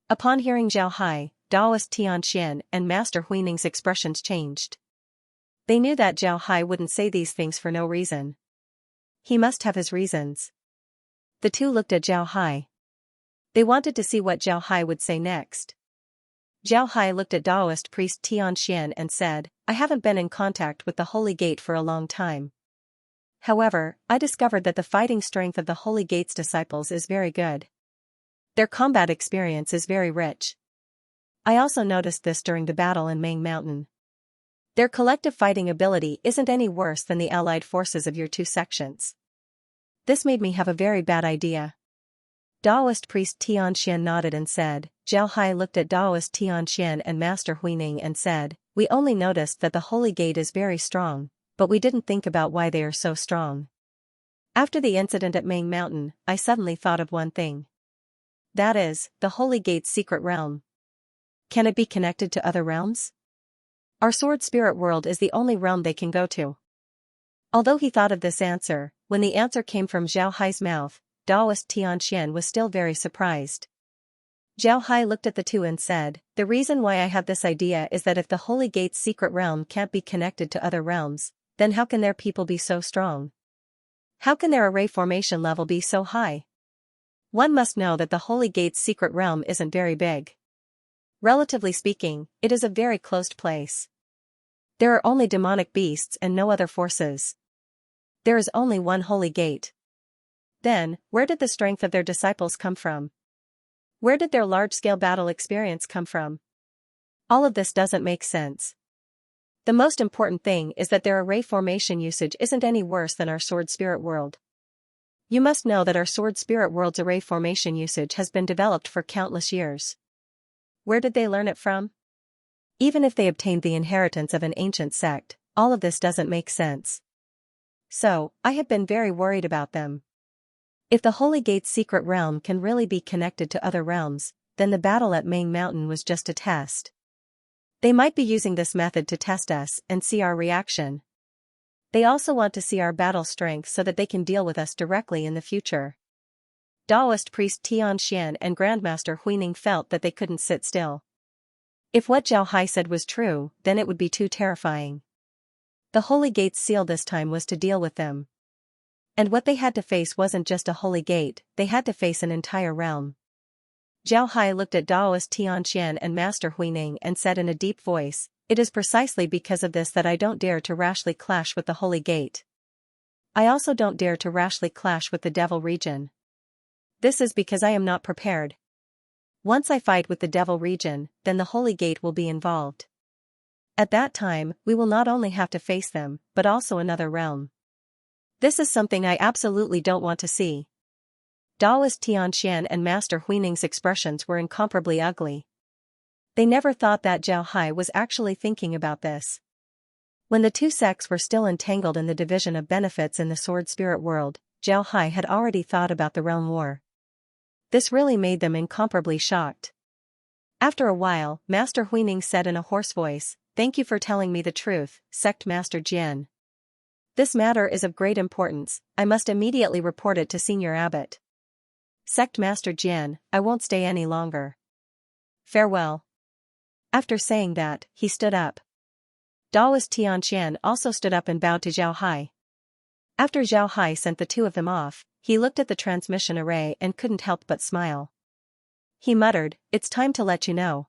Upon hearing Zhao Hai, Taoist Xianxia and Master Huining's expressions changed. They knew that Zhao Hai wouldn't say these things for no reason. He must have his reasons. The two looked at Zhao Hai. They wanted to see what Zhao Hai would say next. Zhao Hai looked at Taoist priest Tianxian and said, I haven't been in contact with the Holy Gate for a long time. However, I discovered that the fighting strength of the Holy Gate's disciples is very good. Their combat experience is very rich. I also noticed this during the battle in Mang Mountain. Their collective fighting ability isn't any worse than the allied forces of your two sections. This made me have a very bad idea. Taoist priest Tianxian nodded and said, Zhao Hai looked at Taoist Tianxian and Master Huining and said, we only noticed that the Holy Gate is very strong, but we didn't think about why they are so strong. After the incident at Mang Mountain, I suddenly thought of one thing. That is, the Holy Gate's secret realm. Can it be connected to other realms? Our sword spirit world is the only realm they can go to. Although he thought of this answer, when the answer came from Zhao Hai's mouth, Taoist Tianxian was still very surprised. Zhao Hai looked at the two and said, the reason why I have this idea is that if the Holy Gate's secret realm can't be connected to other realms, then how can their people be so strong? How can their array formation level be so high? One must know that the Holy Gate's secret realm isn't very big. Relatively speaking, it is a very closed place. There are only demonic beasts and no other forces. There is only one Holy Gate. Then, where did the strength of their disciples come from? Where did their large-scale battle experience come from? All of this doesn't make sense. The most important thing is that their array formation usage isn't any worse than our sword spirit world. You must know that our sword spirit world's array formation usage has been developed for countless years. Where did they learn it from? Even if they obtained the inheritance of an ancient sect, all of this doesn't make sense. So, I have been very worried about them. If the Holy Gate's secret realm can really be connected to other realms, then the battle at Mang Mountain was just a test. They might be using this method to test us and see our reaction. They also want to see our battle strength so that they can deal with us directly in the future. Taoist priest Tianxian and Grandmaster Huining felt that they couldn't sit still. If what Zhao Hai said was true, then it would be too terrifying. The Holy Gate's seal this time was to deal with them. And what they had to face wasn't just a Holy Gate, they had to face an entire realm. Zhao Hai looked at Taoist Tianxian and Master Huining and said in a deep voice, it is precisely because of this that I don't dare to rashly clash with the Holy Gate. I also don't dare to rashly clash with the Devil region. This is because I am not prepared. Once I fight with the Devil region, then the Holy Gate will be involved. At that time, we will not only have to face them, but also another realm. This is something I absolutely don't want to see. Taoist Tianxian and Master Huining's expressions were incomparably ugly. They never thought that Zhao Hai was actually thinking about this. When the two sects were still entangled in the division of benefits in the sword spirit world, Zhao Hai had already thought about the realm war. This really made them incomparably shocked. After a while, Master Huining said in a hoarse voice, thank you for telling me the truth, Sect Master Jian. This matter is of great importance, I must immediately report it to Senior Abbot. Sect Master Jian, I won't stay any longer. Farewell. After saying that, he stood up. Taoist Tianxian also stood up and bowed to Zhao Hai. After Zhao Hai sent the two of them off, he looked at the transmission array and couldn't help but smile. He muttered, it's time to let you know.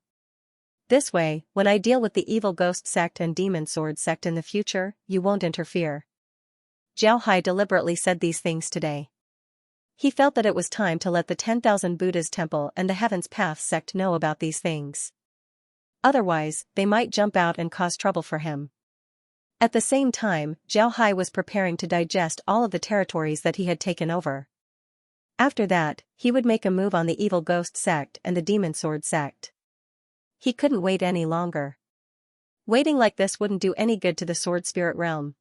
This way, when I deal with the evil ghost sect and demon sword sect in the future, you won't interfere. Zhao Hai deliberately said these things today. He felt that it was time to let the 10,000 Buddha's temple and the Heaven's Path sect know about these things. Otherwise, they might jump out and cause trouble for him. At the same time, Zhao Hai was preparing to digest all of the territories that he had taken over. After that, he would make a move on the evil ghost sect and the demon sword sect. He couldn't wait any longer. Waiting like this wouldn't do any good to the sword spirit realm.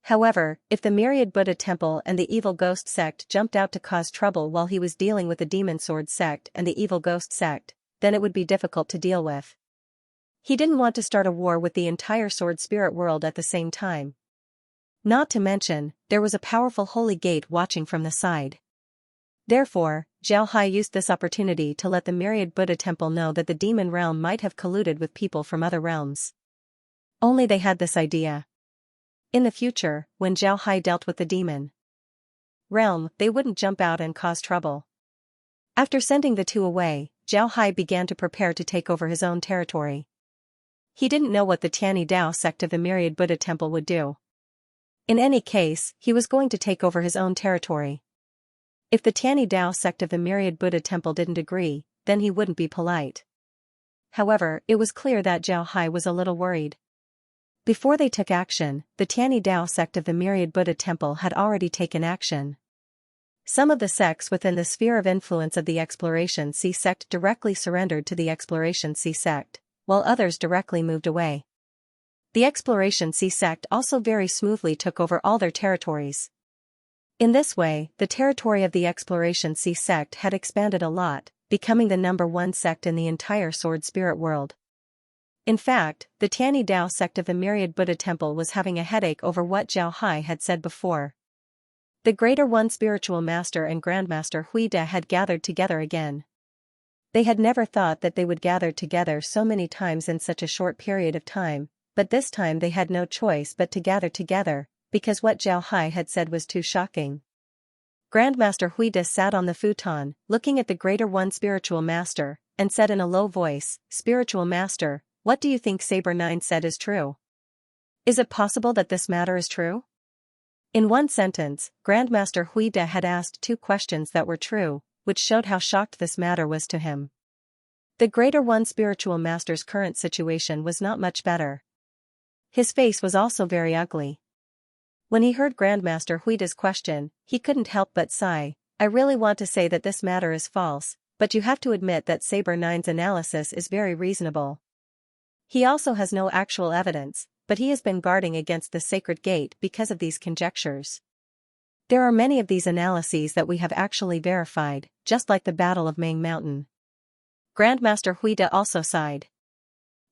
However, if the Myriad Buddha Temple and the evil ghost sect jumped out to cause trouble while he was dealing with the demon sword sect and the evil ghost sect, then it would be difficult to deal with. He didn't want to start a war with the entire sword spirit world at the same time. Not to mention, there was a powerful holy gate watching from the side. Therefore, Zhao Hai used this opportunity to let the Myriad Buddha Temple know that the demon realm might have colluded with people from other realms. Only they had this idea. In the future, when Zhao Hai dealt with the demon realm, they wouldn't jump out and cause trouble. After sending the two away, Zhao Hai began to prepare to take over his own territory. He didn't know what the Tianyi Dao sect of the Myriad Buddha Temple would do. In any case, he was going to take over his own territory. If the Tianyi Dao sect of the Myriad Buddha Temple didn't agree, then he wouldn't be polite. However, it was clear that Zhao Hai was a little worried. Before they took action, the Tianyi Dao sect of the Myriad Buddha Temple had already taken action. Some of the sects within the sphere of influence of the Exploration Sea sect directly surrendered to the Exploration Sea sect, while others directly moved away. The Exploration Sea sect also very smoothly took over all their territories. In this way, the territory of the Exploration Sea sect had expanded a lot, becoming the #1 sect in the entire sword spirit world. In fact, the Tianyi Dao sect of the Myriad Buddha Temple was having a headache over what Zhao Hai had said before. The Greater One Spiritual Master and Grandmaster Huida had gathered together again. They had never thought that they would gather together so many times in such a short period of time, but this time they had no choice but to gather together, because what Zhao Hai had said was too shocking. Grandmaster Huida sat on the futon, looking at the Greater One Spiritual Master, and said in a low voice, "Spiritual Master, what do you think Saber 9 said is true? Is it possible that this matter is true?" In one sentence, Grandmaster Huida had asked two questions that were true, which showed how shocked this matter was to him. The Greater One Spiritual Master's current situation was not much better. His face was also very ugly. When he heard Grandmaster Huida's question, he couldn't help but sigh. "I really want to say that this matter is false, but you have to admit that Saber 9's analysis is very reasonable. He also has no actual evidence, but he has been guarding against the sacred gate because of these conjectures. There are many of these analyses that we have actually verified, just like the Battle of Mang Mountain." Grandmaster Huida also sighed.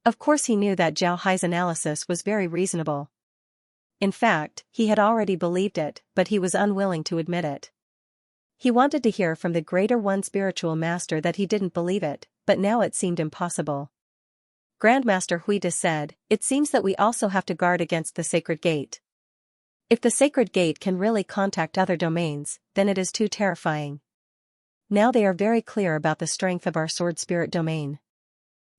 Of course he knew that Zhao Hai's analysis was very reasonable. In fact, he had already believed it, but he was unwilling to admit it. He wanted to hear from the Greater One Spiritual Master that he didn't believe it, but now it seemed impossible. Grandmaster Huida said, "It seems that we also have to guard against the sacred gate. If the sacred gate can really contact other domains, then it is too terrifying. Now they are very clear about the strength of our sword spirit domain.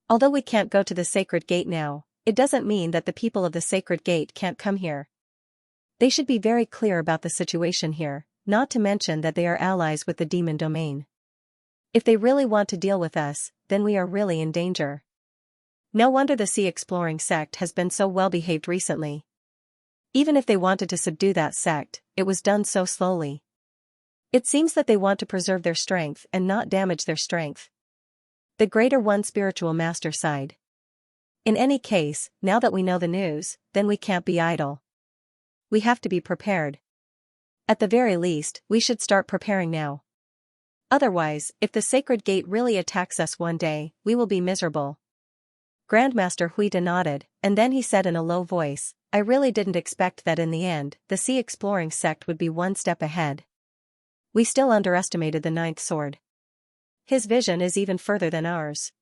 Although we can't go to the sacred gate now, it doesn't mean that the people of the sacred gate can't come here. They should be very clear about the situation here, not to mention that they are allies with the demon domain. If they really want to deal with us, then we are really in danger. No wonder the Sea Exploring sect has been so well behaved recently. Even if they wanted to subdue that sect, it was done so slowly. It seems that they want to preserve their strength and not damage their strength." The Greater One Spiritual Master sighed. "In any case, now that we know the news, then we can't be idle. We have to be prepared. At the very least, we should start preparing now. Otherwise, if the sacred gate really attacks us one day, we will be miserable." Grandmaster Huida nodded, and then he said in a low voice, "I really didn't expect that in the end, the Sea Exploring sect would be one step ahead. We still underestimated the 9th sword. His vision is even further than ours."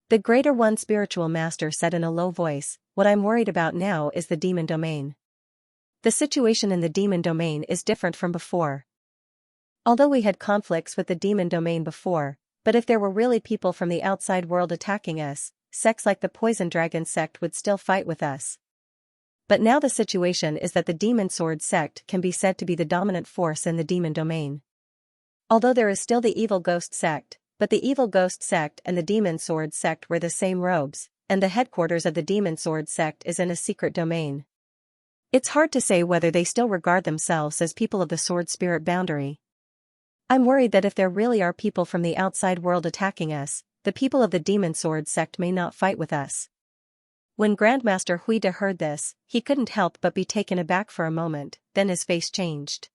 The Greater One Spiritual Master said in a low voice, "What I'm worried about now is the demon domain. The situation in the demon domain is different from before. Although we had conflicts with the demon domain before, but if there were really people from the outside world attacking us, sects like the Poison Dragon sect would still fight with us. But now the situation is that the Demon Sword sect can be said to be the dominant force in the demon domain. Although there is still the Evil Ghost sect, but the Evil Ghost sect and the Demon Sword sect wear the same robes, and the headquarters of the Demon Sword sect is in a secret domain. It's hard to say whether they still regard themselves as people of the sword spirit boundary. I'm worried that if there really are people from the outside world attacking us, the people of the Demon Sword sect may not fight with us. When Grandmaster Huida heard this, he couldn't help but be taken aback for a moment, then his face changed.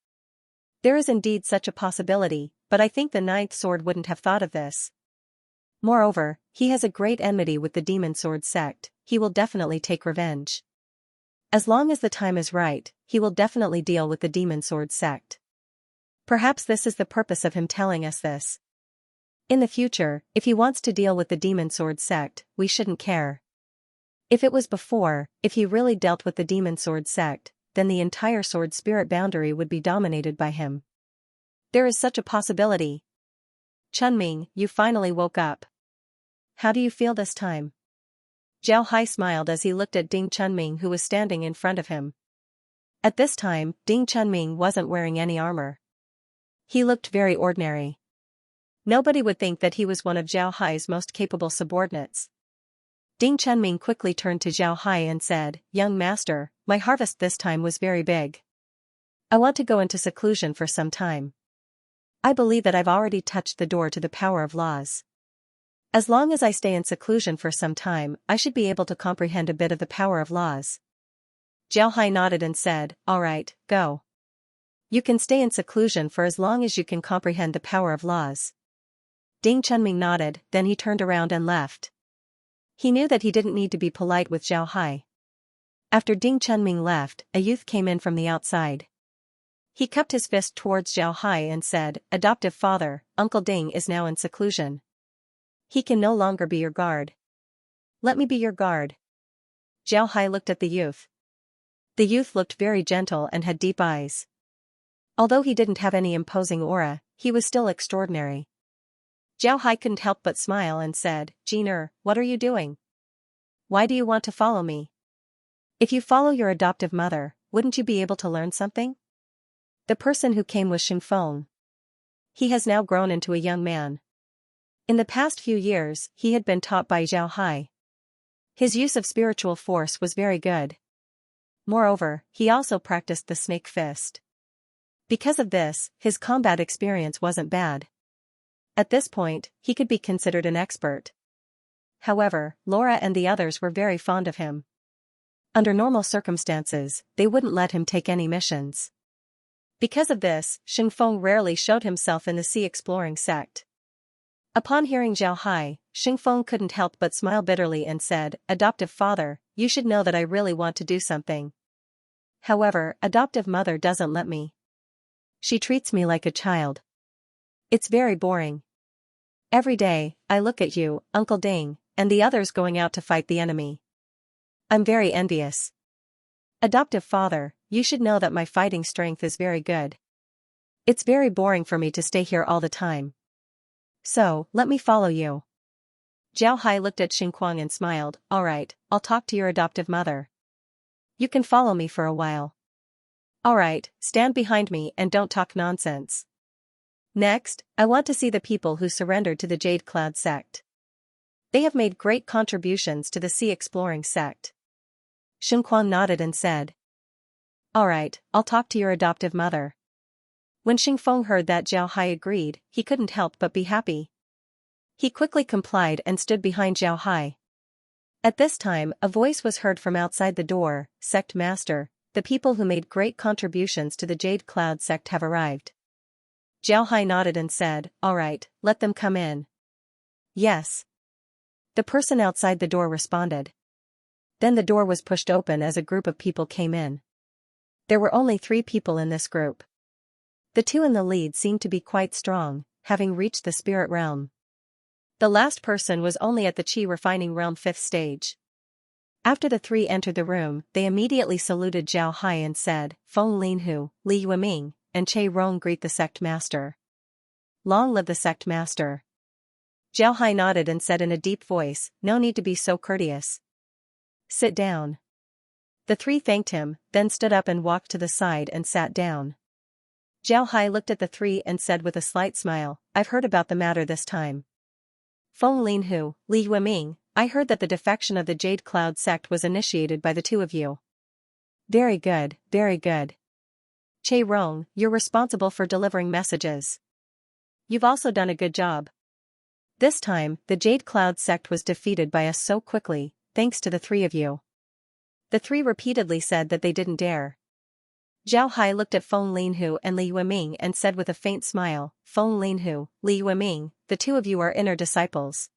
There is indeed such a possibility, but I think the Ninth Sword wouldn't have thought of this. Moreover, he has a great enmity with the Demon Sword sect, he will definitely take revenge. As long as the time is right, he will definitely deal with the Demon Sword sect. Perhaps this is the purpose of him telling us this. In the future, if he wants to deal with the Demon Sword sect, we shouldn't care. If it was before, if he really dealt with the Demon Sword sect, then the entire sword spirit boundary would be dominated by him. There is such a possibility. Chunming, you finally woke up. How do you feel this time? Zhao Hai smiled as he looked at Ding Chunming, who was standing in front of him. At this time, Ding Chunming wasn't wearing any armor. He looked very ordinary. Nobody would think that he was one of Zhao Hai's most capable subordinates. Ding Chunming quickly turned to Zhao Hai and said, "Young master, my harvest this time was very big. I want to go into seclusion for some time. I believe that I've already touched the door to the power of laws. As long as I stay in seclusion for some time, I should be able to comprehend a bit of the power of laws." Zhao Hai nodded and said, "All right, go. You can stay in seclusion for as long as you can comprehend the power of laws." Ding Chunming nodded, then he turned around and left. He knew that he didn't need to be polite with Zhao Hai. After Ding Chunming left, a youth came in from the outside. He cupped his fist towards Zhao Hai and said, "Adoptive father, Uncle Ding is now in seclusion. He can no longer be your guard. Let me be your guard." Zhao Hai looked at the youth. The youth looked very gentle and had deep eyes. Although he didn't have any imposing aura, he was still extraordinary. Zhao Hai couldn't help but smile and said, "Jiner, what are you doing? Why do you want to follow me? If you follow your adoptive mother, wouldn't you be able to learn something?" The person who came was Xingfeng. He has now grown into a young man. In the past few years, he had been taught by Zhao Hai. His use of spiritual force was very good. Moreover, he also practiced the snake fist. Because of this, his combat experience wasn't bad. At this point, he could be considered an expert. However, Laura and the others were very fond of him. Under normal circumstances, they wouldn't let him take any missions. Because of this, Xingfeng rarely showed himself in the sea exploring sect. Upon hearing Zhao Hai, Xingfeng couldn't help but smile bitterly and said, "Adoptive father, you should know that I really want to do something. However, adoptive mother doesn't let me. She treats me like a child. It's very boring. Every day, I look at you, Uncle Ding, and the others going out to fight the enemy. I'm very envious. Adoptive father, you should know that my fighting strength is very good. It's very boring for me to stay here all the time. So, let me follow you." Zhao Hai looked at Xingfeng and smiled, "All right, I'll talk to your adoptive mother. You can follow me for a while. All right, stand behind me and don't talk nonsense. Next, I want to see the people who surrendered to the Jade Cloud sect. They have made great contributions to the sea exploring sect." Xingfeng nodded and said, "All right, I'll talk to your adoptive mother." When Xingfeng heard that Zhao Hai agreed, he couldn't help but be happy. He quickly complied and stood behind Zhao Hai. At this time, a voice was heard from outside the door, "Sect Master, the people who made great contributions to the Jade Cloud sect have arrived." Zhao Hai nodded and said, "All right, let them come in." "Yes." The person outside the door responded. Then the door was pushed open as a group of people came in. There were only 3 people in this group. The 2 in the lead seemed to be quite strong, having reached the spirit realm. The last person was only at the Qi refining realm 5th stage. After the 3 entered the room, they immediately saluted Zhao Hai and said, "Feng Linhu, Li Yueming, and Che Rong greet the sect master. Long live the sect master." Zhao Hai nodded and said in a deep voice, "No need to be so courteous. Sit down." The 3 thanked him, then stood up and walked to the side and sat down. Zhao Hai looked at the 3 and said with a slight smile, "I've heard about the matter this time. Feng Linhu, Li Yueming, I heard that the defection of the Jade Cloud sect was initiated by the 2 of you. Very good, very good. Che Rong, you're responsible for delivering messages. You've also done a good job. This time, the Jade Cloud sect was defeated by us so quickly, thanks to the three of you. The three repeatedly said that they didn't dare. Zhao Hai looked at Feng Linhu and Li Yueming and said with a faint smile, Feng Linhu, Li Yueming, the two of you are inner disciples.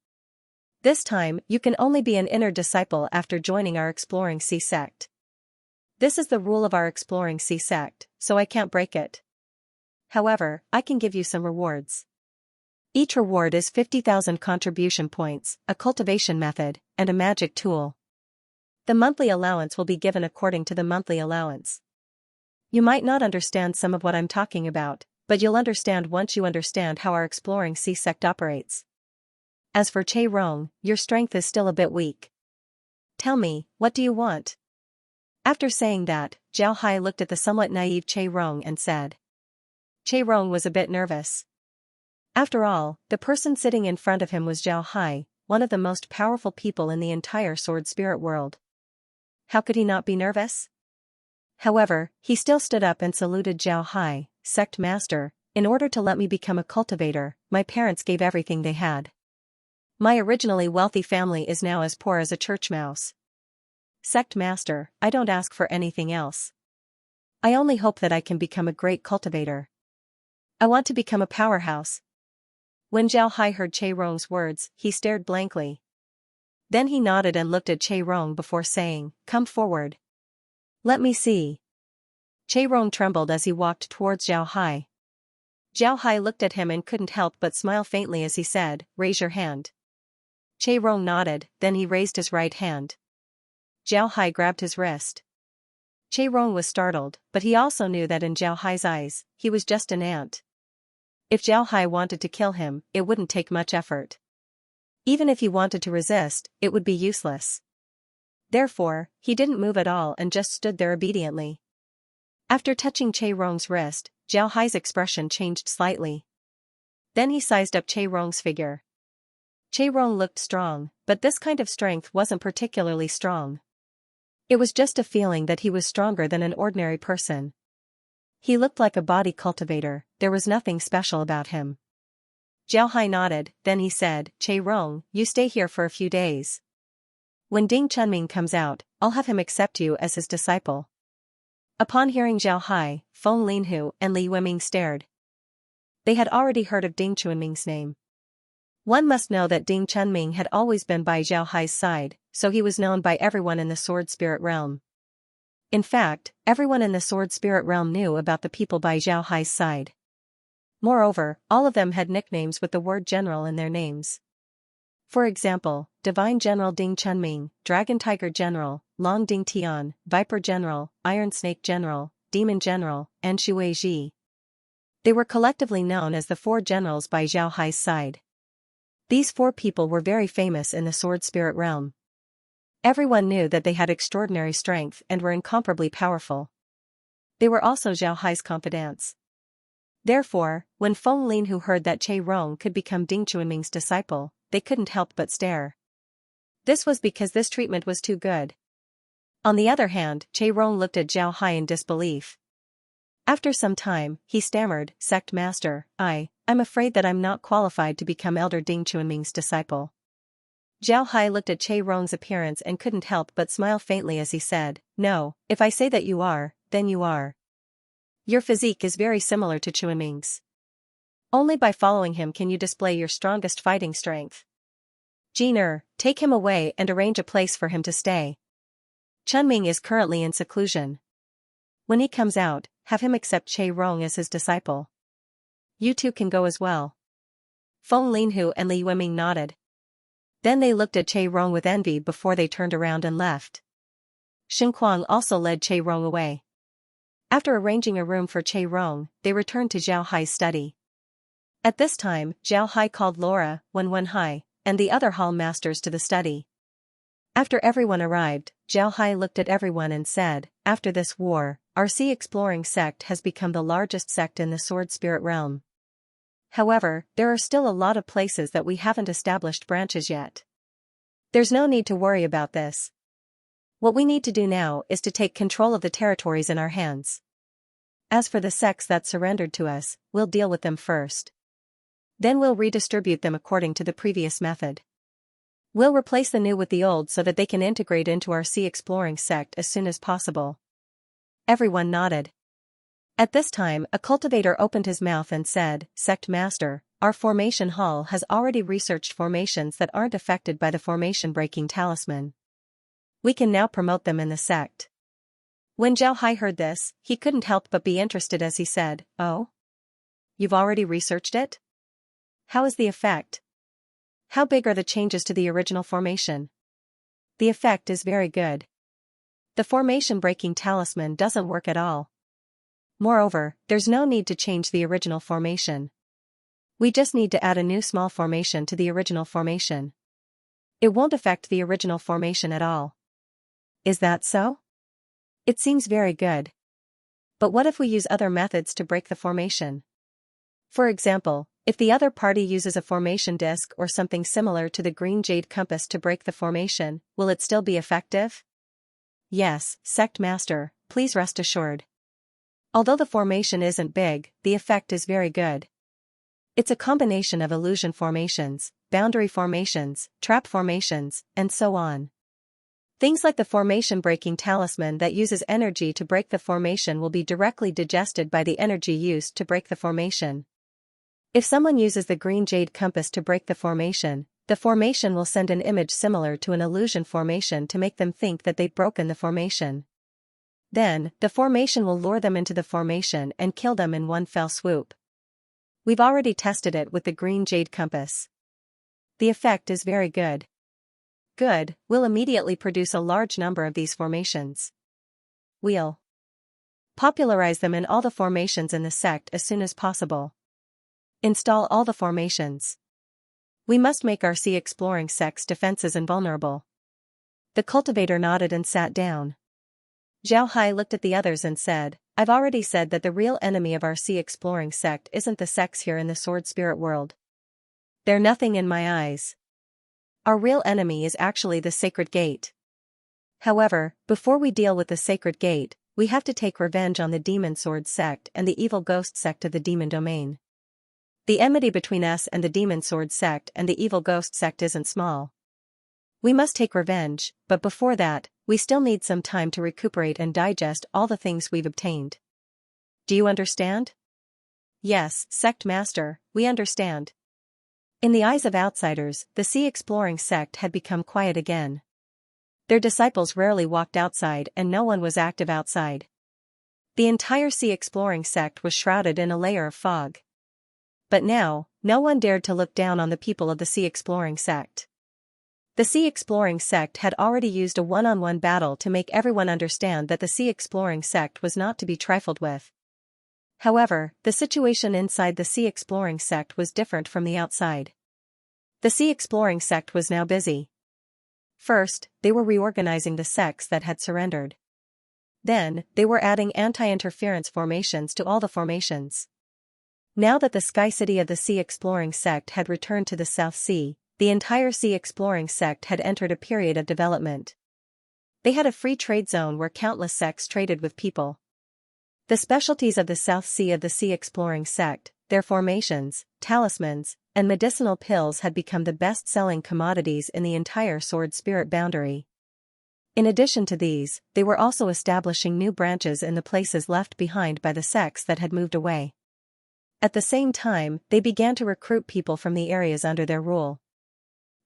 This time, you can only be an inner disciple after joining our Exploring Sea sect. This is the rule of our Exploring Sea sect, so I can't break it. However, I can give you some rewards. Each reward is 50,000 contribution points, a cultivation method, and a magic tool. The monthly allowance will be given according to the monthly allowance. You might not understand some of what I'm talking about, but you'll understand once you understand how our Exploring Sea sect operates. As for Che Rong, your strength is still a bit weak. Tell me, what do you want? After saying that, Zhao Hai looked at the somewhat naive Che Rong and said. Che Rong was a bit nervous. After all, the person sitting in front of him was Zhao Hai, one of the most powerful people in the entire sword spirit world. How could he not be nervous? However, he still stood up and saluted Zhao Hai, Sect Master. In order to let me become a cultivator, my parents gave everything they had. My originally wealthy family is now as poor as a church mouse. Sect Master, I don't ask for anything else. I only hope that I can become a great cultivator. I want to become a powerhouse. When Zhao Hai heard Che Rong's words, he stared blankly. Then he nodded and looked at Che Rong before saying, Come forward. Let me see. Che Rong trembled as he walked towards Zhao Hai. Zhao Hai looked at him and couldn't help but smile faintly as he said, Raise your hand. Che Rong nodded, then he raised his right hand. Zhao Hai grabbed his wrist. Che Rong was startled, but he also knew that in Zhao Hai's eyes, he was just an ant. If Zhao Hai wanted to kill him, it wouldn't take much effort. Even if he wanted to resist, it would be useless. Therefore, he didn't move at all and just stood there obediently. After touching Che Rong's wrist, Zhao Hai's expression changed slightly. Then he sized up Che Rong's figure. Che Rong looked strong, but this kind of strength wasn't particularly strong. It was just a feeling that he was stronger than an ordinary person. He looked like a body cultivator, there was nothing special about him. Zhao Hai nodded, then he said, Che Rong, you stay here for a few days. When Ding Chunming comes out, I'll have him accept you as his disciple. Upon hearing Zhao Hai, Feng Linhu and Li Yueming stared. They had already heard of Ding Chunming's name. One must know that Ding Chunming had always been by Zhao Hai's side, so he was known by everyone in the sword spirit realm. In fact, everyone in the sword spirit realm knew about the people by Zhao Hai's side. Moreover, all of them had nicknames with the word general in their names. For example, Divine General Ding Chunming, Dragon Tiger General, Long Ding Tian, Viper General, Iron Snake General, Demon General, and Shui Ji. They were collectively known as the four generals by Zhao Hai's side. These four people were very famous in the sword spirit realm. Everyone knew that they had extraordinary strength and were incomparably powerful. They were also Zhao Hai's confidants. Therefore, when Feng Linhu heard that Che Rong could become Ding Chunming's disciple, they couldn't help but stare. This was because this treatment was too good. On the other hand, Che Rong looked at Zhao Hai in disbelief. After some time, he stammered, Sect Master, I'm afraid that I'm not qualified to become Elder Ding Chunming's disciple. Zhao Hai looked at Che Rong's appearance and couldn't help but smile faintly as he said, No, if I say that you are, then you are. Your physique is very similar to Chunming's. Only by following him can you display your strongest fighting strength. Jin, take him away and arrange a place for him to stay. Chunming is currently in seclusion. When he comes out, have him accept Che Rong as his disciple. You two can go as well. Feng Linhu and Li Yueming nodded. Then they looked at Che Rong with envy before they turned around and left. Shen Kuang also led Che Rong away. After arranging a room for Che Rong, they returned to Zhao Hai's study. At this time, Zhao Hai called Laura, Wen Hai, and the other hall masters to the study. After everyone arrived, Zhao Hai looked at everyone and said, After this war, our sea exploring sect has become the largest sect in the sword spirit realm. However, there are still a lot of places that we haven't established branches yet. There's no need to worry about this. What we need to do now is to take control of the territories in our hands. As for the sects that surrendered to us, we'll deal with them first. Then we'll redistribute them according to the previous method. We'll replace the new with the old so that they can integrate into our sea exploring sect as soon as possible. Everyone nodded. At this time, a cultivator opened his mouth and said, "Sect Master, our formation hall has already researched formations that aren't affected by the formation-breaking talisman. We can now promote them in the sect." When Zhao Hai heard this, he couldn't help but be interested as he said, "Oh? You've already researched it? How is the effect? How big are the changes to the original formation?" "The effect is very good. The formation-breaking talisman doesn't work at all. Moreover, there's no need to change the original formation. We just need to add a new small formation to the original formation. It won't affect the original formation at all." "Is that so? It seems very good. But what if we use other methods to break the formation? For example, if the other party uses a formation disc or something similar to the green jade compass to break the formation, will it still be effective?" "Yes, Sect Master, please rest assured. Although the formation isn't big, the effect is very good. It's a combination of illusion formations, boundary formations, trap formations, and so on. Things like the formation-breaking talisman that uses energy to break the formation will be directly digested by the energy used to break the formation. If someone uses the green jade compass to break the formation will send an image similar to an illusion formation to make them think that they've broken the formation. Then, the formation will lure them into the formation and kill them in one fell swoop. We've already tested it with the green jade compass. The effect is very good." "Good, we'll immediately produce a large number of these formations. We'll popularize them in all the formations in the sect as soon as possible. Install all the formations. We must make our sea exploring sect's defenses invulnerable." The cultivator nodded and sat down. Zhao Hai looked at the others and said, "I've already said that the real enemy of our sea exploring sect isn't the sects here in the sword spirit world. They're nothing in my eyes. Our real enemy is actually the sacred gate. However, before we deal with the sacred gate, we have to take revenge on the demon sword sect and the evil ghost sect of the demon domain. The enmity between us and the demon sword sect and the evil ghost sect isn't small. We must take revenge, but before that, we still need some time to recuperate and digest all the things we've obtained. Do you understand?" "Yes, Sect Master, we understand." In the eyes of outsiders, the sea exploring sect had become quiet again. Their disciples rarely walked outside and no one was active outside. The entire sea exploring sect was shrouded in a layer of fog. But now, no one dared to look down on the people of the sea exploring sect. The sea exploring sect had already used a one-on-one battle to make everyone understand that the sea exploring sect was not to be trifled with. However, the situation inside the sea exploring sect was different from the outside. The sea exploring sect was now busy. First, they were reorganizing the sects that had surrendered. Then, they were adding anti-interference formations to all the formations. Now that the Sky City of the Sea Exploring sect had returned to the South Sea, the entire Sea Exploring sect had entered a period of development. They had a free trade zone where countless sects traded with people. The specialties of the South Sea of the Sea Exploring sect, their formations, talismans, and medicinal pills had become the best-selling commodities in the entire sword spirit boundary. In addition to these, they were also establishing new branches in the places left behind by the sects that had moved away. At the same time, they began to recruit people from the areas under their rule.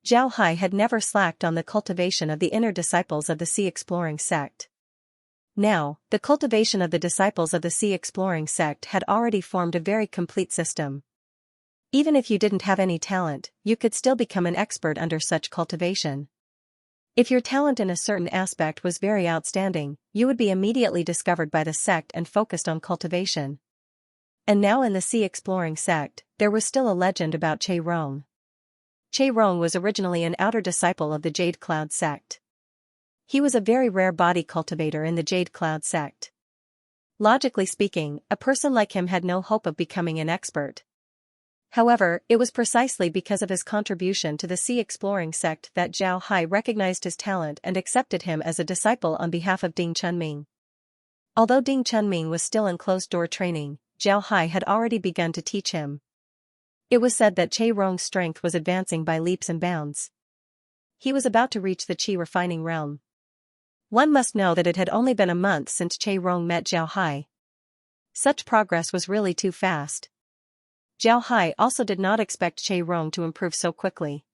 Zhao Hai had never slacked on the cultivation of the inner disciples of the Sea Exploring sect. Now, the cultivation of the disciples of the Sea Exploring sect had already formed a very complete system. Even if you didn't have any talent, you could still become an expert under such cultivation. If your talent in a certain aspect was very outstanding, you would be immediately discovered by the sect and focused on cultivation. And now in the Sea Exploring sect, there was still a legend about Che Rong. Che Rong was originally an outer disciple of the Jade Cloud sect. He was a very rare body cultivator in the Jade Cloud sect. Logically speaking, a person like him had no hope of becoming an expert. However, it was precisely because of his contribution to the Sea Exploring sect that Zhao Hai recognized his talent and accepted him as a disciple on behalf of Ding Chunming. Although Ding Chunming was still in closed-door training, Zhao Hai had already begun to teach him. It was said that Che Rong's strength was advancing by leaps and bounds. He was about to reach the qi refining realm. One must know that it had only been a month since Che Rong met Zhao Hai. Such progress was really too fast. Zhao Hai also did not expect Che Rong to improve so quickly.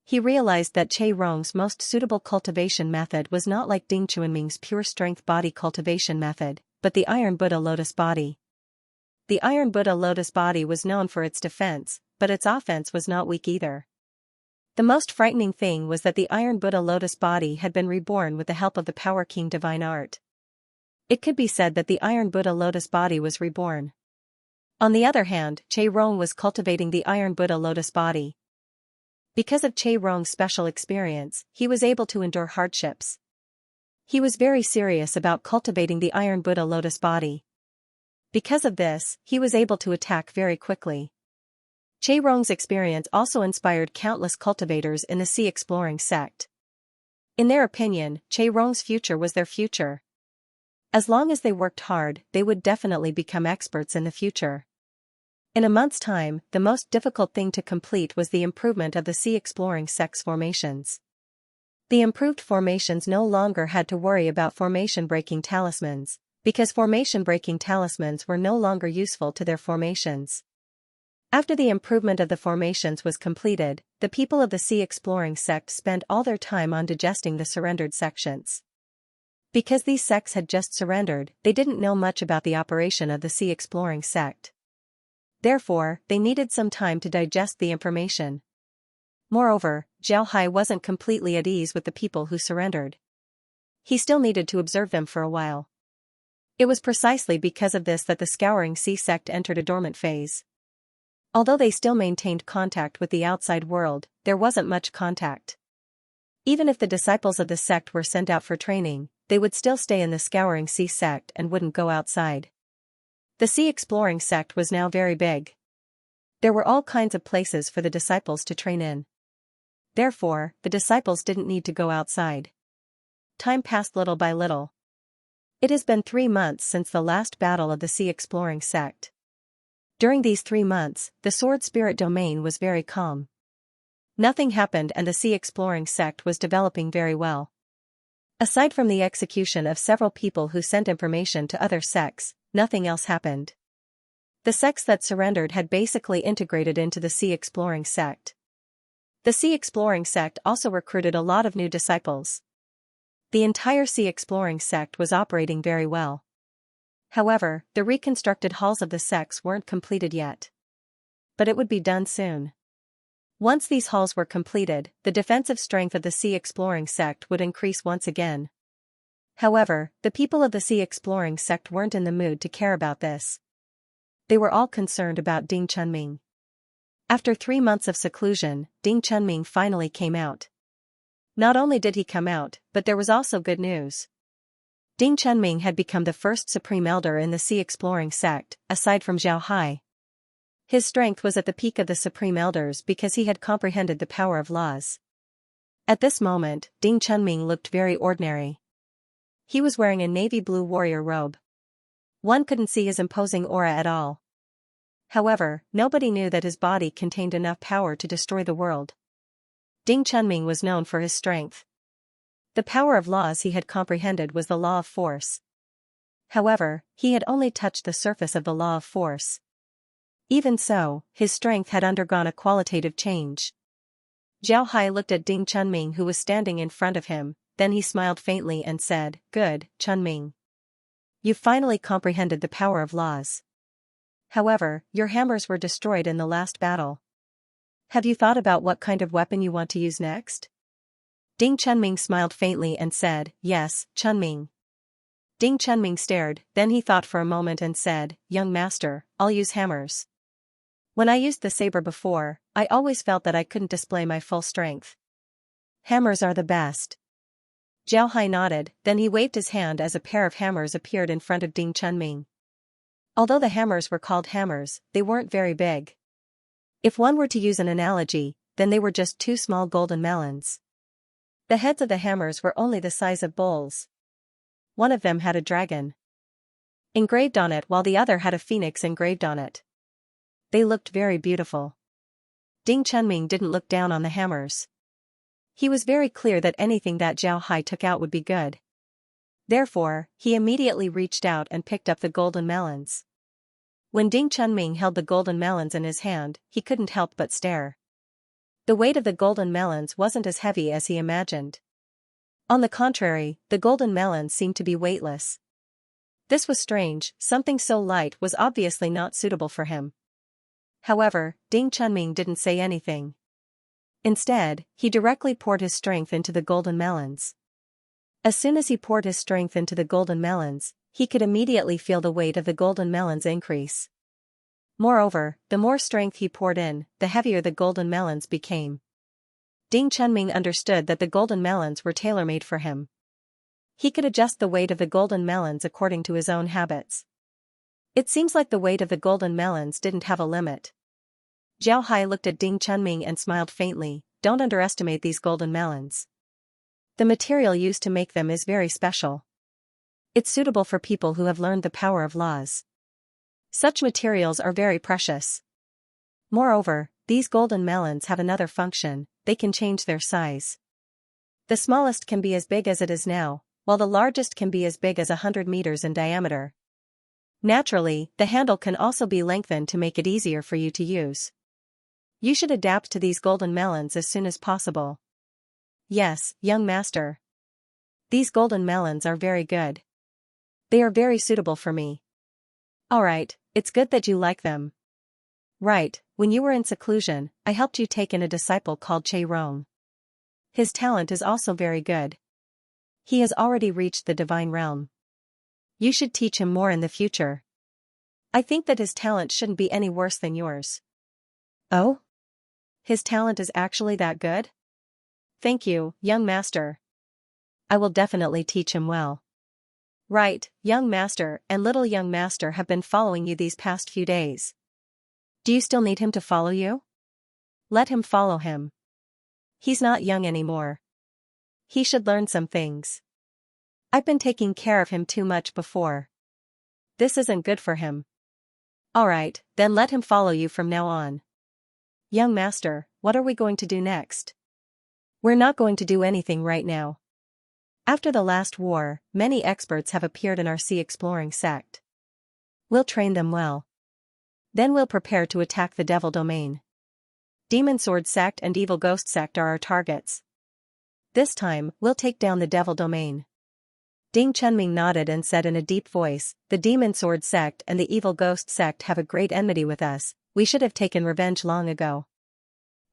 He realized that Che Rong's most suitable cultivation method was not like Ding Chuanming's pure strength body cultivation method, but the Iron Buddha lotus body. The Iron Buddha lotus body was known for its defense, but its offense was not weak either. The most frightening thing was that the Iron Buddha lotus body had been reborn with the help of the Power King divine art. It could be said that the Iron Buddha lotus body was reborn. On the other hand, Che Rong was cultivating the Iron Buddha lotus body. Because of Che Rong's special experience, he was able to endure hardships. He was very serious about cultivating the Iron Buddha lotus body. Because of this, he was able to attack very quickly. Che Rong's experience also inspired countless cultivators in the sea exploring sect. In their opinion, Che Rong's future was their future. As long as they worked hard, they would definitely become experts in the future. In a month's time, the most difficult thing to complete was the improvement of the sea exploring sect's formations. The improved formations no longer had to worry about formation-breaking talismans, because formation-breaking talismans were no longer useful to their formations. After the improvement of the formations was completed, the people of the sea exploring sect spent all their time on digesting the surrendered sections. Because these sects had just surrendered, they didn't know much about the operation of the sea exploring sect. Therefore, they needed some time to digest the information. Moreover, Zhao Hai wasn't completely at ease with the people who surrendered. He still needed to observe them for a while. It was precisely because of this that the Scouring Sea sect entered a dormant phase. Although they still maintained contact with the outside world, there wasn't much contact. Even if the disciples of the sect were sent out for training, they would still stay in the Scouring Sea sect and wouldn't go outside. The sea exploring sect was now very big. There were all kinds of places for the disciples to train in. Therefore, the disciples didn't need to go outside. Time passed little by little. It has been 3 months since the last battle of the sea exploring sect. During these 3 months, the sword spirit domain was very calm. Nothing happened and the sea exploring sect was developing very well. Aside from the execution of several people who sent information to other sects, nothing else happened. The sects that surrendered had basically integrated into the sea exploring sect. The sea exploring sect also recruited a lot of new disciples. The entire sea exploring sect was operating very well. However, the reconstructed halls of the sects weren't completed yet. But it would be done soon. Once these halls were completed, the defensive strength of the sea exploring sect would increase once again. However, the people of the sea exploring sect weren't in the mood to care about this. They were all concerned about Ding Chunming. After 3 months of seclusion, Ding Chunming finally came out. Not only did he come out, but there was also good news. Ding Chunming had become the first supreme elder in the sea exploring sect, aside from Zhao Hai. His strength was at the peak of the supreme elders because he had comprehended the power of laws. At this moment, Ding Chunming looked very ordinary. He was wearing a navy blue warrior robe. One couldn't see his imposing aura at all. However, nobody knew that his body contained enough power to destroy the world. Ding Chunming was known for his strength. The power of laws he had comprehended was the law of force. However, he had only touched the surface of the law of force. Even so, his strength had undergone a qualitative change. Zhao Hai looked at Ding Chunming who was standing in front of him, then he smiled faintly and said, "Good, Chunming. You finally comprehended the power of laws. However, your hammers were destroyed in the last battle. Have you thought about what kind of weapon you want to use next?" Ding Chunming smiled faintly and said, "Yes, Chunming." Ding Chunming stared, then he thought for a moment and said, "Young master, I'll use hammers. When I used the saber before, I always felt that I couldn't display my full strength. Hammers are the best." Zhao Hai nodded, then he waved his hand as a pair of hammers appeared in front of Ding Chunming. Although the hammers were called hammers, they weren't very big. If one were to use an analogy, then they were just 2 small golden melons. The heads of the hammers were only the size of bowls. One of them had a dragon engraved on it while the other had a phoenix engraved on it. They looked very beautiful. Ding Chunming didn't look down on the hammers. He was very clear that anything that Zhao Hai took out would be good. Therefore, he immediately reached out and picked up the golden melons. When Ding Chunming held the golden melons in his hand, he couldn't help but stare. The weight of the golden melons wasn't as heavy as he imagined. On the contrary, the golden melons seemed to be weightless. This was strange, something so light was obviously not suitable for him. However, Ding Chunming didn't say anything. Instead, he directly poured his strength into the golden melons. As soon as he poured his strength into the golden melons, he could immediately feel the weight of the golden melons increase. Moreover, the more strength he poured in, the heavier the golden melons became. Ding Chunming understood that the golden melons were tailor-made for him. He could adjust the weight of the golden melons according to his own habits. It seems like the weight of the golden melons didn't have a limit. Zhao Hai looked at Ding Chunming and smiled faintly. Don't underestimate these golden melons. The material used to make them is very special. It's suitable for people who have learned the power of laws. Such materials are very precious. Moreover, these golden melons have another function: they can change their size. The smallest can be as big as it is now, while the largest can be as big as 100 meters in diameter. Naturally, the handle can also be lengthened to make it easier for you to use. You should adapt to these golden melons as soon as possible. Yes, young master. These golden melons are very good. They are very suitable for me. Alright, it's good that you like them. Right, when you were in seclusion, I helped you take in a disciple called Che Rong. His talent is also very good. He has already reached the divine realm. You should teach him more in the future. I think that his talent shouldn't be any worse than yours. Oh? His talent is actually that good? Thank you, young master. I will definitely teach him well. Right, young master and little young master have been following you these past few days. Do you still need him to follow you? Let him follow him. He's not young anymore. He should learn some things. I've been taking care of him too much before. This isn't good for him. Alright, then let him follow you from now on. Young master, what are we going to do next? We're not going to do anything right now. After the last war, many experts have appeared in our sea exploring sect. We'll train them well. Then we'll prepare to attack the Devil Domain. Demon Sword Sect and Evil Ghost Sect are our targets. This time, we'll take down the Devil Domain. Ding Chunming nodded and said in a deep voice, the Demon Sword Sect and the Evil Ghost Sect have a great enmity with us. We should have taken revenge long ago.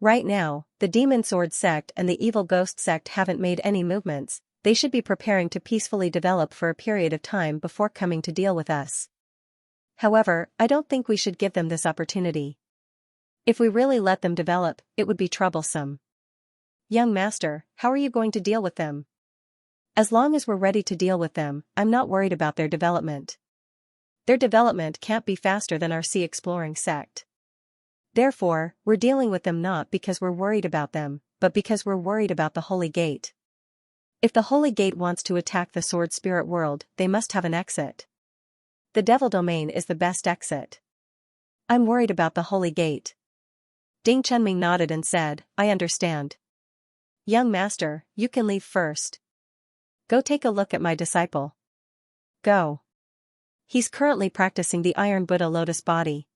Right now, the Demon Sword Sect and the Evil Ghost Sect haven't made any movements. They should be preparing to peacefully develop for a period of time before coming to deal with us. However, I don't think we should give them this opportunity. If we really let them develop, it would be troublesome. Young master, how are you going to deal with them? As long as we're ready to deal with them, I'm not worried about their development. Their development can't be faster than our sea exploring sect. Therefore, we're dealing with them not because we're worried about them, but because we're worried about the Holy Gate. If the Holy Gate wants to attack the Sword Spirit world, they must have an exit. The Devil Domain is the best exit. I'm worried about the Holy Gate. Ding Chunming nodded and said, I understand. Young master, you can leave first. Go take a look at my disciple. Go. He's currently practicing the Iron Buddha Lotus Body.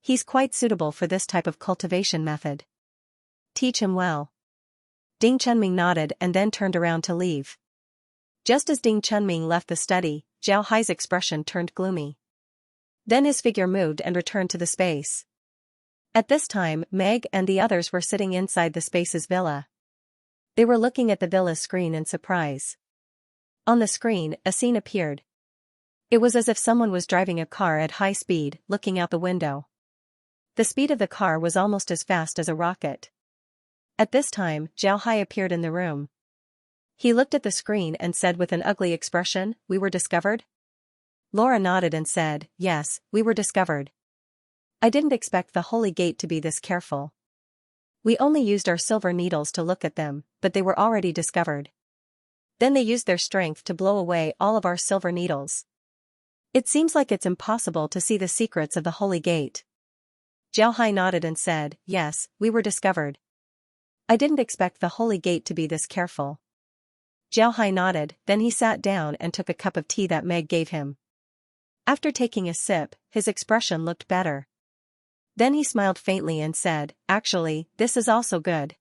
He's quite suitable for this type of cultivation method. Teach him well. Ding Chunming nodded and then turned around to leave. Just as Ding Chunming left the study, Zhao Hai's expression turned gloomy. Then his figure moved and returned to the space. At this time, Meg and the others were sitting inside the space's villa. They were looking at the villa's screen in surprise. On the screen, a scene appeared. It was as if someone was driving a car at high speed, looking out the window. The speed of the car was almost as fast as a rocket. At this time, Zhao Hai appeared in the room. He looked at the screen and said with an ugly expression, we were discovered? Laura nodded and said, yes, we were discovered. I didn't expect the Holy Gate to be this careful. We only used our silver needles to look at them, but they were already discovered. Then they used their strength to blow away all of our silver needles. It seems like it's impossible to see the secrets of the Holy Gate. Jiao Hai nodded and said, yes, we were discovered. I didn't expect the Holy Gate to be this careful. Jiao Hai nodded, then he sat down and took a cup of tea that Meg gave him. After taking a sip, his expression looked better. Then he smiled faintly and said, actually, this is also good.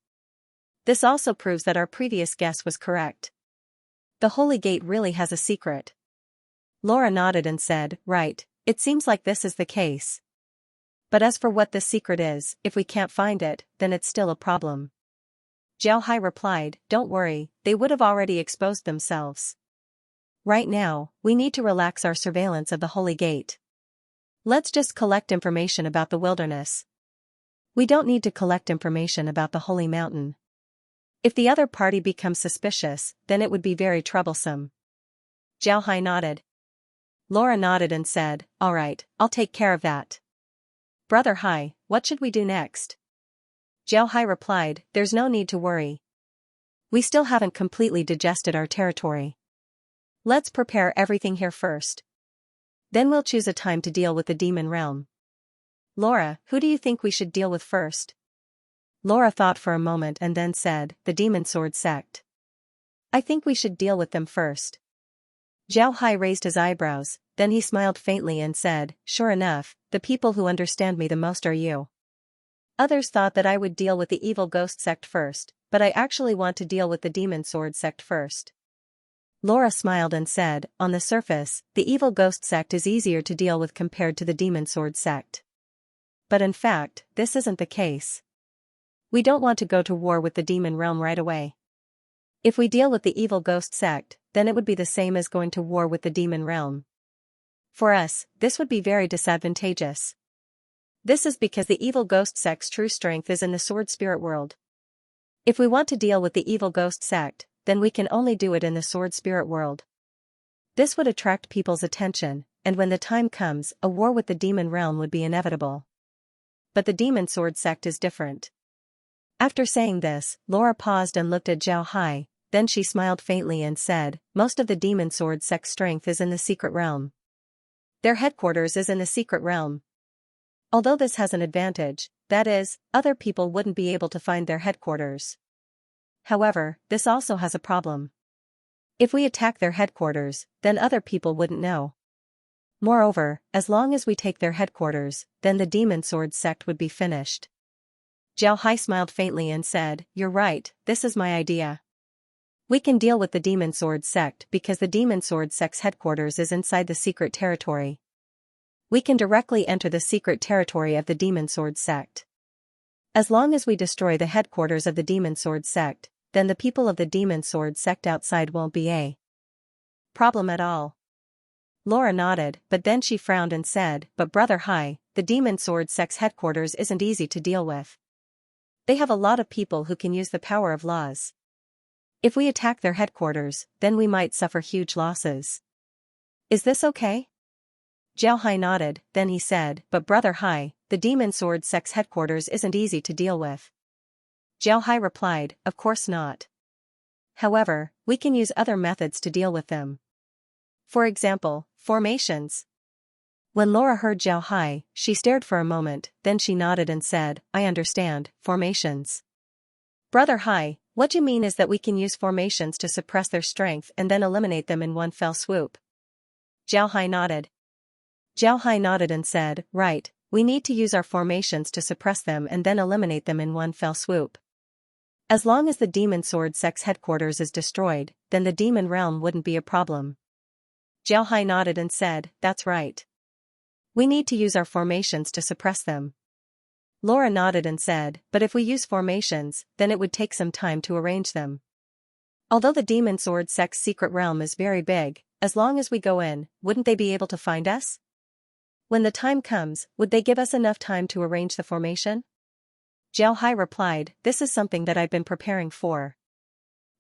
This also proves that our previous guess was correct. The Holy Gate really has a secret. Laura nodded and said, right, it seems like this is the case. But as for what this secret is, if we can't find it, then it's still a problem. Jiao Hai replied, don't worry, they would have already exposed themselves. Right now, we need to relax our surveillance of the Holy Gate. Let's just collect information about the wilderness. We don't need to collect information about the Holy Mountain. If the other party becomes suspicious, then it would be very troublesome. Jiao Hai nodded. Laura nodded and said, all right, I'll take care of that. Brother Hai, what should we do next? Jiao Hai replied, there's no need to worry. We still haven't completely digested our territory. Let's prepare everything here first. Then we'll choose a time to deal with the demon realm. Laura, who do you think we should deal with first? Laura thought for a moment and then said, the Demon Sword Sect. I think we should deal with them first. Jiao Hai raised his eyebrows, then he smiled faintly and said, sure enough, the people who understand me the most are you. Others thought that I would deal with the Evil Ghost Sect first, but I actually want to deal with the Demon Sword Sect first. Laura smiled and said, on the surface, the Evil Ghost Sect is easier to deal with compared to the Demon Sword Sect. But in fact, this isn't the case. We don't want to go to war with the demon realm right away. If we deal with the Evil Ghost Sect, then it would be the same as going to war with the demon realm. For us, this would be very disadvantageous. This is because the Evil Ghost Sect's true strength is in the Sword Spirit world. If we want to deal with the Evil Ghost Sect, then we can only do it in the Sword Spirit world. This would attract people's attention, and when the time comes, a war with the demon realm would be inevitable. But the Demon Sword Sect is different. After saying this, Laura paused and looked at Jiao Hai, then she smiled faintly and said, most of the Demon Sword Sect's strength is in the secret realm. Their headquarters is in the secret realm. Although this has an advantage, that is, other people wouldn't be able to find their headquarters. However, this also has a problem. If we attack their headquarters, then other people wouldn't know. Moreover, as long as we take their headquarters, then the Demon Sword Sect would be finished. Jiao Hai smiled faintly and said, you're right, this is my idea. We can deal with the Demon Sword Sect because the Demon Sword Sect's headquarters is inside the secret territory. We can directly enter the secret territory of the Demon Sword Sect. As long as we destroy the headquarters of the Demon Sword Sect, then the people of the Demon Sword Sect outside won't be a problem at all. Laura nodded, but then she frowned and said, but Brother Hai, the Demon Sword Sect's headquarters isn't easy to deal with. They have a lot of people who can use the power of laws. If we attack their headquarters, then we might suffer huge losses. Is this okay? Jiao Hai nodded, then he said, but Brother Hai, the Demon Sword Sect's headquarters isn't easy to deal with. Jiao Hai replied, of course not. However, we can use other methods to deal with them. For example, formations. When Laura heard Jiao Hai, she stared for a moment, then she nodded and said, I understand, formations. Brother Hai, what you mean is that we can use formations to suppress their strength and then eliminate them in one fell swoop. Jiao Hai nodded. Jiao Hai nodded and said, right, we need to use our formations to suppress them and then eliminate them in one fell swoop. As long as the Demon Sword Sect's headquarters is destroyed, then the demon realm wouldn't be a problem. Jiao Hai nodded and said, that's right. We need to use our formations to suppress them. Laura nodded and said, but if we use formations, then it would take some time to arrange them. Although the Demon Sword Sect's secret realm is very big, as long as we go in, wouldn't they be able to find us? When the time comes, would they give us enough time to arrange the formation? Jiao Hai replied, this is something that I've been preparing for.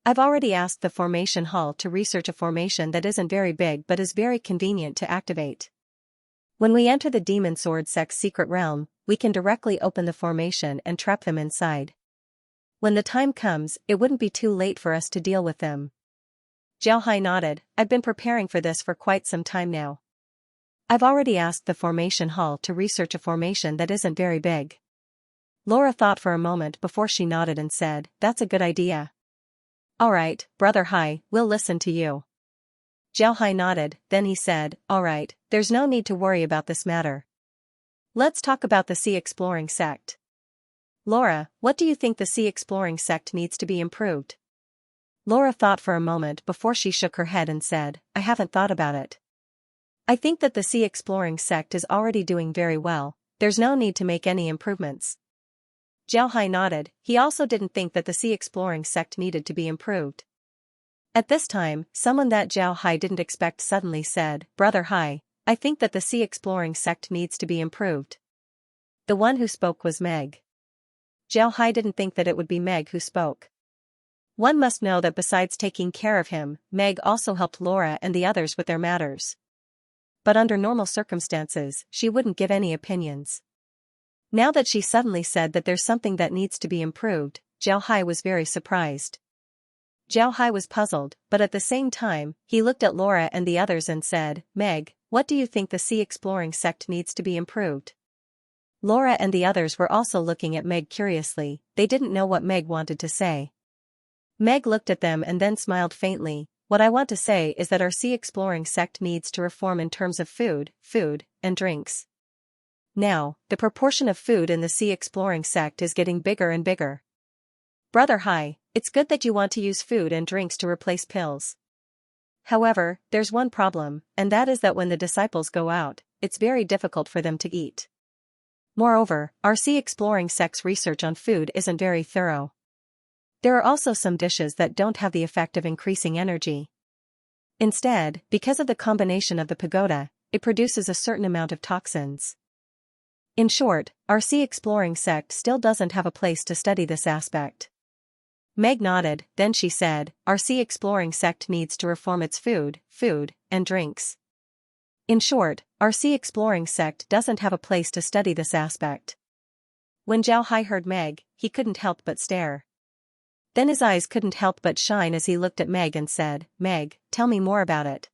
I've already asked the formation hall to research a formation that isn't very big but is very convenient to activate. When we enter the Demon Sword Sect's secret realm, we can directly open the formation and trap them inside. When the time comes, it wouldn't be too late for us to deal with them. Jiao Hai nodded, I've been preparing for this for quite some time now. I've already asked the formation hall to research a formation that isn't very big. Laura thought for a moment before she nodded and said, that's a good idea. Alright, Brother Hai, we'll listen to you. Zhao Hai nodded, then he said, alright, there's no need to worry about this matter. Let's talk about the sea exploring sect. Laura, what do you think the sea exploring sect needs to be improved? Laura thought for a moment before she shook her head and said, I haven't thought about it. I think that the sea exploring sect is already doing very well, there's no need to make any improvements. Zhao Hai nodded, he also didn't think that the sea exploring sect needed to be improved. At this time, someone that Zhao Hai didn't expect suddenly said, Brother Hai, I think that the sea exploring sect needs to be improved. The one who spoke was Meg. Zhao Hai didn't think that it would be Meg who spoke. One must know that besides taking care of him, Meg also helped Laura and the others with their matters. But under normal circumstances, she wouldn't give any opinions. Now that she suddenly said that there's something that needs to be improved, Zhao Hai was very surprised. Zhao Hai was puzzled, but at the same time, he looked at Laura and the others and said, Meg, what do you think the sea exploring sect needs to be improved? Laura and the others were also looking at Meg curiously, they didn't know what Meg wanted to say. Meg looked at them and then smiled faintly, what I want to say is that our sea exploring sect needs to reform in terms of food, and drinks. Now, the proportion of food in the sea exploring sect is getting bigger and bigger. Brother Hai, it's good that you want to use food and drinks to replace pills. However, there's one problem, and that is that when the disciples go out, it's very difficult for them to eat. Moreover, our sea exploring sect's research on food isn't very thorough. There are also some dishes that don't have the effect of increasing energy. Instead, because of the combination of the pagoda, it produces a certain amount of toxins. In short, our sea exploring sect still doesn't have a place to study this aspect. Meg nodded, then she said, our sea exploring sect needs to reform its food, and drinks. In short, our sea exploring sect doesn't have a place to study this aspect. When Zhao Hai heard Meg, he couldn't help but stare. Then his eyes couldn't help but shine as he looked at Meg and said, Meg, tell me more about it.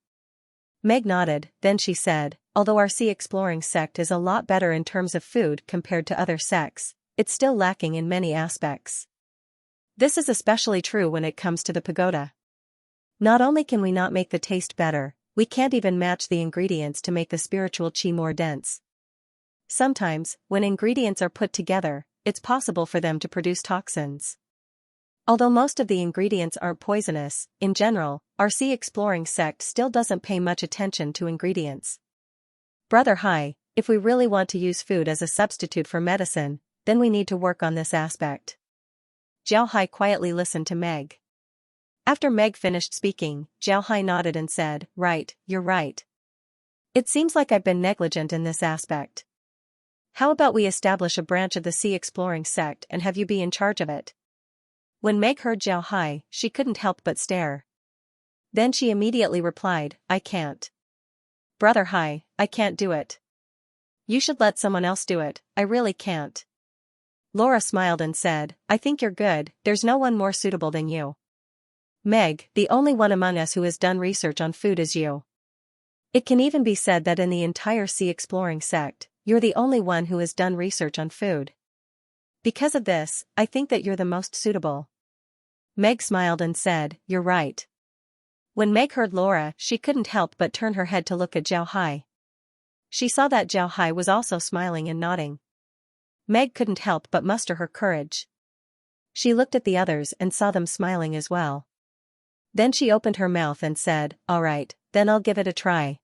Meg nodded, then she said, although our sea exploring sect is a lot better in terms of food compared to other sects, it's still lacking in many aspects. This is especially true when it comes to the pagoda. Not only can we not make the taste better, we can't even match the ingredients to make the spiritual qi more dense. Sometimes, when ingredients are put together, it's possible for them to produce toxins. Although most of the ingredients aren't poisonous, in general, our sea exploring sect still doesn't pay much attention to ingredients. Brother Hai, if we really want to use food as a substitute for medicine, then we need to work on this aspect. Zhao Hai quietly listened to Meg. After Meg finished speaking, Zhao Hai nodded and said, right, you're right. It seems like I've been negligent in this aspect. How about we establish a branch of the sea exploring sect and have you be in charge of it? When Meg heard Zhao Hai, she couldn't help but stare. Then she immediately replied, I can't. Brother Hai, I can't do it. You should let someone else do it, I really can't. Laura smiled and said, I think you're good, there's no one more suitable than you. Meg, the only one among us who has done research on food is you. It can even be said that in the entire sea exploring sect, you're the only one who has done research on food. Because of this, I think that you're the most suitable. Meg smiled and said, you're right. When Meg heard Laura, she couldn't help but turn her head to look at Zhao Hai. She saw that Zhao Hai was also smiling and nodding. Meg couldn't help but muster her courage. She looked at the others and saw them smiling as well. Then she opened her mouth and said, all right, then I'll give it a try.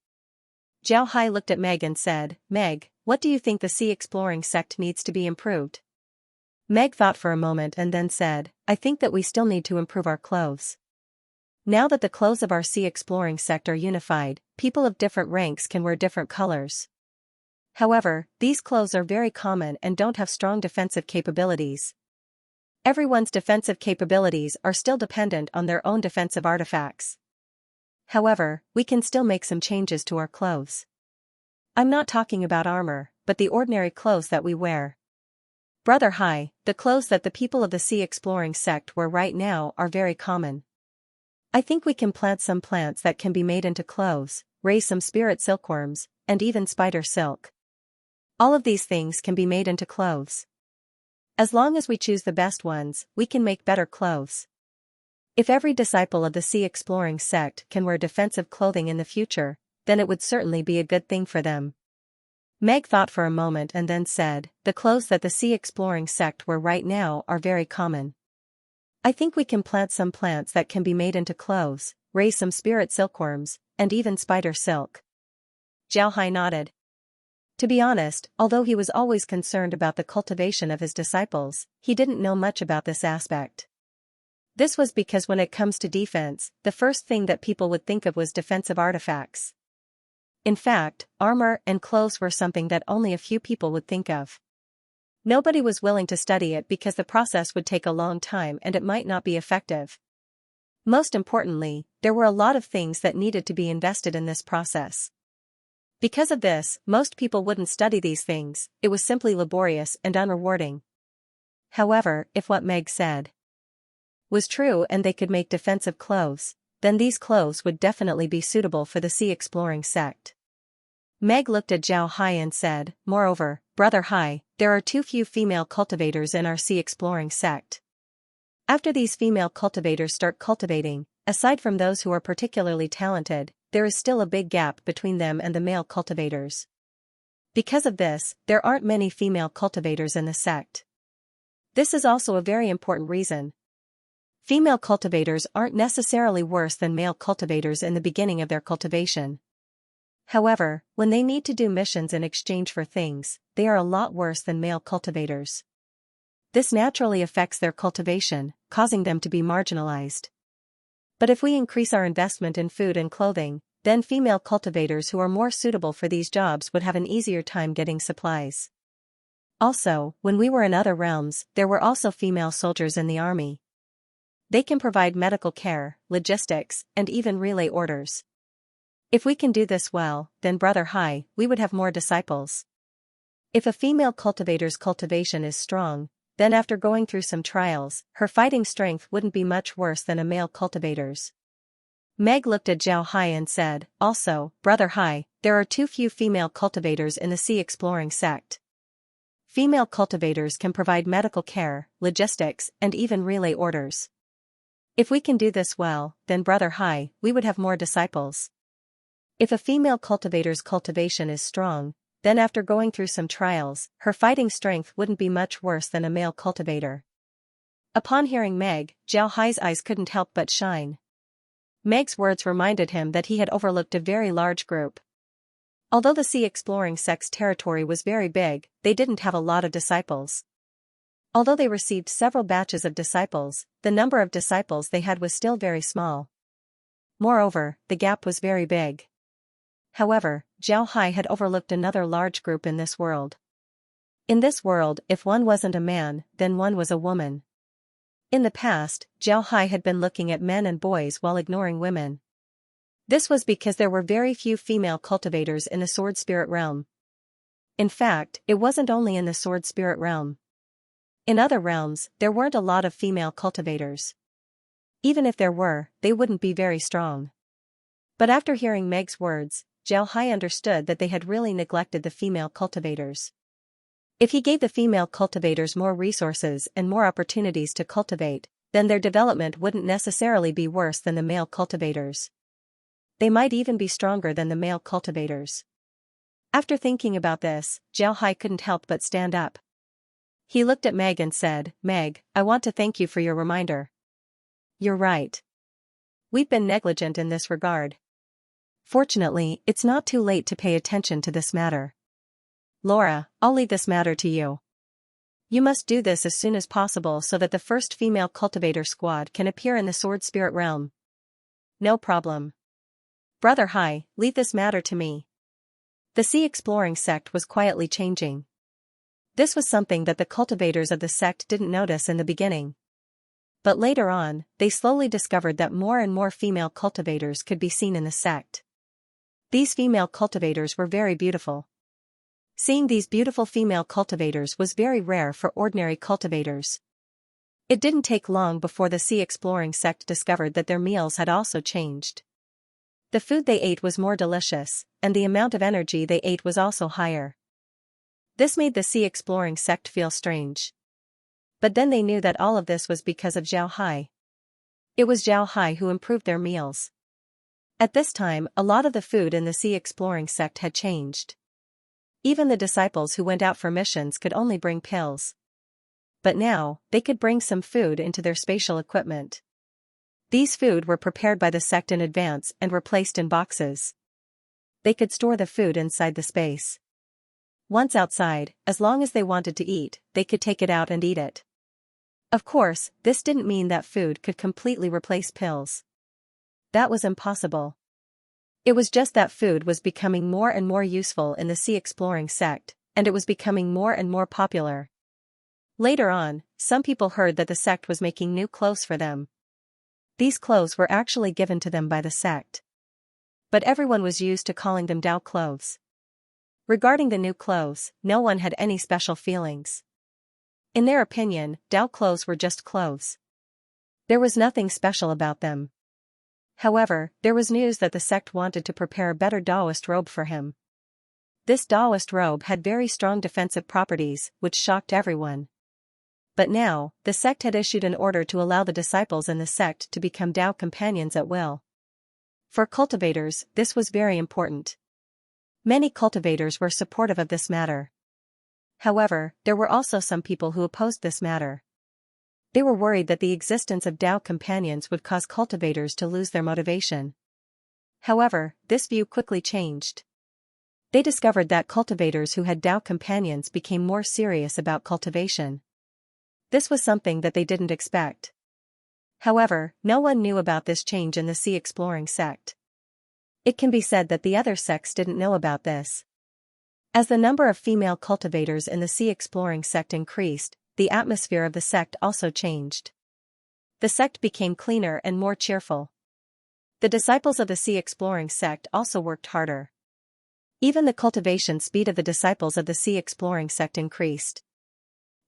Zhao Hai looked at Meg and said, Meg, what do you think the sea exploring sect needs to be improved? Meg thought for a moment and then said, I think that we still need to improve our clothes. Now that the clothes of our sea exploring sect are unified, people of different ranks can wear different colors. However, these clothes are very common and don't have strong defensive capabilities. Everyone's defensive capabilities are still dependent on their own defensive artifacts. However, we can still make some changes to our clothes. I'm not talking about armor, but the ordinary clothes that we wear. Brother Hai, the clothes that the people of the sea exploring sect wear right now are very common. I think we can plant some plants that can be made into clothes, raise some spirit silkworms, and even spider silk. All of these things can be made into clothes. As long as we choose the best ones, we can make better clothes. If every disciple of the sea exploring sect can wear defensive clothing in the future, then it would certainly be a good thing for them. Meg thought for a moment and then said, the clothes that the sea exploring sect wear right now are very common. I think we can plant some plants that can be made into clothes, raise some spirit silkworms, and even spider silk. Zhao Hai nodded. To be honest, although he was always concerned about the cultivation of his disciples, he didn't know much about this aspect. This was because when it comes to defense, the first thing that people would think of was defensive artifacts. In fact, armor and clothes were something that only a few people would think of. Nobody was willing to study it because the process would take a long time and it might not be effective. Most importantly, there were a lot of things that needed to be invested in this process. Because of this, most people wouldn't study these things, it was simply laborious and unrewarding. However, if what Meg said was true and they could make defensive clothes, then these clothes would definitely be suitable for the sea exploring sect. Meg looked at Zhao Hai and said, moreover, Brother Hai, there are too few female cultivators in our sea exploring sect. After these female cultivators start cultivating, aside from those who are particularly talented, there is still a big gap between them and the male cultivators. Because of this, there aren't many female cultivators in the sect. This is also a very important reason. Female cultivators aren't necessarily worse than male cultivators in the beginning of their cultivation. However, when they need to do missions in exchange for things, they are a lot worse than male cultivators. This naturally affects their cultivation, causing them to be marginalized. But if we increase our investment in food and clothing, then female cultivators who are more suitable for these jobs would have an easier time getting supplies. Also, when we were in other realms, there were also female soldiers in the army. They can provide medical care, logistics, and even relay orders. If we can do this well, then Brother Hai, we would have more disciples. If a female cultivator's cultivation is strong, then after going through some trials, her fighting strength wouldn't be much worse than a male cultivator's. Meg looked at Zhao Hai and said, also, Brother Hai, there are too few female cultivators in the sea exploring sect. Female cultivators can provide medical care, logistics, and even relay orders. If we can do this well, then Brother Hai, we would have more disciples. If a female cultivator's cultivation is strong, then after going through some trials, her fighting strength wouldn't be much worse than a male cultivator. Upon hearing Meg, Zhao Hai's eyes couldn't help but shine. Meg's words reminded him that he had overlooked a very large group. Although the sea exploring sect's territory was very big, they didn't have a lot of disciples. Although they received several batches of disciples, the number of disciples they had was still very small. Moreover, the gap was very big. However, Zhao Hai had overlooked another large group in this world. In this world, if one wasn't a man, then one was a woman. In the past, Zhao Hai had been looking at men and boys while ignoring women. This was because there were very few female cultivators in the sword spirit realm. In fact, it wasn't only in the sword spirit realm. In other realms, there weren't a lot of female cultivators. Even if there were, they wouldn't be very strong. But after hearing Meg's words, Zhao Hai understood that they had really neglected the female cultivators. If he gave the female cultivators more resources and more opportunities to cultivate, then their development wouldn't necessarily be worse than the male cultivators. They might even be stronger than the male cultivators. After thinking about this, Zhao Hai couldn't help but stand up. He looked at Meg and said, Meg, I want to thank you for your reminder. You're right. We've been negligent in this regard. Fortunately, it's not too late to pay attention to this matter. Laura, I'll leave this matter to you. You must do this as soon as possible so that the first female cultivator squad can appear in the sword spirit realm. No problem. Brother Hai, leave this matter to me. The sea exploring sect was quietly changing. This was something that the cultivators of the sect didn't notice in the beginning. But later on, they slowly discovered that more and more female cultivators could be seen in the sect. These female cultivators were very beautiful. Seeing these beautiful female cultivators was very rare for ordinary cultivators. It didn't take long before the sea exploring sect discovered that their meals had also changed. The food they ate was more delicious, and the amount of energy they ate was also higher. This made the sea exploring sect feel strange. But then they knew that all of this was because of Zhao Hai. It was Zhao Hai who improved their meals. At this time, a lot of the food in the sea exploring sect had changed. Even the disciples who went out for missions could only bring pills. But now, they could bring some food into their spatial equipment. These food were prepared by the sect in advance and were placed in boxes. They could store the food inside the space. Once outside, as long as they wanted to eat, they could take it out and eat it. Of course, this didn't mean that food could completely replace pills. That was impossible. It was just that food was becoming more and more useful in the sea exploring sect, and it was becoming more and more popular. Later on, some people heard that the sect was making new clothes for them. These clothes were actually given to them by the sect. But everyone was used to calling them Dao clothes. Regarding the new clothes, no one had any special feelings. In their opinion, Dao clothes were just clothes. There was nothing special about them. However, there was news that the sect wanted to prepare a better Daoist robe for him. This Daoist robe had very strong defensive properties, which shocked everyone. But now, the sect had issued an order to allow the disciples in the sect to become Dao companions at will. For cultivators, this was very important. Many cultivators were supportive of this matter. However, there were also some people who opposed this matter. They were worried that the existence of Dao companions would cause cultivators to lose their motivation. However, this view quickly changed. They discovered that cultivators who had Dao companions became more serious about cultivation. This was something that they didn't expect. However, no one knew about this change in the sea exploring sect. It can be said that the other sects didn't know about this. As the number of female cultivators in the sea exploring sect increased, the atmosphere of the sect also changed. The sect became cleaner and more cheerful. The disciples of the sea exploring sect also worked harder. Even the cultivation speed of the disciples of the sea exploring sect increased.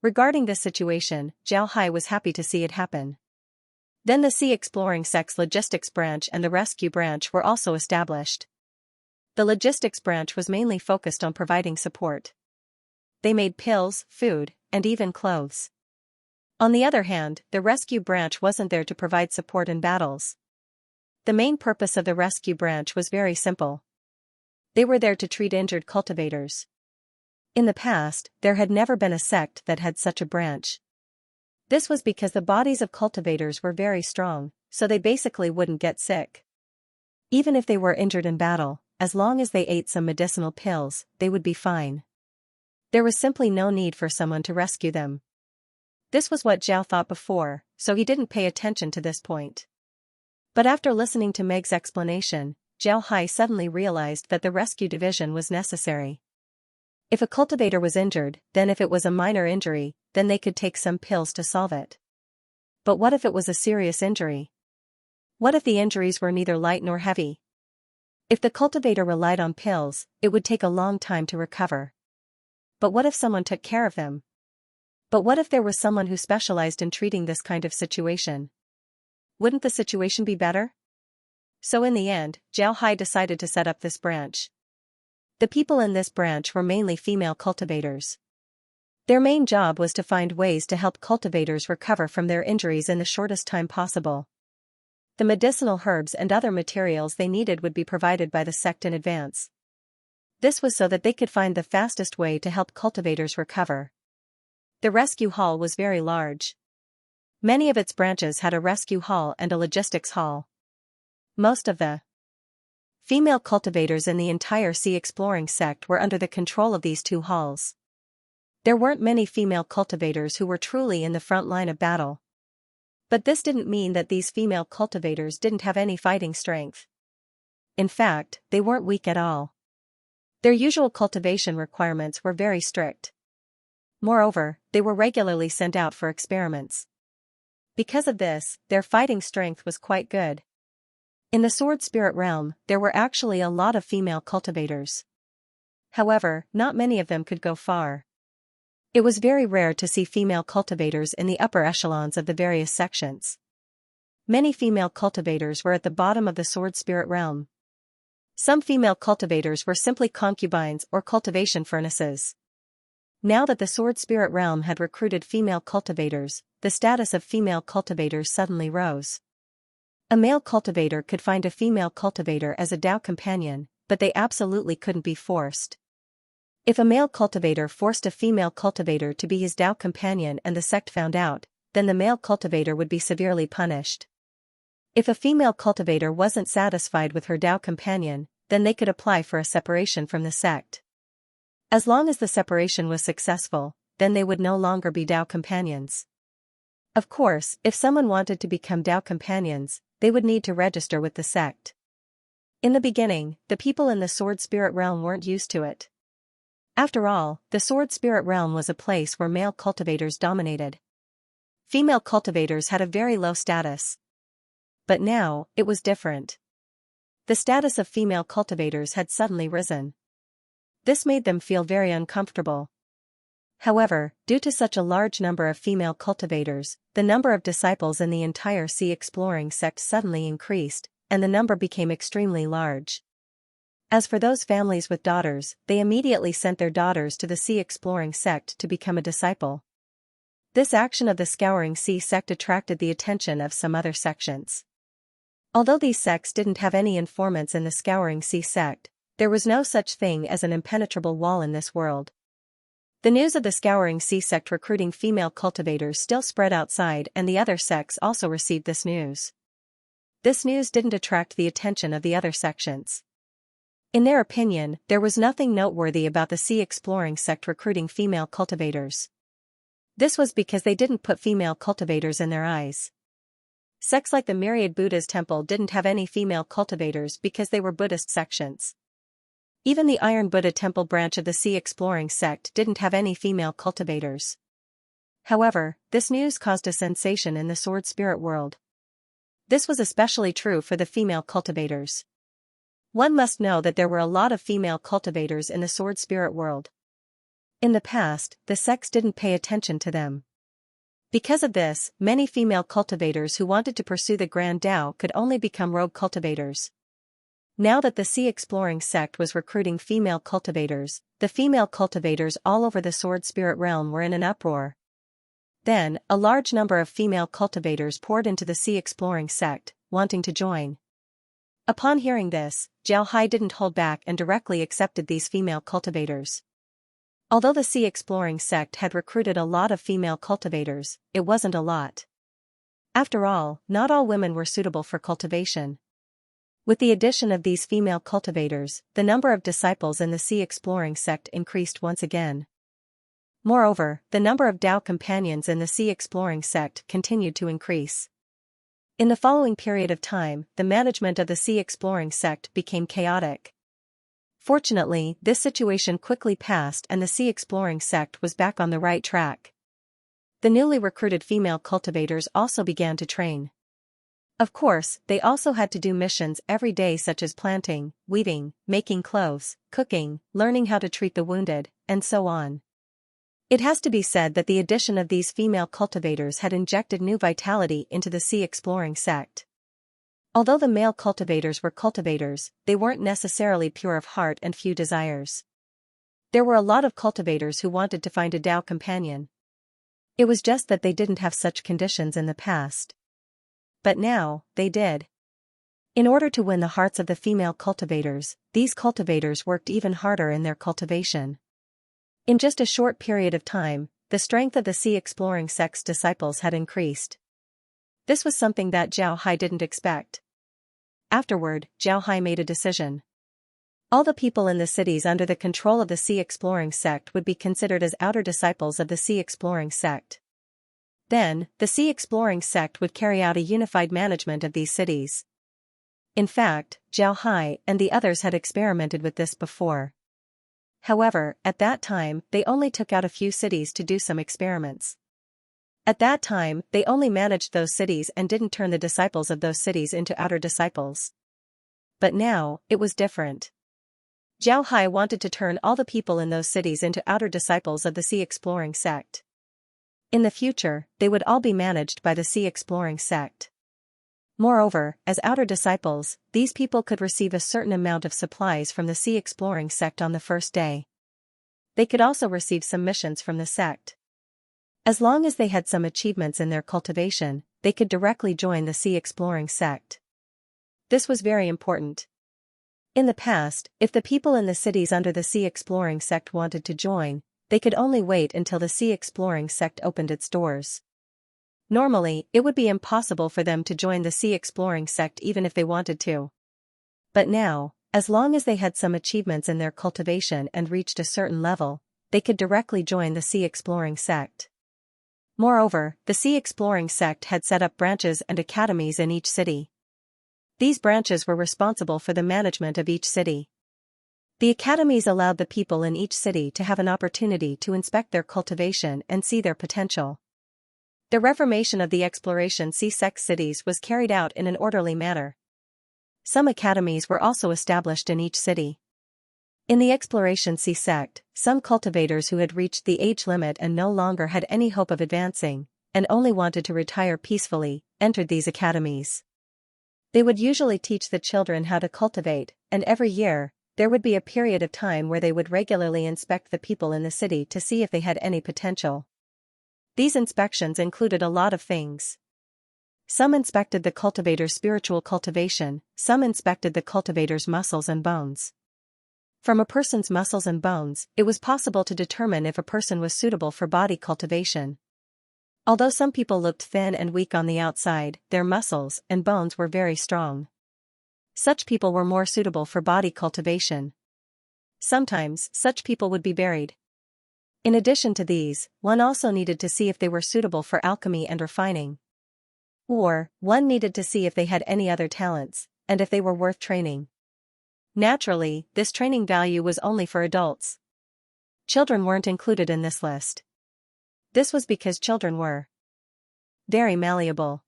Regarding this situation, Zhao Hai was happy to see it happen. Then the sea exploring sect's logistics branch and the rescue branch were also established. The logistics branch was mainly focused on providing support. They made pills, food, and even clothes. On the other hand, the rescue branch wasn't there to provide support in battles. The main purpose of the rescue branch was very simple. They were there to treat injured cultivators. In the past, there had never been a sect that had such a branch. This was because the bodies of cultivators were very strong, so they basically wouldn't get sick. Even if they were injured in battle, as long as they ate some medicinal pills, they would be fine. There was simply no need for someone to rescue them. This was what Zhao thought before, so he didn't pay attention to this point. But after listening to Meg's explanation, Zhao Hai suddenly realized that the rescue division was necessary. If a cultivator was injured, then if it was a minor injury, then they could take some pills to solve it. But what if it was a serious injury? What if the injuries were neither light nor heavy? If the cultivator relied on pills, it would take a long time to recover. But what if someone took care of them? But what if there was someone who specialized in treating this kind of situation? Wouldn't the situation be better? So in the end, Zhao Hai decided to set up this branch. The people in this branch were mainly female cultivators. Their main job was to find ways to help cultivators recover from their injuries in the shortest time possible. The medicinal herbs and other materials they needed would be provided by the sect in advance. This was so that they could find the fastest way to help cultivators recover. The rescue hall was very large. Many of its branches had a rescue hall and a logistics hall. Most of the female cultivators in the entire sea exploring sect were under the control of these two halls. There weren't many female cultivators who were truly in the front line of battle. But this didn't mean that these female cultivators didn't have any fighting strength. In fact, they weren't weak at all. Their usual cultivation requirements were very strict. Moreover, they were regularly sent out for experiments. Because of this, their fighting strength was quite good. In the sword spirit realm, there were actually a lot of female cultivators. However, not many of them could go far. It was very rare to see female cultivators in the upper echelons of the various sections. Many female cultivators were at the bottom of the sword spirit realm. Some female cultivators were simply concubines or cultivation furnaces. Now that the sword spirit realm had recruited female cultivators, the status of female cultivators suddenly rose. A male cultivator could find a female cultivator as a Tao companion, but they absolutely couldn't be forced. If a male cultivator forced a female cultivator to be his Tao companion and the sect found out, then the male cultivator would be severely punished. If a female cultivator wasn't satisfied with her Tao companion, then they could apply for a separation from the sect. As long as the separation was successful, then they would no longer be Tao companions. Of course, if someone wanted to become Tao companions, they would need to register with the sect. In the beginning, the people in the sword spirit realm weren't used to it. After all, the sword spirit realm was a place where male cultivators dominated. Female cultivators had a very low status. But now, it was different. The status of female cultivators had suddenly risen. This made them feel very uncomfortable. However, due to such a large number of female cultivators, the number of disciples in the entire sea exploring sect suddenly increased, and the number became extremely large. As for those families with daughters, they immediately sent their daughters to the sea exploring sect to become a disciple. This action of the Scouring Sea sect attracted the attention of some other sections. Although these sects didn't have any informants in the Scouring Sea sect, there was no such thing as an impenetrable wall in this world. The news of the Scouring Sea sect recruiting female cultivators still spread outside, and the other sects also received this news. This news didn't attract the attention of the other sections. In their opinion, there was nothing noteworthy about the sea exploring sect recruiting female cultivators. This was because they didn't put female cultivators in their eyes. Sects like the Myriad Buddha's temple didn't have any female cultivators because they were Buddhist sections. Even the Iron Buddha temple branch of the sea exploring sect didn't have any female cultivators. However, this news caused a sensation in the sword spirit world. This was especially true for the female cultivators. One must know that there were a lot of female cultivators in the sword spirit world. In the past, the sects didn't pay attention to them. Because of this, many female cultivators who wanted to pursue the Grand Tao could only become rogue cultivators. Now that the sea exploring sect was recruiting female cultivators, the female cultivators all over the sword spirit realm were in an uproar. Then, a large number of female cultivators poured into the sea exploring sect, wanting to join. Upon hearing this, Jiao Hai didn't hold back and directly accepted these female cultivators. Although the sea exploring sect had recruited a lot of female cultivators, it wasn't a lot. After all, not all women were suitable for cultivation. With the addition of these female cultivators, the number of disciples in the sea exploring sect increased once again. Moreover, the number of Tao companions in the sea exploring sect continued to increase. In the following period of time, the management of the sea exploring sect became chaotic. Fortunately, this situation quickly passed and the sea exploring sect was back on the right track. The newly recruited female cultivators also began to train. Of course, they also had to do missions every day such as planting, weeding, making clothes, cooking, learning how to treat the wounded, and so on. It has to be said that the addition of these female cultivators had injected new vitality into the sea exploring sect. Although the male cultivators were cultivators, they weren't necessarily pure of heart and few desires. There were a lot of cultivators who wanted to find a Tao companion. It was just that they didn't have such conditions in the past. But now, they did. In order to win the hearts of the female cultivators, these cultivators worked even harder in their cultivation. In just a short period of time, the strength of the sea exploring sect's disciples had increased. This was something that Jiao Hai didn't expect. Afterward, Jiao Hai made a decision. All the people in the cities under the control of the sea exploring sect would be considered as outer disciples of the sea exploring sect. Then, the sea exploring sect would carry out a unified management of these cities. In fact, Jiao Hai and the others had experimented with this before. However, at that time, they only took out a few cities to do some experiments. At that time, they only managed those cities and didn't turn the disciples of those cities into outer disciples. But now, it was different. Jiao Hai wanted to turn all the people in those cities into outer disciples of the sea exploring sect. In the future, they would all be managed by the sea exploring sect. Moreover, as outer disciples, these people could receive a certain amount of supplies from the sea exploring sect on the first day. They could also receive some missions from the sect. As long as they had some achievements in their cultivation, they could directly join the sea exploring sect. This was very important. In the past, if the people in the cities under the sea exploring sect wanted to join, they could only wait until the sea exploring sect opened its doors. Normally, it would be impossible for them to join the sea exploring sect even if they wanted to. But now, as long as they had some achievements in their cultivation and reached a certain level, they could directly join the sea exploring sect. Moreover, the sea exploring sect had set up branches and academies in each city. These branches were responsible for the management of each city. The academies allowed the people in each city to have an opportunity to inspect their cultivation and see their potential. The reformation of the exploration sea sect cities was carried out in an orderly manner. Some academies were also established in each city. In the exploration sea sect, some cultivators who had reached the age limit and no longer had any hope of advancing, and only wanted to retire peacefully, entered these academies. They would usually teach the children how to cultivate, and every year, there would be a period of time where they would regularly inspect the people in the city to see if they had any potential. These inspections included a lot of things. Some inspected the cultivator's spiritual cultivation, some inspected the cultivator's muscles and bones. From a person's muscles and bones, it was possible to determine if a person was suitable for body cultivation. Although some people looked thin and weak on the outside, their muscles and bones were very strong. Such people were more suitable for body cultivation. Sometimes, such people would be buried. In addition to these, one also needed to see if they were suitable for alchemy and refining. Or, one needed to see if they had any other talents, and if they were worth training. Naturally, this training value was only for adults. Children weren't included in this list. This was because children were very malleable.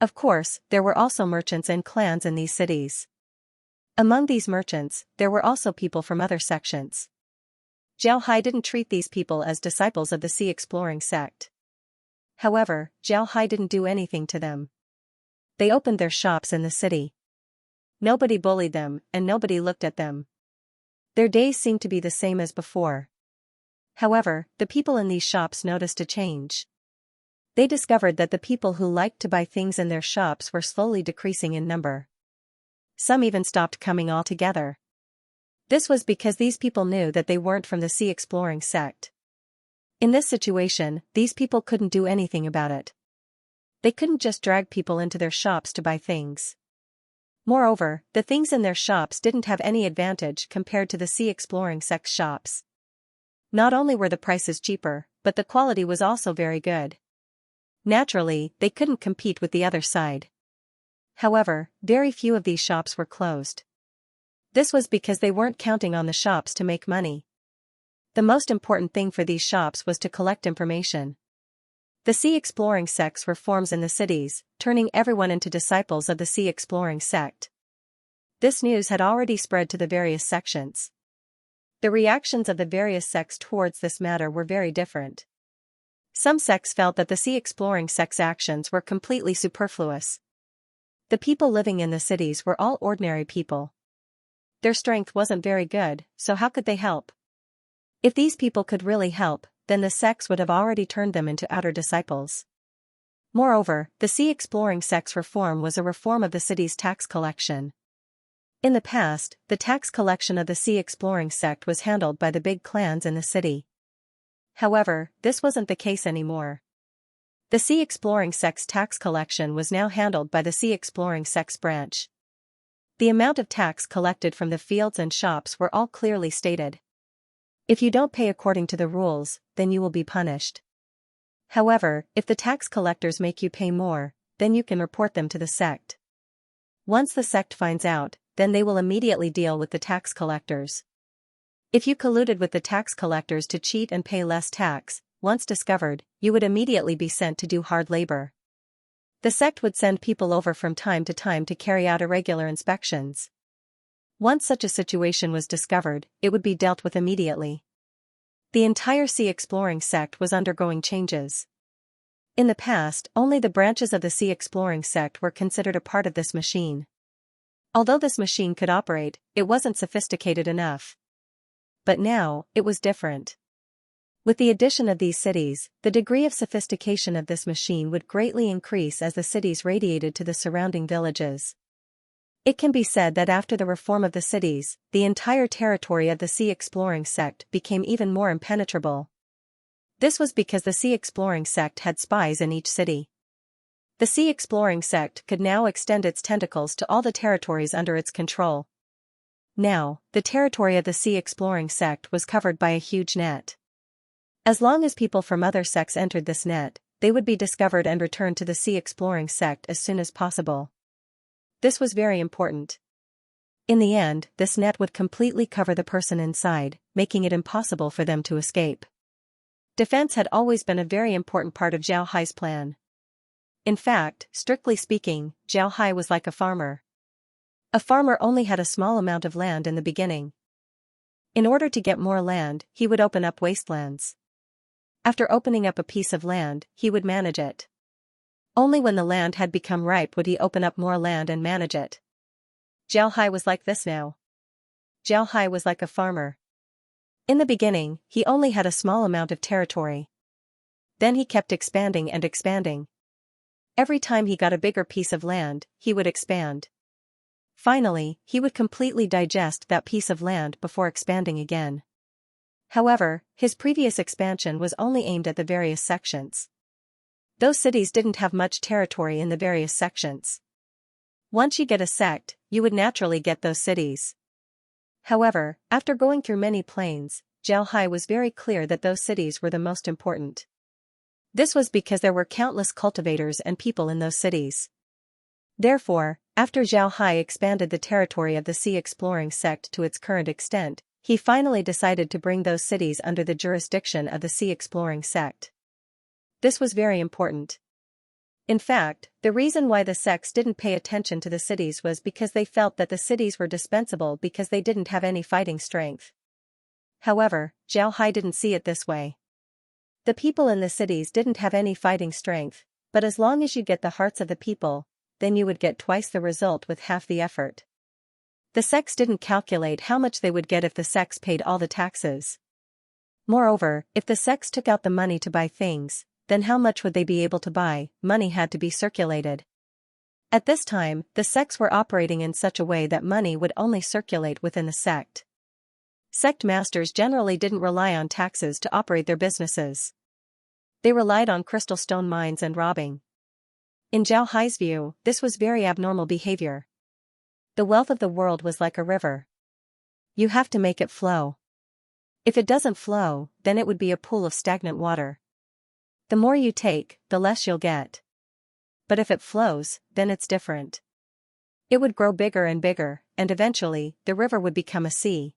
Of course, there were also merchants and clans in these cities. Among these merchants, there were also people from other sections. Zhao Hai didn't treat these people as disciples of the sea exploring sect. However, Zhao Hai didn't do anything to them. They opened their shops in the city. Nobody bullied them, and nobody looked at them. Their days seemed to be the same as before. However, the people in these shops noticed a change. They discovered that the people who liked to buy things in their shops were slowly decreasing in number. Some even stopped coming altogether. This was because these people knew that they weren't from the sea exploring sect. In this situation, these people couldn't do anything about it. They couldn't just drag people into their shops to buy things. Moreover, the things in their shops didn't have any advantage compared to the sea exploring sect shops. Not only were the prices cheaper, but the quality was also very good. Naturally, they couldn't compete with the other side. However, very few of these shops were closed. This was because they weren't counting on the shops to make money. The most important thing for these shops was to collect information. The sea exploring sects were forms in the cities, turning everyone into disciples of the sea exploring sect. This news had already spread to the various sections. The reactions of the various sects towards this matter were very different. Some sects felt that the sea exploring sect's actions were completely superfluous. The people living in the cities were all ordinary people. Their strength wasn't very good, so how could they help? If these people could really help, then the sects would have already turned them into outer disciples. Moreover, the sea exploring sect's reform was a reform of the city's tax collection. In the past, the tax collection of the sea exploring sect was handled by the big clans in the city. However, this wasn't the case anymore. The sea exploring sect's tax collection was now handled by the sea exploring sect's branch. The amount of tax collected from the fields and shops were all clearly stated. If you don't pay according to the rules, then you will be punished. However, if the tax collectors make you pay more, then you can report them to the sect. Once the sect finds out, then they will immediately deal with the tax collectors. If you colluded with the tax collectors to cheat and pay less tax, once discovered, you would immediately be sent to do hard labor. The sect would send people over from time to carry out irregular inspections. Once such a situation was discovered, it would be dealt with immediately. The entire sea exploring sect was undergoing changes. In the past, only the branches of the sea exploring sect were considered a part of this machine. Although this machine could operate, it wasn't sophisticated enough. But now, it was different. With the addition of these cities, the degree of sophistication of this machine would greatly increase as the cities radiated to the surrounding villages. It can be said that after the reform of the cities, the entire territory of the sea exploring sect became even more impenetrable. This was because the sea exploring sect had spies in each city. The sea exploring sect could now extend its tentacles to all the territories under its control. Now, the territory of the sea exploring sect was covered by a huge net. As long as people from other sects entered this net, they would be discovered and returned to the sea exploring sect as soon as possible. This was very important. In the end, this net would completely cover the person inside, making it impossible for them to escape. Defense had always been a very important part of Zhao Hai's plan. In fact, strictly speaking, Zhao Hai was like a farmer. A farmer only had a small amount of land in the beginning. In order to get more land, he would open up wastelands. After opening up a piece of land, he would manage it. Only when the land had become ripe would he open up more land and manage it. Zhao Hai was like this now. Zhao Hai was like a farmer. In the beginning, he only had a small amount of territory. Then he kept expanding and expanding. Every time he got a bigger piece of land, he would expand. Finally, he would completely digest that piece of land before expanding again. However, his previous expansion was only aimed at the various sections. Those cities didn't have much territory in the various sections. Once you get a sect, you would naturally get those cities. However, after going through many planes, Zhao Hai was very clear that those cities were the most important. This was because there were countless cultivators and people in those cities. Therefore, after Zhao Hai expanded the territory of the sea exploring sect to its current extent, he finally decided to bring those cities under the jurisdiction of the sea exploring sect. This was very important. In fact, the reason why the sects didn't pay attention to the cities was because they felt that the cities were dispensable because they didn't have any fighting strength. However, Zhao Hai didn't see it this way. The people in the cities didn't have any fighting strength, but as long as you get the hearts of the people, then you would get twice the result with half the effort. The sects didn't calculate how much they would get if the sects paid all the taxes. Moreover, if the sects took out the money to buy things, then how much would they be able to buy? Money had to be circulated. At this time, the sects were operating in such a way that money would only circulate within the sect. Sect masters generally didn't rely on taxes to operate their businesses. They relied on crystal stone mines and robbing. In Zhao Hai's view, this was very abnormal behavior. The wealth of the world was like a river. You have to make it flow. If it doesn't flow, then it would be a pool of stagnant water. The more you take, the less you'll get. But if it flows, then it's different. It would grow bigger and bigger, and eventually, the river would become a sea.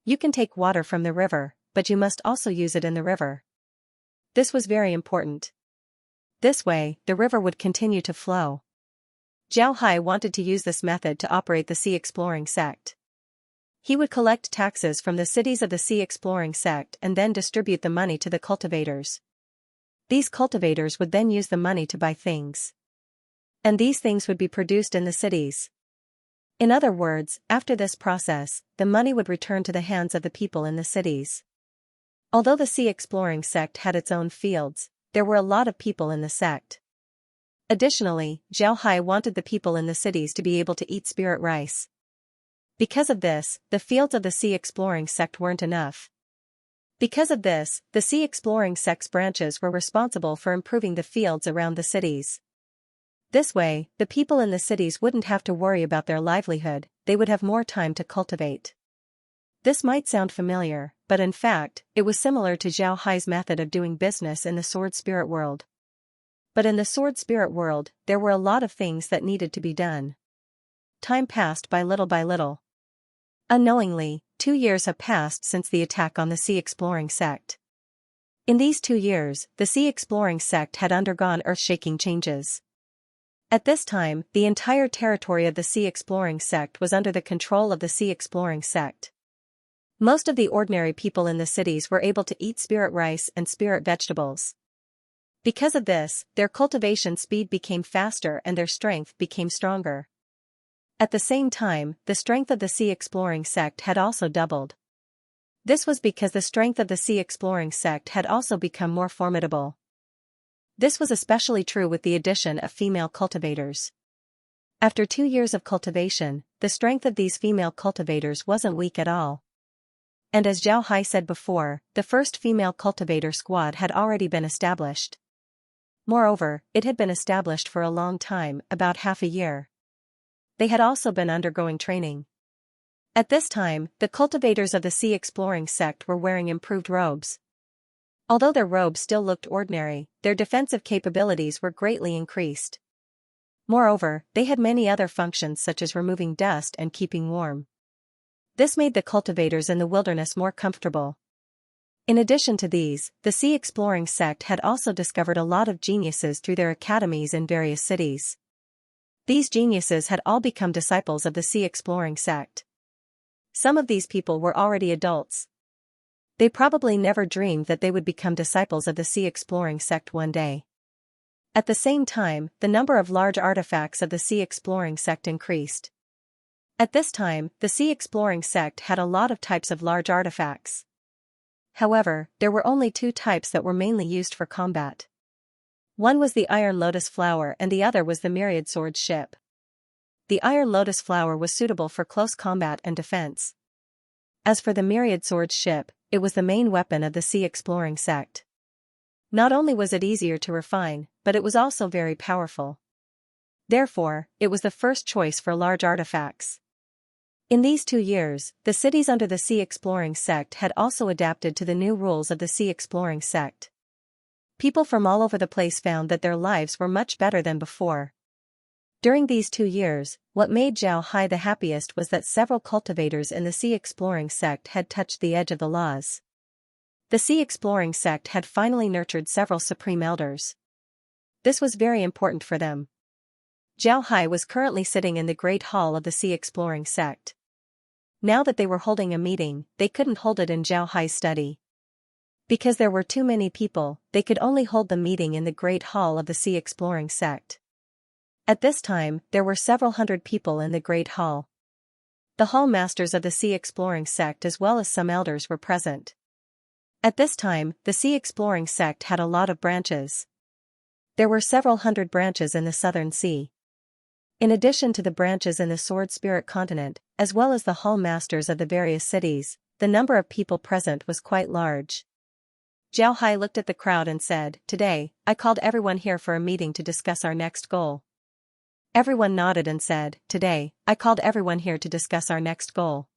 You can take water from the river, but you must also use it in the river. This was very important. This way, the river would continue to flow. Zhao Hai wanted to use this method to operate the sea exploring sect. He would collect taxes from the cities of the sea exploring sect and then distribute the money to the cultivators. These cultivators would then use the money to buy things. And these things would be produced in the cities. In other words, after this process, the money would return to the hands of the people in the cities. Although the sea exploring sect had its own fields, there were a lot of people in the sect. Additionally, Zhao Hai wanted the people in the cities to be able to eat spirit rice. Because of this, the fields of the sea exploring sect weren't enough. Because of this, the sea exploring sect's branches were responsible for improving the fields around the cities. This way, the people in the cities wouldn't have to worry about their livelihood, they would have more time to cultivate. This might sound familiar, but in fact, it was similar to Zhao Hai's method of doing business in the sword spirit world. But in the sword spirit world, there were a lot of things that needed to be done. Time passed by little. Unknowingly, 2 years have passed since the attack on the sea exploring sect. In these 2 years, the sea exploring sect had undergone earth-shaking changes. At this time, the entire territory of the sea exploring sect was under the control of the sea exploring sect. Most of the ordinary people in the cities were able to eat spirit rice and spirit vegetables. Because of this, their cultivation speed became faster and their strength became stronger. At the same time, the strength of the sea exploring sect had also doubled. This was because the strength of the sea exploring sect had also become more formidable. This was especially true with the addition of female cultivators. After 2 years of cultivation, the strength of these female cultivators wasn't weak at all. And as Zhao Hai said before, the first female cultivator squad had already been established. Moreover, it had been established for a long time, about half a year. They had also been undergoing training. At this time, the cultivators of the sea exploring sect were wearing improved robes. Although their robes still looked ordinary, their defensive capabilities were greatly increased. Moreover, they had many other functions such as removing dust and keeping warm. This made the cultivators in the wilderness more comfortable. In addition to these, the sea exploring sect had also discovered a lot of geniuses through their academies in various cities. These geniuses had all become disciples of the sea exploring sect. Some of these people were already adults. They probably never dreamed that they would become disciples of the sea exploring sect one day. At the same time, the number of large artifacts of the sea exploring sect increased. At this time, the sea exploring sect had a lot of types of large artifacts. However, there were only 2 types that were mainly used for combat. One was the iron lotus flower and the other was the myriad sword ship. The iron lotus flower was suitable for close combat and defense. As for the myriad sword ship, it was the main weapon of the sea exploring sect. Not only was it easier to refine, but it was also very powerful. Therefore, it was the first choice for large artifacts. In these 2 years, the cities under the sea exploring sect had also adapted to the new rules of the sea exploring sect. People from all over the place found that their lives were much better than before. During these 2 years, what made Zhao Hai the happiest was that several cultivators in the sea exploring sect had touched the edge of the laws. The sea exploring sect had finally nurtured several supreme elders. This was very important for them. Zhao Hai was currently sitting in the great hall of the sea exploring sect. Now that they were holding a meeting, they couldn't hold it in Zhao Hai's study. Because there were too many people, they could only hold the meeting in the great hall of the sea exploring sect. At this time, there were several hundred people in the great hall. The hall masters of the sea exploring sect as well as some elders were present. At this time, the sea exploring sect had a lot of branches. There were several hundred branches in the southern sea. In addition to the branches in the Sword Spirit continent, as well as the hall masters of the various cities, the number of people present was quite large. Zhao Hai looked at the crowd and said, "Today, I called everyone here for a meeting to discuss our next goal." Everyone nodded and said, "Today, I called everyone here to discuss our next goal."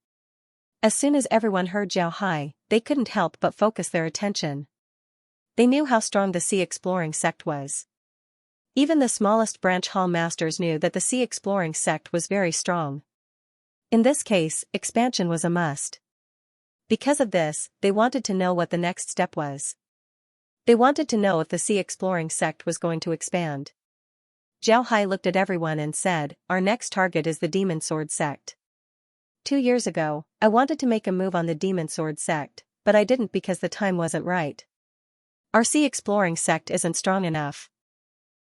As soon as everyone heard Zhao Hai, they couldn't help but focus their attention. They knew how strong the sea exploring sect was. Even the smallest branch hall masters knew that the sea exploring sect was very strong. In this case, expansion was a must. Because of this, they wanted to know what the next step was. They wanted to know if the sea exploring sect was going to expand. Zhao Hai looked at everyone and said, "Our next target is the Demon Sword sect. 2 years ago, I wanted to make a move on the Demon Sword sect, but I didn't because the time wasn't right. Our sea exploring sect isn't strong enough.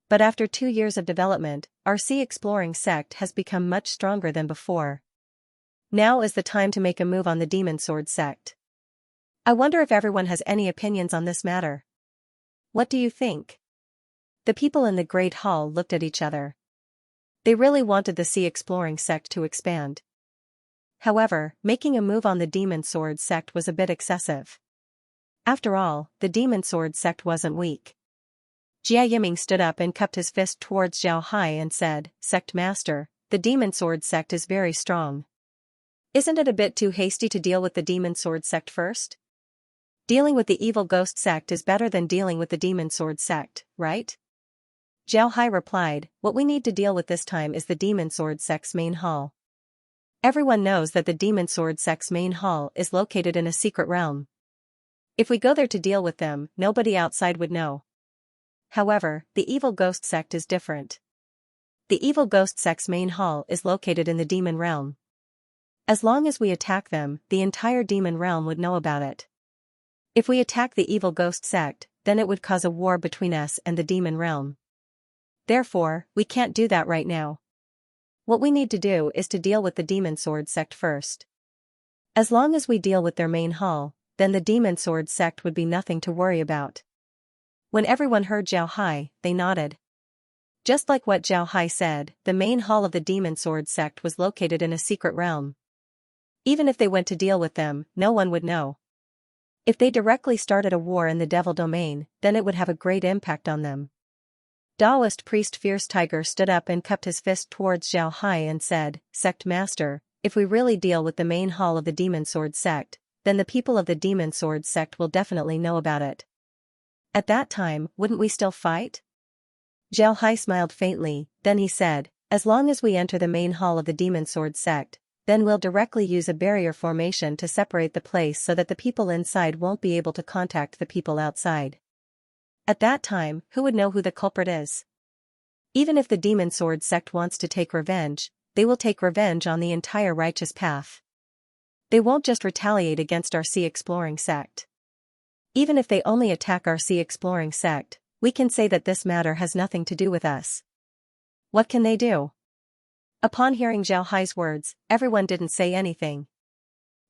But after 2 years of development, our sea exploring sect has become much stronger than before. Now is the time to make a move on the Demon Sword sect. I wonder if everyone has any opinions on this matter. What do you think?" The people in the Great Hall looked at each other. They really wanted the sea exploring sect to expand. However, making a move on the Demon Sword sect was a bit excessive. After all, the Demon Sword sect wasn't weak. Jia Yiming stood up and cupped his fist towards Zhao Hai and said, "Sect Master, the Demon Sword sect is very strong. Isn't it a bit too hasty to deal with the Demon Sword sect first? Dealing with the Evil Ghost sect is better than dealing with the Demon Sword sect, right?" Zhao Hai replied, "What we need to deal with this time is the Demon Sword sect's main hall. Everyone knows that the Demon Sword sect's main hall is located in a secret realm. If we go there to deal with them, nobody outside would know. However, the Evil Ghost sect is different. The Evil Ghost sect's main hall is located in the demon realm. As long as we attack them, the entire demon realm would know about it. If we attack the evil ghost sect, then it would cause a war between us and the demon realm. Therefore, we can't do that right now. What we need to do is to deal with the demon sword sect first. As long as we deal with their main hall, then the demon sword sect would be nothing to worry about. When everyone heard Zhao Hai, they nodded. Just like what Zhao Hai said, the main hall of the demon sword sect was located in a secret realm. Even if they went to deal with them, no one would know. If they directly started a war in the devil domain, then it would have a great impact on them. Taoist priest Fierce Tiger stood up and cupped his fist towards Zhao Hai and said, "Sect Master, if we really deal with the main hall of the demon sword sect, then the people of the demon sword sect will definitely know about it. At that time, wouldn't we still fight?" Zhao Hai smiled faintly, then he said, "As long as we enter the main hall of the demon sword sect, then we'll directly use a barrier formation to separate the place so that the people inside won't be able to contact the people outside. At that time, who would know who the culprit is? Even if the demon sword sect wants to take revenge, they will take revenge on the entire righteous path. They won't just retaliate against our sea exploring sect. Even if they only attack our sea exploring sect, we can say that this matter has nothing to do with us. What can they do?" Upon hearing Zhao Hai's words, everyone didn't say anything.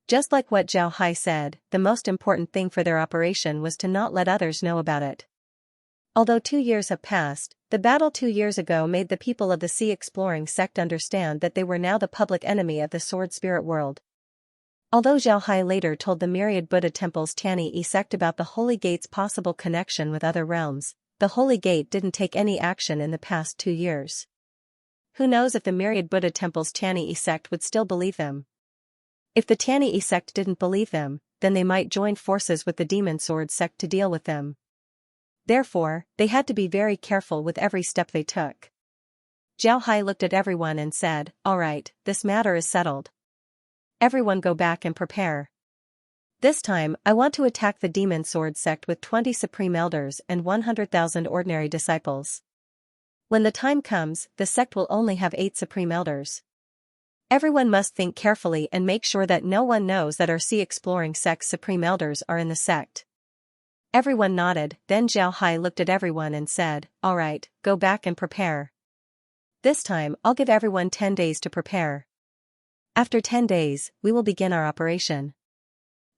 Just like what Zhao Hai said, the most important thing for their operation was to not let others know about it. Although 2 years have passed, the battle 2 years ago made the people of the sea exploring sect understand that they were now the public enemy of the sword spirit world. Although Zhao Hai later told the myriad Buddha temples Tianyi sect about the Holy Gate's possible connection with other realms, the Holy Gate didn't take any action in the past 2 years. Who knows if the myriad Buddha temples Tianyi sect would still believe them? If the Tianyi sect didn't believe them, then they might join forces with the demon sword sect to deal with them. Therefore, they had to be very careful with every step they took. Zhao Hai looked at everyone and said, "All right, this matter is settled. Everyone go back and prepare. This time, I want to attack the demon sword sect with 20 supreme elders and 100,000 ordinary disciples. When the time comes, the sect will only have 8 supreme elders. Everyone must think carefully and make sure that no one knows that our sea exploring sect's supreme elders are in the sect." Everyone nodded, then Zhao Hai looked at everyone and said, "All right, go back and prepare. This time, I'll give everyone 10 days to prepare. After 10 days, we will begin our operation.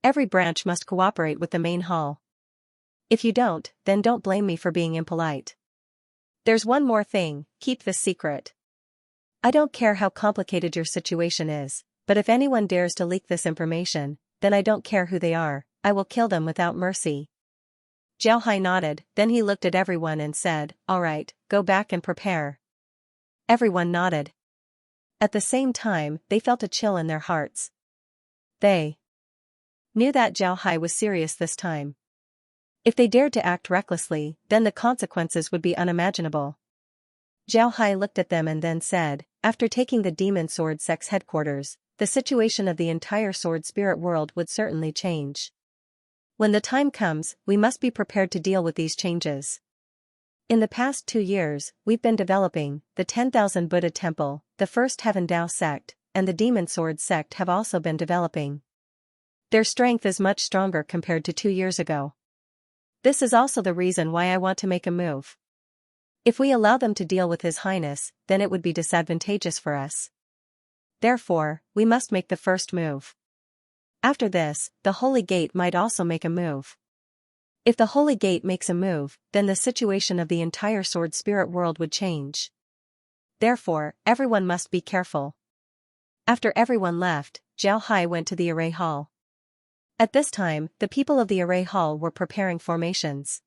Every branch must cooperate with the main hall. If you don't, then don't blame me for being impolite. There's one more thing, keep this secret. I don't care how complicated your situation is, but if anyone dares to leak this information, then I don't care who they are, I will kill them without mercy." Zhao Hai nodded, then he looked at everyone and said, "All right, go back and prepare." Everyone nodded. At the same time, they felt a chill in their hearts. They knew that Zhao Hai was serious this time. If they dared to act recklessly, then the consequences would be unimaginable. Zhao Hai looked at them and then said, "After taking the demon sword sect's headquarters, the situation of the entire sword spirit world would certainly change. When the time comes, we must be prepared to deal with these changes. In the past 2 years, we've been developing, the 10,000 Buddha Temple, the First Heaven Dao sect, and the Demon Sword sect have also been developing. Their strength is much stronger compared to 2 years ago. This is also the reason why I want to make a move. If we allow them to deal with His Highness, then it would be disadvantageous for us. Therefore, we must make the first move. After this, the Holy Gate might also make a move. If the Holy Gate makes a move, then the situation of the entire sword spirit world would change. Therefore, everyone must be careful." After everyone left, Zhao Hai went to the array hall. At this time, the people of the array hall were preparing formations.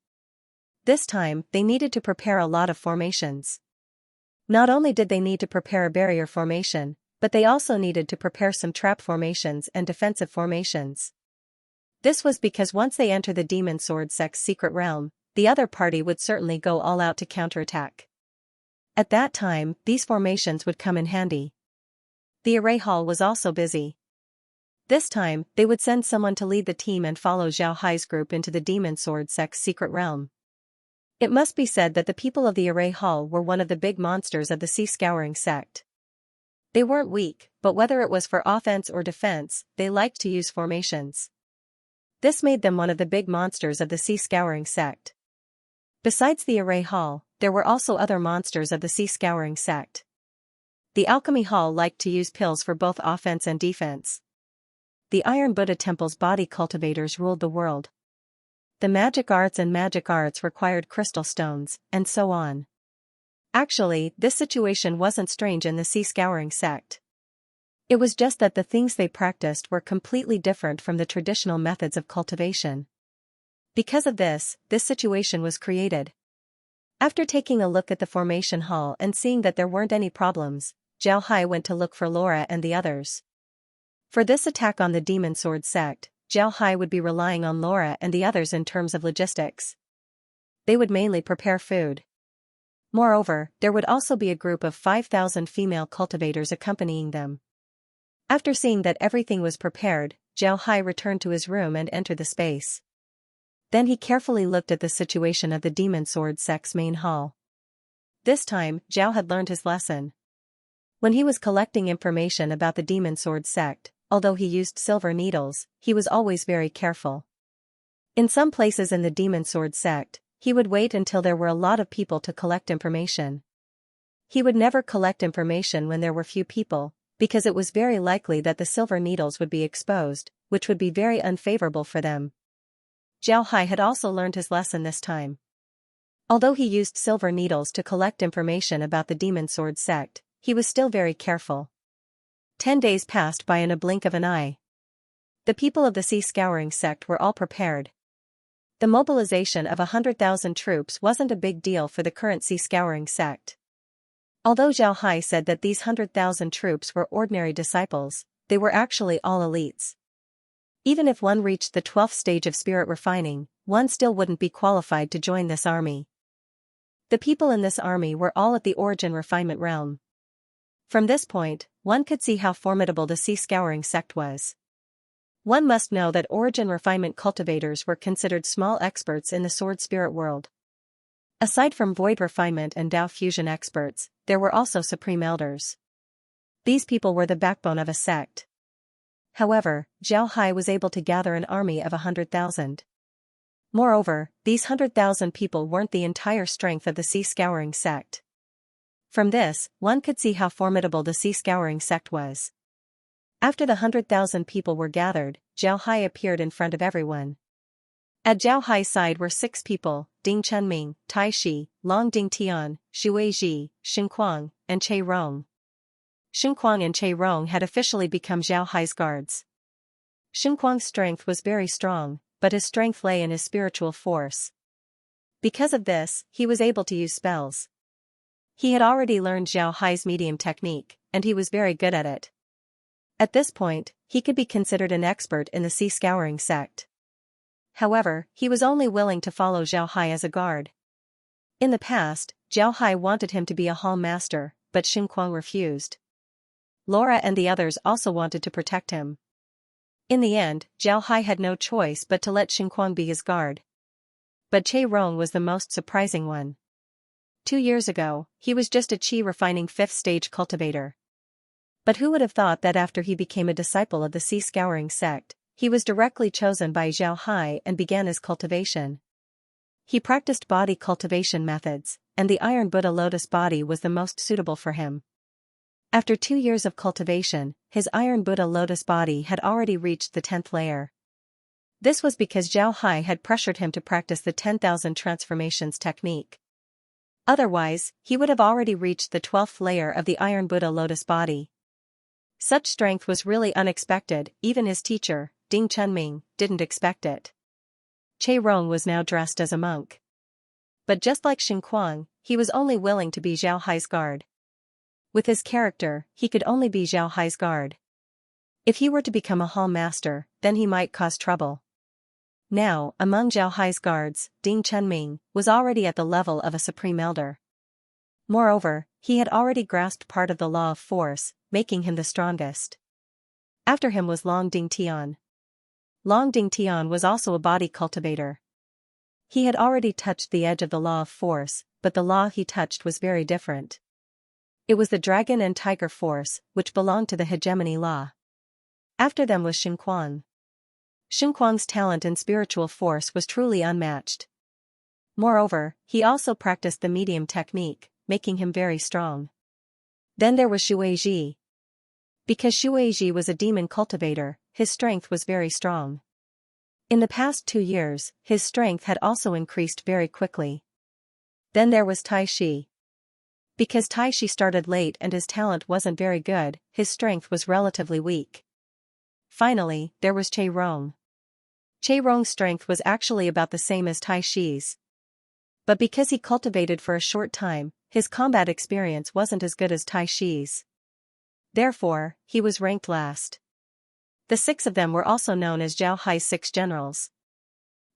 This time, they needed to prepare a lot of formations. Not only did they need to prepare a barrier formation, but they also needed to prepare some trap formations and defensive formations. This was because once they enter the demon sword sect's secret realm, the other party would certainly go all out to counterattack. At that time, these formations would come in handy. The array hall was also busy. This time, they would send someone to lead the team and follow Zhao Hai's group into the demon sword sect's secret realm. It must be said that the people of the array hall were one of the big monsters of the sea scouring sect. They weren't weak, but whether it was for offense or defense, they liked to use formations. This made them one of the big monsters of the sea-scouring sect. Besides the Array Hall, there were also other monsters of the sea-scouring sect. The Alchemy Hall liked to use pills for both offense and defense. The Iron Buddha Temple's body cultivators ruled the world. The magic arts required crystal stones, and so on. Actually, this situation wasn't strange in the sea-scouring sect. It was just that the things they practiced were completely different from the traditional methods of cultivation. Because of this situation was created. After taking a look at the formation hall and seeing that there weren't any problems, Zhao Hai went to look for Laura and the others. For this attack on the Demon Sword sect, Zhao Hai would be relying on Laura and the others in terms of logistics. They would mainly prepare food. Moreover, there would also be a group of 5,000 female cultivators accompanying them. After seeing that everything was prepared, Zhao Hai returned to his room and entered the space. Then he carefully looked at the situation of the Demon Sword sect's main hall. This time, Zhao had learned his lesson. When he was collecting information about the Demon Sword sect, although he used silver needles, he was always very careful. In some places in the Demon Sword sect, he would wait until there were a lot of people to collect information. He would never collect information when there were few people, because it was very likely that the silver needles would be exposed, which would be very unfavorable for them. Zhao Hai had also learned his lesson this time. Although he used silver needles to collect information about the Demon Sword sect, he was still very careful. 10 days passed by in a blink of an eye. The people of the sea-scouring sect were all prepared. The mobilization of 100,000 troops wasn't a big deal for the current sea-scouring sect. Although Zhao Hai said that these 100,000 troops were ordinary disciples, they were actually all elites. Even if one reached the 12th stage of spirit refining, one still wouldn't be qualified to join this army. The people in this army were all at the origin refinement realm. From this point, one could see how formidable the sea-scouring sect was. One must know that origin refinement cultivators were considered small experts in the sword spirit world. Aside from void refinement and Dao fusion experts, there were also supreme elders. These people were the backbone of a sect. However, Zhao Hai was able to gather an army of 100,000. Moreover, these 100,000 people weren't the entire strength of the sea-scouring sect. From this, one could see how formidable the sea-scouring sect was. After the 100,000 people were gathered, Zhao Hai appeared in front of everyone. At Zhao Hai's side were 6 people: Ding Chunming, Tai Shi, Long Ding Tian, Shui Ji, Shen Kuang, and Che Rong. Shen Kuang and Che Rong had officially become Zhao Hai's guards. Shen Kuang's strength was very strong, but his strength lay in his spiritual force. Because of this, he was able to use spells. He had already learned Zhao Hai's medium technique, and he was very good at it. At this point, he could be considered an expert in the sea-scouring sect. However, he was only willing to follow Zhao Hai as a guard. In the past, Zhao Hai wanted him to be a hall master, but Shen Kuang refused. Laura and the others also wanted to protect him. In the end, Zhao Hai had no choice but to let Shen Kuang be his guard. But Che Rong was the most surprising one. 2 years ago, he was just a chi refining 5th stage cultivator. But who would have thought that after he became a disciple of the sea-scouring sect, he was directly chosen by Zhao Hai and began his cultivation. He practiced body cultivation methods, and the Iron Buddha Lotus body was the most suitable for him. After 2 years of cultivation, his Iron Buddha Lotus body had already reached the 10th layer. This was because Zhao Hai had pressured him to practice the 10,000 transformations technique. Otherwise, he would have already reached the 12th layer of the Iron Buddha Lotus body. Such strength was really unexpected. Even his teacher, Ding Chunming, didn't expect it. Che Rong was now dressed as a monk. But just like Shen Kuang, he was only willing to be Zhao Hai's guard. With his character, he could only be Zhao Hai's guard. If he were to become a hall master, then he might cause trouble. Now, among Zhao Hai's guards, Ding Chunming was already at the level of a supreme elder. Moreover, he had already grasped part of the law of force, making him the strongest. After him was Long Ding Tian. Long Ding Tian was also a body cultivator. He had already touched the edge of the law of force, but the law he touched was very different. It was the dragon and tiger force, which belonged to the hegemony law. After them was Shen Kuang. Xunquang's talent and spiritual force was truly unmatched. Moreover, he also practiced the medium technique, making him very strong. Then there was Shueji. Because Shueji was a demon cultivator, his strength was very strong. In the past 2 years, his strength had also increased very quickly. Then there was Tai Shi. Because Tai Shi started late and his talent wasn't very good, his strength was relatively weak. Finally, there was Che Rong. Che Rong's strength was actually about the same as Tai Shi's. But because he cultivated for a short time, his combat experience wasn't as good as Tai Shi's. Therefore, he was ranked last. The 6 of them were also known as Zhao Hai's 6 generals.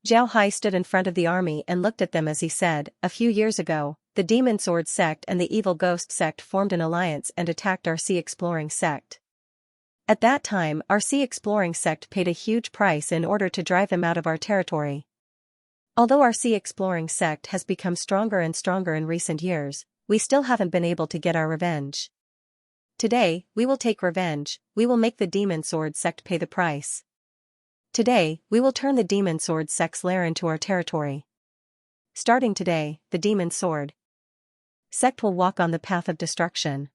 Zhao Hai stood in front of the army and looked at them as he said, "A few years ago, the Demon Sword sect and the Evil Ghost sect formed an alliance and attacked our Sea Exploring sect. At that time, our Sea Exploring sect paid a huge price in order to drive them out of our territory. Although our Sea Exploring sect has become stronger and stronger in recent years, we still haven't been able to get our revenge. Today, we will take revenge, we will make the Demon Sword sect pay the price. Today, we will turn the Demon Sword sect's lair into our territory. Starting today, the Demon Sword sect will walk on the path of destruction.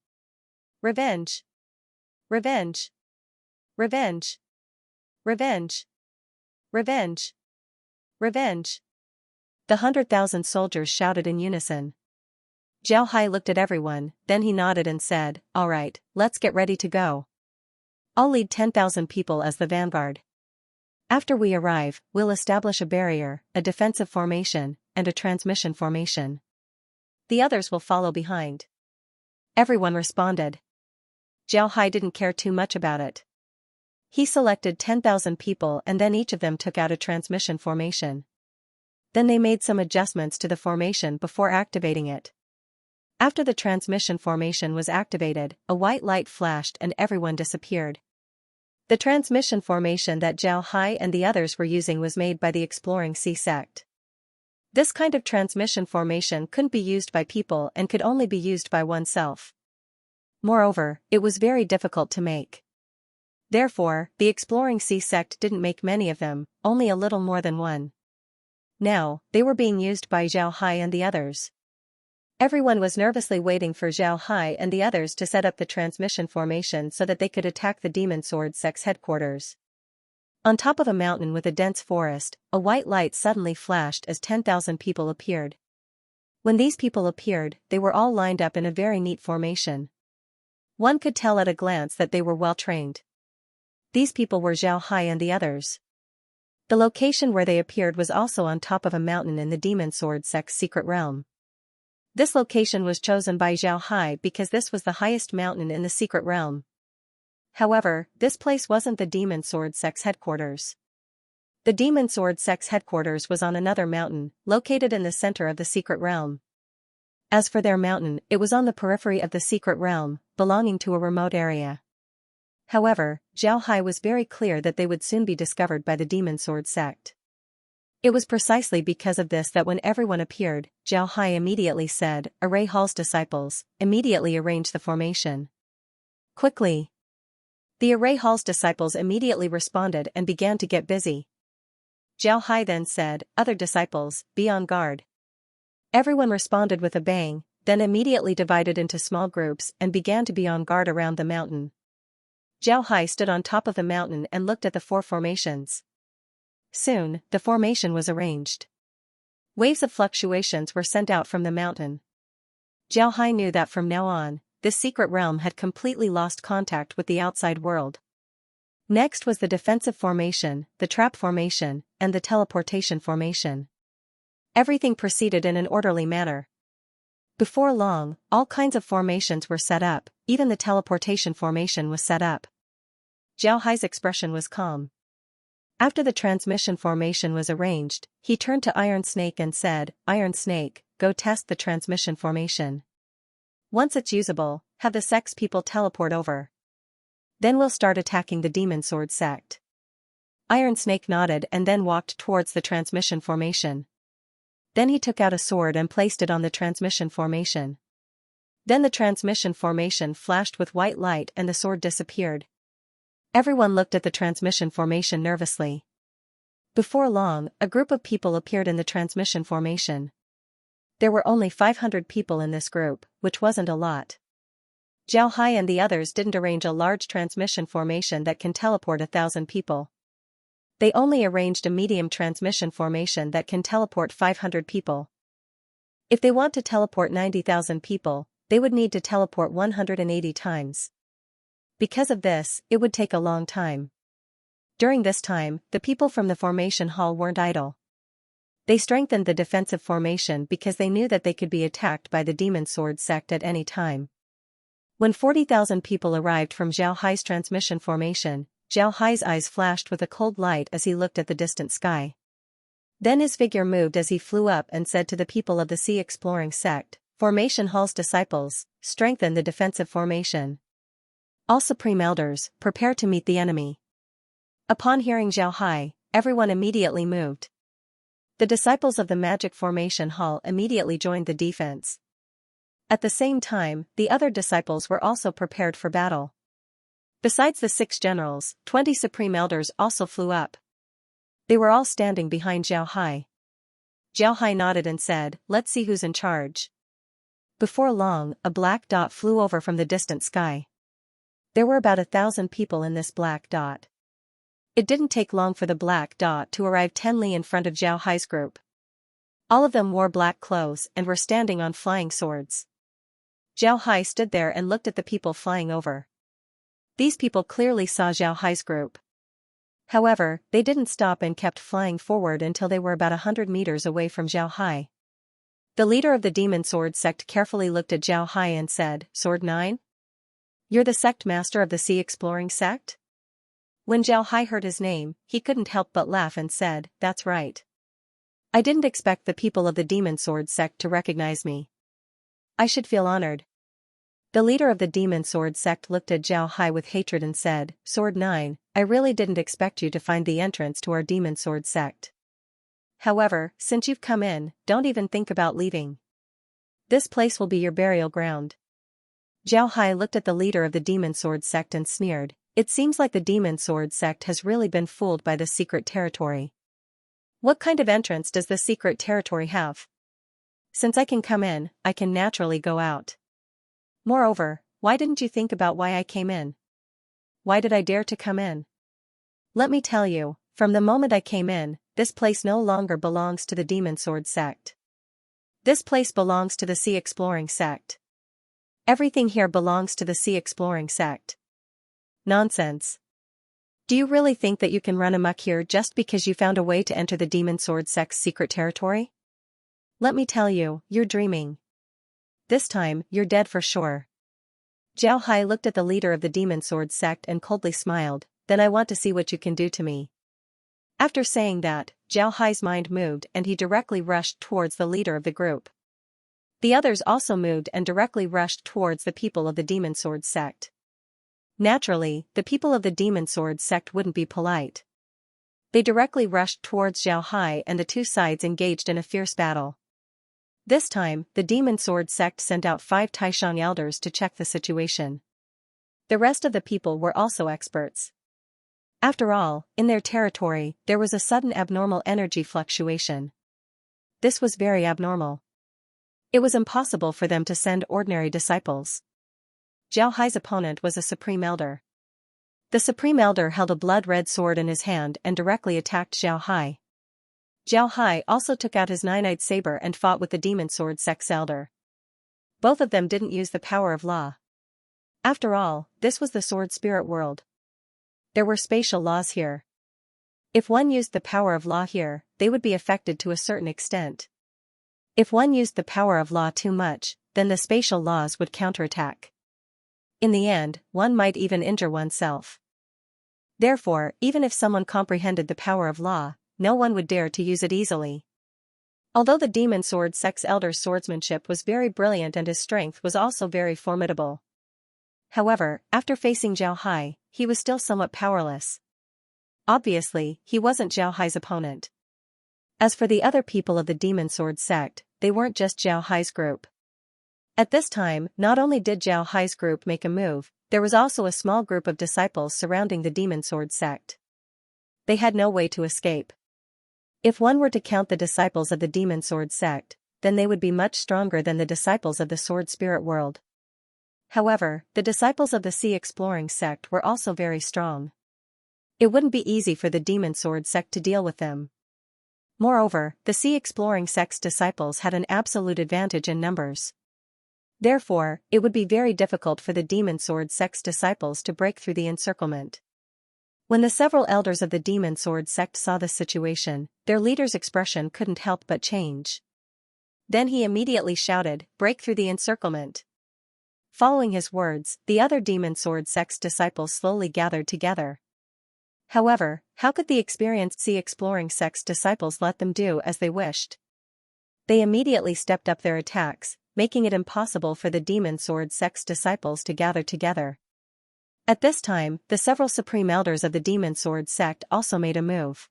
Revenge! Revenge! Revenge! Revenge! Revenge! Revenge! The 100,000 soldiers shouted in unison. Zhao Hai looked at everyone, then he nodded and said, "All right, let's get ready to go. I'll lead 10,000 people as the vanguard. After we arrive, we'll establish a barrier, a defensive formation, and a transmission formation. The others will follow behind." Everyone responded. Zhao Hai didn't care too much about it. He selected 10,000 people and then each of them took out a transmission formation. Then they made some adjustments to the formation before activating it. After the transmission formation was activated, a white light flashed and everyone disappeared. The transmission formation that Zhao Hai and the others were using was made by the Exploring Sea sect. This kind of transmission formation couldn't be used by people and could only be used by oneself. Moreover, it was very difficult to make. Therefore, the Exploring Sea sect didn't make many of them, only a little more than one. Now, they were being used by Zhao Hai and the others. Everyone was nervously waiting for Zhao Hai and the others to set up the transmission formation so that they could attack the Demon Sword sect's headquarters. On top of a mountain with a dense forest, a white light suddenly flashed as 10,000 people appeared. When these people appeared, they were all lined up in a very neat formation. One could tell at a glance that they were well trained. These people were Zhao Hai and the others. The location where they appeared was also on top of a mountain in the Demon Sword sect's secret realm. This location was chosen by Zhao Hai because this was the highest mountain in the secret realm. However, this place wasn't the Demon Sword sect's headquarters. The Demon Sword sect's headquarters was on another mountain, located in the center of the secret realm. As for their mountain, it was on the periphery of the secret realm, belonging to a remote area. However, Zhao Hai was very clear that they would soon be discovered by the Demon Sword sect. It was precisely because of this that when everyone appeared, Zhao Hai immediately said, "Array Hall's disciples, immediately arrange the formation." Quickly. The Array Hall's disciples immediately responded and began to get busy. Zhao Hai then said, "Other disciples, be on guard." Everyone responded with a bang, then immediately divided into small groups and began to be on guard around the mountain. Zhao Hai stood on top of the mountain and looked at the 4 formations. Soon, the formation was arranged. Waves of fluctuations were sent out from the mountain. Zhao Hai knew that from now on, this secret realm had completely lost contact with the outside world. Next was the defensive formation, the trap formation, and the teleportation formation. Everything proceeded in an orderly manner. Before long, all kinds of formations were set up, even the teleportation formation was set up. Zhao Hai's expression was calm. After the transmission formation was arranged, he turned to Iron Snake and said, "Iron Snake, go test the transmission formation. Once it's usable, have the sect's people teleport over. Then we'll start attacking the Demon Sword sect." Iron Snake nodded and then walked towards the transmission formation. Then he took out a sword and placed it on the transmission formation. Then the transmission formation flashed with white light and the sword disappeared. Everyone looked at the transmission formation nervously. Before long, a group of people appeared in the transmission formation. There were only 500 people in this group, which wasn't a lot. Zhao Hai and the others didn't arrange a large transmission formation that can teleport 1,000 people. They only arranged a medium transmission formation that can teleport 500 people. If they want to teleport 90,000 people, they would need to teleport 180 times. Because of this, it would take a long time. During this time, the people from the formation hall weren't idle. They strengthened the defensive formation because they knew that they could be attacked by the Demon Sword sect at any time. When 40,000 people arrived from Zhao Hai's transmission formation, Zhao Hai's eyes flashed with a cold light as he looked at the distant sky. Then his figure moved as he flew up and said to the people of the Sea Exploring Sect, "Formation Hall's disciples, strengthen the defensive formation. All Supreme Elders, prepare to meet the enemy." Upon hearing Zhao Hai, everyone immediately moved. The disciples of the Magic Formation Hall immediately joined the defense. At the same time, the other disciples were also prepared for battle. Besides the 6 generals, 20 Supreme Elders also flew up. They were all standing behind Zhao Hai. Zhao Hai nodded and said, "Let's see who's in charge." Before long, a black dot flew over from the distant sky. There were about 1,000 people in this black dot. It didn't take long for the black dot to arrive 10 li in front of Zhao Hai's group. All of them wore black clothes and were standing on flying swords. Zhao Hai stood there and looked at the people flying over. These people clearly saw Zhao Hai's group. However, they didn't stop and kept flying forward until they were about 100 meters away from Zhao Hai. The leader of the Demon Sword sect carefully looked at Zhao Hai and said, "Sword 9? You're the sect master of the Sea Exploring Sect?" When Zhao Hai heard his name, he couldn't help but laugh and said, "That's right. I didn't expect the people of the Demon Sword sect to recognize me. I should feel honored." The leader of the Demon Sword sect looked at Zhao Hai with hatred and said, "Sword 9, I really didn't expect you to find the entrance to our Demon Sword sect. However, since you've come in, don't even think about leaving. This place will be your burial ground." Zhao Hai looked at the leader of the Demon Sword sect and sneered, "It seems like the Demon Sword sect has really been fooled by the secret territory. What kind of entrance does the secret territory have? Since I can come in, I can naturally go out. Moreover, why didn't you think about why I came in? Why did I dare to come in? Let me tell you, from the moment I came in, this place no longer belongs to the Demon Sword sect. This place belongs to the Sea Exploring sect. Everything here belongs to the Sea Exploring sect." Nonsense. Do you really think that you can run amok here just because you found a way to enter the Demon Sword sect's secret territory? Let me tell you, you're dreaming. This time, you're dead for sure. Zhao Hai looked at the leader of the Demon Sword sect and coldly smiled, "Then I want to see what you can do to me." After saying that, Zhao Hai's mind moved and he directly rushed towards the leader of the group. The others also moved and directly rushed towards the people of the Demon Sword sect. Naturally, the people of the Demon Sword sect wouldn't be polite. They directly rushed towards Zhao Hai and the two sides engaged in a fierce battle. This time, the Demon Sword sect sent out 5 Taishang elders to check the situation. The rest of the people were also experts. After all, in their territory, there was a sudden abnormal energy fluctuation. This was very abnormal. It was impossible for them to send ordinary disciples. Zhao Hai's opponent was a Supreme Elder. The Supreme Elder held a blood-red sword in his hand and directly attacked Zhao Hai. Zhao Hai also took out his 9-eyed saber and fought with the Demon Sword sect's elder. Both of them didn't use the power of law. After all, this was the sword spirit world. There were spatial laws here. If one used the power of law here, they would be affected to a certain extent. If one used the power of law too much, then the spatial laws would counterattack. In the end, one might even injure oneself. Therefore, even if someone comprehended the power of law, no one would dare to use it easily. Although the Demon Sword sect's elder's swordsmanship was very brilliant and his strength was also very formidable. However, after facing Zhao Hai, he was still somewhat powerless. Obviously, he wasn't Zhao Hai's opponent. As for the other people of the Demon Sword sect, they weren't just Zhao Hai's group. At this time, not only did Zhao Hai's group make a move, there was also a small group of disciples surrounding the Demon Sword sect. They had no way to escape. If one were to count the disciples of the Demon Sword sect, then they would be much stronger than the disciples of the Sword Spirit world. However, the disciples of the Sea Exploring sect were also very strong. It wouldn't be easy for the Demon Sword sect to deal with them. Moreover, the Sea Exploring sect's disciples had an absolute advantage in numbers. Therefore, it would be very difficult for the Demon Sword sect's disciples to break through the encirclement. When the several elders of the Demon Sword sect saw this situation, their leader's expression couldn't help but change. Then he immediately shouted, "Break through the encirclement." Following his words, the other Demon Sword sect's disciples slowly gathered together. However, how could the experienced Sea Exploring sect's disciples let them do as they wished? They immediately stepped up their attacks, making it impossible for the Demon Sword sect's disciples to gather together. At this time, the several supreme elders of the Demon Sword sect also made a move.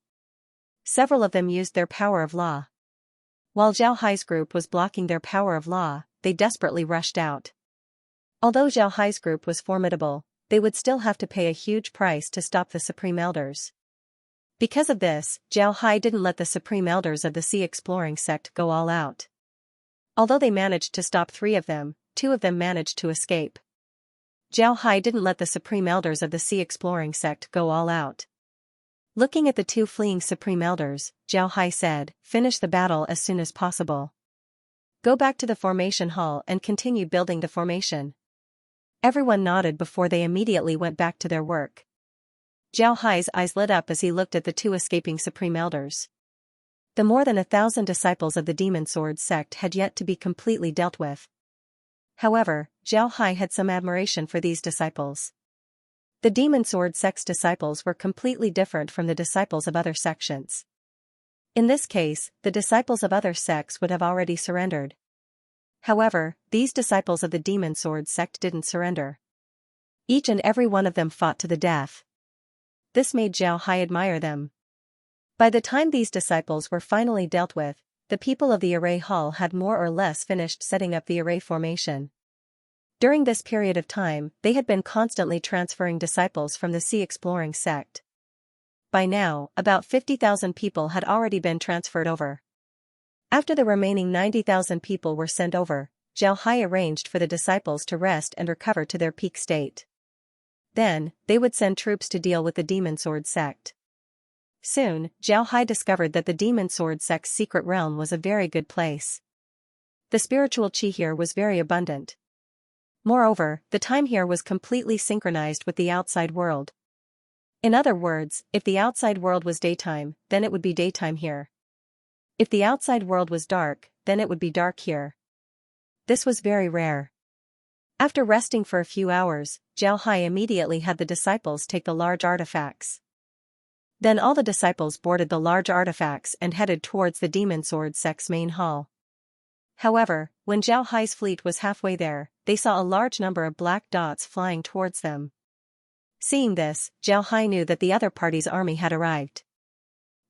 Several of them used their power of law. While Zhao Hai's group was blocking their power of law, they desperately rushed out. Although Zhao Hai's group was formidable, they would still have to pay a huge price to stop the supreme elders. Because of this, Zhao Hai didn't let the supreme elders of the Sea Exploring sect go all out. Although they managed to stop 3 of them, 2 of them managed to escape. Zhao Hai didn't let the supreme elders of the Sea Exploring sect go all out. Looking at the 2 fleeing supreme elders, Zhao Hai said, "Finish the battle as soon as possible. Go back to the formation hall and continue building the formation." Everyone nodded before they immediately went back to their work. Zhao Hai's eyes lit up as he looked at the 2 escaping supreme elders. The more than 1,000 disciples of the Demon Sword sect had yet to be completely dealt with. However, Zhao Hai had some admiration for these disciples. The Demon Sword sect's disciples were completely different from the disciples of other sections. In this case, the disciples of other sects would have already surrendered. However, these disciples of the Demon Sword sect didn't surrender. Each and every one of them fought to the death. This made Zhao Hai admire them. By the time these disciples were finally dealt with, the people of the array hall had more or less finished setting up the array formation. During this period of time, they had been constantly transferring disciples from the Sea Exploring sect. By now, about 50,000 people had already been transferred over. After the remaining 90,000 people were sent over, Zhao Hai arranged for the disciples to rest and recover to their peak state. Then, they would send troops to deal with the Demon Sword sect. Soon, Zhao Hai discovered that the Demon Sword sect's secret realm was a very good place. The spiritual qi here was very abundant. Moreover, the time here was completely synchronized with the outside world. In other words, if the outside world was daytime, then it would be daytime here. If the outside world was dark, then it would be dark here. This was very rare. After resting for a few hours, Zhao Hai immediately had the disciples take the large artifacts. Then all the disciples boarded the large artifacts and headed towards the Demon Sword sect's main hall. However, when Zhao Hai's fleet was halfway there, they saw a large number of black dots flying towards them. Seeing this, Zhao Hai knew that the other party's army had arrived.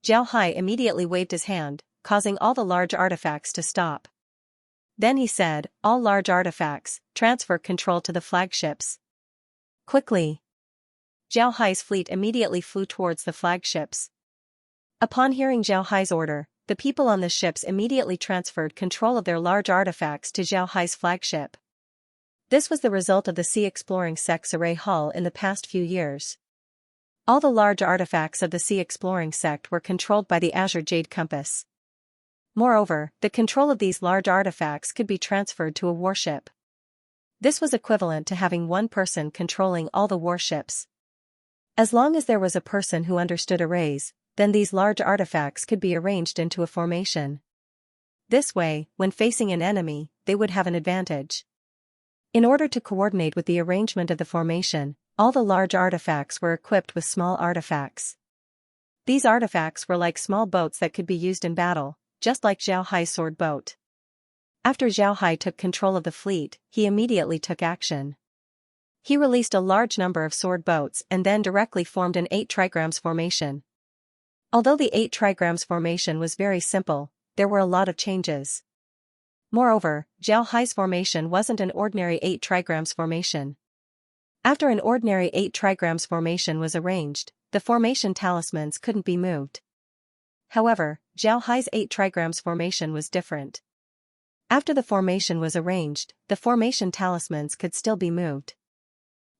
Zhao Hai immediately waved his hand, causing all the large artifacts to stop. Then he said, "All large artifacts, transfer control to the flagships. Quickly." Zhao Hai's fleet immediately flew towards the flagships. Upon hearing Zhao Hai's order, the people on the ships immediately transferred control of their large artifacts to Zhao Hai's flagship. This was the result of the Sea Exploring sect's array hall in the past few years. All the large artifacts of the Sea Exploring sect were controlled by the Azure Jade Compass. Moreover, the control of these large artifacts could be transferred to a warship. This was equivalent to having one person controlling all the warships. As long as there was a person who understood arrays, then these large artifacts could be arranged into a formation. This way, when facing an enemy, they would have an advantage. In order to coordinate with the arrangement of the formation, all the large artifacts were equipped with small artifacts. These artifacts were like small boats that could be used in battle, just like Zhao Hai's sword boat. After Zhao Hai took control of the fleet, he immediately took action. He released a large number of sword boats and then directly formed an 8 trigrams formation. Although the 8 trigrams formation was very simple, there were a lot of changes. Moreover, Zhao Hai's formation wasn't an ordinary 8 trigrams formation. After an ordinary 8 trigrams formation was arranged, the formation talismans couldn't be moved. However, Zhao Hai's 8 trigrams formation was different. After the formation was arranged, the formation talismans could still be moved.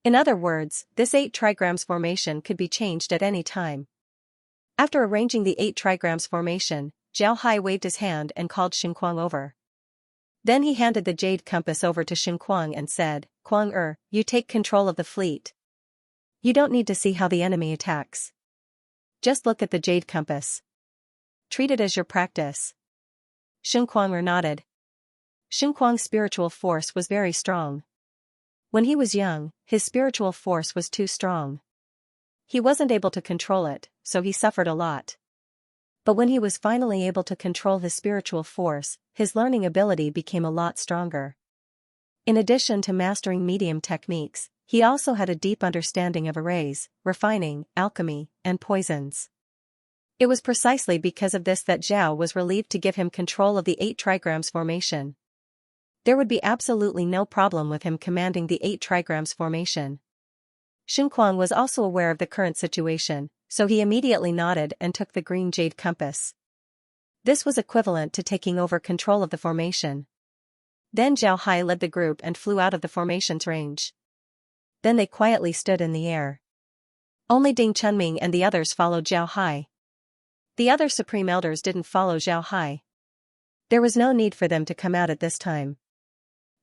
In other words, this 8 trigrams formation could be changed at any time. After arranging the 8 trigrams formation, Zhao Hai waved his hand and called Xinquang over. Then he handed the jade compass over to Xinquang and said, Quang you take control of the fleet. You don't need to see how the enemy attacks. Just look at the jade compass. Treat it as your practice. Xinquang nodded. Xinquang's spiritual force was very strong. When he was young, his spiritual force was too strong. He wasn't able to control it, so he suffered a lot. But when he was finally able to control his spiritual force, his learning ability became a lot stronger. In addition to mastering medium techniques, he also had a deep understanding of arrays, refining, alchemy, and poisons. It was precisely because of this that Zhao was relieved to give him control of the 8 trigrams formation. There would be absolutely no problem with him commanding the 8 trigrams formation. Xinquang was also aware of the current situation, so he immediately nodded and took the green jade compass. This was equivalent to taking over control of the formation. Then Zhao Hai led the group and flew out of the formation's range. Then they quietly stood in the air. Only Ding Chunming and the others followed Zhao Hai. The other supreme elders didn't follow Zhao Hai. There was no need for them to come out at this time.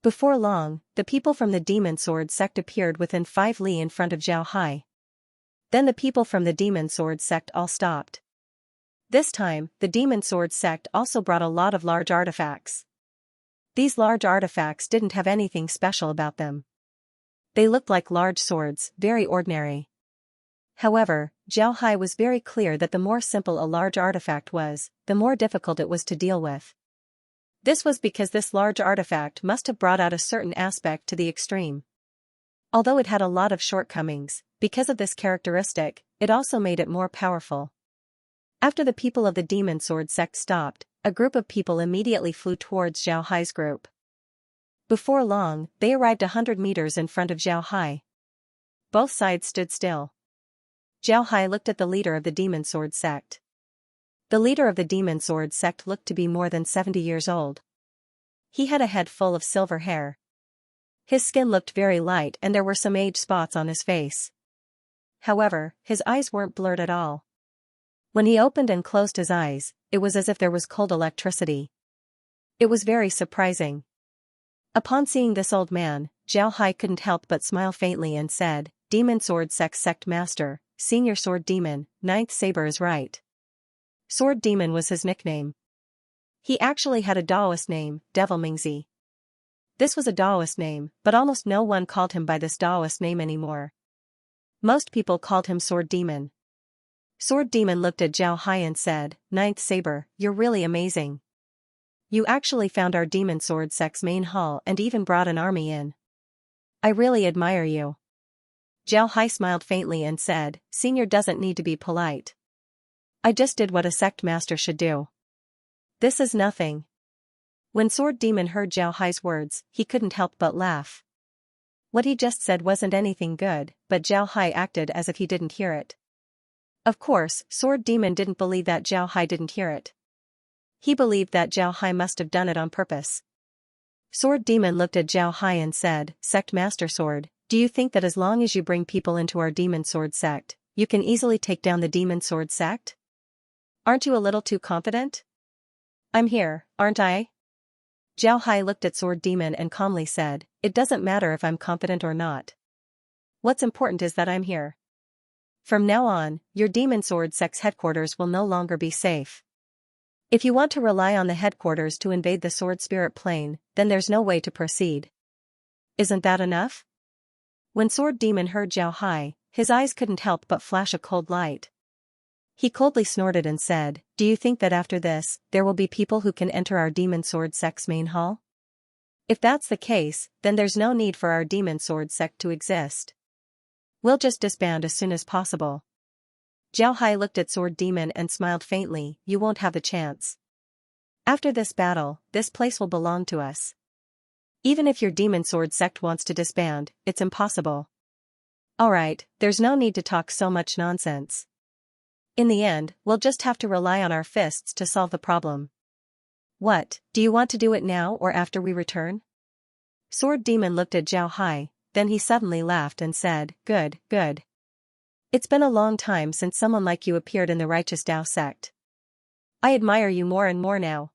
Before long, the people from the Demon Sword sect appeared within 5 li in front of Zhao Hai. Then the people from the Demon Sword sect all stopped. This time, the Demon Sword sect also brought a lot of large artifacts. These large artifacts didn't have anything special about them. They looked like large swords, very ordinary. However, Zhao Hai was very clear that the more simple a large artifact was, the more difficult it was to deal with. This was because this large artifact must have brought out a certain aspect to the extreme. Although it had a lot of shortcomings, because of this characteristic, it also made it more powerful. After the people of the Demon Sword sect stopped, a group of people immediately flew towards Zhao Hai's group. Before long, they arrived 100 meters in front of Zhao Hai. Both sides stood still. Zhao Hai looked at the leader of the Demon Sword sect. The leader of the Demon Sword sect looked to be more than 70 years old. He had a head full of silver hair. His skin looked very light and there were some age spots on his face. However, his eyes weren't blurred at all. When he opened and closed his eyes, it was as if there was cold electricity. It was very surprising. Upon seeing this old man, Zhao Hai couldn't help but smile faintly and said, Demon Sword sect master, senior sword demon, 9th saber is right. Sword Demon was his nickname. He actually had a Daoist name, Devil Mingzi. This was a Daoist name, but almost no one called him by this Daoist name anymore. Most people called him Sword Demon. Sword Demon looked at Zhao Hai and said, 9th saber, you're really amazing. You actually found our Demon Sword sect's main hall and even brought an army in. I really admire you. Zhao Hai smiled faintly and said, Senior doesn't need to be polite. I just did what a sect master should do. This is nothing. When Sword Demon heard Zhao Hai's words, he couldn't help but laugh. What he just said wasn't anything good, but Zhao Hai acted as if he didn't hear it. Of course, Sword Demon didn't believe that Zhao Hai didn't hear it. He believed that Zhao Hai must have done it on purpose. Sword Demon looked at Zhao Hai and said, Sect Master Sword, do you think that as long as you bring people into our Demon Sword sect, you can easily take down the Demon Sword sect? Aren't you a little too confident? I'm here, aren't I? Zhao Hai looked at Sword Demon and calmly said, It doesn't matter if I'm confident or not. What's important is that I'm here. From now on, your Demon Sword sect's headquarters will no longer be safe. If you want to rely on the headquarters to invade the Sword Spirit Plane, then there's no way to proceed. Isn't that enough? When Sword Demon heard Zhao Hai, his eyes couldn't help but flash a cold light. He coldly snorted and said, Do you think that after this, there will be people who can enter our Demon Sword sect's main hall? If that's the case, then there's no need for our Demon Sword sect to exist. We'll just disband as soon as possible. Zhao Hai looked at Sword Demon and smiled faintly, You won't have the chance. After this battle, this place will belong to us. Even if your Demon Sword sect wants to disband, it's impossible. Alright, there's no need to talk so much nonsense. In the end, we'll just have to rely on our fists to solve the problem. What, do you want to do it now or after we return? Sword Demon looked at Zhao Hai, then he suddenly laughed and said, good, good. It's been a long time since someone like you appeared in the Righteous Tao sect. I admire you more and more now.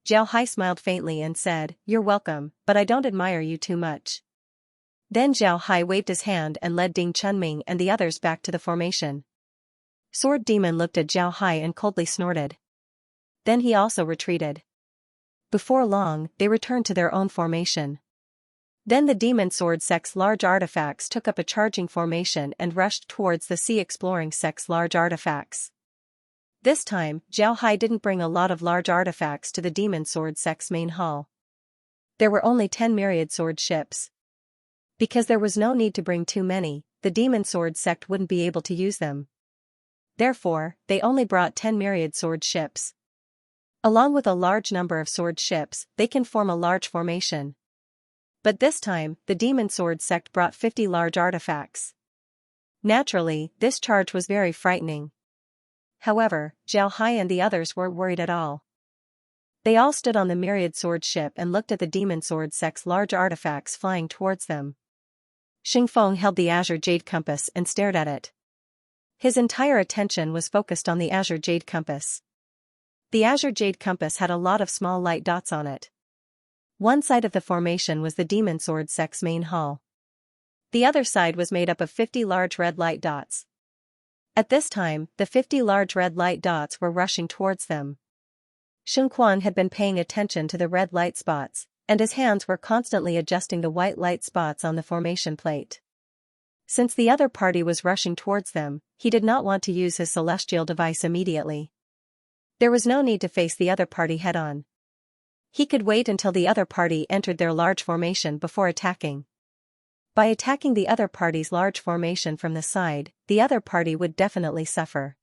Zhao Hai smiled faintly and said, you're welcome, but I don't admire you too much. Then Zhao Hai waved his hand and led Ding Chunming and the others back to the formation. Sword Demon looked at Zhao Hai and coldly snorted. Then he also retreated. Before long, they returned to their own formation. Then the Demon Sword sect's large artifacts took up a charging formation and rushed towards the Sea Exploring sect's large artifacts. This time, Zhao Hai didn't bring a lot of large artifacts to the Demon Sword sect's main hall. There were only 10 myriad sword ships. Because there was no need to bring too many, the Demon Sword sect wouldn't be able to use them. Therefore, they only brought 10 myriad sword ships. Along with a large number of sword ships, they can form a large formation. But this time, the Demon Sword sect brought 50 large artifacts. Naturally, this charge was very frightening. However, Zhao Hai and the others weren't worried at all. They all stood on the myriad sword ship and looked at the Demon Sword sect's large artifacts flying towards them. Xingfeng held the azure jade compass and stared at it. His entire attention was focused on the azure jade compass. The azure jade compass had a lot of small light dots on it. One side of the formation was the Demon Sword sect's main hall. The other side was made up of 50 large red light dots. At this time, the 50 large red light dots were rushing towards them. Xingquan had been paying attention to the red light spots, and his hands were constantly adjusting the white light spots on the formation plate. Since the other party was rushing towards them, he did not want to use his celestial device immediately. There was no need to face the other party head-on. He could wait until the other party entered their large formation before attacking. By attacking the other party's large formation from the side, the other party would definitely suffer.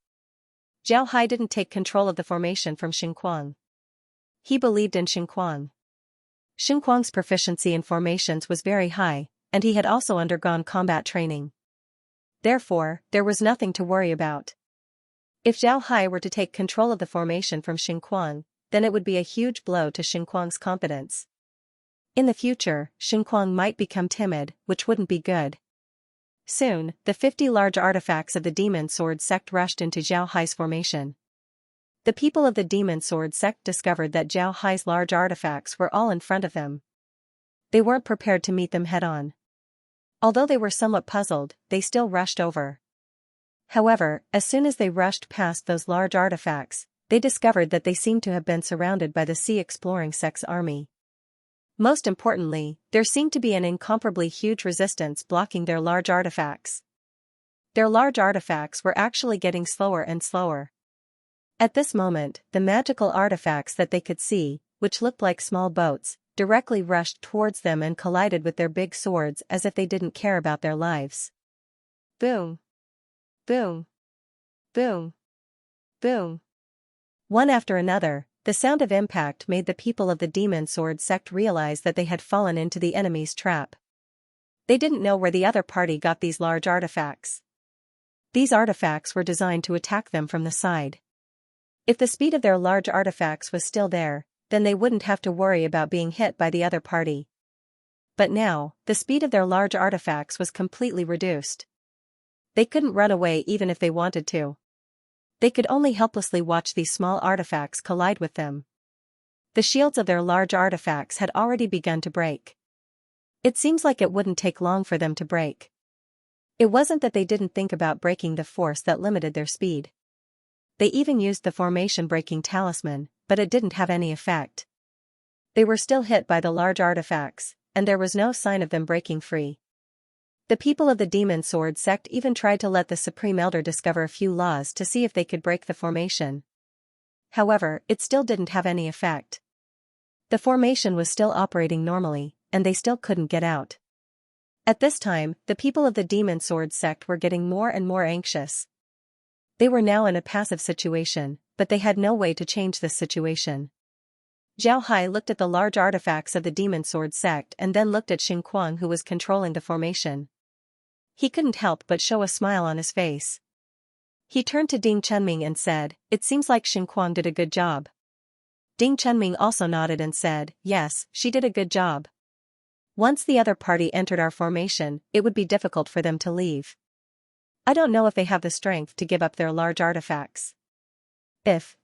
Zhao Hai didn't take control of the formation from Xingquan. He believed in Xingquan. Xingquan's proficiency in formations was very high, and he had also undergone combat training. Therefore, there was nothing to worry about. If Zhao Hai were to take control of the formation from Xingquan, then it would be a huge blow to Xingquan's competence. In the future, Xingquan might become timid, which wouldn't be good. Soon, the 50 large artifacts of the Demon Sword sect rushed into Zhao Hai's formation. The people of the Demon Sword sect discovered that Zhao Hai's large artifacts were all in front of them. They weren't prepared to meet them head-on. Although they were somewhat puzzled, they still rushed over. However, as soon as they rushed past those large artifacts, they discovered that they seemed to have been surrounded by the Sea Exploring sect's army. Most importantly, there seemed to be an incomparably huge resistance blocking their large artifacts. Their large artifacts were actually getting slower and slower. At this moment, the magical artifacts that they could see, which looked like small boats, directly rushed towards them and collided with their big swords as if they didn't care about their lives. Boom! Boom! Boom! Boom! One after another, the sound of impact made the people of the Demon Sword sect realize that they had fallen into the enemy's trap. They didn't know where the other party got these large artifacts. These artifacts were designed to attack them from the side. If the speed of their large artifacts was still there, then they wouldn't have to worry about being hit by the other party. But now, the speed of their large artifacts was completely reduced. They couldn't run away even if they wanted to. They could only helplessly watch these small artifacts collide with them. The shields of their large artifacts had already begun to break. It seems like it wouldn't take long for them to break. It wasn't that they didn't think about breaking the force that limited their speed. They even used the formation breaking talisman, but it didn't have any effect. They were still hit by the large artifacts, and there was no sign of them breaking free. The people of the Demon Sword sect even tried to let the Supreme Elder discover a few laws to see if they could break the formation. However, it still didn't have any effect. The formation was still operating normally, and they still couldn't get out. At this time, the people of the Demon Sword sect were getting more and more anxious. They were now in a passive situation, but they had no way to change this situation. Zhao Hai looked at the large artifacts of the Demon Sword sect and then looked at Xingquan, who was controlling the formation. He couldn't help but show a smile on his face. He turned to Ding Chunming and said, "It seems like Xinguang did a good job." Ding Chunming also nodded and said, "Yes, she did a good job. Once the other party entered our formation, it would be difficult for them to leave. I don't know if they have the strength to give up their large artifacts. If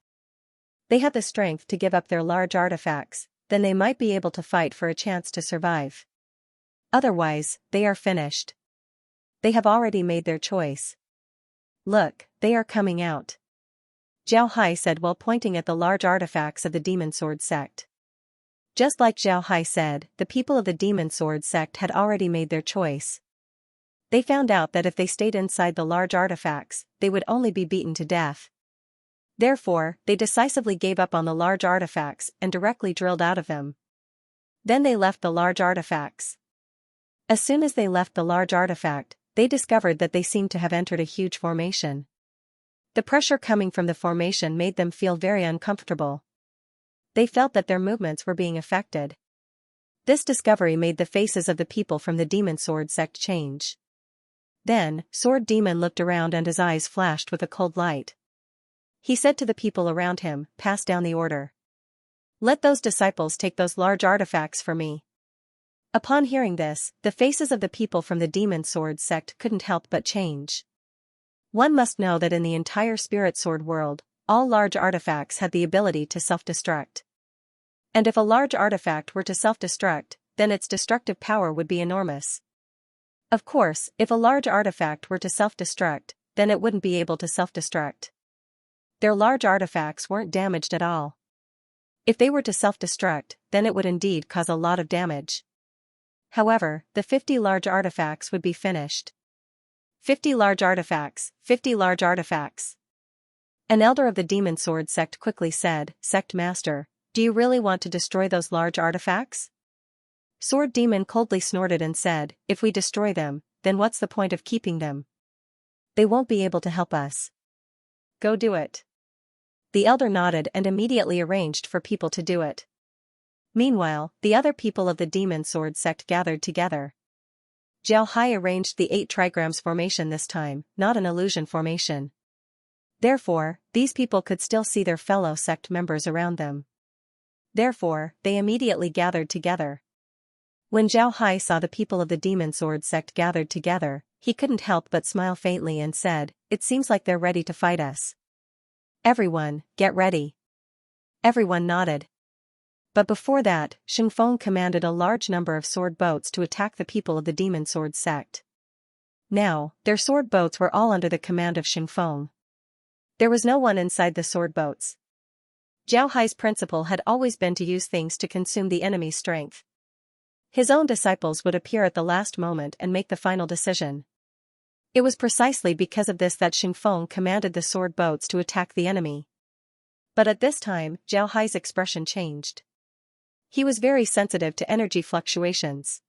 they had the strength to give up their large artifacts, then they might be able to fight for a chance to survive. Otherwise, they are finished. They have already made their choice. Look, they are coming out," Zhao Hai said while pointing at the large artifacts of the Demon Sword sect. Just like Zhao Hai said, the people of the Demon Sword sect had already made their choice. They found out that if they stayed inside the large artifacts, they would only be beaten to death. Therefore, they decisively gave up on the large artifacts and directly drilled out of them. Then they left the large artifacts. As soon as they left the large artifact, they discovered that they seemed to have entered a huge formation. The pressure coming from the formation made them feel very uncomfortable. They felt that their movements were being affected. This discovery made the faces of the people from the Demon Sword sect change. Then, Sword Demon looked around and his eyes flashed with a cold light. He said to the people around him, "Pass down the order. Let those disciples take those large artifacts for me." Upon hearing this, the faces of the people from the Demon Sword sect couldn't help but change. One must know that in the entire Spirit Sword world, all large artifacts had the ability to self-destruct. And if a large artifact were to self-destruct, then its destructive power would be enormous. Of course, if a large artifact were to self-destruct, then it wouldn't be able to self-destruct. Their large artifacts weren't damaged at all. If they were to self-destruct, then it would indeed cause a lot of damage. However, the 50 large artifacts would be finished. 50 large artifacts, 50 large artifacts. An elder of the Demon Sword sect quickly said, "Sect Master, do you really want to destroy those large artifacts?" Sword Demon coldly snorted and said, "If we destroy them, then what's the point of keeping them? They won't be able to help us. Go do it." The elder nodded and immediately arranged for people to do it. Meanwhile, the other people of the Demon Sword sect gathered together. Zhao Hai arranged the 8 trigrams formation this time, not an illusion formation. Therefore, these people could still see their fellow sect members around them. Therefore, they immediately gathered together. When Zhao Hai saw the people of the Demon Sword sect gathered together, he couldn't help but smile faintly and said, "It seems like they're ready to fight us. Everyone, get ready." Everyone nodded. But before that, Xingfeng commanded a large number of sword boats to attack the people of the Demon Sword sect. Now, their sword boats were all under the command of Xingfeng. There was no one inside the sword boats. Zhao Hai's principle had always been to use things to consume the enemy's strength. His own disciples would appear at the last moment and make the final decision. It was precisely because of this that Xingfeng commanded the sword boats to attack the enemy. But at this time, Zhao Hai's expression changed. He was very sensitive to energy fluctuations.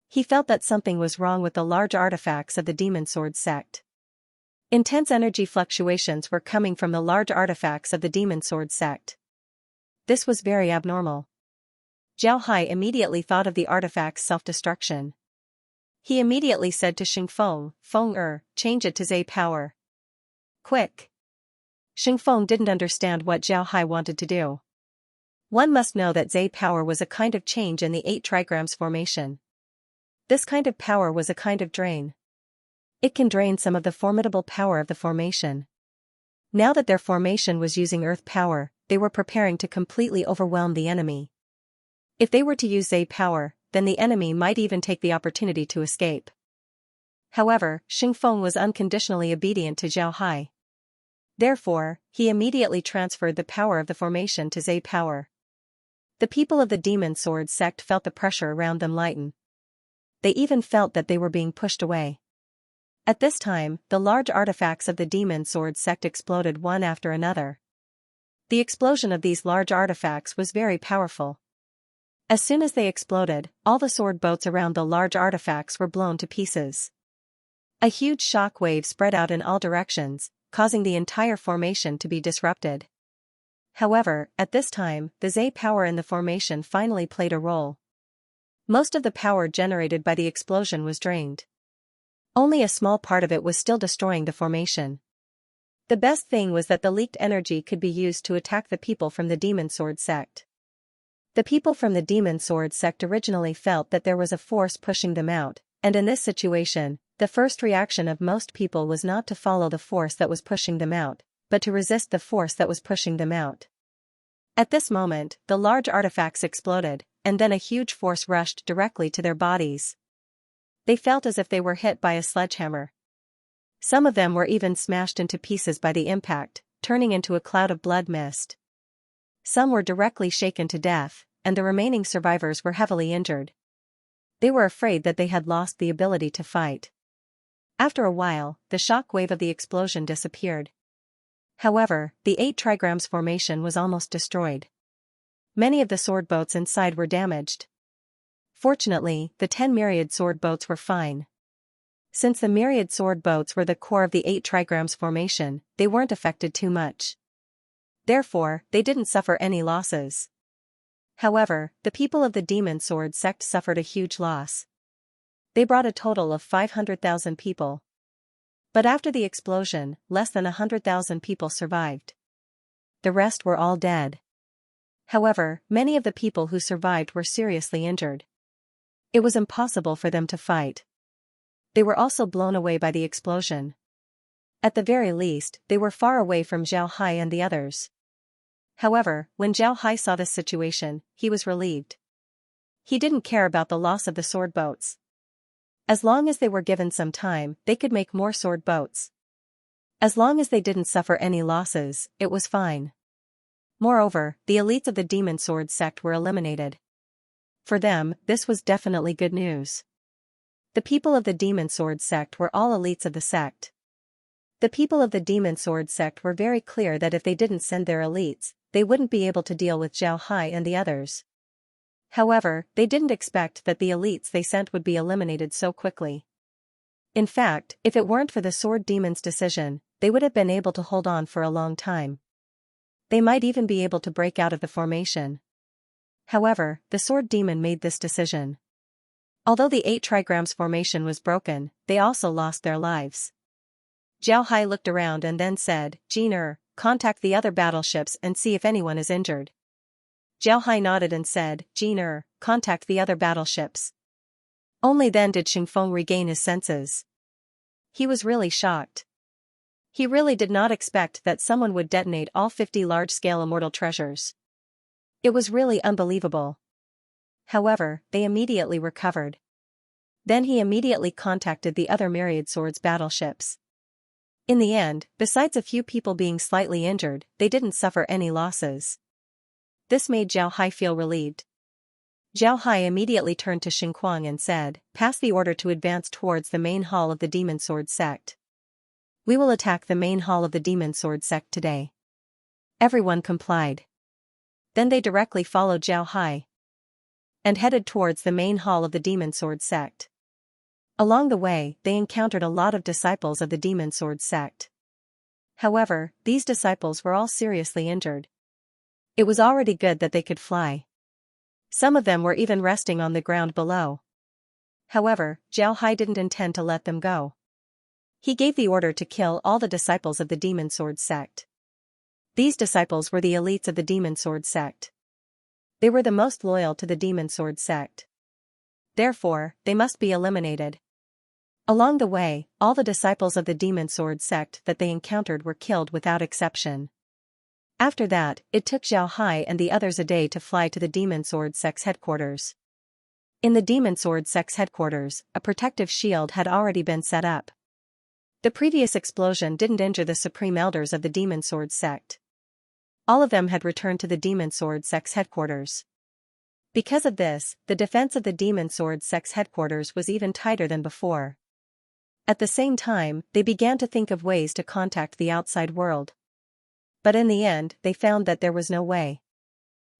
He felt that something was wrong with the large artifacts of the Demon Sword sect. Intense energy fluctuations were coming from the large artifacts of the Demon Sword sect. This was very abnormal. Zhao Hai immediately thought of the artifact's self-destruction. He immediately said to Xingfeng, "Feng change it to Zai power. Quick." Xingfeng didn't understand what Zhao Hai wanted to do. One must know that Zai power was a kind of change in the 8 trigrams formation. This kind of power was a kind of drain. It can drain some of the formidable power of the formation. Now that their formation was using earth power, they were preparing to completely overwhelm the enemy. If they were to use Zai power, then the enemy might even take the opportunity to escape. However, Xingfeng was unconditionally obedient to Zhao Hai. Therefore, he immediately transferred the power of the formation to Zai power. The people of the Demon Sword sect felt the pressure around them lighten. They even felt that they were being pushed away. At this time, the large artifacts of the Demon Sword sect exploded one after another. The explosion of these large artifacts was very powerful. As soon as they exploded, all the sword boats around the large artifacts were blown to pieces. A huge shock wave spread out in all directions, causing the entire formation to be disrupted. However, at this time, the Zai power in the formation finally played a role. Most of the power generated by the explosion was drained. Only a small part of it was still destroying the formation. The best thing was that the leaked energy could be used to attack the people from the Demon Sword sect. The people from the Demon Sword sect originally felt that there was a force pushing them out, and in this situation, the first reaction of most people was not to follow the force that was pushing them out, but to resist the force that was pushing them out. At this moment, the large artifacts exploded, and then a huge force rushed directly to their bodies. They felt as if they were hit by a sledgehammer. Some of them were even smashed into pieces by the impact, turning into a cloud of blood mist. Some were directly shaken to death, and the remaining survivors were heavily injured. They were afraid that they had lost the ability to fight. After a while, the shock wave of the explosion disappeared. However, the 8 trigrams formation was almost destroyed. Many of the sword boats inside were damaged. Fortunately, the 10 myriad sword boats were fine. Since the myriad sword boats were the core of the 8 trigrams formation, they weren't affected too much. Therefore, they didn't suffer any losses. However, the people of the Demon Sword sect suffered a huge loss. They brought a total of 500,000 people. But after the explosion, less than 100,000 people survived. The rest were all dead. However, many of the people who survived were seriously injured. It was impossible for them to fight. They were also blown away by the explosion. At the very least, they were far away from Zhao Hai and the others. However, when Zhao Hai saw this situation, he was relieved. He didn't care about the loss of the sword boats. As long as they were given some time, they could make more sword boats. As long as they didn't suffer any losses, it was fine. Moreover, the elites of the Demon Sword sect were eliminated. For them, this was definitely good news. The people of the Demon Sword sect were all elites of the sect. The people of the Demon Sword sect were very clear that if they didn't send their elites, they wouldn't be able to deal with Zhao Hai and the others. However, they didn't expect that the elites they sent would be eliminated so quickly. In fact, if it weren't for the Sword Demon's decision, they would have been able to hold on for a long time. They might even be able to break out of the formation. However, the Sword Demon made this decision. Although the 8 trigrams formation was broken, they also lost their lives. Zhao Hai looked around and then said, "Jin, contact the other battleships and see if anyone is injured." Zhao Hai nodded and said, "Jin, contact the other battleships." Only then did Xingfeng regain his senses. He was really shocked. He really did not expect that someone would detonate all 50 large-scale immortal treasures. It was really unbelievable. However, they immediately recovered. Then he immediately contacted the other Myriad Swords battleships. In the end, besides a few people being slightly injured, they didn't suffer any losses. This made Zhao Hai feel relieved. Zhao Hai immediately turned to Xingquang and said, "Pass the order to advance towards the main hall of the Demon Sword sect. We will attack the main hall of the Demon Sword sect today." Everyone complied. Then they directly followed Zhao Hai and headed towards the main hall of the Demon Sword sect. Along the way, they encountered a lot of disciples of the Demon Sword sect. However, these disciples were all seriously injured. It was already good that they could fly. Some of them were even resting on the ground below. However, Zhao Hai didn't intend to let them go. He gave the order to kill all the disciples of the Demon Sword sect. These disciples were the elites of the Demon Sword sect. They were the most loyal to the Demon Sword sect. Therefore, they must be eliminated. Along the way, all the disciples of the Demon Sword sect that they encountered were killed without exception. After that, it took Zhao Hai and the others a day to fly to the Demon Sword sect's headquarters. In the Demon Sword sect's headquarters, a protective shield had already been set up. The previous explosion didn't injure the Supreme Elders of the Demon Sword sect. All of them had returned to the Demon Sword sect's headquarters. Because of this, the defense of the Demon Sword sect's headquarters was even tighter than before. At the same time, they began to think of ways to contact the outside world. But in the end, they found that there was no way.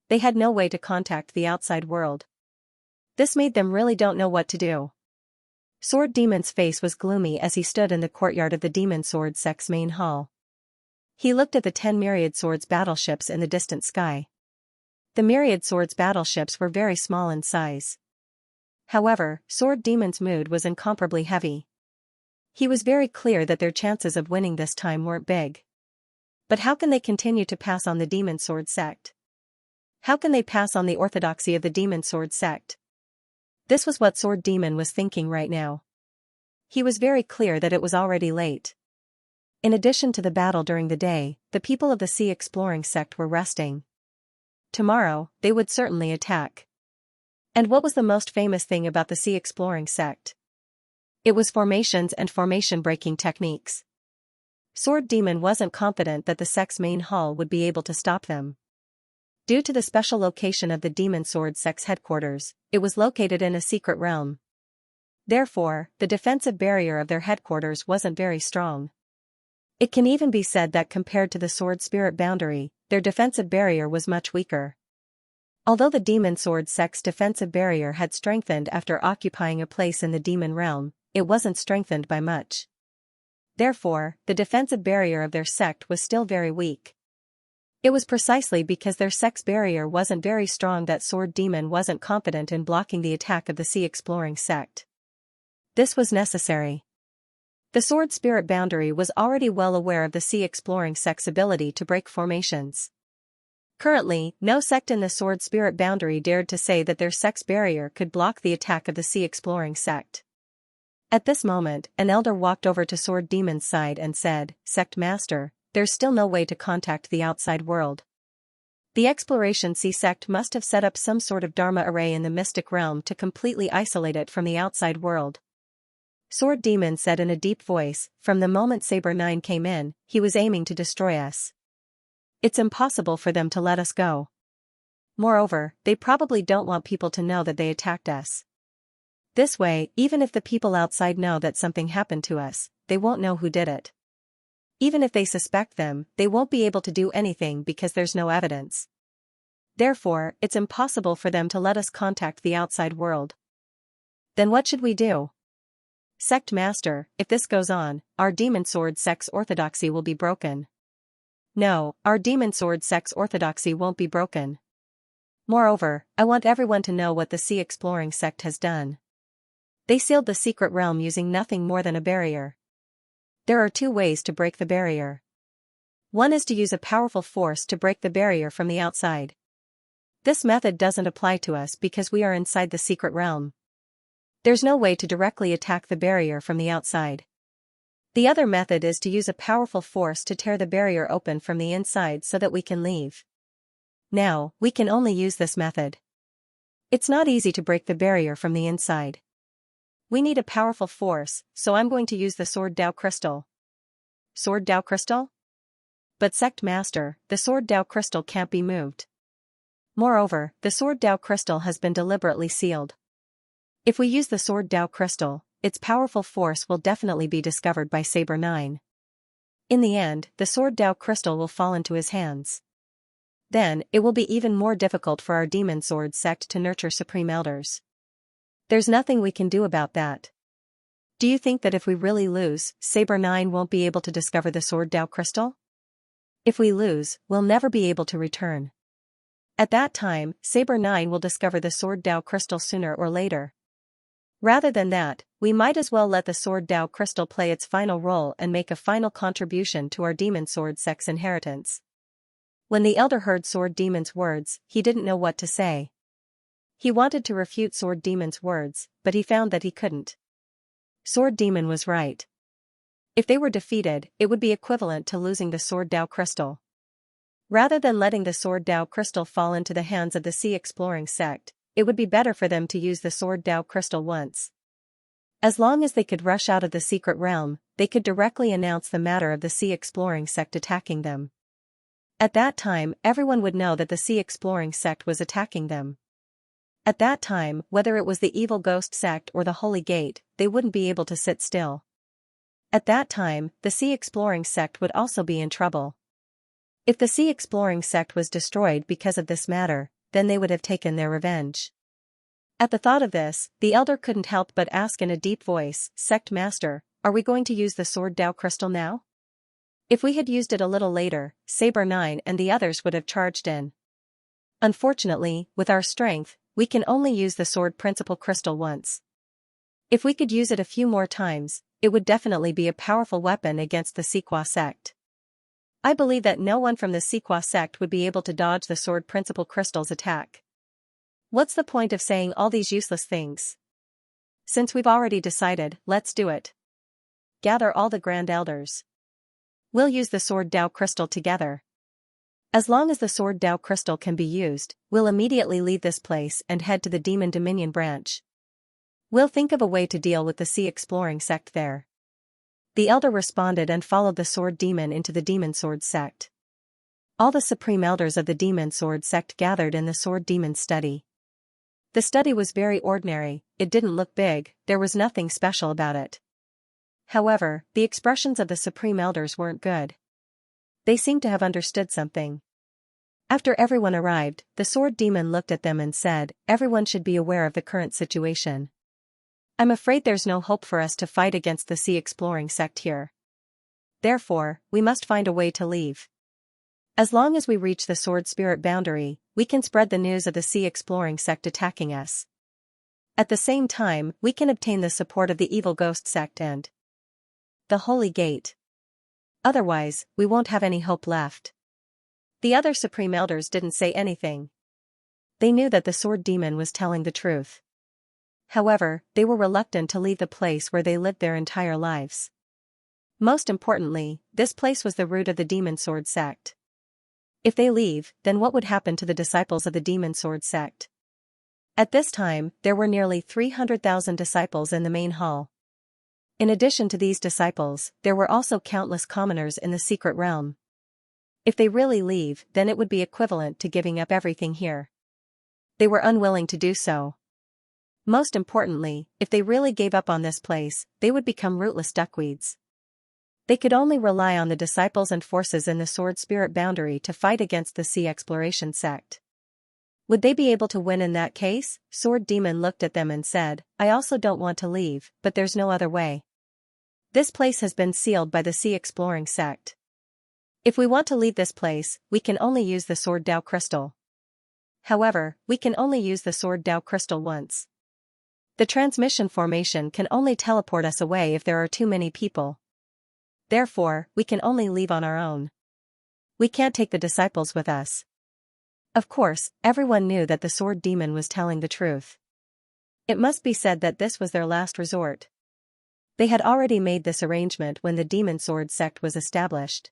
They had no way to contact the outside world. This made them really don't know what to do. Sword Demon's face was gloomy as he stood in the courtyard of the Demon Sword sect's main hall. He looked at the 10 Myriad Swords battleships in the distant sky. The Myriad Swords battleships were very small in size. However, Sword Demon's mood was incomparably heavy. He was very clear that their chances of winning this time weren't big. But how can they continue to pass on the demon sword sect? How can they pass on the orthodoxy of the demon sword sect? This was what Sword Demon was thinking right now. He was very clear that it was already late. In addition to the battle during the day, the people of the Sea Exploring sect were resting. Tomorrow, they would certainly attack. And what was the most famous thing about the Sea Exploring sect? It was formations and formation-breaking techniques. Sword Demon wasn't confident that the sect's main hall would be able to stop them. Due to the special location of the Demon Sword sect's headquarters, it was located in a secret realm. Therefore, the defensive barrier of their headquarters wasn't very strong. It can even be said that compared to the Sword Spirit boundary, their defensive barrier was much weaker. Although the Demon Sword sect's defensive barrier had strengthened after occupying a place in the Demon Realm, it wasn't strengthened by much. Therefore, the defensive barrier of their sect was still very weak. It was precisely because their sect's barrier wasn't very strong that Sword Demon wasn't confident in blocking the attack of the Sea Exploring sect. This was necessary. The Sword Spirit boundary was already well aware of the Sea Exploring sect's ability to break formations. Currently, no sect in the Sword Spirit boundary dared to say that their sect's barrier could block the attack of the Sea Exploring sect. At this moment, an elder walked over to Sword Demon's side and said, "Sect Master, there's still no way to contact the outside world. The Exploration Sea sect must have set up some sort of Dharma array in the mystic realm to completely isolate it from the outside world." Sword Demon said in a deep voice, "From the moment Saber 9 came in, he was aiming to destroy us. It's impossible for them to let us go. Moreover, they probably don't want people to know that they attacked us. This way, even if the people outside know that something happened to us, they won't know who did it. Even if they suspect them, they won't be able to do anything because there's no evidence. Therefore, it's impossible for them to let us contact the outside world. Then what should we do?" "Sect Master, if this goes on, our Demon Sword sect's orthodoxy will be broken." "No, our Demon Sword sect's orthodoxy won't be broken. Moreover, I want everyone to know what the Sea Exploring sect has done. They sealed the secret realm using nothing more than a barrier. There are two ways to break the barrier. One is to use a powerful force to break the barrier from the outside. This method doesn't apply to us because we are inside the secret realm. There's no way to directly attack the barrier from the outside. The other method is to use a powerful force to tear the barrier open from the inside so that we can leave. Now, we can only use this method. It's not easy to break the barrier from the inside. We need a powerful force, so I'm going to use the Sword Dao Crystal." "Sword Dao Crystal?" "But Sect Master, the Sword Dao Crystal can't be moved. Moreover, the Sword Dao Crystal has been deliberately sealed. If we use the Sword Dao Crystal, its powerful force will definitely be discovered by Saber 9. In the end, the Sword Dao Crystal will fall into his hands. Then, it will be even more difficult for our Demon Sword sect to nurture Supreme Elders. There's nothing we can do about that. Do you think that if we really lose, Saber 9 won't be able to discover the Sword Dao Crystal? If we lose, we'll never be able to return. At that time, Saber 9 will discover the Sword Dao Crystal sooner or later. Rather than that, we might as well let the Sword Dao Crystal play its final role and make a final contribution to our Demon Sword sect's inheritance." When the elder heard Sword Demon's words, he didn't know what to say. He wanted to refute Sword Demon's words, but he found that he couldn't. Sword Demon was right. If they were defeated, it would be equivalent to losing the Sword Dao Crystal. Rather than letting the Sword Dao Crystal fall into the hands of the Sea Exploring sect, it would be better for them to use the Sword Dao Crystal once. As long as they could rush out of the secret realm, they could directly announce the matter of the Sea Exploring sect attacking them. At that time, everyone would know that the Sea Exploring sect was attacking them. At that time, whether it was the Evil Ghost sect or the Holy Gate, they wouldn't be able to sit still. At that time, the Sea Exploring sect would also be in trouble. If the Sea Exploring sect was destroyed because of this matter, then they would have taken their revenge. At the thought of this, the elder couldn't help but ask in a deep voice, "Sect Master, are we going to use the Sword Dao Crystal now?" If we had used it a little later, Saber 9 and the others would have charged in. Unfortunately, with our strength, we can only use the Sword Principal Crystal once. If we could use it a few more times, it would definitely be a powerful weapon against the Sequa sect. I believe that no one from the Sequa sect would be able to dodge the Sword Principal Crystal's attack. What's the point of saying all these useless things? Since we've already decided, let's do it. Gather all the Grand Elders. We'll use the Sword Dao Crystal together. As long as the Sword Dao Crystal can be used, we'll immediately leave this place and head to the Demon Dominion branch. We'll think of a way to deal with the Sea Exploring sect there. The Elder responded and followed the Sword Demon into the Demon Sword sect. All the Supreme Elders of the Demon Sword sect gathered in the Sword Demon study. The study was very ordinary, it didn't look big, there was nothing special about it. However, the expressions of the Supreme Elders weren't good. They seemed to have understood something. After everyone arrived, the Sword Demon looked at them and said, "Everyone should be aware of the current situation. I'm afraid there's no hope for us to fight against the Sea Exploring sect here. Therefore, we must find a way to leave. As long as we reach the Sword Spirit boundary, we can spread the news of the Sea Exploring sect attacking us. At the same time, we can obtain the support of the Evil Ghost sect and the Holy Gate. Otherwise, we won't have any hope left." The other Supreme Elders didn't say anything. They knew that the Sword Demon was telling the truth. However, they were reluctant to leave the place where they lived their entire lives. Most importantly, this place was the root of the Demon Sword sect. If they leave, then what would happen to the disciples of the Demon Sword sect? At this time, there were nearly 300,000 disciples in the main hall. In addition to these disciples, there were also countless commoners in the secret realm. If they really leave, then it would be equivalent to giving up everything here. They were unwilling to do so. Most importantly, if they really gave up on this place, they would become rootless duckweeds. They could only rely on the disciples and forces in the Sword Spirit boundary to fight against the Sea Exploration sect. Would they be able to win in that case? Sword Demon looked at them and said, "I also don't want to leave, but there's no other way. This place has been sealed by the Sea Exploring sect. If we want to leave this place, we can only use the Sword Dao Crystal. However, we can only use the Sword Dao Crystal once. The transmission formation can only teleport us away if there are too many people. Therefore, we can only leave on our own. We can't take the disciples with us." Of course, everyone knew that the Sword Demon was telling the truth. It must be said that this was their last resort. They had already made this arrangement when the Demon Sword sect was established.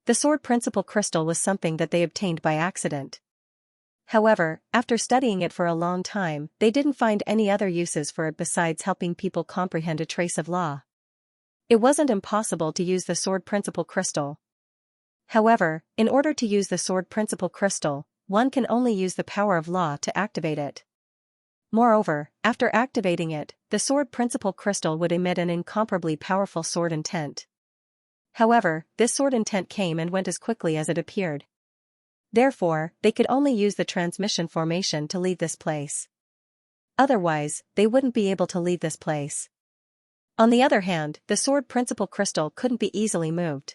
The Sword Principal Crystal was something that they obtained by accident. However, after studying it for a long time, they didn't find any other uses for it besides helping people comprehend a trace of law. It wasn't impossible to use the Sword Principal Crystal. However, in order to use the Sword Principal Crystal, one can only use the power of law to activate it. Moreover, after activating it, the Sword Principal Crystal would emit an incomparably powerful sword intent. However, this sword intent came and went as quickly as it appeared. Therefore, they could only use the transmission formation to leave this place. Otherwise, they wouldn't be able to leave this place. On the other hand, the Sword Principal Crystal couldn't be easily moved.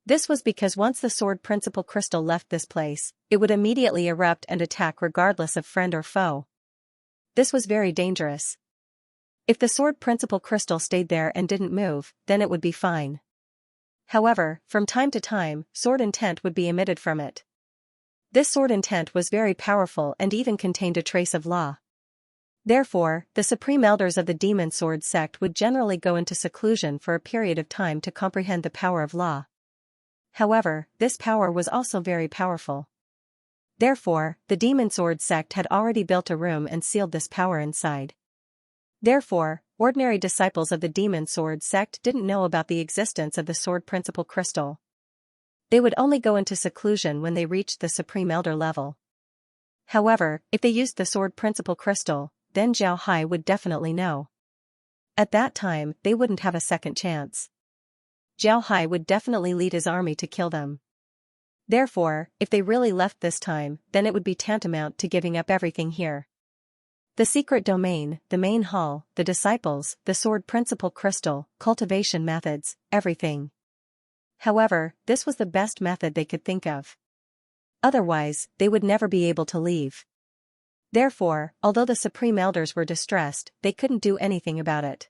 This was because once the Sword Principal Crystal left this place, it would immediately erupt and attack regardless of friend or foe. This was very dangerous. If the Sword Principal Crystal stayed there and didn't move, then it would be fine. However, from time to time, sword intent would be emitted from it. This sword intent was very powerful and even contained a trace of law. Therefore, the Supreme Elders of the Demon Sword sect would generally go into seclusion for a period of time to comprehend the power of law. However, this power was also very powerful. Therefore, the Demon Sword sect had already built a room and sealed this power inside. Therefore, ordinary disciples of the Demon Sword sect didn't know about the existence of the Sword Principal Crystal. They would only go into seclusion when they reached the Supreme Elder level. However, if they used the Sword Principal Crystal, then Zhao Hai would definitely know. At that time, they wouldn't have a second chance. Zhao Hai would definitely lead his army to kill them. Therefore, if they really left this time, then it would be tantamount to giving up everything here. The secret domain, the main hall, the disciples, the Sword Principal Crystal, cultivation methods, everything. However, this was the best method they could think of. Otherwise, they would never be able to leave. Therefore, although the Supreme Elders were distressed, they couldn't do anything about it.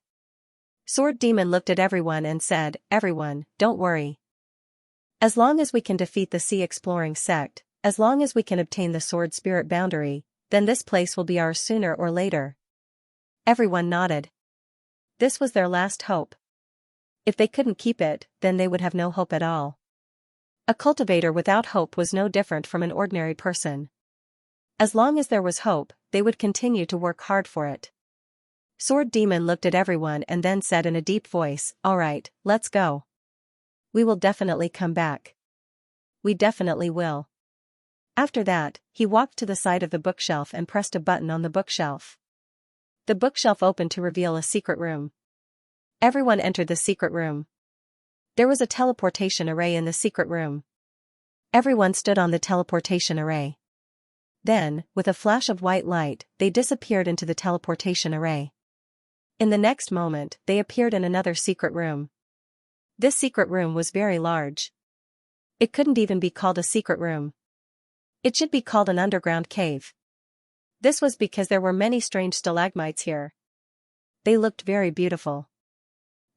Sword Demon looked at everyone and said, "Everyone, don't worry. As long as we can defeat the sea exploring sect, as long as we can obtain the sword spirit boundary, then this place will be ours sooner or later. Everyone nodded. This was their last hope. If they couldn't keep it, then they would have no hope at all. A cultivator without hope was no different from an ordinary person. As long as there was hope, they would continue to work hard for it. Sword Demon looked at everyone and then said in a deep voice, "All right, let's go. We will definitely come back. We definitely will." After that, he walked to the side of the bookshelf and pressed a button on the bookshelf. The bookshelf opened to reveal a secret room. Everyone entered the secret room. There was a teleportation array in the secret room. Everyone stood on the teleportation array. Then, with a flash of white light, they disappeared into the teleportation array. In the next moment, they appeared in another secret room. This secret room was very large. It couldn't even be called a secret room. It should be called an underground cave. This was because there were many strange stalagmites here. They looked very beautiful.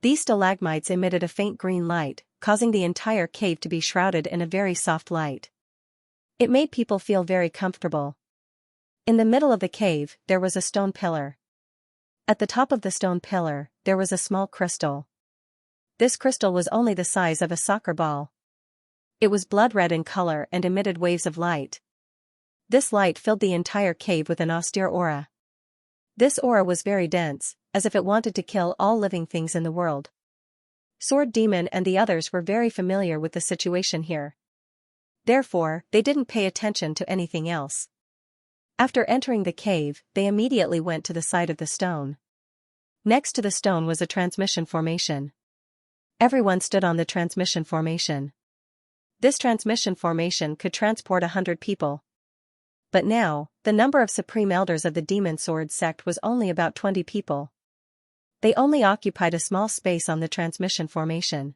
These stalagmites emitted a faint green light, causing the entire cave to be shrouded in a very soft light. It made people feel very comfortable. In the middle of the cave, there was a stone pillar. At the top of the stone pillar, there was a small crystal. This crystal was only the size of a soccer ball. It was blood red in color and emitted waves of light. This light filled the entire cave with an austere aura. This aura was very dense, as if it wanted to kill all living things in the world. Sword Demon and the others were very familiar with the situation here. Therefore, they didn't pay attention to anything else. After entering the cave, they immediately went to the side of the stone. Next to the stone was a transmission formation. Everyone stood on the transmission formation. This transmission formation could transport 100 people. But now, the number of supreme elders of the Demon Sword sect was only about 20 people. They only occupied a small space on the transmission formation.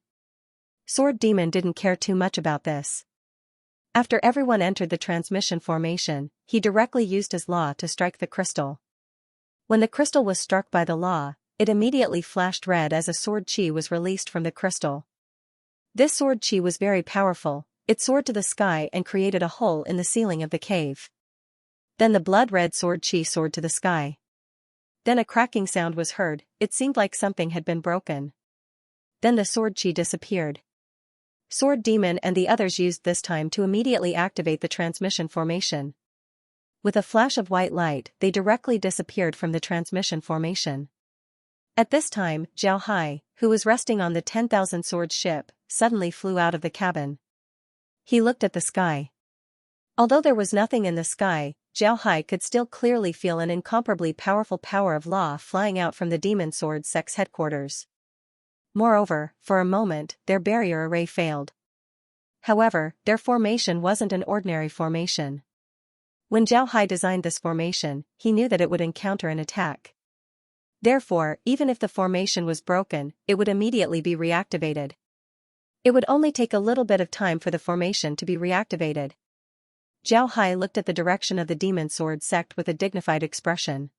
Sword Demon didn't care too much about this. After everyone entered the transmission formation, he directly used his law to strike the crystal. When the crystal was struck by the law, it immediately flashed red as a sword chi was released from the crystal. This sword chi was very powerful. It soared to the sky and created a hole in the ceiling of the cave. Then the blood-red sword chi soared to the sky. Then a cracking sound was heard. It seemed like something had been broken. Then the sword chi disappeared. Sword Demon and the others used this time to immediately activate the transmission formation. With a flash of white light, they directly disappeared from the transmission formation. At this time, Zhao Hai, who was resting on the 10,000 swords ship, suddenly flew out of the cabin. He looked at the sky. Although there was nothing in the sky, Zhao Hai could still clearly feel an incomparably powerful power of law flying out from the Demon Sword sect's headquarters. Moreover, for a moment, their barrier array failed. However, their formation wasn't an ordinary formation. When Zhao Hai designed this formation, he knew that it would encounter an attack. Therefore, even if the formation was broken, it would immediately be reactivated. It would only take a little bit of time for the formation to be reactivated. Zhao Hai looked at the direction of the Demon Sword sect with a dignified expression.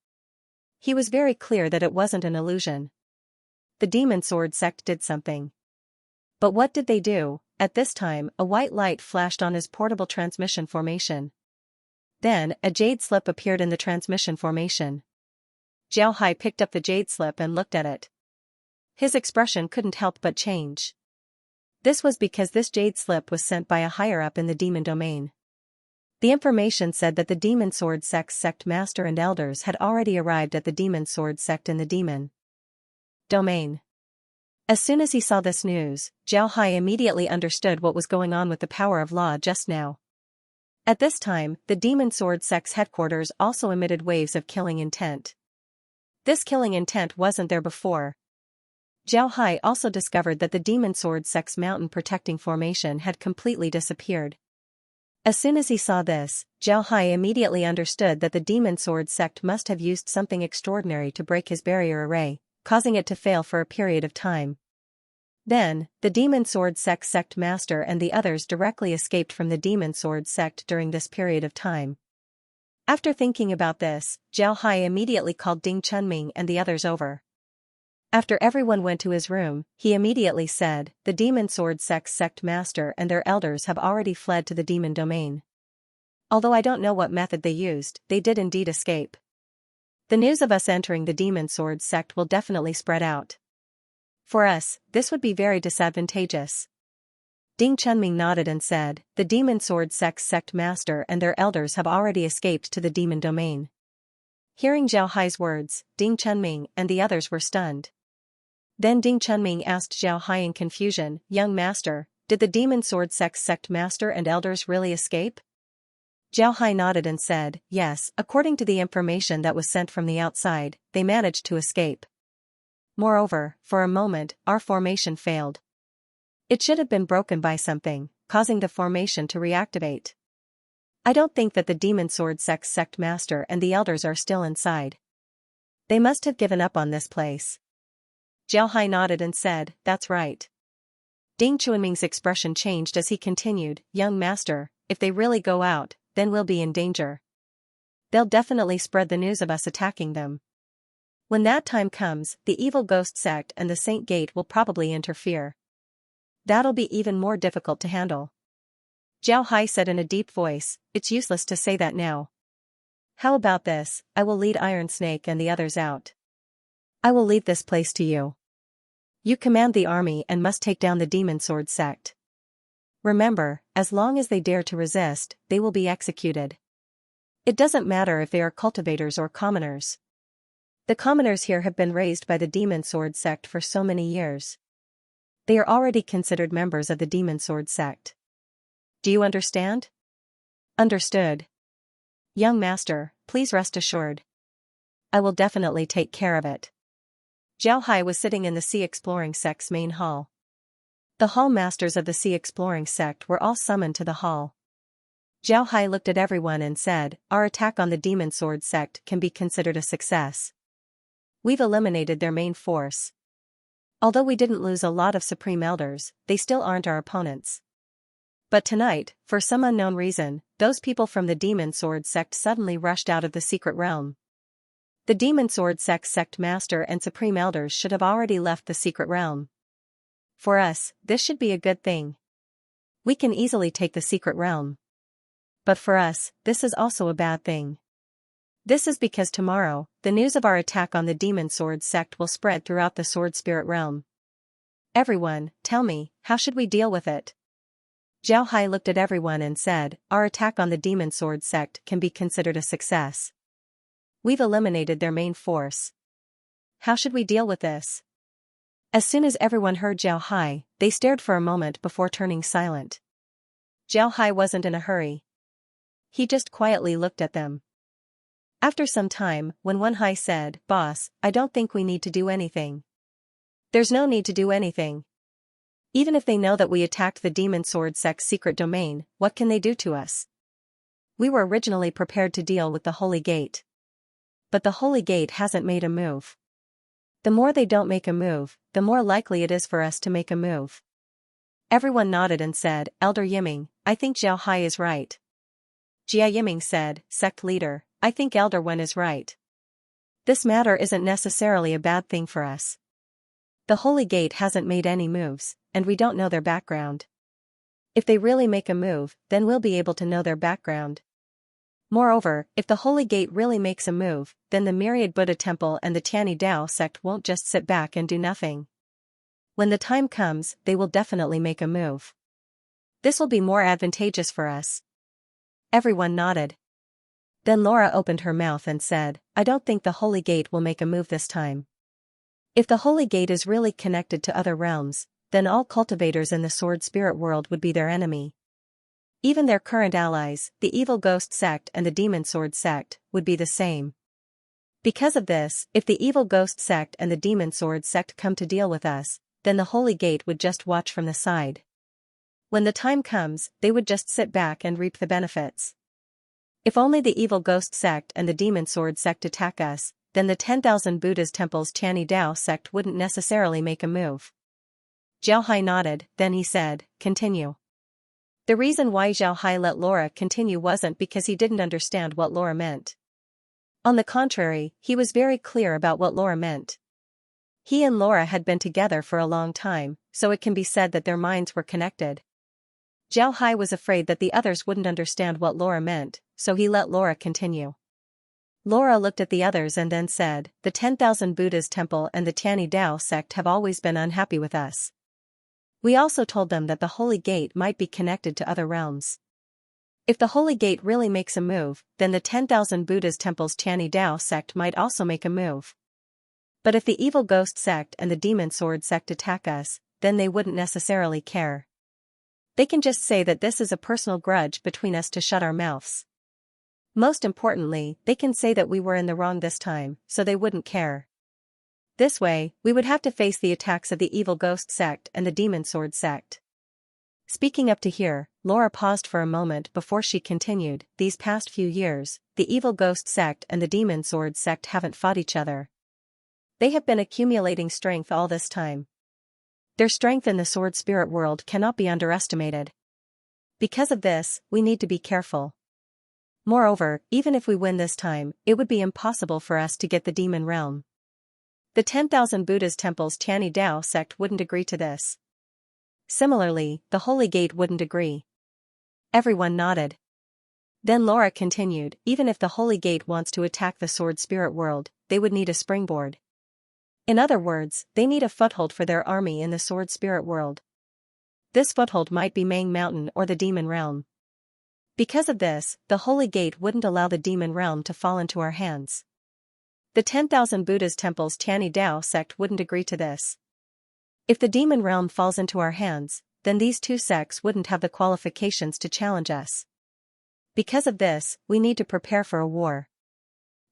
He was very clear that it wasn't an illusion. The Demon Sword sect did something. But what did they do? At this time, a white light flashed on his portable transmission formation. Then, a jade slip appeared in the transmission formation. Zhao Hai picked up the jade slip and looked at it. His expression couldn't help but change. This was because this jade slip was sent by a higher-up in the demon domain. The information said that the Demon Sword sect's sect master and elders had already arrived at the Demon Sword sect in the demon domain. As soon as he saw this news, Zhao Hai immediately understood what was going on with the power of law just now. At this time, the Demon Sword sect's headquarters also emitted waves of killing intent. This killing intent wasn't there before. Zhao Hai also discovered that the Demon Sword sect's mountain protecting formation had completely disappeared. As soon as he saw this, Zhao Hai immediately understood that the Demon Sword sect must have used something extraordinary to break his barrier array, causing it to fail for a period of time. Then, the Demon Sword sect master and the others directly escaped from the Demon Sword sect during this period of time. After thinking about this, Zhao Hai immediately called Ding Chunming and the others over. After everyone went to his room, he immediately said, "The demon sword sect master and their elders have already fled to the demon domain. Although I don't know what method they used, they did indeed escape. The news of us entering the demon sword sect will definitely spread out. For us, this would be very disadvantageous." Ding Chunming nodded and said, "The demon sword sect master and their elders have already escaped to the demon domain." Hearing Zhao Hai's words, Ding Chunming and the others were stunned. Then Ding Chunming asked Zhao Hai in confusion, "Young master, did the demon sword sect master and elders really escape?" Zhao Hai nodded and said, "Yes, according to the information that was sent from the outside, they managed to escape. Moreover, for a moment, our formation failed. It should have been broken by something, causing the formation to reactivate. I don't think that the demon sword sect master and the elders are still inside. They must have given up on this place." Zhao Hai nodded and said, "That's right." Ding Chunming's expression changed as he continued, "Young master, if they really go out, then we'll be in danger. They'll definitely spread the news of us attacking them. When that time comes, the evil ghost sect and the Saint Gate will probably interfere. That'll be even more difficult to handle." Zhao Hai said in a deep voice, "It's useless to say that now. How about this, I will lead Iron Snake and the others out. I will leave this place to you. You command the army and must take down the demon sword sect. Remember, as long as they dare to resist, they will be executed. It doesn't matter if they are cultivators or commoners. The commoners here have been raised by the demon sword sect for so many years. They are already considered members of the demon sword sect. Do you understand?" "Understood. Young master, please rest assured. I will definitely take care of it." Zhao Hai was sitting in the Sea Exploring Sect's main hall. The hall masters of the Sea Exploring Sect were all summoned to the hall. Zhao Hai looked at everyone and said, "Our attack on the demon sword sect can be considered a success. We've eliminated their main force. Although we didn't lose a lot of supreme elders, they still aren't our opponents. But tonight, for some unknown reason, those people from the demon sword sect suddenly rushed out of the secret realm. The demon sword sect master and supreme elders should have already left the secret realm. For us, this should be a good thing. We can easily take the secret realm. But for us, this is also a bad thing. This is because tomorrow, the news of our attack on the demon sword sect will spread throughout the sword spirit realm. Everyone, tell me, how should we deal with it?" Zhao Hai looked at everyone and said, "Our attack on the demon sword sect can be considered a success. We've eliminated their main force. How should we deal with this?" As soon as everyone heard Zhao Hai, they stared for a moment before turning silent. Zhao Hai wasn't in a hurry. He just quietly looked at them. After some time, when Wen Hai said, "Boss, I don't think we need to do anything." "There's no need to do anything. Even if they know that we attacked the demon sword sect's secret domain, what can they do to us? We were originally prepared to deal with the Holy Gate. But the Holy Gate hasn't made a move. The more they don't make a move, the more likely it is for us to make a move." Everyone nodded and said, "Elder Yiming, I think Zhao Hai is right." Jia Yiming said, "Sect leader, I think Elder Wen is right. This matter isn't necessarily a bad thing for us. The Holy Gate hasn't made any moves, and we don't know their background. If they really make a move, then we'll be able to know their background. Moreover, if the Holy Gate really makes a move, then the Myriad Buddha Temple and the Tianyi Dao sect won't just sit back and do nothing. When the time comes, they will definitely make a move. This will be more advantageous for us." Everyone nodded. Then Laura opened her mouth and said, "I don't think the Holy Gate will make a move this time. If the Holy Gate is really connected to other realms, then all cultivators in the sword spirit world would be their enemy. Even their current allies, the evil ghost sect and the demon sword sect, would be the same. Because of this, if the evil ghost sect and the demon sword sect come to deal with us, then the Holy Gate would just watch from the side. When the time comes, they would just sit back and reap the benefits. If only the evil ghost sect and the demon sword sect attack us, then the 10,000 Buddha's temple's Tianyi Dao sect wouldn't necessarily make a move." Zhao Hai nodded, then he said, "Continue." The reason why Zhao Hai let Laura continue wasn't because he didn't understand what Laura meant. On the contrary, he was very clear about what Laura meant. He and Laura had been together for a long time, so it can be said that their minds were connected. Zhao Hai was afraid that the others wouldn't understand what Laura meant, so he let Laura continue. Laura looked at the others and then said, "The 10,000 Buddha's temple and the Tianyi Dao sect have always been unhappy with us. We also told them that the Holy Gate might be connected to other realms. If the Holy Gate really makes a move, then the 10,000 Buddha's temple's Tianyi Dao sect might also make a move. But if the Evil Ghost sect and the Demon Sword sect attack us, then they wouldn't necessarily care. They can just say that this is a personal grudge between us to shut our mouths. Most importantly, they can say that we were in the wrong this time, so they wouldn't care. This way, we would have to face the attacks of the Evil Ghost sect and the Demon Sword sect." Speaking up to here, Laura paused for a moment before she continued. These past few years, the Evil Ghost sect and the Demon Sword sect haven't fought each other. They have been accumulating strength all this time. Their strength in the sword spirit world cannot be underestimated. Because of this, we need to be careful. Moreover, even if we win this time, it would be impossible for us to get the demon realm. The 10,000 Buddha's temple's Tianyi Dao sect wouldn't agree to this. Similarly, the Holy Gate wouldn't agree. Everyone nodded. Then Laura continued, "Even if the Holy Gate wants to attack the sword spirit world, they would need a springboard. In other words, they need a foothold for their army in the sword spirit world. This foothold might be Mang Mountain or the demon realm. Because of this, the Holy Gate wouldn't allow the demon realm to fall into our hands. The 10,000 Buddha's temple's Tianyi Dao sect wouldn't agree to this. If the demon realm falls into our hands, then these two sects wouldn't have the qualifications to challenge us. Because of this, we need to prepare for a war.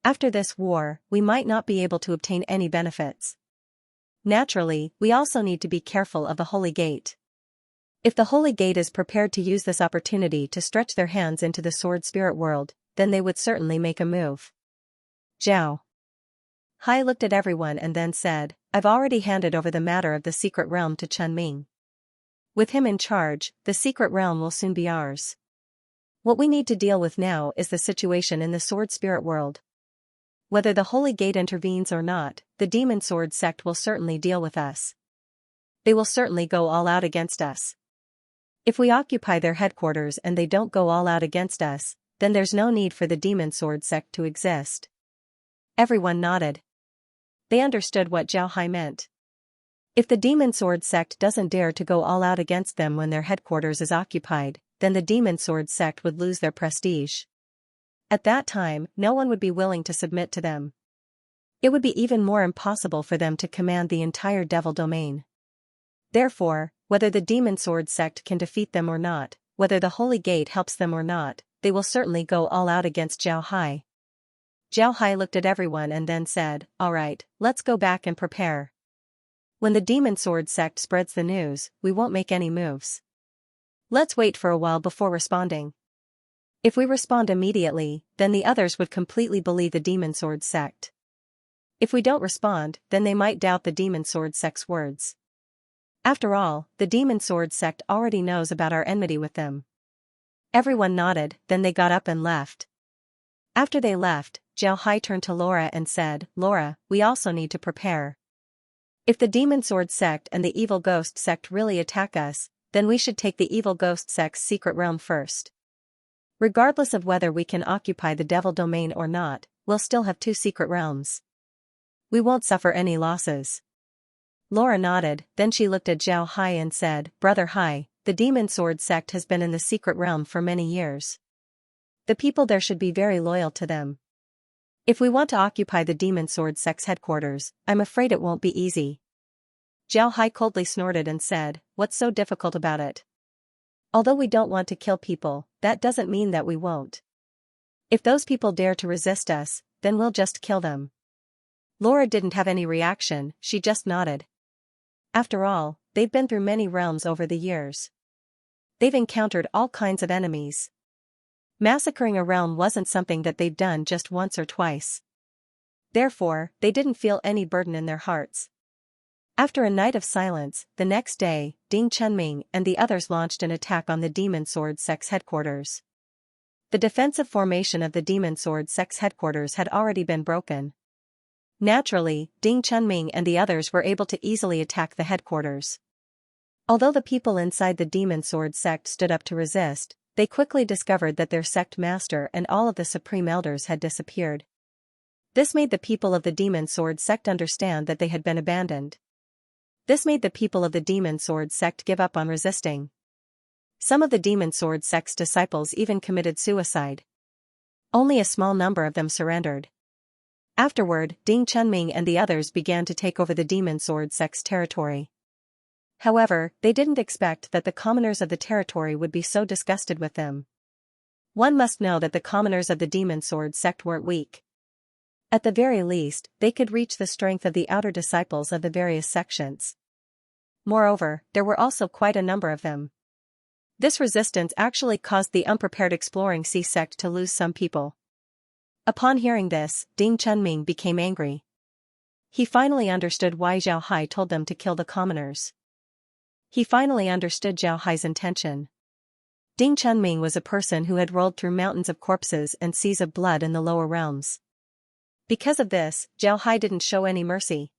After this war, we might not be able to obtain any benefits. Naturally, we also need to be careful of the Holy Gate. If the Holy Gate is prepared to use this opportunity to stretch their hands into the sword spirit world, then they would certainly make a move." Zhao Hai looked at everyone and then said, "I've already handed over the matter of the secret realm to Chen Ming. With him in charge, the secret realm will soon be ours. What we need to deal with now is the situation in the sword spirit world. Whether the Holy Gate intervenes or not, the Demon Sword sect will certainly deal with us. They will certainly go all out against us. If we occupy their headquarters and they don't go all out against us, then there's no need for the Demon Sword sect to exist." Everyone nodded. They understood what Zhao Hai meant. If the Demon Sword sect doesn't dare to go all out against them when their headquarters is occupied, then the Demon Sword sect would lose their prestige. At that time, no one would be willing to submit to them. It would be even more impossible for them to command the entire Devil Domain. Therefore, whether the Demon Sword sect can defeat them or not, whether the Holy Gate helps them or not, they will certainly go all out against Zhao Hai. Zhao Hai looked at everyone and then said, "All right, let's go back and prepare. When the Demon Sword sect spreads the news, we won't make any moves. Let's wait for a while before responding. If we respond immediately, then the others would completely believe the Demon Sword sect. If we don't respond, then they might doubt the Demon Sword sect's words. After all, the Demon Sword sect already knows about our enmity with them." Everyone nodded, then they got up and left. After they left, Zhao Hai turned to Laura and said, "Laura, we also need to prepare. If the Demon Sword sect and the Evil Ghost sect really attack us, then we should take the Evil Ghost sect's secret realm first. Regardless of whether we can occupy the Devil Domain or not, we'll still have two secret realms. We won't suffer any losses." Laura nodded, then she looked at Zhao Hai and said, "Brother Hai, the Demon Sword sect has been in the secret realm for many years. The people there should be very loyal to them. If we want to occupy the Demon Sword sect's headquarters, I'm afraid it won't be easy." Zhao Hai coldly snorted and said, "What's so difficult about it? Although we don't want to kill people, that doesn't mean that we won't. If those people dare to resist us, then we'll just kill them." Laura didn't have any reaction, she just nodded. After all, they've been through many realms over the years. They've encountered all kinds of enemies. Massacring a realm wasn't something that they'd done just once or twice. Therefore, they didn't feel any burden in their hearts. After a night of silence, the next day, Ding Chenming and the others launched an attack on the Demon Sword sect's headquarters. The defensive formation of the Demon Sword sect's headquarters had already been broken. Naturally, Ding Chunming and the others were able to easily attack the headquarters. Although the people inside the Demon Sword sect stood up to resist, they quickly discovered that their sect master and all of the supreme elders had disappeared. This made the people of the Demon Sword sect understand that they had been abandoned. This made the people of the Demon Sword sect give up on resisting. Some of the Demon Sword sect's disciples even committed suicide. Only a small number of them surrendered. Afterward, Ding Chunming and the others began to take over the Demon Sword sect's territory. However, they didn't expect that the commoners of the territory would be so disgusted with them. One must know that the commoners of the Demon Sword sect weren't weak. At the very least, they could reach the strength of the outer disciples of the various sections. Moreover, there were also quite a number of them. This resistance actually caused the unprepared Exploring Sea sect to lose some people. Upon hearing this, Ding Chunming became angry. He finally understood why Zhao Hai told them to kill the commoners. He finally understood Zhao Hai's intention. Ding Chunming was a person who had rolled through mountains of corpses and seas of blood in the lower realms. Because of this, Zhao Hai didn't show any mercy.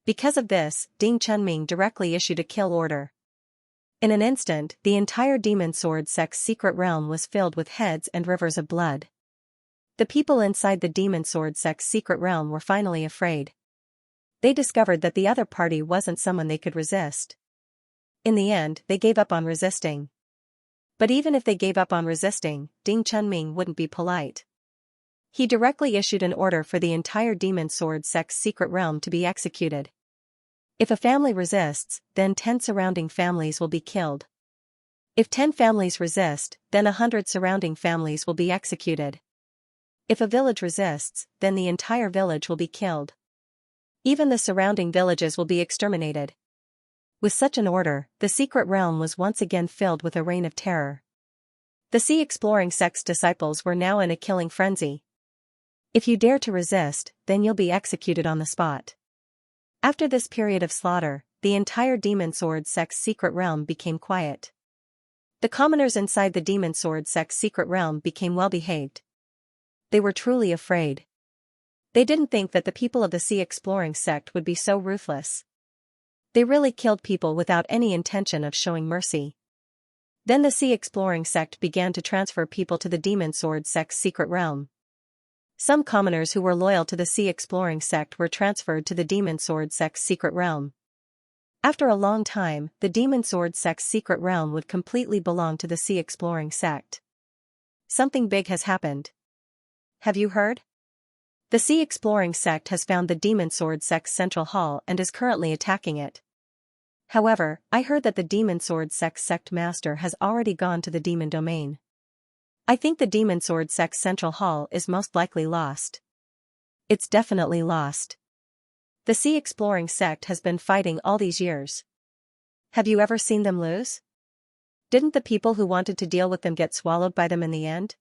Because of this, Ding Chunming directly issued a kill order. In an instant, the entire Demon Sword sect's secret realm was filled with heads and rivers of blood. The people inside the Demon Sword sect's secret realm were finally afraid. They discovered that the other party wasn't someone they could resist. In the end, they gave up on resisting. But even if they gave up on resisting, Ding Chunming wouldn't be polite. He directly issued an order for the entire Demon Sword sect's secret realm to be executed. If a family resists, then 10 surrounding families will be killed. If 10 families resist, then 100 surrounding families will be executed. If a village resists, then the entire village will be killed. Even the surrounding villages will be exterminated. With such an order, the secret realm was once again filled with a reign of terror. The Sea Exploring sect's disciples were now in a killing frenzy. If you dare to resist, then you'll be executed on the spot. After this period of slaughter, the entire Demon Sword sect's secret realm became quiet. The commoners inside the Demon Sword sect's secret realm became well-behaved. They were truly afraid. They didn't think that the people of the Sea Exploring sect would be so ruthless. They really killed people without any intention of showing mercy. Then the Sea Exploring sect began to transfer people to the Demon Sword sect's secret realm. Some commoners who were loyal to the Sea Exploring sect were transferred to the Demon Sword sect's secret realm. After a long time, the Demon Sword sect's secret realm would completely belong to the Sea Exploring sect. Something big has happened. Have you heard? The Sea Exploring sect has found the Demon Sword sect's central hall and is currently attacking it. However, I heard that the Demon Sword sect's sect master has already gone to the demon domain. I think the Demon Sword sect's central hall is most likely lost. It's definitely lost. The Sea Exploring sect has been fighting all these years. Have you ever seen them lose? Didn't the people who wanted to deal with them get swallowed by them in the end?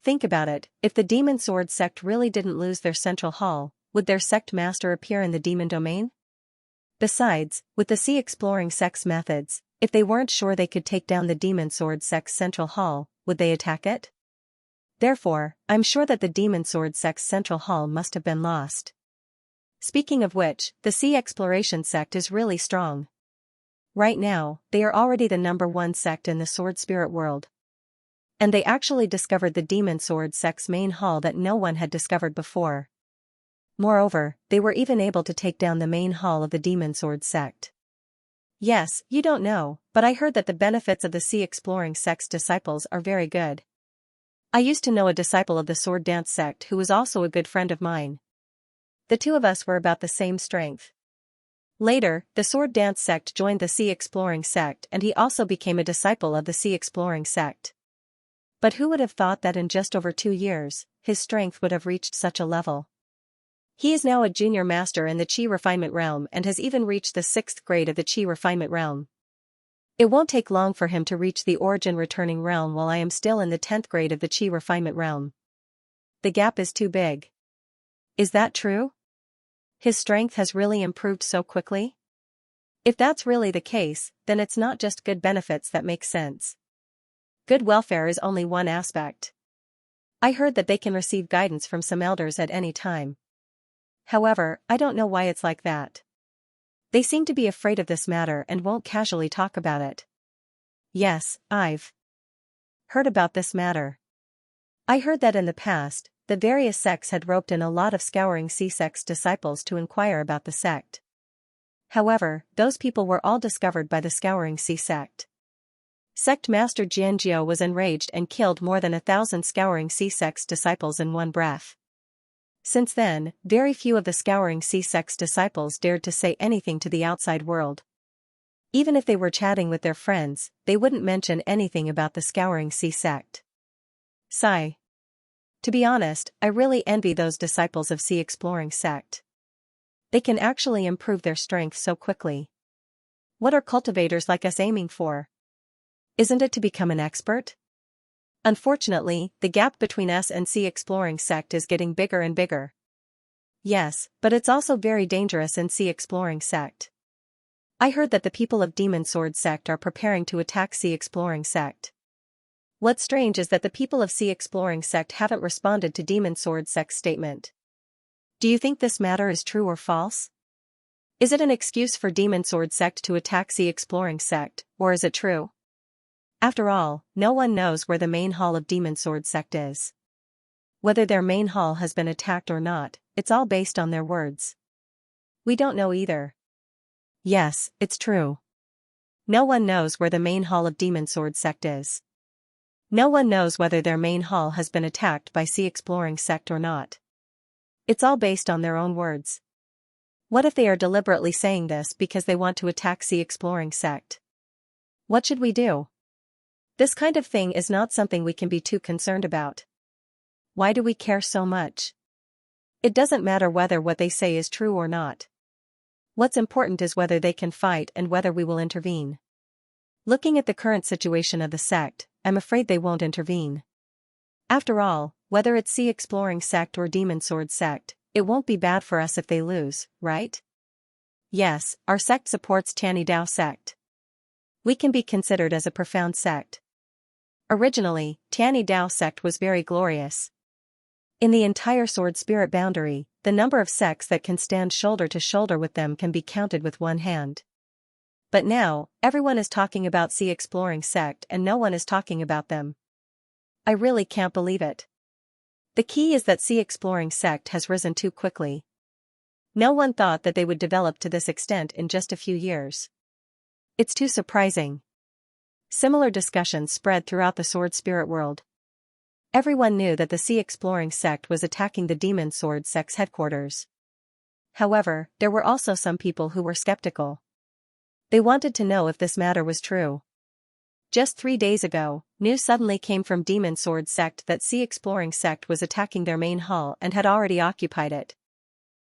Think about it, if the Demon Sword sect really didn't lose their central hall, would their sect master appear in the demon domain? Besides, with the Sea Exploring sect's methods, if they weren't sure they could take down the Demon Sword sect's central hall, would they attack it? Therefore, I'm sure that the Demon Sword sect's central hall must have been lost. Speaking of which, the Sea Exploration sect is really strong. Right now, they are already the #1 sect in the Sword Spirit world. And they actually discovered the Demon Sword sect's main hall that no one had discovered before. Moreover, they were even able to take down the main hall of the Demon Sword sect. Yes, you don't know, but I heard that the benefits of the Sea Exploring sect's disciples are very good. I used to know a disciple of the Sword Dance sect who was also a good friend of mine. The two of us were about the same strength. Later, the Sword Dance sect joined the Sea Exploring sect and he also became a disciple of the Sea Exploring sect. But who would have thought that in just over 2 years, his strength would have reached such a level? He is now a junior master in the Qi Refinement realm and has even reached the 6th grade of the Qi Refinement realm. It won't take long for him to reach the Origin Returning realm while I am still in the 10th grade of the Qi Refinement realm. The gap is too big. Is that true? His strength has really improved so quickly? If that's really the case, then it's not just good benefits that make sense. Good welfare is only one aspect. I heard that they can receive guidance from some elders at any time. However, I don't know why it's like that. They seem to be afraid of this matter and won't casually talk about it. Yes, I've heard about this matter. I heard that in the past, the various sects had roped in a lot of Scouring Sea sect's disciples to inquire about the sect. However, those people were all discovered by the Scouring Sea sect. Sect Master Xianxia was enraged and killed more than 1,000 Scouring Sea sect's disciples in one breath. Since then, very few of the Scouring Sea sect's disciples dared to say anything to the outside world. Even if they were chatting with their friends, they wouldn't mention anything about the Scouring Sea sect. Sigh. To be honest, I really envy those disciples of Sea Exploring sect. They can actually improve their strength so quickly. What are cultivators like us aiming for? Isn't it to become an expert? Unfortunately, the gap between us and Sea Exploring sect is getting bigger and bigger. Yes, but it's also very dangerous in Sea Exploring sect. I heard that the people of Demon Sword sect are preparing to attack Sea Exploring sect. What's strange is that the people of Sea Exploring sect haven't responded to Demon Sword sect's statement. Do you think this matter is true or false? Is it an excuse for Demon Sword sect to attack Sea Exploring sect, or is it true? After all, no one knows where the main hall of Demon Sword sect is. Whether their main hall has been attacked or not, it's all based on their words. We don't know either. Yes, it's true. No one knows where the main hall of Demon Sword sect is. No one knows whether their main hall has been attacked by Sea Exploring sect or not. It's all based on their own words. What if they are deliberately saying this because they want to attack Sea Exploring sect? What should we do? This kind of thing is not something we can be too concerned about. Why do we care so much? It doesn't matter whether what they say is true or not. What's important is whether they can fight and whether we will intervene. Looking at the current situation of the sect, I'm afraid they won't intervene. After all, whether it's Sea Exploring sect or Demon Sword sect, it won't be bad for us if they lose, right? Yes, our sect supports Tianyi Dao sect. We can be considered as a profound sect. Originally, Tianyi Dao sect was very glorious. In the entire sword spirit boundary, the number of sects that can stand shoulder to shoulder with them can be counted with one hand. But now, everyone is talking about Sea Exploring sect and no one is talking about them. I really can't believe it. The key is that Sea Exploring sect has risen too quickly. No one thought that they would develop to this extent in just a few years. It's too surprising. Similar discussions spread throughout the sword spirit world. Everyone knew that the Sea Exploring sect was attacking the Demon Sword sect's headquarters. However, there were also some people who were skeptical. They wanted to know if this matter was true. Just 3 days ago, news suddenly came from Demon Sword sect that Sea Exploring sect was attacking their main hall and had already occupied it.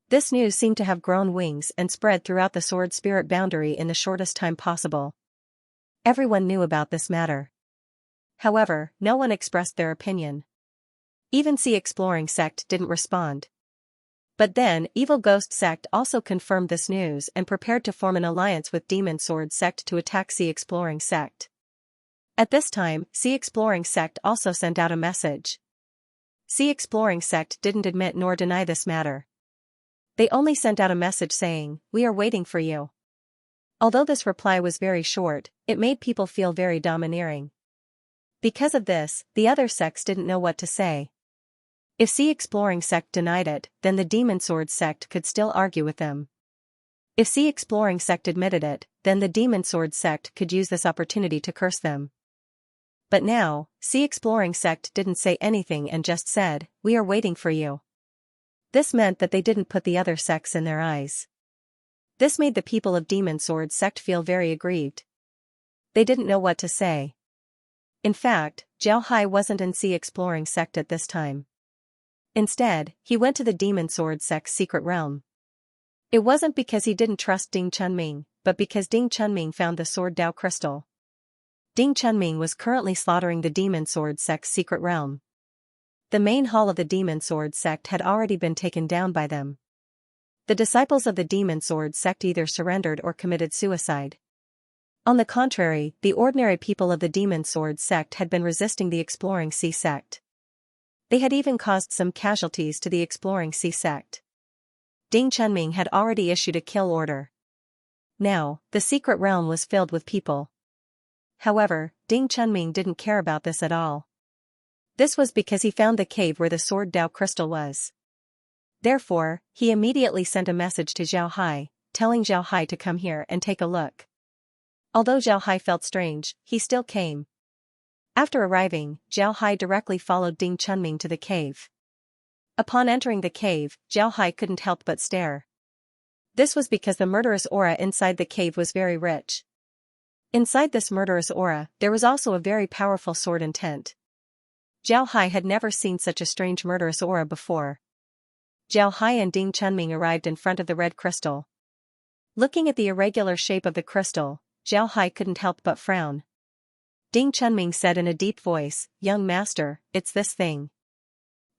This news seemed to have grown wings and spread throughout the sword spirit boundary in the shortest time possible. Everyone knew about this matter. However, no one expressed their opinion. Even Sea Exploring sect didn't respond. But then, Evil Ghost sect also confirmed this news and prepared to form an alliance with Demon Sword sect to attack Sea Exploring sect. At this time, Sea Exploring sect also sent out a message. Sea Exploring sect didn't admit nor deny this matter. They only sent out a message saying, "We are waiting for you." Although this reply was very short, it made people feel very domineering. Because of this, the other sects didn't know what to say. If Sea Exploring sect denied it, then the Demon Sword sect could still argue with them. If Sea Exploring sect admitted it, then the Demon Sword sect could use this opportunity to curse them. But now, Sea Exploring sect didn't say anything and just said, "We are waiting for you." This meant that they didn't put the other sects in their eyes. This made the people of Demon Sword sect feel very aggrieved. They didn't know what to say. In fact, Zhao Hai wasn't in Sea Exploring sect at this time. Instead, he went to the Demon Sword sect's secret realm. It wasn't because he didn't trust Ding Chunming, but because Ding Chunming found the Sword Dao crystal. Ding Chunming was currently slaughtering the Demon Sword sect's secret realm. The main hall of the Demon Sword sect had already been taken down by them. The disciples of the Demon Sword sect either surrendered or committed suicide. On the contrary, the ordinary people of the Demon Sword sect had been resisting the Exploring Sea sect. They had even caused some casualties to the Exploring Sea sect. Ding Chunming had already issued a kill order. Now, the secret realm was filled with people. However, Ding Chunming didn't care about this at all. This was because he found the cave where the sword Dao crystal was. Therefore, he immediately sent a message to Zhao Hai, telling Zhao Hai to come here and take a look. Although Zhao Hai felt strange, he still came. After arriving, Zhao Hai directly followed Ding Chunming to the cave. Upon entering the cave, Zhao Hai couldn't help but stare. This was because the murderous aura inside the cave was very rich. Inside this murderous aura, there was also a very powerful sword intent. Zhao Hai had never seen such a strange murderous aura before. Zhao Hai and Ding Chunming arrived in front of the red crystal. Looking at the irregular shape of the crystal, Zhao Hai couldn't help but frown. Ding Chunming said in a deep voice, "Young master, it's this thing.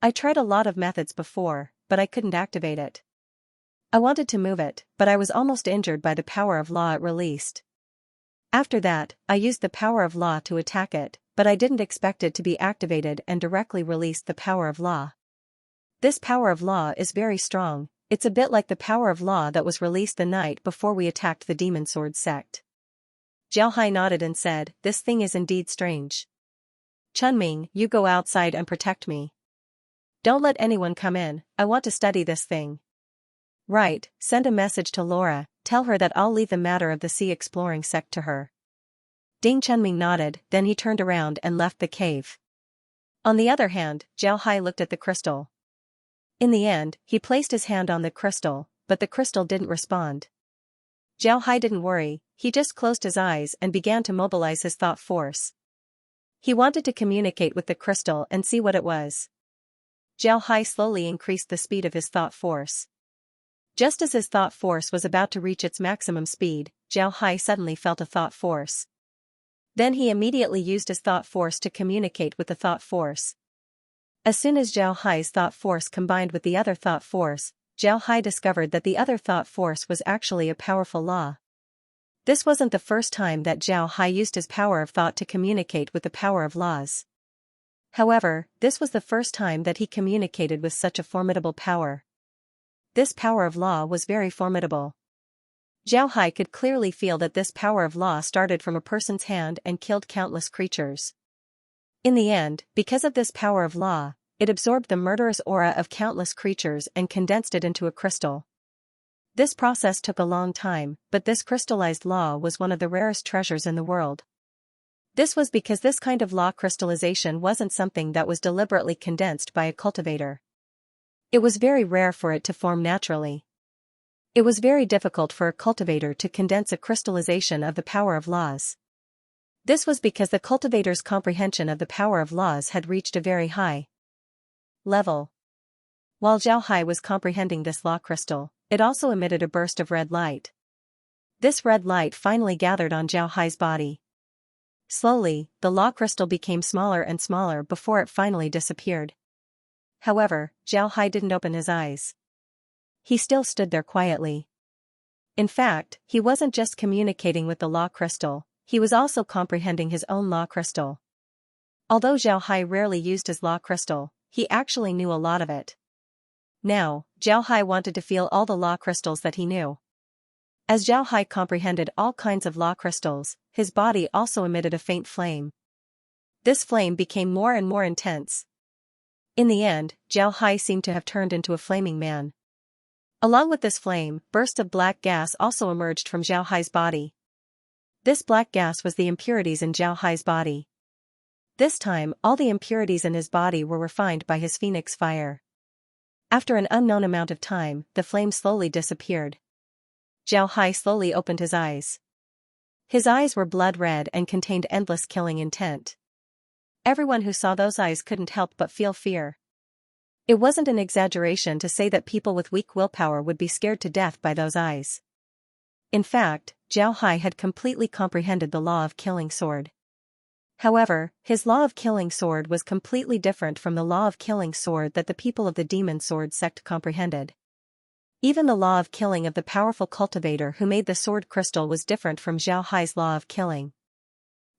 I tried a lot of methods before, but I couldn't activate it. I wanted to move it, but I was almost injured by the power of law it released. After that, I used the power of law to attack it, but I didn't expect it to be activated and directly released the power of law. This power of law is very strong, it's a bit like the power of law that was released the night before we attacked the Demon Sword sect." Zhao Hai nodded and said, "This thing is indeed strange. Chunming, you go outside and protect me. Don't let anyone come in, I want to study this thing." "Right, send a message to Laura, tell her that I'll leave the matter of the sea exploring sect to her." Ding Chunming nodded, then he turned around and left the cave. On the other hand, Zhao Hai looked at the crystal. In the end, he placed his hand on the crystal, but the crystal didn't respond. Zhao Hai didn't worry, he just closed his eyes and began to mobilize his thought force. He wanted to communicate with the crystal and see what it was. Zhao Hai slowly increased the speed of his thought force. Just as his thought force was about to reach its maximum speed, Zhao Hai suddenly felt a thought force. Then he immediately used his thought force to communicate with the thought force. As soon as Zhao Hai's thought force combined with the other thought force, Zhao Hai discovered that the other thought force was actually a powerful law. This wasn't the first time that Zhao Hai used his power of thought to communicate with the power of laws. However, this was the first time that he communicated with such a formidable power. This power of law was very formidable. Zhao Hai could clearly feel that this power of law started from a person's hand and killed countless creatures. In the end, because of this power of law, it absorbed the murderous aura of countless creatures and condensed it into a crystal. This process took a long time, but this crystallized law was one of the rarest treasures in the world. This was because this kind of law crystallization wasn't something that was deliberately condensed by a cultivator. It was very rare for it to form naturally. It was very difficult for a cultivator to condense a crystallization of the power of laws. This was because the cultivator's comprehension of the power of laws had reached a very high level. While Zhao Hai was comprehending this law crystal, it also emitted a burst of red light. This red light finally gathered on Zhao Hai's body. Slowly, the law crystal became smaller and smaller before it finally disappeared. However, Zhao Hai didn't open his eyes. He still stood there quietly. In fact, he wasn't just communicating with the law crystal, he was also comprehending his own law crystal. Although Zhao Hai rarely used his law crystal, he actually knew a lot of it. Now, Zhao Hai wanted to feel all the law crystals that he knew. As Zhao Hai comprehended all kinds of law crystals, his body also emitted a faint flame. This flame became more and more intense. In the end, Zhao Hai seemed to have turned into a flaming man. Along with this flame, bursts of black gas also emerged from Zhao Hai's body. This black gas was the impurities in Zhao Hai's body. This time, all the impurities in his body were refined by his phoenix fire. After an unknown amount of time, the flame slowly disappeared. Zhao Hai slowly opened his eyes. His eyes were blood red and contained endless killing intent. Everyone who saw those eyes couldn't help but feel fear. It wasn't an exaggeration to say that people with weak willpower would be scared to death by those eyes. In fact, Zhao Hai had completely comprehended the law of killing sword. However, his law of killing sword was completely different from the law of killing sword that the people of the Demon Sword sect comprehended. Even the law of killing of the powerful cultivator who made the sword crystal was different from Zhao Hai's law of killing.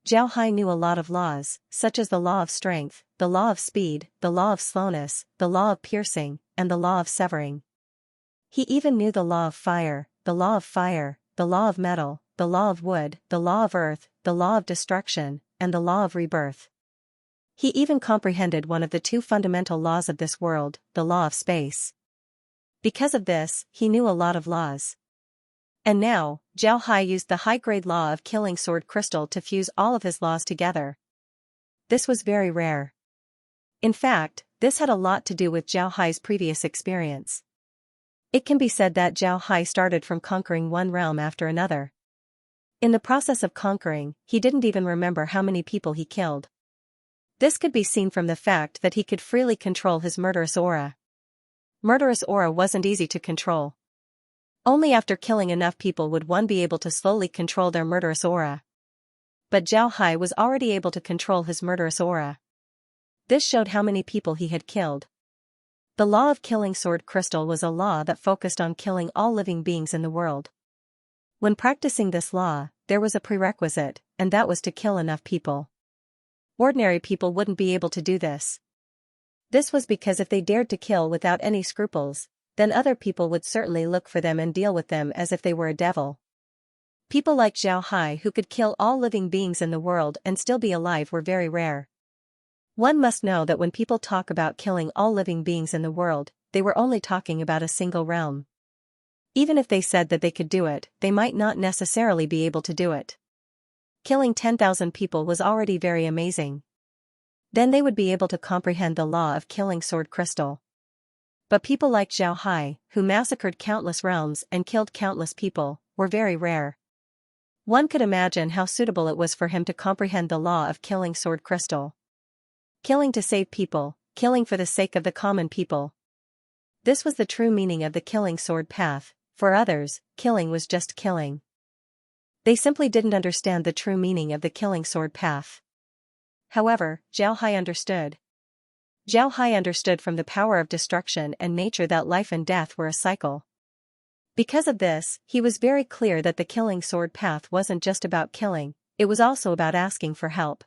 Zhao Hai knew a lot of laws, such as the law of strength, the law of speed, the law of slowness, the law of piercing, and the law of severing. He even knew the law of fire, the law of fire, the law of metal, the law of wood, the law of earth, the law of destruction, and the law of rebirth. He even comprehended one of the two fundamental laws of this world, the law of space. Because of this, he knew a lot of laws. And now, Zhao Hai used the high-grade law of killing sword crystal to fuse all of his laws together. This was very rare. In fact, this had a lot to do with Zhao Hai's previous experience. It can be said that Zhao Hai started from conquering one realm after another. In the process of conquering, he didn't even remember how many people he killed. This could be seen from the fact that he could freely control his murderous aura. Murderous aura wasn't easy to control. Only after killing enough people would one be able to slowly control their murderous aura. But Zhao Hai was already able to control his murderous aura. This showed how many people he had killed. The law of killing sword crystal was a law that focused on killing all living beings in the world. When practicing this law, there was a prerequisite, and that was to kill enough people. Ordinary people wouldn't be able to do this. This was because if they dared to kill without any scruples, then other people would certainly look for them and deal with them as if they were a devil. People like Zhao Hai who could kill all living beings in the world and still be alive were very rare. One must know that when people talk about killing all living beings in the world, they were only talking about a single realm. Even if they said that they could do it, they might not necessarily be able to do it. Killing 10,000 people was already very amazing. Then they would be able to comprehend the law of killing sword crystal. But people like Zhao Hai, who massacred countless realms and killed countless people, were very rare. One could imagine how suitable it was for him to comprehend the law of killing sword crystal. Killing to save people, killing for the sake of the common people. This was the true meaning of the killing sword path. For others, killing was just killing. They simply didn't understand the true meaning of the killing sword path. However, Zhao Hai understood. Zhao Hai understood from the power of destruction and nature that life and death were a cycle. Because of this, he was very clear that the killing sword path wasn't just about killing, it was also about asking for help.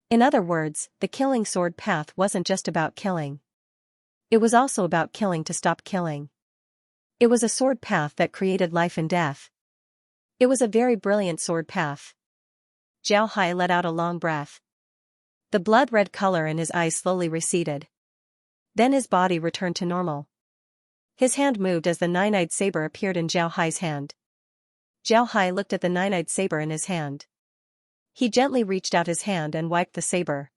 In other words, the killing sword path wasn't just about killing. It was also about killing to stop killing. It was a sword path that created life and death. It was a very brilliant sword path. Zhao Hai let out a long breath. The blood-red color in his eyes slowly receded. Then his body returned to normal. His hand moved as the nine-eyed saber appeared in Zhao Hai's hand. Zhao Hai looked at the nine-eyed saber in his hand. He gently reached out his hand and wiped the saber.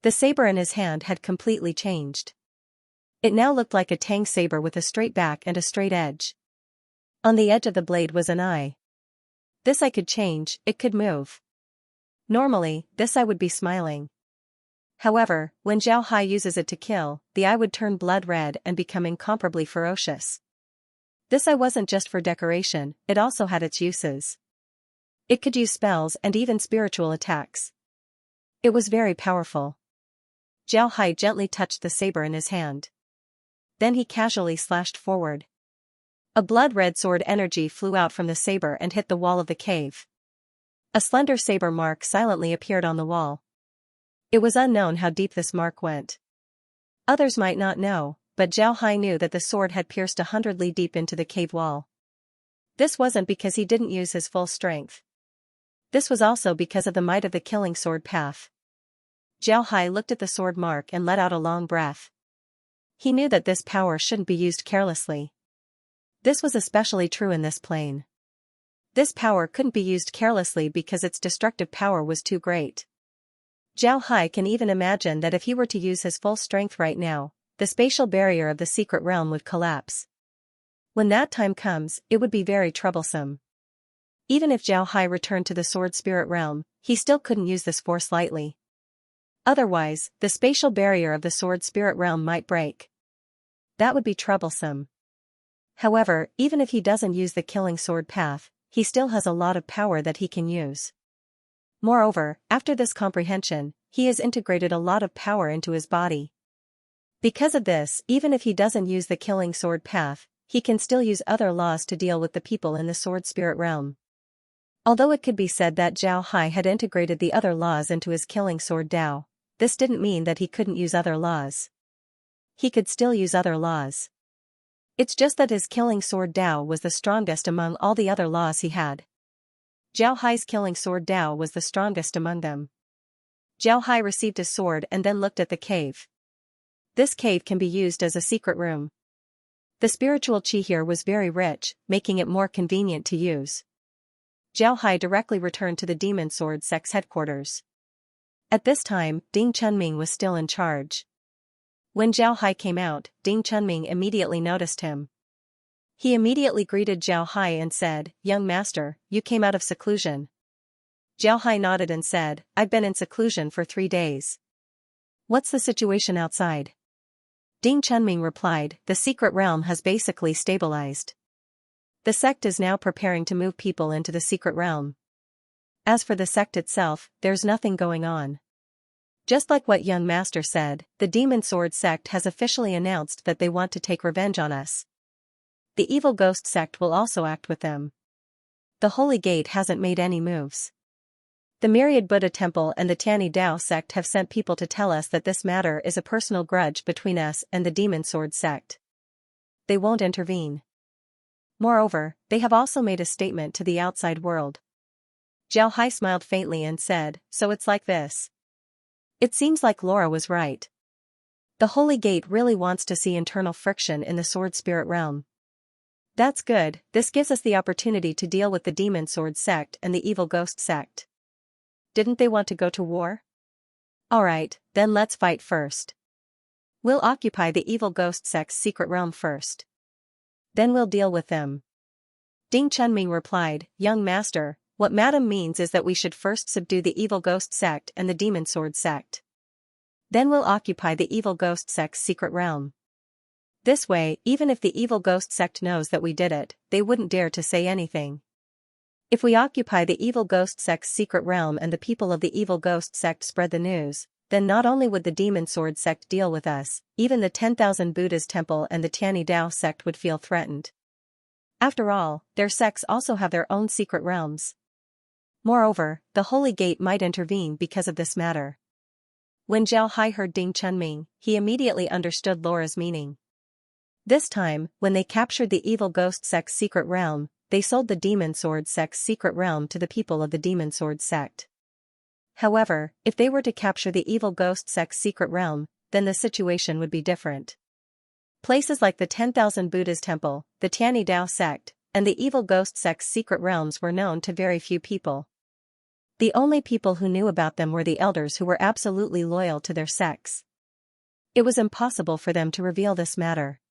The saber in his hand had completely changed. It now looked like a tang saber with a straight back and a straight edge. On the edge of the blade was an eye. This eye could change, it could move. Normally, this eye would be smiling. However, when Zhao Hai uses it to kill, the eye would turn blood red and become incomparably ferocious. This eye wasn't just for decoration, it also had its uses. It could use spells and even spiritual attacks. It was very powerful. Zhao Hai gently touched the saber in his hand. Then he casually slashed forward. A blood-red sword energy flew out from the saber and hit the wall of the cave. A slender saber mark silently appeared on the wall. It was unknown how deep this mark went. Others might not know, but Zhao Hai knew that the sword had pierced 100 li deep into the cave wall. This wasn't because he didn't use his full strength. This was also because of the might of the killing sword path. Zhao Hai looked at the sword mark and let out a long breath. He knew that this power shouldn't be used carelessly. This was especially true in this plane. This power couldn't be used carelessly because its destructive power was too great. Zhao Hai can even imagine that if he were to use his full strength right now, the spatial barrier of the secret realm would collapse. When that time comes, it would be very troublesome. Even if Zhao Hai returned to the sword spirit realm, he still couldn't use this force lightly. Otherwise, the spatial barrier of the sword spirit realm might break. That would be troublesome. However, even if he doesn't use the killing sword path, he still has a lot of power that he can use. Moreover, after this comprehension, he has integrated a lot of power into his body. Because of this, even if he doesn't use the killing sword path, he can still use other laws to deal with the people in the sword spirit realm. Although it could be said that Zhao Hai had integrated the other laws into his killing sword Dao, this didn't mean that he couldn't use other laws. He could still use other laws. It's just that his killing sword Dao was the strongest among all the other laws he had. Zhao Hai's killing sword Dao was the strongest among them. Zhao Hai received his sword and then looked at the cave. This cave can be used as a secret room. The spiritual qi here was very rich, making it more convenient to use. Zhao Hai directly returned to the Demon Sword Sect's headquarters. At this time, Ding Chunming was still in charge. When Zhao Hai came out, Ding Chunming immediately noticed him. He immediately greeted Zhao Hai and said, "Young master, you came out of seclusion." Zhao Hai nodded and said, "I've been in seclusion for 3 days. What's the situation outside?" Ding Chunming replied, "The secret realm has basically stabilized. The sect is now preparing to move people into the secret realm. As for the sect itself, there's nothing going on. Just like what young master said, the Demon Sword Sect has officially announced that they want to take revenge on us. The Evil Ghost Sect will also act with them. The Holy Gate hasn't made any moves. The Myriad Buddha Temple and the Tianyi Dao Sect have sent people to tell us that this matter is a personal grudge between us and the Demon Sword Sect. They won't intervene. Moreover, they have also made a statement to the outside world." Zhao Hai smiled faintly and said, "So it's like this. It seems like Laura was right. The Holy Gate really wants to see internal friction in the Sword Spirit realm. That's good, this gives us the opportunity to deal with the Demon Sword Sect and the Evil Ghost Sect. Didn't they want to go to war? Alright, then let's fight first. We'll occupy the Evil Ghost Sect's secret realm first. Then we'll deal with them." Ding Chunming replied, "Young master, what madam means is that we should first subdue the Evil Ghost Sect and the Demon Sword Sect. Then we'll occupy the Evil Ghost Sect's secret realm. This way, even if the Evil Ghost Sect knows that we did it, they wouldn't dare to say anything. If we occupy the Evil Ghost Sect's secret realm and the people of the Evil Ghost Sect spread the news, then not only would the Demon Sword Sect deal with us, even the 10,000 Buddhas Temple and the Tianyi Dao Sect would feel threatened. After all, their sects also have their own secret realms. Moreover, the Holy Gate might intervene because of this matter." When Zhao Hai heard Ding Chunming, he immediately understood Laura's meaning. This time, when they captured the Evil Ghost Sect's secret realm, they sold the Demon Sword Sect's secret realm to the people of the Demon Sword Sect. However, if they were to capture the Evil Ghost Sect's secret realm, then the situation would be different. Places like the 10,000 Buddhas Temple, the Tianyi Dao Sect, and the Evil Ghost Sect's secret realms were known to very few people. The only people who knew about them were the elders who were absolutely loyal to their sects. It was impossible for them to reveal this matter.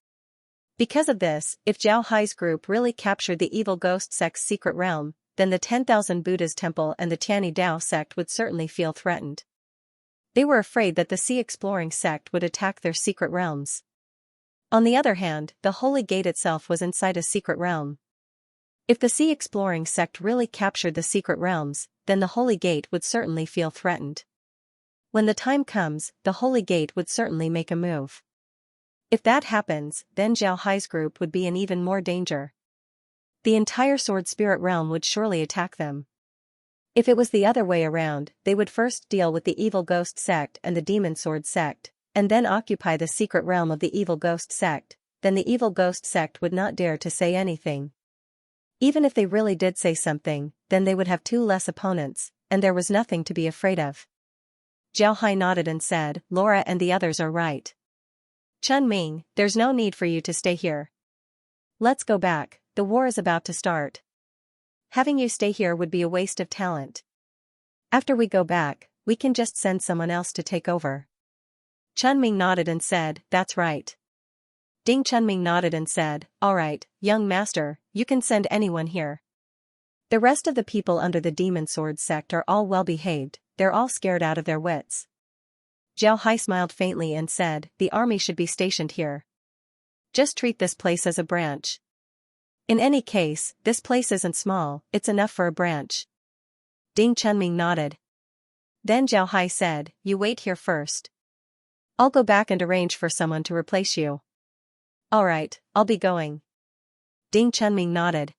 Because of this, if Zhao Hai's group really captured the Evil Ghost Sect's secret realm, then the 10,000 Buddhas Temple and the Tianyi Dao Sect would certainly feel threatened. They were afraid that the Sea Exploring Sect would attack their secret realms. On the other hand, the Holy Gate itself was inside a secret realm. If the Sea Exploring Sect really captured the secret realms, then the Holy Gate would certainly feel threatened. When the time comes, the Holy Gate would certainly make a move. If that happens, then Zhao Hai's group would be in even more danger. The entire Sword Spirit realm would surely attack them. If it was the other way around, they would first deal with the Evil Ghost Sect and the Demon Sword Sect, and then occupy the secret realm of the Evil Ghost Sect, then the Evil Ghost Sect would not dare to say anything. Even if they really did say something, then they would have 2 less opponents, and there was nothing to be afraid of. Zhao Hai nodded and said, "Laura and the others are right. Chunming, there's no need for you to stay here. Let's go back, the war is about to start. Having you stay here would be a waste of talent. After we go back, we can just send someone else to take over." Chunming nodded and said, "That's right." Ding Chunming nodded and said, "Alright, young master, you can send anyone here. The rest of the people under the Demon Sword Sect are all well behaved, they're all scared out of their wits." Zhao Hai smiled faintly and said, "The army should be stationed here. Just treat this place as a branch. In any case, this place isn't small, it's enough for a branch." Ding Chunming nodded. Then Zhao Hai said, "You wait here first. I'll go back and arrange for someone to replace you." "Alright, I'll be going." Ding Chunming nodded.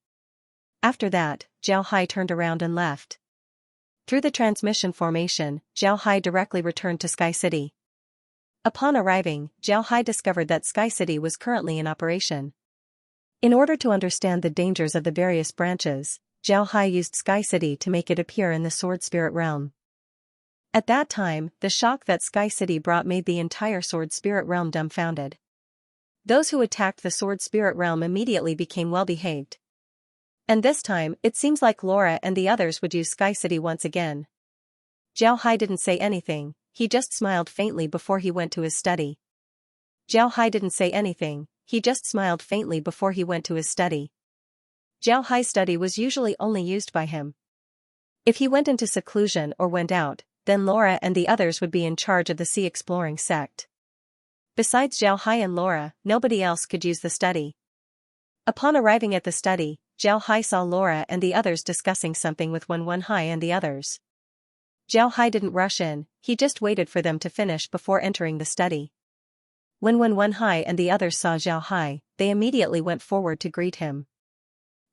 After that, Zhao Hai turned around and left. Through the transmission formation, Zhao Hai directly returned to Sky City. Upon arriving, Zhao Hai discovered that Sky City was currently in operation. In order to understand the dangers of the various branches, Zhao Hai used Sky City to make it appear in the Sword Spirit realm. At that time, the shock that Sky City brought made the entire Sword Spirit realm dumbfounded. Those who attacked the Sword Spirit realm immediately became well-behaved. And this time, it seems like Laura and the others would use Sky City once again. Zhao Hai didn't say anything, he just smiled faintly before he went to his study. Zhao Hai didn't say anything, he just smiled faintly before he went to his study. Zhao Hai's study was usually only used by him. If he went into seclusion or went out, then Laura and the others would be in charge of the sea exploring sect. Besides Zhao Hai and Laura, nobody else could use the study. Upon arriving at the study, Zhao Hai saw Laura and the others discussing something with Wen Hai and the others. Zhao Hai didn't rush in, he just waited for them to finish before entering the study. When Wen Hai and the others saw Zhao Hai, they immediately went forward to greet him.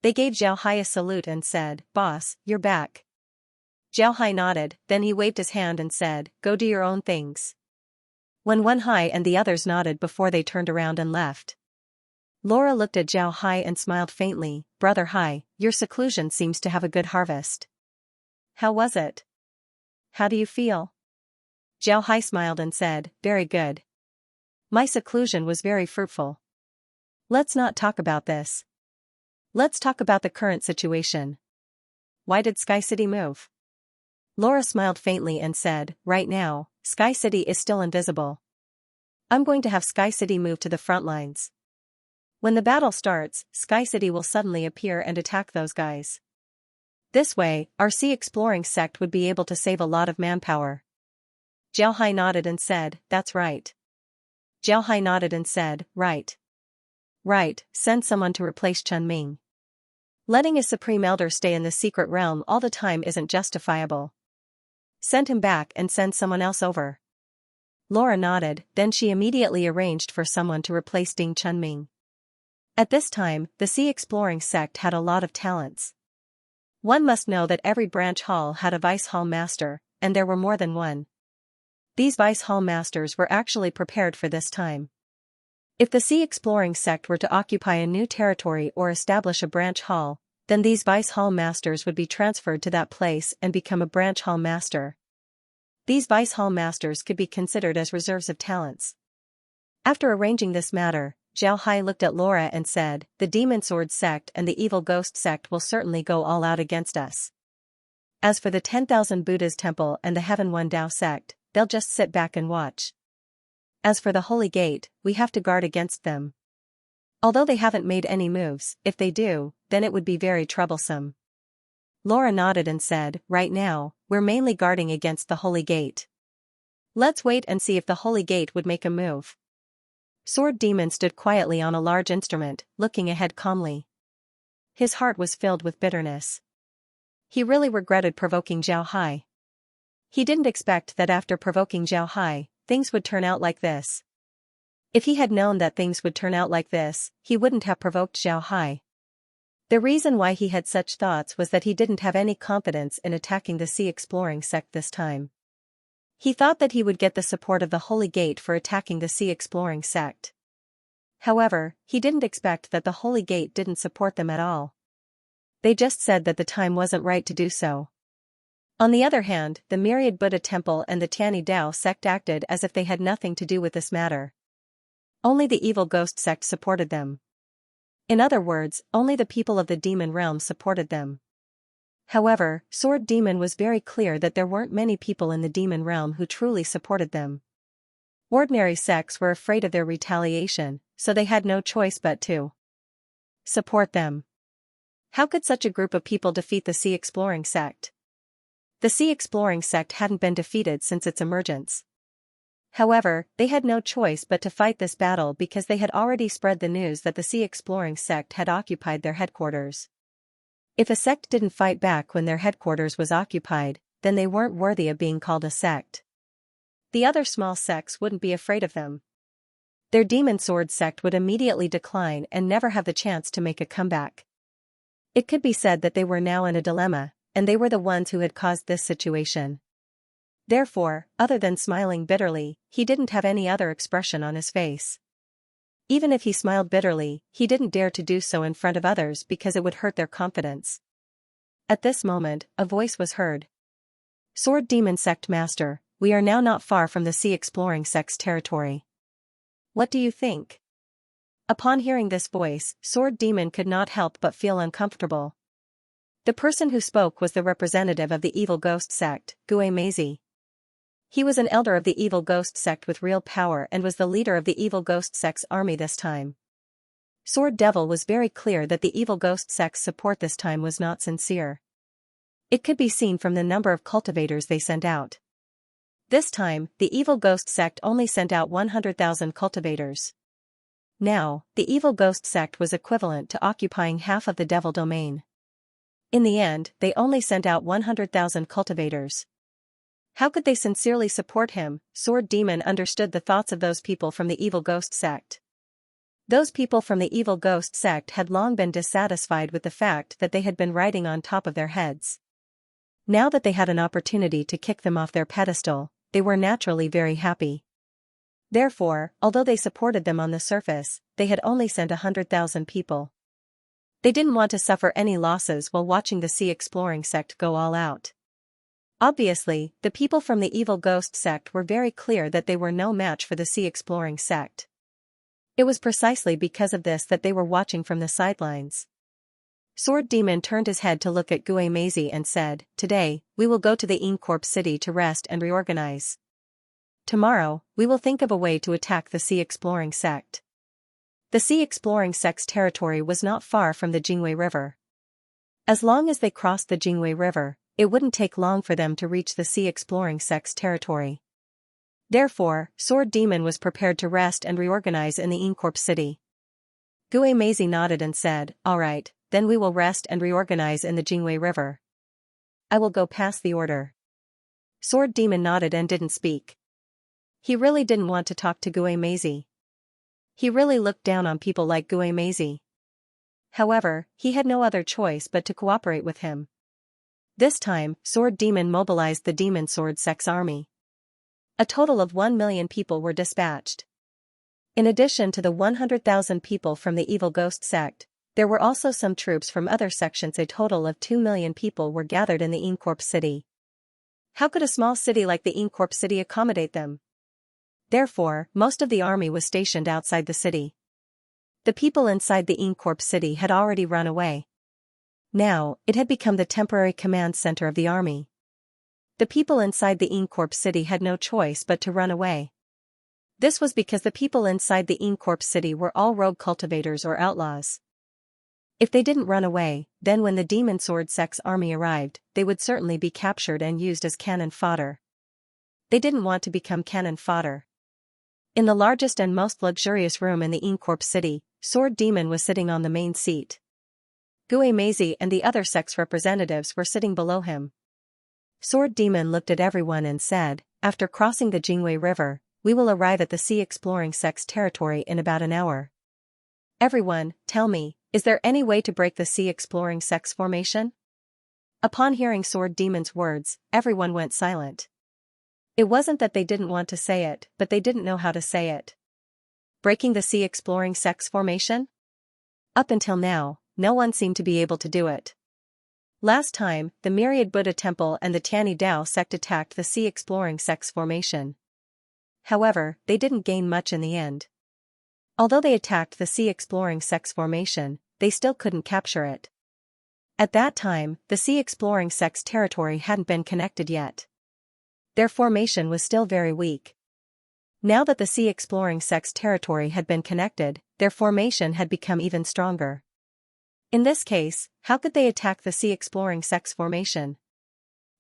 They gave Zhao Hai a salute and said, "Boss, you're back." Zhao Hai nodded, then he waved his hand and said, "Go do your own things." Wen Hai and the others nodded before they turned around and left. Laura looked at Zhao Hai and smiled faintly, "Brother Hai, your seclusion seems to have a good harvest. How was it? How do you feel?" Zhao Hai smiled and said, "Very good. My seclusion was very fruitful. Let's not talk about this. Let's talk about the current situation. Why did Sky City move?" Laura smiled faintly and said, "Right now, Sky City is still invisible. I'm going to have Sky City move to the front lines. When the battle starts, Sky City will suddenly appear and attack those guys. This way, our sea exploring sect would be able to save a lot of manpower." Zhao Hai nodded and said, "That's right." Zhao Hai nodded and said, "Right. Right, send someone to replace Chen Ming. Letting a Supreme Elder stay in the secret realm all the time isn't justifiable. Send him back and send someone else over." Laura nodded, then she immediately arranged for someone to replace Ding Chunming. At this time, the Sea Exploring sect had a lot of talents. One must know that every branch hall had a Vice Hall Master, and there were more than one. These Vice Hall Masters were actually prepared for this time. If the Sea Exploring sect were to occupy a new territory or establish a branch hall, then these Vice Hall Masters would be transferred to that place and become a branch hall master. These Vice Hall Masters could be considered as reserves of talents. After arranging this matter, Zhao Hai looked at Laura and said, "The Demon Sword sect and the Evil Ghost sect will certainly go all out against us. As for the 10,000 Buddha's temple and the Heaven One Dao sect, they'll just sit back and watch. As for the Holy Gate, we have to guard against them. Although they haven't made any moves, if they do, then it would be very troublesome." Laura nodded and said, "Right now, we're mainly guarding against the Holy Gate. Let's wait and see if the Holy Gate would make a move." Sword Demon stood quietly on a large instrument, looking ahead calmly. His heart was filled with bitterness. He really regretted provoking Zhao Hai. He didn't expect that after provoking Zhao Hai, things would turn out like this. If he had known that things would turn out like this, he wouldn't have provoked Zhao Hai. The reason why he had such thoughts was that he didn't have any confidence in attacking the Sea Exploring sect this time. He thought that he would get the support of the Holy Gate for attacking the Sea Exploring sect. However, he didn't expect that the Holy Gate didn't support them at all. They just said that the time wasn't right to do so. On the other hand, the Myriad Buddha Temple and the Tianyi Dao sect acted as if they had nothing to do with this matter. Only the Evil Ghost sect supported them. In other words, only the people of the demon realm supported them. However, Sword Demon was very clear that there weren't many people in the demon realm who truly supported them. Ordinary sects were afraid of their retaliation, so they had no choice but to support them. How could such a group of people defeat the Sea Exploring sect? The Sea Exploring sect hadn't been defeated since its emergence. However, they had no choice but to fight this battle because they had already spread the news that the Sea Exploring sect had occupied their headquarters. If a sect didn't fight back when their headquarters was occupied, then they weren't worthy of being called a sect. The other small sects wouldn't be afraid of them. Their Demon Sword sect would immediately decline and never have the chance to make a comeback. It could be said that they were now in a dilemma, and they were the ones who had caused this situation. Therefore, other than smiling bitterly, he didn't have any other expression on his face. Even if he smiled bitterly, he didn't dare to do so in front of others because it would hurt their confidence. At this moment, a voice was heard. Sword Demon Sect Master, we are now not far from the Sea Exploring Sect's territory. What do you think? Upon hearing this voice, Sword Demon could not help but feel uncomfortable. The person who spoke was the representative of the Evil Ghost Sect, Gue Meizi. He was an elder of the Evil Ghost Sect with real power and was the leader of the Evil Ghost Sect's army this time. Sword Devil was very clear that the Evil Ghost Sect's support this time was not sincere. It could be seen from the number of cultivators they sent out. This time, the Evil Ghost Sect only sent out 100,000 cultivators. Now, the Evil Ghost Sect was equivalent to occupying half of the Devil Domain. In the end, they only sent out 100,000 cultivators. How could they sincerely support him? Sword Demon understood the thoughts of those people from the Evil Ghost Sect. Those people from the Evil Ghost Sect had long been dissatisfied with the fact that they had been riding on top of their heads. Now that they had an opportunity to kick them off their pedestal, they were naturally very happy. Therefore, although they supported them on the surface, they had only sent 100,000 people. They didn't want to suffer any losses while watching the Sea Exploring Sect go all out. Obviously, the people from the Evil Ghost Sect were very clear that they were no match for the Sea Exploring Sect. It was precisely because of this that they were watching from the sidelines. Sword Demon turned his head to look at Gue Meizi and said, "Today, we will go to the Incorp City to rest and reorganize. Tomorrow, we will think of a way to attack the Sea Exploring Sect." The Sea Exploring Sect's territory was not far from the Jingwei River. As long as they crossed the Jingwei River, it wouldn't take long for them to reach the Sea Exploring Sect's territory. Therefore, Sword Demon was prepared to rest and reorganize in the Incorp City. Gue Meizi nodded and said, "All right, then we will rest and reorganize in the Jingwei River. I will go pass the order." Sword Demon nodded and didn't speak. He really didn't want to talk to Gue Meizi. He really looked down on people like Gue Meizi. However, he had no other choice but to cooperate with him. This time, Sword Demon mobilized the Demon Sword Sect's army. A total of 1 million people were dispatched. In addition to the 100,000 people from the Evil Ghost Sect, there were also some troops from other sections. A total of 2 million people were gathered in the Incorp City. How could a small city like the Incorp City accommodate them? Therefore, most of the army was stationed outside the city. The people inside the Incorp City had already run away. Now, it had become the temporary command center of the army. The people inside the Incorp City had no choice but to run away. This was because the people inside the Incorp City were all rogue cultivators or outlaws. If they didn't run away, then when the Demon Sword Sect's army arrived, they would certainly be captured and used as cannon fodder. They didn't want to become cannon fodder. In the largest and most luxurious room in the Incorp City, Sword Demon was sitting on the main seat. Gue Meizi and the other sect's representatives were sitting below him. Sword Demon looked at everyone and said, "After crossing the Jingwei River, we will arrive at the Sea Exploring Sect's territory in about an hour. Everyone, tell me, is there any way to break the Sea Exploring Sect's formation?" Upon hearing Sword Demon's words, everyone went silent. It wasn't that they didn't want to say it, but they didn't know how to say it. Breaking the Sea Exploring Sect's formation? Up until now, no one seemed to be able to do it. Last time, the Myriad Buddha Temple and the Tianyi Dao sect attacked the Sea Exploring Sect's formation. However, they didn't gain much in the end. Although they attacked the Sea Exploring Sect's formation, they still couldn't capture it. At that time, the Sea Exploring Sect's territory hadn't been connected yet. Their formation was still very weak. Now that the Sea Exploring Sect's territory had been connected, their formation had become even stronger. In this case, how could they attack the Sea Exploring Sect's formation?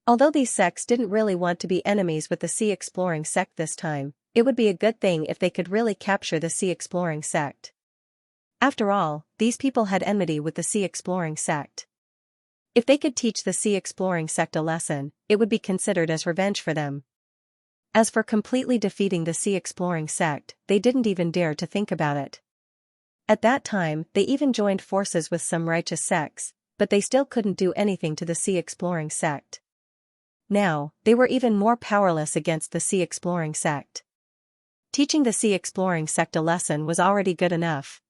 Although these sects didn't really want to be enemies with the Sea Exploring Sect this time, it would be a good thing if they could really capture the Sea Exploring Sect. After all, these people had enmity with the Sea Exploring Sect. If they could teach the Sea Exploring Sect a lesson, it would be considered as revenge for them. As for completely defeating the Sea Exploring Sect, they didn't even dare to think about it. At that time, they even joined forces with some righteous sects, but they still couldn't do anything to the Sea Exploring Sect. Now, they were even more powerless against the Sea Exploring Sect. Teaching the Sea Exploring sect a lesson was already good enough.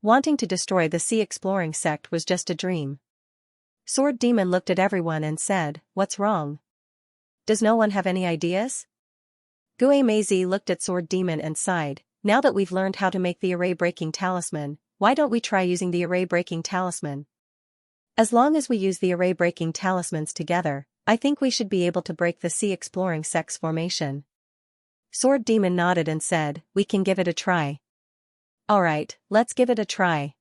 Wanting to destroy the Sea Exploring sect was just a dream. Sword Demon looked at everyone and said, "What's wrong? Does no one have any ideas?" Gue Meizi looked at Sword Demon and sighed, "Now that we've learned how to make the array-breaking talisman, why don't we try using the array-breaking talisman? As long as we use the array-breaking talismans together, I think we should be able to break the Sea Exploring sect's formation." Sword Demon nodded and said, "We can give it a try." "Alright, let's give it a try.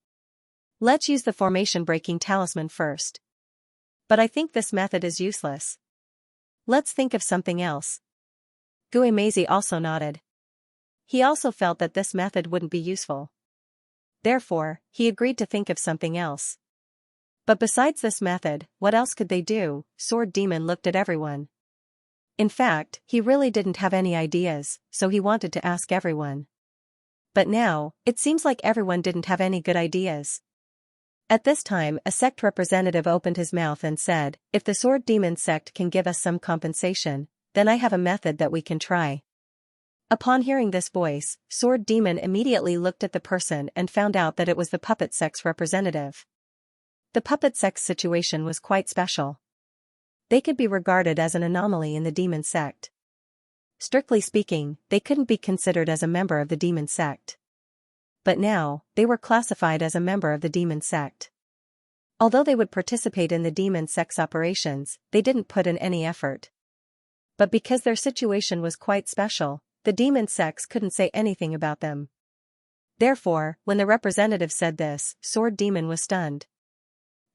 Let's use the formation-breaking talisman first. But I think this method is useless. Let's think of something else." Gue Meizi also nodded. He also felt that this method wouldn't be useful. Therefore, he agreed to think of something else. But besides this method, what else could they do? Sword Demon looked at everyone. In fact, he really didn't have any ideas, so he wanted to ask everyone. But now, it seems like everyone didn't have any good ideas. At this time, a sect representative opened his mouth and said, "If the Sword Demon sect can give us some compensation, then I have a method that we can try." Upon hearing this voice, Sword Demon immediately looked at the person and found out that it was the puppet sect's representative. The puppet sect's situation was quite special. They could be regarded as an anomaly in the demon sect. Strictly speaking, they couldn't be considered as a member of the demon sect. But now, they were classified as a member of the demon sect. Although they would participate in the demon sect's operations, they didn't put in any effort. But because their situation was quite special, the demon sects couldn't say anything about them. Therefore, when the representative said this, Sword Demon was stunned.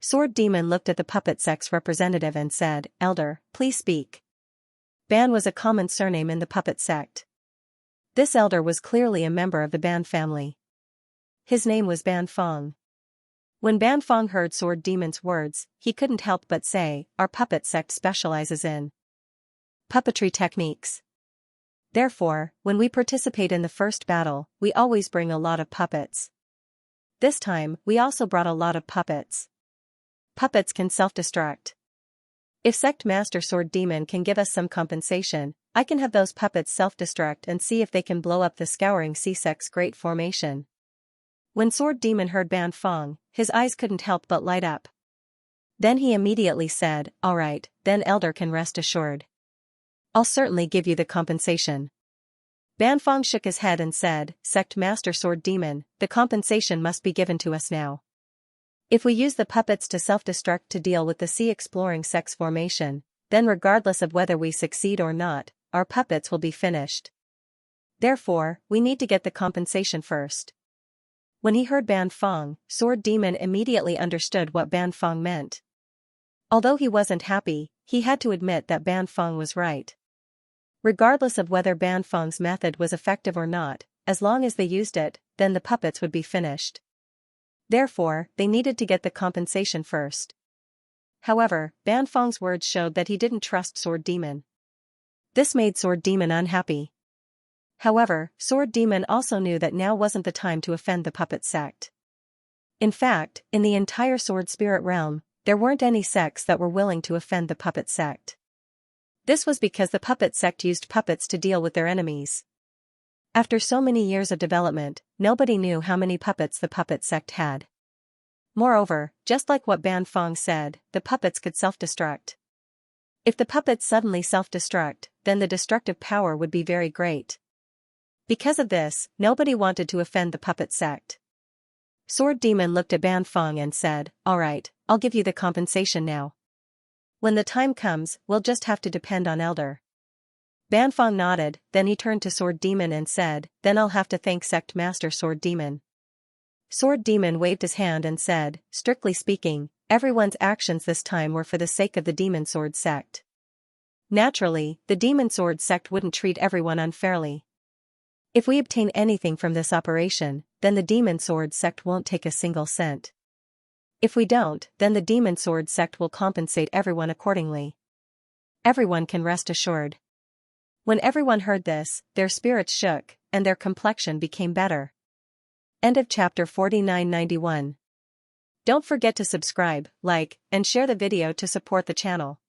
Sword Demon looked at the puppet sect's representative and said, "Elder, please speak." Ban was a common surname in the puppet sect. This elder was clearly a member of the Ban family. His name was Ban Fong. When Ban Fong heard Sword Demon's words, he couldn't help but say, "Our puppet sect specializes in puppetry techniques. Therefore, when we participate in the first battle, we always bring a lot of puppets. This time, we also brought a lot of puppets. Puppets can self-destruct. If Sect Master Sword Demon can give us some compensation, I can have those puppets self-destruct and see if they can blow up the Scouring Sea Sect's great formation." When Sword Demon heard Ban Fong, his eyes couldn't help but light up. Then he immediately said, "Alright, then Elder can rest assured. I'll certainly give you the compensation." Ban Fong shook his head and said, "Sect Master Sword Demon, the compensation must be given to us now. If we use the puppets to self-destruct to deal with the Sea Exploring sect's formation, then regardless of whether we succeed or not, our puppets will be finished. Therefore, we need to get the compensation first." When he heard Ban Fong, Sword Demon immediately understood what Ban Fong meant. Although he wasn't happy, he had to admit that Ban Fong was right. Regardless of whether Ban Fong's method was effective or not, as long as they used it, then the puppets would be finished. Therefore, they needed to get the compensation first. However, Ban Fong's words showed that he didn't trust Sword Demon. This made Sword Demon unhappy. However, Sword Demon also knew that now wasn't the time to offend the puppet sect. In fact, in the entire Sword Spirit realm, there weren't any sects that were willing to offend the puppet sect. This was because the puppet sect used puppets to deal with their enemies. After so many years of development, nobody knew how many puppets the puppet sect had. Moreover, just like what Ban Fong said, the puppets could self-destruct. If the puppets suddenly self-destruct, then the destructive power would be very great. Because of this, nobody wanted to offend the puppet sect. Sword Demon looked at Ban Fong and said, "Alright, I'll give you the compensation now. When the time comes, we'll just have to depend on Elder." Ban Fong nodded, then he turned to Sword Demon and said, "Then I'll have to thank Sect Master Sword Demon." Sword Demon waved his hand and said, "Strictly speaking, everyone's actions this time were for the sake of the Demon Sword sect. Naturally, the Demon Sword sect wouldn't treat everyone unfairly. If we obtain anything from this operation, then the Demon Sword sect won't take a single cent. If we don't, then the Demon Sword sect will compensate everyone accordingly. Everyone can rest assured." When everyone heard this, their spirits shook, and their complexion became better. End of chapter 4991. Don't forget to subscribe, like, and share the video to support the channel.